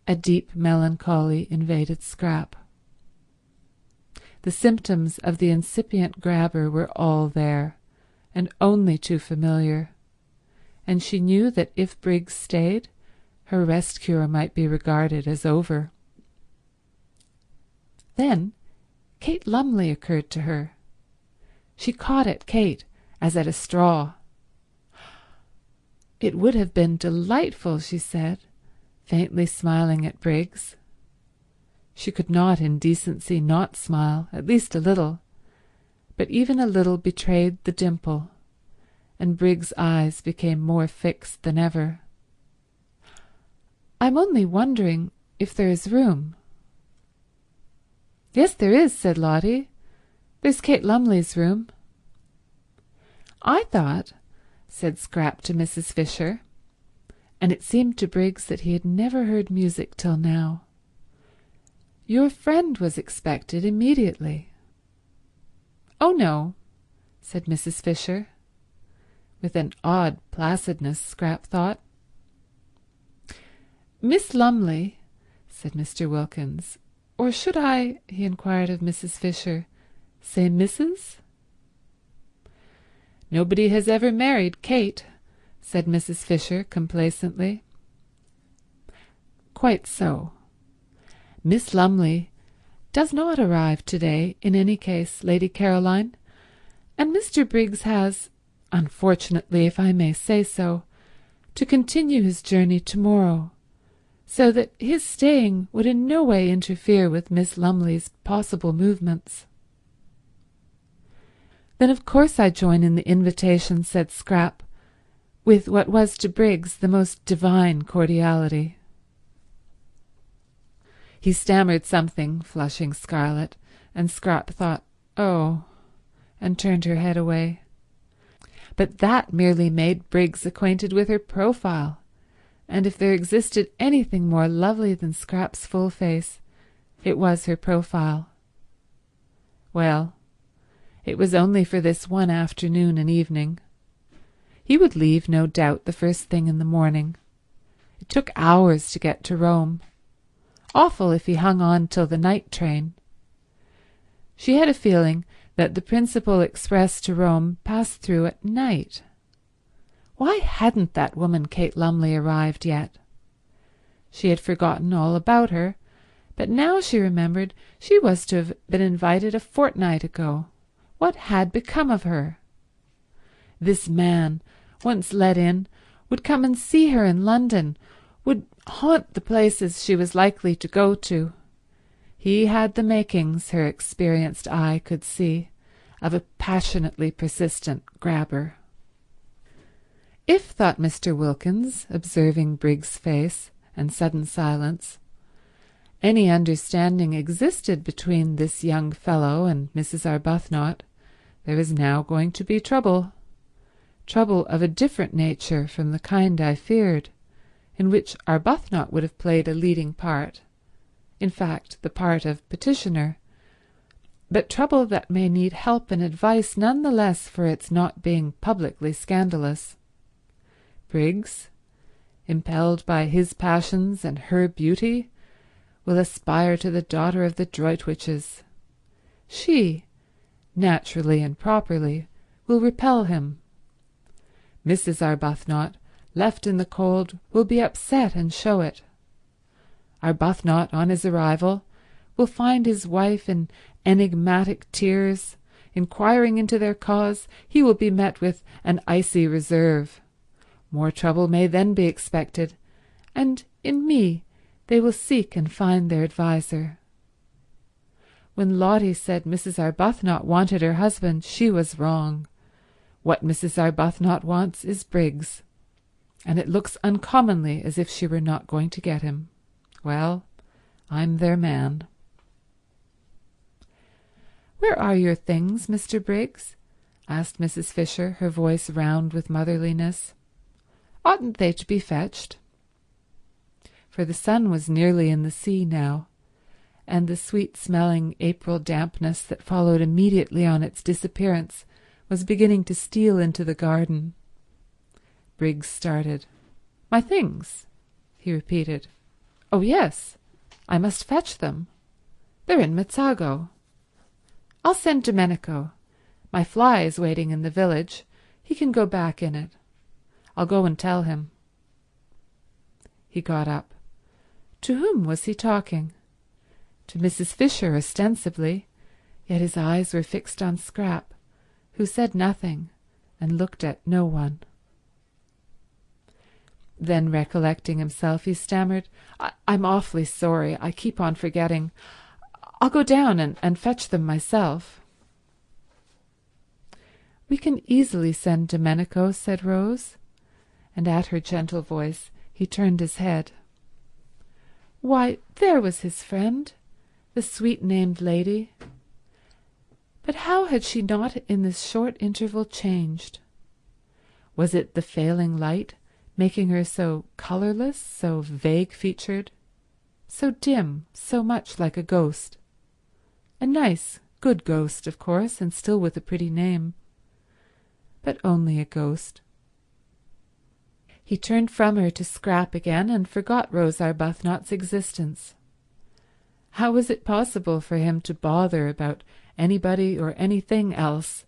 A deep melancholy invaded Scrap. The symptoms of the incipient grabber were all there, and only too familiar, and she knew that if Briggs stayed, her rest cure might be regarded as over. Then Kate Lumley occurred to her. She caught at Kate as at a straw. "It would have been delightful," she said, faintly smiling at Briggs. She could not in decency not smile, at least a little, but even a little betrayed the dimple, and Briggs' eyes became more fixed than ever. "I'm only wondering if there is room." "Yes, there is," said Lottie. "There's Kate Lumley's room." "I thought," said Scrap to Mrs. Fisher, and it seemed to Briggs that he had never heard music till now, "your friend was expected immediately." "Oh, no," said Mrs. Fisher, with an odd placidness, Scrap thought. "Miss Lumley," said Mr. Wilkins, "or should I," he inquired of Mrs. Fisher, "say Mrs.?" "Nobody has ever married Kate," said Mrs. Fisher complacently. "Quite so. Miss Lumley does not arrive today in any case, Lady Caroline, and Mr. Briggs has, unfortunately, if I may say so, to continue his journey tomorrow, so that his staying would in no way interfere with Miss Lumley's possible movements. Then of course I join in the invitation, said Scrap, with what was to Briggs the most divine cordiality. He stammered something, flushing scarlet, and Scrap thought, "Oh," and turned her head away. But that merely made Briggs acquainted with her profile, and if there existed anything more lovely than Scrap's full face, it was her profile. Well, it was only for this one afternoon and evening. He would leave, no doubt, the first thing in the morning. It took hours to get to Rome. Awful if he hung on till the night train. She had a feeling that the principal express to Rome passed through at night. Why hadn't that woman Kate Lumley arrived yet? She had forgotten all about her, but now she remembered she was to have been invited a fortnight ago. What had become of her? This man, once let in, would come and see her in London, would haunt the places she was likely to go to. He had the makings, her experienced eye could see, of a passionately persistent grabber. If, thought Mr. Wilkins, observing Briggs's face and sudden silence, any understanding existed between this young fellow and Mrs. Arbuthnot, there was now going to be trouble. Trouble of a different nature from the kind I feared, in which Arbuthnot would have played a leading part, in fact the part of petitioner, but trouble that may need help and advice none the less for its not being publicly scandalous. Briggs, impelled by his passions and her beauty, will aspire to the daughter of the Droitwiches. She, naturally and properly, will repel him. Mrs. Arbuthnot, left in the cold, will be upset and show it. Arbuthnot, on his arrival, will find his wife in enigmatic tears. Inquiring into their cause, he will be met with an icy reserve. More trouble may then be expected, and in me they will seek and find their adviser. When Lottie said Mrs. Arbuthnot wanted her husband, she was wrong. What Mrs. Arbuthnot wants is Briggs, and it looks uncommonly as if she were not going to get him. Well, I'm their man. "Where are your things, Mr. Briggs?" asked Mrs. Fisher, her voice round with motherliness. "Oughtn't they to be fetched?" For the sun was nearly in the sea now, and the sweet-smelling April dampness that followed immediately on its disappearance was beginning to steal into the garden. Briggs started. "My things?" he repeated. "Oh, yes, I must fetch them. They're in Mezzago. I'll send Domenico. My fly is waiting in the village. He can go back in it. I'll go and tell him." He got up. To whom was he talking? To Mrs. Fisher, ostensibly, yet his eyes were fixed on Scrap, who said nothing and looked at no one. Then, recollecting himself, he stammered, I'm awfully sorry. I keep on forgetting. I'll go down and fetch them myself." "We can easily send Domenico," said Rose, and at her gentle voice he turned his head. Why, there was his friend, the sweet-named lady. But how had she not in this short interval changed? Was it the failing light making her so colourless, so vague-featured, so dim, so much like a ghost? A nice, good ghost, of course, and still with a pretty name. But only a ghost. He turned from her to Scrap again and forgot Rose Arbuthnot's existence. How was it possible for him to bother about anybody or anything else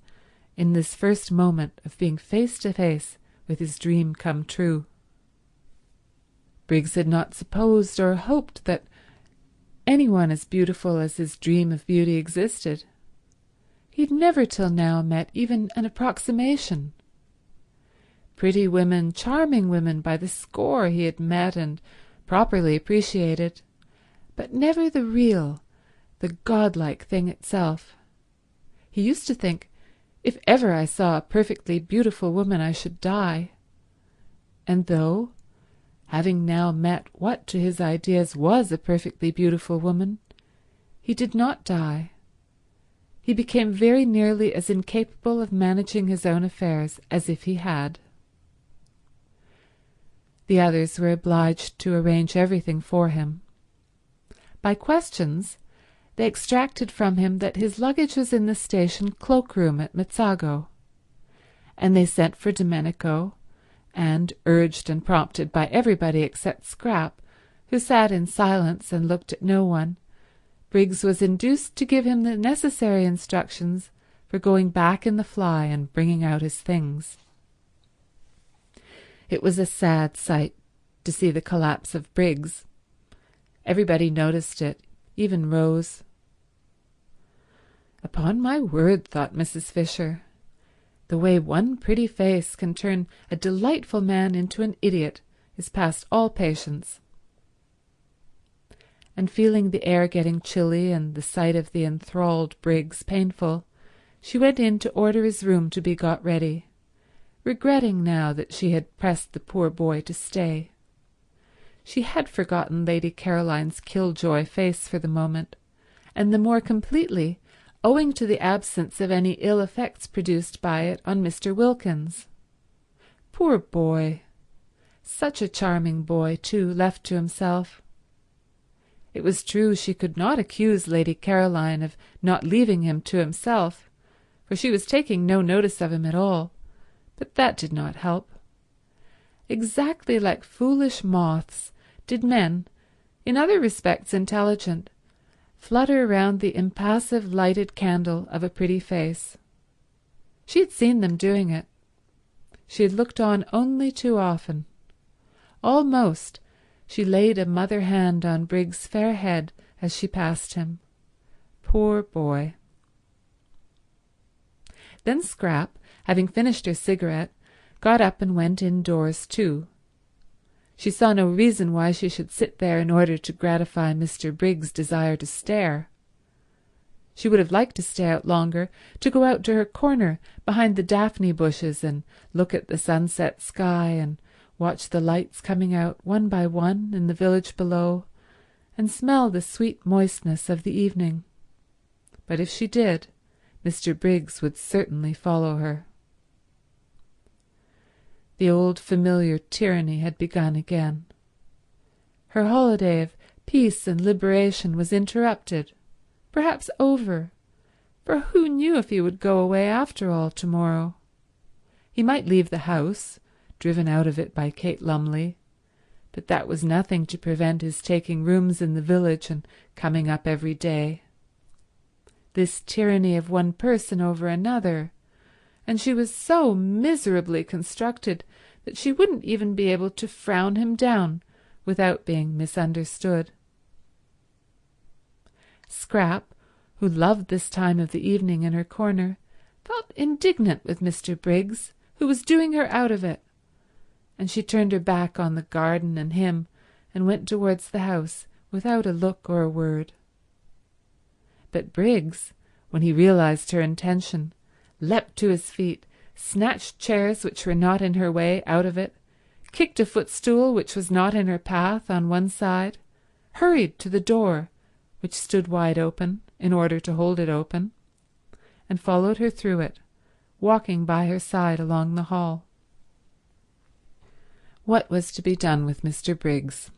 in this first moment of being face to face with his dream come true? Briggs had not supposed or hoped that anyone as beautiful as his dream of beauty existed. He had never till now met even an approximation. pretty women, charming women by the score he had met and properly appreciated, but never the real, the godlike thing itself. He used to think, if ever I saw a perfectly beautiful woman I should die. And though, having now met what to his ideas was a perfectly beautiful woman, he did not die. He became very nearly as incapable of managing his own affairs as if he had. The others were obliged to arrange everything for him. By questions, they extracted from him that his luggage was in the station cloak-room at Mezzago, and they sent for Domenico, and, urged and prompted by everybody except Scrap, who sat in silence and looked at no one, Briggs was induced to give him the necessary instructions for going back in the fly and bringing out his things. It was a sad sight to see the collapse of Briggs. Everybody noticed it, even Rose. Upon my word, thought Mrs. Fisher, the way one pretty face can turn a delightful man into an idiot is past all patience. And feeling the air getting chilly and the sight of the enthralled Briggs painful, she went in to order his room to be got ready, regretting now that she had pressed the poor boy to stay. She had forgotten Lady Caroline's killjoy face for the moment, and the more completely owing to the absence of any ill effects produced by it on Mr. Wilkins. Poor boy! Such a charming boy, too, left to himself. It was true she could not accuse Lady Caroline of not leaving him to himself, for she was taking no notice of him at all, but that did not help. Exactly like foolish moths did men, in other respects intelligent, flutter round the impassive lighted candle of a pretty face. She had seen them doing it. She had looked on only too often. Almost she laid a mother hand on Briggs's fair head as she passed him. Poor boy. Then Scrap, having finished her cigarette, got up and went indoors too. She saw no reason why she should sit there in order to gratify Mr. Briggs' desire to stare. She would have liked to stay out longer, to go out to her corner behind the daphne bushes and look at the sunset sky and watch the lights coming out one by one in the village below and smell the sweet moistness of the evening. But if she did, Mr. Briggs would certainly follow her. The old familiar tyranny had begun again. Her holiday of peace and liberation was interrupted, perhaps over, for who knew if he would go away after all tomorrow? He might leave the house, driven out of it by Kate Lumley, but that was nothing to prevent his taking rooms in the village and coming up every day. This tyranny of one person over another, and she was so miserably constructed that she wouldn't even be able to frown him down without being misunderstood. Scrap, who loved this time of the evening in her corner, felt indignant with Mr. Briggs, who was doing her out of it, and she turned her back on the garden and him and went towards the house without a look or a word. But Briggs, when he realized her intention, leapt to his feet, snatched chairs which were not in her way out of it, kicked a footstool which was not in her path on one side, hurried to the door, which stood wide open in order to hold it open, and followed her through it, walking by her side along the hall. What was to be done with Mr. Briggs?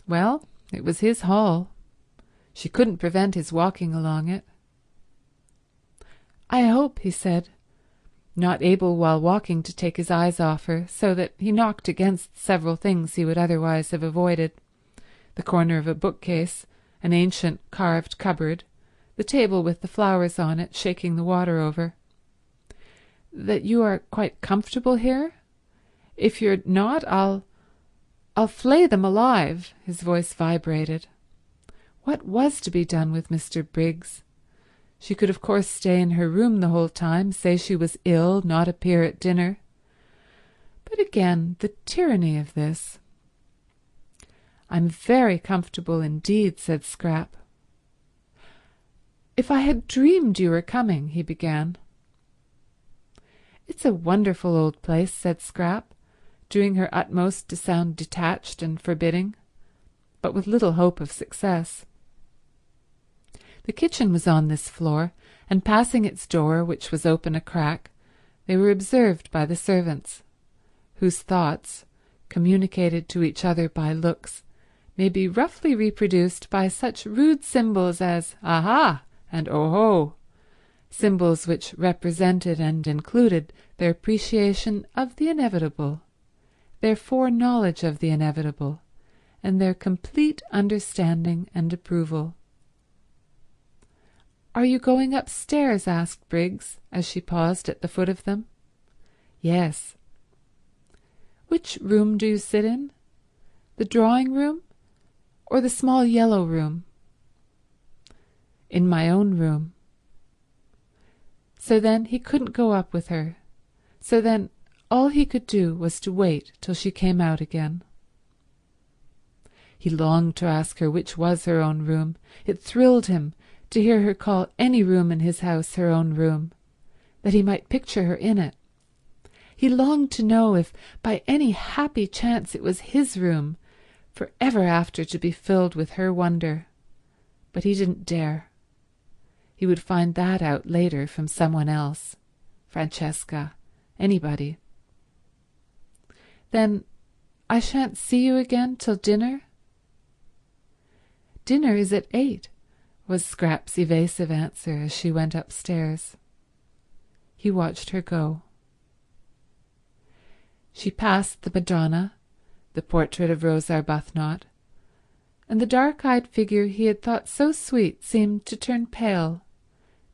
Well, it was his hall. She couldn't prevent his walking along it. "I hope," he said, not able while walking to take his eyes off her, so that he knocked against several things he would otherwise have avoided, the corner of a bookcase, an ancient carved cupboard, the table with the flowers on it, shaking the water over, "that you are quite comfortable here? If you're not, I'll flay them alive." His voice vibrated. What was to be done with Mr. Briggs? She could of course stay in her room the whole time, say she was ill, not appear at dinner. But again, the tyranny of this. "I'm very comfortable indeed," said Scrap. "If I had dreamed you were coming," he began. "It's a wonderful old place," said Scrap, doing her utmost to sound detached and forbidding, but with little hope of success. The kitchen was on this floor, and passing its door, which was open a crack, they were observed by the servants, whose thoughts, communicated to each other by looks, may be roughly reproduced by such rude symbols as "aha" and "oh-ho," symbols which represented and included their appreciation of the inevitable, their foreknowledge of the inevitable, and their complete understanding and approval. "Are you going upstairs?" asked Briggs, as she paused at the foot of them. "Yes." "Which room do you sit in? The drawing-room or the small yellow room?" "In my own room." So then he couldn't go up with her. So then all he could do was to wait till she came out again. He longed to ask her which was her own room. It thrilled him to hear her call any room in his house her own room, that he might picture her in it. He longed to know if by any happy chance it was his room, for ever after to be filled with her wonder. But he didn't dare. He would find that out later from someone else, Francesca, anybody. "Then I shan't see you again till dinner?" "Dinner is at 8, was Scrap's evasive answer as she went upstairs. He watched her go. She passed the Madonna, the portrait of Rose Arbuthnot, and the dark-eyed figure he had thought so sweet seemed to turn pale,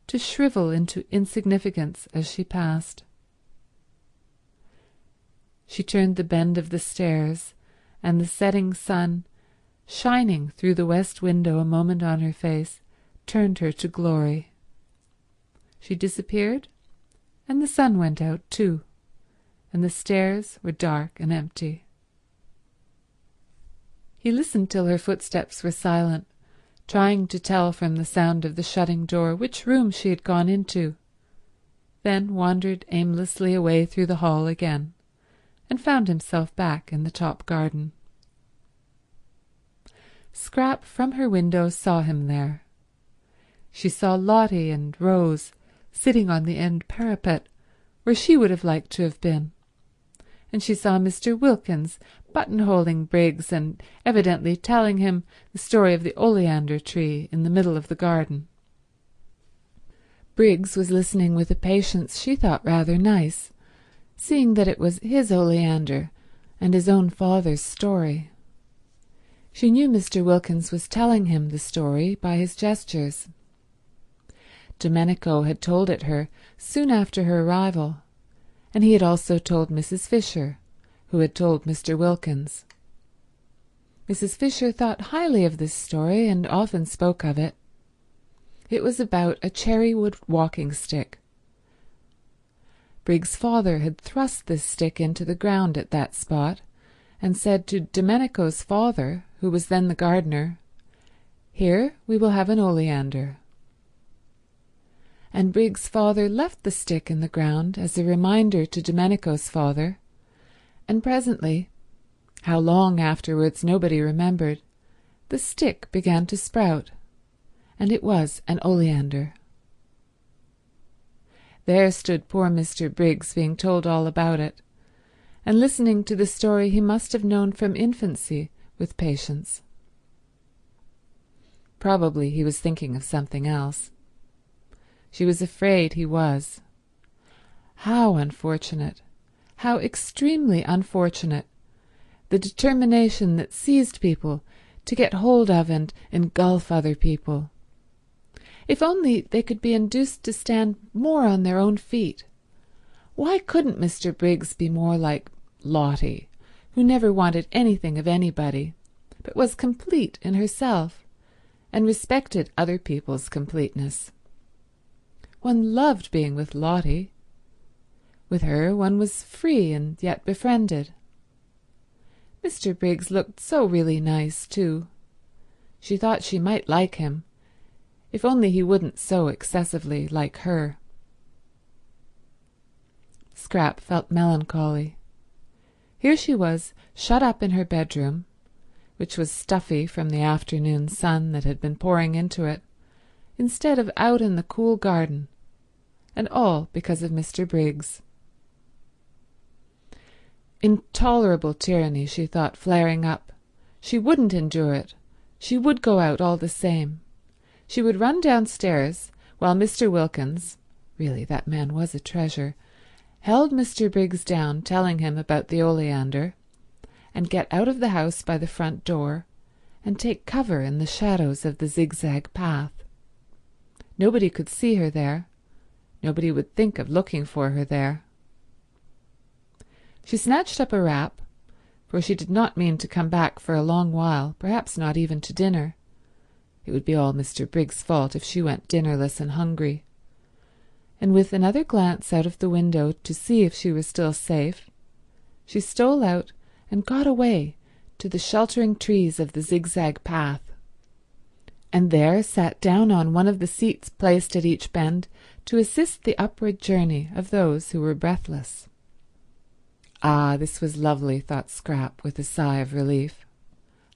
to shrivel into insignificance as she passed. She turned the bend of the stairs, and the setting sun, shining through the west window a moment on her face, turned her to glory. She disappeared, and the sun went out too, and the stairs were dark and empty. He listened till her footsteps were silent, trying to tell from the sound of the shutting door which room she had gone into, then wandered aimlessly away through the hall again, and found himself back in the top garden. Scrap from her window saw him there. She saw Lottie and Rose sitting on the end parapet where she would have liked to have been, and she saw Mr. Wilkins buttonholing Briggs and evidently telling him the story of the oleander tree in the middle of the garden. Briggs was listening with a patience she thought rather nice, seeing that it was his oleander and his own father's story. She knew Mr. Wilkins was telling him the story by his gestures. Domenico had told it her soon after her arrival, and he had also told Mrs. Fisher, who had told Mr. Wilkins. Mrs. Fisher thought highly of this story and often spoke of it. It was about a cherry-wood walking stick. Briggs's father had thrust this stick into the ground at that spot, and said to Domenico's father, who was then the gardener, "Here we will have an oleander." And Briggs's father left the stick in the ground as a reminder to Domenico's father, and presently, how long afterwards nobody remembered, the stick began to sprout, and it was an oleander. There stood poor Mr. Briggs being told all about it, and listening to the story he must have known from infancy with patience. Probably he was thinking of something else. She was afraid he was. How unfortunate, how extremely unfortunate, the determination that seized people to get hold of and engulf other people. If only they could be induced to stand more on their own feet. Why couldn't Mr. Briggs be more like Lottie, who never wanted anything of anybody, but was complete in herself, and respected other people's completeness? One loved being with Lottie. With her one was free and yet befriended. Mr. Briggs looked so really nice, too. She thought she might like him, if only he wouldn't so excessively like her. Scrap felt melancholy. Here she was, shut up in her bedroom, which was stuffy from the afternoon sun that had been pouring into it, instead of out in the cool garden, and all because of Mr. Briggs. Intolerable tyranny, she thought, flaring up. She wouldn't endure it. She would go out all the same. She would run downstairs while Mr. Wilkins, really that man was a treasure, held Mr. Briggs down, telling him about the oleander, and get out of the house by the front door and take cover in the shadows of the zigzag path. Nobody could see her there. Nobody would think of looking for her there. She snatched up a wrap, for she did not mean to come back for a long while, perhaps not even to dinner. It would be all Mr. Briggs' fault if she went dinnerless and hungry. And with another glance out of the window to see if she was still safe, she stole out and got away to the sheltering trees of the zigzag path, and there sat down on one of the seats placed at each bend to assist the upward journey of those who were breathless. Ah, this was lovely, thought Scrap with a sigh of relief.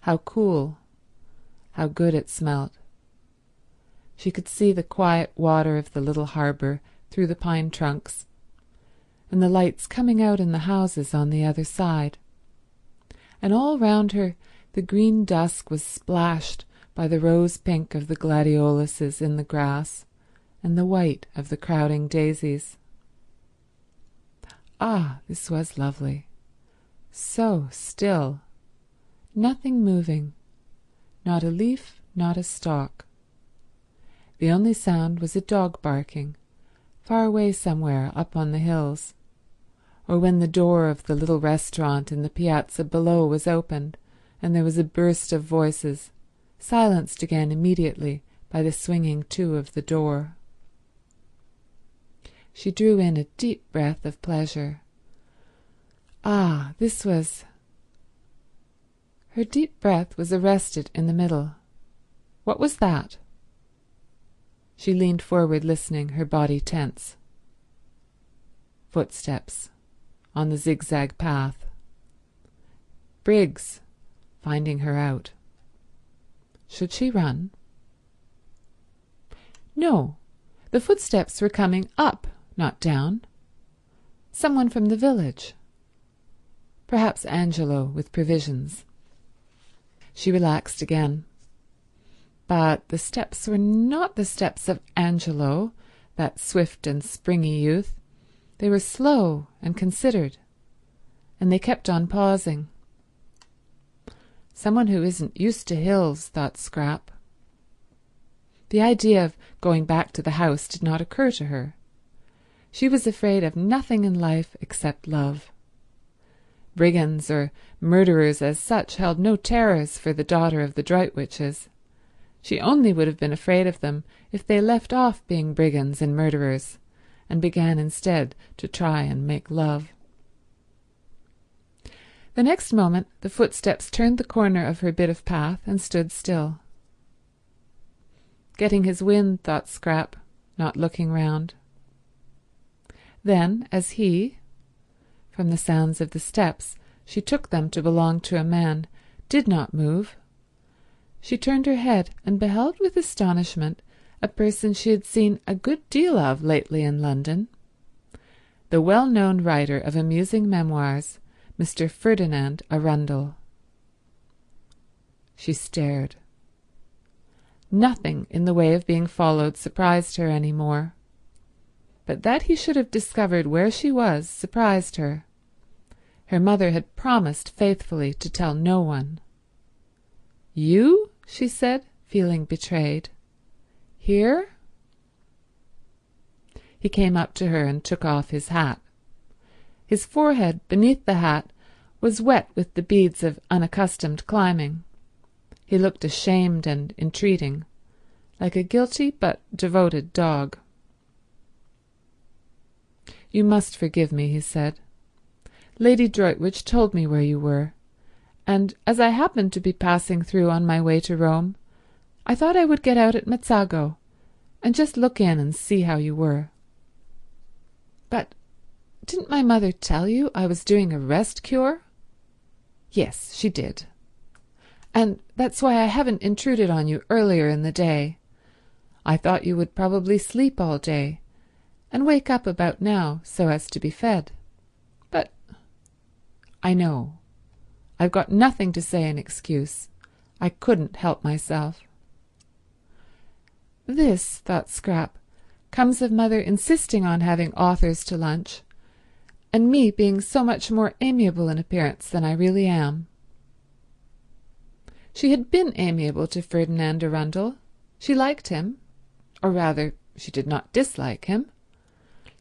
How cool, how good it smelt. She could see the quiet water of the little harbour through the pine trunks, and the lights coming out in the houses on the other side. And all round her the green dusk was splashed by the rose-pink of the gladioluses in the grass and the white of the crowding daisies. Ah, this was lovely. So still. Nothing moving. Not a leaf, not a stalk. The only sound was a dog barking, far away somewhere up on the hills, or when the door of the little restaurant in the piazza below was opened and there was a burst of voices, silenced again immediately by the swinging to of the door. She drew in a deep breath of pleasure. Ah, this was— Her deep breath was arrested in the middle. What was that? She leaned forward listening, her body tense. Footsteps on the zigzag path. Briggs finding her out. Should she run? No, the footsteps were coming up, not down. Someone from the village. Perhaps Angelo with provisions. She relaxed again. But the steps were not the steps of Angelo, that swift and springy youth. They were slow and considered, and they kept on pausing. Someone who isn't used to hills, thought Scrap. The idea of going back to the house did not occur to her. She was afraid of nothing in life except love. Brigands or murderers as such held no terrors for the daughter of the Droitwiches. She only would have been afraid of them if they left off being brigands and murderers and began instead to try and make love. The next moment the footsteps turned the corner of her bit of path and stood still. Getting his wind, thought Scrap, not looking round. Then, as he, from the sounds of the steps, she took them to belong to a man, did not move, she turned her head and beheld with astonishment a person she had seen a good deal of lately in London, the well-known writer of amusing memoirs, Mr. Ferdinand Arundel. She stared. Nothing in the way of being followed surprised her any more, but that he should have discovered where she was surprised her. Her mother had promised faithfully to tell no one. "You?" she said, feeling betrayed. "Here?" He came up to her and took off his hat. His forehead beneath the hat was wet with the beads of unaccustomed climbing. He looked ashamed and entreating, like a guilty but devoted dog. "You must forgive me," he said. "Lady Droitwich told me where you were, and as I happened to be passing through on my way to Rome, I thought I would get out at Mezzago and just look in and see how you were." "But didn't my mother tell you I was doing a rest cure?" "Yes, she did. And that's why I haven't intruded on you earlier in the day. I thought you would probably sleep all day and wake up about now so as to be fed. But I know. I've got nothing to say in excuse. I couldn't help myself." This, thought Scrap, comes of mother insisting on having authors to lunch, and me being so much more amiable in appearance than I really am. She had been amiable to Ferdinand Arundel. She liked him, or rather, she did not dislike him.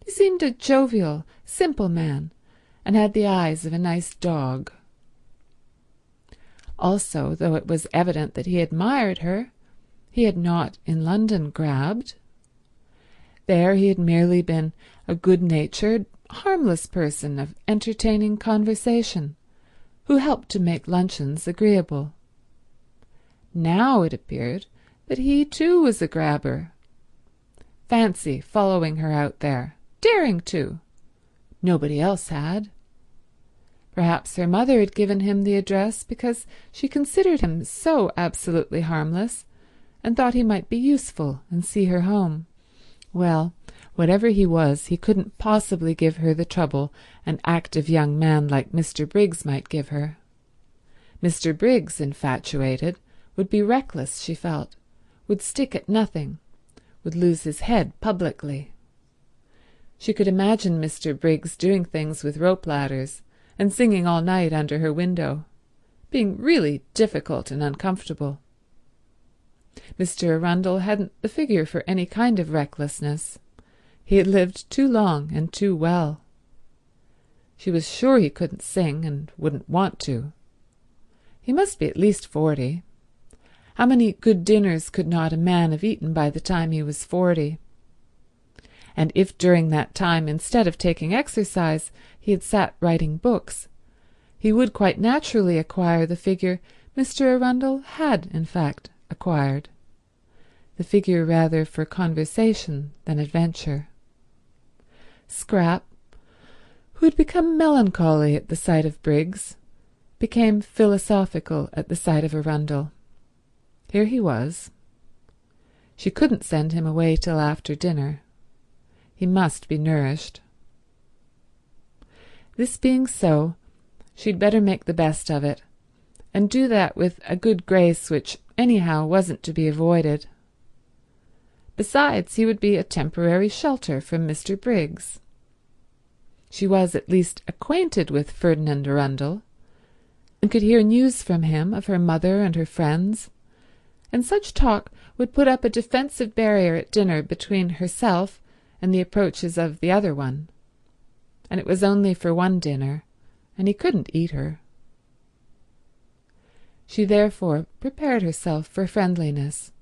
He seemed a jovial, simple man, and had the eyes of a nice dog. Also, though it was evident that he admired her, he had not in London grabbed. There he had merely been a good-natured, harmless person of entertaining conversation, who helped to make luncheons agreeable. Now it appeared that he too was a grabber. Fancy following her out there, daring to. Nobody else had. Perhaps her mother had given him the address because she considered him so absolutely harmless and thought he might be useful and see her home. Well, whatever he was, he couldn't possibly give her the trouble an active young man like Mr. Briggs might give her. Mr. Briggs, infatuated, would be reckless, she felt, would stick at nothing, would lose his head publicly. She could imagine Mr. Briggs doing things with rope ladders and singing all night under her window, being really difficult and uncomfortable. Mr. Arundel hadn't the figure for any kind of recklessness. He had lived too long and too well. She was sure he couldn't sing and wouldn't want to. He must be at least 40. How many good dinners could not a man have eaten by the time he was 40? And if during that time, instead of taking exercise, he had sat writing books, he would quite naturally acquire the figure Mr. Arundel had, in fact, acquired, the figure rather for conversation than adventure. Scrap, who had become melancholy at the sight of Briggs, became philosophical at the sight of Arundel. Here he was. She couldn't send him away till after dinner. He must be nourished. This being so, she'd better make the best of it, and do that with a good grace which anyhow wasn't to be avoided. Besides, he would be a temporary shelter from Mr. Briggs. She was at least acquainted with Ferdinand Arundel, and could hear news from him of her mother and her friends, and such talk would put up a defensive barrier at dinner between herself and the approaches of the other one. And it was only for one dinner, and he couldn't eat her. She therefore prepared herself for friendliness.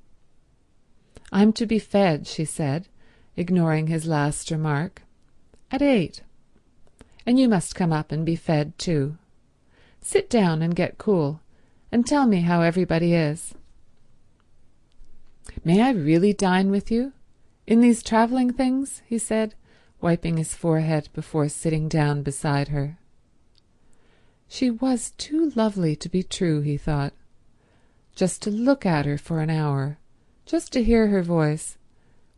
"I'm to be fed," she said, ignoring his last remark, "at 8. And you must come up and be fed too. Sit down and get cool, and tell me how everybody is." "May I really dine with you? In these travelling things?" he said, wiping his forehead before sitting down beside her. She was too lovely to be true, he thought. Just to look at her for an hour, just to hear her voice,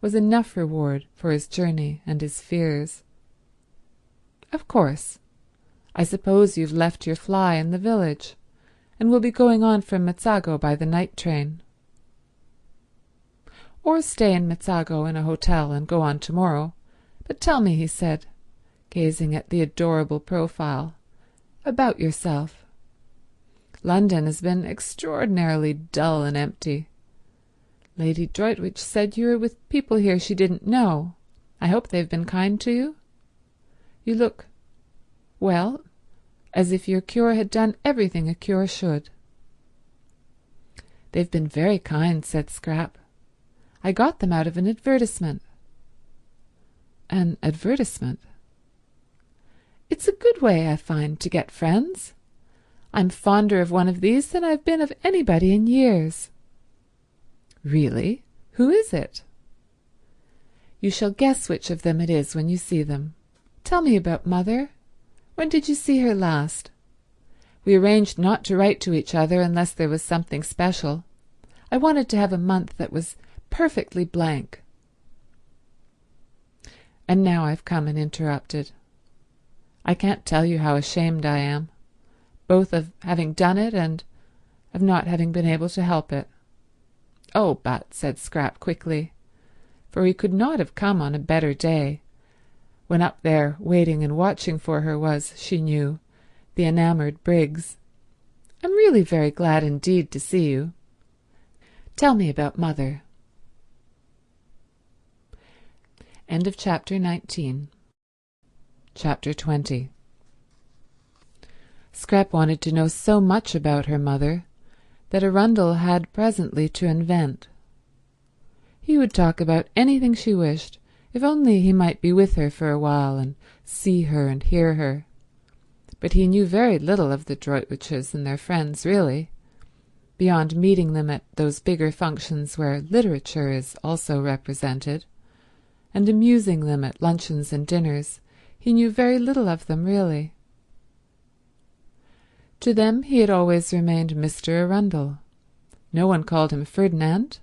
was enough reward for his journey and his fears. "Of course. I suppose you've left your fly in the village, and will be going on from Mezzago by the night train." "Or stay in Mezzago in a hotel and go on tomorrow. But tell me," he said, gazing at the adorable profile, "about yourself. London has been extraordinarily dull and empty. Lady Droitwich said you were with people here she didn't know. I hope they've been kind to you? You look, well, as if your cure had done everything a cure should." "They've been very kind," said Scrap. "I got them out of an advertisement." "An advertisement?" It's a good way, I find, to get friends. I'm fonder of one of these than I've been of anybody in years." "Really? Who is it?" "You shall guess which of them it is when you see them. Tell me about Mother. When did you see her last? We arranged not to write to each other unless there was something special. I wanted to have a month that was perfectly blank." And now I've come and interrupted. I can't tell you how ashamed I am, both of having done it and of not having been able to help it. "Oh, but," said Scrap quickly, for he could not have come on a better day, when up there waiting and watching for her was, she knew, the enamoured Briggs. "I'm really very glad indeed to see you. Tell me about Mother." End of chapter 19. Chapter 20. Scrap wanted to know so much about her mother that Arundel had presently to invent. He would talk about anything she wished, if only he might be with her for a while and see her and hear her. But he knew very little of the Droitwiches and their friends, really, beyond meeting them at those bigger functions where literature is also represented, and amusing them at luncheons and dinners. He knew very little of them, really. To them he had always remained Mr. Arundel. No one called him Ferdinand,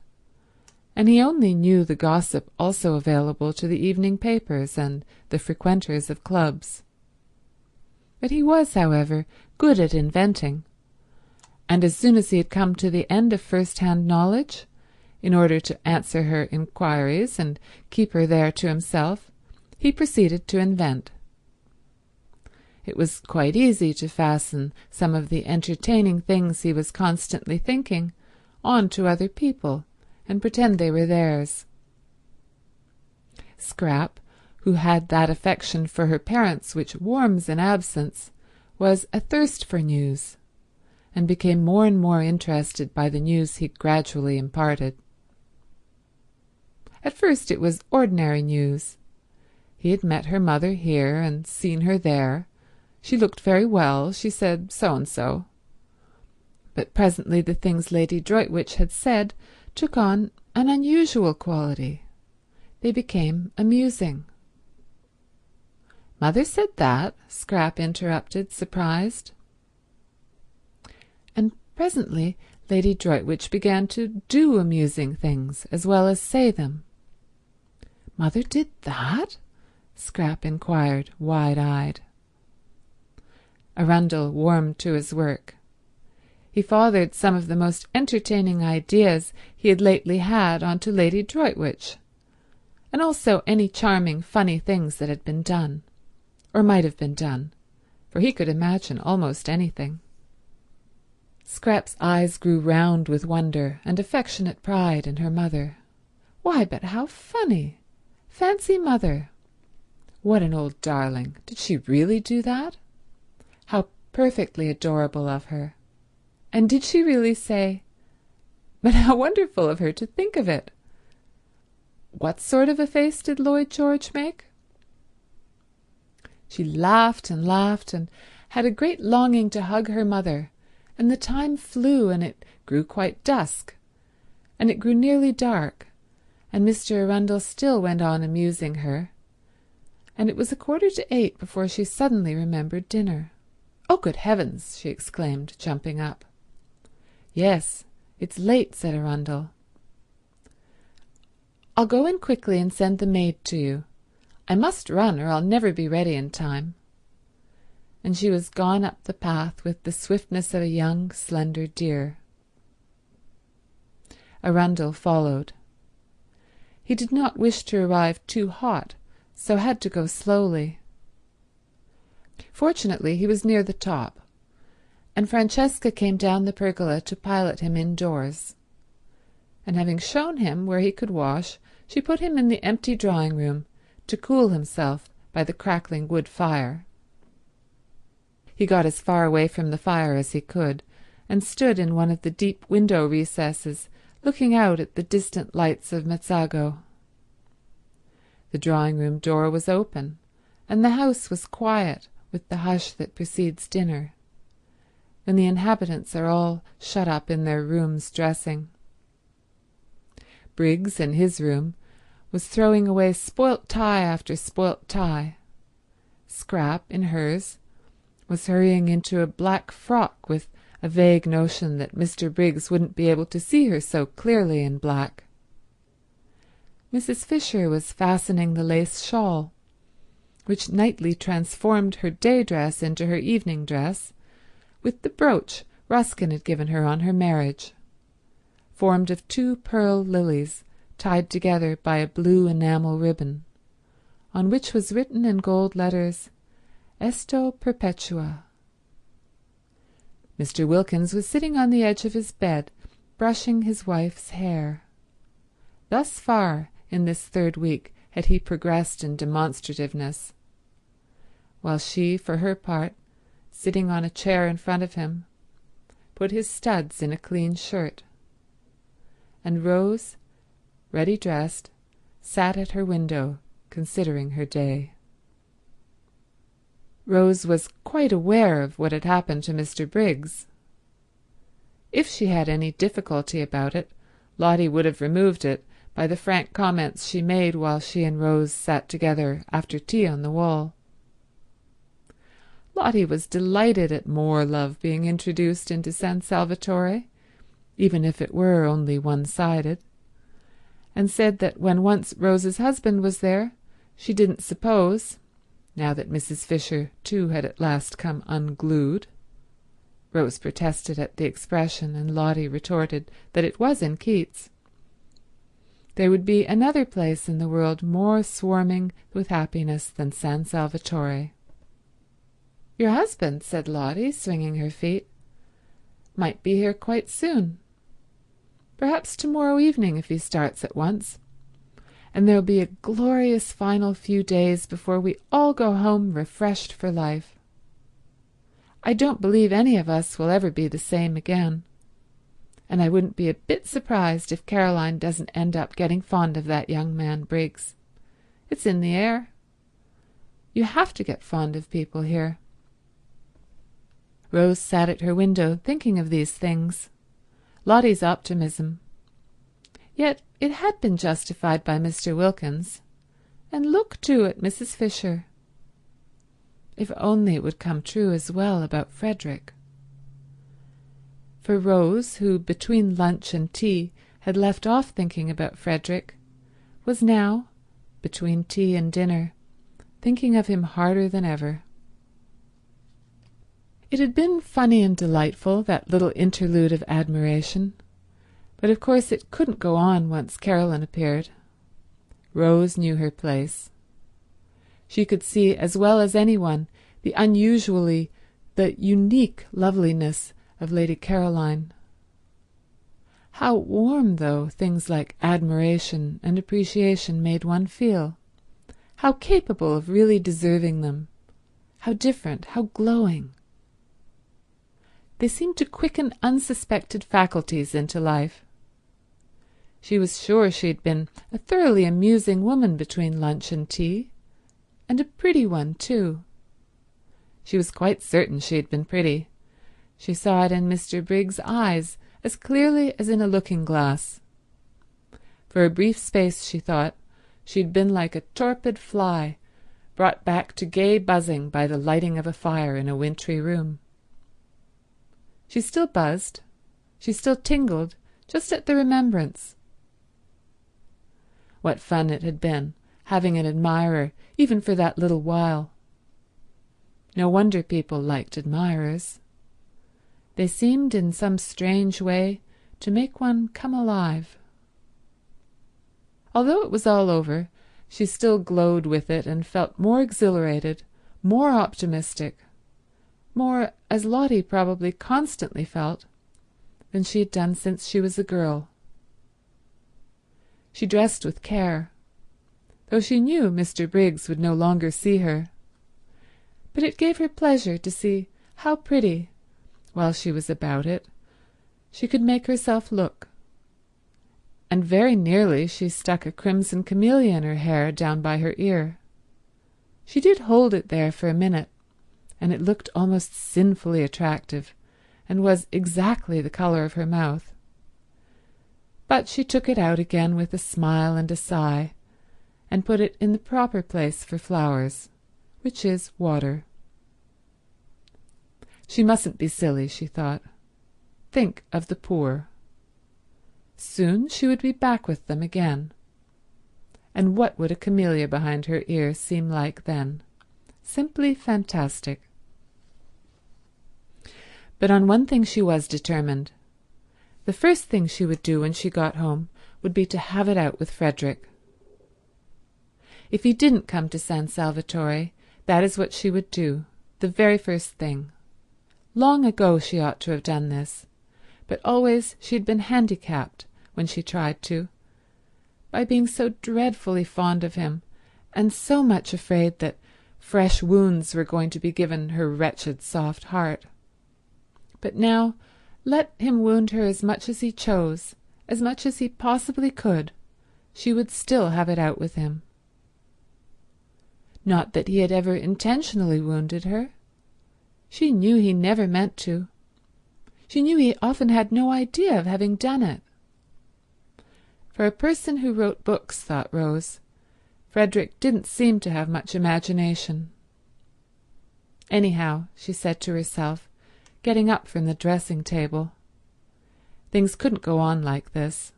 and he only knew the gossip also available to the evening papers and the frequenters of clubs. But he was, however, good at inventing, and as soon as he had come to the end of first-hand knowledge, in order to answer her inquiries and keep her there to himself, he proceeded to invent. It was quite easy to fasten some of the entertaining things he was constantly thinking on to other people and pretend they were theirs. Scrap, who had that affection for her parents which warms in absence, was athirst for news, and became more and more interested by the news he gradually imparted. At first it was ordinary news. He had met her mother here and seen her there. She looked very well, she said so-and-so. But presently the things Lady Droitwich had said took on an unusual quality. They became amusing. "Mother said that?" Scrap interrupted, surprised. And presently Lady Droitwich began to do amusing things as well as say them. "Mother did that?" Scrap inquired, wide-eyed. Arundel warmed to his work. He fathered some of the most entertaining ideas he had lately had on to Lady Droitwich, and also any charming, funny things that had been done, or might have been done, for he could imagine almost anything. Scrap's eyes grew round with wonder and affectionate pride in her mother. Why, but how funny! Fancy Mother! What an old darling! Did she really do that? How perfectly adorable of her! And did she really say, but how wonderful of her to think of it! What sort of a face did Lloyd George make? She laughed and laughed and had a great longing to hug her mother, and the time flew and it grew quite dusk, and it grew nearly dark, and Mr. Arundel still went on amusing her, and it was 7:45 before she suddenly remembered dinner. "Oh, good heavens!" she exclaimed, jumping up. "Yes, it's late," said Arundel. "I'll go in quickly and send the maid to you. I must run or I'll never be ready in time." And she was gone up the path with the swiftness of a young, slender deer. Arundel followed. He did not wish to arrive too hot, so had to go slowly. Fortunately he was near the top, and Francesca came down the pergola to pilot him indoors, and having shown him where he could wash, she put him in the empty drawing-room to cool himself by the crackling wood fire. He got as far away from the fire as he could, and stood in one of the deep window recesses, looking out at the distant lights of Mezzago. The drawing-room door was open, and the house was quiet, with the hush that precedes dinner, when the inhabitants are all shut up in their rooms dressing. Briggs, in his room, was throwing away spoilt tie after spoilt tie. Scrap, in hers, was hurrying into a black frock with a vague notion that Mr. Briggs wouldn't be able to see her so clearly in black. Mrs. Fisher was fastening the lace shawl, which nightly transformed her day dress into her evening dress, with the brooch Ruskin had given her on her marriage, formed of 2 pearl lilies tied together by a blue enamel ribbon, on which was written in gold letters, Esto Perpetua. Mr. Wilkins was sitting on the edge of his bed, brushing his wife's hair. Thus far in this 3rd week had he progressed in demonstrativeness, while she, for her part, sitting on a chair in front of him, put his studs in a clean shirt, and Rose, ready dressed, sat at her window considering her day. Rose was quite aware of what had happened to Mr. Briggs. If she had any difficulty about it, Lottie would have removed it by the frank comments she made while she and Rose sat together after tea on the wall. Lottie was delighted at more love being introduced into San Salvatore, even if it were only one-sided, and said that when once Rose's husband was there, she didn't suppose, now that Mrs. Fisher too had at last come unglued. Rose protested at the expression, and Lottie retorted that it was in Keats. There would be another place in the world more swarming with happiness than San Salvatore. "Your husband," said Lottie, swinging her feet, "might be here quite soon. Perhaps tomorrow evening if he starts at once. And there'll be a glorious final few days before we all go home refreshed for life. I don't believe any of us will ever be the same again. And I wouldn't be a bit surprised if Caroline doesn't end up getting fond of that young man Briggs. It's in the air. You have to get fond of people here." Rose sat at her window thinking of these things. Lottie's optimism. Yet it had been justified by Mr. Wilkins, and look too at Mrs. Fisher. If only it would come true as well about Frederick. For Rose, who between lunch and tea had left off thinking about Frederick, was now, between tea and dinner, thinking of him harder than ever. It had been funny and delightful, that little interlude of admiration, but of course it couldn't go on once Caroline appeared. Rose knew her place. She could see as well as anyone the unique loveliness of Lady Caroline. How warm, though, things like admiration and appreciation made one feel. How capable of really deserving them. How different, how glowing. They seemed to quicken unsuspected faculties into life. She was sure she had been a thoroughly amusing woman between lunch and tea, and a pretty one too. She was quite certain she had been pretty. She saw it in Mr. Briggs' eyes as clearly as in a looking-glass. For a brief space, she thought, she had been like a torpid fly brought back to gay buzzing by the lighting of a fire in a wintry room. She still buzzed, she still tingled, just at the remembrance. What fun it had been, having an admirer, even for that little while. No wonder people liked admirers. They seemed in some strange way to make one come alive. Although it was all over, she still glowed with it and felt more exhilarated, more optimistic, more, as Lottie probably constantly felt, than she had done since she was a girl. She dressed with care, though she knew Mr. Briggs would no longer see her. But it gave her pleasure to see how pretty, while she was about it, she could make herself look. And very nearly she stuck a crimson camellia in her hair down by her ear. She did hold it there for a minute, and it looked almost sinfully attractive, and was exactly the colour of her mouth. But she took it out again with a smile and a sigh, and put it in the proper place for flowers, which is water. She mustn't be silly, she thought. Think of the poor. Soon she would be back with them again. And what would a camellia behind her ear seem like then? Simply fantastic. But on one thing she was determined. The first thing she would do when she got home would be to have it out with Frederick. If he didn't come to San Salvatore, that is what she would do, the very first thing. Long ago she ought to have done this, but always she had been handicapped when she tried to, by being so dreadfully fond of him, and so much afraid that fresh wounds were going to be given her wretched soft heart. But now, let him wound her as much as he chose, as much as he possibly could, she would still have it out with him. Not that he had ever intentionally wounded her. She knew he never meant to. She knew he often had no idea of having done it. For a person who wrote books, thought Rose, Frederick didn't seem to have much imagination. Anyhow, she said to herself, getting up from the dressing-table, things couldn't go on like this.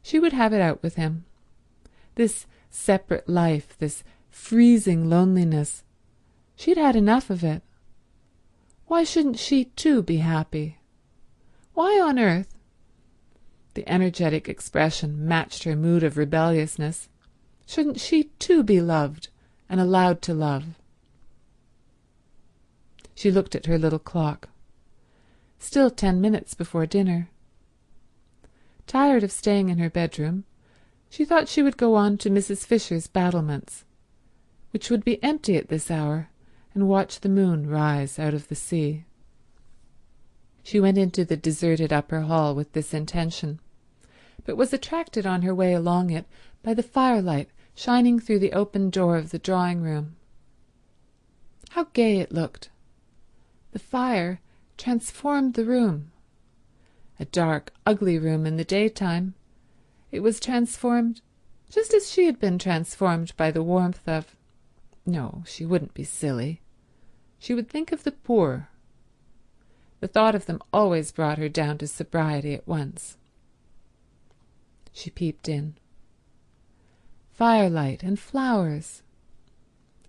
She would have it out with him. This separate life, this freezing loneliness, she'd had enough of it. Why shouldn't she too be happy? Why on earth— the energetic expression matched her mood of rebelliousness— shouldn't she too be loved and allowed to love? She looked at her little clock. Still 10 minutes before dinner. Tired of staying in her bedroom, she thought she would go on to Mrs. Fisher's battlements, which would be empty at this hour, and watch the moon rise out of the sea. She went into the deserted upper hall with this intention, but was attracted on her way along it by the firelight shining through the open door of the drawing-room. How gay it looked! The fire transformed the room. A dark, ugly room in the daytime, it was transformed just as she had been transformed by the warmth of— no, she wouldn't be silly. She would think of the poor. The thought of them always brought her down to sobriety at once. She peeped in. Firelight and flowers.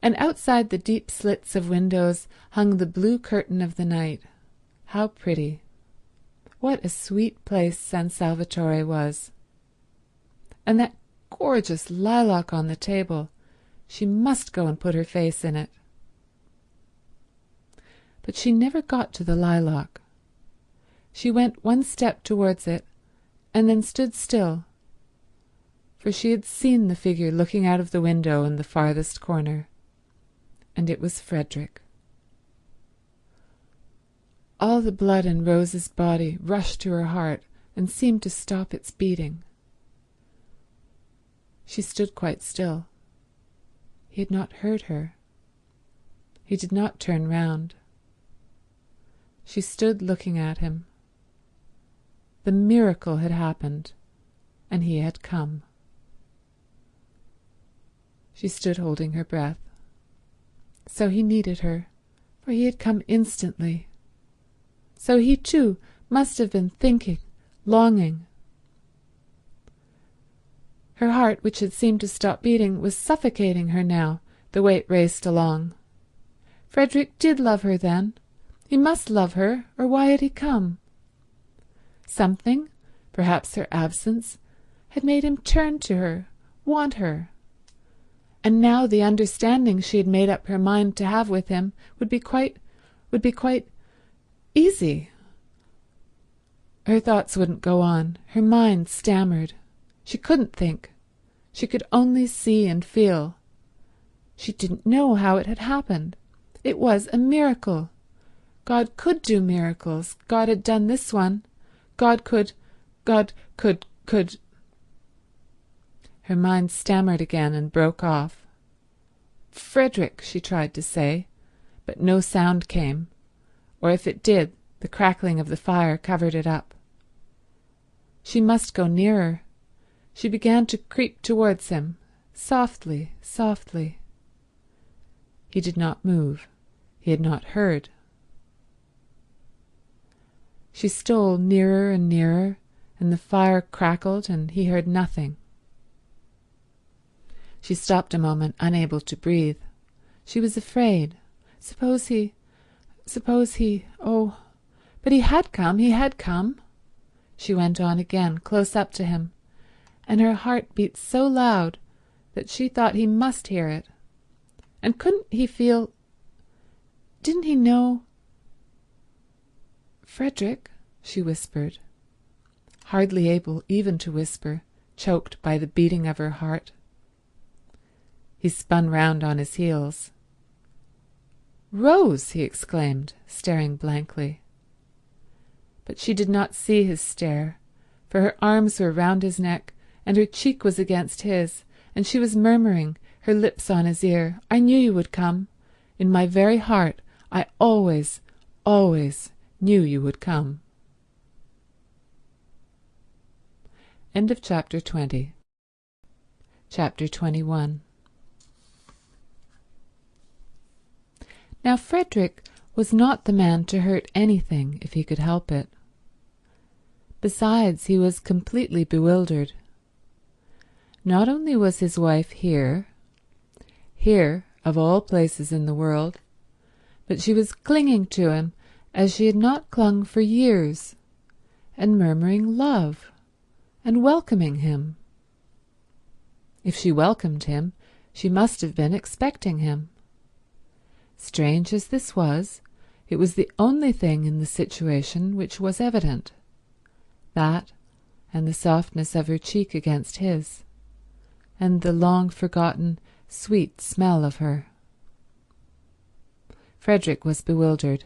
And outside the deep slits of windows hung the blue curtain of the night. How pretty. What a sweet place San Salvatore was. And that gorgeous lilac on the table. She must go and put her face in it. But she never got to the lilac. She went one step towards it and then stood still, for she had seen the figure looking out of the window in the farthest corner, and it was Frederick. All the blood in Rose's body rushed to her heart and seemed to stop its beating. She stood quite still. He had not heard her. He did not turn round. She stood looking at him. The miracle had happened, and he had come. She stood holding her breath. So he needed her, for he had come instantly. So he too must have been thinking, longing. Her heart, which had seemed to stop beating, was suffocating her now, the way it raced along. Frederick did love her then. He must love her, or why had he come? Something, perhaps her absence, had made him turn to her, want her. And now the understanding she had made up her mind to have with him would be quite easy. Her thoughts wouldn't go on. Her mind stammered. She couldn't think. She could only see and feel. She didn't know how it had happened. It was a miracle. God could do miracles. God had done this one. God could. Her mind stammered again and broke off. Frederick, she tried to say, but no sound came, or if it did, the crackling of the fire covered it up. She must go nearer. She began to creep towards him, softly, softly. He did not move. He had not heard. She stole nearer and nearer, and the fire crackled, and he heard nothing. She stopped a moment, unable to breathe. She was afraid. Suppose he, oh, but he had come. She went on again, close up to him, and her heart beat so loud that she thought he must hear it. And couldn't he feel, didn't he know? "Frederick," she whispered, hardly able even to whisper, choked by the beating of her heart. He spun round on his heels. "Rose!" he exclaimed, staring blankly. But she did not see his stare, for her arms were round his neck and her cheek was against his, and she was murmuring, her lips on his ear, "I knew you would come. In my very heart I always, always knew you would come." End of chapter 20. Chapter 21. Now Frederick was not the man to hurt anything if he could help it. Besides, he was completely bewildered. Not only was his wife here of all places in the world, but she was clinging to him as she had not clung for years, and murmuring love, and welcoming him. If she welcomed him, she must have been expecting him. Strange as this was, it was the only thing in the situation which was evident, that and the softness of her cheek against his, and the long-forgotten sweet smell of her. Frederick was bewildered.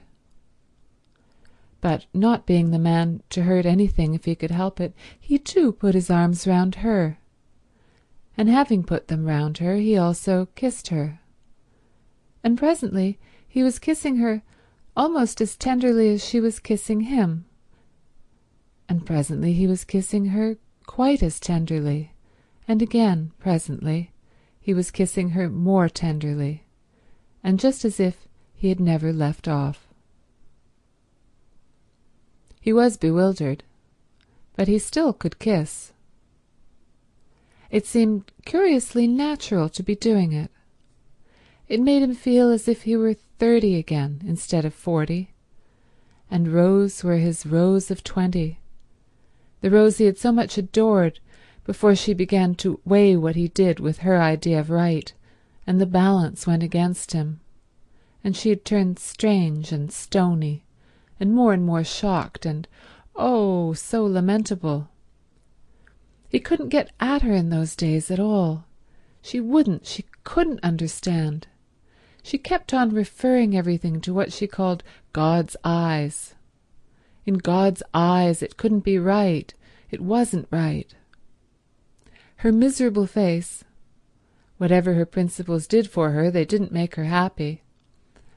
But not being the man to hurt anything if he could help it, he too put his arms round her, and having put them round her, he also kissed her. And presently he was kissing her almost as tenderly as she was kissing him, and presently he was kissing her quite as tenderly, and again, presently, he was kissing her more tenderly, and just as if he had never left off. He was bewildered, but he still could kiss. It seemed curiously natural to be doing it. It made him feel as if he were 30 again instead of 40, and Rose were his Rose of 20, the Rose he had so much adored before she began to weigh what he did with her idea of right, and the balance went against him, and she had turned strange and stony, and more shocked, and, oh, so lamentable. He couldn't get at her in those days at all. She couldn't understand. She kept on referring everything to what she called God's eyes. In God's eyes it couldn't be right. It wasn't right. Her miserable face, whatever her principles did for her, they didn't make her happy.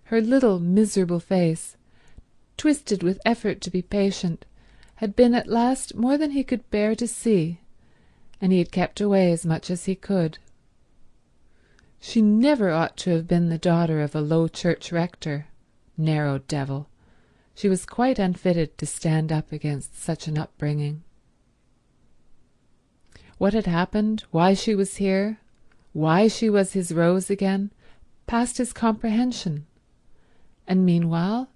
Her little miserable face, twisted with effort to be patient, had been at last more than he could bear to see, and he had kept away as much as he could. She never ought to have been the daughter of a low church rector. Narrow devil. She was quite unfitted to stand up against such an upbringing. What had happened, why she was here, why she was his Rose again, passed his comprehension. And meanwhile,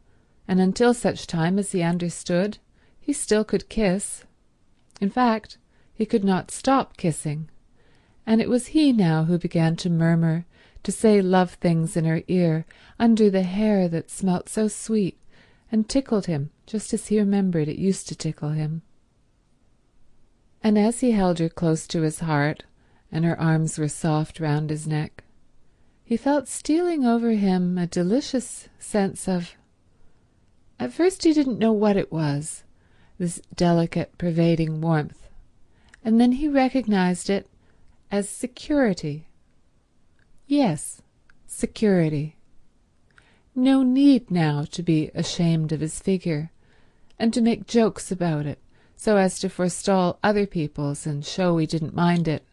and until such time as he understood, he still could kiss. In fact, he could not stop kissing, and it was he now who began to murmur, to say love things in her ear, under the hair that smelt so sweet and tickled him just as he remembered it used to tickle him. And as he held her close to his heart, and her arms were soft round his neck, he felt stealing over him a delicious sense of— at first he didn't know what it was, this delicate, pervading warmth, and then he recognized it as security. Yes, security. No need now to be ashamed of his figure, and to make jokes about it so as to forestall other people's and show he didn't mind it.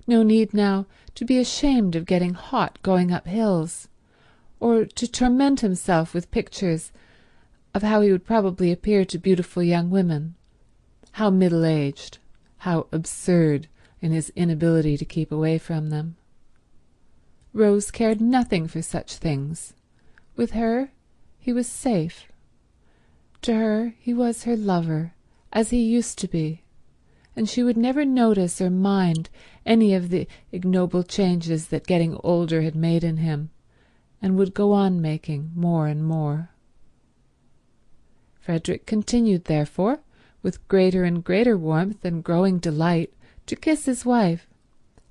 No need now to be ashamed of getting hot going up hills, or to torment himself with pictures of how he would probably appear to beautiful young women, how middle-aged, how absurd in his inability to keep away from them. Rose cared nothing for such things. With her he was safe. To her he was her lover, as he used to be, and she would never notice or mind any of the ignoble changes that getting older had made in him, and would go on making more and more. Frederick continued, therefore, with greater and greater warmth and growing delight, to kiss his wife,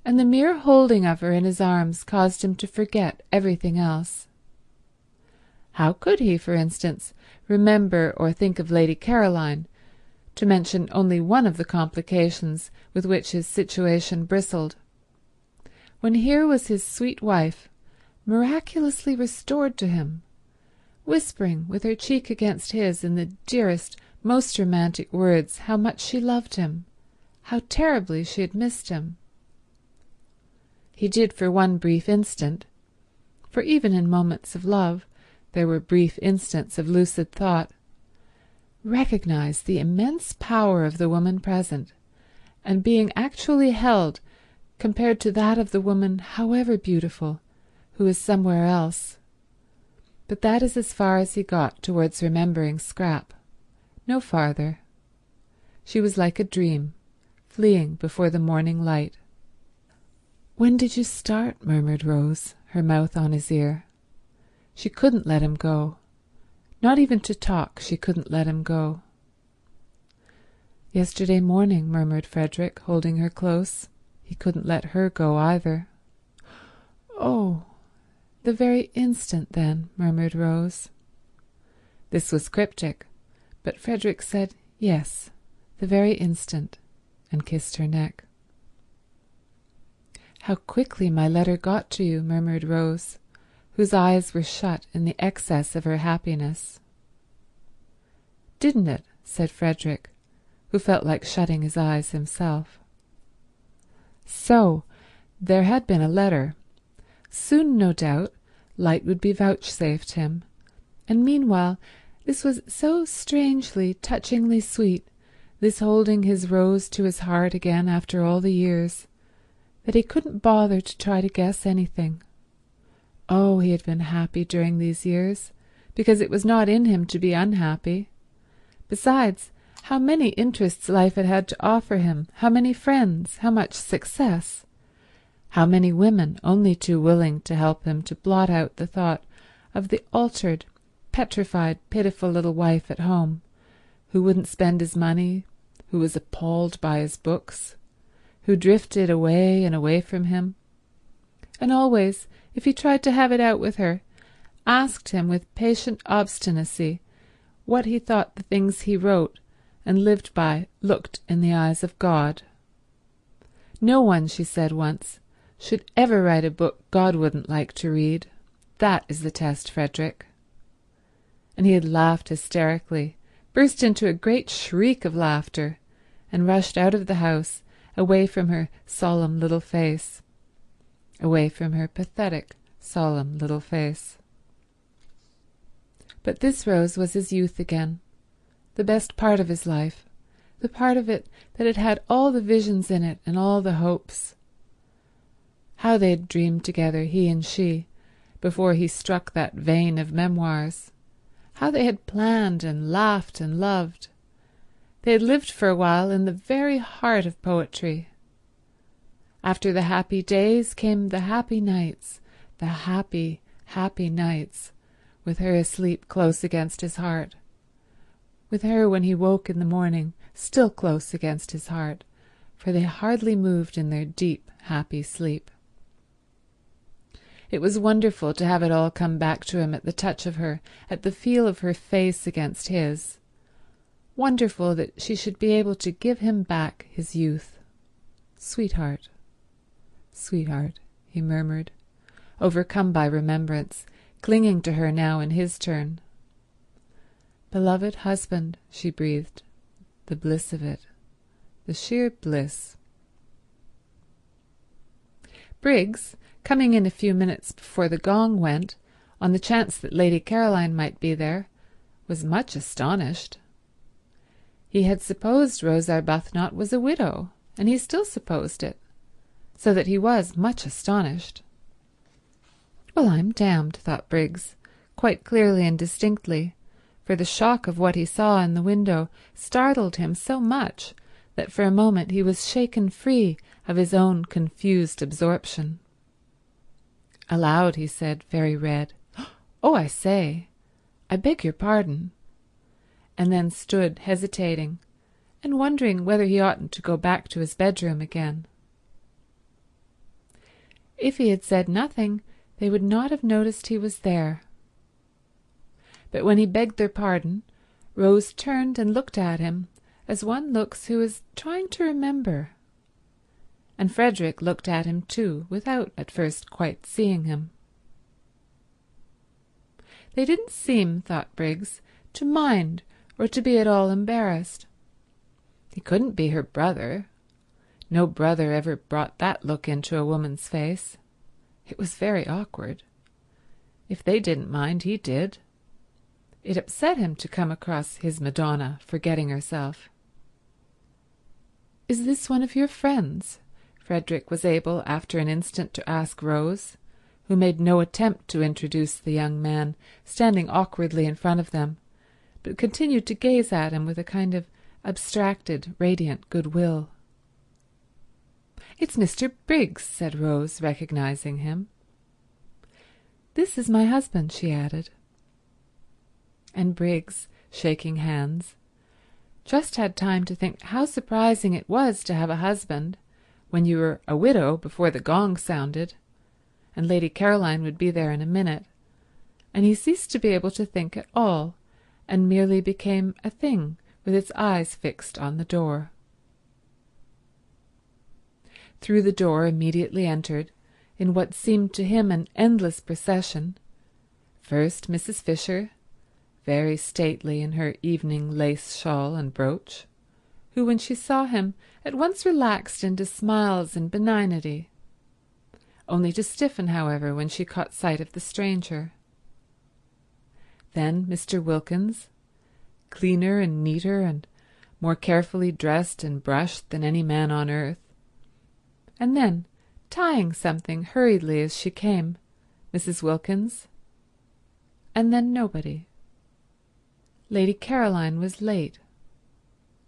and the mere holding of her in his arms caused him to forget everything else. How could he, for instance, remember or think of Lady Caroline, to mention only one of the complications with which his situation bristled, when here was his sweet wife, miraculously restored to him, whispering with her cheek against his in the dearest, most romantic words how much she loved him, how terribly she had missed him. He did for one brief instant, for even in moments of love there were brief instants of lucid thought, recognize the immense power of the woman present, and being actually held compared to that of the woman, however beautiful, who is somewhere else. But that is as far as he got towards remembering Scrap, no farther. She was like a dream, fleeing before the morning light. "When did you start?" murmured Rose, her mouth on his ear. She couldn't let him go. Not even to talk she couldn't let him go. "Yesterday morning," murmured Frederick, holding her close. He couldn't let her go either. "Oh, the very instant then," murmured Rose. This was cryptic, but Frederick said, "Yes, the very instant," and kissed her neck. "How quickly my letter got to you," murmured Rose, whose eyes were shut in the excess of her happiness. "Didn't it?" said Frederick, who felt like shutting his eyes himself. So there had been a letter. Soon, no doubt, light would be vouchsafed him, and meanwhile this was so strangely, touchingly sweet, this holding his Rose to his heart again after all the years, that he couldn't bother to try to guess anything. Oh, he had been happy during these years, because it was not in him to be unhappy. Besides, how many interests life had had to offer him, how many friends, how much success, how many women only too willing to help him to blot out the thought of the altered, petrified, pitiful little wife at home, who wouldn't spend his money, who was appalled by his books, who drifted away and away from him, and always, if he tried to have it out with her, asked him with patient obstinacy what he thought the things he wrote and lived by looked in the eyes of God. No one, she said once, should ever write a book God wouldn't like to read. That is the test, Frederick. And he had laughed hysterically, burst into a great shriek of laughter, and rushed out of the house, away from her solemn little face, away from her pathetic, solemn little face. But this Rose was his youth again, the best part of his life, the part of it that had had all the visions in it and all the hopes. How they had dreamed together, he and she, before he struck that vein of memoirs. How they had planned and laughed and loved. They had lived for a while in the very heart of poetry. After the happy days came the happy nights, the happy, happy nights, with her asleep close against his heart, with her when he woke in the morning still close against his heart, for they hardly moved in their deep, happy sleep. It was wonderful to have it all come back to him at the touch of her, at the feel of her face against his. Wonderful that she should be able to give him back his youth. Sweetheart, sweetheart, he murmured, overcome by remembrance, clinging to her now in his turn. "Beloved husband," she breathed. The bliss of it. The sheer bliss. Briggs, coming in a few minutes before the gong went, on the chance that Lady Caroline might be there, was much astonished. He had supposed Rose Arbuthnot was a widow, and he still supposed it, so that he was much astonished. "Well, I'm damned," thought Briggs, quite clearly and distinctly, for the shock of what he saw in the window startled him so much that for a moment he was shaken free of his own confused absorption. Aloud he said, very red, "Oh, I say, I beg your pardon," and then stood hesitating and wondering whether he oughtn't to go back to his bedroom again. If he had said nothing, they would not have noticed he was there. But when he begged their pardon, Rose turned and looked at him as one looks who is trying to remember. And Frederick looked at him too, without at first quite seeing him. They didn't seem, thought Briggs, to mind or to be at all embarrassed. He couldn't be her brother. No brother ever brought that look into a woman's face. It was very awkward. If they didn't mind, he did. It upset him to come across his Madonna forgetting herself. "Is this one of your friends?" Frederick was able after an instant to ask Rose, who made no attempt to introduce the young man standing awkwardly in front of them, but continued to gaze at him with a kind of abstracted, radiant goodwill. "It's Mr. Briggs," said Rose, recognizing him. "This is my husband," she added. And Briggs, shaking hands, just had time to think how surprising it was to have a husband when you were a widow before the gong sounded, and Lady Caroline would be there in a minute, and he ceased to be able to think at all, and merely became a thing with its eyes fixed on the door. Through the door immediately entered, in what seemed to him an endless procession, first Mrs. Fisher, very stately in her evening lace shawl and brooch, who, when she saw him, at once relaxed into smiles and benignity, only to stiffen, however, when she caught sight of the stranger. Then Mr. Wilkins, cleaner and neater and more carefully dressed and brushed than any man on earth, and then, tying something hurriedly as she came, Mrs. Wilkins, and then nobody. Lady Caroline was late.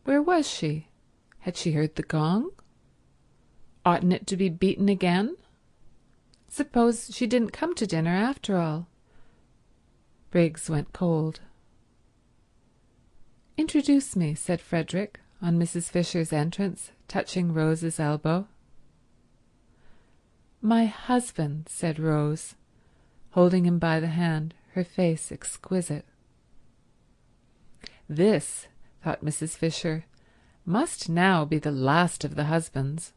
Where was she? Had she heard the gong? Oughtn't it to be beaten again? Suppose she didn't come to dinner after all? Briggs went cold. "Introduce me," said Frederick on Mrs. Fisher's entrance, touching Rose's elbow. "My husband," said Rose, holding him by the hand, her face exquisite. This, thought Mrs. Fisher, must now be the last of the husbands,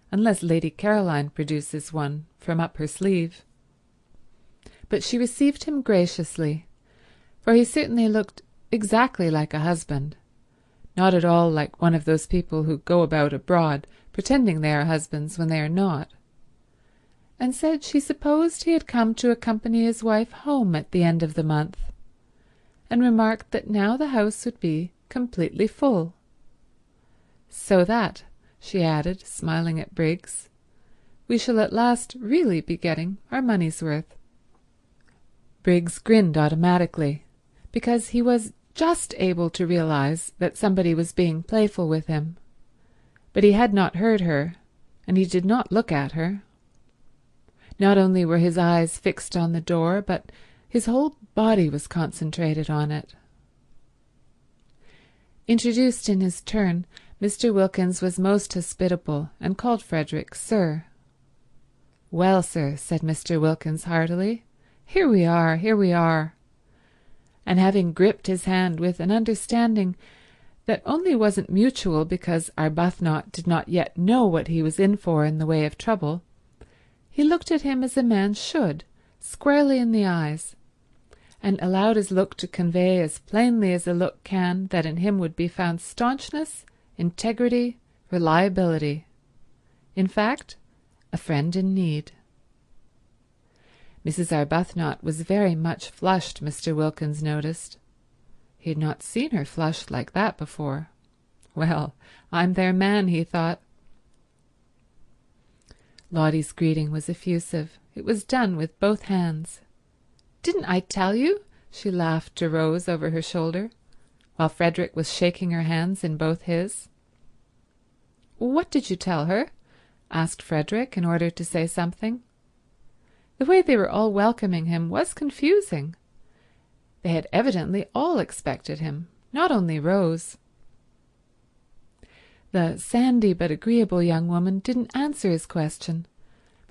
unless Lady Caroline produces one from up her sleeve. But she received him graciously, for he certainly looked exactly like a husband, not at all like one of those people who go about abroad pretending they are husbands when they are not, and said she supposed he had come to accompany his wife home at the end of the month, and remarked that now the house would be completely full. "So that," she added, smiling at Briggs, "we shall at last really be getting our money's worth." Briggs grinned automatically, because he was just able to realize that somebody was being playful with him, but he had not heard her, and he did not look at her. Not only were his eyes fixed on the door, but his whole body was concentrated on it. Introduced in his turn, Mr. Wilkins was most hospitable and called Frederick Sir. "Well, sir," said Mr. Wilkins heartily, "here we are, here we are." And having gripped his hand with an understanding that only wasn't mutual because Arbuthnot did not yet know what he was in for in the way of trouble, he looked at him as a man should, squarely in the eyes, and allowed his look to convey as plainly as a look can that in him would be found staunchness, integrity, reliability. In fact, a friend in need. Mrs. Arbuthnot was very much flushed, Mr. Wilkins noticed. He had not seen her flushed like that before. Well, I'm their man, he thought. Lotty's greeting was effusive. It was done with both hands. "Didn't I tell you?" she laughed to Rose over her shoulder, while Frederick was shaking her hands in both his. "What did you tell her?" asked Frederick, in order to say something. The way they were all welcoming him was confusing. They had evidently all expected him, not only Rose. The sandy but agreeable young woman didn't answer his question,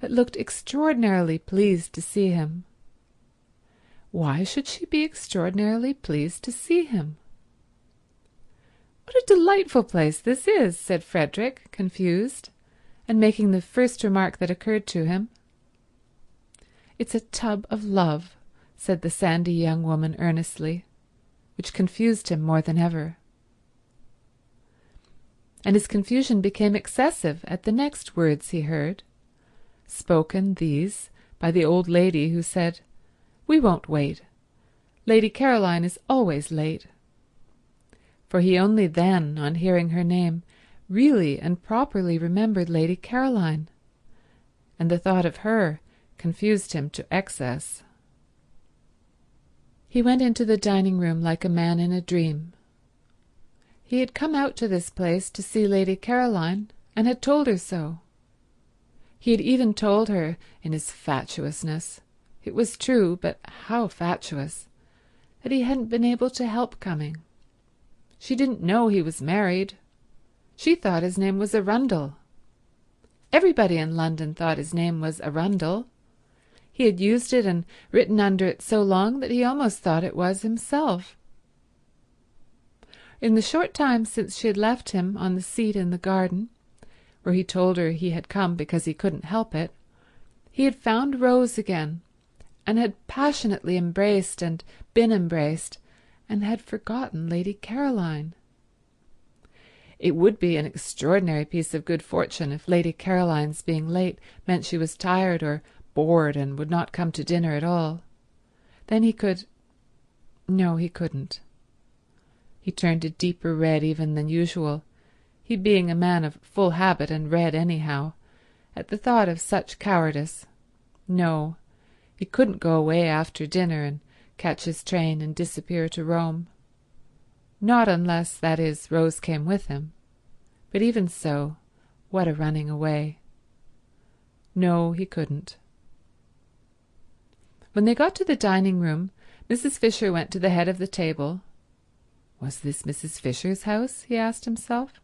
but looked extraordinarily pleased to see him. Why should she be extraordinarily pleased to see him? "What a delightful place this is," said Frederick, confused, and making the first remark that occurred to him. "It's a tub of love," said the sandy young woman earnestly, which confused him more than ever. And his confusion became excessive at the next words he heard, spoken, these, by the old lady who said, "We won't wait. Lady Caroline is always late." For he only then, on hearing her name, really and properly remembered Lady Caroline, and the thought of her confused him to excess. He went into the dining room like a man in a dream. He had come out to this place to see Lady Caroline, and had told her so. He had even told her, in his fatuousness, it was true, but how fatuous, that he hadn't been able to help coming. She didn't know he was married. She thought his name was Arundel. Everybody in London thought his name was Arundel. He had used it and written under it so long that he almost thought it was himself. In the short time since she had left him on the seat in the garden, where he told her he had come because he couldn't help it, he had found Rose again, and had passionately embraced and been embraced, and had forgotten Lady Caroline. It would be an extraordinary piece of good fortune if Lady Caroline's being late meant she was tired or bored and would not come to dinner at all. Then he could— No, he couldn't. He turned a deeper red even than usual, he being a man of full habit and red anyhow, at the thought of such cowardice. No, he couldn't go away after dinner and catch his train and disappear to Rome. Not unless, that is, Rose came with him. But even so, what a running away. No, he couldn't. When they got to the dining room, Mrs. Fisher went to the head of the table. Was this Mrs. Fisher's house? He asked himself.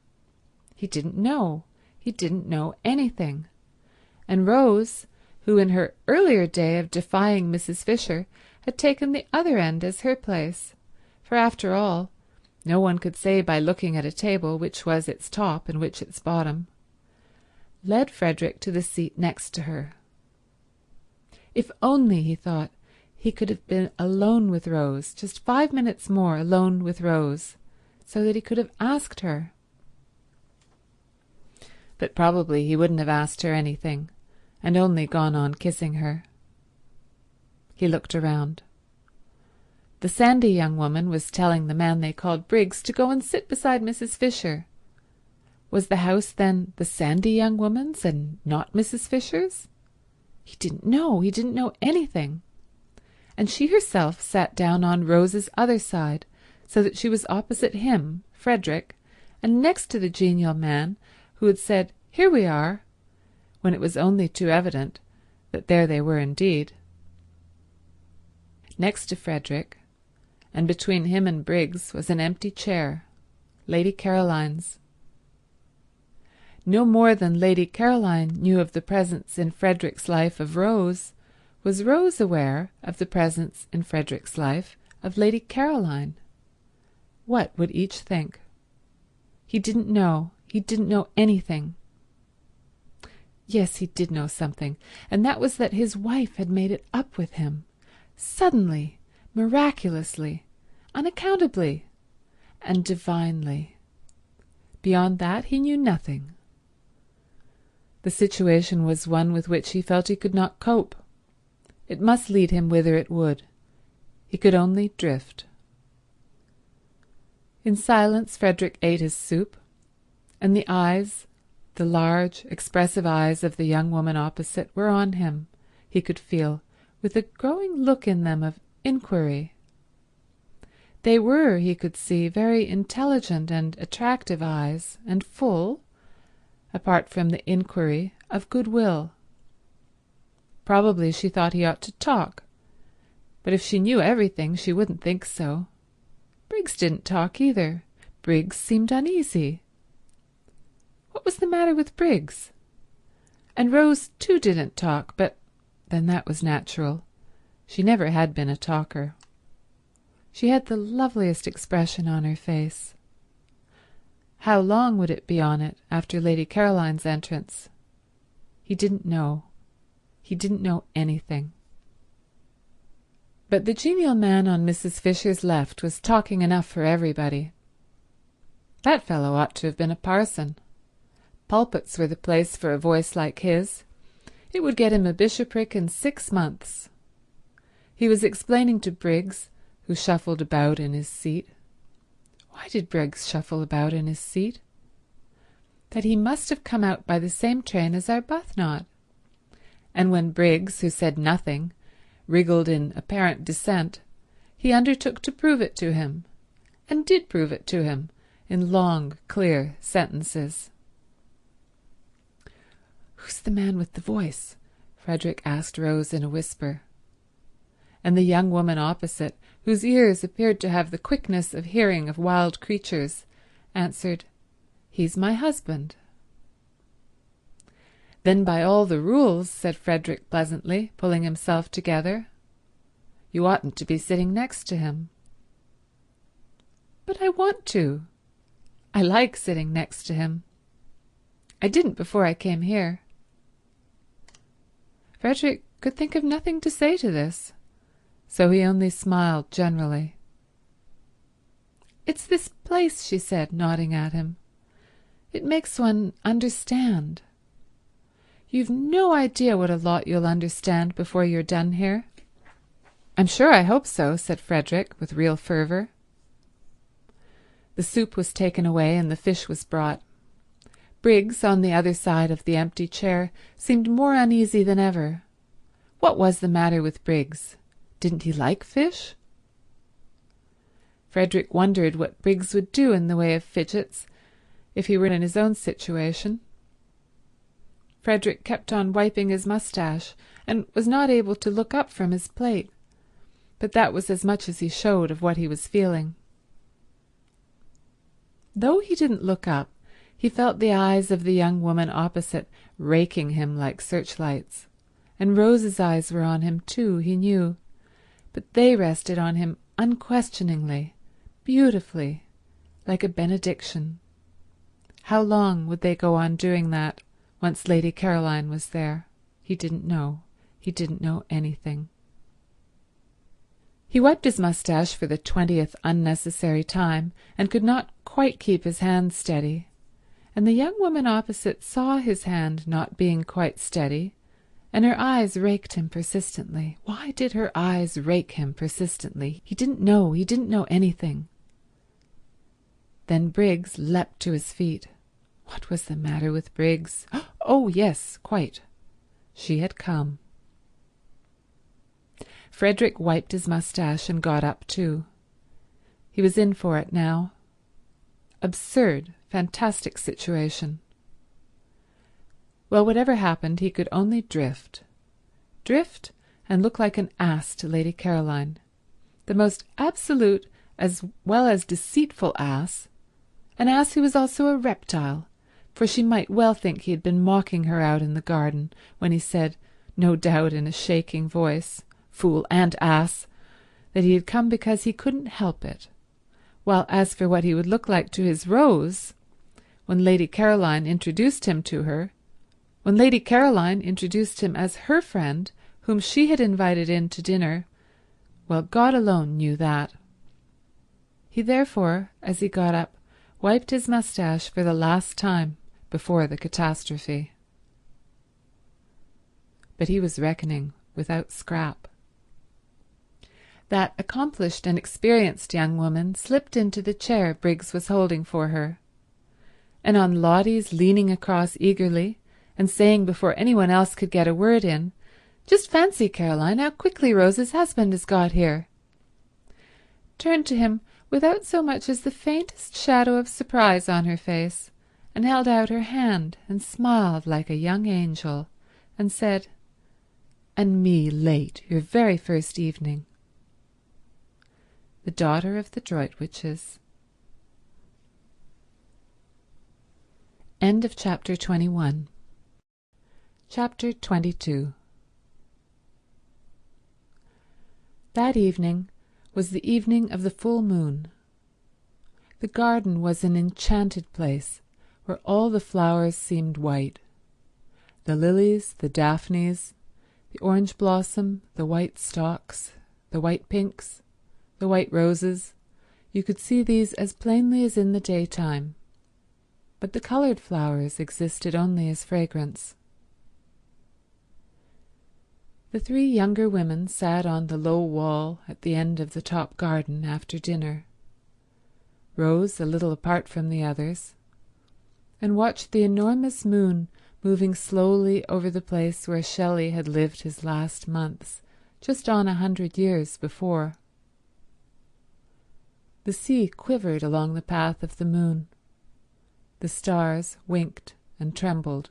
He didn't know. He didn't know anything. And Rose, who in her earlier day of defying Mrs. Fisher had taken the other end as her place, for after all, no one could say by looking at a table which was its top and which its bottom, led Frederick to the seat next to her. If only, he thought, he could have been alone with Rose, just 5 minutes more alone with Rose, so that he could have asked her. But probably he wouldn't have asked her anything, and only gone on kissing her. He looked around. The sandy young woman was telling the man they called Briggs to go and sit beside Mrs. Fisher. Was the house then the sandy young woman's and not Mrs. Fisher's? He didn't know anything. And she herself sat down on Rose's other side, so that she was opposite him, Frederick, and next to the genial man who had said, "Here we are," when it was only too evident that there they were indeed. Next to Frederick, and between him and Briggs, was an empty chair, Lady Caroline's. No more than Lady Caroline knew of the presence in Frederick's life of Rose, was Rose aware of the presence in Frederick's life of Lady Caroline. What would each think? He didn't know. He didn't know anything. Yes, he did know something, and that was that his wife had made it up with him, suddenly, miraculously, unaccountably, and divinely. Beyond that he knew nothing. The situation was one with which he felt he could not cope. It must lead him whither it would. He could only drift. In silence Frederick ate his soup, and the eyes, the large, expressive eyes of the young woman opposite, were on him, he could feel, with a growing look in them of inquiry. They were, he could see, very intelligent and attractive eyes, and full, apart from the inquiry, of goodwill. Probably she thought he ought to talk, but if she knew everything she wouldn't think so. Briggs didn't talk either. Briggs seemed uneasy. What was the matter with Briggs? And Rose too didn't talk, but then that was natural. She never had been a talker. She had the loveliest expression on her face. How long would it be on it after Lady Caroline's entrance? He didn't know. He didn't know anything. But the genial man on Mrs. Fisher's left was talking enough for everybody. That fellow ought to have been a parson. Pulpits were the place for a voice like his. It would get him a bishopric in 6 months. He was explaining to Briggs, who shuffled about in his seat. Why did Briggs shuffle about in his seat? That he must have come out by the same train as Arbuthnot. And when Briggs, who said nothing, wriggled in apparent dissent, he undertook to prove it to him, and did prove it to him in long, clear sentences. "Who's the man with the voice?" Frederick asked Rose in a whisper. And the young woman opposite, whose ears appeared to have the quickness of hearing of wild creatures, answered, "He's my husband." "Then by all the rules," said Frederick pleasantly, pulling himself together, "you oughtn't to be sitting next to him." "But I want to. I like sitting next to him. I didn't before I came here." Frederick could think of nothing to say to this, so he only smiled generally. "It's this place," she said, nodding at him. "It makes one understand. You've no idea what a lot you'll understand before you're done here." "I'm sure I hope so," said Frederick with real fervour. The soup was taken away and the fish was brought. Briggs, on the other side of the empty chair, seemed more uneasy than ever. What was the matter with Briggs? Didn't he like fish? Frederick wondered what Briggs would do in the way of fidgets if he were in his own situation. Frederick kept on wiping his moustache and was not able to look up from his plate, but that was as much as he showed of what he was feeling. Though he didn't look up, he felt the eyes of the young woman opposite raking him like searchlights, and Rose's eyes were on him too, he knew, but they rested on him unquestioningly, beautifully, like a benediction. How long would they go on doing that once Lady Caroline was there? He didn't know. He didn't know anything. He wiped his moustache for the 20th unnecessary time and could not quite keep his hand steady, and the young woman opposite saw his hand not being quite steady, and her eyes raked him persistently. Why did her eyes rake him persistently? He didn't know. He didn't know anything. Then Briggs leapt to his feet. What was the matter with Briggs? Oh, yes, quite. She had come. Frederick wiped his moustache and got up too. He was in for it now. Absurd, fantastic situation. Well, whatever happened, he could only drift. Drift and look like an ass to Lady Caroline, the most absolute as well as deceitful ass, an ass who was also a reptile, for she might well think he had been mocking her out in the garden when he said, no doubt in a shaking voice, fool and ass, that he had come because he couldn't help it, while as for what he would look like to his Rose, when Lady Caroline introduced him to her, when Lady Caroline introduced him as her friend whom she had invited in to dinner, Well, God alone knew that. He therefore, as he got up, wiped his moustache for the last time before the catastrophe. But he was reckoning without Scrap. That accomplished and experienced young woman slipped into the chair Briggs was holding for her, and on Lotty's leaning across eagerly and saying before anyone else could get a word in, "Just fancy, Caroline, how quickly Rose's husband has got here," turned to him without so much as the faintest shadow of surprise on her face, and held out her hand and smiled like a young angel, and said, "And me late, your very first evening." The daughter of the Droitwiches. End of chapter 21. Chapter 22. That evening was the evening of the full moon. The garden was an enchanted place where all the flowers seemed white. The lilies, the daphnes, the orange blossom, the white stalks, the white pinks, the white roses, you could see these as plainly as in the daytime, but the coloured flowers existed only as fragrance. The three younger women sat on the low wall at the end of the top garden after dinner, Rose a little apart from the others, and watched the enormous moon moving slowly over the place where Shelley had lived his last months, just on 100 years before. The sea quivered along the path of the moon. The stars winked and trembled.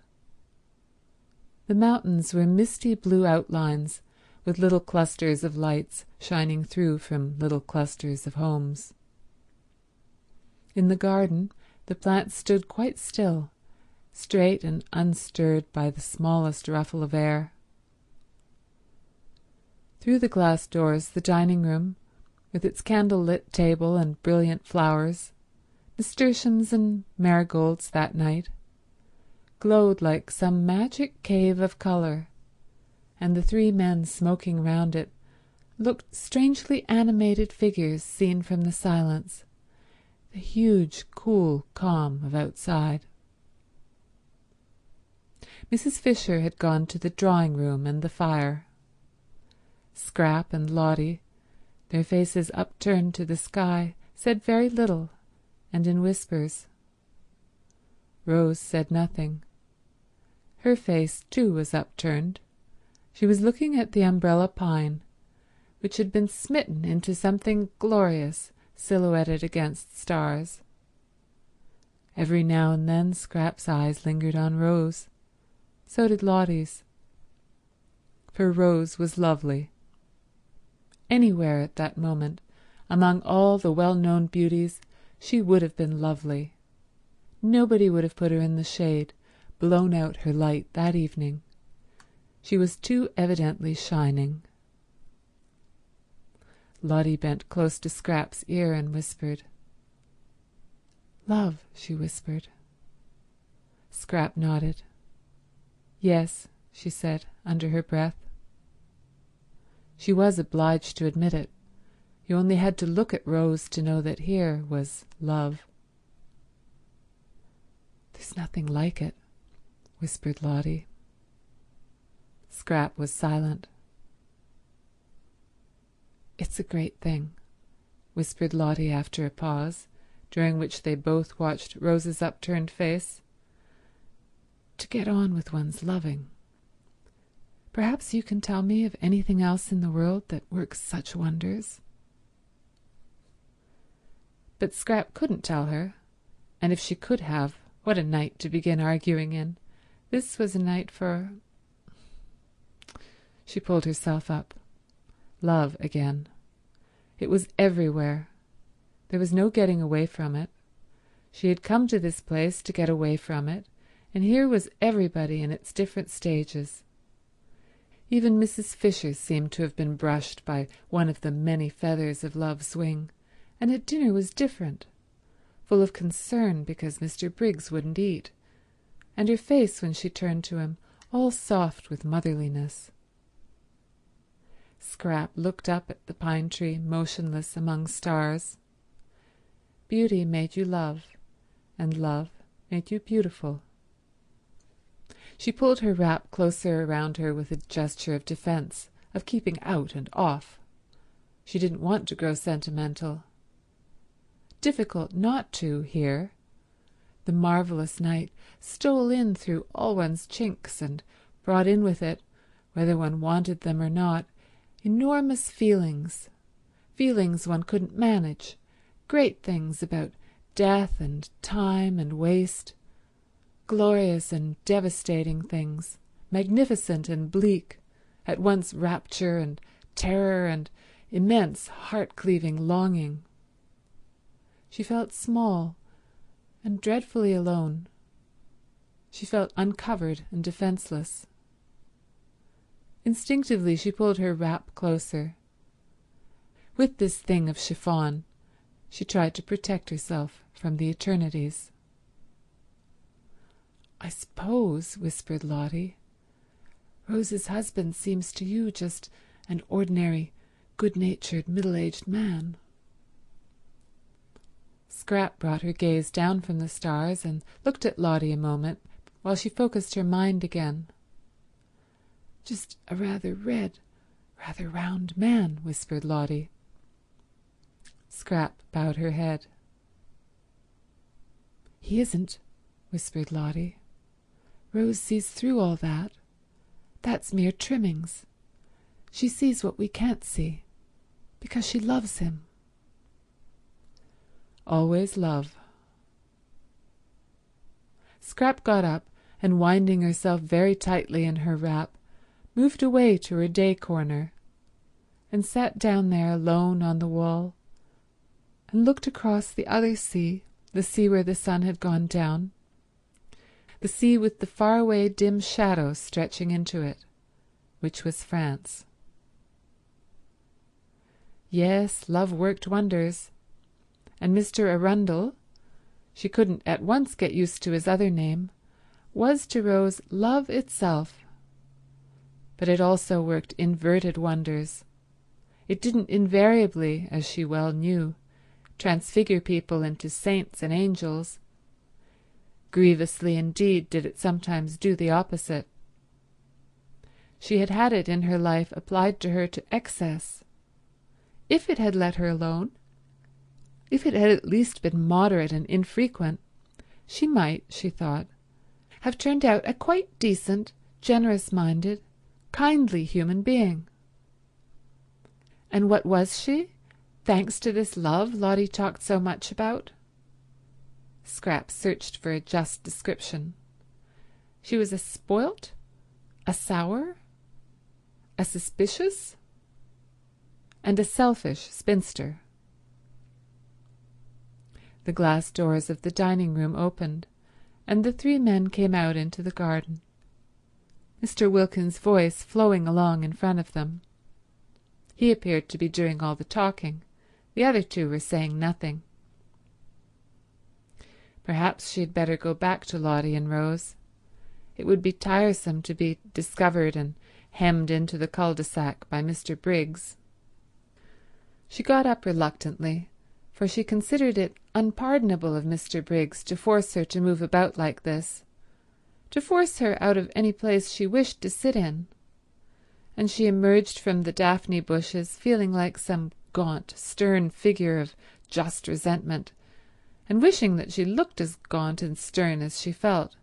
The mountains were misty blue outlines with little clusters of lights shining through from little clusters of homes. In the garden the plants stood quite still, straight and unstirred by the smallest ruffle of air. Through the glass doors the dining room, with its candle-lit table and brilliant flowers, nasturtiums and marigolds that night, glowed like some magic cave of colour, and the three men smoking round it looked strangely animated figures seen from the silence, the huge, cool calm of outside. Mrs. Fisher had gone to the drawing-room and the fire. Scrap and Lotty, their faces upturned to the sky, said very little, and in whispers. Rose said nothing. Her face, too, was upturned. She was looking at the umbrella pine, which had been smitten into something glorious silhouetted against stars. Every now and then Scrap's eyes lingered on Rose. So did Lotty's. For Rose was lovely. Anywhere at that moment, among all the well-known beauties, she would have been lovely. Nobody would have put her in the shade, blown out her light that evening. She was too evidently shining. Lotty bent close to Scrap's ear and whispered. "Love," she whispered. Scrap nodded. "Yes," she said under her breath. She was obliged to admit it. You only had to look at Rose to know that here was love. "There's nothing like it," whispered Lotty. Scrap was silent. "It's a great thing," whispered Lotty after a pause, during which they both watched Rose's upturned face, "to get on with one's loving. Perhaps you can tell me of anything else in the world that works such wonders." But Scrap couldn't tell her, and if she could have, what a night to begin arguing in. This was a night for— She pulled herself up. Love again. It was everywhere. There was no getting away from it. She had come to this place to get away from it, and here was everybody in its different stages. Even Mrs. Fisher seemed to have been brushed by one of the many feathers of love's wing, and at dinner was different, full of concern because Mr. Briggs wouldn't eat, and her face when she turned to him all soft with motherliness. Scrap looked up at the pine tree motionless among stars. Beauty made you love, and love made you beautiful. She pulled her wrap closer around her with a gesture of defence, of keeping out and off. She didn't want to grow sentimental. Difficult not to here. The marvellous night stole in through all one's chinks and brought in with it, whether one wanted them or not, enormous feelings, feelings one couldn't manage, great things about death and time and waste, glorious and devastating things, magnificent and bleak, at once rapture and terror and immense heart-cleaving longing. She felt small and dreadfully alone. She felt uncovered and defenceless. Instinctively she pulled her wrap closer. With this thing of chiffon she tried to protect herself from the eternities. "I suppose," whispered Lottie, "Rose's husband seems to you just an ordinary, good-natured, middle-aged man." Scrap brought her gaze down from the stars and looked at Lottie a moment while she focused her mind again. "Just a rather red, rather round man," whispered Lottie. Scrap bowed her head. "He isn't," whispered Lottie. "Rose sees through all that. That's mere trimmings. She sees what we can't see, because she loves him." Always love. Scrap got up and, winding herself very tightly in her wrap, moved away to her day corner and sat down there alone on the wall and looked across the other sea, the sea where the sun had gone down, the sea with the faraway dim shadows stretching into it, which was France. Yes, love worked wonders, and Mr. Arundel, she couldn't at once get used to his other name, was to Rose love itself. But it also worked inverted wonders. It didn't invariably, as she well knew, transfigure people into saints and angels. Grievously indeed did it sometimes do the opposite. She had had it in her life applied to her to excess. If it had let her alone, if it had at least been moderate and infrequent, she might, she thought, have turned out a quite decent, generous-minded, kindly human being. And what was she, thanks to this love Lottie talked so much about? Scrap searched for a just description. She was a spoilt, a sour, a suspicious, and a selfish spinster. The glass doors of the dining room opened, and the three men came out into the garden, Mr. Wilkins's voice flowing along in front of them. He appeared to be doing all the talking. The other two were saying nothing. Perhaps she had better go back to Lottie and Rose. It would be tiresome to be discovered and hemmed into the cul-de-sac by Mr. Briggs. She got up reluctantly, for she considered it unpardonable of Mr. Briggs to force her to move about like this, to force her out of any place she wished to sit in, and she emerged from the daphne bushes feeling like some gaunt, stern figure of just resentment, and wishing that she looked as gaunt and stern as she felt.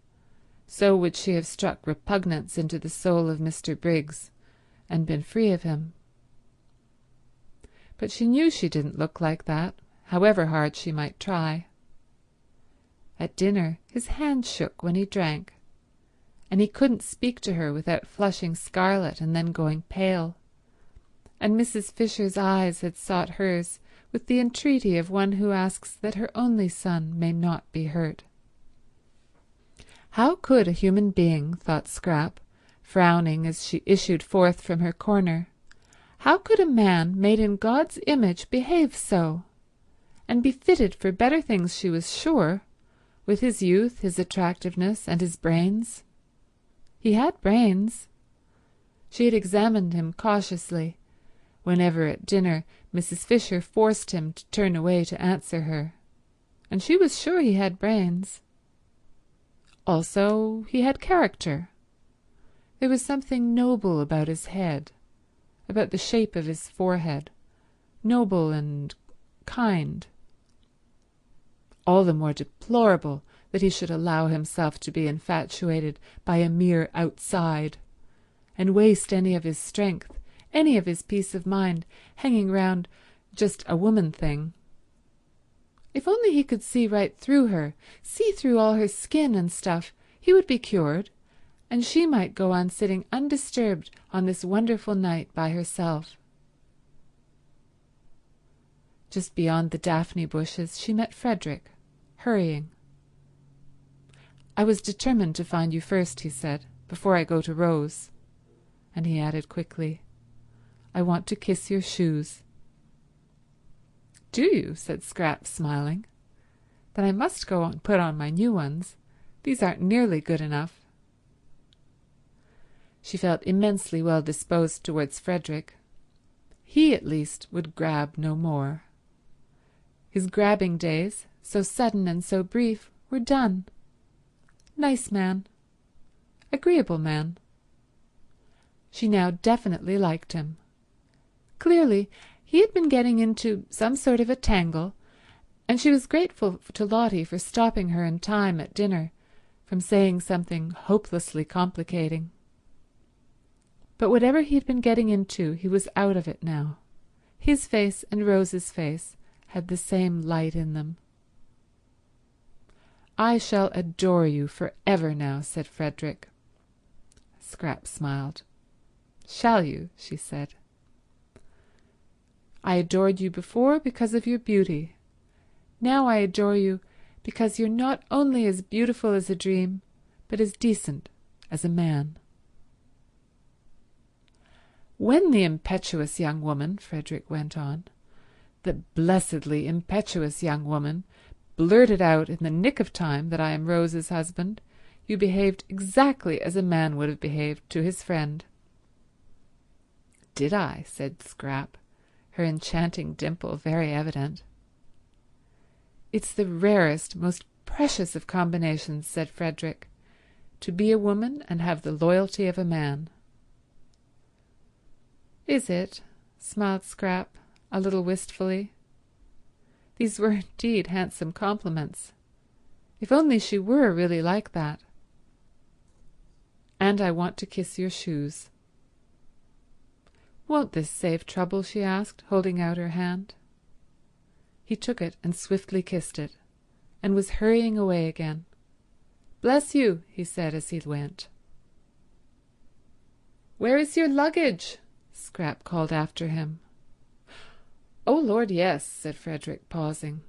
So would she have struck repugnance into the soul of Mr. Briggs and been free of him. But she knew she didn't look like that, however hard she might try. At dinner his hand shook when he drank, and he couldn't speak to her without flushing scarlet and then going pale, and Mrs. Fisher's eyes had sought hers with the entreaty of one who asks that her only son may not be hurt. How could a human being, thought Scrap, frowning as she issued forth from her corner, how could a man made in God's image behave so, and be fitted for better things, she was sure, with his youth, his attractiveness, and his brains? He had brains. She had examined him cautiously, whenever at dinner Mrs. Fisher forced him to turn away to answer her, and she was sure he had brains. Also, he had character. There was something noble about his head, about the shape of his forehead, noble and kind. All the more deplorable that he should allow himself to be infatuated by a mere outside, and waste any of his strength, any of his peace of mind, hanging round just a woman thing. If only he could see right through her, see through all her skin and stuff, he would be cured, and she might go on sitting undisturbed on this wonderful night by herself. Just beyond the daphne bushes she met Frederick, hurrying. "I was determined to find you first," he said, "before I go to Rose." And he added quickly, "I want to kiss your shoes." "Do you?" said Scrap, smiling. "Then I must go and put on my new ones. These aren't nearly good enough." She felt immensely well disposed towards Frederick. He, at least, would grab no more. His grabbing days, so sudden and so brief, were done. Nice man. Agreeable man. She now definitely liked him. Clearly, he had been getting into some sort of a tangle, and she was grateful to Lotty for stopping her in time at dinner from saying something hopelessly complicating. But whatever he had been getting into, he was out of it now. His face and Rose's face had the same light in them. "I shall adore you for ever now," said Frederick. Scrap smiled. "Shall you?" she said. "I adored you before because of your beauty. Now I adore you because you're not only as beautiful as a dream, but as decent as a man." "When the impetuous young woman," Frederick went on, "the blessedly impetuous young woman blurted out in the nick of time that I am Rose's husband, you behaved exactly as a man would have behaved to his friend." "Did I?" said Scrap, her enchanting dimple very evident. "It's the rarest, most precious of combinations," said Frederick, "to be a woman and have the loyalty of a man." "Is it?" smiled Scrap, a little wistfully. These were indeed handsome compliments. If only she were really like that. "And I want to kiss your shoes." "Won't this save trouble?" she asked, holding out her hand. He took it and swiftly kissed it, and was hurrying away again. "Bless you," he said as he went. "Where is your luggage?" Scrap called after him. "Oh, Lord, yes," said Frederick, pausing.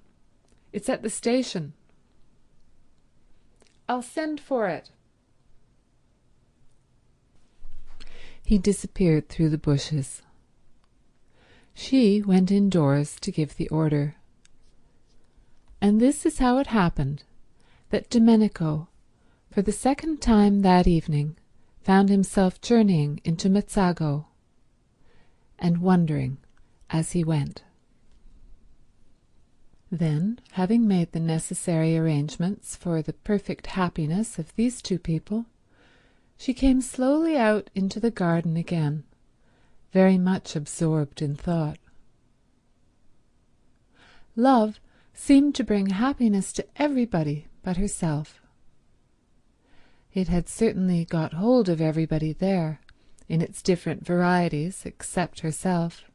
"It's at the station." "I'll send for it." He disappeared through the bushes. She went indoors to give the order. And this is how it happened that Domenico, for the second time that evening, found himself journeying into Mezzago, and wondering as he went. Then, having made the necessary arrangements for the perfect happiness of these two people, she came slowly out into the garden again, very much absorbed in thought. Love seemed to bring happiness to everybody but herself. It had certainly got hold of everybody there, in its different varieties, except herself.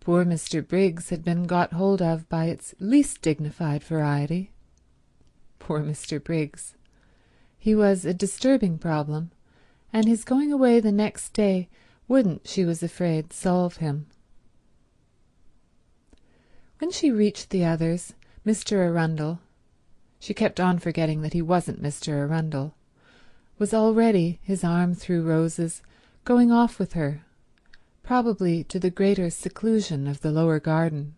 Poor Mr. Briggs had been got hold of by its least dignified variety. Poor Mr. Briggs. He was a disturbing problem, and his going away the next day wouldn't, she was afraid, solve him. When she reached the others, Mr. Arundel, she kept on forgetting that he wasn't Mr. Arundel, was already, his arm through Rose's, going off with her, probably to the greater seclusion of the lower garden.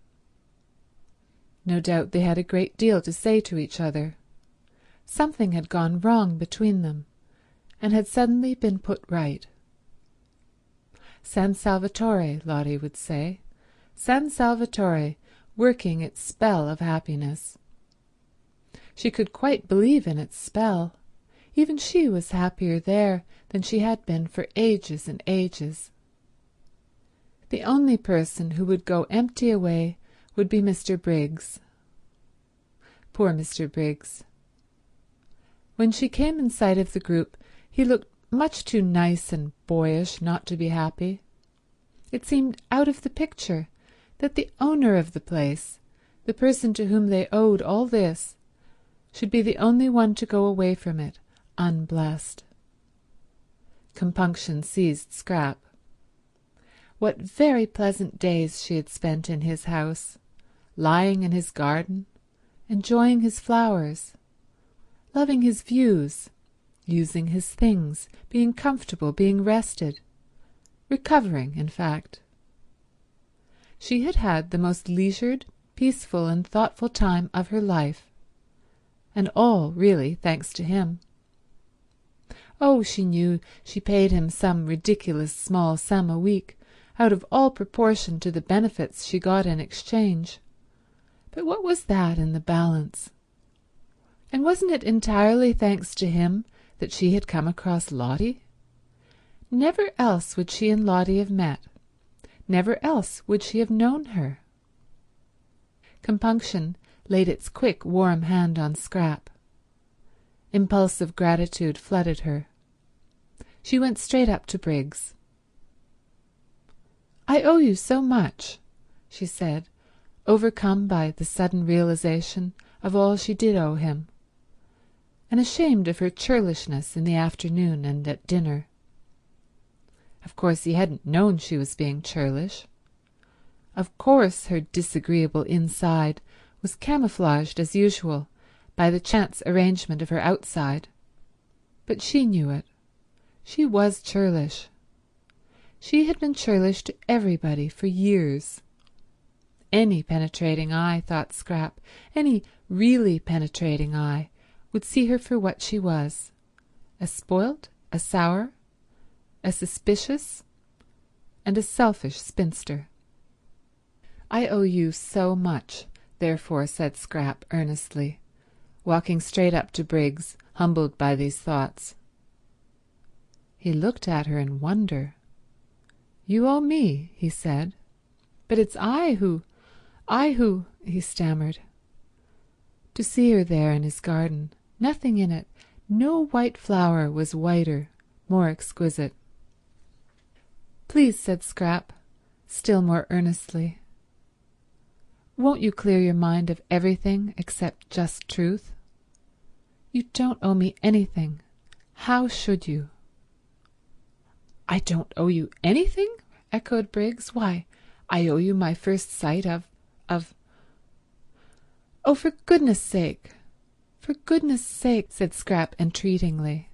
No doubt they had a great deal to say to each other. Something had gone wrong between them, and had suddenly been put right. San Salvatore, Lottie would say. San Salvatore, working its spell of happiness. She could quite believe in its spell. Even she was happier there than she had been for ages and ages. The only person who would go empty away would be Mr. Briggs. Poor Mr. Briggs. When she came in sight of the group, he looked much too nice and boyish not to be happy. It seemed out of the picture that the owner of the place, the person to whom they owed all this, should be the only one to go away from it unblessed. Compunction seized Scrap. What very pleasant days she had spent in his house, lying in his garden, enjoying his flowers, loving his views, using his things, being comfortable, being rested, recovering, in fact. She had had the most leisured, peaceful and thoughtful time of her life, and all, really, thanks to him. Oh, she knew she paid him some ridiculous small sum a week, out of all proportion to the benefits she got in exchange. But what was that in the balance? And wasn't it entirely thanks to him that she had come across Lottie? Never else would she and Lottie have met. Never else would she have known her. Compunction laid its quick, warm hand on Scrap. Impulsive gratitude flooded her. She went straight up to Briggs. "I owe you so much," she said, overcome by the sudden realization of all she did owe him, and ashamed of her churlishness in the afternoon and at dinner. Of course he hadn't known she was being churlish. Of course her disagreeable inside was camouflaged as usual by the chance arrangement of her outside. But she knew it. She was churlish. She had been churlish to everybody for years. Any penetrating eye, thought Scrap, any really penetrating eye, would see her for what she was, a spoilt, a sour, a suspicious, and a selfish spinster. "I owe you so much," therefore said Scrap earnestly, walking straight up to Briggs, humbled by these thoughts. He looked at her in wonder. "You owe me," he said. "But it's I who, he stammered. To see her there in his garden, nothing in it, no white flower was whiter, more exquisite. "Please," said Scrap, still more earnestly, "won't you clear your mind of everything except just truth? You don't owe me anything. How should you?" "I don't owe you anything?" echoed Briggs. "Why, I owe you my first sight of— "Oh, for goodness' sake, said Scrap entreatingly.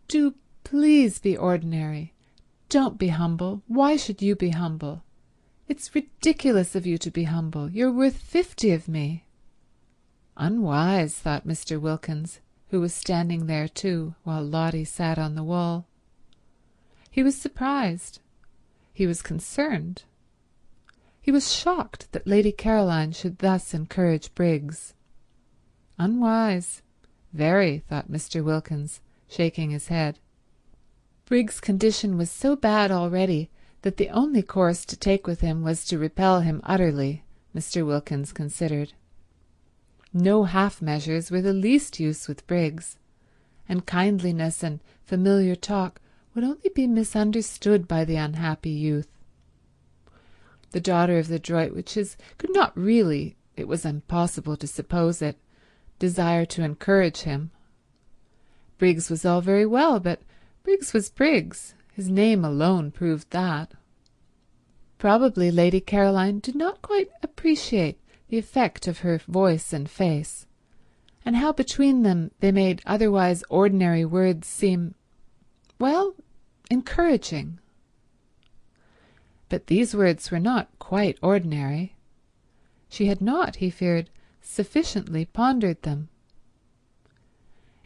"Do please be ordinary. Don't be humble. Why should you be humble? It's ridiculous of you to be humble. You're worth 50 of me." Unwise, thought Mr. Wilkins, who was standing there too, while Lottie sat on the wall. He was surprised. He was concerned. He was shocked that Lady Caroline should thus encourage Briggs. Unwise, very, thought Mr. Wilkins, shaking his head. Briggs' condition was so bad already that the only course to take with him was to repel him utterly, Mr. Wilkins considered. No half measures were the least use with Briggs, and kindliness and familiar talk would only be misunderstood by the unhappy youth. The daughter of the Droitwiches could not really, it was impossible to suppose it, desire to encourage him. Briggs was all very well, but Briggs was Briggs. His name alone proved that. Probably Lady Caroline did not quite appreciate the effect of her voice and face, and how between them they made otherwise ordinary words seem, well, encouraging. But these words were not quite ordinary. She had not, he feared, sufficiently pondered them.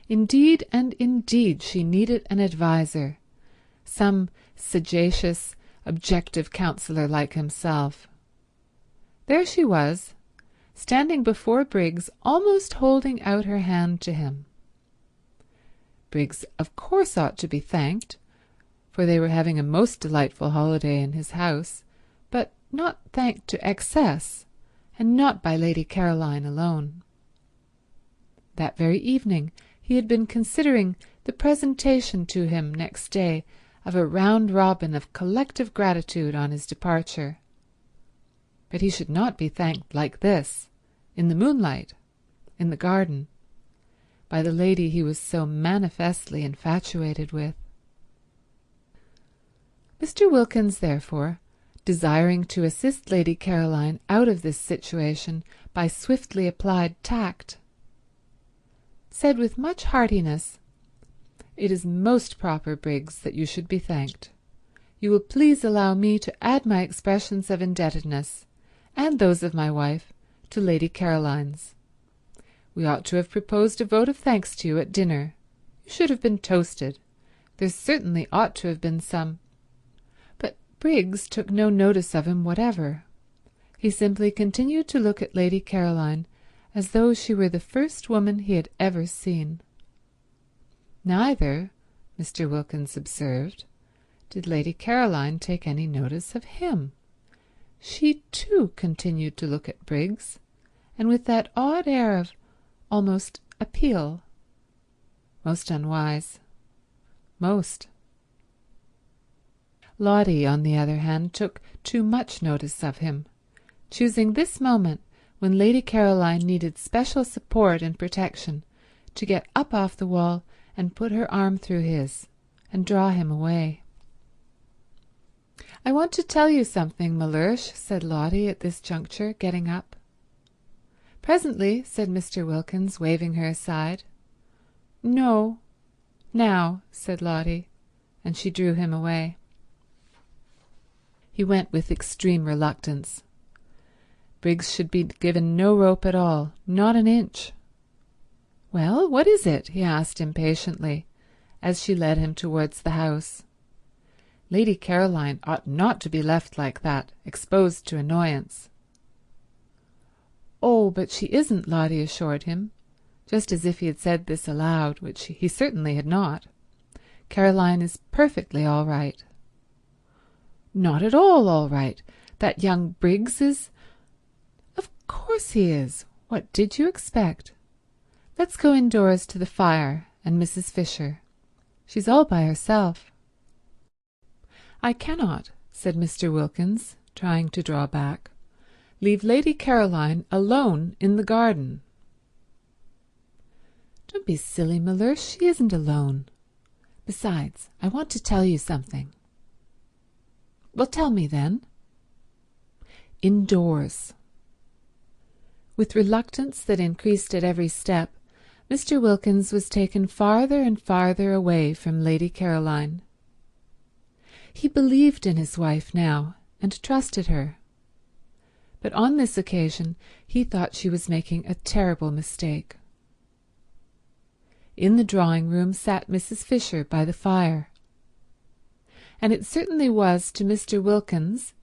Indeed and indeed she needed an adviser, some sagacious, objective counsellor like himself. There she was, standing before Briggs, almost holding out her hand to him. Briggs of course ought to be thanked, for they were having a most delightful holiday in his house, but not thanked to excess, and not by Lady Caroline alone. That very evening he had been considering the presentation to him next day of a round robin of collective gratitude on his departure. But he should not be thanked like this, in the moonlight, in the garden, by the lady he was so manifestly infatuated with. Mr. Wilkins, therefore, desiring to assist Lady Caroline out of this situation by swiftly applied tact, said with much heartiness, "It is most proper, Briggs, that you should be thanked. You will please allow me to add my expressions of indebtedness, and those of my wife, to Lady Caroline's. We ought to have proposed a vote of thanks to you at dinner. You should have been toasted. There certainly ought to have been some—" But Briggs took no notice of him whatever. He simply continued to look at Lady Caroline as though she were the first woman he had ever seen. Neither, Mr. Wilkins observed, did Lady Caroline take any notice of him. She too continued to look at Briggs, and with that odd air of almost appeal. Most unwise. Most. Lottie, on the other hand, took too much notice of him, choosing this moment when Lady Caroline needed special support and protection to get up off the wall and put her arm through his and draw him away. "I want to tell you something, Mellersh," said Lottie at this juncture, getting up. "Presently," said Mr. Wilkins, waving her aside. "No, now," said Lottie, and she drew him away. He went with extreme reluctance. Briggs should be given no rope at all, not an inch. "Well, what is it?" he asked impatiently, as she led him towards the house. Lady Caroline ought not to be left like that, exposed to annoyance. "Oh, but she isn't," Lottie assured him, just as if he had said this aloud, which he certainly had not. "Caroline is perfectly all right." "Not at all right. That young Briggs is—" "Of course he is. What did you expect? Let's go indoors to the fire and Mrs. Fisher. She's all by herself." "I cannot," said Mr. Wilkins, trying to draw back, "leave Lady Caroline alone in the garden." "Don't be silly, Mellersh. She isn't alone. Besides, I want to tell you something." "Well, tell me then." "Indoors." With reluctance that increased at every step, Mr. Wilkins was taken farther and farther away from Lady Caroline. He believed in his wife now and trusted her, but on this occasion he thought she was making a terrible mistake. In the drawing-room sat Mrs. Fisher by the fire, and it certainly was to Mr. Wilkins,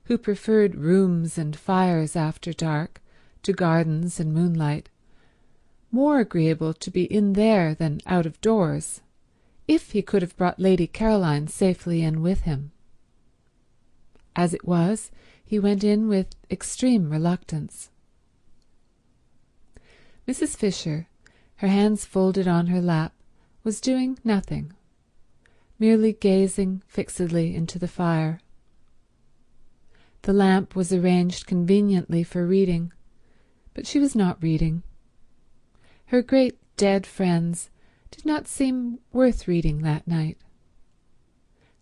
who preferred rooms and fires after dark to gardens and moonlight, more agreeable to be in there than out of doors, if he could have brought Lady Caroline safely in with him. As it was, he went in with extreme reluctance. Mrs. Fisher, her hands folded on her lap, was doing nothing, merely gazing fixedly into the fire. The lamp was arranged conveniently for reading, but she was not reading. Her great dead friends did not seem worth reading that night.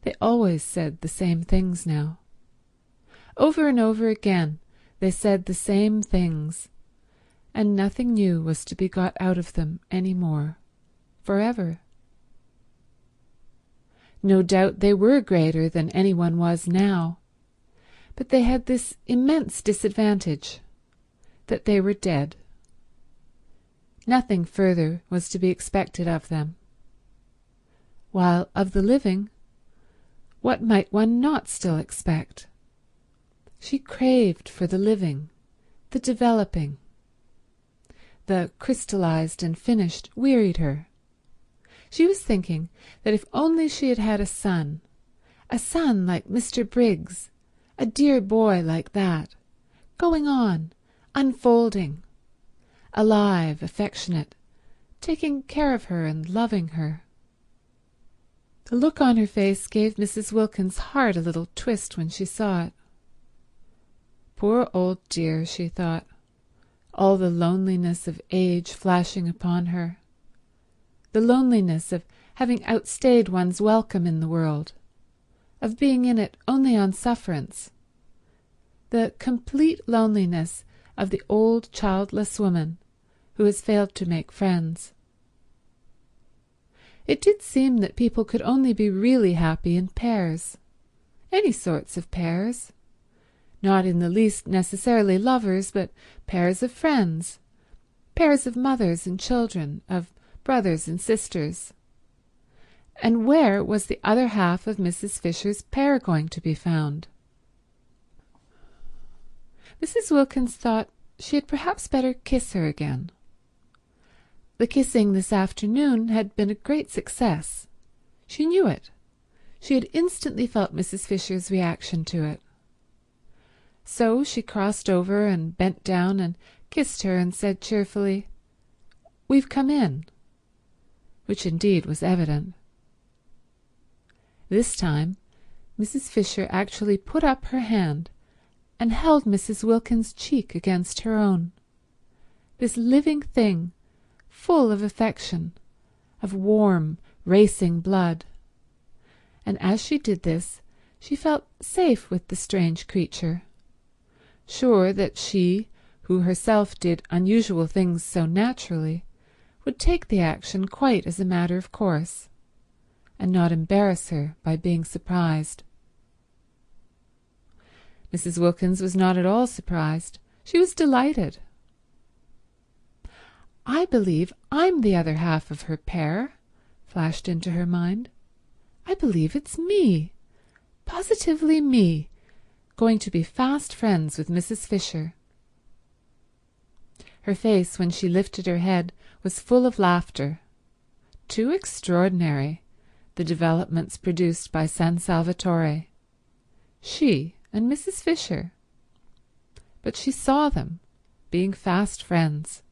They always said the same things now. Over and over again they said the same things, and nothing new was to be got out of them any more, forever. No doubt they were greater than anyone was now, but they had this immense disadvantage, that they were dead. Nothing further was to be expected of them, while of the living What might one not still expect? She craved for the living, the developing. The crystallized and finished wearied her. She was thinking that if only she had had a son like Mr. Briggs, a dear boy like that, going on, unfolding, alive, affectionate, taking care of her and loving her. The look on her face gave Mrs. Wilkins's heart a little twist when she saw it. Poor old dear, she thought, all the loneliness of age flashing upon her, the loneliness of having outstayed one's welcome in the world, of being in it only on sufferance, the complete loneliness of the old childless woman who has failed to make friends. It did seem that people could only be really happy in pairs, any sorts of pairs, not in the least necessarily lovers, but pairs of friends, pairs of mothers and children, of brothers and sisters. And where was the other half of Mrs. Fisher's pair going to be found? Mrs. Wilkins thought she had perhaps better kiss her again. The kissing this afternoon had been a great success. She knew it. She had instantly felt Mrs. Fisher's reaction to it. So she crossed over and bent down and kissed her and said cheerfully, "We've come in," which indeed was evident. This time Mrs. Fisher actually put up her hand and held Mrs. Wilkins's cheek against her own, this living thing full of affection, of warm, racing blood. And as she did this, she felt safe with the strange creature, sure that she, who herself did unusual things so naturally, would take the action quite as a matter of course, and not embarrass her by being surprised. Mrs. Wilkins was not at all surprised. She was delighted. "I believe I'm the other half of her pair," flashed into her mind. "I believe it's me, positively me, going to be fast friends with Mrs. Fisher." Her face, when she lifted her head, was full of laughter. Too extraordinary, the developments produced by San Salvatore. She and Mrs. Fisher. But she saw them, being fast friends.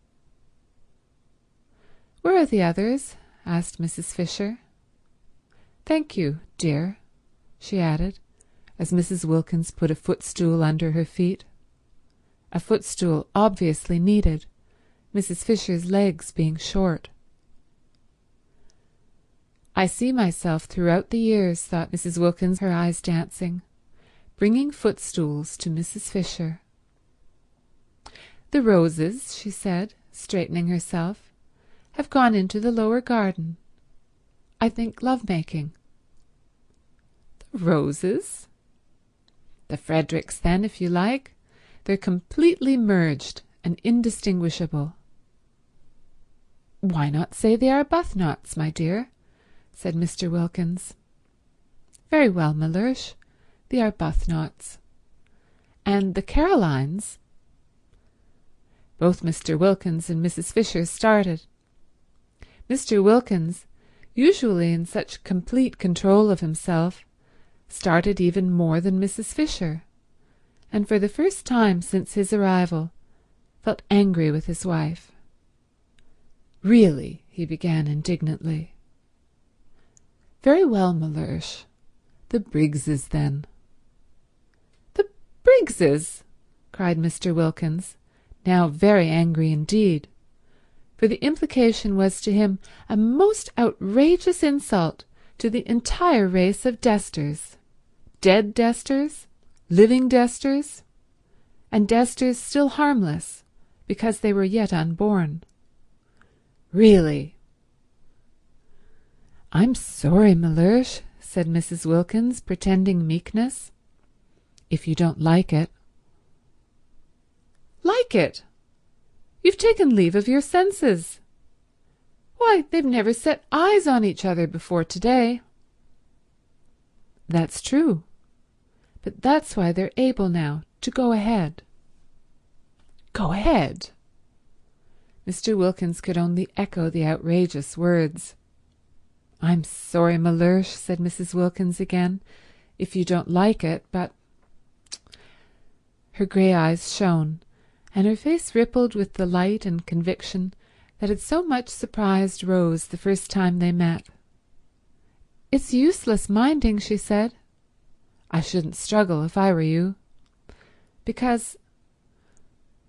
"Where are the others?" asked Mrs. Fisher. "Thank you, dear," she added, as Mrs. Wilkins put a footstool under her feet. A footstool obviously needed, Mrs. Fisher's legs being short. "I see myself throughout the years," thought Mrs. Wilkins, her eyes dancing, bringing footstools to Mrs. Fisher. "The roses," she said, straightening herself, "have gone into the lower garden. I think love-making." "The roses?" "The Fredericks, then, if you like. They're completely merged and indistinguishable." "Why not say the Arbuthnot's, my dear?" said Mr. Wilkins. "Very well, Mellersh, the Arbuthnot's. And the Carolines—" Both Mr. Wilkins and Mrs. Fisher started. Mr. Wilkins, usually in such complete control of himself, started even more than Mrs. Fisher, and for the first time since his arrival felt angry with his wife. "Really," he began indignantly. "Very well, Mellersh. The Briggses, then." "The Briggses!" cried Mr. Wilkins, now very angry indeed, for the implication was to him a most outrageous insult to the entire race of Desters, dead Desters, living Desters, and Desters still harmless because they were yet unborn. "Really." "I'm sorry, Mellersh," said Mrs. Wilkins, pretending meekness, "if you don't like it." "Like it? You've taken leave of your senses. Why, they've never set eyes on each other before today." That's true. But that's why they're able now to go ahead. Go ahead. Mr. Wilkins could only echo the outrageous words. I'm sorry, Mellersh, said Mrs. Wilkins again, if you don't like it, but— Her grey eyes shone, and her face rippled with the light and conviction that had so much surprised Rose the first time they met. It's useless minding, she said. I shouldn't struggle if I were you. Because—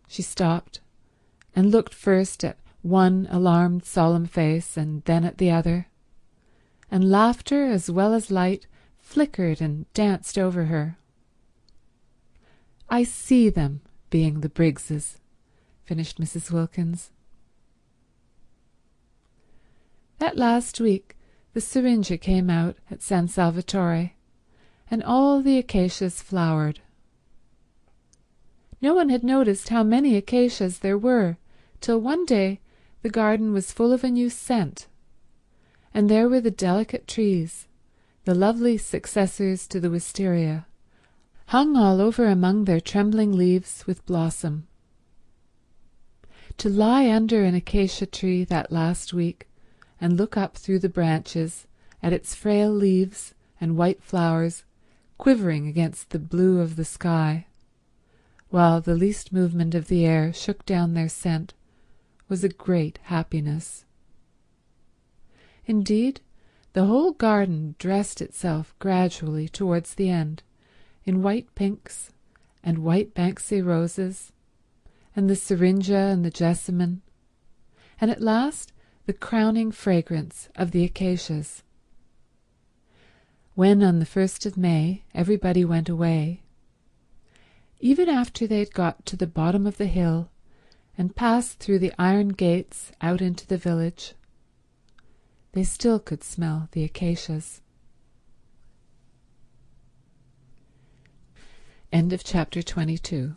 She stopped and looked first at one alarmed, solemn face and then at the other, and laughter as well as light flickered and danced over her. I see them being the Briggses, finished Mrs. Wilkins. That last week the syringa came out at San Salvatore, and all the acacias flowered. No one had noticed how many acacias there were till one day the garden was full of a new scent, and there were the delicate trees, the lovely successors to the wisteria, hung all over among their trembling leaves with blossom. To lie under an acacia tree that last week and look up through the branches at its frail leaves and white flowers quivering against the blue of the sky, while the least movement of the air shook down their scent, was a great happiness. Indeed, the whole garden dressed itself gradually towards the end in white pinks and white Banksy roses, and the syringa and the jessamine, and at last the crowning fragrance of the acacias. When on the 1st of May everybody went away, even after they had got to the bottom of the hill and passed through the iron gates out into the village, they still could smell the acacias. End of chapter 22.